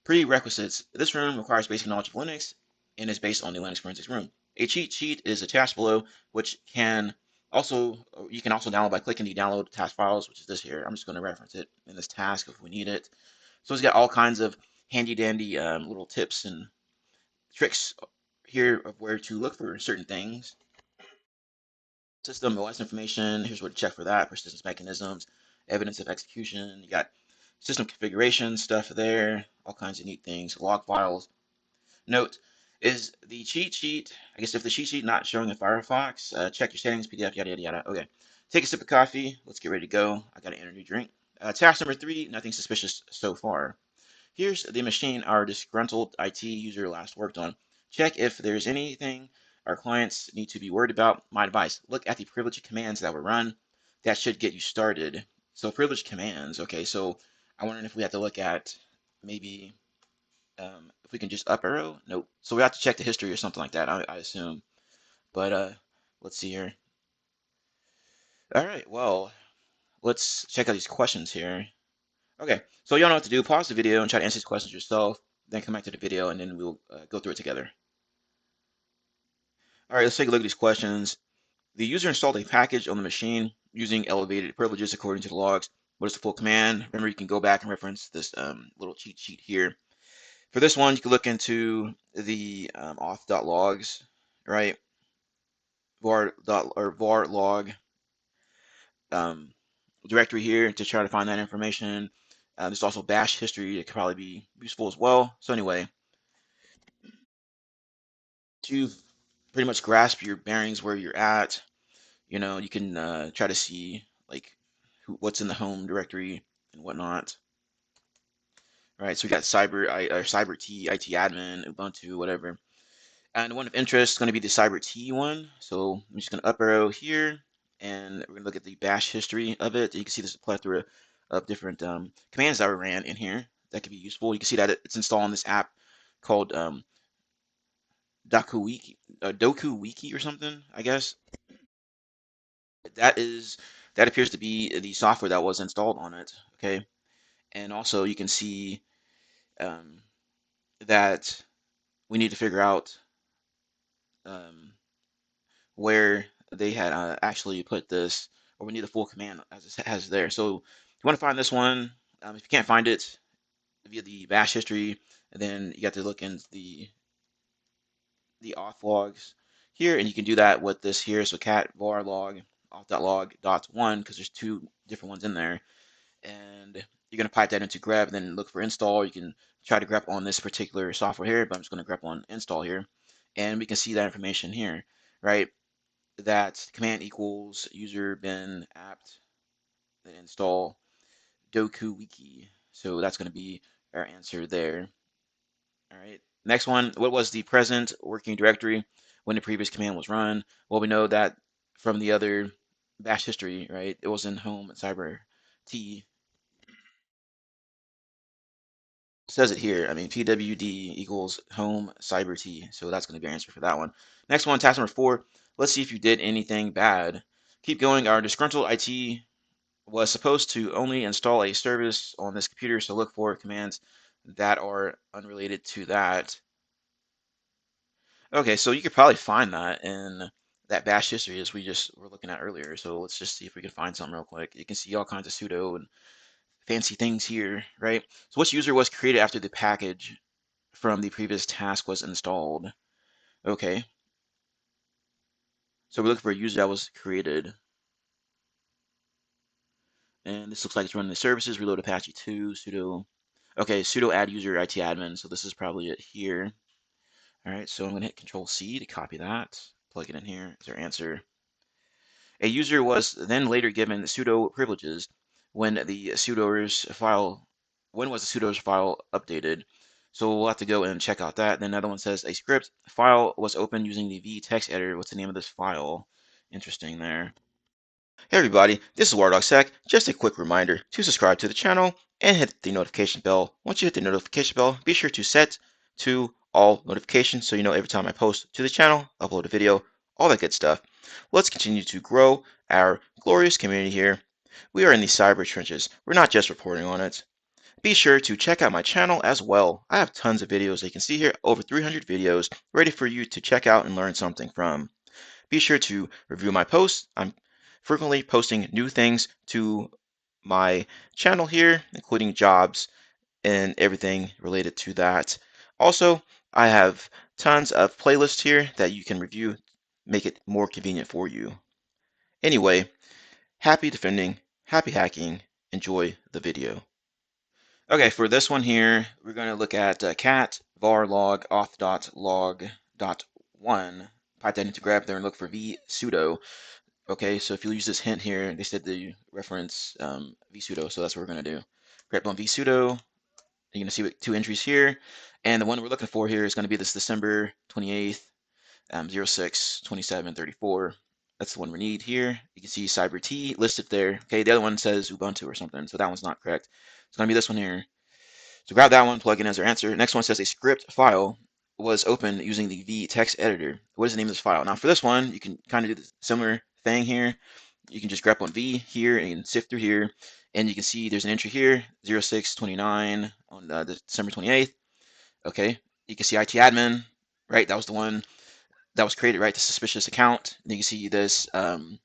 Prerequisites. This room requires basic knowledge of Linux and is based on the Linux Forensics room. A cheat sheet is attached below, which you can also download by clicking the download task files, which is this here. I'm just going to reference it in this task if we need it. So it's got all kinds of handy dandy little tips and tricks here of where to look for certain things. System OS information, here's where to check for that, persistence mechanisms, evidence of execution. You got system configuration stuff there, all kinds of neat things, log files. Note, is the cheat sheet, I guess if the cheat sheet not showing in Firefox, check your settings, PDF, yada, yada, yada. Okay, take a sip of coffee. Let's get ready to go. I got to enter a new drink. Task number 3, nothing suspicious so far. Here's the machine our disgruntled IT user last worked on. Check if there's anything our clients need to be worried about. My advice, look at the privileged commands that were run. That should get you started. So privileged commands, okay, so I'm wondering if we have to look at maybe if we can just up arrow. Nope. So we have to check the history or something like that, I assume. But let's see here. All right, well, let's check out these questions here. Okay, so y'all know what to do. Pause the video and try to answer these questions yourself. Then come back to the video and then we'll go through it together. All right, let's take a look at these questions. The user installed a package on the machine using elevated privileges according to the logs. What is the full command? Remember, you can go back and reference this little cheat sheet here. For this one, you can look into the auth.logs, right? var log directory here to try to find that information. There's also bash history that could probably be useful as well. So anyway, to pretty much grasp your bearings where you're at, you know, you can try to see like what's in the home directory and whatnot. All right, so we got cyber T, IT admin, Ubuntu, whatever. And the one of interest is going to be the cyber T one. So I'm just going to up arrow here, and we're going to look at the bash history of it. You can see there's a plethora of different commands that were ran in here that could be useful. You can see that it's installed on this app called Doku Wiki or something, I guess. That appears to be the software that was installed on it. Okay, and also you can see um, that we need to figure out um, where they had actually put this, or we need the full command as it has there. So if you want to find this one, if you can't find it, via the bash history, and then you got to look in the auth logs here, and you can do that with this here. So cat var log auth.log dots one, because there's two different ones in there, and you're going to pipe that into grep, and then look for install. You can try to grep on this particular software here, but I'm just going to grep on install here, and we can see that information here, right? That command equals user bin apt, then install doku wiki. So that's going to be our answer there. All right. Next one, what was the present working directory when the previous command was run? Well, we know that from the other bash history, right? It was in home cyber t. It says it here. I mean, pwd equals home cyber t. So that's going to be our answer for that one. Next one, task number 4. Let's see if you did anything bad. Keep going. Our disgruntled IT was supposed to only install a service on this computer, so look for commands that are unrelated to that. Okay, so you could probably find that in that bash history as we just were looking at earlier. So let's just see if we can find something real quick. You can see all kinds of sudo and fancy things here, right? So which user was created after the package from the previous task was installed? Okay, so we're looking for a user that was created. And this looks like it's running the services, reload Apache 2, sudo. Okay, sudo add user IT admin. So this is probably it here. All right, so I'm going to hit Control C to copy that, plug it in here as our answer. A user was then later given sudo privileges when the sudoers file, when was the sudoers file updated? So we'll have to go and check out that. Then another one says a script file was opened using the v text editor. What's the name of this file? Interesting there. Hey everybody, this is WireDogSec. Just a quick reminder to subscribe to the channel and hit the notification bell. Once you hit the notification bell, be sure to set to all notifications so you know every time I post to the channel, upload a video, all that good stuff. Let's continue to grow our glorious community here. We are in the cyber trenches. We're not just reporting on it. Be sure to check out my channel as well. I have tons of videos. You can see here over 300 videos ready for you to check out and learn something from. Be sure to review my posts. I'm frequently posting new things to my channel here, including jobs and everything related to that. Also, I have tons of playlists here that you can review, make it more convenient for you. Anyway, happy defending, happy hacking, enjoy the video. Okay, for this one here, we're going to look at cat var log auth.log.1. Pipe that into grep there and look for v sudo. Okay, so if you use this hint here, they said to reference vsudo, so that's what we're going to do. Grep on vsudo, you're going to see two entries here, and the one we're looking for here is going to be this December 28th, 06, 27, 34. That's the one we need here. You can see cyber T listed there. Okay, the other one says Ubuntu or something, so that one's not correct. It's going to be this one here. So grab that one, plug in as our answer. Next one says a script file was opened using the v text editor. What is the name of this file? Now for this one, you can kind of do the similar thing here. You can just grep on v here and sift through here, and you can see there's an entry here, 0629 on December 28th. Okay, you can see IT admin, right? That was the one that was created, right? The suspicious account. And you can see this. It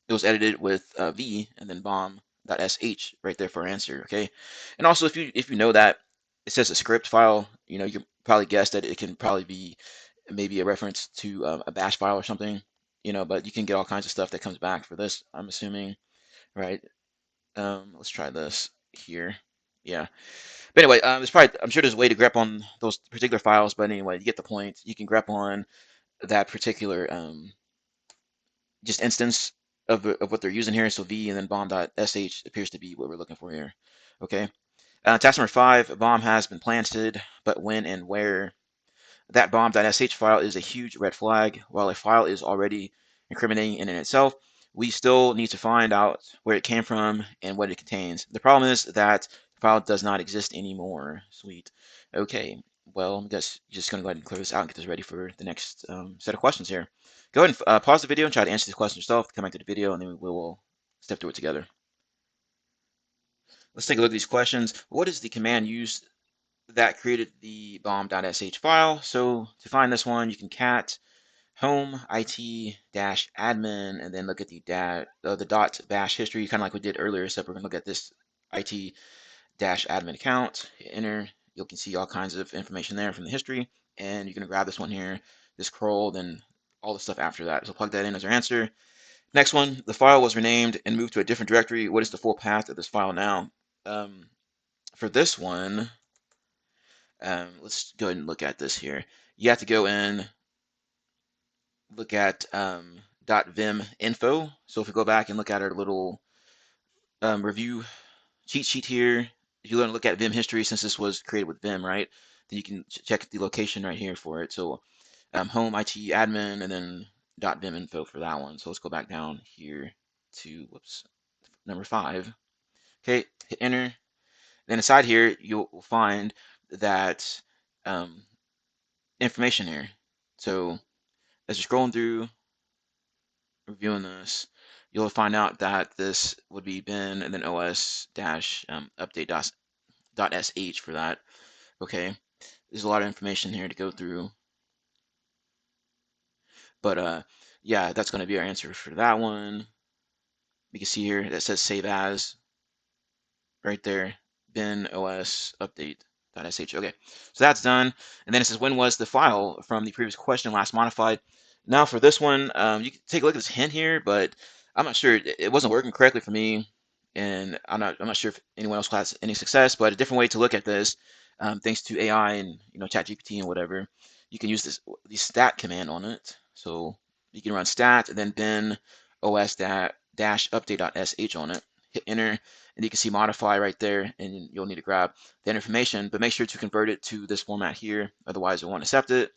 was edited with v and then bomb.sh right there for our answer. Okay, and also if you know that it says a script file, you know you can probably guess that it can probably be maybe a reference to a bash file or something. You know, but you can get all kinds of stuff that comes back for this. I'm assuming, right? Let's try this here. Yeah. But anyway, there's probably I'm sure there's a way to grep on those particular files. But anyway, you get the point. You can grep on that particular just instance of what they're using here. So v and then bomb.sh appears to be what we're looking for here. Okay. Task number 5, a bomb has been planted, but when and where? That bomb.sh file is a huge red flag. While a file is already incriminating in itself, we still need to find out where it came from and what it contains. The problem is that the file does not exist anymore. Sweet. Okay, well, I guess you're just going to go ahead and clear this out and get this ready for the next set of questions here. Go ahead and pause the video and try to answer these questions yourself. Come back to the video and then we will step through it together. Let's take a look at these questions. What is the command used that created the bomb.sh file? So to find this one, you can cat home it-admin and then look at the dot bash history, kind of like we did earlier, except we're going to look at this it admin account, hit enter. You can see all kinds of information there from the history, and you're going to grab this one here, this curl, then all the stuff after that. So plug that in as our answer. Next one, the file was renamed and moved to a different directory. What is the full path of this file now? For this one, let's go ahead and look at this here. You have to go in, look at .vim info. So if we go back and look at our little review cheat sheet here, if you want to look at Vim history, since this was created with Vim, right, then you can check the location right here for it. So home IT admin and then .vim info for that one. So let's go back down here to, whoops, number 5. Okay, hit enter. Then inside here, you'll find that information here. So as you're scrolling through, reviewing this, you'll find out that this would be bin and then os dash update.sh for that. Okay, there's a lot of information here to go through, but yeah, that's going to be our answer for that one. You can see here that says save as right there, bin os update.sh. Okay, so that's done. And then it says, when was the file from the previous question last modified? Now for this one, you can take a look at this hint here, but I'm not sure, it wasn't working correctly for me, and I'm not sure if anyone else has any success. But a different way to look at this, thanks to AI and ChatGPT and whatever, you can use the stat command on it. So you can run stat and then bin os dash update.sh on it. Hit enter, and you can see modify right there, and you'll need to grab that information, but make sure to convert it to this format here, otherwise it won't accept it.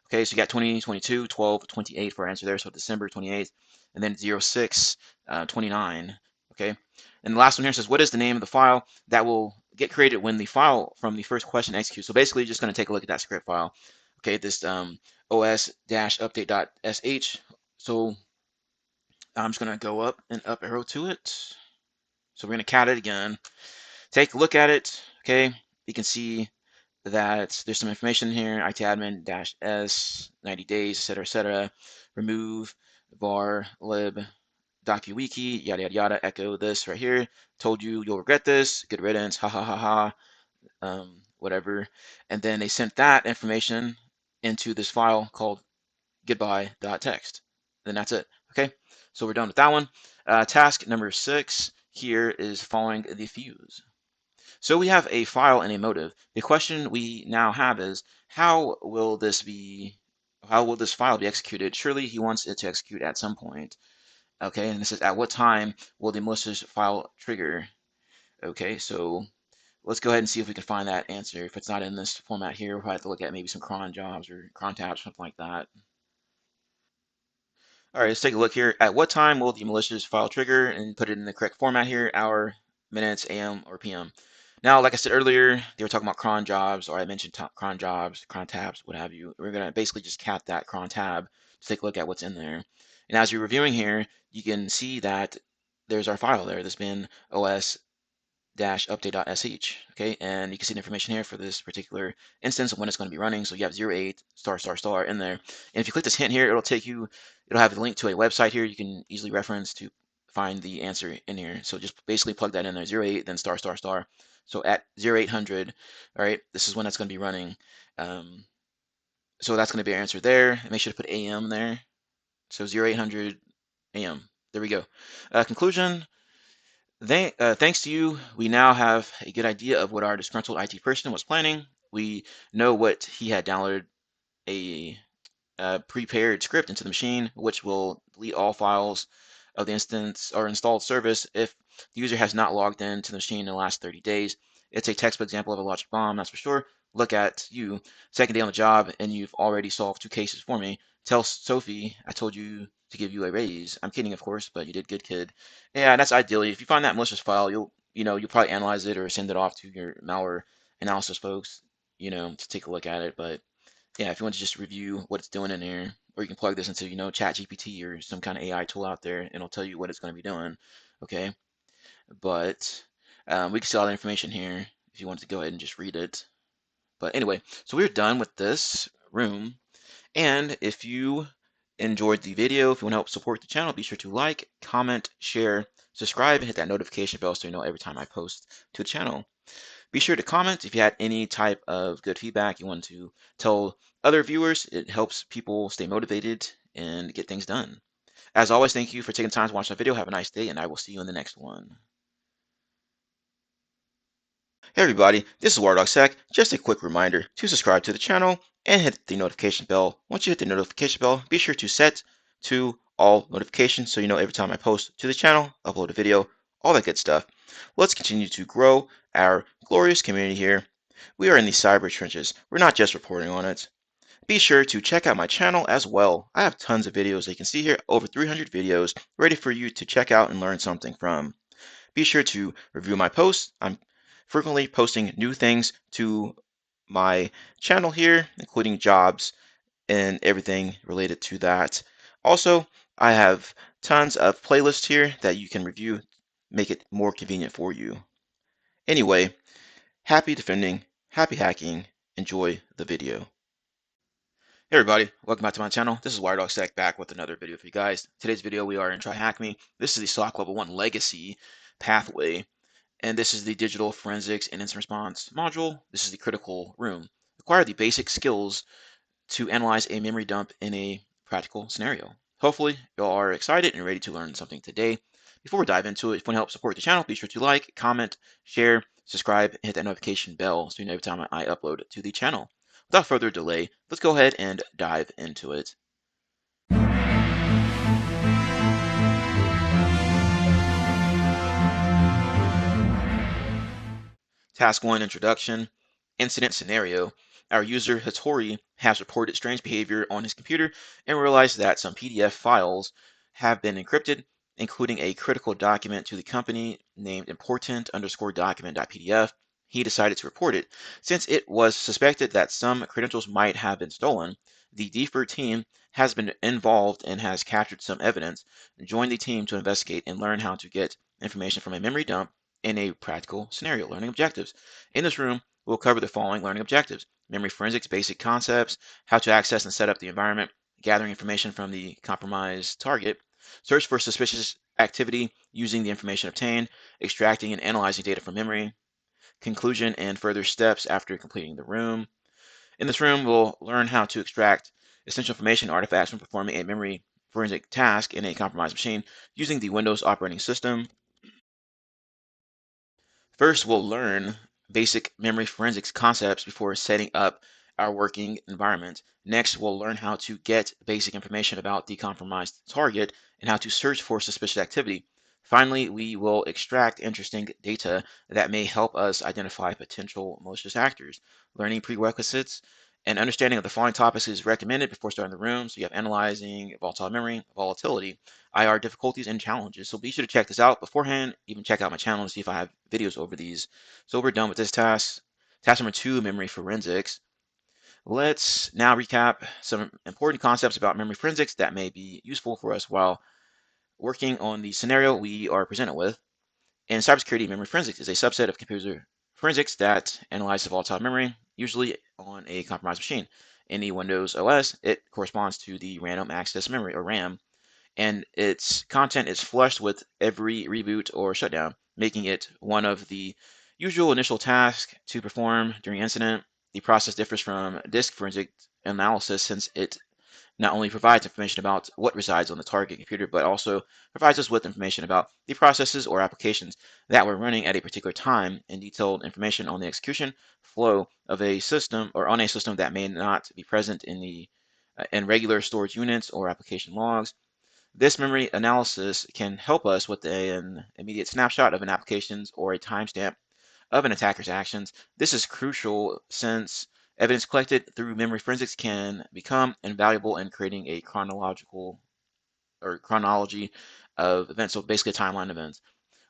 Okay, so you got 2022, 12, 28 for our answer there, so December 28th, and then 06, 29. Okay, and the last one here says, what is the name of the file that will get created when the file from the first question executes? So basically, just going to take a look at that script file. Okay, this os-update.sh. So I'm just going to go up and up arrow to it. So we're going to cat it again. Take a look at it. Okay, you can see that there's some information here, IT admin -s, 90 days, etc. Remove var lib docuwiki, yada yada yada, echo this right here. Told you you'll regret this, good riddance, ha ha ha ha, whatever. And then they sent that information into this file called goodbye.txt. Then that's it. Okay, so we're done with that one. Task number 6 here is following the fuse. So we have a file and a motive. The question we now have is, how will this file be executed? Surely he wants it to execute at some point. Okay, and this is, at what time will the malicious file trigger? Okay, so let's go ahead and see if we can find that answer. If it's not in this format here, we'll have to look at maybe some cron jobs or cron tabs, something like that. All right, let's take a look here. At what time will the malicious file trigger, and put it in the correct format here, hour, minutes, AM, or PM. Now, like I said earlier, they were talking about cron jobs, or I mentioned cron jobs, cron tabs, what have you. We're going to basically just cat that cron tab to take a look at what's in there. And as you're reviewing here, you can see that there's our file there. There's been os update.sh. Okay, and you can see the information here for this particular instance of when it's going to be running. So you have 08 star star star in there. And if you click this hint here, it'll have a link to a website here you can easily reference to find the answer in here. So just basically plug that in there, 08, then star star star. So at 0800, all right, this is when that's going to be running. So that's going to be our answer there. And make sure to put AM there. So 0800 AM. There we go. Conclusion. Thanks to you, we now have a good idea of what our disgruntled IT person was planning. We know what he had downloaded a prepared script into the machine, which will delete all files of the instance or installed service if the user has not logged in to the machine in the last 30 days. It's a textbook example of a logic bomb, that's for sure. Look at you, second day on the job, and you've already solved 2 cases for me. Tell Sophie I told you to give you a raise. I'm kidding, of course, but you did good, kid. Yeah, that's ideally. If you find that malicious file, you'll probably analyze it or send it off to your malware analysis folks, to take a look at it. But yeah, if you want to just review what it's doing in there, or you can plug this into, ChatGPT or some kind of AI tool out there, and it'll tell you what it's going to be doing. Okay, but we can see all the information here if you want to go ahead and just read it. But anyway, so we're done with this room. And if you enjoyed the video, if you want to help support the channel, be sure to like, comment, share, subscribe and hit that notification bell so you know every time I post to the channel. Be sure to comment if you had any type of good feedback you want to tell other viewers. It helps people stay motivated and get things done. As always, thank you for taking time to watch my video. Have a nice day, and I will see you in the next one. Hey everybody, this is WireDogSec. Just a quick reminder to subscribe to the channel and hit the notification bell. Once you hit the notification bell, be sure to set to all notifications so you know every time I post to the channel, upload a video, all that good stuff. Let's continue to grow our glorious community here. We are in the cyber trenches. We're not just reporting on it. Be sure to check out my channel as well. I have tons of videos that you can see here, over 300 videos ready for you to check out and learn something from. Be sure to review my posts. I'm frequently posting new things to my channel here, including jobs and everything related to that. Also, I have tons of playlists here that you can review, make it more convenient for you. Anyway, happy defending, happy hacking, enjoy the video. Hey everybody, welcome back to my channel. This is WireDogSec back with another video for you guys. Today's video we are in TryHackMe. This is the SOC Level 1 Legacy pathway, and this is the Digital Forensics and Incident Response module. This is the critical room. Acquire the basic skills to analyze a memory dump in a practical scenario. Hopefully, you all are excited and ready to learn something today. Before we dive into it, if you want to help support the channel, be sure to like, comment, share, subscribe, and hit that notification bell so you know every time I upload to the channel. Without further delay, let's go ahead and dive into it. Task 1 Introduction. Incident Scenario. Our user Hattori has reported strange behavior on his computer and realized that some PDF files have been encrypted, including a critical document to the company named important_document.pdf. He decided to report it. Since it was suspected that some credentials might have been stolen, the DFIR team has been involved and has captured some evidence. Join the team to investigate and learn how to get information from a memory dump in a practical scenario. Learning objectives. In this room, we'll cover the following learning objectives: memory forensics, basic concepts, how to access and set up the environment, gathering information from the compromised target, search for suspicious activity using the information obtained, extracting and analyzing data from memory, conclusion and further steps after completing the room. In this room, we'll learn how to extract essential information artifacts from performing a memory forensic task in a compromised machine using the Windows operating system. First, we'll learn basic memory forensics concepts before setting up our working environment. Next, we'll learn how to get basic information about the compromised target and how to search for suspicious activity. Finally, we will extract interesting data that may help us identify potential malicious actors. Learning prerequisites and understanding of the following topics is recommended before starting the room. So you have analyzing volatile memory, volatility, IR difficulties and challenges. So be sure to check this out beforehand. Even check out my channel to see if I have videos over these. So we're done with this task. Task number 2, memory forensics. Let's now recap some important concepts about memory forensics that may be useful for us while working on the scenario we are presented with. In cybersecurity, memory forensics is a subset of computer forensics that analyzes volatile memory, usually on a compromised machine. In the Windows OS, it corresponds to the random access memory, or RAM, and its content is flushed with every reboot or shutdown, making it one of the usual initial tasks to perform during incident. The process differs from disk forensic analysis since it not only provides information about what resides on the target computer, but also provides us with information about the processes or applications that were running at a particular time and detailed information on the execution flow of a system or on a system that may not be present in the in regular storage units or application logs. This memory analysis can help us with an immediate snapshot of an application's or a timestamp of an attacker's actions. This is crucial since evidence collected through memory forensics can become invaluable in creating a chronology of events, so basically a timeline of events.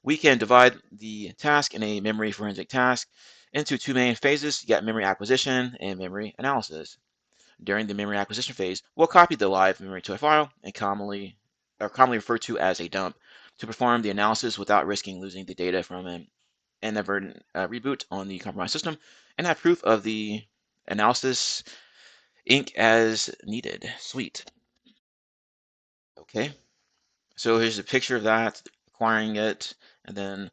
We can divide the task in a memory forensic task into two main phases. You got memory acquisition and memory analysis. During the memory acquisition phase, we'll copy the live memory to a file and commonly referred to as a dump to perform the analysis without risking losing the data from an inadvertent reboot on the compromised system, and have proof of the analysis ink as needed. Sweet. Okay, so here's a picture of that. acquiring it, and then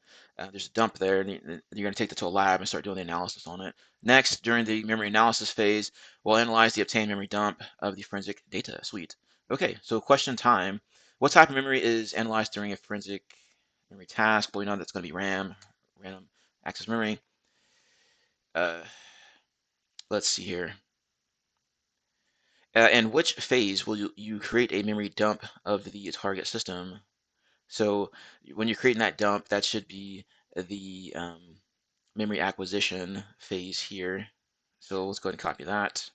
there's a dump there, and you're going to take that to a lab and start doing the analysis on it. Next, during the memory analysis phase, we'll analyze the obtained memory dump of the forensic data suite. Okay, so question time. What type of memory is analyzed during a forensic memory task? Well, we know that's going to be RAM, random access memory. Let's see here. And which phase will you create a memory dump of the target system? So when you're creating that dump, that should be the memory acquisition phase here. So let's go ahead and copy that.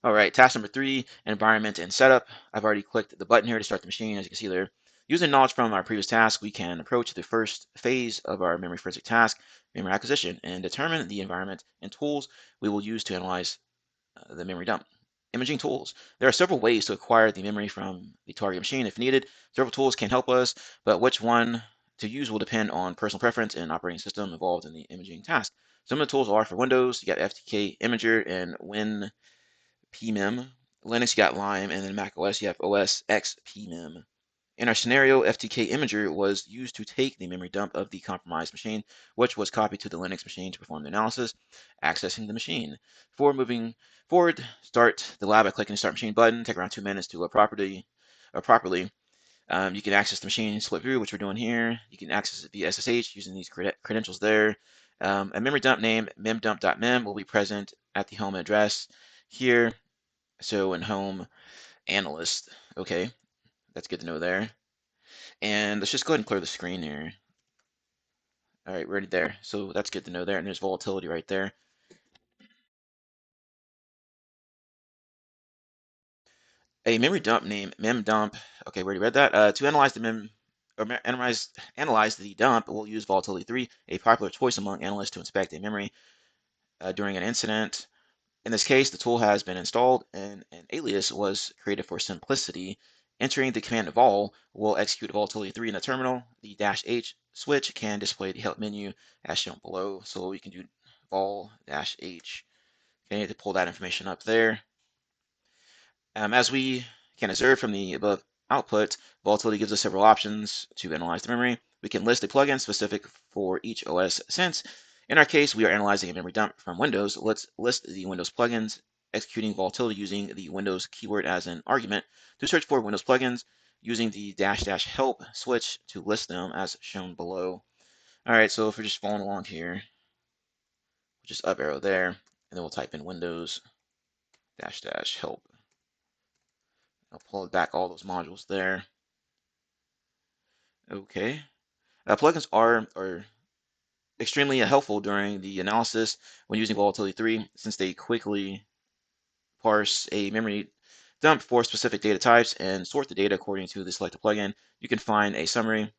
All right, task number 3, environment and setup. I've already clicked the button here to start the machine, as you can see there. Using knowledge from our previous task, we can approach the first phase of our memory forensic task, memory acquisition, and determine the environment and tools we will use to analyze the memory dump. Imaging tools. There are several ways to acquire the memory from the target machine if needed. Several tools can help us, but which one to use will depend on personal preference and operating system involved in the imaging task. Some of the tools are for Windows, you got FTK Imager and WinPMEM. Linux, you got Lime, and then Mac OS, you have OS X PMEM. In our scenario, FTK Imager was used to take the memory dump of the compromised machine, which was copied to the Linux machine to perform the analysis, accessing the machine. Before moving forward, start the lab by clicking the Start Machine button. Take around 2 minutes to load properly. You can access the machine, split through, which we're doing here. You can access it via SSH using these credentials there. A memory dump name, memdump.mem, will be present at the home address here. So in home analyst, okay, that's good to know there. And let's just go ahead and clear the screen here. All right, ready there. So that's good to know there. And there's volatility right there. A memory dump name, memdump. Okay, we already read that. To analyze the analyze the dump, we'll use Volatility 3, a popular choice among analysts to inspect a memory during an incident. In this case, the tool has been installed and an alias was created for simplicity. Entering the command vol will execute Volatility 3 in the terminal. The -H switch can display the help menu as shown below. So we can do vol-H. Okay, to pull that information up there. As we can observe from the above output, Volatility gives us several options to analyze the memory. We can list a plugin specific for each OS. Since in our case we are analyzing a memory dump from Windows, let's list the Windows plugins, executing Volatility using the Windows keyword as an argument. To search for Windows plugins, using the --help switch to list them as shown below. All right, so if we're just following along here, just up arrow there, and then we'll type in Windows --help. I'll pull back all those modules there. Okay. Plugins are extremely helpful during the analysis when using Volatility 3, since they quickly parse a memory dump for specific data types and sort the data according to the selected plugin. You can find a summary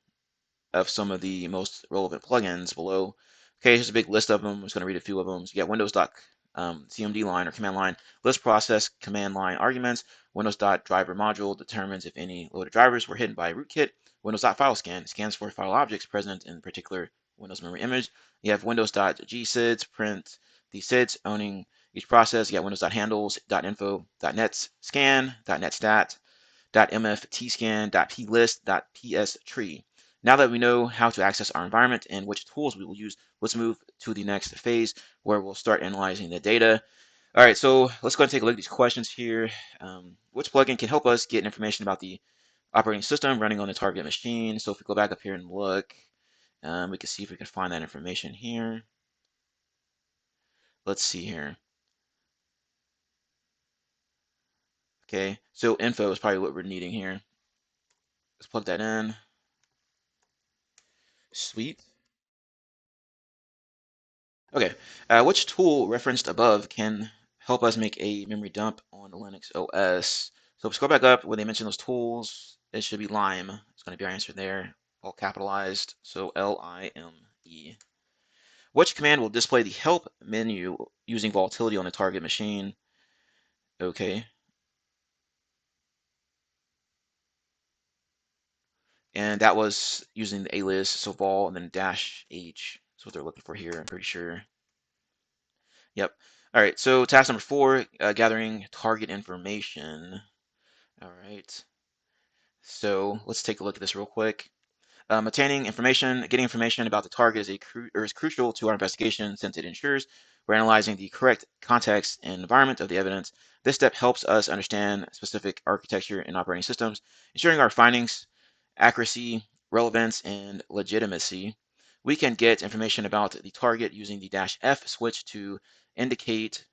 of some of the most relevant plugins below. Okay, here's a big list of them. I'm just going to read a few of them. So you got Windows.cmd line or command line, list process command line arguments. Windows.driver module determines if any loaded drivers were hidden by rootkit. Windows.file scan scans for file objects present in a particular Windows memory image. You have Windows.gsids print the SIDs owning each process. You got Windows.handles, .info, .nets scan, .netstat, .mftscan, .plist, .pstree. Now that we know how to access our environment and which tools we will use, let's move to the next phase where we'll start analyzing the data. All right, so let's go and take a look at these questions here. Which plugin can help us get information about the operating system running on the target machine? So if we go back up here and look, we can see if we can find that information here. Let's see here. Okay, so info is probably what we're needing here. Let's plug that in. Sweet. Okay, which tool referenced above can help us make a memory dump on the Linux OS? So if we scroll back up where they mention those tools, it should be Lime. It's going to be our answer there, all capitalized. So Lime. Which command will display the help menu using volatility on the target machine? Okay. And that was using the alias, so vol and then -H. That's what they're looking for here, I'm pretty sure. Yep. All right, so task number 4, gathering target information. All right. So let's take a look at this real quick. Getting information about the target is crucial to our investigation since it ensures we're analyzing the correct context and environment of the evidence. This step helps us understand specific architecture and operating systems, ensuring our findings, accuracy, relevance, and legitimacy. We can get information about the target using the -F switch to indicate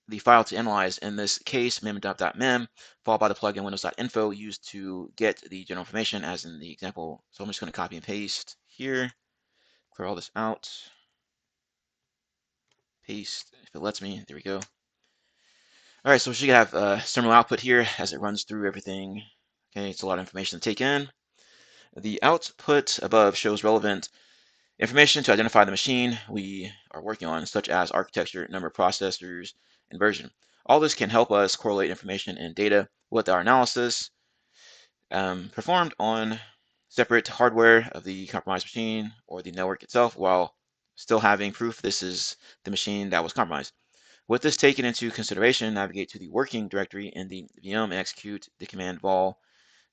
the file to analyze, in this case mem.mem, followed by the plugin windows.info used to get the general information as in the example. So I'm just going to copy and paste here, clear all this out, paste if it lets me. There we go. All right, so we should have a similar output here as it runs through everything. Okay, it's a lot of information to take in. The output above shows relevant information to identify the machine we are working on, such as architecture, number of processors, and version. All this can help us correlate information and data with our analysis performed on separate hardware of the compromised machine or the network itself, while still having proof this is the machine that was compromised. With this taken into consideration, navigate to the working directory in the VM and execute the command vol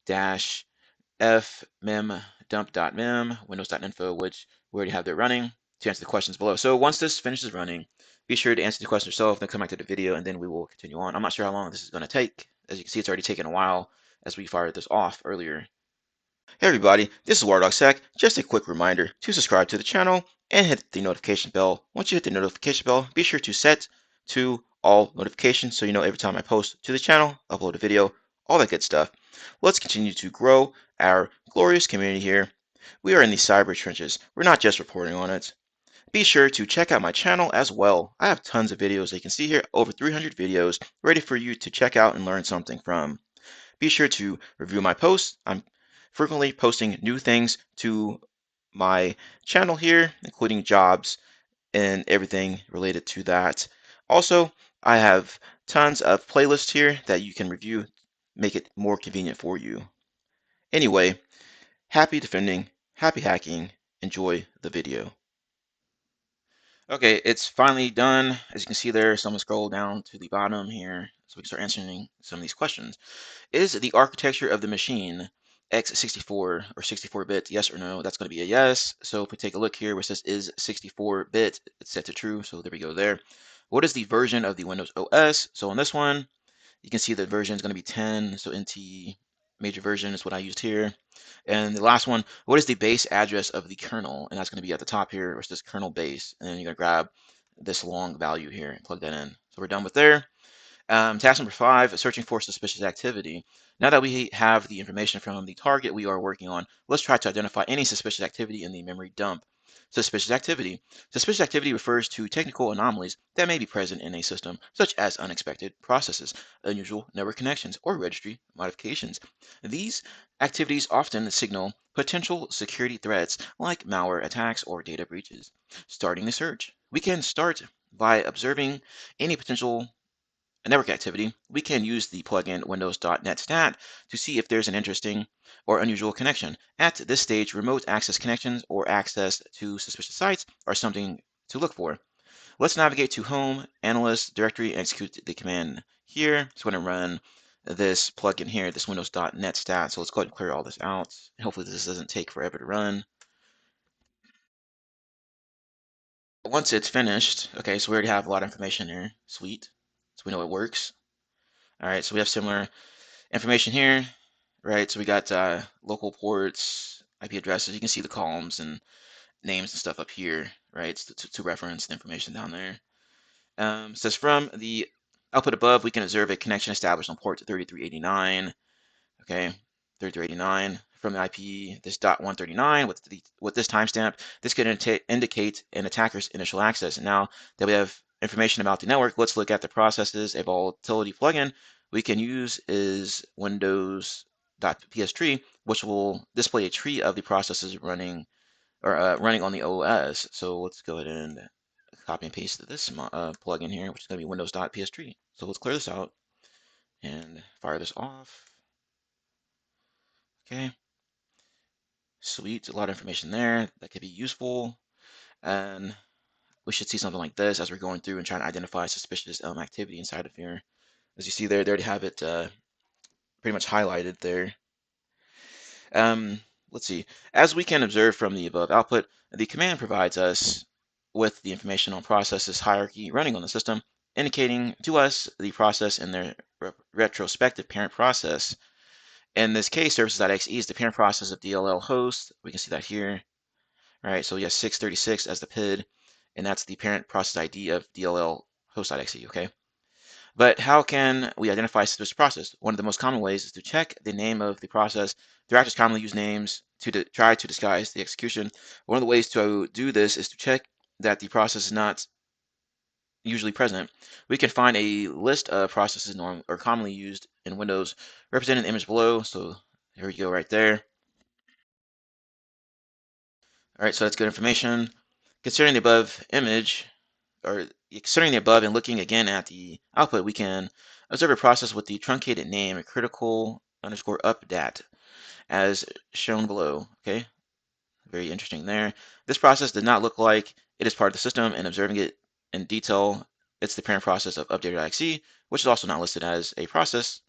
dash f mem dump.mem windows.info, which we already have there running, to answer the questions below. So once this finishes running, be sure to answer the question yourself, then come back to the video, and then we will continue on. I'm not sure how long this is going to take. As you can see, it's already taken a while as we fired this off earlier. Hey everybody, this is WireDogSec. Just a quick reminder to subscribe to the channel and hit the notification bell. Once you hit the notification bell, be sure to set to all notifications so you know every time I post to the channel, upload a video, all that good stuff. Let's continue to grow our glorious community here. We are in the cyber trenches. We're not just reporting on it. Be sure to check out my channel as well. I have tons of videos that you can see here, over 300 videos ready for you to check out and learn something from. Be sure to review my posts. I'm frequently posting new things to my channel here, including jobs and everything related to that. Also, I have tons of playlists here that you can review, make it more convenient for you. Anyway, happy defending, happy hacking, enjoy the video. Okay, it's finally done. As you can see there, so I'm gonna scroll down to the bottom here so we can start answering some of these questions. Is the architecture of the machine x64 or 64-bit? Yes or no? That's going to be a yes. So if we take a look here where it says is 64-bit, it's set to true. So there we go there. What is the version of the Windows OS? So on this one, you can see the version is going to be 10. So NT major version is what I used here. And the last one, what is the base address of the kernel? And that's going to be at the top here, where it says kernel base. And then you're going to grab this long value here and plug that in. So we're done with there. Task number 5, searching for suspicious activity. Now that we have the information from the target we are working on, let's try to identify any suspicious activity in the memory dump. Suspicious activity. Suspicious activity refers to technical anomalies that may be present in a system, such as unexpected processes, unusual network connections, or registry modifications. These activities often signal potential security threats like malware attacks or data breaches. Starting the search. We can start by observing any potential network activity. We can use the plugin windows.net stat to see if there's an interesting or unusual connection. At this stage, remote access connections or access to suspicious sites are something to look for. Let's navigate to Home, Analyst, Directory, and execute the command here. So I'm going to run this plugin here, this windows.net stat. So let's go ahead and clear all this out. Hopefully this doesn't take forever to run. Once it's finished, okay, so we already have a lot of information here. Sweet. So we know it works. All right, so we have similar information here, right? So we got local ports, IP addresses. You can see the columns and names and stuff up here, right? To reference the information down there. Says from the output above, we can observe a connection established on port 3389. Okay, 3389 from the IP, this .139 with this timestamp. This could indicate an attacker's initial access. And now that we have information about the network, let's look at the processes. A volatility plugin we can use is Windows.pstree, which will display a tree of the processes running running on the OS. So let's go ahead and copy and paste this plugin here, which is going to be Windows.pstree. So let's clear this out and fire this off. Okay. Sweet, a lot of information there that could be useful. And we should see something like this as we're going through and trying to identify suspicious activity inside of here. As you see there, they already have it pretty much highlighted there. Um, let's see. As we can observe from the above output, the command provides us with the information on processes hierarchy running on the system, indicating to us the process and their retrospective parent process. In this case, services.exe is the parent process of DLL host. We can see that here, right? So we have 636 as the PID, and that's the parent process ID of DLL host.exe, okay? But how can we identify this process? One of the most common ways is to check the name of the process. Directors commonly use names to try to disguise the execution. One of the ways to do this is to check that the process is not usually present. We can find a list of processes norm or commonly used in Windows represented in the image below. So here we go right there. All right, so that's good information. Considering the above image, or considering the above and looking again at the output, we can observe a process with the truncated name critical underscore updat as shown below. Okay, very interesting there. This process did not look like it is part of the system, and observing it in detail, it's the parent process of update.exe, which is also not listed as a process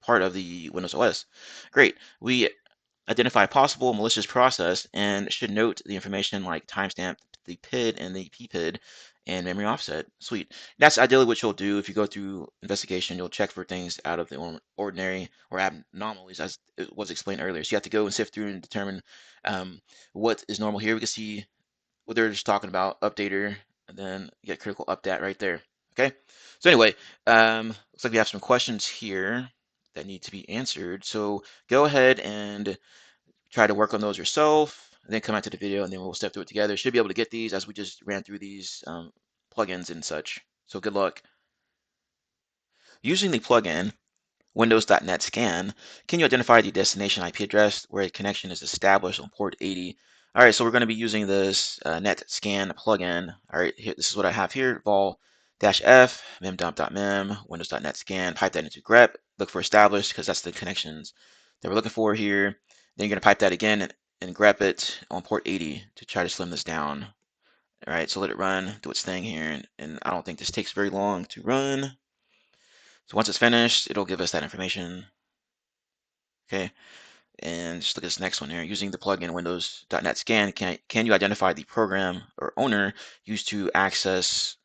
part of the Windows OS. Great. We identify possible malicious process and should note the information like timestamp, the PID and the PPID, and memory offset. Sweet. That's ideally what you'll do if you go through investigation. You'll check for things out of the ordinary or anomalies, as it was explained earlier. So you have to go and sift through and determine what is normal here. We can see what they're just talking about, updater, and then you get critical update right there. Okay. So anyway, looks like we have some questions here that need to be answered. So go ahead and try to work on those yourself, and then come out to the video, and then we'll step through it together. Should be able to get these as we just ran through these plugins and such. So good luck. Using the plugin Windows.net scan, can you identify the destination IP address where a connection is established on port 80? All right, so we're going to be using this net scan plugin. All right, here, this is what I have here, vol-f, mem.mem, windows.net scan, pipe that into grep, look for established because that's the connections that we're looking for here. Then you're going to pipe that again and grep it on port 80 to try to slim this down. All right, so let it run, do its thing here, and I don't think this takes very long to run. So once it's finished, it'll give us that information. Okay, and just look at this next one here. Using the plugin Windows.net scan, can you identify the program or owner used to access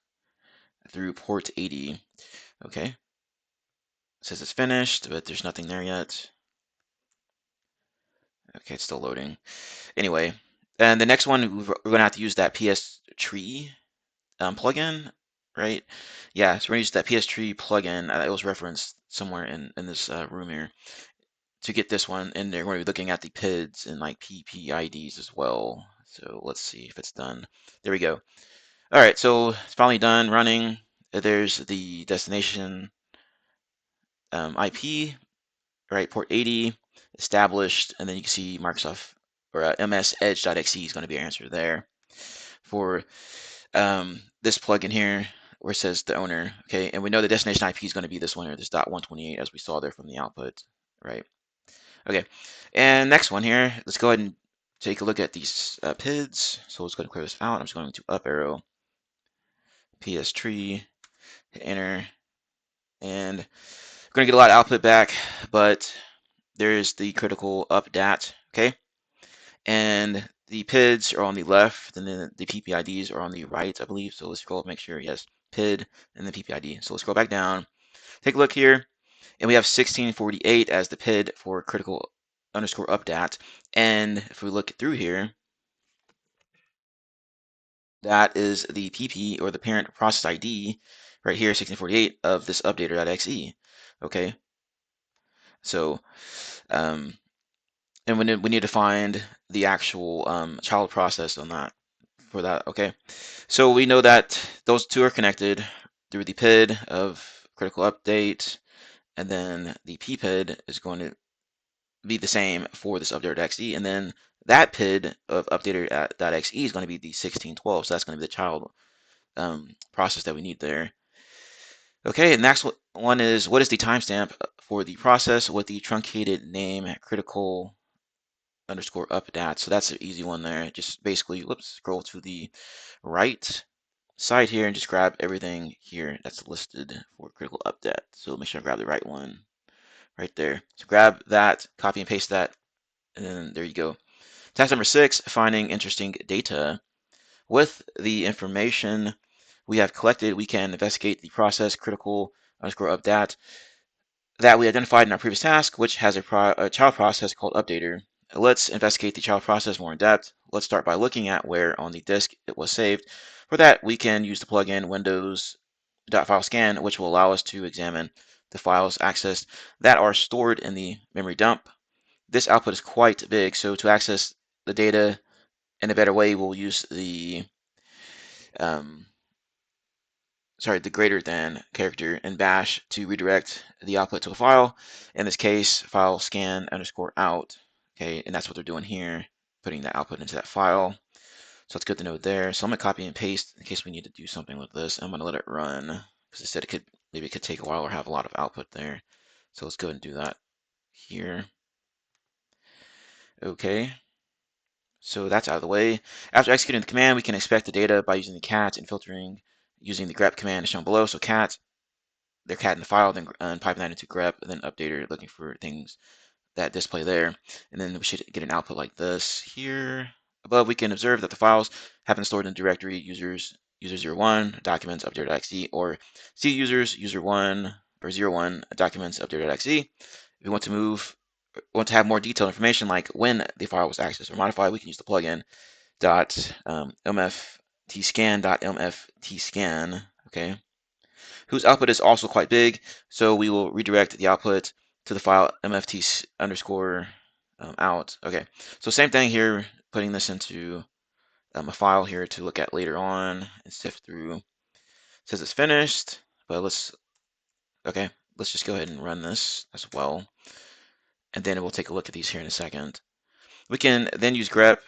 through port 80? Okay, it says it's finished, but there's nothing there yet. Okay, it's still loading. Anyway, and the next one, we're going to have to use that PS tree plugin, right? Yeah, so we're going to use that PS tree plugin. It was referenced somewhere in this room here. To get this one in there, we're going to be looking at the PIDs and like PPIDs as well. So let's see if it's done. There we go. All right, so it's finally done running. There's the destination IP, right? Port 80 established, and then you can see Microsoft or msedge.exe is going to be our answer there for this plugin here where it says the owner. Okay, and we know the destination IP is going to be this one here, this .128, as we saw there from the output, right? Okay, and next one here, let's go ahead and take a look at these PIDs. So let's go ahead and clear this out. I'm just going to up arrow, PS tree, hit enter, and we're going to get a lot of output back, but there's the critical updat, okay? And the PIDs are on the left, and then the PPIDs are on the right, I believe. So let's scroll up, make sure, yes, PID and then PPID. So let's scroll back down, take a look here, and we have 1648 as the PID for critical underscore updat. And if we look through here, that is the PP or the parent process ID right here, 1648 of this updater.exe. Okay, so and we need to find the actual child process on that for that. Okay, so we know that those two are connected through the PID of critical update, and then the PPID is going to be the same for this updater.exe, and then that PID of updater.exe is going to be the 1612, so that's going to be the child process that we need there. Okay, the next one is, what is the timestamp for the process with the truncated name critical underscore updat? So that's an easy one there. Just basically, scroll to the right side here and just grab everything here that's listed for critical updat. So make sure I grab the right one right there. So grab that, copy and paste that And then there you go. Task number 6, finding interesting data. With the information we have collected, we can investigate the process critical underscore updat that we identified in our previous task, which has a child process called updater. Let's investigate the child process more in depth. Let's start by looking at where on the disk it was saved. For that, we can use the plugin Windows.FileScan, which will allow us to examine the files accessed that are stored in the memory dump. This output is quite big, so to access the data in a better way, we'll use um, the greater than character in bash to redirect the output to a file. In this case, file scan underscore out. Okay, and that's what they're doing here, putting that output into that file. So it's good to know there. So I'm gonna copy and paste in case we need to do something with this. I'm gonna let it run because it said maybe it could take a while or have a lot of output there. So let's go ahead and do that here. Okay. So that's out of the way. After executing the command, we can inspect the data by using the cat and filtering using the grep command as shown below. So cat, their cat in the file, then piping that into grep, and then updater looking for things that display there. And then we should get an output like this here. Above, we can observe that the files have been stored in the directory user01 documents update.exe or C users user1 or 01 documents update.exe. If we want to have more detailed information like when the file was accessed or modified, we can use the plugin .mftscan.mftscan, okay, whose output is also quite big. So we will redirect the output to the file mft underscore out. Okay, so same thing here, putting this into a file here to look at later on and sift through. It says it's finished, but let's just go ahead and run this as well, and then we'll take a look at these here in a second. We can then use grep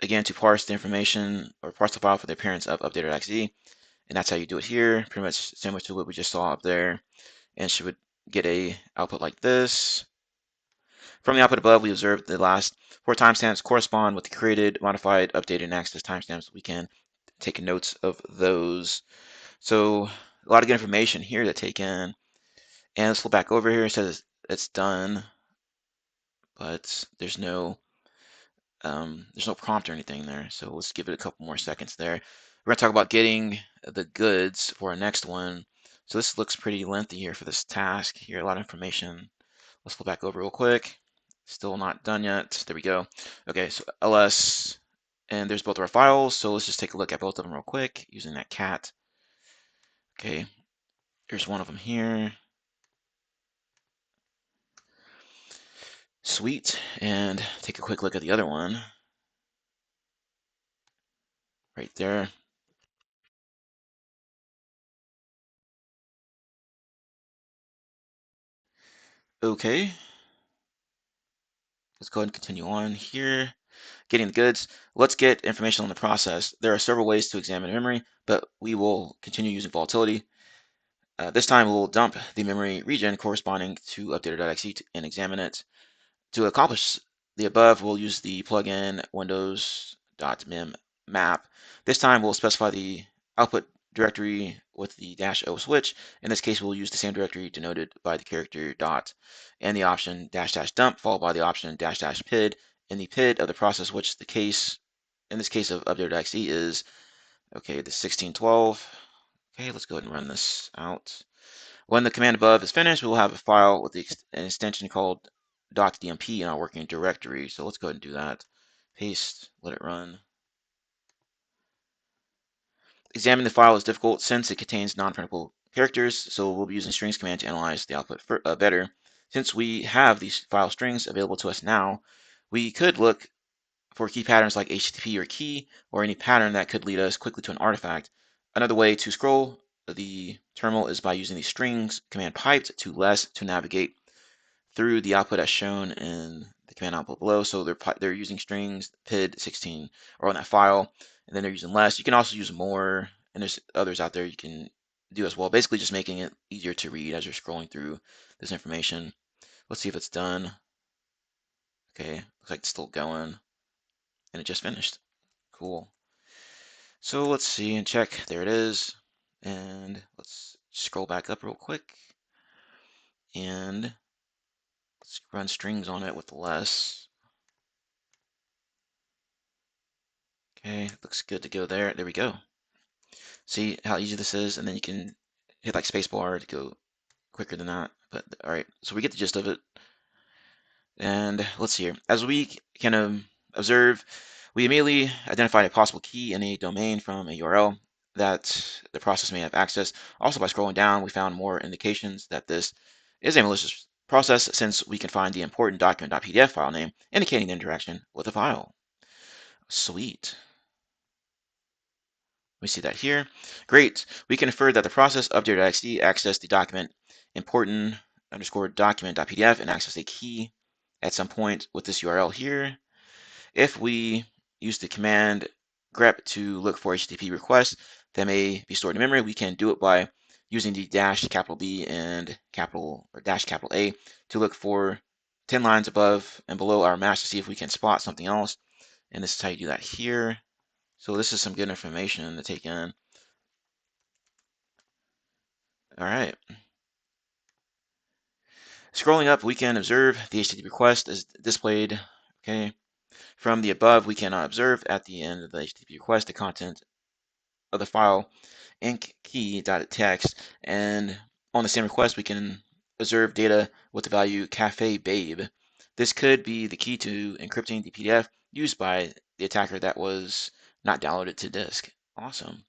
again to parse the information or parse the file for the appearance of updated.exe, and that's how you do it here, pretty much similar to what we just saw up there, and she would get a output like this. From the output above, we observed the last 4 timestamps correspond with the created, modified, updated, and accessed timestamps. We can take notes of those. So a lot of good information here to take in. And let's flip back over here. It says it's done, but there's no prompt or anything there. So let's give it a couple more seconds there. We're going to talk about getting the goods for our next one. So this looks pretty lengthy here for this task here, a lot of information. Let's flip back over real quick. Still not done yet. There we go. Okay, so ls, and there's both of our files. So let's just take a look at both of them real quick using that cat. Okay, here's one of them here. Sweet, and take a quick look at the other one. Right there. Okay, let's go ahead and continue on here. Getting the goods. Let's get information on the process. There are several ways to examine memory, but we will continue using volatility. This time we'll dump the memory region corresponding to updated.exe and examine it. To accomplish the above, we'll use the plugin windows.mem map. This time we'll specify the output directory with the -o switch. In this case, we'll use the same directory denoted by the character dot and the option --dump followed by the option --pid in the PID of the process, which in this case of update.exe is, okay, the 1612. Okay, let's go ahead and run this out. When the command above is finished, we will have a file with an extension called .dmp in our working directory. So let's go ahead and do that. Paste, let it run. Examining the file is difficult since it contains non-printable characters, so we'll be using strings command to analyze the output better. Since we have these file strings available to us now, we could look for key patterns like HTTP or key, or any pattern that could lead us quickly to an artifact. Another way to scroll the terminal is by using the strings command piped to less to navigate through the output as shown in the command output below. So they're using strings PID 16 or on that file, and then they're using less. You can also use more, and there's others out there you can do as well. Basically, just making it easier to read as you're scrolling through this information. Let's see if it's done. Okay, looks like it's still going, and it just finished. Cool. So let's see and check. There it is. And let's scroll back up real quick. And let's run strings on it with less. Okay, looks good to go there. There we go. See how easy this is, and then you can hit like spacebar to go quicker than that. But all right, so we get the gist of it. And let's see here. As we can observe, we immediately identified a possible key in a domain from a URL that the process may have accessed. Also, by scrolling down, we found more indications that this is a malicious process since we can find the important document.pdf file name indicating the interaction with the file. Sweet. We see that here. Great. We can infer that the process update.exe accessed the document important underscore document.pdf and accessed a key at some point with this URL here. If we use the command grep to look for HTTP requests that may be stored in memory, we can do it by using the dash capital B and capital or dash capital A to look for 10 lines above and below our match to see if we can spot something else. And this is how you do that here. So this is some good information to take in. All right. Scrolling up, we can observe the HTTP request is displayed. Okay. From the above, we can observe at the end of the HTTP request the content of the file inc key.txt, and on the same request, we can observe data with the value cafe babe. This could be the key to encrypting the PDF used by the attacker that was not downloaded to disk. Awesome.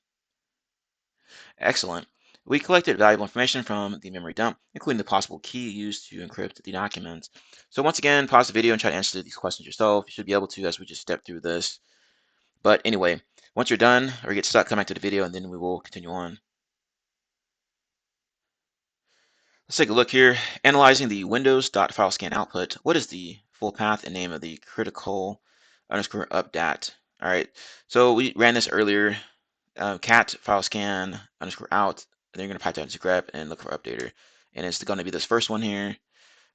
Excellent. We collected valuable information from the memory dump, including the possible key used to encrypt the documents. So once again, pause the video and try to answer these questions yourself. You should be able to as we just step through this. But anyway, once you're done or get stuck, come back to the video and then we will continue on. Let's take a look here. Analyzing the Windows.FileScan output. What is the full path and name of the critical underscore updat? All right, so we ran this earlier. Cat file scan underscore out. And then you're going to pipe that into grep and look for updater. And it's going to be this first one here.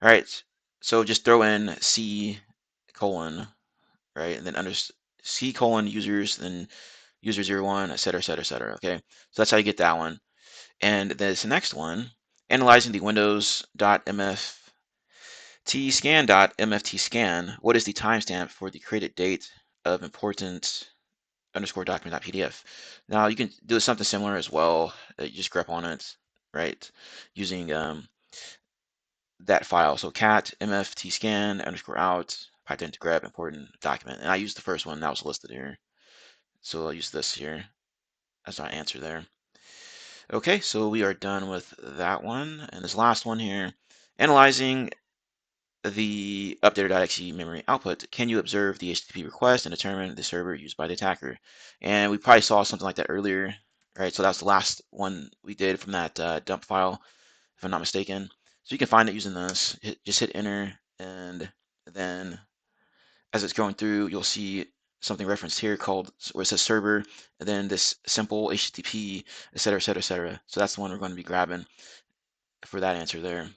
All right, so just throw in C colon, right? And then under C colon users, then user 01, et cetera, et cetera, et cetera. Okay, so that's how you get that one. And this next one, analyzing the Windows.mftscan.mftscan, what is the timestamp for the created date of important underscore document.pdf? Now you can do something similar as well. You just grep on it, right? Using that file. So cat mftscan underscore out, pipe into grep important document. And I used the first one that was listed here. So I'll use this here as our answer there. Okay, so we are done with that one. And this last one here, analyzing the updater.exe memory output. Can you observe the HTTP request and determine the server used by the attacker? And we probably saw something like that earlier, right? So that's the last one we did from that dump file, if I'm not mistaken. So you can find it using this. Just hit enter, and then as it's going through, you'll see something referenced here called where it says server, and then this simple HTTP, et cetera, et cetera, et cetera. So that's the one we're going to be grabbing for that answer there.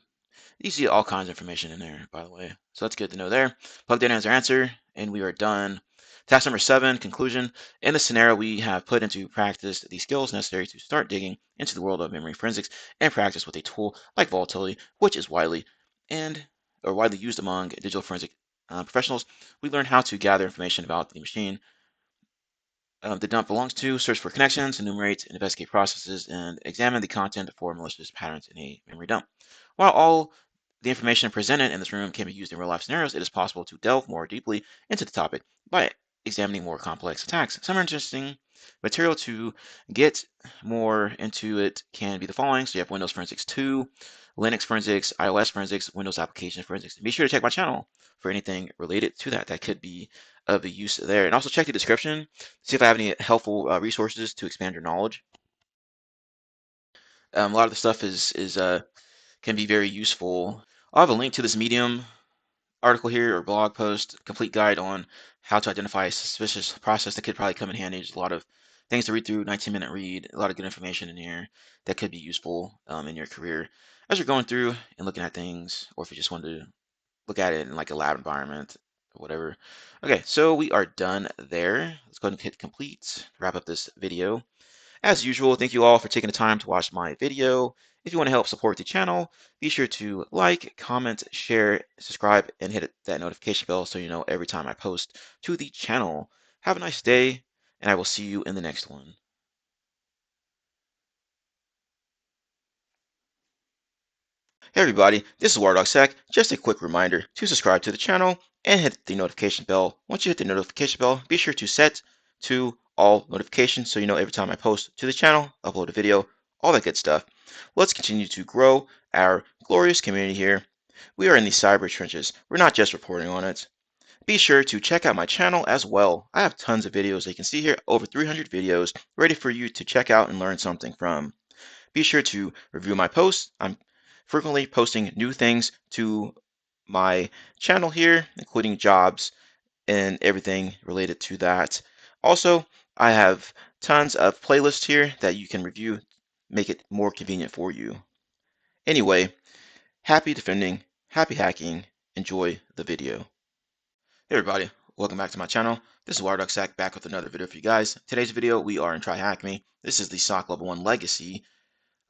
You see all kinds of information in there, by the way. So that's good to know there. Plug that in as our answer, and we are done. Task number 7, conclusion. In this scenario, we have put into practice the skills necessary to start digging into the world of memory forensics and practice with a tool like Volatility, which is widely used among digital forensic professionals. We learn how to gather information about the machine the dump belongs to, search for connections, enumerate and investigate processes, and examine the content for malicious patterns in a memory dump. While all the information presented in this room can be used in real-life scenarios, it is possible to delve more deeply into the topic by examining more complex attacks. Some interesting material to get more into it can be the following. So you have Windows Forensics 2, Linux Forensics, iOS Forensics, Windows Application Forensics. Be sure to check my channel for anything related to that could be of use there. And also check the description, see if I have any helpful resources to expand your knowledge. A lot of the stuff can be very useful. I'll have a link to this Medium article here or blog post, complete guide on how to identify a suspicious process that could probably come in handy. There's a lot of things to read through, 19-minute read, a lot of good information in here that could be useful in your career as you're going through and looking at things, or if you just wanted to look at it in like a lab environment or whatever. Okay, so we are done there. Let's go ahead and hit complete, wrap up this video. As usual, thank you all for taking the time to watch my video. If you want to help support the channel, be sure to like, comment, share, subscribe, and hit that notification bell so you know every time I post to the channel. Have a nice day, and I will see you in the next one. Hey everybody, this is WireDogSec. Just a quick reminder to subscribe to the channel and hit the notification bell. Once you hit the notification bell, be sure to set to all notifications so you know every time I post to the channel, upload a video, all that good stuff. Let's continue to grow our glorious community here. We are in the cyber trenches. We're not just reporting on it. Be sure to check out my channel as well. I have tons of videos that you can see here, over 300 videos ready for you to check out and learn something from. Be sure to review my posts. I'm frequently posting new things to my channel here, including jobs and everything related to that. Also, I have tons of playlists here that you can review, make it more convenient for you. Anyway, happy defending, happy hacking, enjoy the video. Hey everybody, welcome back to my channel. This is WireDogSec back with another video for you guys. Today's video, we are in TryHackMe. This is the SOC Level 1 Legacy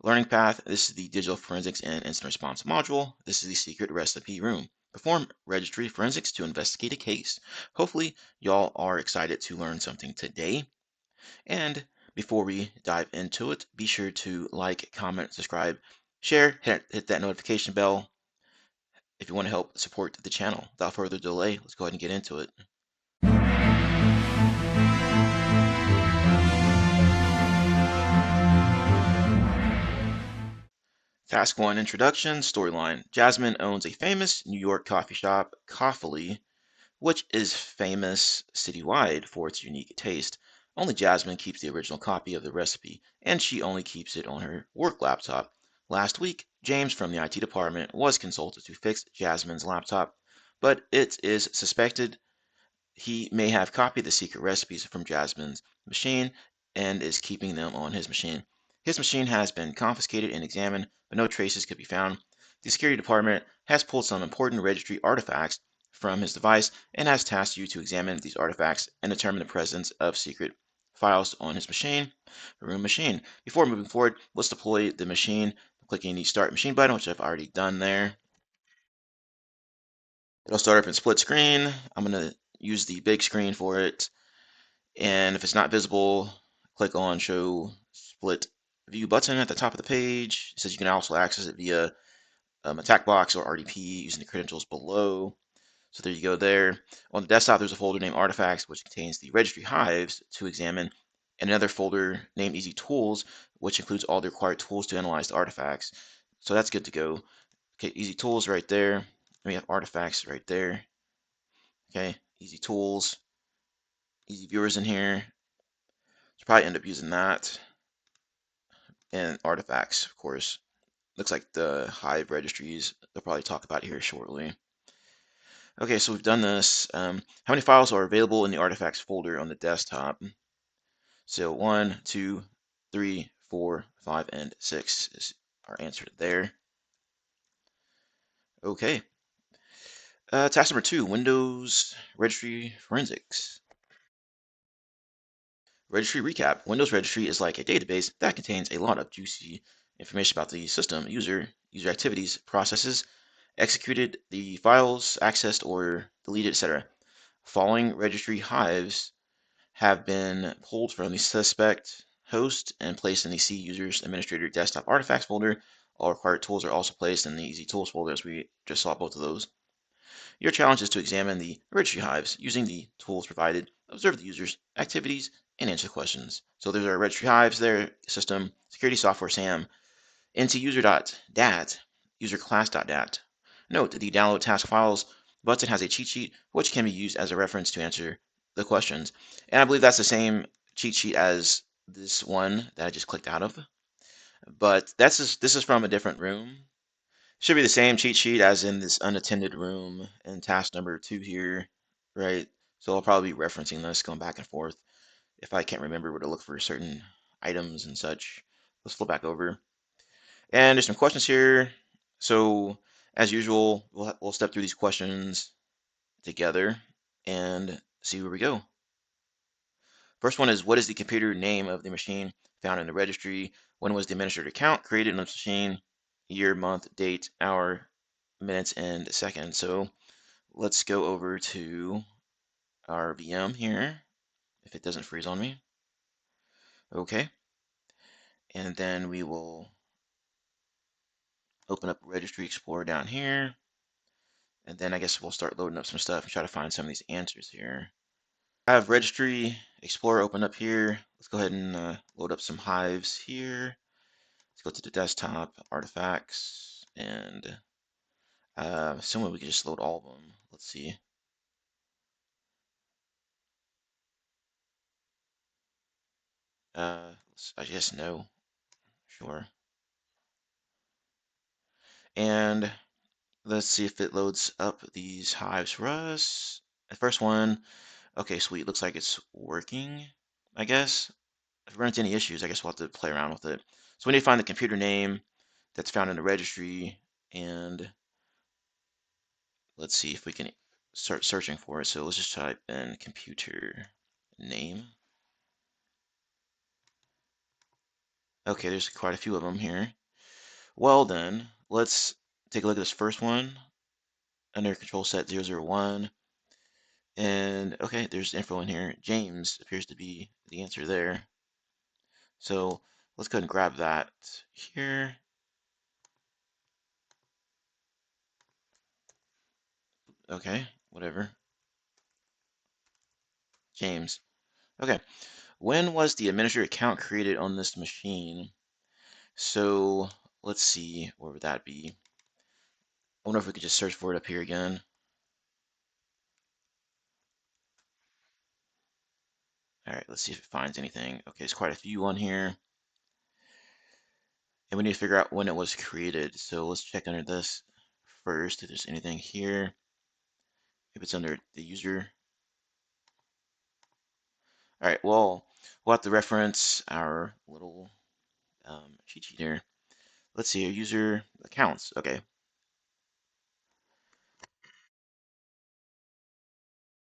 learning path. This is the Digital Forensics and Incident Response module. This is the secret recipe room. Perform registry forensics to investigate a case. Hopefully, y'all are excited to learn something today. And before we dive into it, be sure to like, comment, subscribe, share, hit that notification bell if you want to help support the channel. Without further delay, let's go ahead and get into it. Task 1, Introduction, Storyline. Jasmine owns a famous New York coffee shop, Coffee, which is famous citywide for its unique taste. Only Jasmine keeps the original copy of the recipe, and she only keeps it on her work laptop. Last week, James from the IT department was consulted to fix Jasmine's laptop, but it is suspected he may have copied the secret recipes from Jasmine's machine and is keeping them on his machine. His machine has been confiscated and examined, but no traces could be found. The security department has pulled some important registry artifacts from his device and has tasked you to examine these artifacts and determine the presence of secret files on his machine, room machine. Before moving forward, let's deploy the machine, clicking the Start Machine button, which I've already done there. It'll start up in split screen. I'm going to use the big screen for it. And if it's not visible, click on Show Split View button at the top of the page. It says you can also access it via attack box or RDP using the credentials below. So there you go there. On the desktop, there's a folder named Artifacts, which contains the registry hives to examine, and another folder named Easy Tools, which includes all the required tools to analyze the artifacts. So that's good to go. Okay, Easy Tools right there. We have Artifacts right there. Okay, Easy Tools, Easy Viewers in here. Should probably end up using that. And Artifacts, of course. Looks like the Hive registries. They'll probably talk about it here shortly. Okay, so we've done this. How many files are available in the Artifacts folder on the desktop? So 1, 2, 3, 4, 5, and 6 is our answer there. Okay. Task number 2, Windows Registry Forensics. Registry recap. Windows Registry is like a database that contains a lot of juicy information about the system, user activities, processes, executed, the files accessed or deleted, etc. Following registry hives have been pulled from the suspect host and placed in the C users administrator desktop artifacts folder. All required tools are also placed in the easy tools folder, as we just saw both of those. Your challenge is to examine the registry hives using the tools provided, observe the user's activities, and answer questions. So there's our registry hives there, system, security software SAM, into user.dat, user class.dat. Note the download task files button has a cheat sheet which can be used as a reference to answer the questions. And I believe that's the same cheat sheet as this one that I just clicked out of. But this is from a different room. Should be the same cheat sheet as in this unattended room in task number 2 here, right? So I'll probably be referencing this, going back and forth if I can't remember where to look for certain items and such. Let's flip back over. And there's some questions here. So as usual, we'll step through these questions together and see where we go. First one is, what is the computer name of the machine found in the registry? When was the administrator account created in the machine? Year, month, date, hour, minutes, and seconds. So let's go over to our VM here. if it doesn't freeze on me. Okay. And then we will open up Registry Explorer down here. And then I guess we'll start loading up some stuff and try to find some of these answers here. I have Registry Explorer open up here. Let's go ahead and load up some hives here. Let's go to the desktop, artifacts, and somewhere we can just load all of them. Let's see. I guess no. Sure. And let's see if it loads up these hives for us. The first one, okay, sweet. Looks like it's working, I guess. If we run into any issues, I guess we'll have to play around with it. So we need to find the computer name that's found in the registry, and let's see if we can start searching for it. So let's just type in computer name. Okay, there's quite a few of them here. Well then, let's take a look at this first one under control set 001. And okay, there's info in here. James appears to be the answer there. So let's go ahead and grab that here. Okay, whatever. James. Okay. When was the administrator account created on this machine? So let's see, where would that be? I wonder if we could just search for it up here again. All right, let's see if it finds anything. Okay, there's quite a few on here. And we need to figure out when it was created. So let's check under this first if there's anything here. If it's under the user. All right, well, we'll have to reference our little cheat sheet here. Let's see, user accounts. Okay.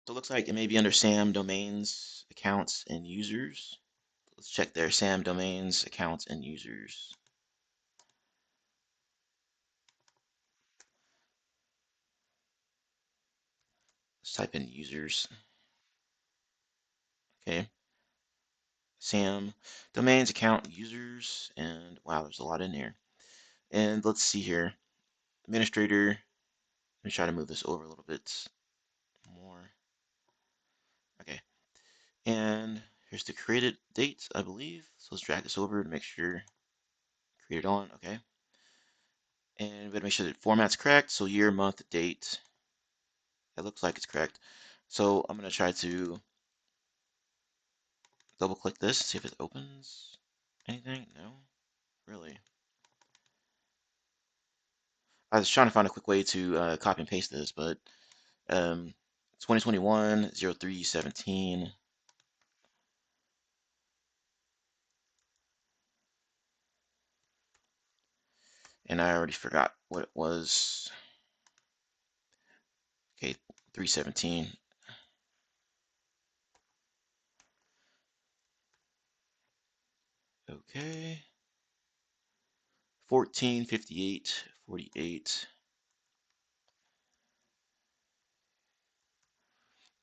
So it looks like it may be under SAM domains, accounts, and users. Let's check there, SAM domains, accounts, and users. Let's type in users. Okay. SAM domains, account, users, and wow, there's a lot in here. And let's see here. Administrator. Let me try to move this over a little bit more. Okay. And here's the created date, I believe. So let's drag this over to make sure created on. Okay. And we gotta make sure that format's correct. So year, month, date. It looks like it's correct. So I'm gonna try to double click this, see if it opens anything. No, really. I was trying to find a quick way to copy and paste this, but 2021 03/17. And I already forgot what it was. Okay, 3/17. Okay. 14/58/48.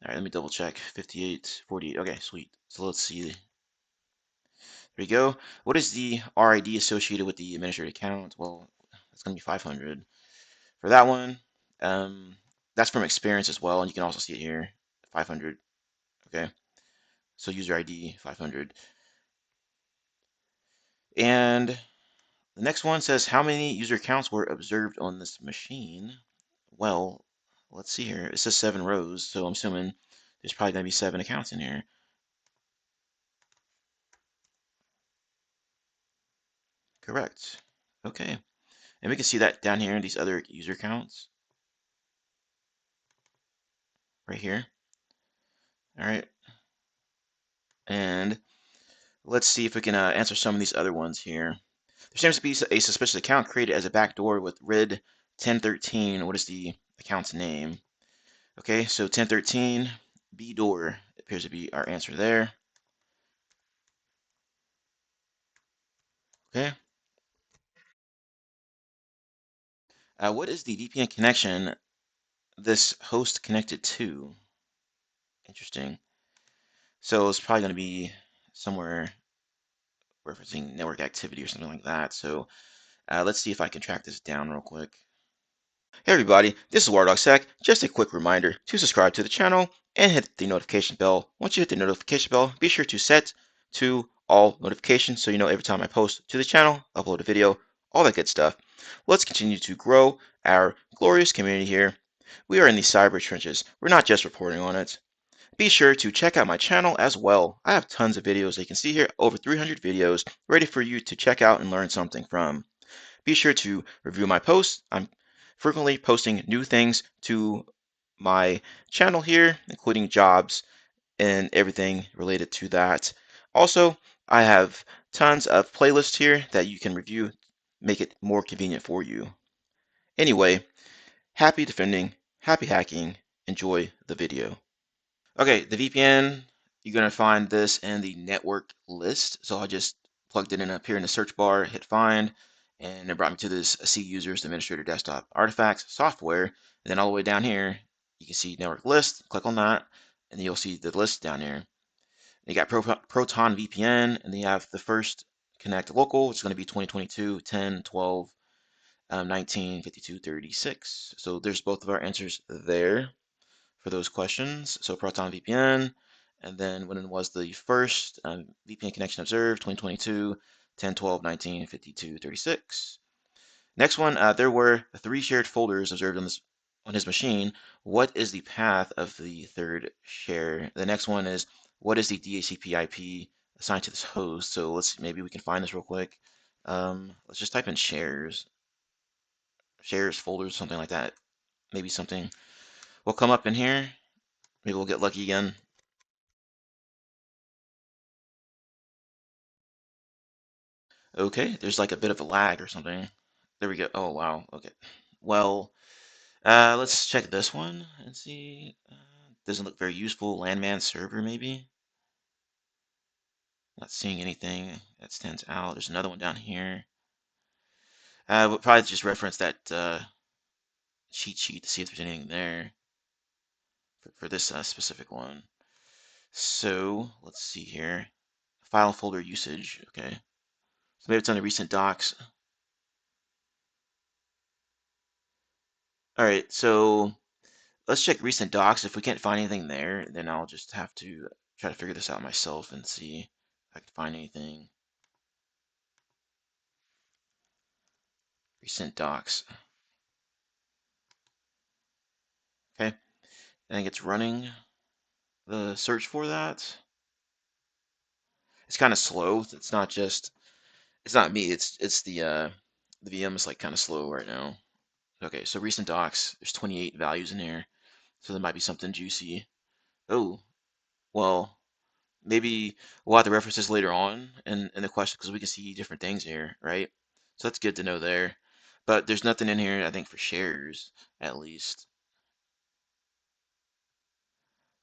All right, let me double check. 58/48. Okay, sweet. So let's see. There we go. What is the RID associated with the administrator account? Well, it's going to be 500. For that one, that's from experience as well, and you can also see it here, 500. Okay, so user ID 500. And the next one says how many user accounts were observed on this machine? Well, let's see here. It says 7 rows, so I'm assuming there's probably going to be 7 accounts in here. Correct. Okay. And we can see that down here in these other user accounts right here. All right. And let's see if we can answer some of these other ones here. There seems to be a suspicious account created as a backdoor with RID 1013. What is the account's name? Okay, so 1013 bdoor appears to be our answer there. Okay. What is the VPN connection this host connected to? Interesting. So it's probably going to be somewhere referencing network activity or something like that. So let's see if I can track this down real quick. Hey everybody, this is WireDogSec. Just a quick reminder to subscribe to the channel and hit the notification bell. Once you hit the notification bell, be sure to set to all notifications so you know every time I post to the channel, upload a video, all that good stuff. Let's continue to grow our glorious community here. We are in the cyber trenches. We're not just reporting on it. Be sure to check out my channel as well. I have tons of videos. You can see here over 300 videos ready for you to check out and learn something from. Be sure to review my posts. I'm frequently posting new things to my channel here, including jobs and everything related to that. Also, I have tons of playlists here that you can review, make it more convenient for you. Anyway, happy defending, happy hacking. Enjoy the video. Okay, the VPN, you're going to find this in the network list. So I just plugged it in up here in the search bar, hit find, and it brought me to this C users administrator desktop artifacts software. And then all the way down here, you can see network list. Click on that, and then you'll see the list down here. You got Proton VPN, and then you have the first connect local, which is going to be 2022 10 12 19 52 36. So there's both of our answers there for those questions. So Proton VPN, and then when it was the first VPN connection observed, 2022, 10, 12, 19, 52, 36. Next one, there were 3 shared folders observed on his machine. What is the path of the third share? The next one is, what is the DHCP IP assigned to this host? So maybe we can find this real quick. Let's just type in shares folders, something like that. Maybe something will come up in here. Maybe we'll get lucky again. Okay, there's like a bit of a lag or something. There we go. Oh, wow. Okay. Well, let's check this one and see. Doesn't look very useful. Landman server, maybe? Not seeing anything that stands out. There's another one down here. We'll probably just reference that cheat sheet to see if there's anything there for this specific one. So, let's see here. File folder usage. Okay. So maybe it's on the recent docs. All right, so let's check recent docs. If we can't find anything there, then I'll just have to try to figure this out myself and see if I can find anything. Recent docs. Okay, I think it's running the search for that. It's kind of slow. It's not just, it's not me. It's the VM is like kind of slow right now. Okay, so recent docs. There's 28 values in here, so there might be something juicy. Oh, well, maybe we'll have to reference this later on in the question because we can see different things here, right? So that's good to know there. But there's nothing in here, I think, for shares, at least.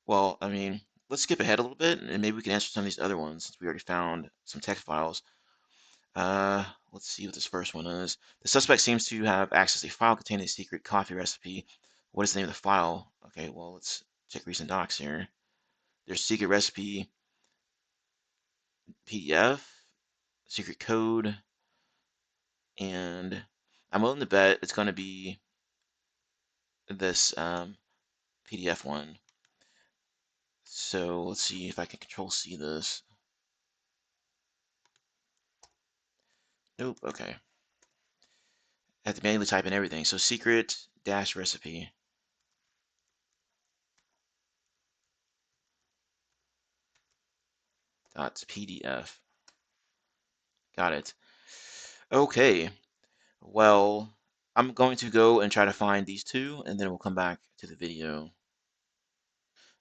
Well, I mean, let's skip ahead a little bit and maybe we can answer some of these other ones since we already found some text files. Let's see what this first one is. The suspect seems to have accessed a file containing a secret coffee recipe. What is the name of the file? Okay, well, let's check recent docs here. There's secret recipe PDF, secret code, and I'm willing to bet it's going to be this PDF one. So let's see if I can control C this. Nope, okay. I have to manually type in everything. So secret dash recipe dot PDF. Got it. Okay, well, I'm going to go and try to find these two, and then we'll come back to the video.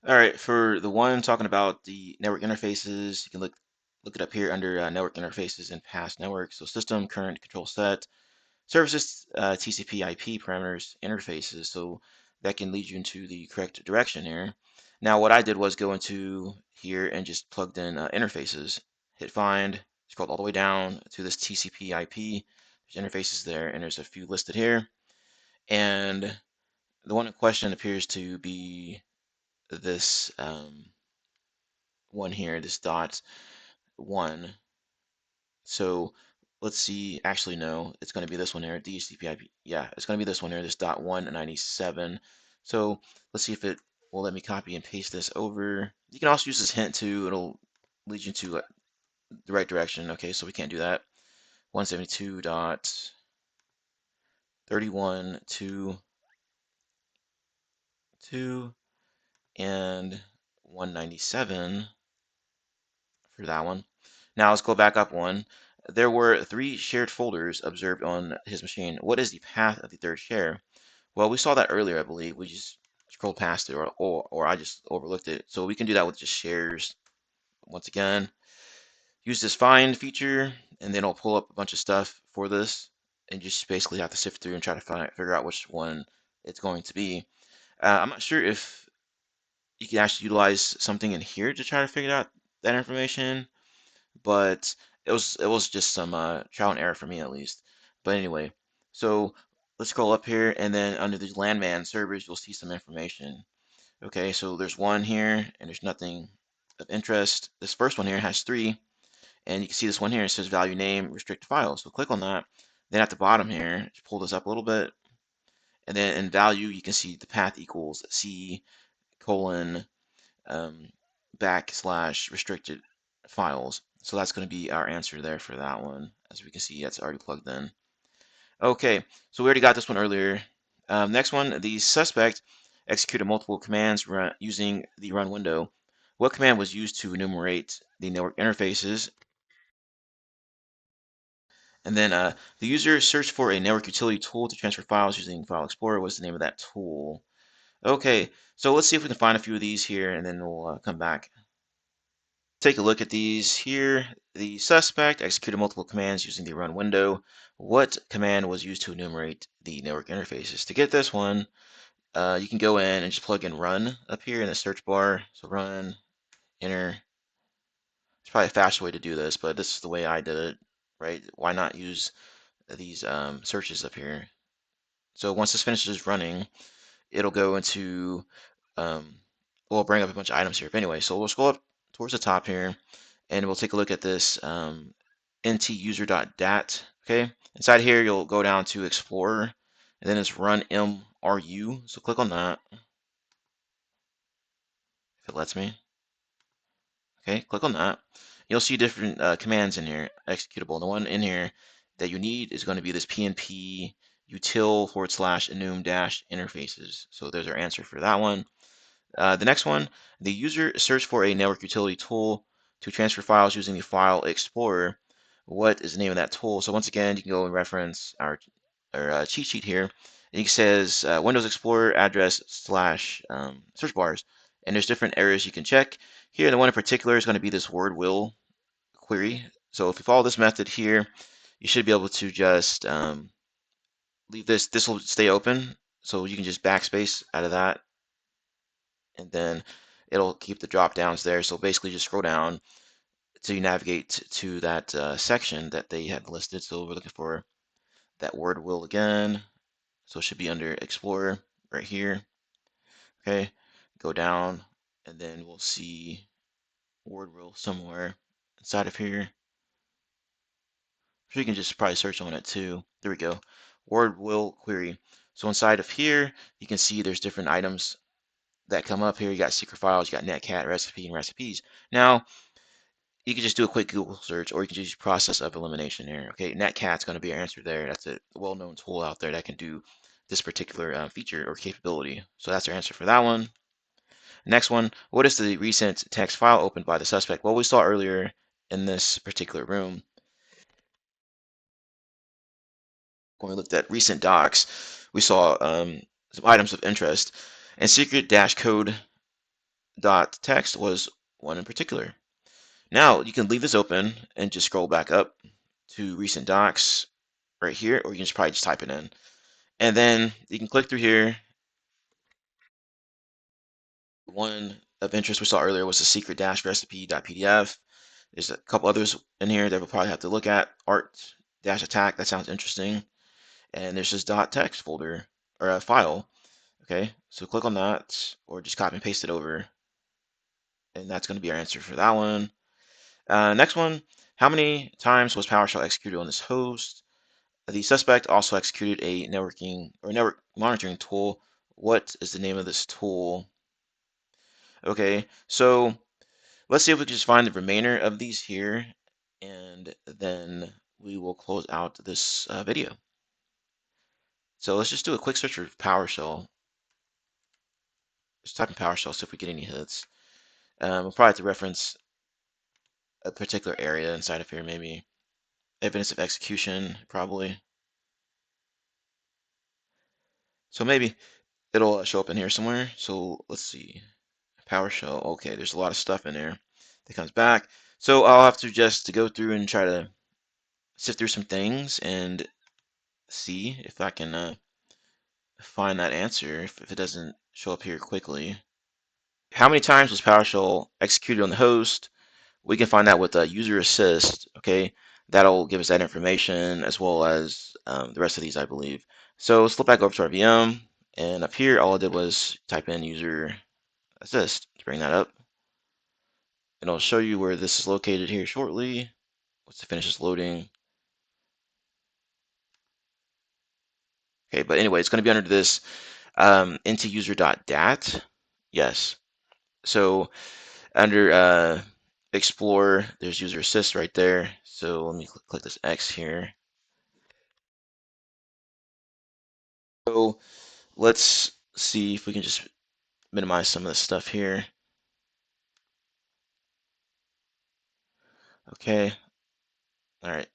All right, for the one talking about the network interfaces, you can look it up here under network interfaces and past networks. So system, current, control set, services, TCP IP parameters, interfaces. So that can lead you into the correct direction here. Now, what I did was go into here and just plugged in interfaces, hit find, scrolled all the way down to this TCP IP. There's interfaces there, and there's a few listed here. And the one in question appears to be this one here, this dot one. So let's see, actually no, it's going to be this one here, DHCP yeah, it's going to be this one here, this dot 197. So let's see if it will let me copy and paste this over. You can also use this hint too, it'll lead you to the right direction. Okay, so we can't do that. 172.31.2.2 and 197 for that one. Now let's go back up one. There were 3 shared folders observed on his machine. What is the path of the third share? Well, we saw that earlier, I believe. We just scrolled past it, or I just overlooked it. So we can do that with just shares. Once again, use this find feature, and then it'll pull up a bunch of stuff for this, and just basically have to sift through and try to figure out which one it's going to be. I'm not sure if you can actually utilize something in here to try to figure out that information, but it was just some trial and error for me at least. But anyway, so let's scroll up here, and then under these landman servers, you'll see some information. Okay, so there's one here, and there's nothing of interest. This first one here has 3, and you can see this one here. It says value name restrict files. So click on that. Then at the bottom here, just pull this up a little bit, and then in value, you can see the path equals C colon um, backslash restricted files. So that's going to be our answer there for that one. As we can see, that's already plugged in. Okay, so we already got this one earlier. Next one, the suspect executed multiple commands using the run window. What command was used to enumerate the network interfaces? And then the user searched for a network utility tool to transfer files using File Explorer. What's the name of that tool? Okay, so let's see if we can find a few of these here, and then we'll come back. Take a look at these here. The suspect executed multiple commands using the run window. What command was used to enumerate the network interfaces? To get this one, you can go in and just plug in run up here in the search bar. So run, enter. It's probably a faster way to do this, but this is the way I did it, right? Why not use these searches up here? So once this finishes running, it'll go into, we'll bring up a bunch of items here. But anyway, so we'll scroll up towards the top here, and we'll take a look at this ntuser.dat. Okay, inside here you'll go down to Explorer, and then it's run mru. So click on that if it lets me. Okay, click on that. You'll see different commands in here, executable. The one in here that you need is going to be this pnp util /enum -interfaces. So there's our answer for that one. The next one, the user searched for a network utility tool to transfer files using the File Explorer. What is the name of that tool? So once again, you can go and reference our cheat sheet here. It says Windows Explorer address slash search bars, and there's different areas you can check. Here, the one in particular is going to be this word will query. So if you follow this method here, you should be able to just leave this. This will stay open, so you can just backspace out of that, and then it'll keep the drop downs there. So basically just scroll down till you navigate to that section that they had listed. So we're looking for that word will again. So it should be under Explorer right here. Okay, go down, and then we'll see word will somewhere inside of here. So you can just probably search on it too. There we go. Word will query. So inside of here, you can see there's different items that come up here. You got secret files, you got netcat, recipe, and recipes. Now, you can just do a quick Google search, or you can just use process of elimination here. Okay, netcat's going to be your answer there. That's a well-known tool out there that can do this particular feature or capability. So that's our answer for that one. Next one, what is the recent text file opened by the suspect? Well, we saw earlier in this particular room, when we looked at recent docs, we saw some items of interest, and secret-code.txt was one in particular. Now you can leave this open and just scroll back up to recent docs right here, or you can just probably just type it in. And then you can click through here. One of interest we saw earlier was the secret-recipe.pdf. There's a couple others in here that we'll probably have to look at. Art-attack, that sounds interesting. And there's this .text folder or a file. Okay, so click on that, or just copy and paste it over. And that's going to be our answer for that one. Next one, how many times was PowerShell executed on this host? The suspect also executed a networking or network monitoring tool. What is the name of this tool? Okay, so let's see if we can just find the remainder of these here, and then we will close out this video. So let's just do a quick search for PowerShell. Just type in PowerShell, see if we get any hits. We'll probably have to reference a particular area inside of here, maybe. Evidence of execution, probably. So maybe it'll show up in here somewhere. So let's see. PowerShell. Okay, there's a lot of stuff in there that comes back. So I'll have to just to go through and try to sift through some things and see if I can find that answer if it doesn't show up here quickly. How many times was PowerShell executed on the host? We can find that with user assist. Okay, that'll give us that information as well as the rest of these, I believe. So let's flip back over to our VM, and up here, all I did was type in user assist to bring that up. And I'll show you where this is located here shortly. Once it finishes loading. Okay, but anyway, it's going to be under this into user.dat. Yes. So under Explore, there's user assist right there. So let me click this X here. So let's see if we can just minimize some of this stuff here. Okay. All right.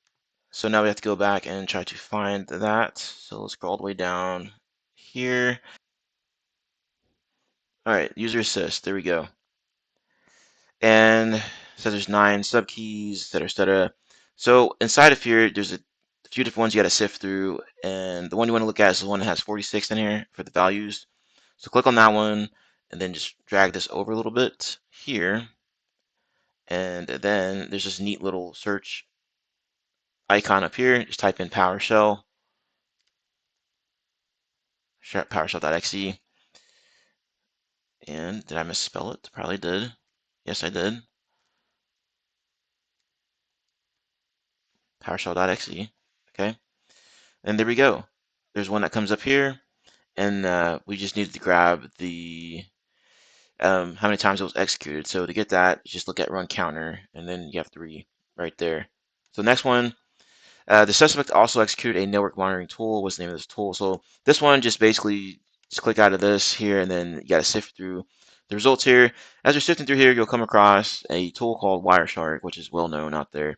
So now we have to go back and try to find that. So let's scroll all the way down here. All right, user assist. There we go. And so there's 9 subkeys, et cetera. So inside of here, there's a few different ones you got to sift through, and the one you want to look at is the one that has 46 in here for the values. So click on that one, and then just drag this over a little bit here, and then there's this neat little search icon up here. Just type in PowerShell, PowerShell.exe, and did I misspell it? Probably did. Yes, I did. PowerShell.exe. Okay, and there we go. There's one that comes up here. And we just needed to grab the how many times it was executed. So to get that, just look at run counter, and then you have 3 right there. So next one, the suspect also executed a network monitoring tool. What's the name of this tool? So this one just basically just click out of this here, and then you got to sift through the results here. As you're sifting through here, you'll come across a tool called Wireshark, which is well known out there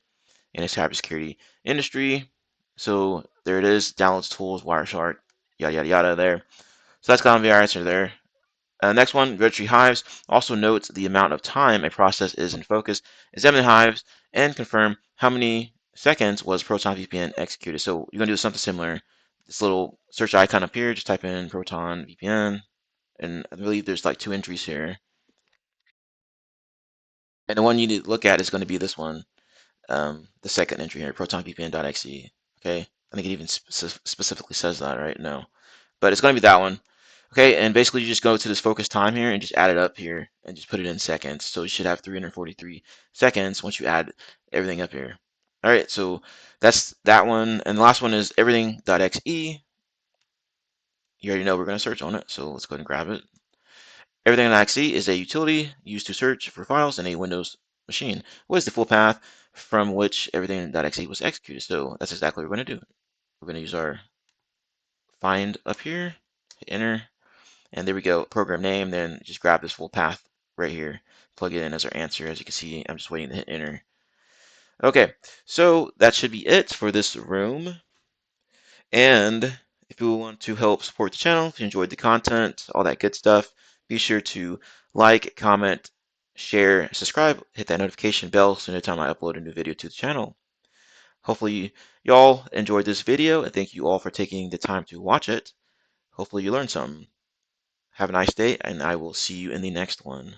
in the cybersecurity industry. So there it is, downloads tools, Wireshark, yada yada yada there. So that's going to be our answer there. Next one, Registry Hives also notes the amount of time a process is in focus. Examine the hives and confirm how many seconds was Proton VPN executed. So you're going to do something similar. This little search icon up here, just type in Proton VPN, and I believe there's like 2 entries here. And the one you need to look at is going to be this one, the second entry here, protonvpn.exe. Okay, I think it even specifically says that, right? No, but it's going to be that one. Okay, and basically you just go to this focus time here and just add it up here and just put it in seconds. So you should have 343 seconds once you add everything up here. All right, so that's that one. And the last one is everything.exe. You already know we're going to search on it, so let's go ahead and grab it. Everything.exe is a utility used to search for files in a Windows machine. What is the full path from which everything.exe was executed? So that's exactly what we're going to do. We're going to use our find up here, hit enter. And there we go, program name, then just grab this full path right here, plug it in as our answer. As you can see, I'm just waiting to hit enter. Okay, so that should be it for this room. And if you want to help support the channel, if you enjoyed the content, all that good stuff, be sure to like, comment, share, subscribe, hit that notification bell so anytime I upload a new video to the channel. Hopefully y'all enjoyed this video, and thank you all for taking the time to watch it. Hopefully you learned something. Have a nice day, and I will see you in the next one.